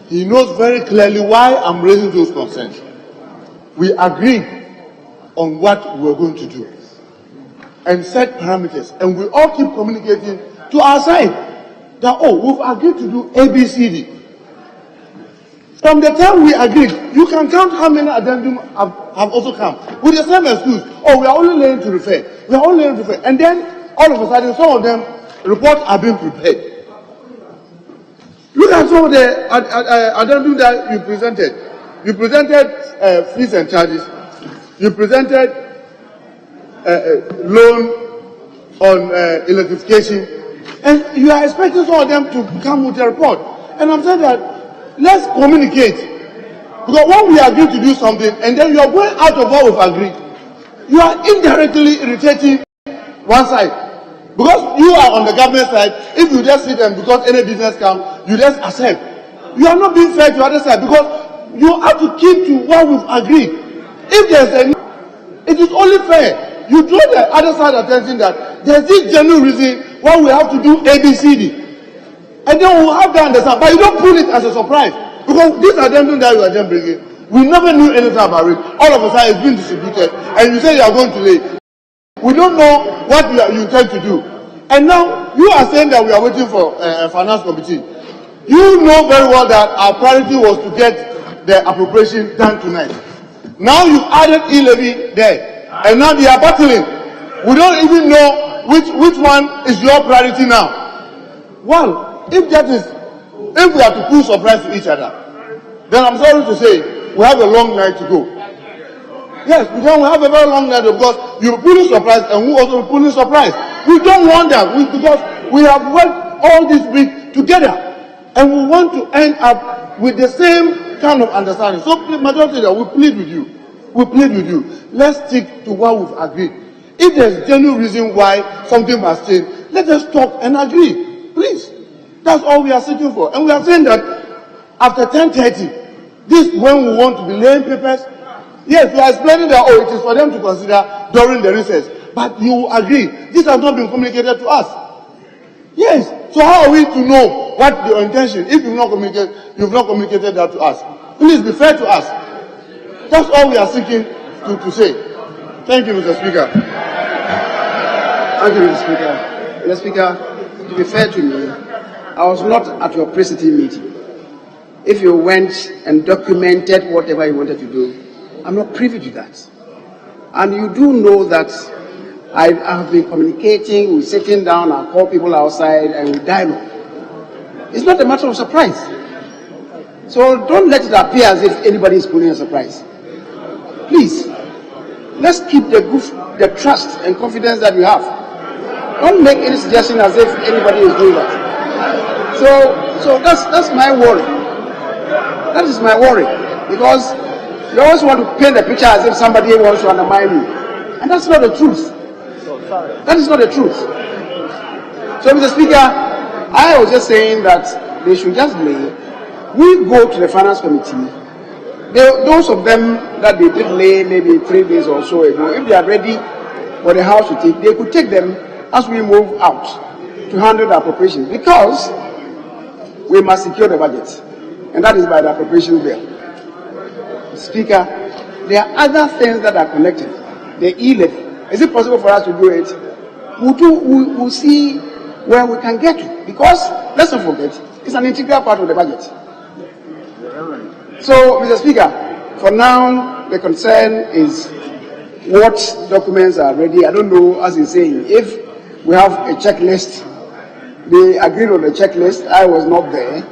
He knows very clearly why I'm raising those concerns. We agreed on what we're going to do and set parameters, and we all keep communicating to our side that, oh, we've agreed to do ABCD. From the time we agreed, you can count how many addendum have also come with the same excuse. Oh, we are only laying to refer. We are only laying to refer. And then all of a sudden, some of them reports are being prepared. Look at some of the addendum that you presented. You presented fees and charges. You presented loan on electrification, and you are expecting some of them to come with a report. And I'm saying that let's communicate, because when we agree to do something and then you are going out of what we've agreed, you are indirectly irritating one side. Because you are on the government side, if you just sit and because any business comes, you just accept. You are not being fair to the other side, because you have to keep to what we've agreed. If there's any, it is only fair. You draw the other side attention that there's this genuine reason why we have to do ABCD. And then we'll have to understand. But you don't put it as a surprise. Because this addendum that you are just bringing, we never knew anything about it. All of a sudden it's been distributed. And you say you are going to lay. We don't know what you intend to do. And now you are saying that we are waiting for a finance committee. You know very well that our priority was to get the appropriation done tonight. Now you've added e-levy there. And now they are battling. We don't even know which one is your priority now. Well, if we have to pull surprise to each other, then I'm sorry to say we have a long night to go. Yes, we have a very long night because you're pulling surprise and we also pulling surprise. We don't want that because we have worked all this week together and we want to end up with the same kind of understanding. So the majority that we plead with you. We plead with you. Let's stick to what we've agreed. If there's genuine reason why something must change, let us talk and agree. Please. That's all we are seeking for. And we are saying that after 10:30, this is when we want to be laying papers. Yes, we are explaining that, oh, it is for them to consider during the recess. But you agree. This has not been communicated to us. Yes. So how are we to know what your intention? If you've not communicated that to us. Please be fair to us. That's all we are seeking to say. Thank you, Mr. Speaker. Thank you, Mr. Speaker. Mr. Speaker, to be fair to me, I was not at your pre-sitting meeting. If you went and documented whatever you wanted to do, I'm not privy to that. And you do know that I have been communicating, we're sitting down, I call people outside and we dialogue. It's not a matter of surprise. So don't let it appear as if anybody is pulling a surprise. Please, let's keep the trust and confidence that we have. Don't make any suggestion as if anybody is doing that. So that's my worry. That is my worry. Because you always want to paint the picture as if somebody wants to undermine you. And that's not the truth. That is not the truth. So, Mr. Speaker, I was just saying that they should just lay. We go to the Finance Committee. Those of them that they did lay maybe 3 days or so ago, if they are ready for the House to take, they could take them as we move out to handle the appropriations. Because we must secure the budget. And that is by the appropriation bill. Speaker, there are other things that are connected. The e-levy. Is it possible for us to do it? We'll see where we can get to. Because, let's not forget, it's an integral part of the budget. So, Mr. Speaker, for now, the concern is what documents are ready. I don't know, as you're saying, if we have a checklist, they agreed on the checklist, I was not there,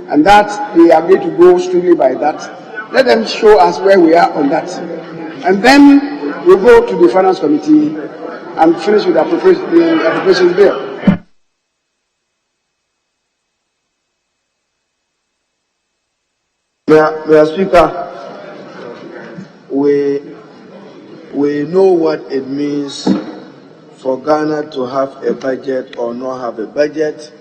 and that they agreed to go strictly by that. Let them show us where we are on that. And then we'll go to the Finance Committee and finish with the appropriations bill. Mr. Speaker, we know what it means for Ghana to have a budget or not have a budget.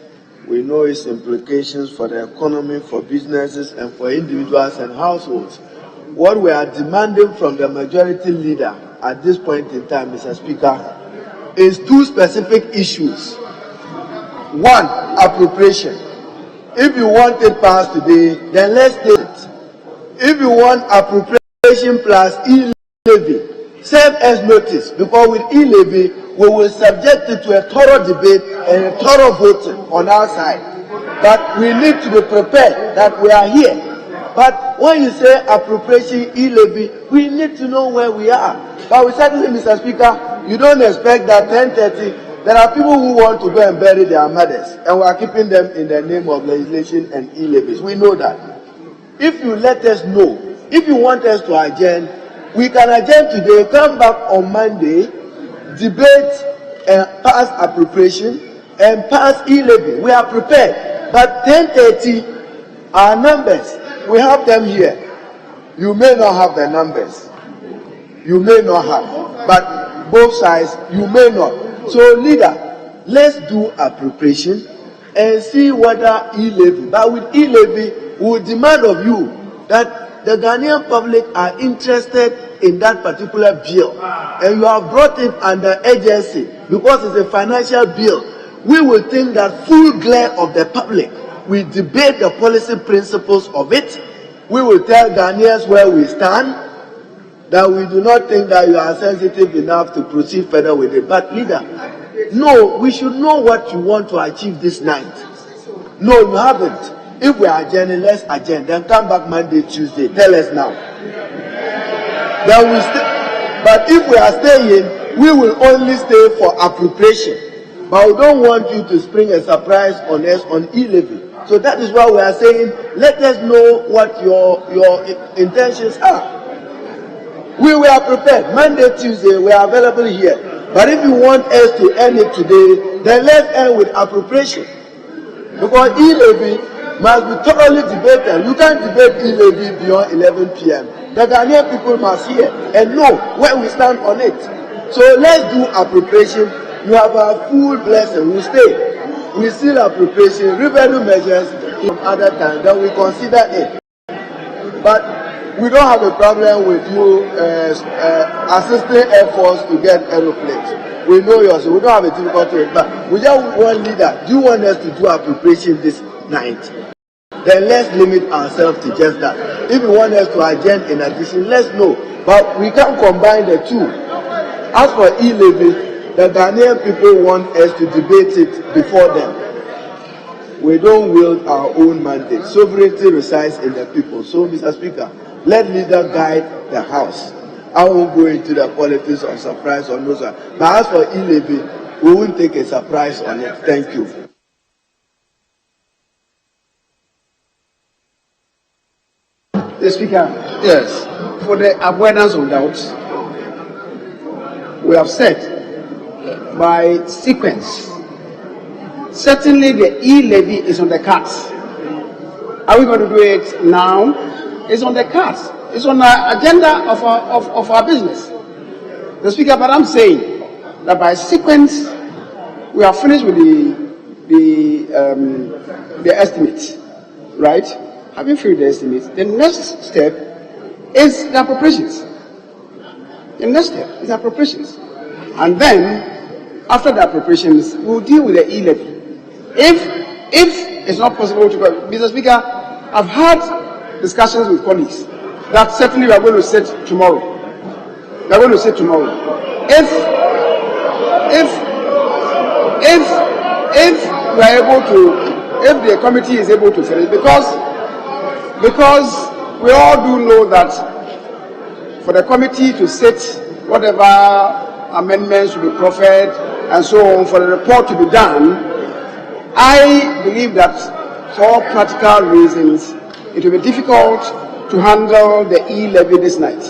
We know its implications for the economy, for businesses, and for individuals and households. What we are demanding from the majority leader at this point in time, Mr. Speaker, is two specific issues. One, appropriation. If you want it passed today, then let's take it. If you want appropriation plus e-levy, serve as notice, because with e-levy, we will subject it to a thorough debate and a thorough voting on our side. But we need to be prepared that we are here. But when you say appropriation, e-levy, we need to know where we are. But we certainly, Mr. Speaker, you don't expect that 10:30, there are people who want to go and bury their mothers, and we are keeping them in the name of legislation and e-levies. We know that. If you let us know, if you want us to adjourn, we can adjourn today, come back on Monday, debate and pass appropriation and pass e-levy. We are prepared. But 10:30, our numbers, we have them here. You may not have the numbers. You may not have. But both sides, you may not. So, leader, let's do appropriation and see whether e-levy. But with e-levy, we will demand of you that the Ghanaian public are interested in that particular bill, and you have brought it under urgency because it's a financial bill. We will think that full glare of the public. We debate the policy principles of it. We will tell Ghanaians where we stand, that we do not think that you are sensitive enough to proceed further with it. But leader, no, we should know what you want to achieve this night. No, you haven't. If we are adjourning, let's adjourn. Then come back Monday, Tuesday. Tell us now. Then we stay. But if we are staying, we will only stay for appropriation. But we don't want you to spring a surprise on us on e-levy. So that is why we are saying, let us know what your intentions are. We were prepared. Monday, Tuesday, we are available here. But if you want us to end it today, then let's end with appropriation. Because e-levy must be thoroughly debated. You can't debate e-levy beyond 11 p.m. The Ghanaian people must hear and know where we stand on it. So let's do appropriation. You have our full blessing. We stay. We seal appropriation, revenue measures from other times. Then we consider it. But we don't have a problem with you assisting Air Force to get aeroplanes. We know yours. So we don't have a difficulty with that. We just want leader. Do you want us to do appropriation this night? Then let's limit ourselves to just that. If you want us to adjourn in addition, let's know. But we can't combine the two. As for e-levy, the Ghanaian people want us to debate it before them. We don't wield our own mandate. Sovereignty resides in the people. So, Mr. Speaker, let leader guide the House. I won't go into the politics of surprise or no surprise. But as for e-levy, we won't take a surprise on it. Thank you. The Speaker, yes, for the avoidance of doubts, we have said by sequence, certainly the e-levy is on the cards. Are we going to do it now? It's on the cards. It's on the agenda of our business. The Speaker, but I'm saying that by sequence, we are finished with the estimates, right? Having filled the estimates, the next step is the appropriations. The next step is appropriations. And then, after the appropriations, we'll deal with the e-levy. If it's not possible to go, Mr. Speaker, I've had discussions with colleagues that certainly we are going to sit tomorrow. We are going to sit tomorrow. If we are able to, if the committee is able to finish, because we all do know that for the committee to sit, whatever amendments to be proffered and so on, for the report to be done, I believe that for practical reasons, it will be difficult to handle the e-levy this night.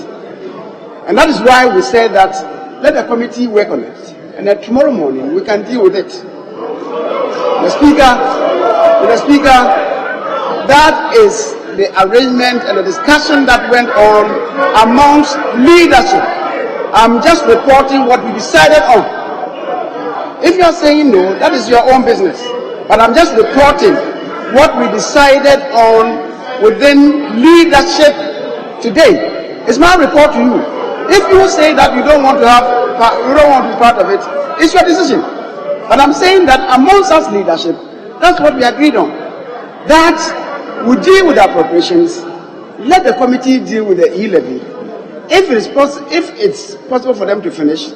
And that is why we said that let the committee work on it, and then tomorrow morning we can deal with it. The Speaker, that is the arrangement and the discussion that went on amongst leadership. I'm just reporting what we decided on. If you are saying no, that is your own business. But I'm just reporting what we decided on within leadership today. It's my report to you. If you say that you don't want to have part of it. It's your decision. But I'm saying that amongst us leadership, that's what we agreed on. That we deal with appropriations, let the committee deal with the e-levy. If it's possible for them to finish,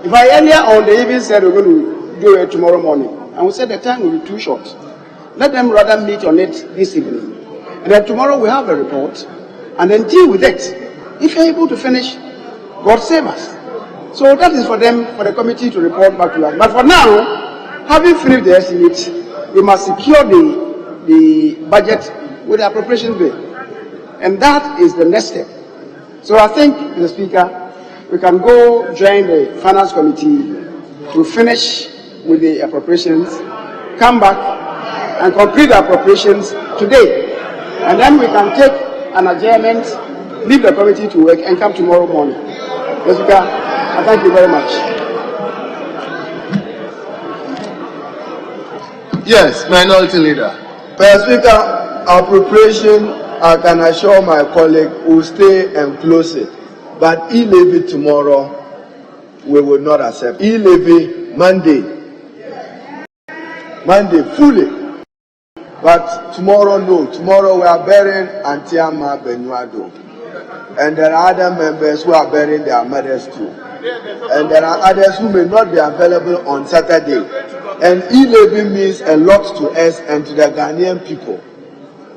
if I earlier on they even said we're going to do it tomorrow morning, and we said the time will be too short, let them rather meet on it this evening. And then tomorrow we have a report, and then deal with it. If you're able to finish, God save us. So that is for them, for the committee to report back to us. But for now, having finished the estimate, we must secure the budget with the appropriation bill. And that is the next step. So I think, Mr. Speaker, we can go join the Finance Committee to finish with the appropriations, come back and complete the appropriations today. And then we can take an adjournment, leave the committee to work, and come tomorrow morning. Mr. Speaker, I thank you very much. Yes, Minority Leader. Mr. Speaker, appropriation, I can assure my colleague, will stay and close it. But e-levy tomorrow, we will not accept. E-levy Monday fully. But tomorrow, no. Tomorrow we are burying Antiama Benuado. And there are other members who are burying their mothers too. And there are others who may not be available on Saturday. And e-levy means a lot to us and to the Ghanaian people.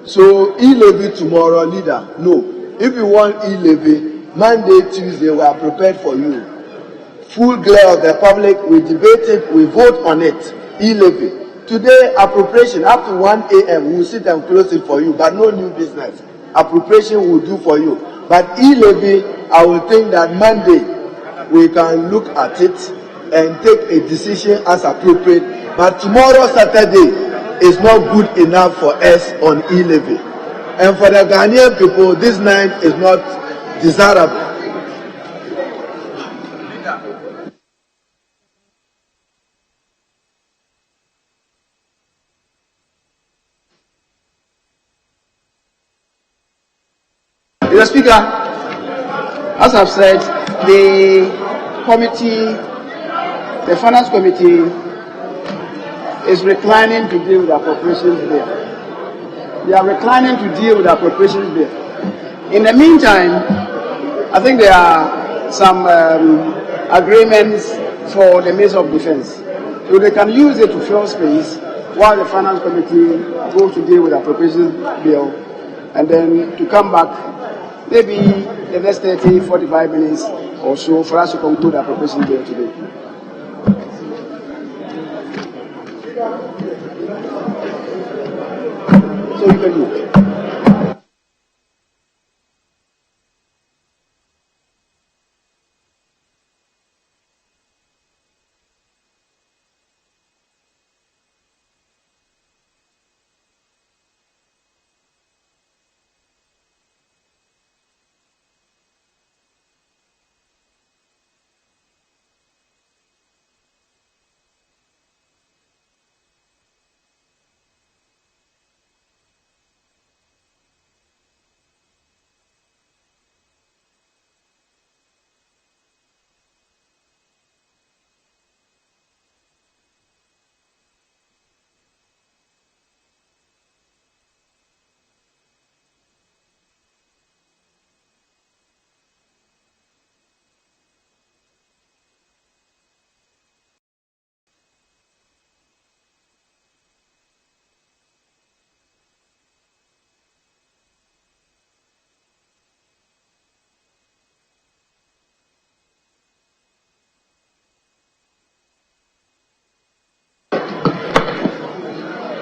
So e-levy tomorrow, leader, no. If you want e-levy, Monday, Tuesday, we are prepared for you. Full glare of the public, we debate it, we vote on it. E-levy. Today, appropriation, up to 1 a.m., we will sit and close it for you, but no new business. Appropriation we will do for you. But e-levy, I will think that Monday, we can look at it and take a decision as appropriate. But tomorrow, Saturday, is not good enough for us on e-levy. And for the Ghanaian people, this night is not desirable. Mr. Speaker, as I've said, the Finance Committee is reclining to deal with the appropriations bill. They are reclining to deal with the appropriations bill. In the meantime, I think there are some agreements for the Ministry of Defense. So they can use it to fill space while the Finance Committee goes to deal with the appropriations bill, and then to come back maybe the next 30, 45 minutes or so for us to conclude the appropriations bill today. So you can do it.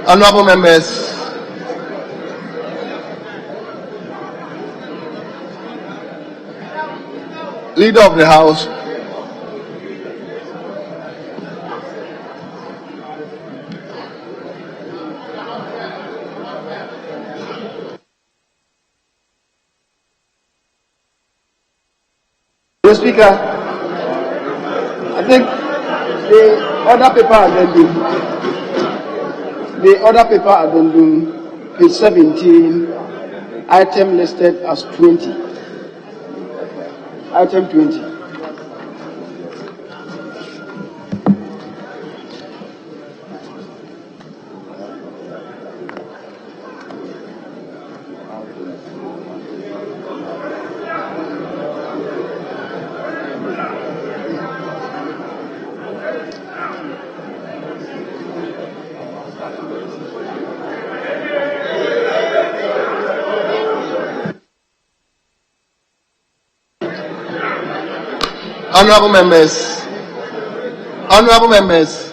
Honorable members, Leader of the House, Mr. Speaker, I think the other paper addendum, page 17, item listed as 20. Item 20. Honorable members,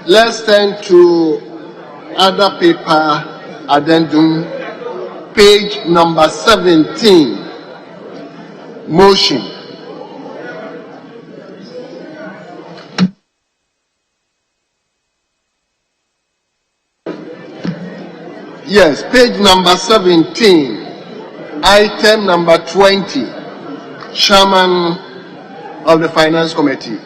let's turn to other paper addendum, page number 17, motion. Yes, page number 17, item number 20, Chairman of the Finance Committee.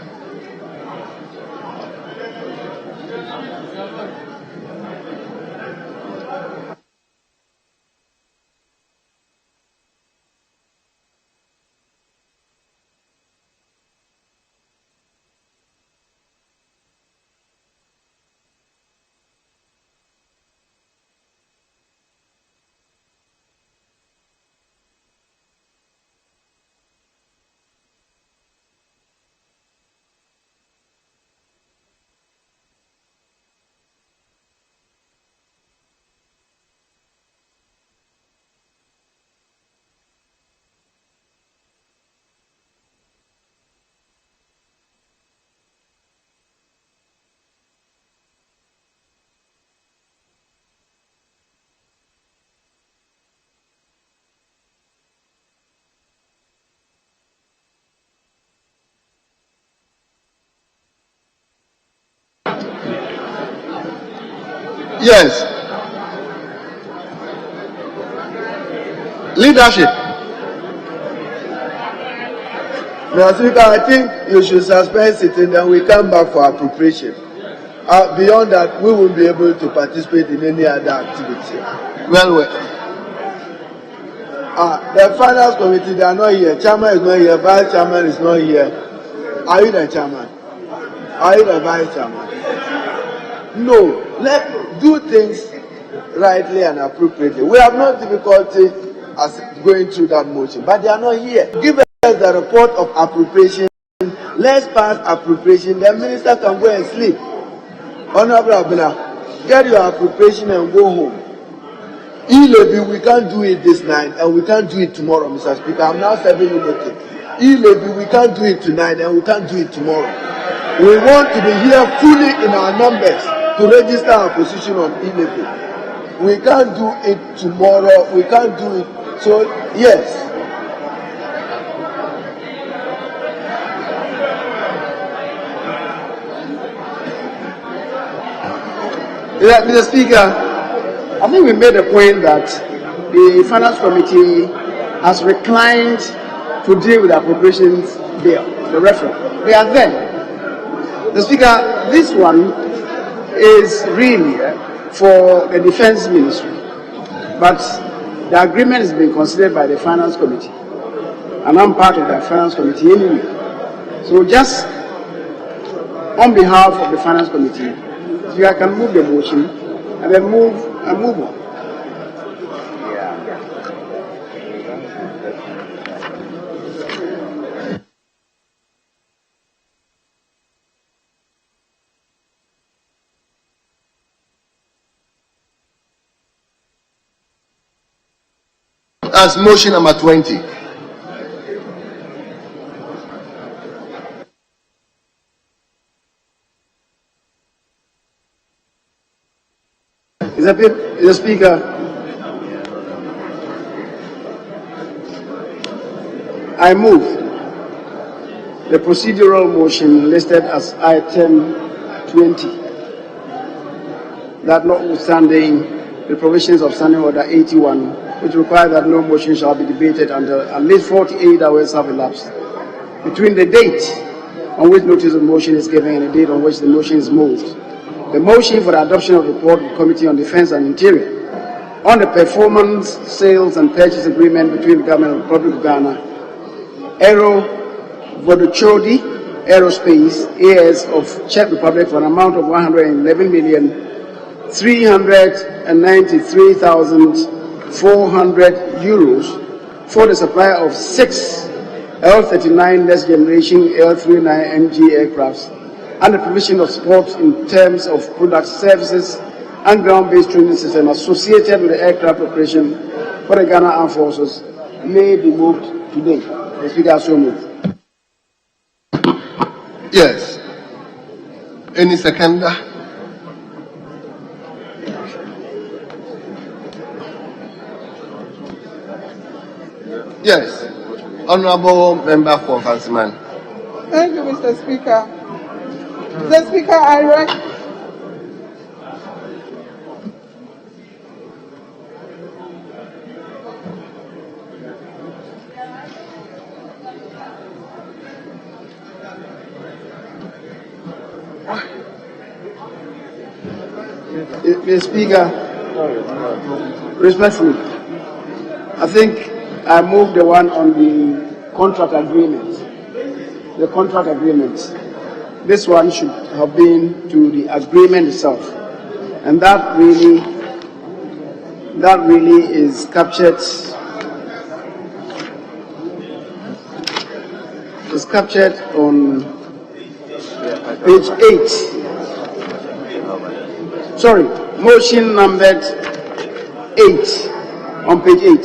Yes. Leadership. Mr. Speaker, I think you should suspend sitting, then we come back for appropriation. Beyond that, we won't be able to participate in any other activity. Well. The finance committee, they are not here. Chairman is not here. Vice chairman is not here. Are you the chairman? Are you the vice chairman? No. Let's do things rightly and appropriately. We have no difficulty as going through that motion, but they are not here. Give us the report of appropriation. Let's pass appropriation. The minister can go and sleep. Honorable Abena, get your appropriation and go home. E-levy, we can't do it this night and we can't do it tomorrow, Mr. Speaker. I'm now serving you notice. E-levy, we can't do it tonight and we can't do it tomorrow. We want to be here fully in our numbers to register our position on e-levy. We can't do it tomorrow. We can't do it. So, yes. Mr. Speaker, I think we made a point that the Finance Committee has reclined to deal with the appropriations bill, the referendum. They are there. The Speaker, this one is really for the Defense Ministry, but the agreement has been considered by the Finance Committee, and I'm part of that Finance Committee anyway. So just on behalf of the Finance Committee, you can move the motion and then move on. As motion number 20. Mr. Speaker, I move the procedural motion listed as item 20, that notwithstanding the provisions of Standing Order 81, which require that no motion shall be debated until at least 48 hours have elapsed between the date on which notice of motion is given and the date on which the motion is moved. The motion for the adoption of the report of the Committee on Defense and Interior on the performance, sales and purchase agreement between the Government of the Republic of Ghana, Aero Vodochody Aerospace, AS of Czech Republic for an amount of 111,393,400 euros for the supply of 6 L-39 next generation L-39NG aircrafts and the provision of support in terms of product services and ground-based training system associated with the aircraft operation for the Ghana Armed Forces may be moved today. The Speaker, so moved. Yes. Any seconder? Yes. Honorable Member for Fansiman. Thank you, Mr. Speaker. Mr. Speaker, I Mr. Speaker, respectfully, I think I moved the one on the contract agreement. The contract agreement. This one should have been to the agreement itself, and that really is captured. Is captured on page 8. Sorry, motion numbered 8 on page 8.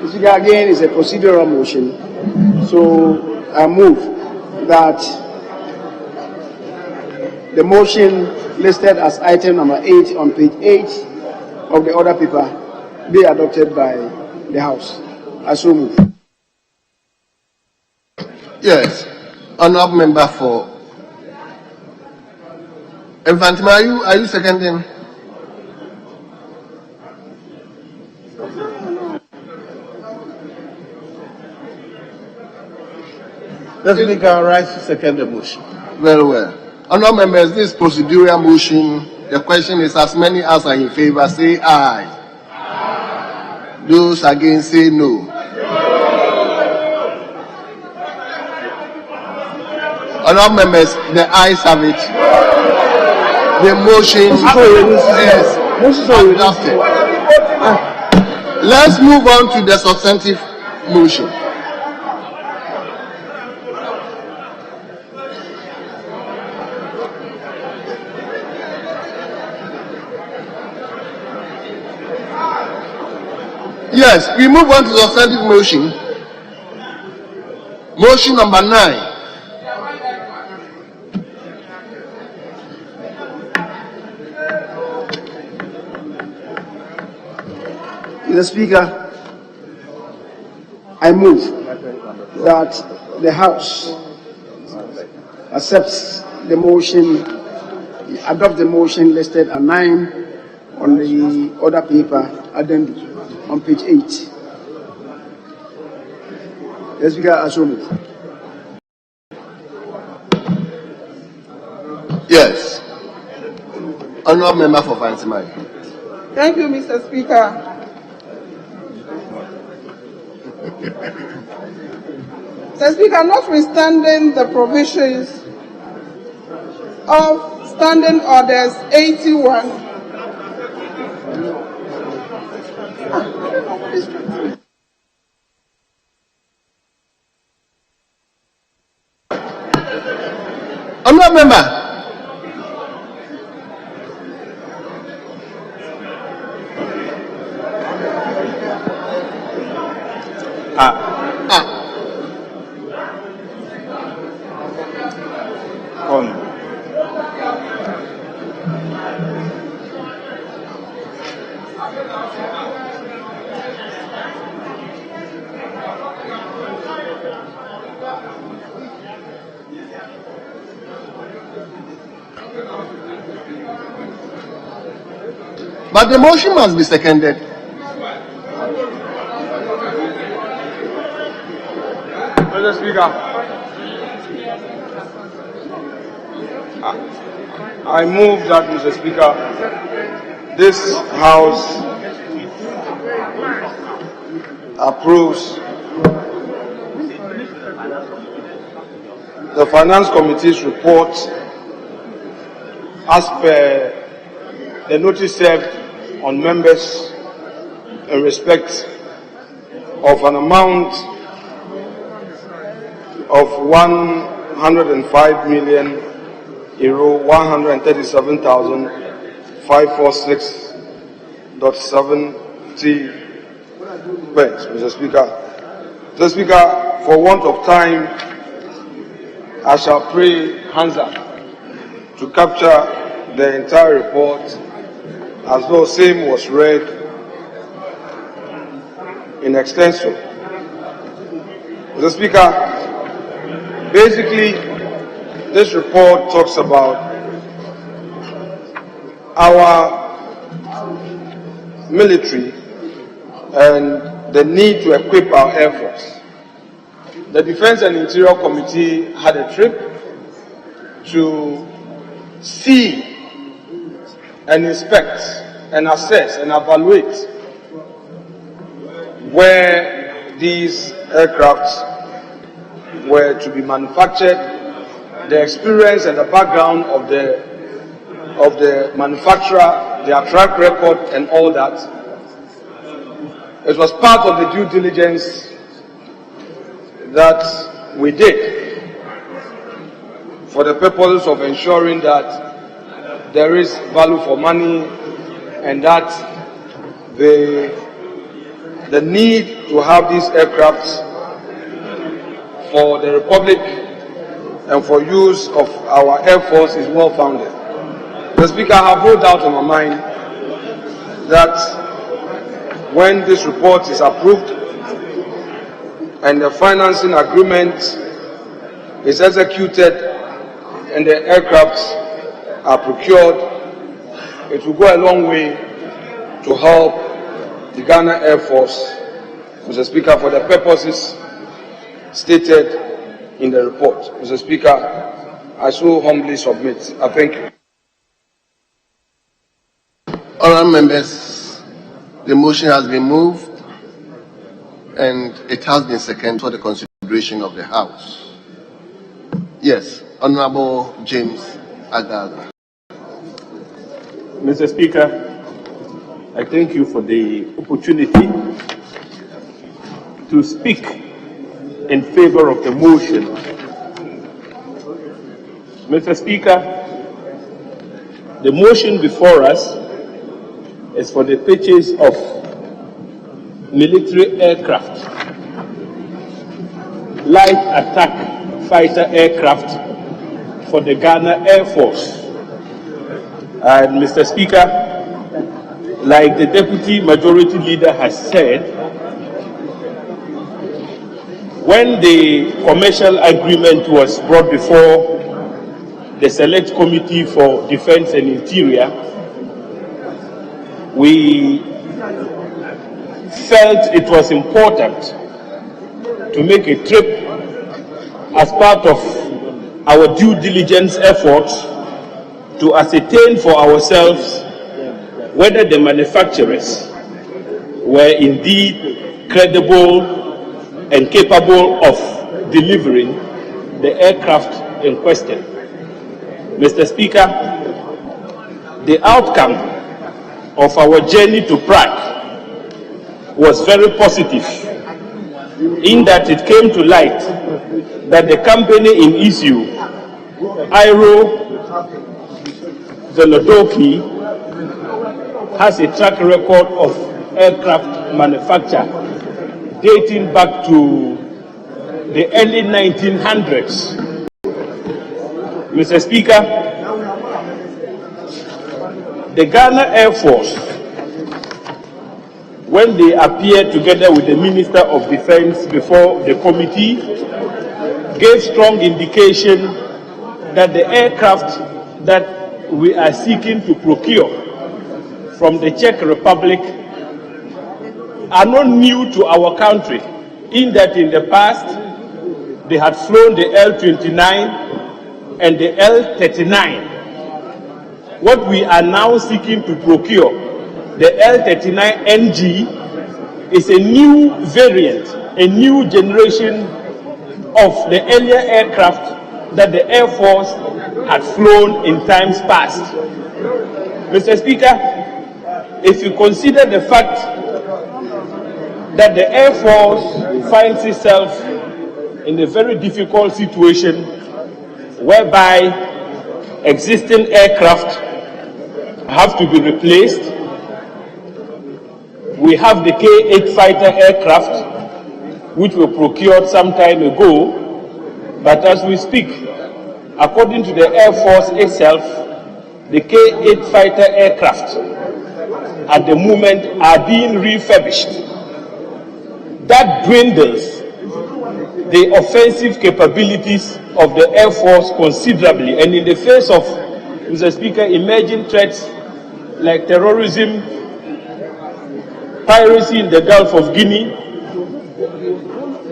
This again is a procedural motion, so I move that the motion listed as item number 8 on page 8 of the order paper be adopted by the House. I so move. Yes. Honorable Member for Infantima, are you seconding? The Speaker rise to second the motion. Very well. Honorable members, this procedural motion, the question is as many as are in favor, say aye. Those against, say no. Honorable members, the ayes have it. The motion is adopted. Let's move on to the substantive motion. Yes, we move on to the substantive motion. Motion number 9. Mr. Speaker, I move that the House accepts the motion, adopt the motion listed at 9 on the order paper addendum on page 8. Mr. Speaker, I so move. Yes. Honorable Member for Fansimai. thank you, Mr. Speaker. Mr. Speaker, notwithstanding the provisions of Standing Orders 81, Honorable Member. But the motion must be seconded. Mr. Speaker, I move that, Mr. Speaker, this House approves the Finance Committee's report as per the notice served on members in respect of an amount of €135,137,546.70 pence, Mr. Speaker. Mr. Speaker, for want of time, I shall pray Hansa to capture the entire report as though same was read in extenso. Mr. Speaker, basically this report talks about our military and the need to equip our Air Force. The Defense and Interior Committee had a trip to see and inspect and assess and evaluate where these aircrafts were to be manufactured, the experience and the background of the manufacturer, their track record and all that. It was part of the due diligence that we did for the purposes of ensuring that there is value for money and that the need to have these aircrafts for the Republic and for use of our Air Force is well founded. Mr. Speaker, I have no doubt in my mind that when this report is approved and the financing agreement is executed and the aircrafts are procured, it will go a long way to help the Ghana Air Force, Mr. Speaker, for the purposes stated in the report. Mr. Speaker, I so humbly submit. I thank you. Honourable members, the motion has been moved and it has been seconded for the consideration of the House. Yes, Honourable James Agaga. Mr. Speaker, I thank you for the opportunity to speak in favor of the motion. Mr. Speaker, the motion before us is for the purchase of military aircraft, light attack fighter aircraft for the Ghana Air Force. And Mr. Speaker, like the Deputy Majority Leader has said, when the commercial agreement was brought before the Select Committee for Defense and Interior, we felt it was important to make a trip as part of our due diligence efforts to ascertain for ourselves whether the manufacturers were indeed credible and capable of delivering the aircraft in question. Mr. Speaker, the outcome of our journey to Prague was very positive in that it came to light that the company in issue, Aero Zolodoki, has a track record of aircraft manufacture dating back to the early 1900s. Mr. Speaker, the Ghana Air Force, when they appeared together with the Minister of Defense before the committee, gave strong indication that the aircraft that we are seeking to procure from the Czech Republic are not new to our country, in that in the past they had flown the L-29 and the L-39. What we are now seeking to procure, the L-39NG, is a new variant, a new generation of the earlier aircraft that the Air Force had flown in times past. Mr. Speaker, if you consider the fact that the Air Force finds itself in a very difficult situation whereby existing aircraft have to be replaced. We have the K-8 fighter aircraft, which were procured some time ago, but as we speak, according to the Air Force itself, the K-8 fighter aircraft at the moment are being refurbished. That dwindles the offensive capabilities of the Air Force considerably, and in the face of, Mr. Speaker, emerging threats like terrorism, piracy in the Gulf of Guinea,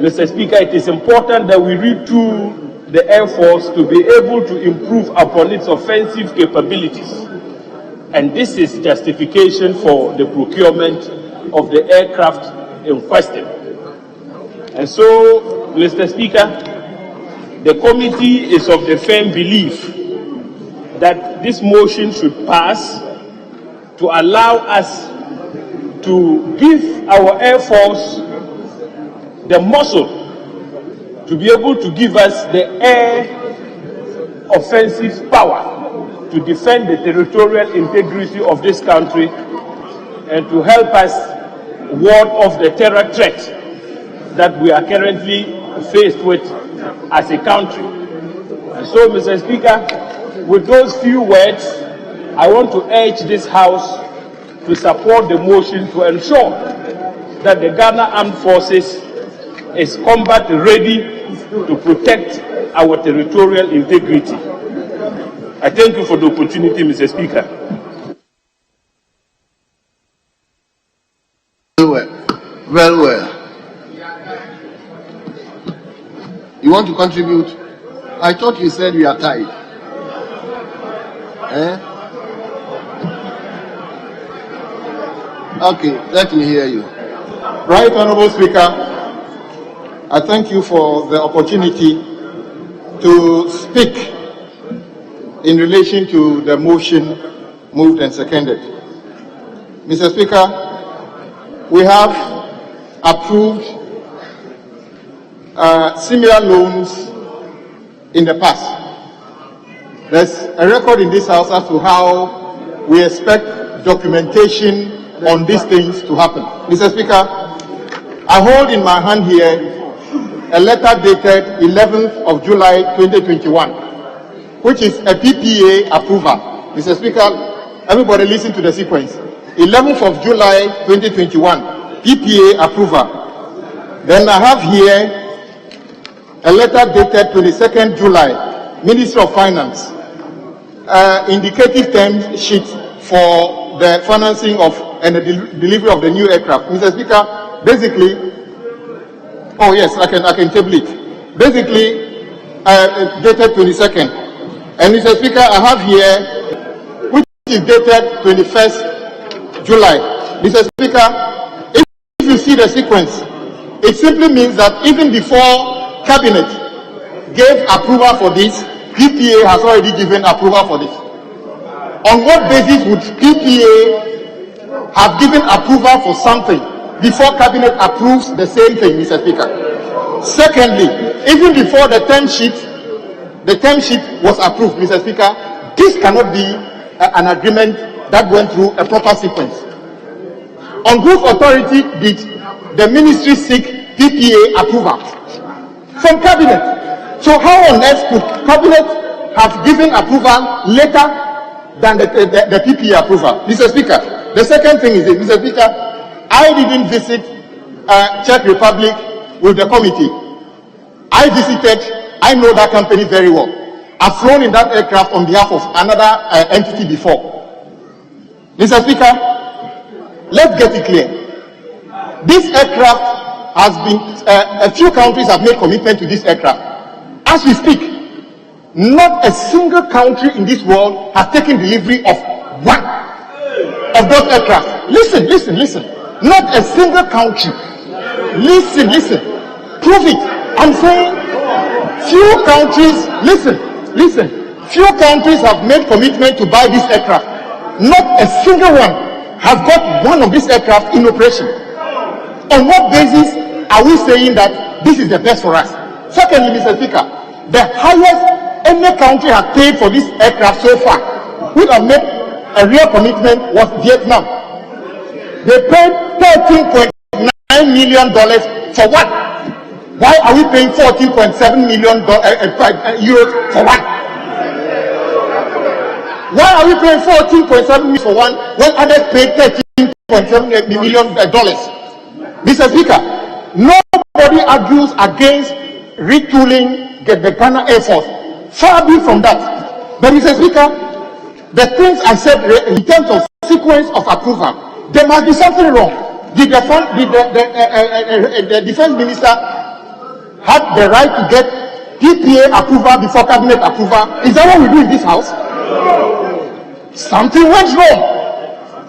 Mr. Speaker, it is important that we retool the Air Force to be able to improve upon its offensive capabilities. And this is justification for the procurement of the aircraft in question. And so, Mr. Speaker, the committee is of the firm belief that this motion should pass to allow us to give our Air Force the muscle to be able to give us the air offensive power to defend the territorial integrity of this country and to help us ward off the terror threat that we are currently faced with as a country. And so, Mr. Speaker, with those few words, I want to urge this House to support the motion to ensure that the Ghana Armed Forces is combat ready to protect our territorial integrity. I thank you for the opportunity, Mr. Speaker. Very well. You want to contribute? I thought you said you are tired. Okay, let me hear you. Right, Honorable Speaker, I thank you for the opportunity to speak in relation to the motion moved and seconded. Mr. Speaker, we have approved similar loans in the past. There's a record in this House as to how we expect documentation on these things to happen. Mr. Speaker, I hold in my hand here a letter dated 11th of July 2021, which is a PPA approval. Mr. Speaker, everybody listen to the sequence. 11th of July 2021, PPA approval. Then I have here a letter dated 22nd July, Ministry of Finance, indicative term sheet for the financing of and the delivery of the new aircraft. Mr. Speaker, basically, oh yes, I can table it. Basically, dated 22nd. And Mr. Speaker, I have here, which is dated 21st July. Mr. Speaker, if you see the sequence, it simply means that even before Cabinet gave approval for this, PPA has already given approval for this. On what basis would PPA have given approval for something before Cabinet approves the same thing, Mr. Speaker? Secondly, even before the term sheet was approved, Mr. Speaker, this cannot be an agreement that went through a proper sequence. On whose authority did the ministry seek PPA approval? From Cabinet. So how on earth could Cabinet have given approval later than the PPA approval? Mr. Speaker, the second thing is this, Mr. Speaker, I didn't visit Czech Republic with the committee. I visited, I know that company very well. I've flown in that aircraft on behalf of another entity before. Mr. Speaker, let's get it clear. This aircraft has been, a few countries have made commitment to this aircraft. As we speak, not a single country in this world has taken delivery of one of those aircraft. Listen. Not a single country. Listen. Prove it. I'm saying few countries, listen. Few countries have made commitment to buy this aircraft. Not a single one has got one of these aircraft in operation. On what basis are we saying that this is the best for us? Secondly, Mr. Speaker, the highest any country has paid for this aircraft so far, which have made a real commitment, was Vietnam. They paid $13.9 million for what? Why are we paying $14.7 million euros for what? Why are we paying 14.7 million for one when others paid $13.7 million? Mr. Speaker, nobody argues against retooling the Ghana Air Force. Far be from that. But Mr. Speaker, the things I said in terms of sequence of approval, there must be something wrong. Did the defense minister have the right to get PPA approval before cabinet approval? Is that what we do in this house? Something went wrong.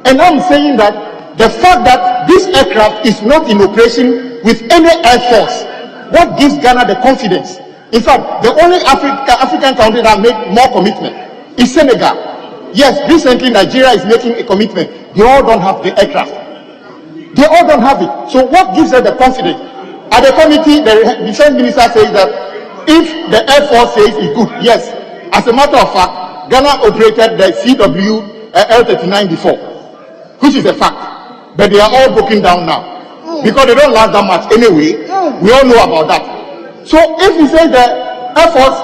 And I'm saying that the fact that this aircraft is not in operation with any air force, what gives Ghana the confidence? In fact, the only African country that made more commitment is Senegal. Yes, recently Nigeria is making a commitment. They all don't have the aircraft. They all don't have it. So what gives us the confidence? At the committee, the defense minister says that if the Air Force says it's good, yes. As a matter of fact, Ghana operated the CW L-39 before, which is a fact. But they are all broken down now because they don't last that much anyway. We all know about that. So if he says the Air Force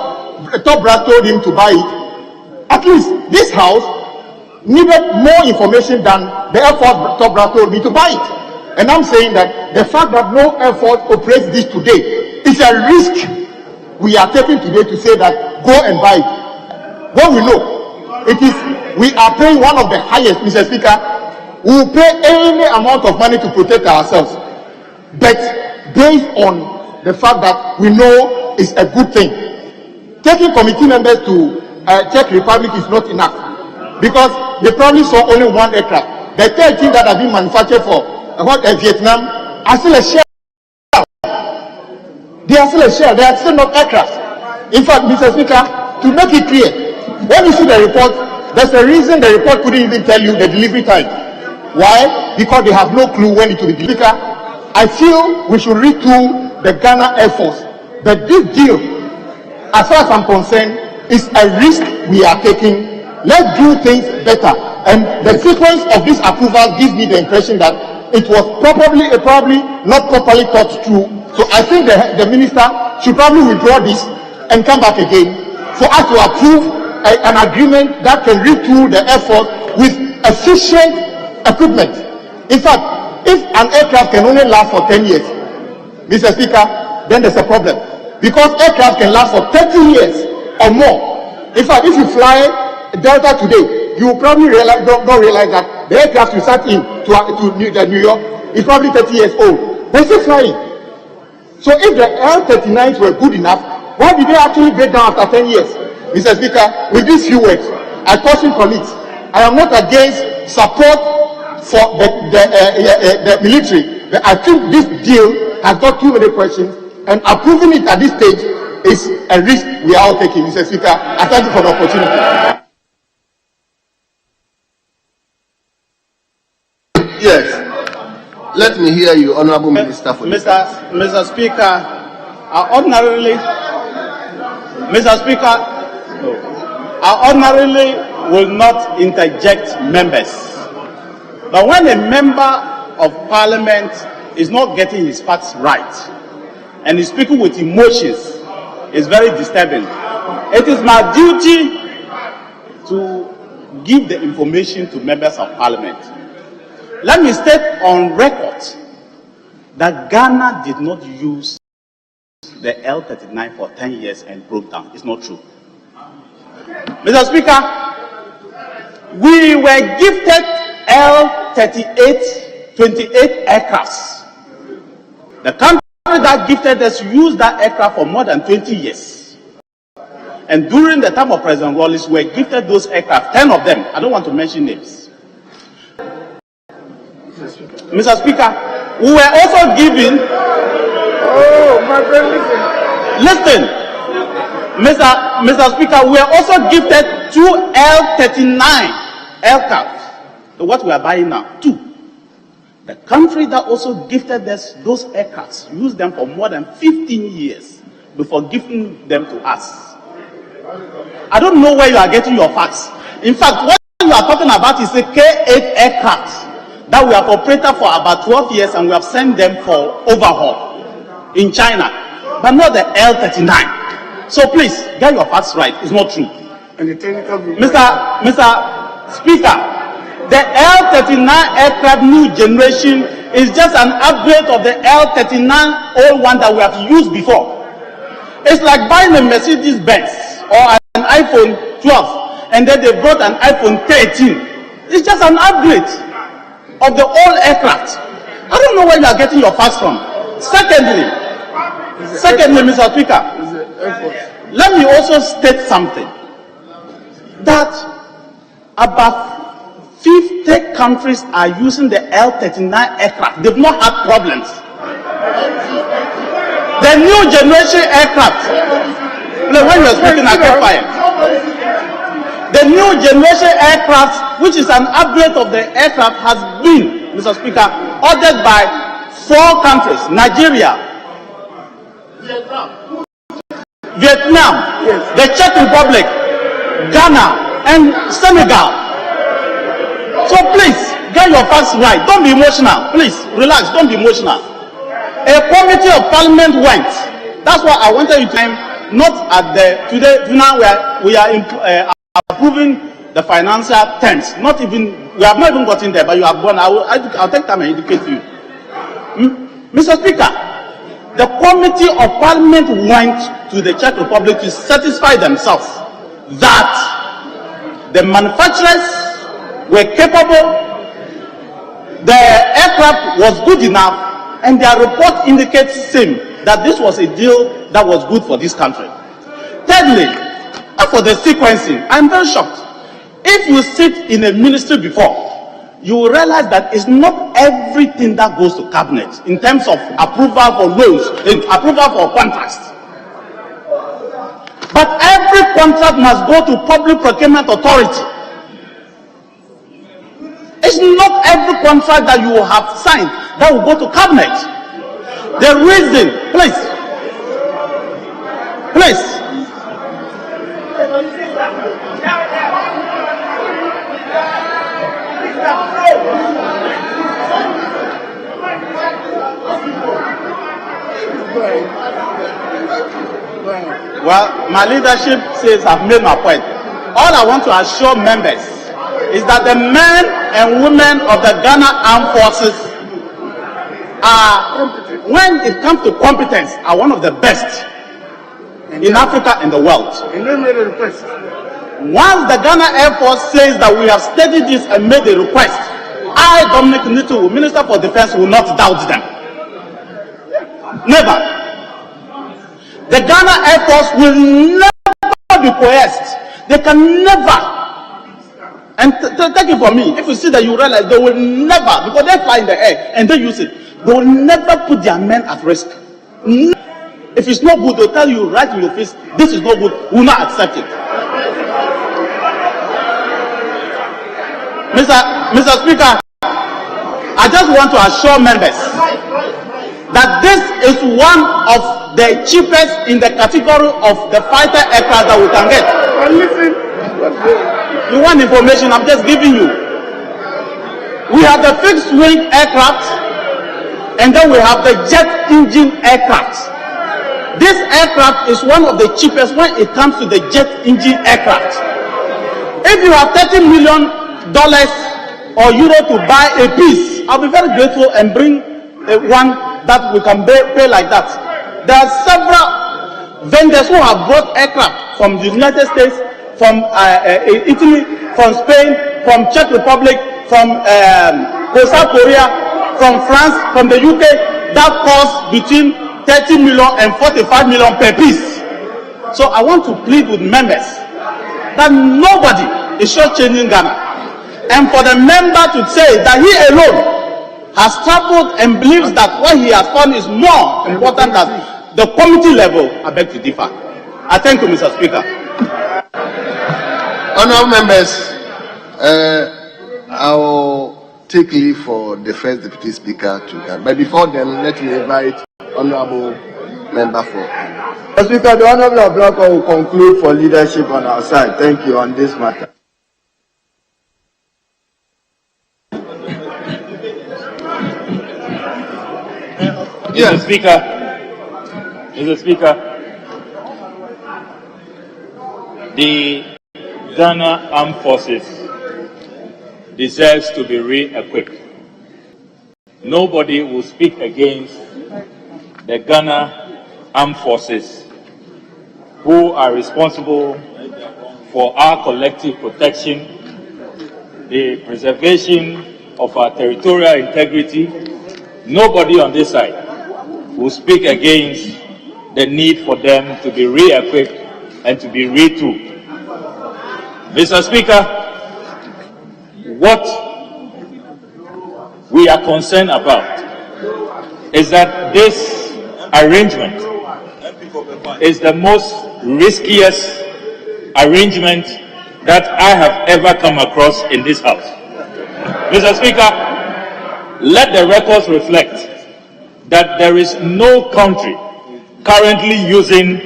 top brass told him to buy it, at least this house needed more information than the Air Force top brass told me to buy it. And I'm saying that the fact that no Air Force operates this today is a risk we are taking today to say that go and buy it. When we know it is, we are paying one of the highest, Mr. Speaker. We will pay any amount of money to protect ourselves, but based on the fact that we know it's a good thing. Taking committee members to Czech Republic is not enough because they probably saw only one aircraft. The 13 that have been manufactured for Vietnam are still a shell. They are still a shell. They are still not aircraft. In fact, Mr. Speaker, to make it clear, when you see the report, there's a reason the report couldn't even tell you the delivery time. Why? Because they have no clue when it will be delivered. I feel we should retool the Ghana Air Force. But this deal, as far as I'm concerned, is a risk we are taking. Let's do things better. And the sequence of this approval gives me the impression that it was probably not properly thought through. So I think the minister should probably withdraw this and come back again for us to approve an agreement that can retool the Air Force with efficient equipment. In fact, if an aircraft can only last for 10 years, Mr. Speaker, then there's a problem. Because aircraft can last for 30 years or more. In fact, if you fly Delta today, you will probably don't realize that the aircraft you sat in to New York is probably 30 years old. They're still flying. So if the L-39s were good enough, why did they actually break down after 10 years? Mr. Speaker, with these few words, I caution colleagues. I am not against support for the military, but I think this deal has got too many questions, and approving it at this stage is a risk we are all taking. Mr. Speaker, I thank you for the opportunity. Yes. Let me hear you, Honorable Minister. For Mr. Speaker, I ordinarily will not interject members. But when a member of parliament is not getting his facts right and is speaking with emotions, it's very disturbing. It is my duty to give the information to members of parliament. Let me state on record that Ghana did not use the L-39 for 10 years and broke down. It's not true. Mr. Speaker, we were gifted L-38, 28 aircrafts. The country that gifted us used that aircraft for more than 20 years. And during the time of President Wallace, we were gifted those aircraft, 10 of them. I don't want to mention names. Mr. Speaker, we were also given... Oh, my friend, listen. Mr. Speaker, we are also gifted 2 L-39 aircraft. So what we are buying now, 2. The country that also gifted us those aircrafts used them for more than 15 years before giving them to us. I don't know where you are getting your facts. In fact, what you are talking about is a K-8 aircraft that we have operated for about 12 years and we have sent them for overhaul in China, but not the L-39. So please, get your facts right. It's not true. and the technical group. Mr. Speaker, the L-39 aircraft new generation is just an upgrade of the L-39 old one that we have used before. It's like buying a Mercedes Benz or an iPhone 12 and then they brought an iPhone 13. It's just an upgrade of the old aircraft. I don't know where you are getting your facts from. Secondly, Mr. Speaker, let me also state something, that about 50 countries are using the L-39 aircraft. They've not had problems. The new generation aircraft, when you are speaking, I get fired. The new generation aircraft, which is an upgrade of the aircraft, has been, Mr. Speaker, ordered by 4 countries: Nigeria, Vietnam, the Czech Republic, Ghana, and Senegal. So please, get your facts right. Don't be emotional. Please, relax. Don't be emotional. A committee of parliament went. That's why I wanted you to not at the today. Now we are approving the financial terms. Not even we have not even gotten there, but you have gone. I'll take time and educate you. Mr. Speaker, the committee of parliament went to the Czech Republic to satisfy themselves that the manufacturers were capable, the aircraft was good enough, and their report indicates same that this was a deal that was good for this country. Thirdly, for the sequencing, I'm very shocked. If you sit in a ministry before, you will realize that it's not everything that goes to cabinet in terms of approval for loans, approval for contracts. But every contract must go to public procurement authority. It's not every contract that you have signed that will go to cabinet. The reason, please. Well, my leadership says I've made my point. All I want to assure members is that the men and women of the Ghana Armed Forces are, when it comes to competence, are one of the best in Africa and the world. And they made a request. Once the Ghana Air Force says that we have studied this and made a request, I, Dominic Nitu, Minister for Defense, will not doubt them. Never. The Ghana Air Force will never be coerced. They can never. And take it from me, if you see that, you realize they will never, because they fly in the air and they use it, they will never put their men at risk. If it's not good, they'll tell you right in your face, this is not good, we will not accept it. Mr. Speaker, I just want to assure members that this is one of the cheapest in the category of the fighter aircraft that we can get. You want information? I'm just giving you. We have the fixed wing aircraft, and then we have the jet engine aircraft. This aircraft is one of the cheapest when it comes to the jet engine aircraft. If you have $30 million or euro to buy a piece, I'll be very grateful and bring one that we can pay like that. There are several vendors who have brought aircraft from the United States, from Italy, from Spain, from Czech Republic, from South Korea, from France, from the UK, that costs between 30 million and 45 million per piece. So I want to plead with members that nobody is shortchanging Ghana. And for the member to say that he alone has traveled and believes that what he has found is more important than the committee level, I beg to differ. I thank you, Mr. Speaker. Honourable members, I will take leave for the first Deputy Speaker to come. But before then, let me invite Honourable Member for. Mr. Speaker, the Honourable Blocker will conclude for leadership on our side. Thank you on this matter. Mr. Speaker, the Ghana Armed Forces deserves to be re-equipped. Nobody will speak against the Ghana Armed Forces, who are responsible for our collective protection, the preservation of our territorial integrity. Nobody on this side will speak against the need for them to be re-equipped and to be retooled. Mr. Speaker, what we are concerned about is that this arrangement is the most riskiest arrangement that I have ever come across in this House. Mr. Speaker, let the records reflect that there is no country currently using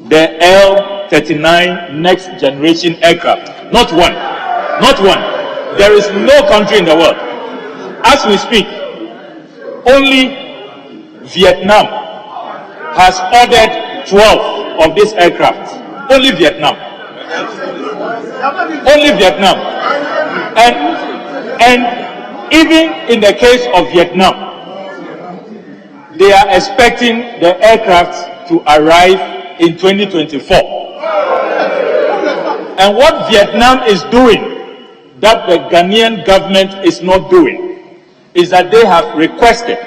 the L-39 next generation aircraft. Not one. Not one. There is no country in the world. As we speak, only Vietnam has ordered 12 of these aircraft. Only Vietnam. Only Vietnam. And even in the case of Vietnam, they are expecting the aircraft to arrive in 2024. And what Vietnam is doing that the Ghanaian government is not doing is that they have requested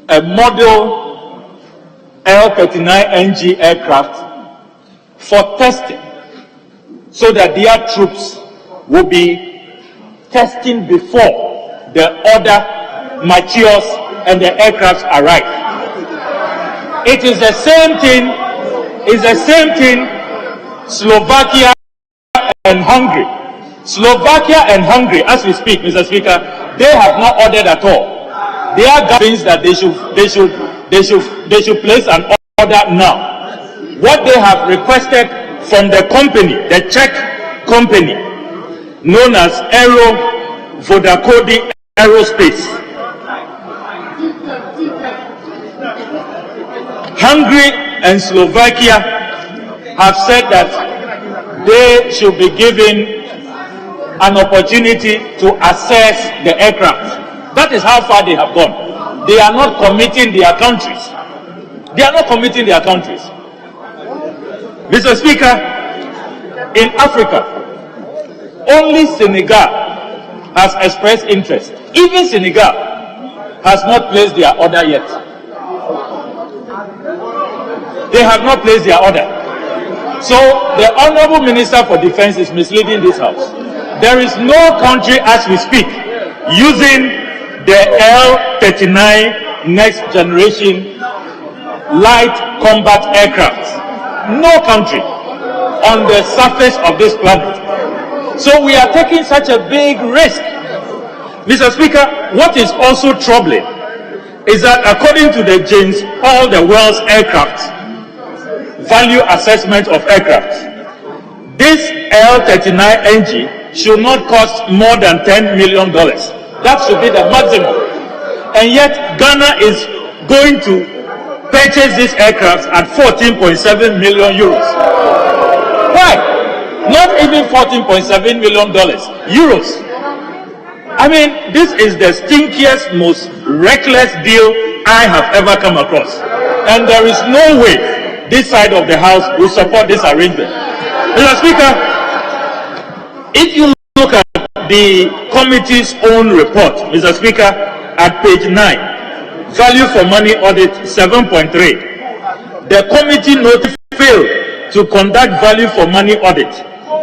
a model L-39NG aircraft for testing, so that their troops will be testing before the order matures and the aircraft arrive. It is the same thing. It's the same thing Slovakia and Hungary. Slovakia and Hungary, as we speak, Mr. Speaker, they have not ordered at all. They are governments that they should place an order now. What they have requested from the company, the Czech company, known as Aero Vodakody Aerospace. Hungary and Slovakia have said that they should be given an opportunity to assess the aircraft. That is how far they have gone. They are not committing their countries. They are not committing their countries. Mr. Speaker, in Africa, only Senegal has expressed interest. Even Senegal has not placed their order yet. They have not placed their order. So the Honorable Minister for Defense is misleading this House. There is no country as we speak using the L-39 next generation light combat aircraft. No country on the surface of this planet. So we are taking such a big risk. Mr. Speaker, what is also troubling is that according to the James All the World's aircraft value assessment of aircraft, this L-39NG should not cost more than $10 million. That should be the maximum. And yet Ghana is going to purchase this aircraft at 14.7 million euros. Why? Not even 14.7 million euros. I mean, this is the stinkiest, most reckless deal I have ever come across. And there is no way this side of the House will support this arrangement. Mr. Speaker, if you look at the committee's own report, Mr. Speaker, at page 9, value for money audit 7.3, the committee noted failed to conduct value for money audit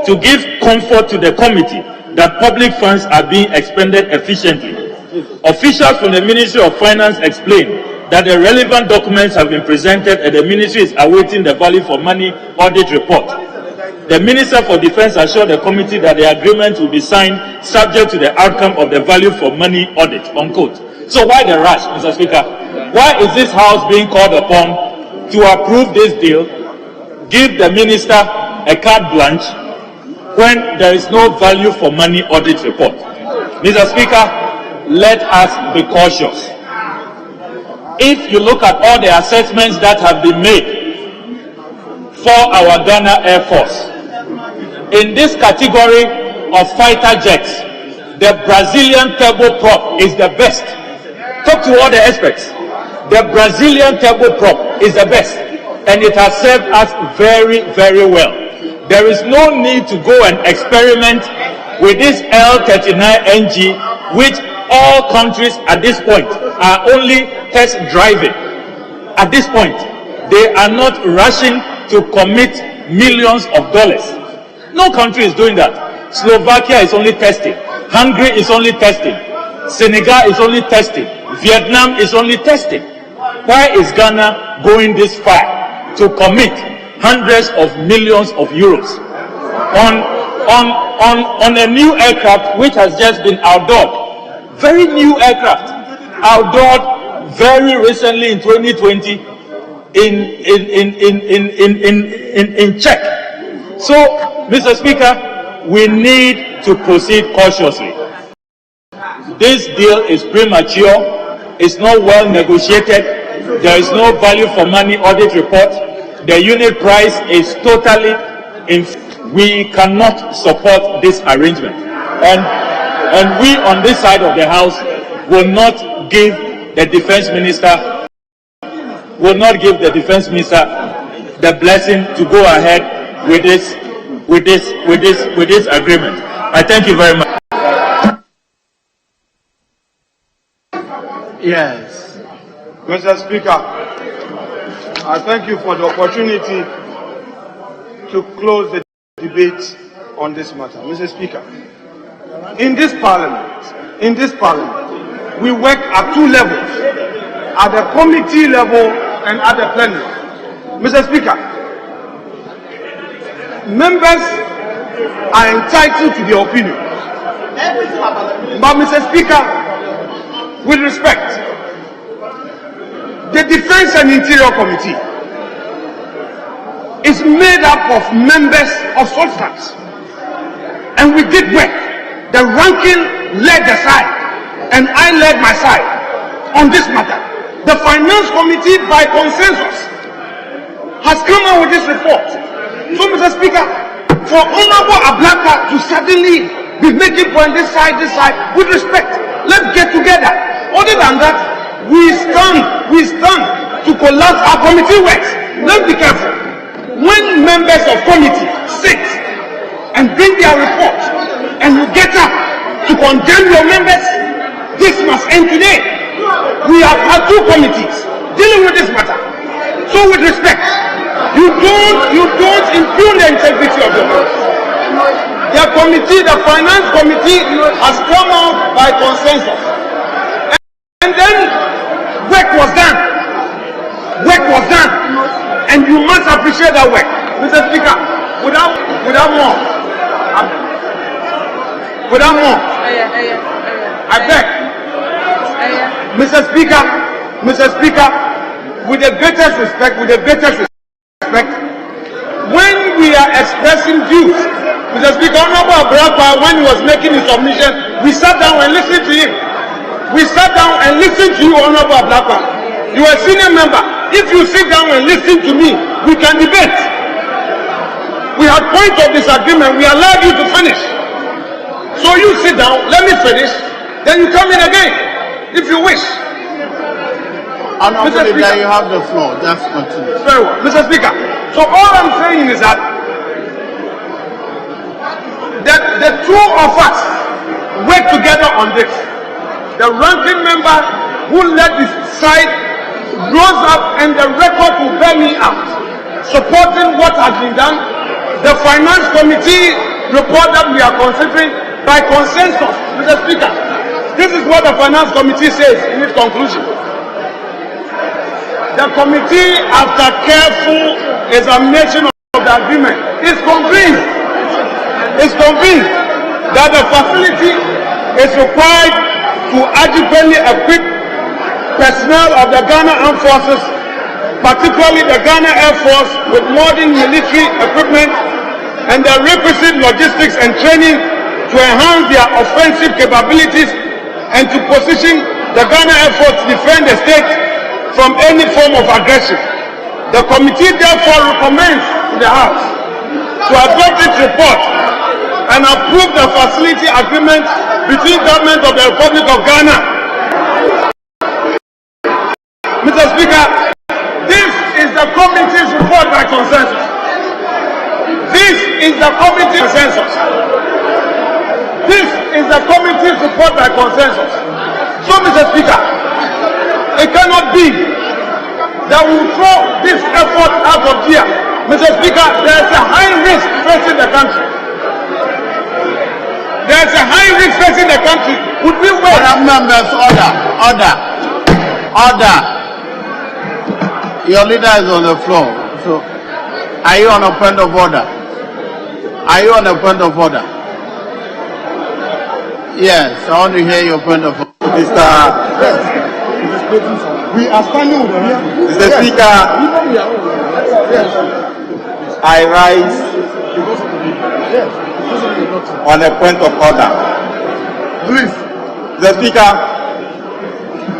to give comfort to the committee that public funds are being expended efficiently. Officials from the Ministry of Finance explained that the relevant documents have been presented and the ministry is awaiting the value for money audit report. The Minister for Defense assured the committee that the agreement will be signed subject to the outcome of the value for money audit, unquote. So why the rush, Mr. Speaker? Why is this House being called upon to approve this deal, give the Minister a carte blanche, when there is no value for money audit report? Mr. Speaker, let us be cautious. If you look at all the assessments that have been made for our Ghana Air Force, in this category of fighter jets, the Brazilian turboprop is the best. Talk to all the experts. The Brazilian turboprop is the best, and it has served us very, very well. There is no need to go and experiment with this L39NG, which all countries at this point are only test driving. At this point, they are not rushing to commit millions of dollars. No country is doing that. Slovakia is only testing. Hungary is only testing. Senegal is only testing. Vietnam is only testing. Why is Ghana going this far to commit hundreds of millions of euros on a new aircraft which has just been outdoored? Very new aircraft, outdoored very recently in 2020 in Czech. So, Mr. Speaker, we need to proceed cautiously. This deal is premature. It's not well negotiated. There is no value for money audit report. The unit price is totally we cannot support this arrangement. And we on this side of the house will not give the defense minister the blessing to go ahead with this agreement. I thank you very much. Yes. Mr. Speaker, I thank you for the opportunity to close the debate on this matter. Mr. Speaker, in this parliament, we work at two levels, at the committee level and at the plenary. Mr. Speaker, members are entitled to their opinion. But Mr. Speaker, with respect, the Defense and Interior Committee is made up of members of substance, and we did work. The ranking led the side, and I led my side on this matter. The Finance Committee, by consensus, has come out with this report. So, Mr. Speaker, for Honorable Ablaka to suddenly be making point this side, with respect, let's get together. Other than that, we stand to collapse our committee works. Let's be careful. When members of committee sit and bring their report, and you get up to condemn your members, this must end today. We have had two committees dealing with this matter. So with respect, you don't impugn the integrity of the members. The committee, the Finance Committee, has come out by consensus. And then work was done. And you must appreciate that work. Mr. Speaker, without more, I beg, Mr. Speaker, with the greatest respect, when we are expressing views, Mr. Speaker, Honorable Abrapa, when he was making his submission, we sat down and listened to him. Honorable Abrapa. You are a senior member. If you sit down and listen to me, we can debate. We had points of disagreement. We allowed you to finish. So you sit down, let me finish, then you come in again, if you wish. Mr. Speaker, you have the floor. Just continue. Very well. Mr. Speaker, so all I'm saying is that the two of us work together on this. The ranking member who led this side rose up, and the record will bear me out, supporting what has been done. The Finance Committee report that we are considering by consensus. Mr. Speaker, this is what the Finance Committee says in its conclusion. The committee, after careful examination of the agreement, is convinced that the facility is required to adequately equip personnel of the Ghana Armed Forces, particularly the Ghana Air Force, with modern military equipment and the requisite logistics and training to enhance their offensive capabilities and to position the Ghana Air Force to defend the state from any form of aggression. The committee therefore recommends to the House to adopt its report and approve the facility agreement between government of the Republic of Ghana. Mr. Speaker, this is the committee's report by consensus. This is the committee's consensus. This is the committee's report by consensus. So, Mr. Speaker, it cannot be that we will throw this effort out of gear. Mr. Speaker, there is a high risk facing the country. There is a high risk facing the country. Would we wait? Members, order. Your leader is on the floor. So, are you on a point of order? Are you on a point of order? Yes, I want to hear your point of order. We are standing with the right. Mr. Speaker, I rise on a point of order. Please. Mr. Speaker,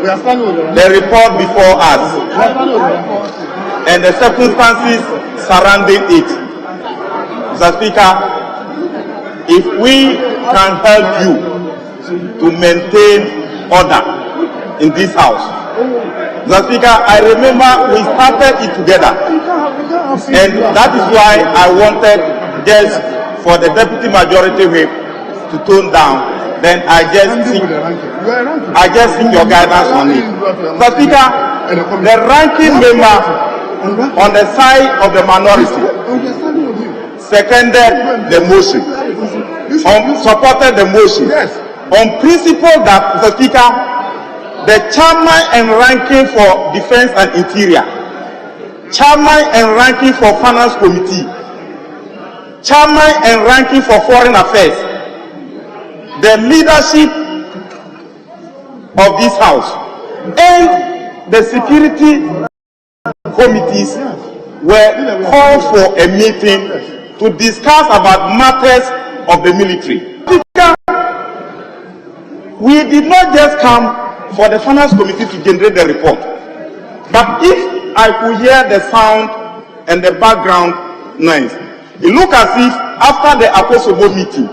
We are standing with the right. the report before us and the circumstances surrounding it. Mr. Speaker, if we can help you to maintain order in this house. Mr. Speaker, I remember we started it together, and that is why I wanted just for the deputy majority whip to tone down. Then I just seek your guidance on it. Mr. Speaker, the ranking member on the side of the minority seconded the motion, supported the motion on principle that, Mr. Speaker, the chairman and ranking for defense and interior, chairman and ranking for finance committee, chairman and ranking for foreign affairs, the leadership of this house and the security committees were called for a meeting to discuss about matters of the military. We did not just come for the finance committee to generate the report, but if I could hear the sound and the background noise, it looked as if after the Akosobo meeting,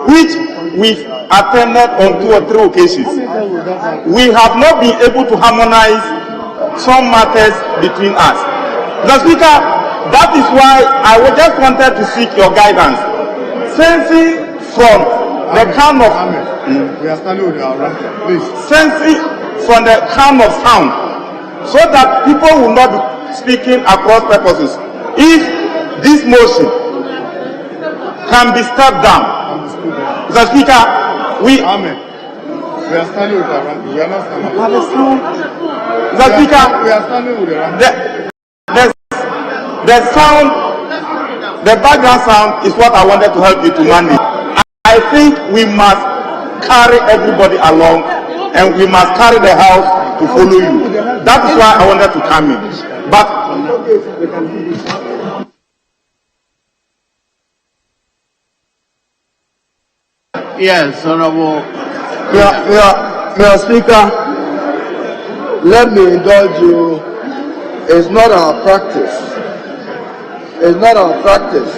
which we've attended on 2 or 3 occasions, we have not been able to harmonize some matters between us. Mr. Speaker, that is why I just wanted to seek your guidance, sensing from the kind of sensing from the kind of sound, so that people will not be speaking across purposes. If this motion can be stepped down, Mr. Speaker, we are standing with our rank. We are not standing. Mr. Speaker, we are standing with the rank. The sound, the background sound is what I wanted to help you to manage. I think we must carry everybody along, and we must carry the house to follow you. That is why I wanted to come in. But yes, Honorable. Mr. Speaker, let me indulge you. It's not our practice. It's not our practice.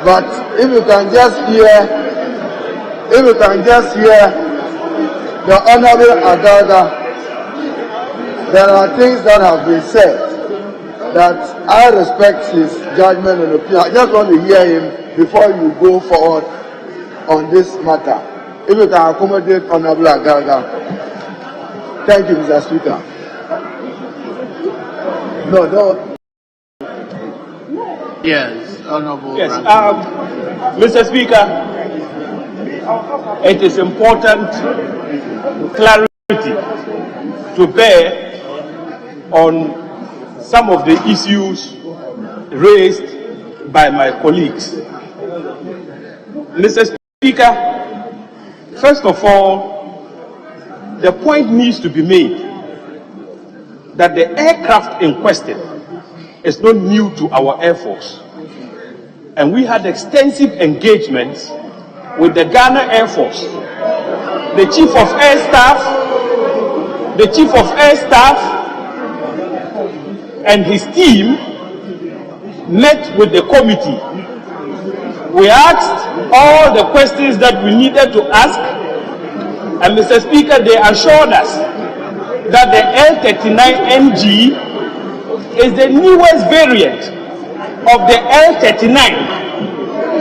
But if you can just hear, the Honorable Agaga, there are things that have been said that I respect his judgment and opinion. I just want to hear him before you go forward on this matter. If you can accommodate Honorable Agaga. Thank you, Mr. Speaker. No. Yes, Honorable. Yes, Mr. Speaker, it is important clarity to bear on some of the issues raised by my colleagues. Mr. Speaker, first of all, the point needs to be made that the aircraft in question is not new to our Air Force. And we had extensive engagements with the Ghana Air Force. The Chief of Air Staff and his team met with the committee We asked all the questions that we needed to ask, and Mr. Speaker, they assured us that the L-39NG is the newest variant of the L-39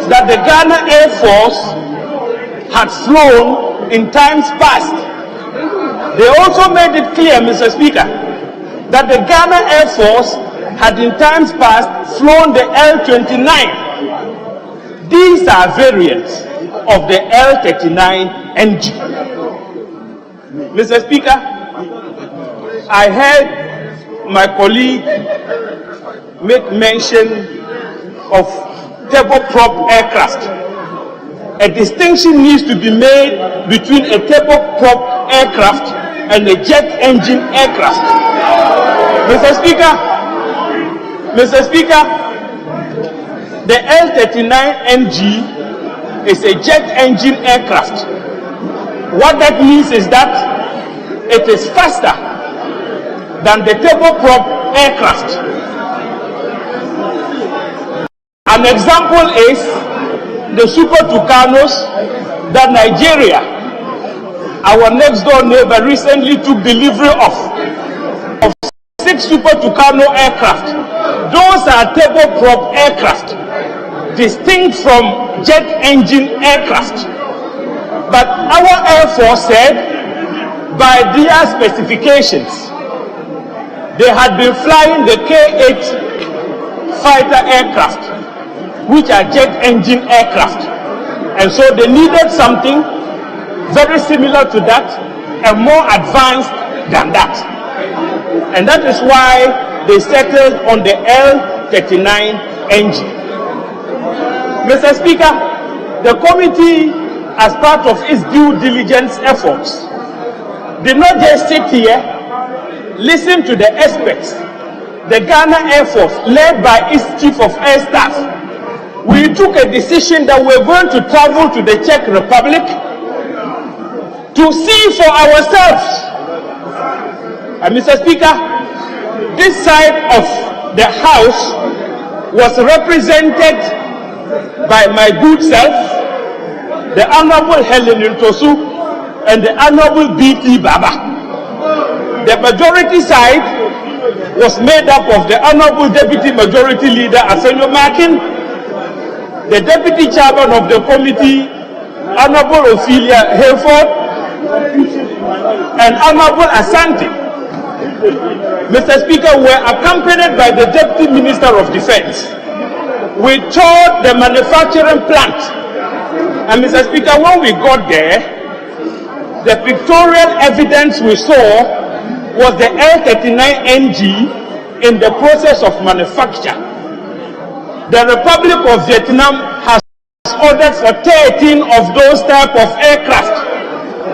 that the Ghana Air Force had flown in times past. They also made it clear, Mr. Speaker, that the Ghana Air Force had in times past flown the L-29. These are variants of the L-39NG. Mr. Speaker, I heard my colleague make mention of turboprop aircraft. A distinction needs to be made between a turboprop aircraft and a jet engine aircraft. Mr. Speaker, the L-39NG is a jet engine aircraft. What that means is that it is faster than the turboprop aircraft. An example is the Super Tucanos that Nigeria, our next door neighbor, recently took delivery of 6 Super Tucano aircraft. Those are turboprop aircraft, distinct from jet engine aircraft. But our Air Force said, by their specifications, they had been flying the K-8 fighter aircraft, which are jet engine aircraft. And so they needed something very similar to that and more advanced than that. And that is why they settled on the L-39NG. Mr. Speaker, the committee, as part of its due diligence efforts, did not just sit here, listen to the experts. The Ghana Air Force, led by its Chief of Air Staff, we took a decision that we're going to travel to the Czech Republic to see for ourselves. And Mr. Speaker, this side of the House was represented by my good self, the Honorable Helen Ntosu, and the Honorable B.T. Baba. The majority side was made up of the Honorable Deputy Majority Leader Afenyo Makin, the Deputy Chairman of the committee, Honorable Ophelia Hayford, and Honorable Asante. Mr. Speaker, we were accompanied by the Deputy Minister of Defense. We toured the manufacturing plant. And Mr. Speaker, when we got there, the pictorial evidence we saw was the L-39NG in the process of manufacture. The Republic of Vietnam has ordered for 13 of those type of aircraft.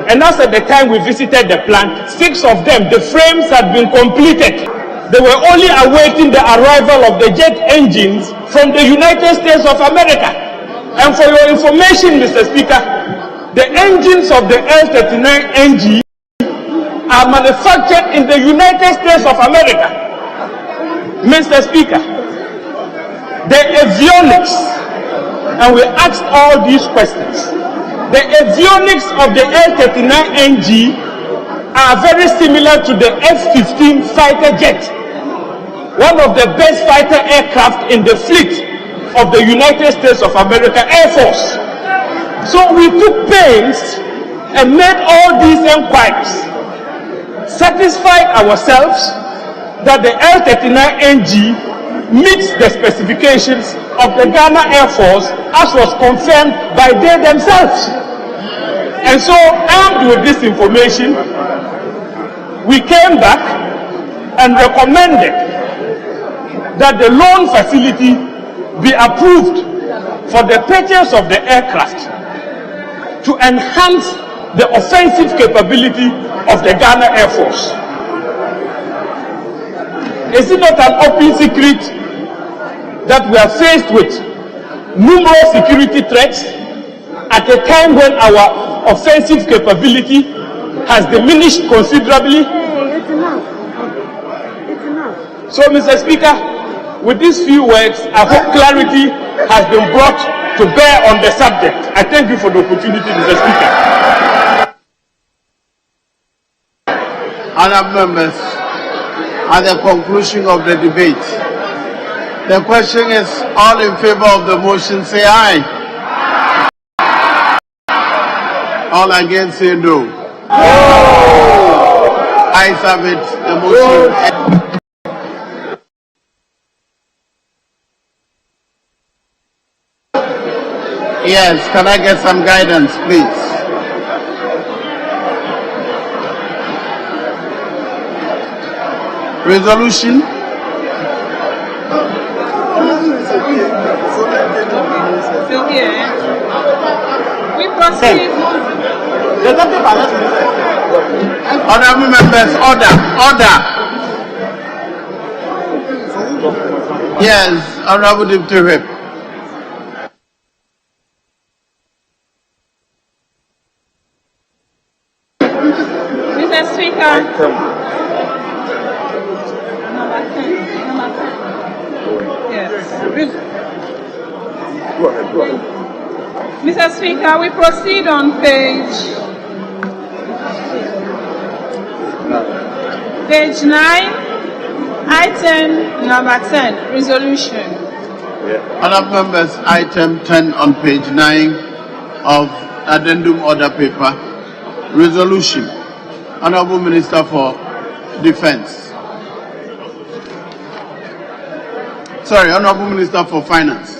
And as at the time we visited the plant, 6 of them, the frames had been completed. They were only awaiting the arrival of the jet engines from the United States of America. And for your information, Mr. Speaker, the engines of the L-39NG are manufactured in the United States of America. Mr. Speaker, the avionics, and we asked all these questions, the avionics of the L-39NG are very similar to the F-15 fighter jet, one of the best fighter aircraft in the fleet of the United States of America Air Force. So we took pains and made all these inquiries, satisfied ourselves that the L-39NG meets the specifications of the Ghana Air Force, as was confirmed by they themselves. And so, armed with this information, we came back and recommended that the loan facility be approved for the purchase of the aircraft to enhance the offensive capability of the Ghana Air Force. Is it not an open secret that we are faced with numerous security threats at a time when our offensive capability has diminished considerably? It's enough. So, Mr. Speaker, with these few words, I hope clarity has been brought to bear on the subject. I thank you for the opportunity, Mr. Speaker. Honourable members, at the conclusion of the debate, the question is, all in favour of the motion say aye. All against say no. Ayes have it, the motion. Yes, can I get some guidance, please? Resolution. We proceed. Honourable members, order. Yes, Honourable Deputy Whip. Mr. Speaker. Go ahead. Mr. Speaker, we proceed on page 9, item number 10, resolution. Honourable members, item 10 on page 9 of addendum order paper, resolution. Honourable Minister for Defence. Sorry, Honourable Minister for Finance.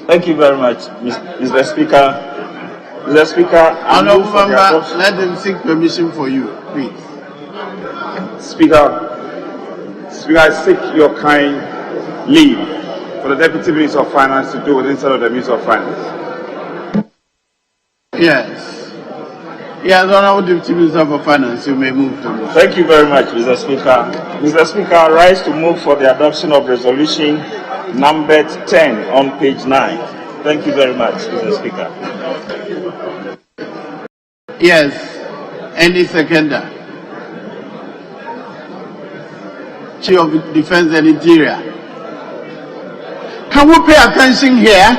Thank you very much, Mr. Speaker. Mr. Speaker, Honourable member, let them seek permission for you, please. Speaker, I seek your kind leave for the Deputy Minister of Finance to do with instead of the Minister of Finance. Yes, Honourable Deputy Minister for Finance, you may move to motion. Thank you very much, Mr. Speaker. Mr. Speaker, I rise to move for the adoption of resolution numbered 10 on page 9. Thank you very much, Mr. Speaker. Yes, any seconder? Chief of Defence and Interior. Can we pay attention here?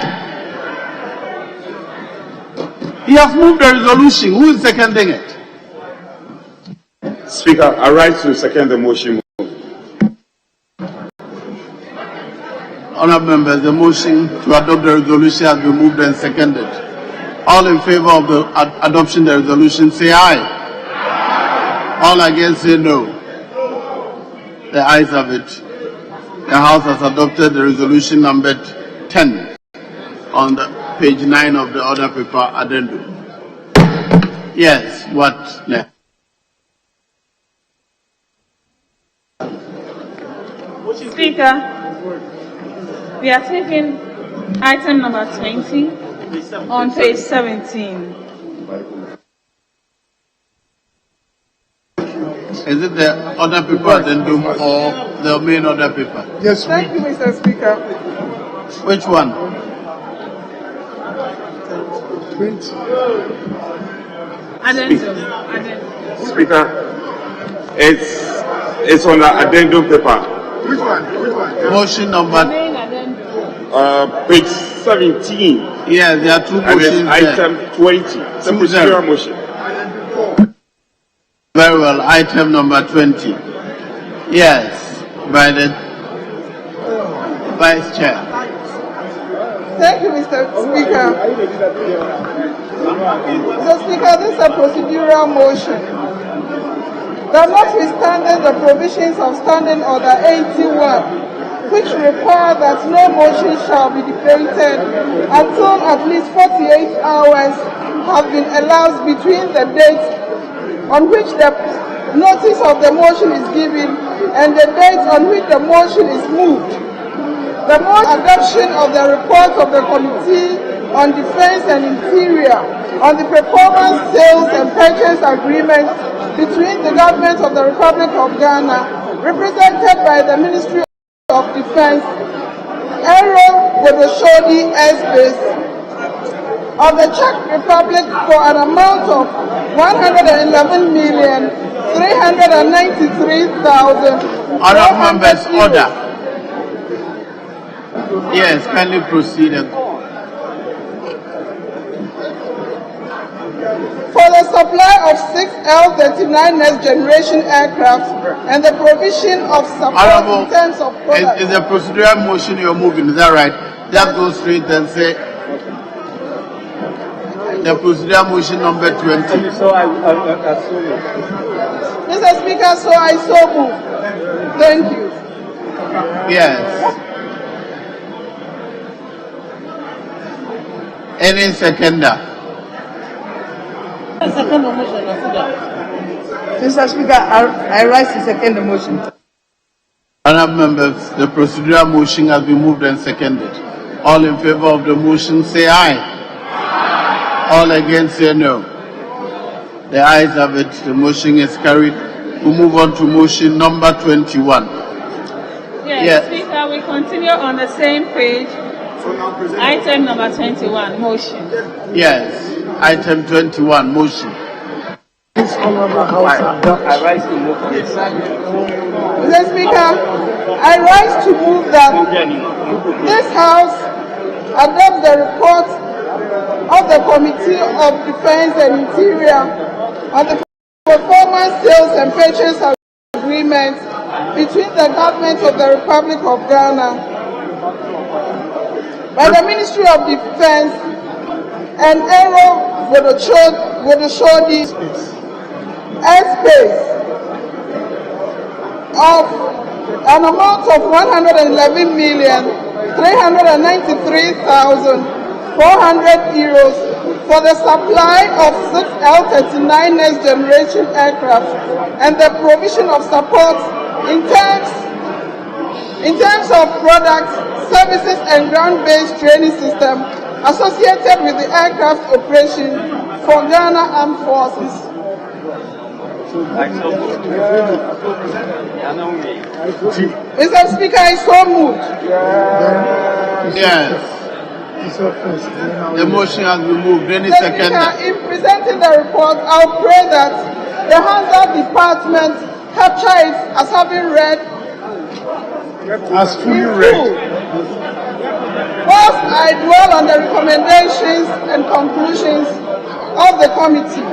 He has moved the resolution. Who is seconding it? Speaker, I rise to second the motion. Honourable members, the motion to adopt the resolution has been moved and seconded. All in favour of the adoption of the resolution say aye. All against say no. The ayes have it. The House has adopted the resolution numbered 10 on the page 9 of the order paper addendum. Yes, what next? Speaker, we are taking item number 20 on page 17. Is it the order paper addendum or the main order paper? Yes, thank you, Mr. Speaker. Which one? 20. Addendum. Speaker, it's on the addendum paper. Which one? Motion number page 17. Yeah, there are two and motions. Item 20. The procedural motion. Very well, item number 20. Yes, by the Vice Chair. Thank you, Mr. Speaker. Mr. Speaker, this is a procedural motion. That notwithstanding the provisions of Standing Order 81, which require that no motion shall be debated until at least 48 hours have been elapsed between the date on which the notice of the motion is given and the date on which the motion is moved. The adoption of the report of the Committee on Defence and Interior on the performance, sales and purchase agreement between the Government of the Republic of Ghana, represented by the Ministry of Defence, Aero Bodoshodi Airspace, of the Czech Republic for an amount of 111,393,000. Honourable members, order. Yes, kindly proceed. for the supply of 6 L-39 next generation aircraft and the provision of support in terms of products. Is a procedural motion you're moving, is that right? Just go straight and say the procedural motion number 20. So Mr. Speaker, so I so move. Thank you. Yes. Any seconder? Mr. Speaker, I rise to second the motion. Honourable members, the procedural motion has been moved and seconded. All in favour of the motion say aye. All against say no. The ayes have it. The motion is carried. We move on to motion number 21. Yes, Speaker, we continue on the same page. Item number 21, motion. Yes, item 21, motion. Mr. Speaker, I rise to move that this House adopts the report of the Committee of Defense and Interior on the performance, sales and purchase agreement between the government of the Republic of Ghana by the Ministry of Defense and Aero Vodashodi airspace of an amount of 111,393,400 euros for the supply of 6 L-39 next generation aircraft and the provision of support in terms of products, services and ground-based training system associated with the aircraft operation for Ghana Armed Forces. Mr. Speaker, I so moved. Yes. The motion has been moved. Any second? In presenting the report, I'll pray that the Hazard Department capture it as having read. As fully read. First, I dwell on the recommendations and conclusions of the committee.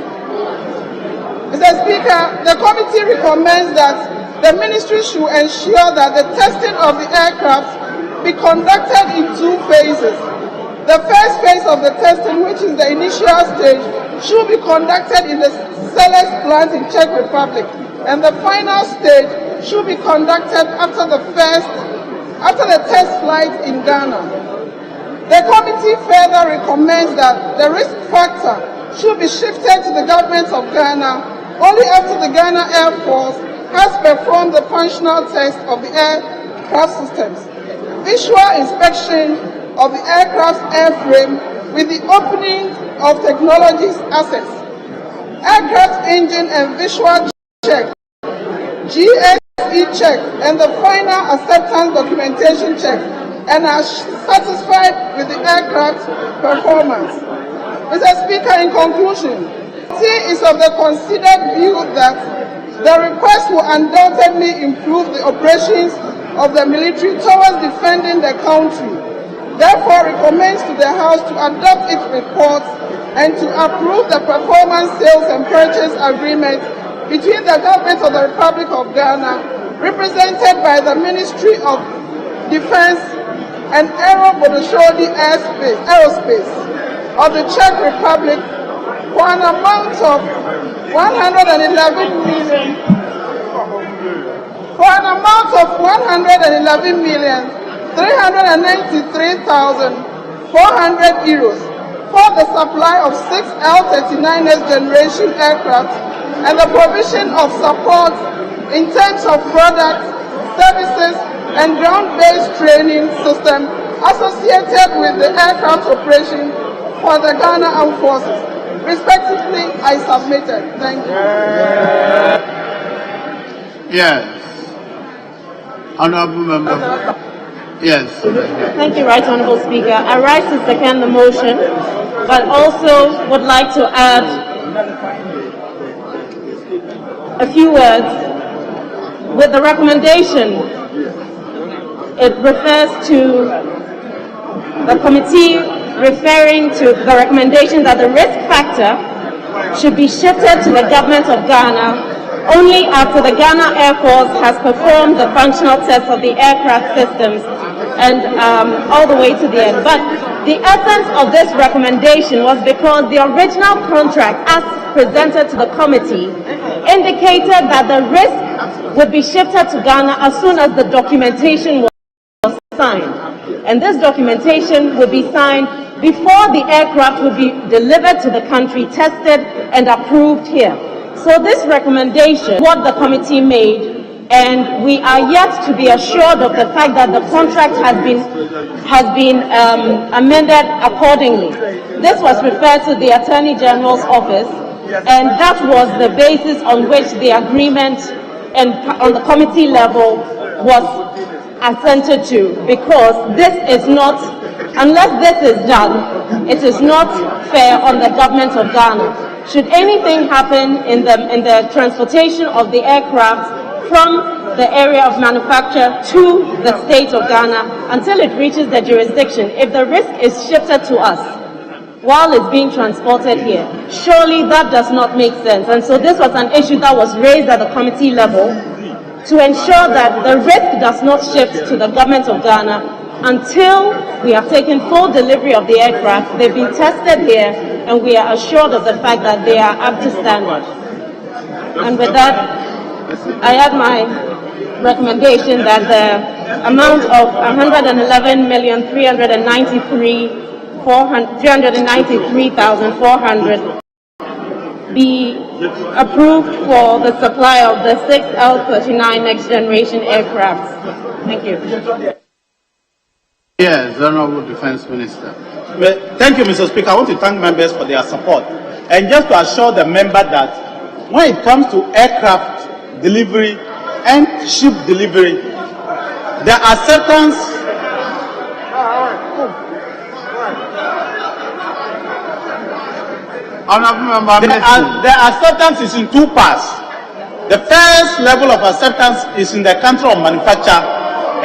Mr. Speaker, the committee recommends that the ministry should ensure that the testing of the aircraft be conducted in 2 phases. The first phase of the testing, which is the initial stage, should be conducted in the Select plant in Czech Republic, and the final stage should be conducted after the test flight in Ghana. The committee further recommends that the risk factor should be shifted to the government of Ghana only after the Ghana Air Force has performed the functional test of the aircraft systems, visual inspection of the aircraft's airframe with the opening of technologies assets, aircraft engine and visual check, GSE check, and the final acceptance documentation check, and are satisfied with the aircraft performance. Mr. Speaker, in conclusion, it is of the considered view that the request will undoubtedly improve the operations of the military towards defending the country. Therefore, recommends to the House to adopt its report and to approve the performance, sales and purchase agreement between the government of the Republic of Ghana, represented by the Ministry of Defense and Aero Vodashodi Aerospace of the Czech Republic for an amount of 111,393,400 euros for the supply of 6 L-39 next generation aircraft and the provision of support in terms of products, services, and ground-based training system associated with the aircraft operation for the Ghana Armed Forces. Respectively, I submitted. Thank you. Yes. Honourable Member. Yes. Thank you, Right Honourable Speaker. I rise to second the motion, but also would like to add a few words. With the recommendation, it refers to the committee referring to the recommendation that the risk factor should be shifted to the government of Ghana only after the Ghana Air Force has performed the functional tests of the aircraft systems and all the way to the end. But the essence of this recommendation was because the original contract, as presented to the committee, indicated that the risk would be shifted to Ghana as soon as the documentation was signed. And this documentation would be signed before the aircraft would be delivered to the country, tested and approved here. So this recommendation, what the committee made, and we are yet to be assured of the fact that the contract has been amended accordingly. This was referred to the Attorney General's office, and that was the basis on which the agreement and on the committee level was assented to, because this is not, unless this is done, it is not fair on the government of Ghana. Should anything happen in the transportation of the aircraft from the area of manufacture to the state of Ghana until it reaches the jurisdiction, if the risk is shifted to us while it's being transported here, surely that does not make sense. And so this was an issue that was raised at the committee level to ensure that the risk does not shift to the government of Ghana until we have taken full delivery of the aircraft, they've been tested here, and we are assured of the fact that they are up to standard. And with that, I add my recommendation that the amount of 111,393,400 be approved for the supply of the 6 L-39 next generation aircrafts. Thank you. Yes, Honorable Defense Minister. Thank you, Mr. Speaker. I want to thank members for their support. And just to assure the member that when it comes to aircraft delivery and ship delivery, the acceptance the acceptance is in two parts. The first level of acceptance is in the country of manufacture,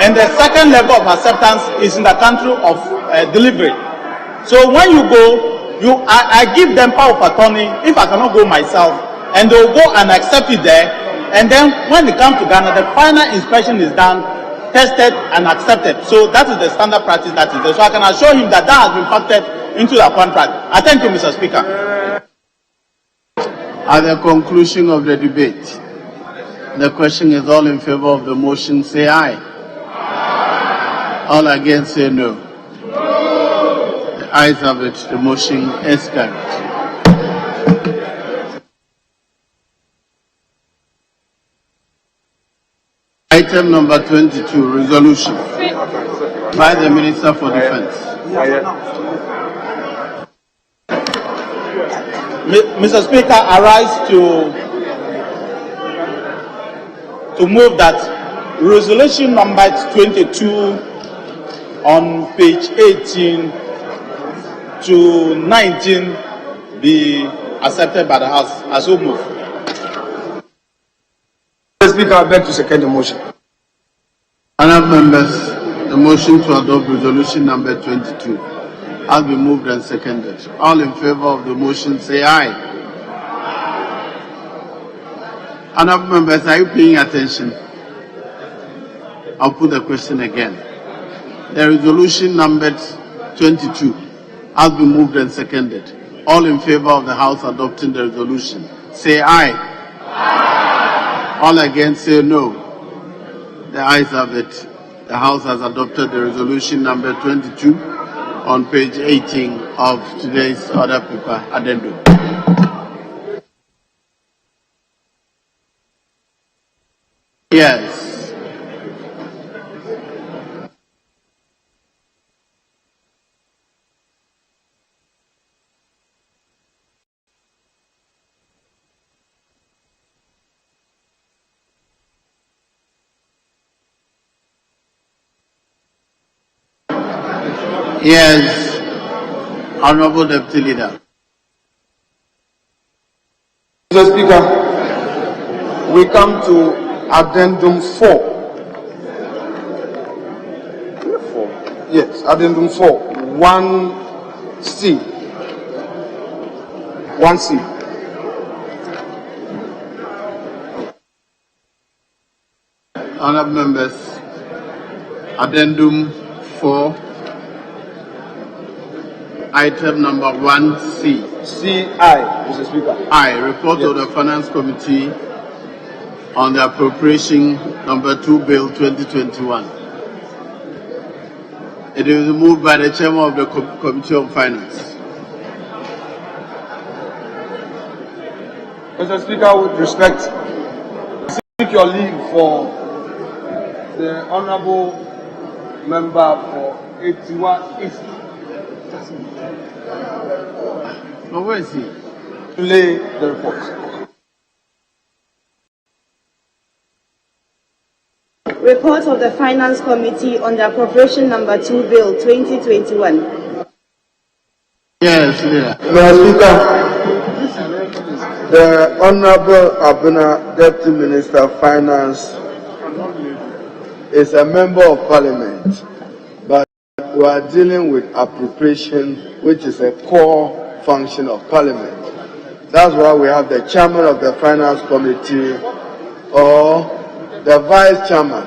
and the second level of acceptance is in the country of delivery. So when you go, I give them power of attorney if I cannot go myself, and they will go and accept it there. And then when they come to Ghana, the final inspection is done, tested and accepted. So that is the standard practice that is there. So I can assure him that that has been factored into the contract. I thank you, Mr. Speaker. At the conclusion of the debate, the question is all in favor of the motion, say aye. All against, say no. The ayes have it. The motion is carried. Item number 22, resolution by the Minister for Defense. Mr. Speaker, I rise to move that resolution number 22 on page 18 to 19 be accepted by the House. As we move. Mr. Speaker, I beg to second the motion. Honourable members, the motion to adopt resolution number 22 has been moved and seconded. All in favour of the motion say aye. Honourable members, are you paying attention? I'll put the question again. The resolution numbered 22 has been moved and seconded. All in favour of the House adopting the resolution say aye. All against say no. The ayes have it. The House has adopted the resolution number 22 on page 18 of today's order paper addendum. Yes. Yes, Honorable Deputy Leader. Mr. Speaker, we come to Addendum 4. Yes, Addendum 4, 1C. 1C. Honourable members, Addendum 4, item number 1C. C.I., Mr. Speaker. I, report of the Finance Committee on the appropriation number 2 bill 2021. It is moved by the chairman of the Committee on Finance. Mr. Speaker, with respect, I seek your leave for the honourable member for 81 East. Now, where is he? To lay the report. Report of the Finance Committee on the appropriation number 2 bill 2021. Yes, yeah. Mr. Speaker, the Honorable Abuna, Deputy Minister of Finance, is a member of Parliament, but we are dealing with appropriation, which is a core function of Parliament. That's why we have the Chairman of the Finance Committee or the Vice Chairman.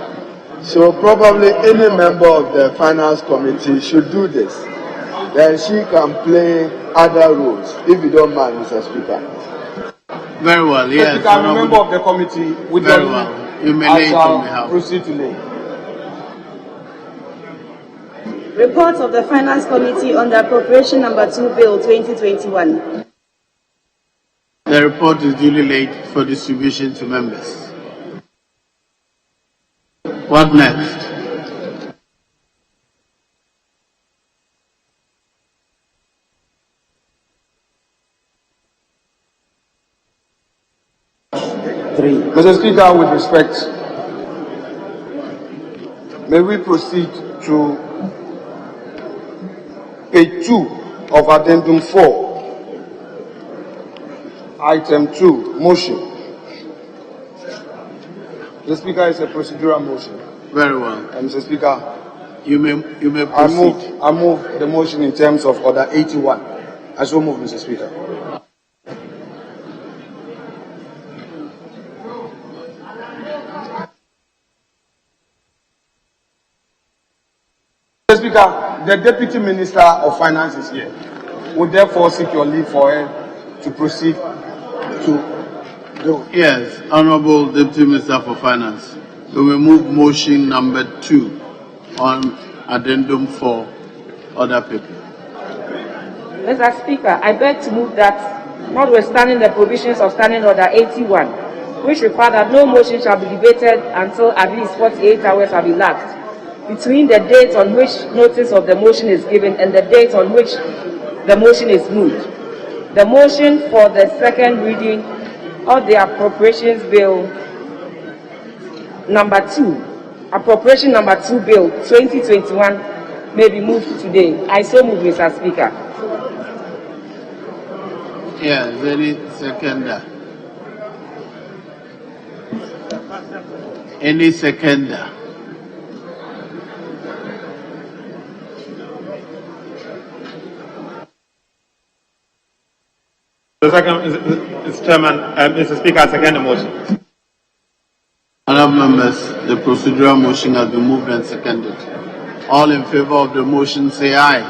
So probably any member of the Finance Committee should do this. Then she can play other roles, if you don't mind, Mr. Speaker. Very well, yes. Speaker, I'm a member of the committee. With very well. You may lay it on behalf. Proceed to lay. Report of the Finance Committee on the appropriation number 2 bill 2021. The report is duly laid for distribution to members. What next? Mr. Speaker, with respect, may we proceed to page 2 of Addendum 4, item 2, motion. The Speaker, is a procedural motion. Very well. Mr. Speaker, you may proceed. I move the motion in terms of order 81. I so move, Mr. Speaker. Mr. Speaker, the Deputy Minister of Finance is here. Would therefore seek your leave for her to proceed to do. Yes, Honourable Deputy Minister for Finance. We will move motion number 2 on Addendum 4. Other people. Mr. Speaker, I beg to move that, notwithstanding the provisions of Standing Order 81, which require that no motion shall be debated until at least 48 hours have elapsed between the date on which notice of the motion is given and the date on which the motion is moved. The motion for the second reading of the Appropriations Bill number 2, Appropriation number 2 Bill 2021 may be moved today. I so move, Mr. Speaker. Yes, any seconder? Any seconder? The second is Chairman, Mr. Speaker, I second the motion. Honourable members, the procedural motion has been moved and seconded. All in favour of the motion say aye.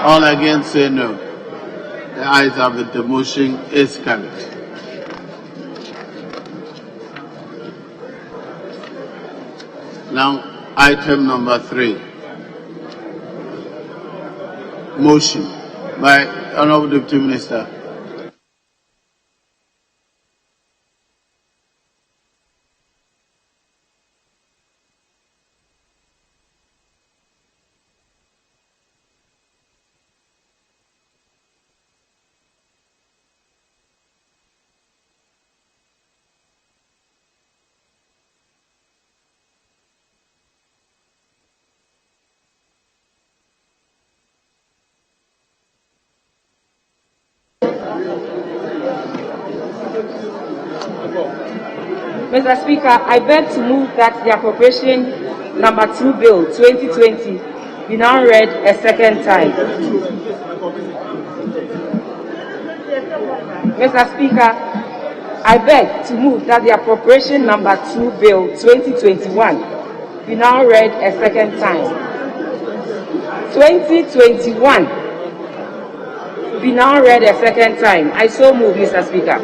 All against say no. The ayes have it. The motion is carried. Now, item number 3. Motion by Honourable Deputy Minister. Mr. Speaker, I beg to move that the Appropriation number 2 Bill 2020 be now read a second time. Mr. Speaker, I beg to move that the appropriation number 2 bill 2021 be now read a second time. 2021 be now read a second time. I so move, Mr. Speaker.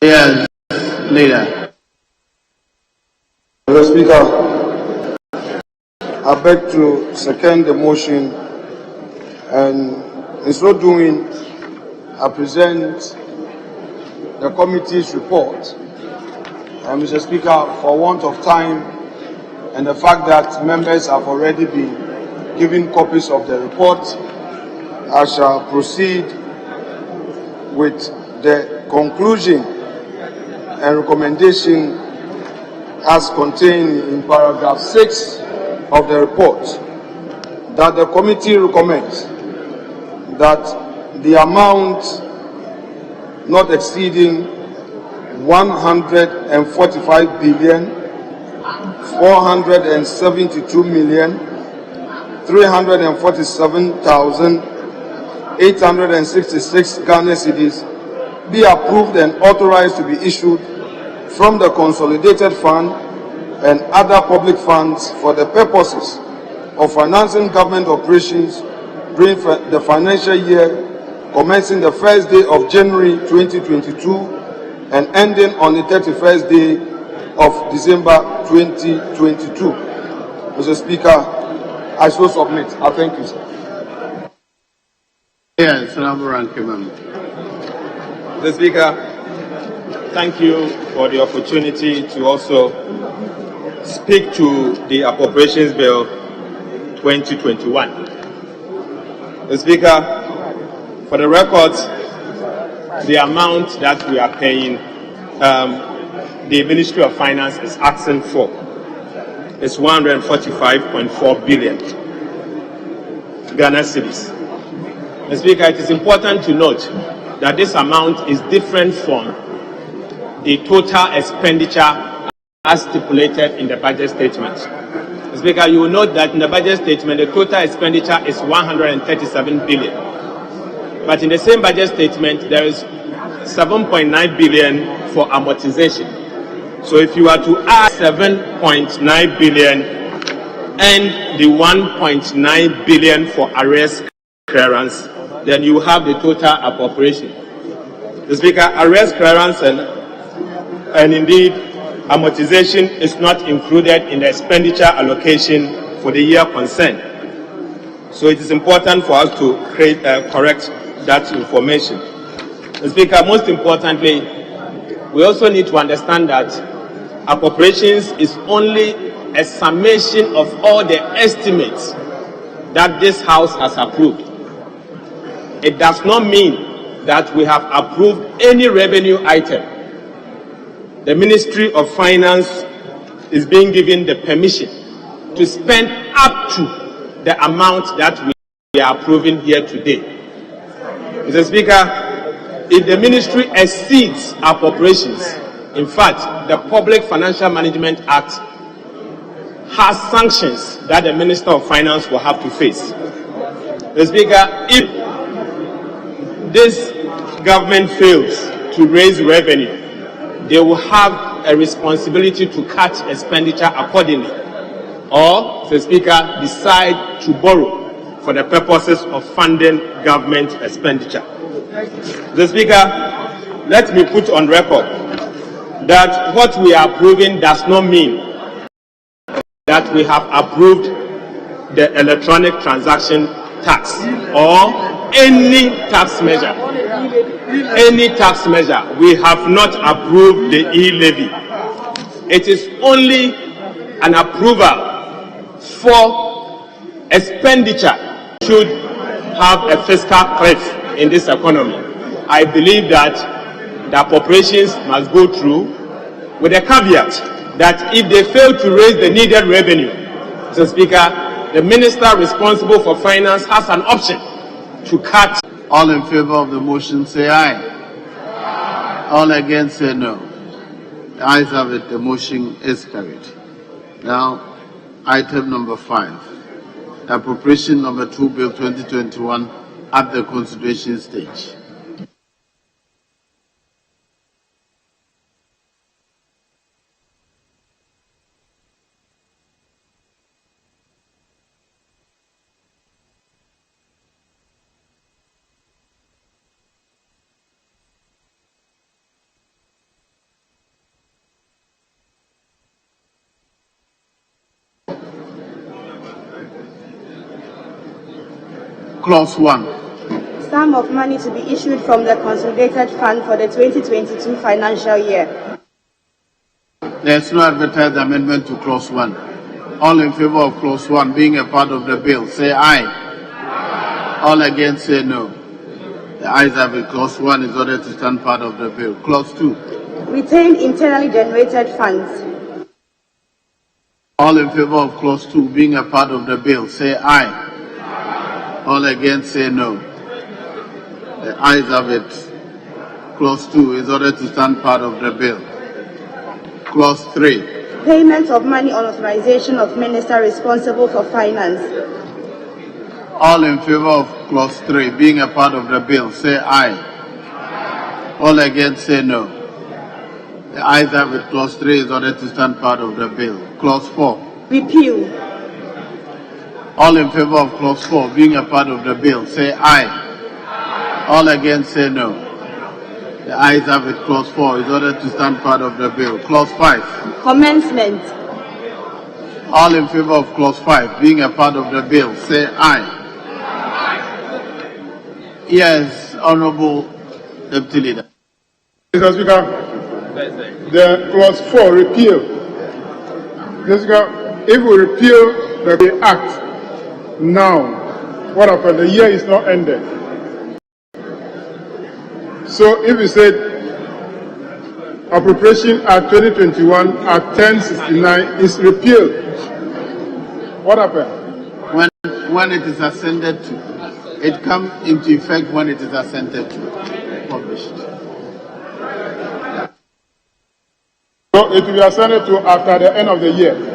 Yes, leader. Mr. Speaker, I beg to second the motion, and in so doing, I present the committee's report. And Mr. Speaker, for want of time and the fact that members have already been given copies of the report, I shall proceed with the conclusion and recommendation as contained in paragraph 6 of the report, that the committee recommends that the amount not exceeding 145 billion 472 million 347,866 Ghana cedis be approved and authorized to be issued from the consolidated fund and other public funds for the purposes of financing government operations during the financial year commencing the first day of January 2022 and ending on the 31st day of December 2022. Mr. Speaker, I so submit. I thank you, sir. Yes, Honorable Ranking Member. Mr. Speaker, thank you for the opportunity to also speak to the Appropriations Bill 2021. Mr. Speaker, for the record, the amount that we are paying, the Ministry of Finance is asking for is 145.4 billion Ghana cedis. Mr. Speaker, it is important to note that this amount is different from the total expenditure as stipulated in the budget statement. Mr. Speaker, you will note that in the budget statement, the total expenditure is 137 billion. But in the same budget statement, there is 7.9 billion for amortization. So if you are to add 7.9 billion and the 1.9 billion for arrears clearance, then you have the total appropriation. The Speaker, arrears clearance and indeed amortization is not included in the expenditure allocation for the year concerned. So it is important for us to correct that information. The Speaker, most importantly, we also need to understand that appropriations is only a summation of all the estimates that this House has approved. It does not mean that we have approved any revenue item. The Ministry of Finance is being given the permission to spend up to the amount that we are approving here today. Mr. Speaker, if the ministry exceeds appropriations, in fact, the Public Financial Management Act has sanctions that the Minister of Finance will have to face. Mr. Speaker, if this government fails to raise revenue, they will have a responsibility to cut expenditure accordingly, or, Mr. Speaker, decide to borrow for the purposes of funding government expenditure. Mr. Speaker, let me put on record that what we are approving does not mean that we have approved the electronic transaction tax or any tax measure. Any tax measure. We have not approved the e-levy. It is only an approval for expenditure should have a fiscal cliff in this economy. I believe that the appropriations must go through with a caveat that if they fail to raise the needed revenue, Mr. Speaker, the minister responsible for finance has an option to cut. All in favor of the motion say aye. All against say no. The ayes have it, the motion is carried. Now, Item number 5, appropriation number 2 bill 2021 at the consideration stage. Clause 1. Sum of money to be issued from the Consolidated Fund for the 2022 financial year. There is no advertised amendment to Clause 1. All in favor of Clause 1 being a part of the bill, say aye. All against, say no. The ayes have it. Clause 1 is ordered to stand part of the bill. Clause 2. Retain internally generated funds. All in favor of Clause 2 being a part of the bill, say aye. All against, say no. The ayes have it. Clause 2 is ordered to stand part of the bill. Clause 3. Payment of money on authorization of minister responsible for finance. All in favor of Clause 3 being a part of the bill, say aye. All against, say no. The ayes have it. Clause 3 is ordered to stand part of the bill. Clause 4. Repeal. All in favor of Clause 4 being a part of the bill, say aye. All against, say no. The ayes have it. Clause 4 is ordered to stand part of the bill. Clause 5. Commencement. All in favor of Clause 5 being a part of the bill, say aye. Yes, Honorable Deputy Leader. Mr. Speaker, the Clause 4, repeal. Mr. Speaker, if we repeal the Act now, what happened? The year is not ended. So if we said appropriation at 2021 at 1069 is repealed, what happened? When it is ascended to, it comes into effect when it is ascended to, published. So it will be ascended to after the end of the year.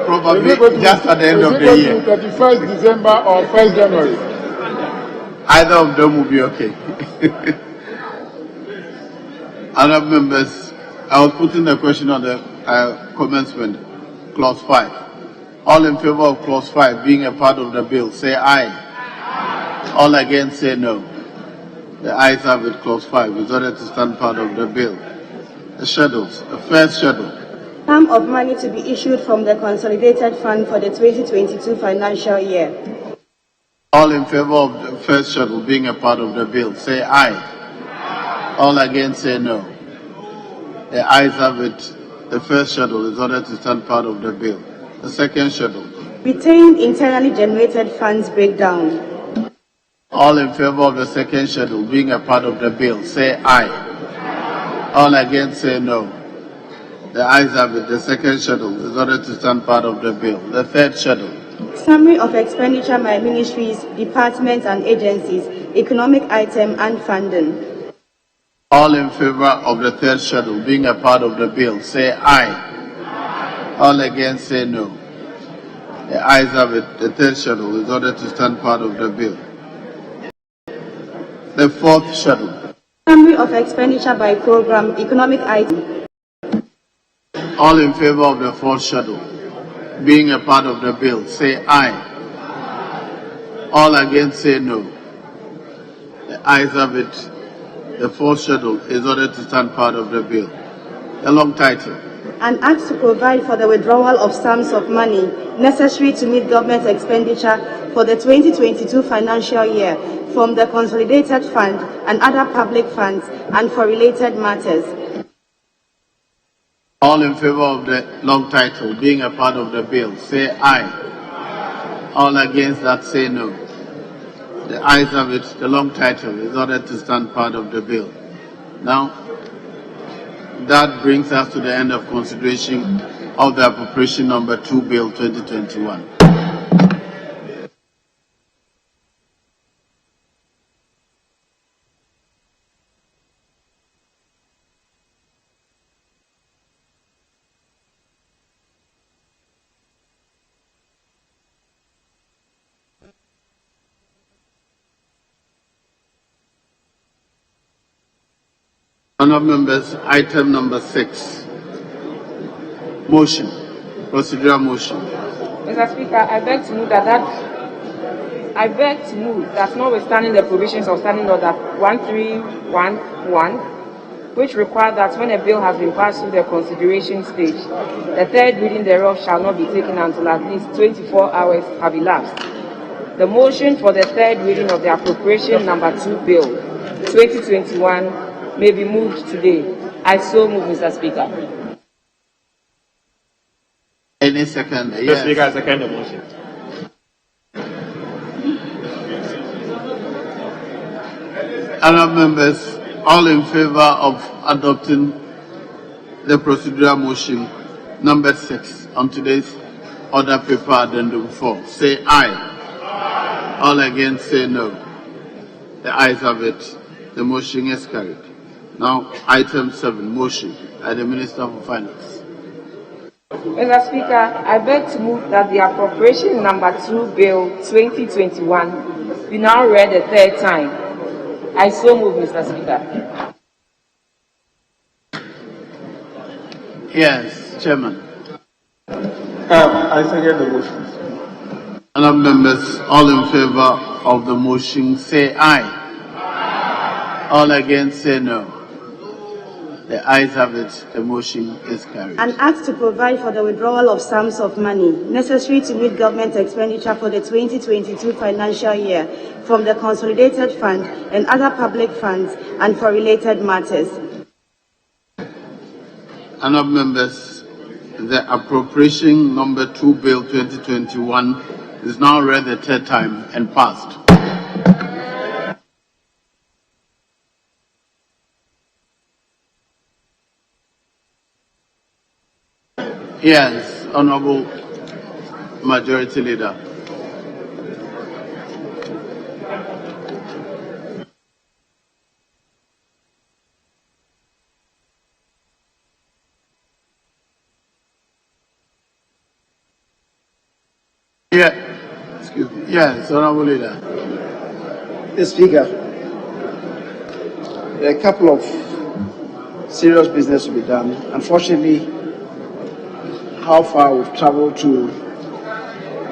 Probably just at the end of the year. Is it going to 31st December or 1st January? Either of them will be okay. Other members, I was putting the question on the commencement, Clause 5. All in favor of Clause 5 being a part of the bill, say aye. All against, say no. The ayes have it. Clause 5 is ordered to stand part of the bill. The schedules, the first schedule. Sum of money to be issued from the Consolidated Fund for the 2022 financial year. All in favor of the first schedule being a part of the bill, say aye. All against, say no. The ayes have it. The first schedule is ordered to stand part of the bill. The second schedule. Retain internally generated funds breakdown. All in favor of the second schedule being a part of the bill, say aye. All against, say no. The ayes have it. The second schedule is ordered to stand part of the bill. The third schedule. Summary of expenditure by ministries, departments and agencies, economic item and funding. All in favor of the third schedule being a part of the bill, say aye. All against, say no. The ayes have it. The third schedule is ordered to stand part of the bill. The fourth schedule. Summary of expenditure by program, economic item. All in favor of the fourth schedule being a part of the bill, say aye. All against, say no. The ayes have it. The fourth schedule is ordered to stand part of the bill. The long title. An act to provide for the withdrawal of sums of money necessary to meet government expenditure for the 2022 financial year from the Consolidated Fund and other public funds and for related matters. All in favor of the long title being a part of the bill, say aye. All against that, say no. The ayes have it. The long title is ordered to stand part of the bill. Now, that brings us to the end of consideration of the appropriation number 2 bill 2021. Honourable members, item number 6. Motion. Procedural motion. Mr. Speaker, I beg to move that notwithstanding the provisions of Standing Order 1311, which require that when a bill has been passed through the consideration stage, the third reading thereof shall not be taken until at least 24 hours have elapsed. The motion for the third reading of the Appropriation Number 2 Bill 2021 may be moved today. I so move, Mr. Speaker. Any second? Mr. Yes. Speaker, I second the motion. Honourable members, all in favour of adopting the procedural motion number 6 on today's order paper addendum 4, say aye. All against say no. The ayes have it. The motion is carried. Now, item 7, motion by the Minister for Finance. Mr. Speaker, I beg to move that the Appropriation Number 2 Bill 2021 be now read a third time. I so move, Mr. Speaker. Yes, Chairman. I second the motion. Honourable members, all in favour of the motion say aye. All against say no. The ayes have it. The motion is carried. An act to provide for the withdrawal of sums of money necessary to meet government expenditure for the 2022 financial year from the Consolidated Fund and other public funds and for related matters. Honourable members, the Appropriation Number 2 Bill 2021 is now read the third time and passed. Yes, Honourable Majority Leader. Yeah, excuse me. Yes, Honourable Leader. Mr. Speaker, there are a couple of serious business to be done. Unfortunately, how far we've traveled to,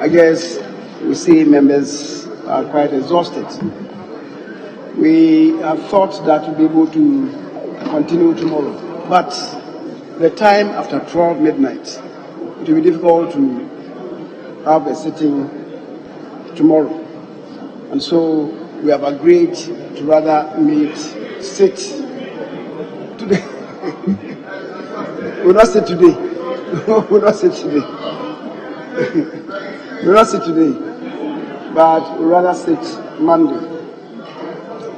I guess we see members are quite exhausted. We have thought that we'll be able to continue tomorrow, but the time after 12 midnight, it will be difficult to have a sitting tomorrow. And so we have agreed to rather sit today. We'll not sit today. We'll not sit today. We'll not sit today. But we'll rather sit Monday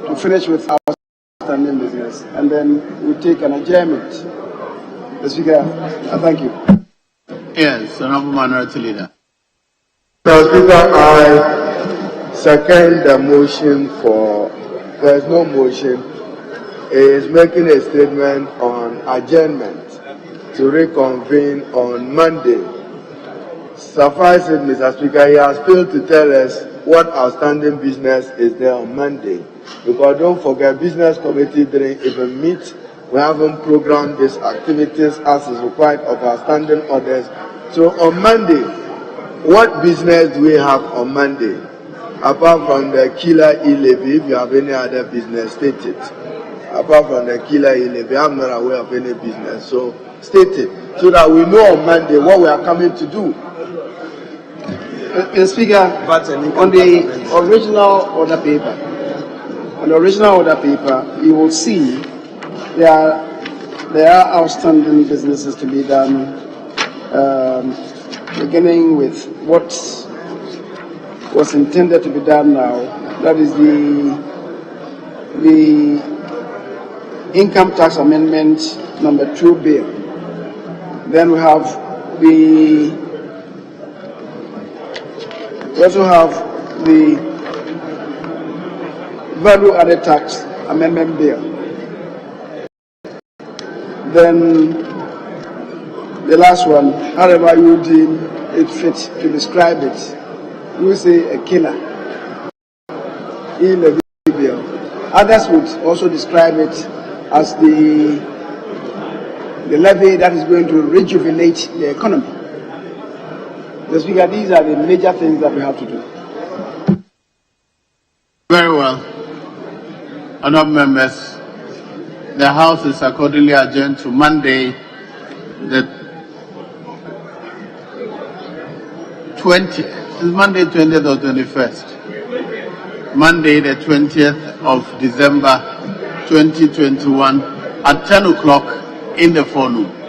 to finish with our standing business. And then we'll take an adjournment. Mr. Speaker, I thank you. Yes, Honourable Minority Leader. Mr. Speaker, I second the motion for, there's no motion, is making a statement on adjournment to reconvene on Monday. Suffice it, Mr. Speaker, he has failed to tell us what outstanding business is there on Monday. Because don't forget, business committee didn't even meet. We haven't programmed these activities as is required of our standing orders. So on Monday, what business do we have on Monday? Apart from the killer e-levy, if you have any other business, state it. Apart from the killer e-levy, I'm not aware of any business. So state it, so that we know on Monday what we are coming to do. Mr. Speaker, on the original order paper, you will see there are outstanding businesses to be done, beginning with what was intended to be done now. That is the income tax amendment number 2 bill. Then we also have the value added tax amendment bill. Then the last one, however you deem it fit to describe it, you say a killer e-levy bill. Others would also describe it as the levy that is going to rejuvenate the economy. Mr. Speaker, these are the major things that we have to do. Very well. Honourable members, the House is accordingly adjourned to Monday, the 20th. Is Monday 20th or 21st? Monday, the 20th of December 2021 at 10 o'clock in the forenoon.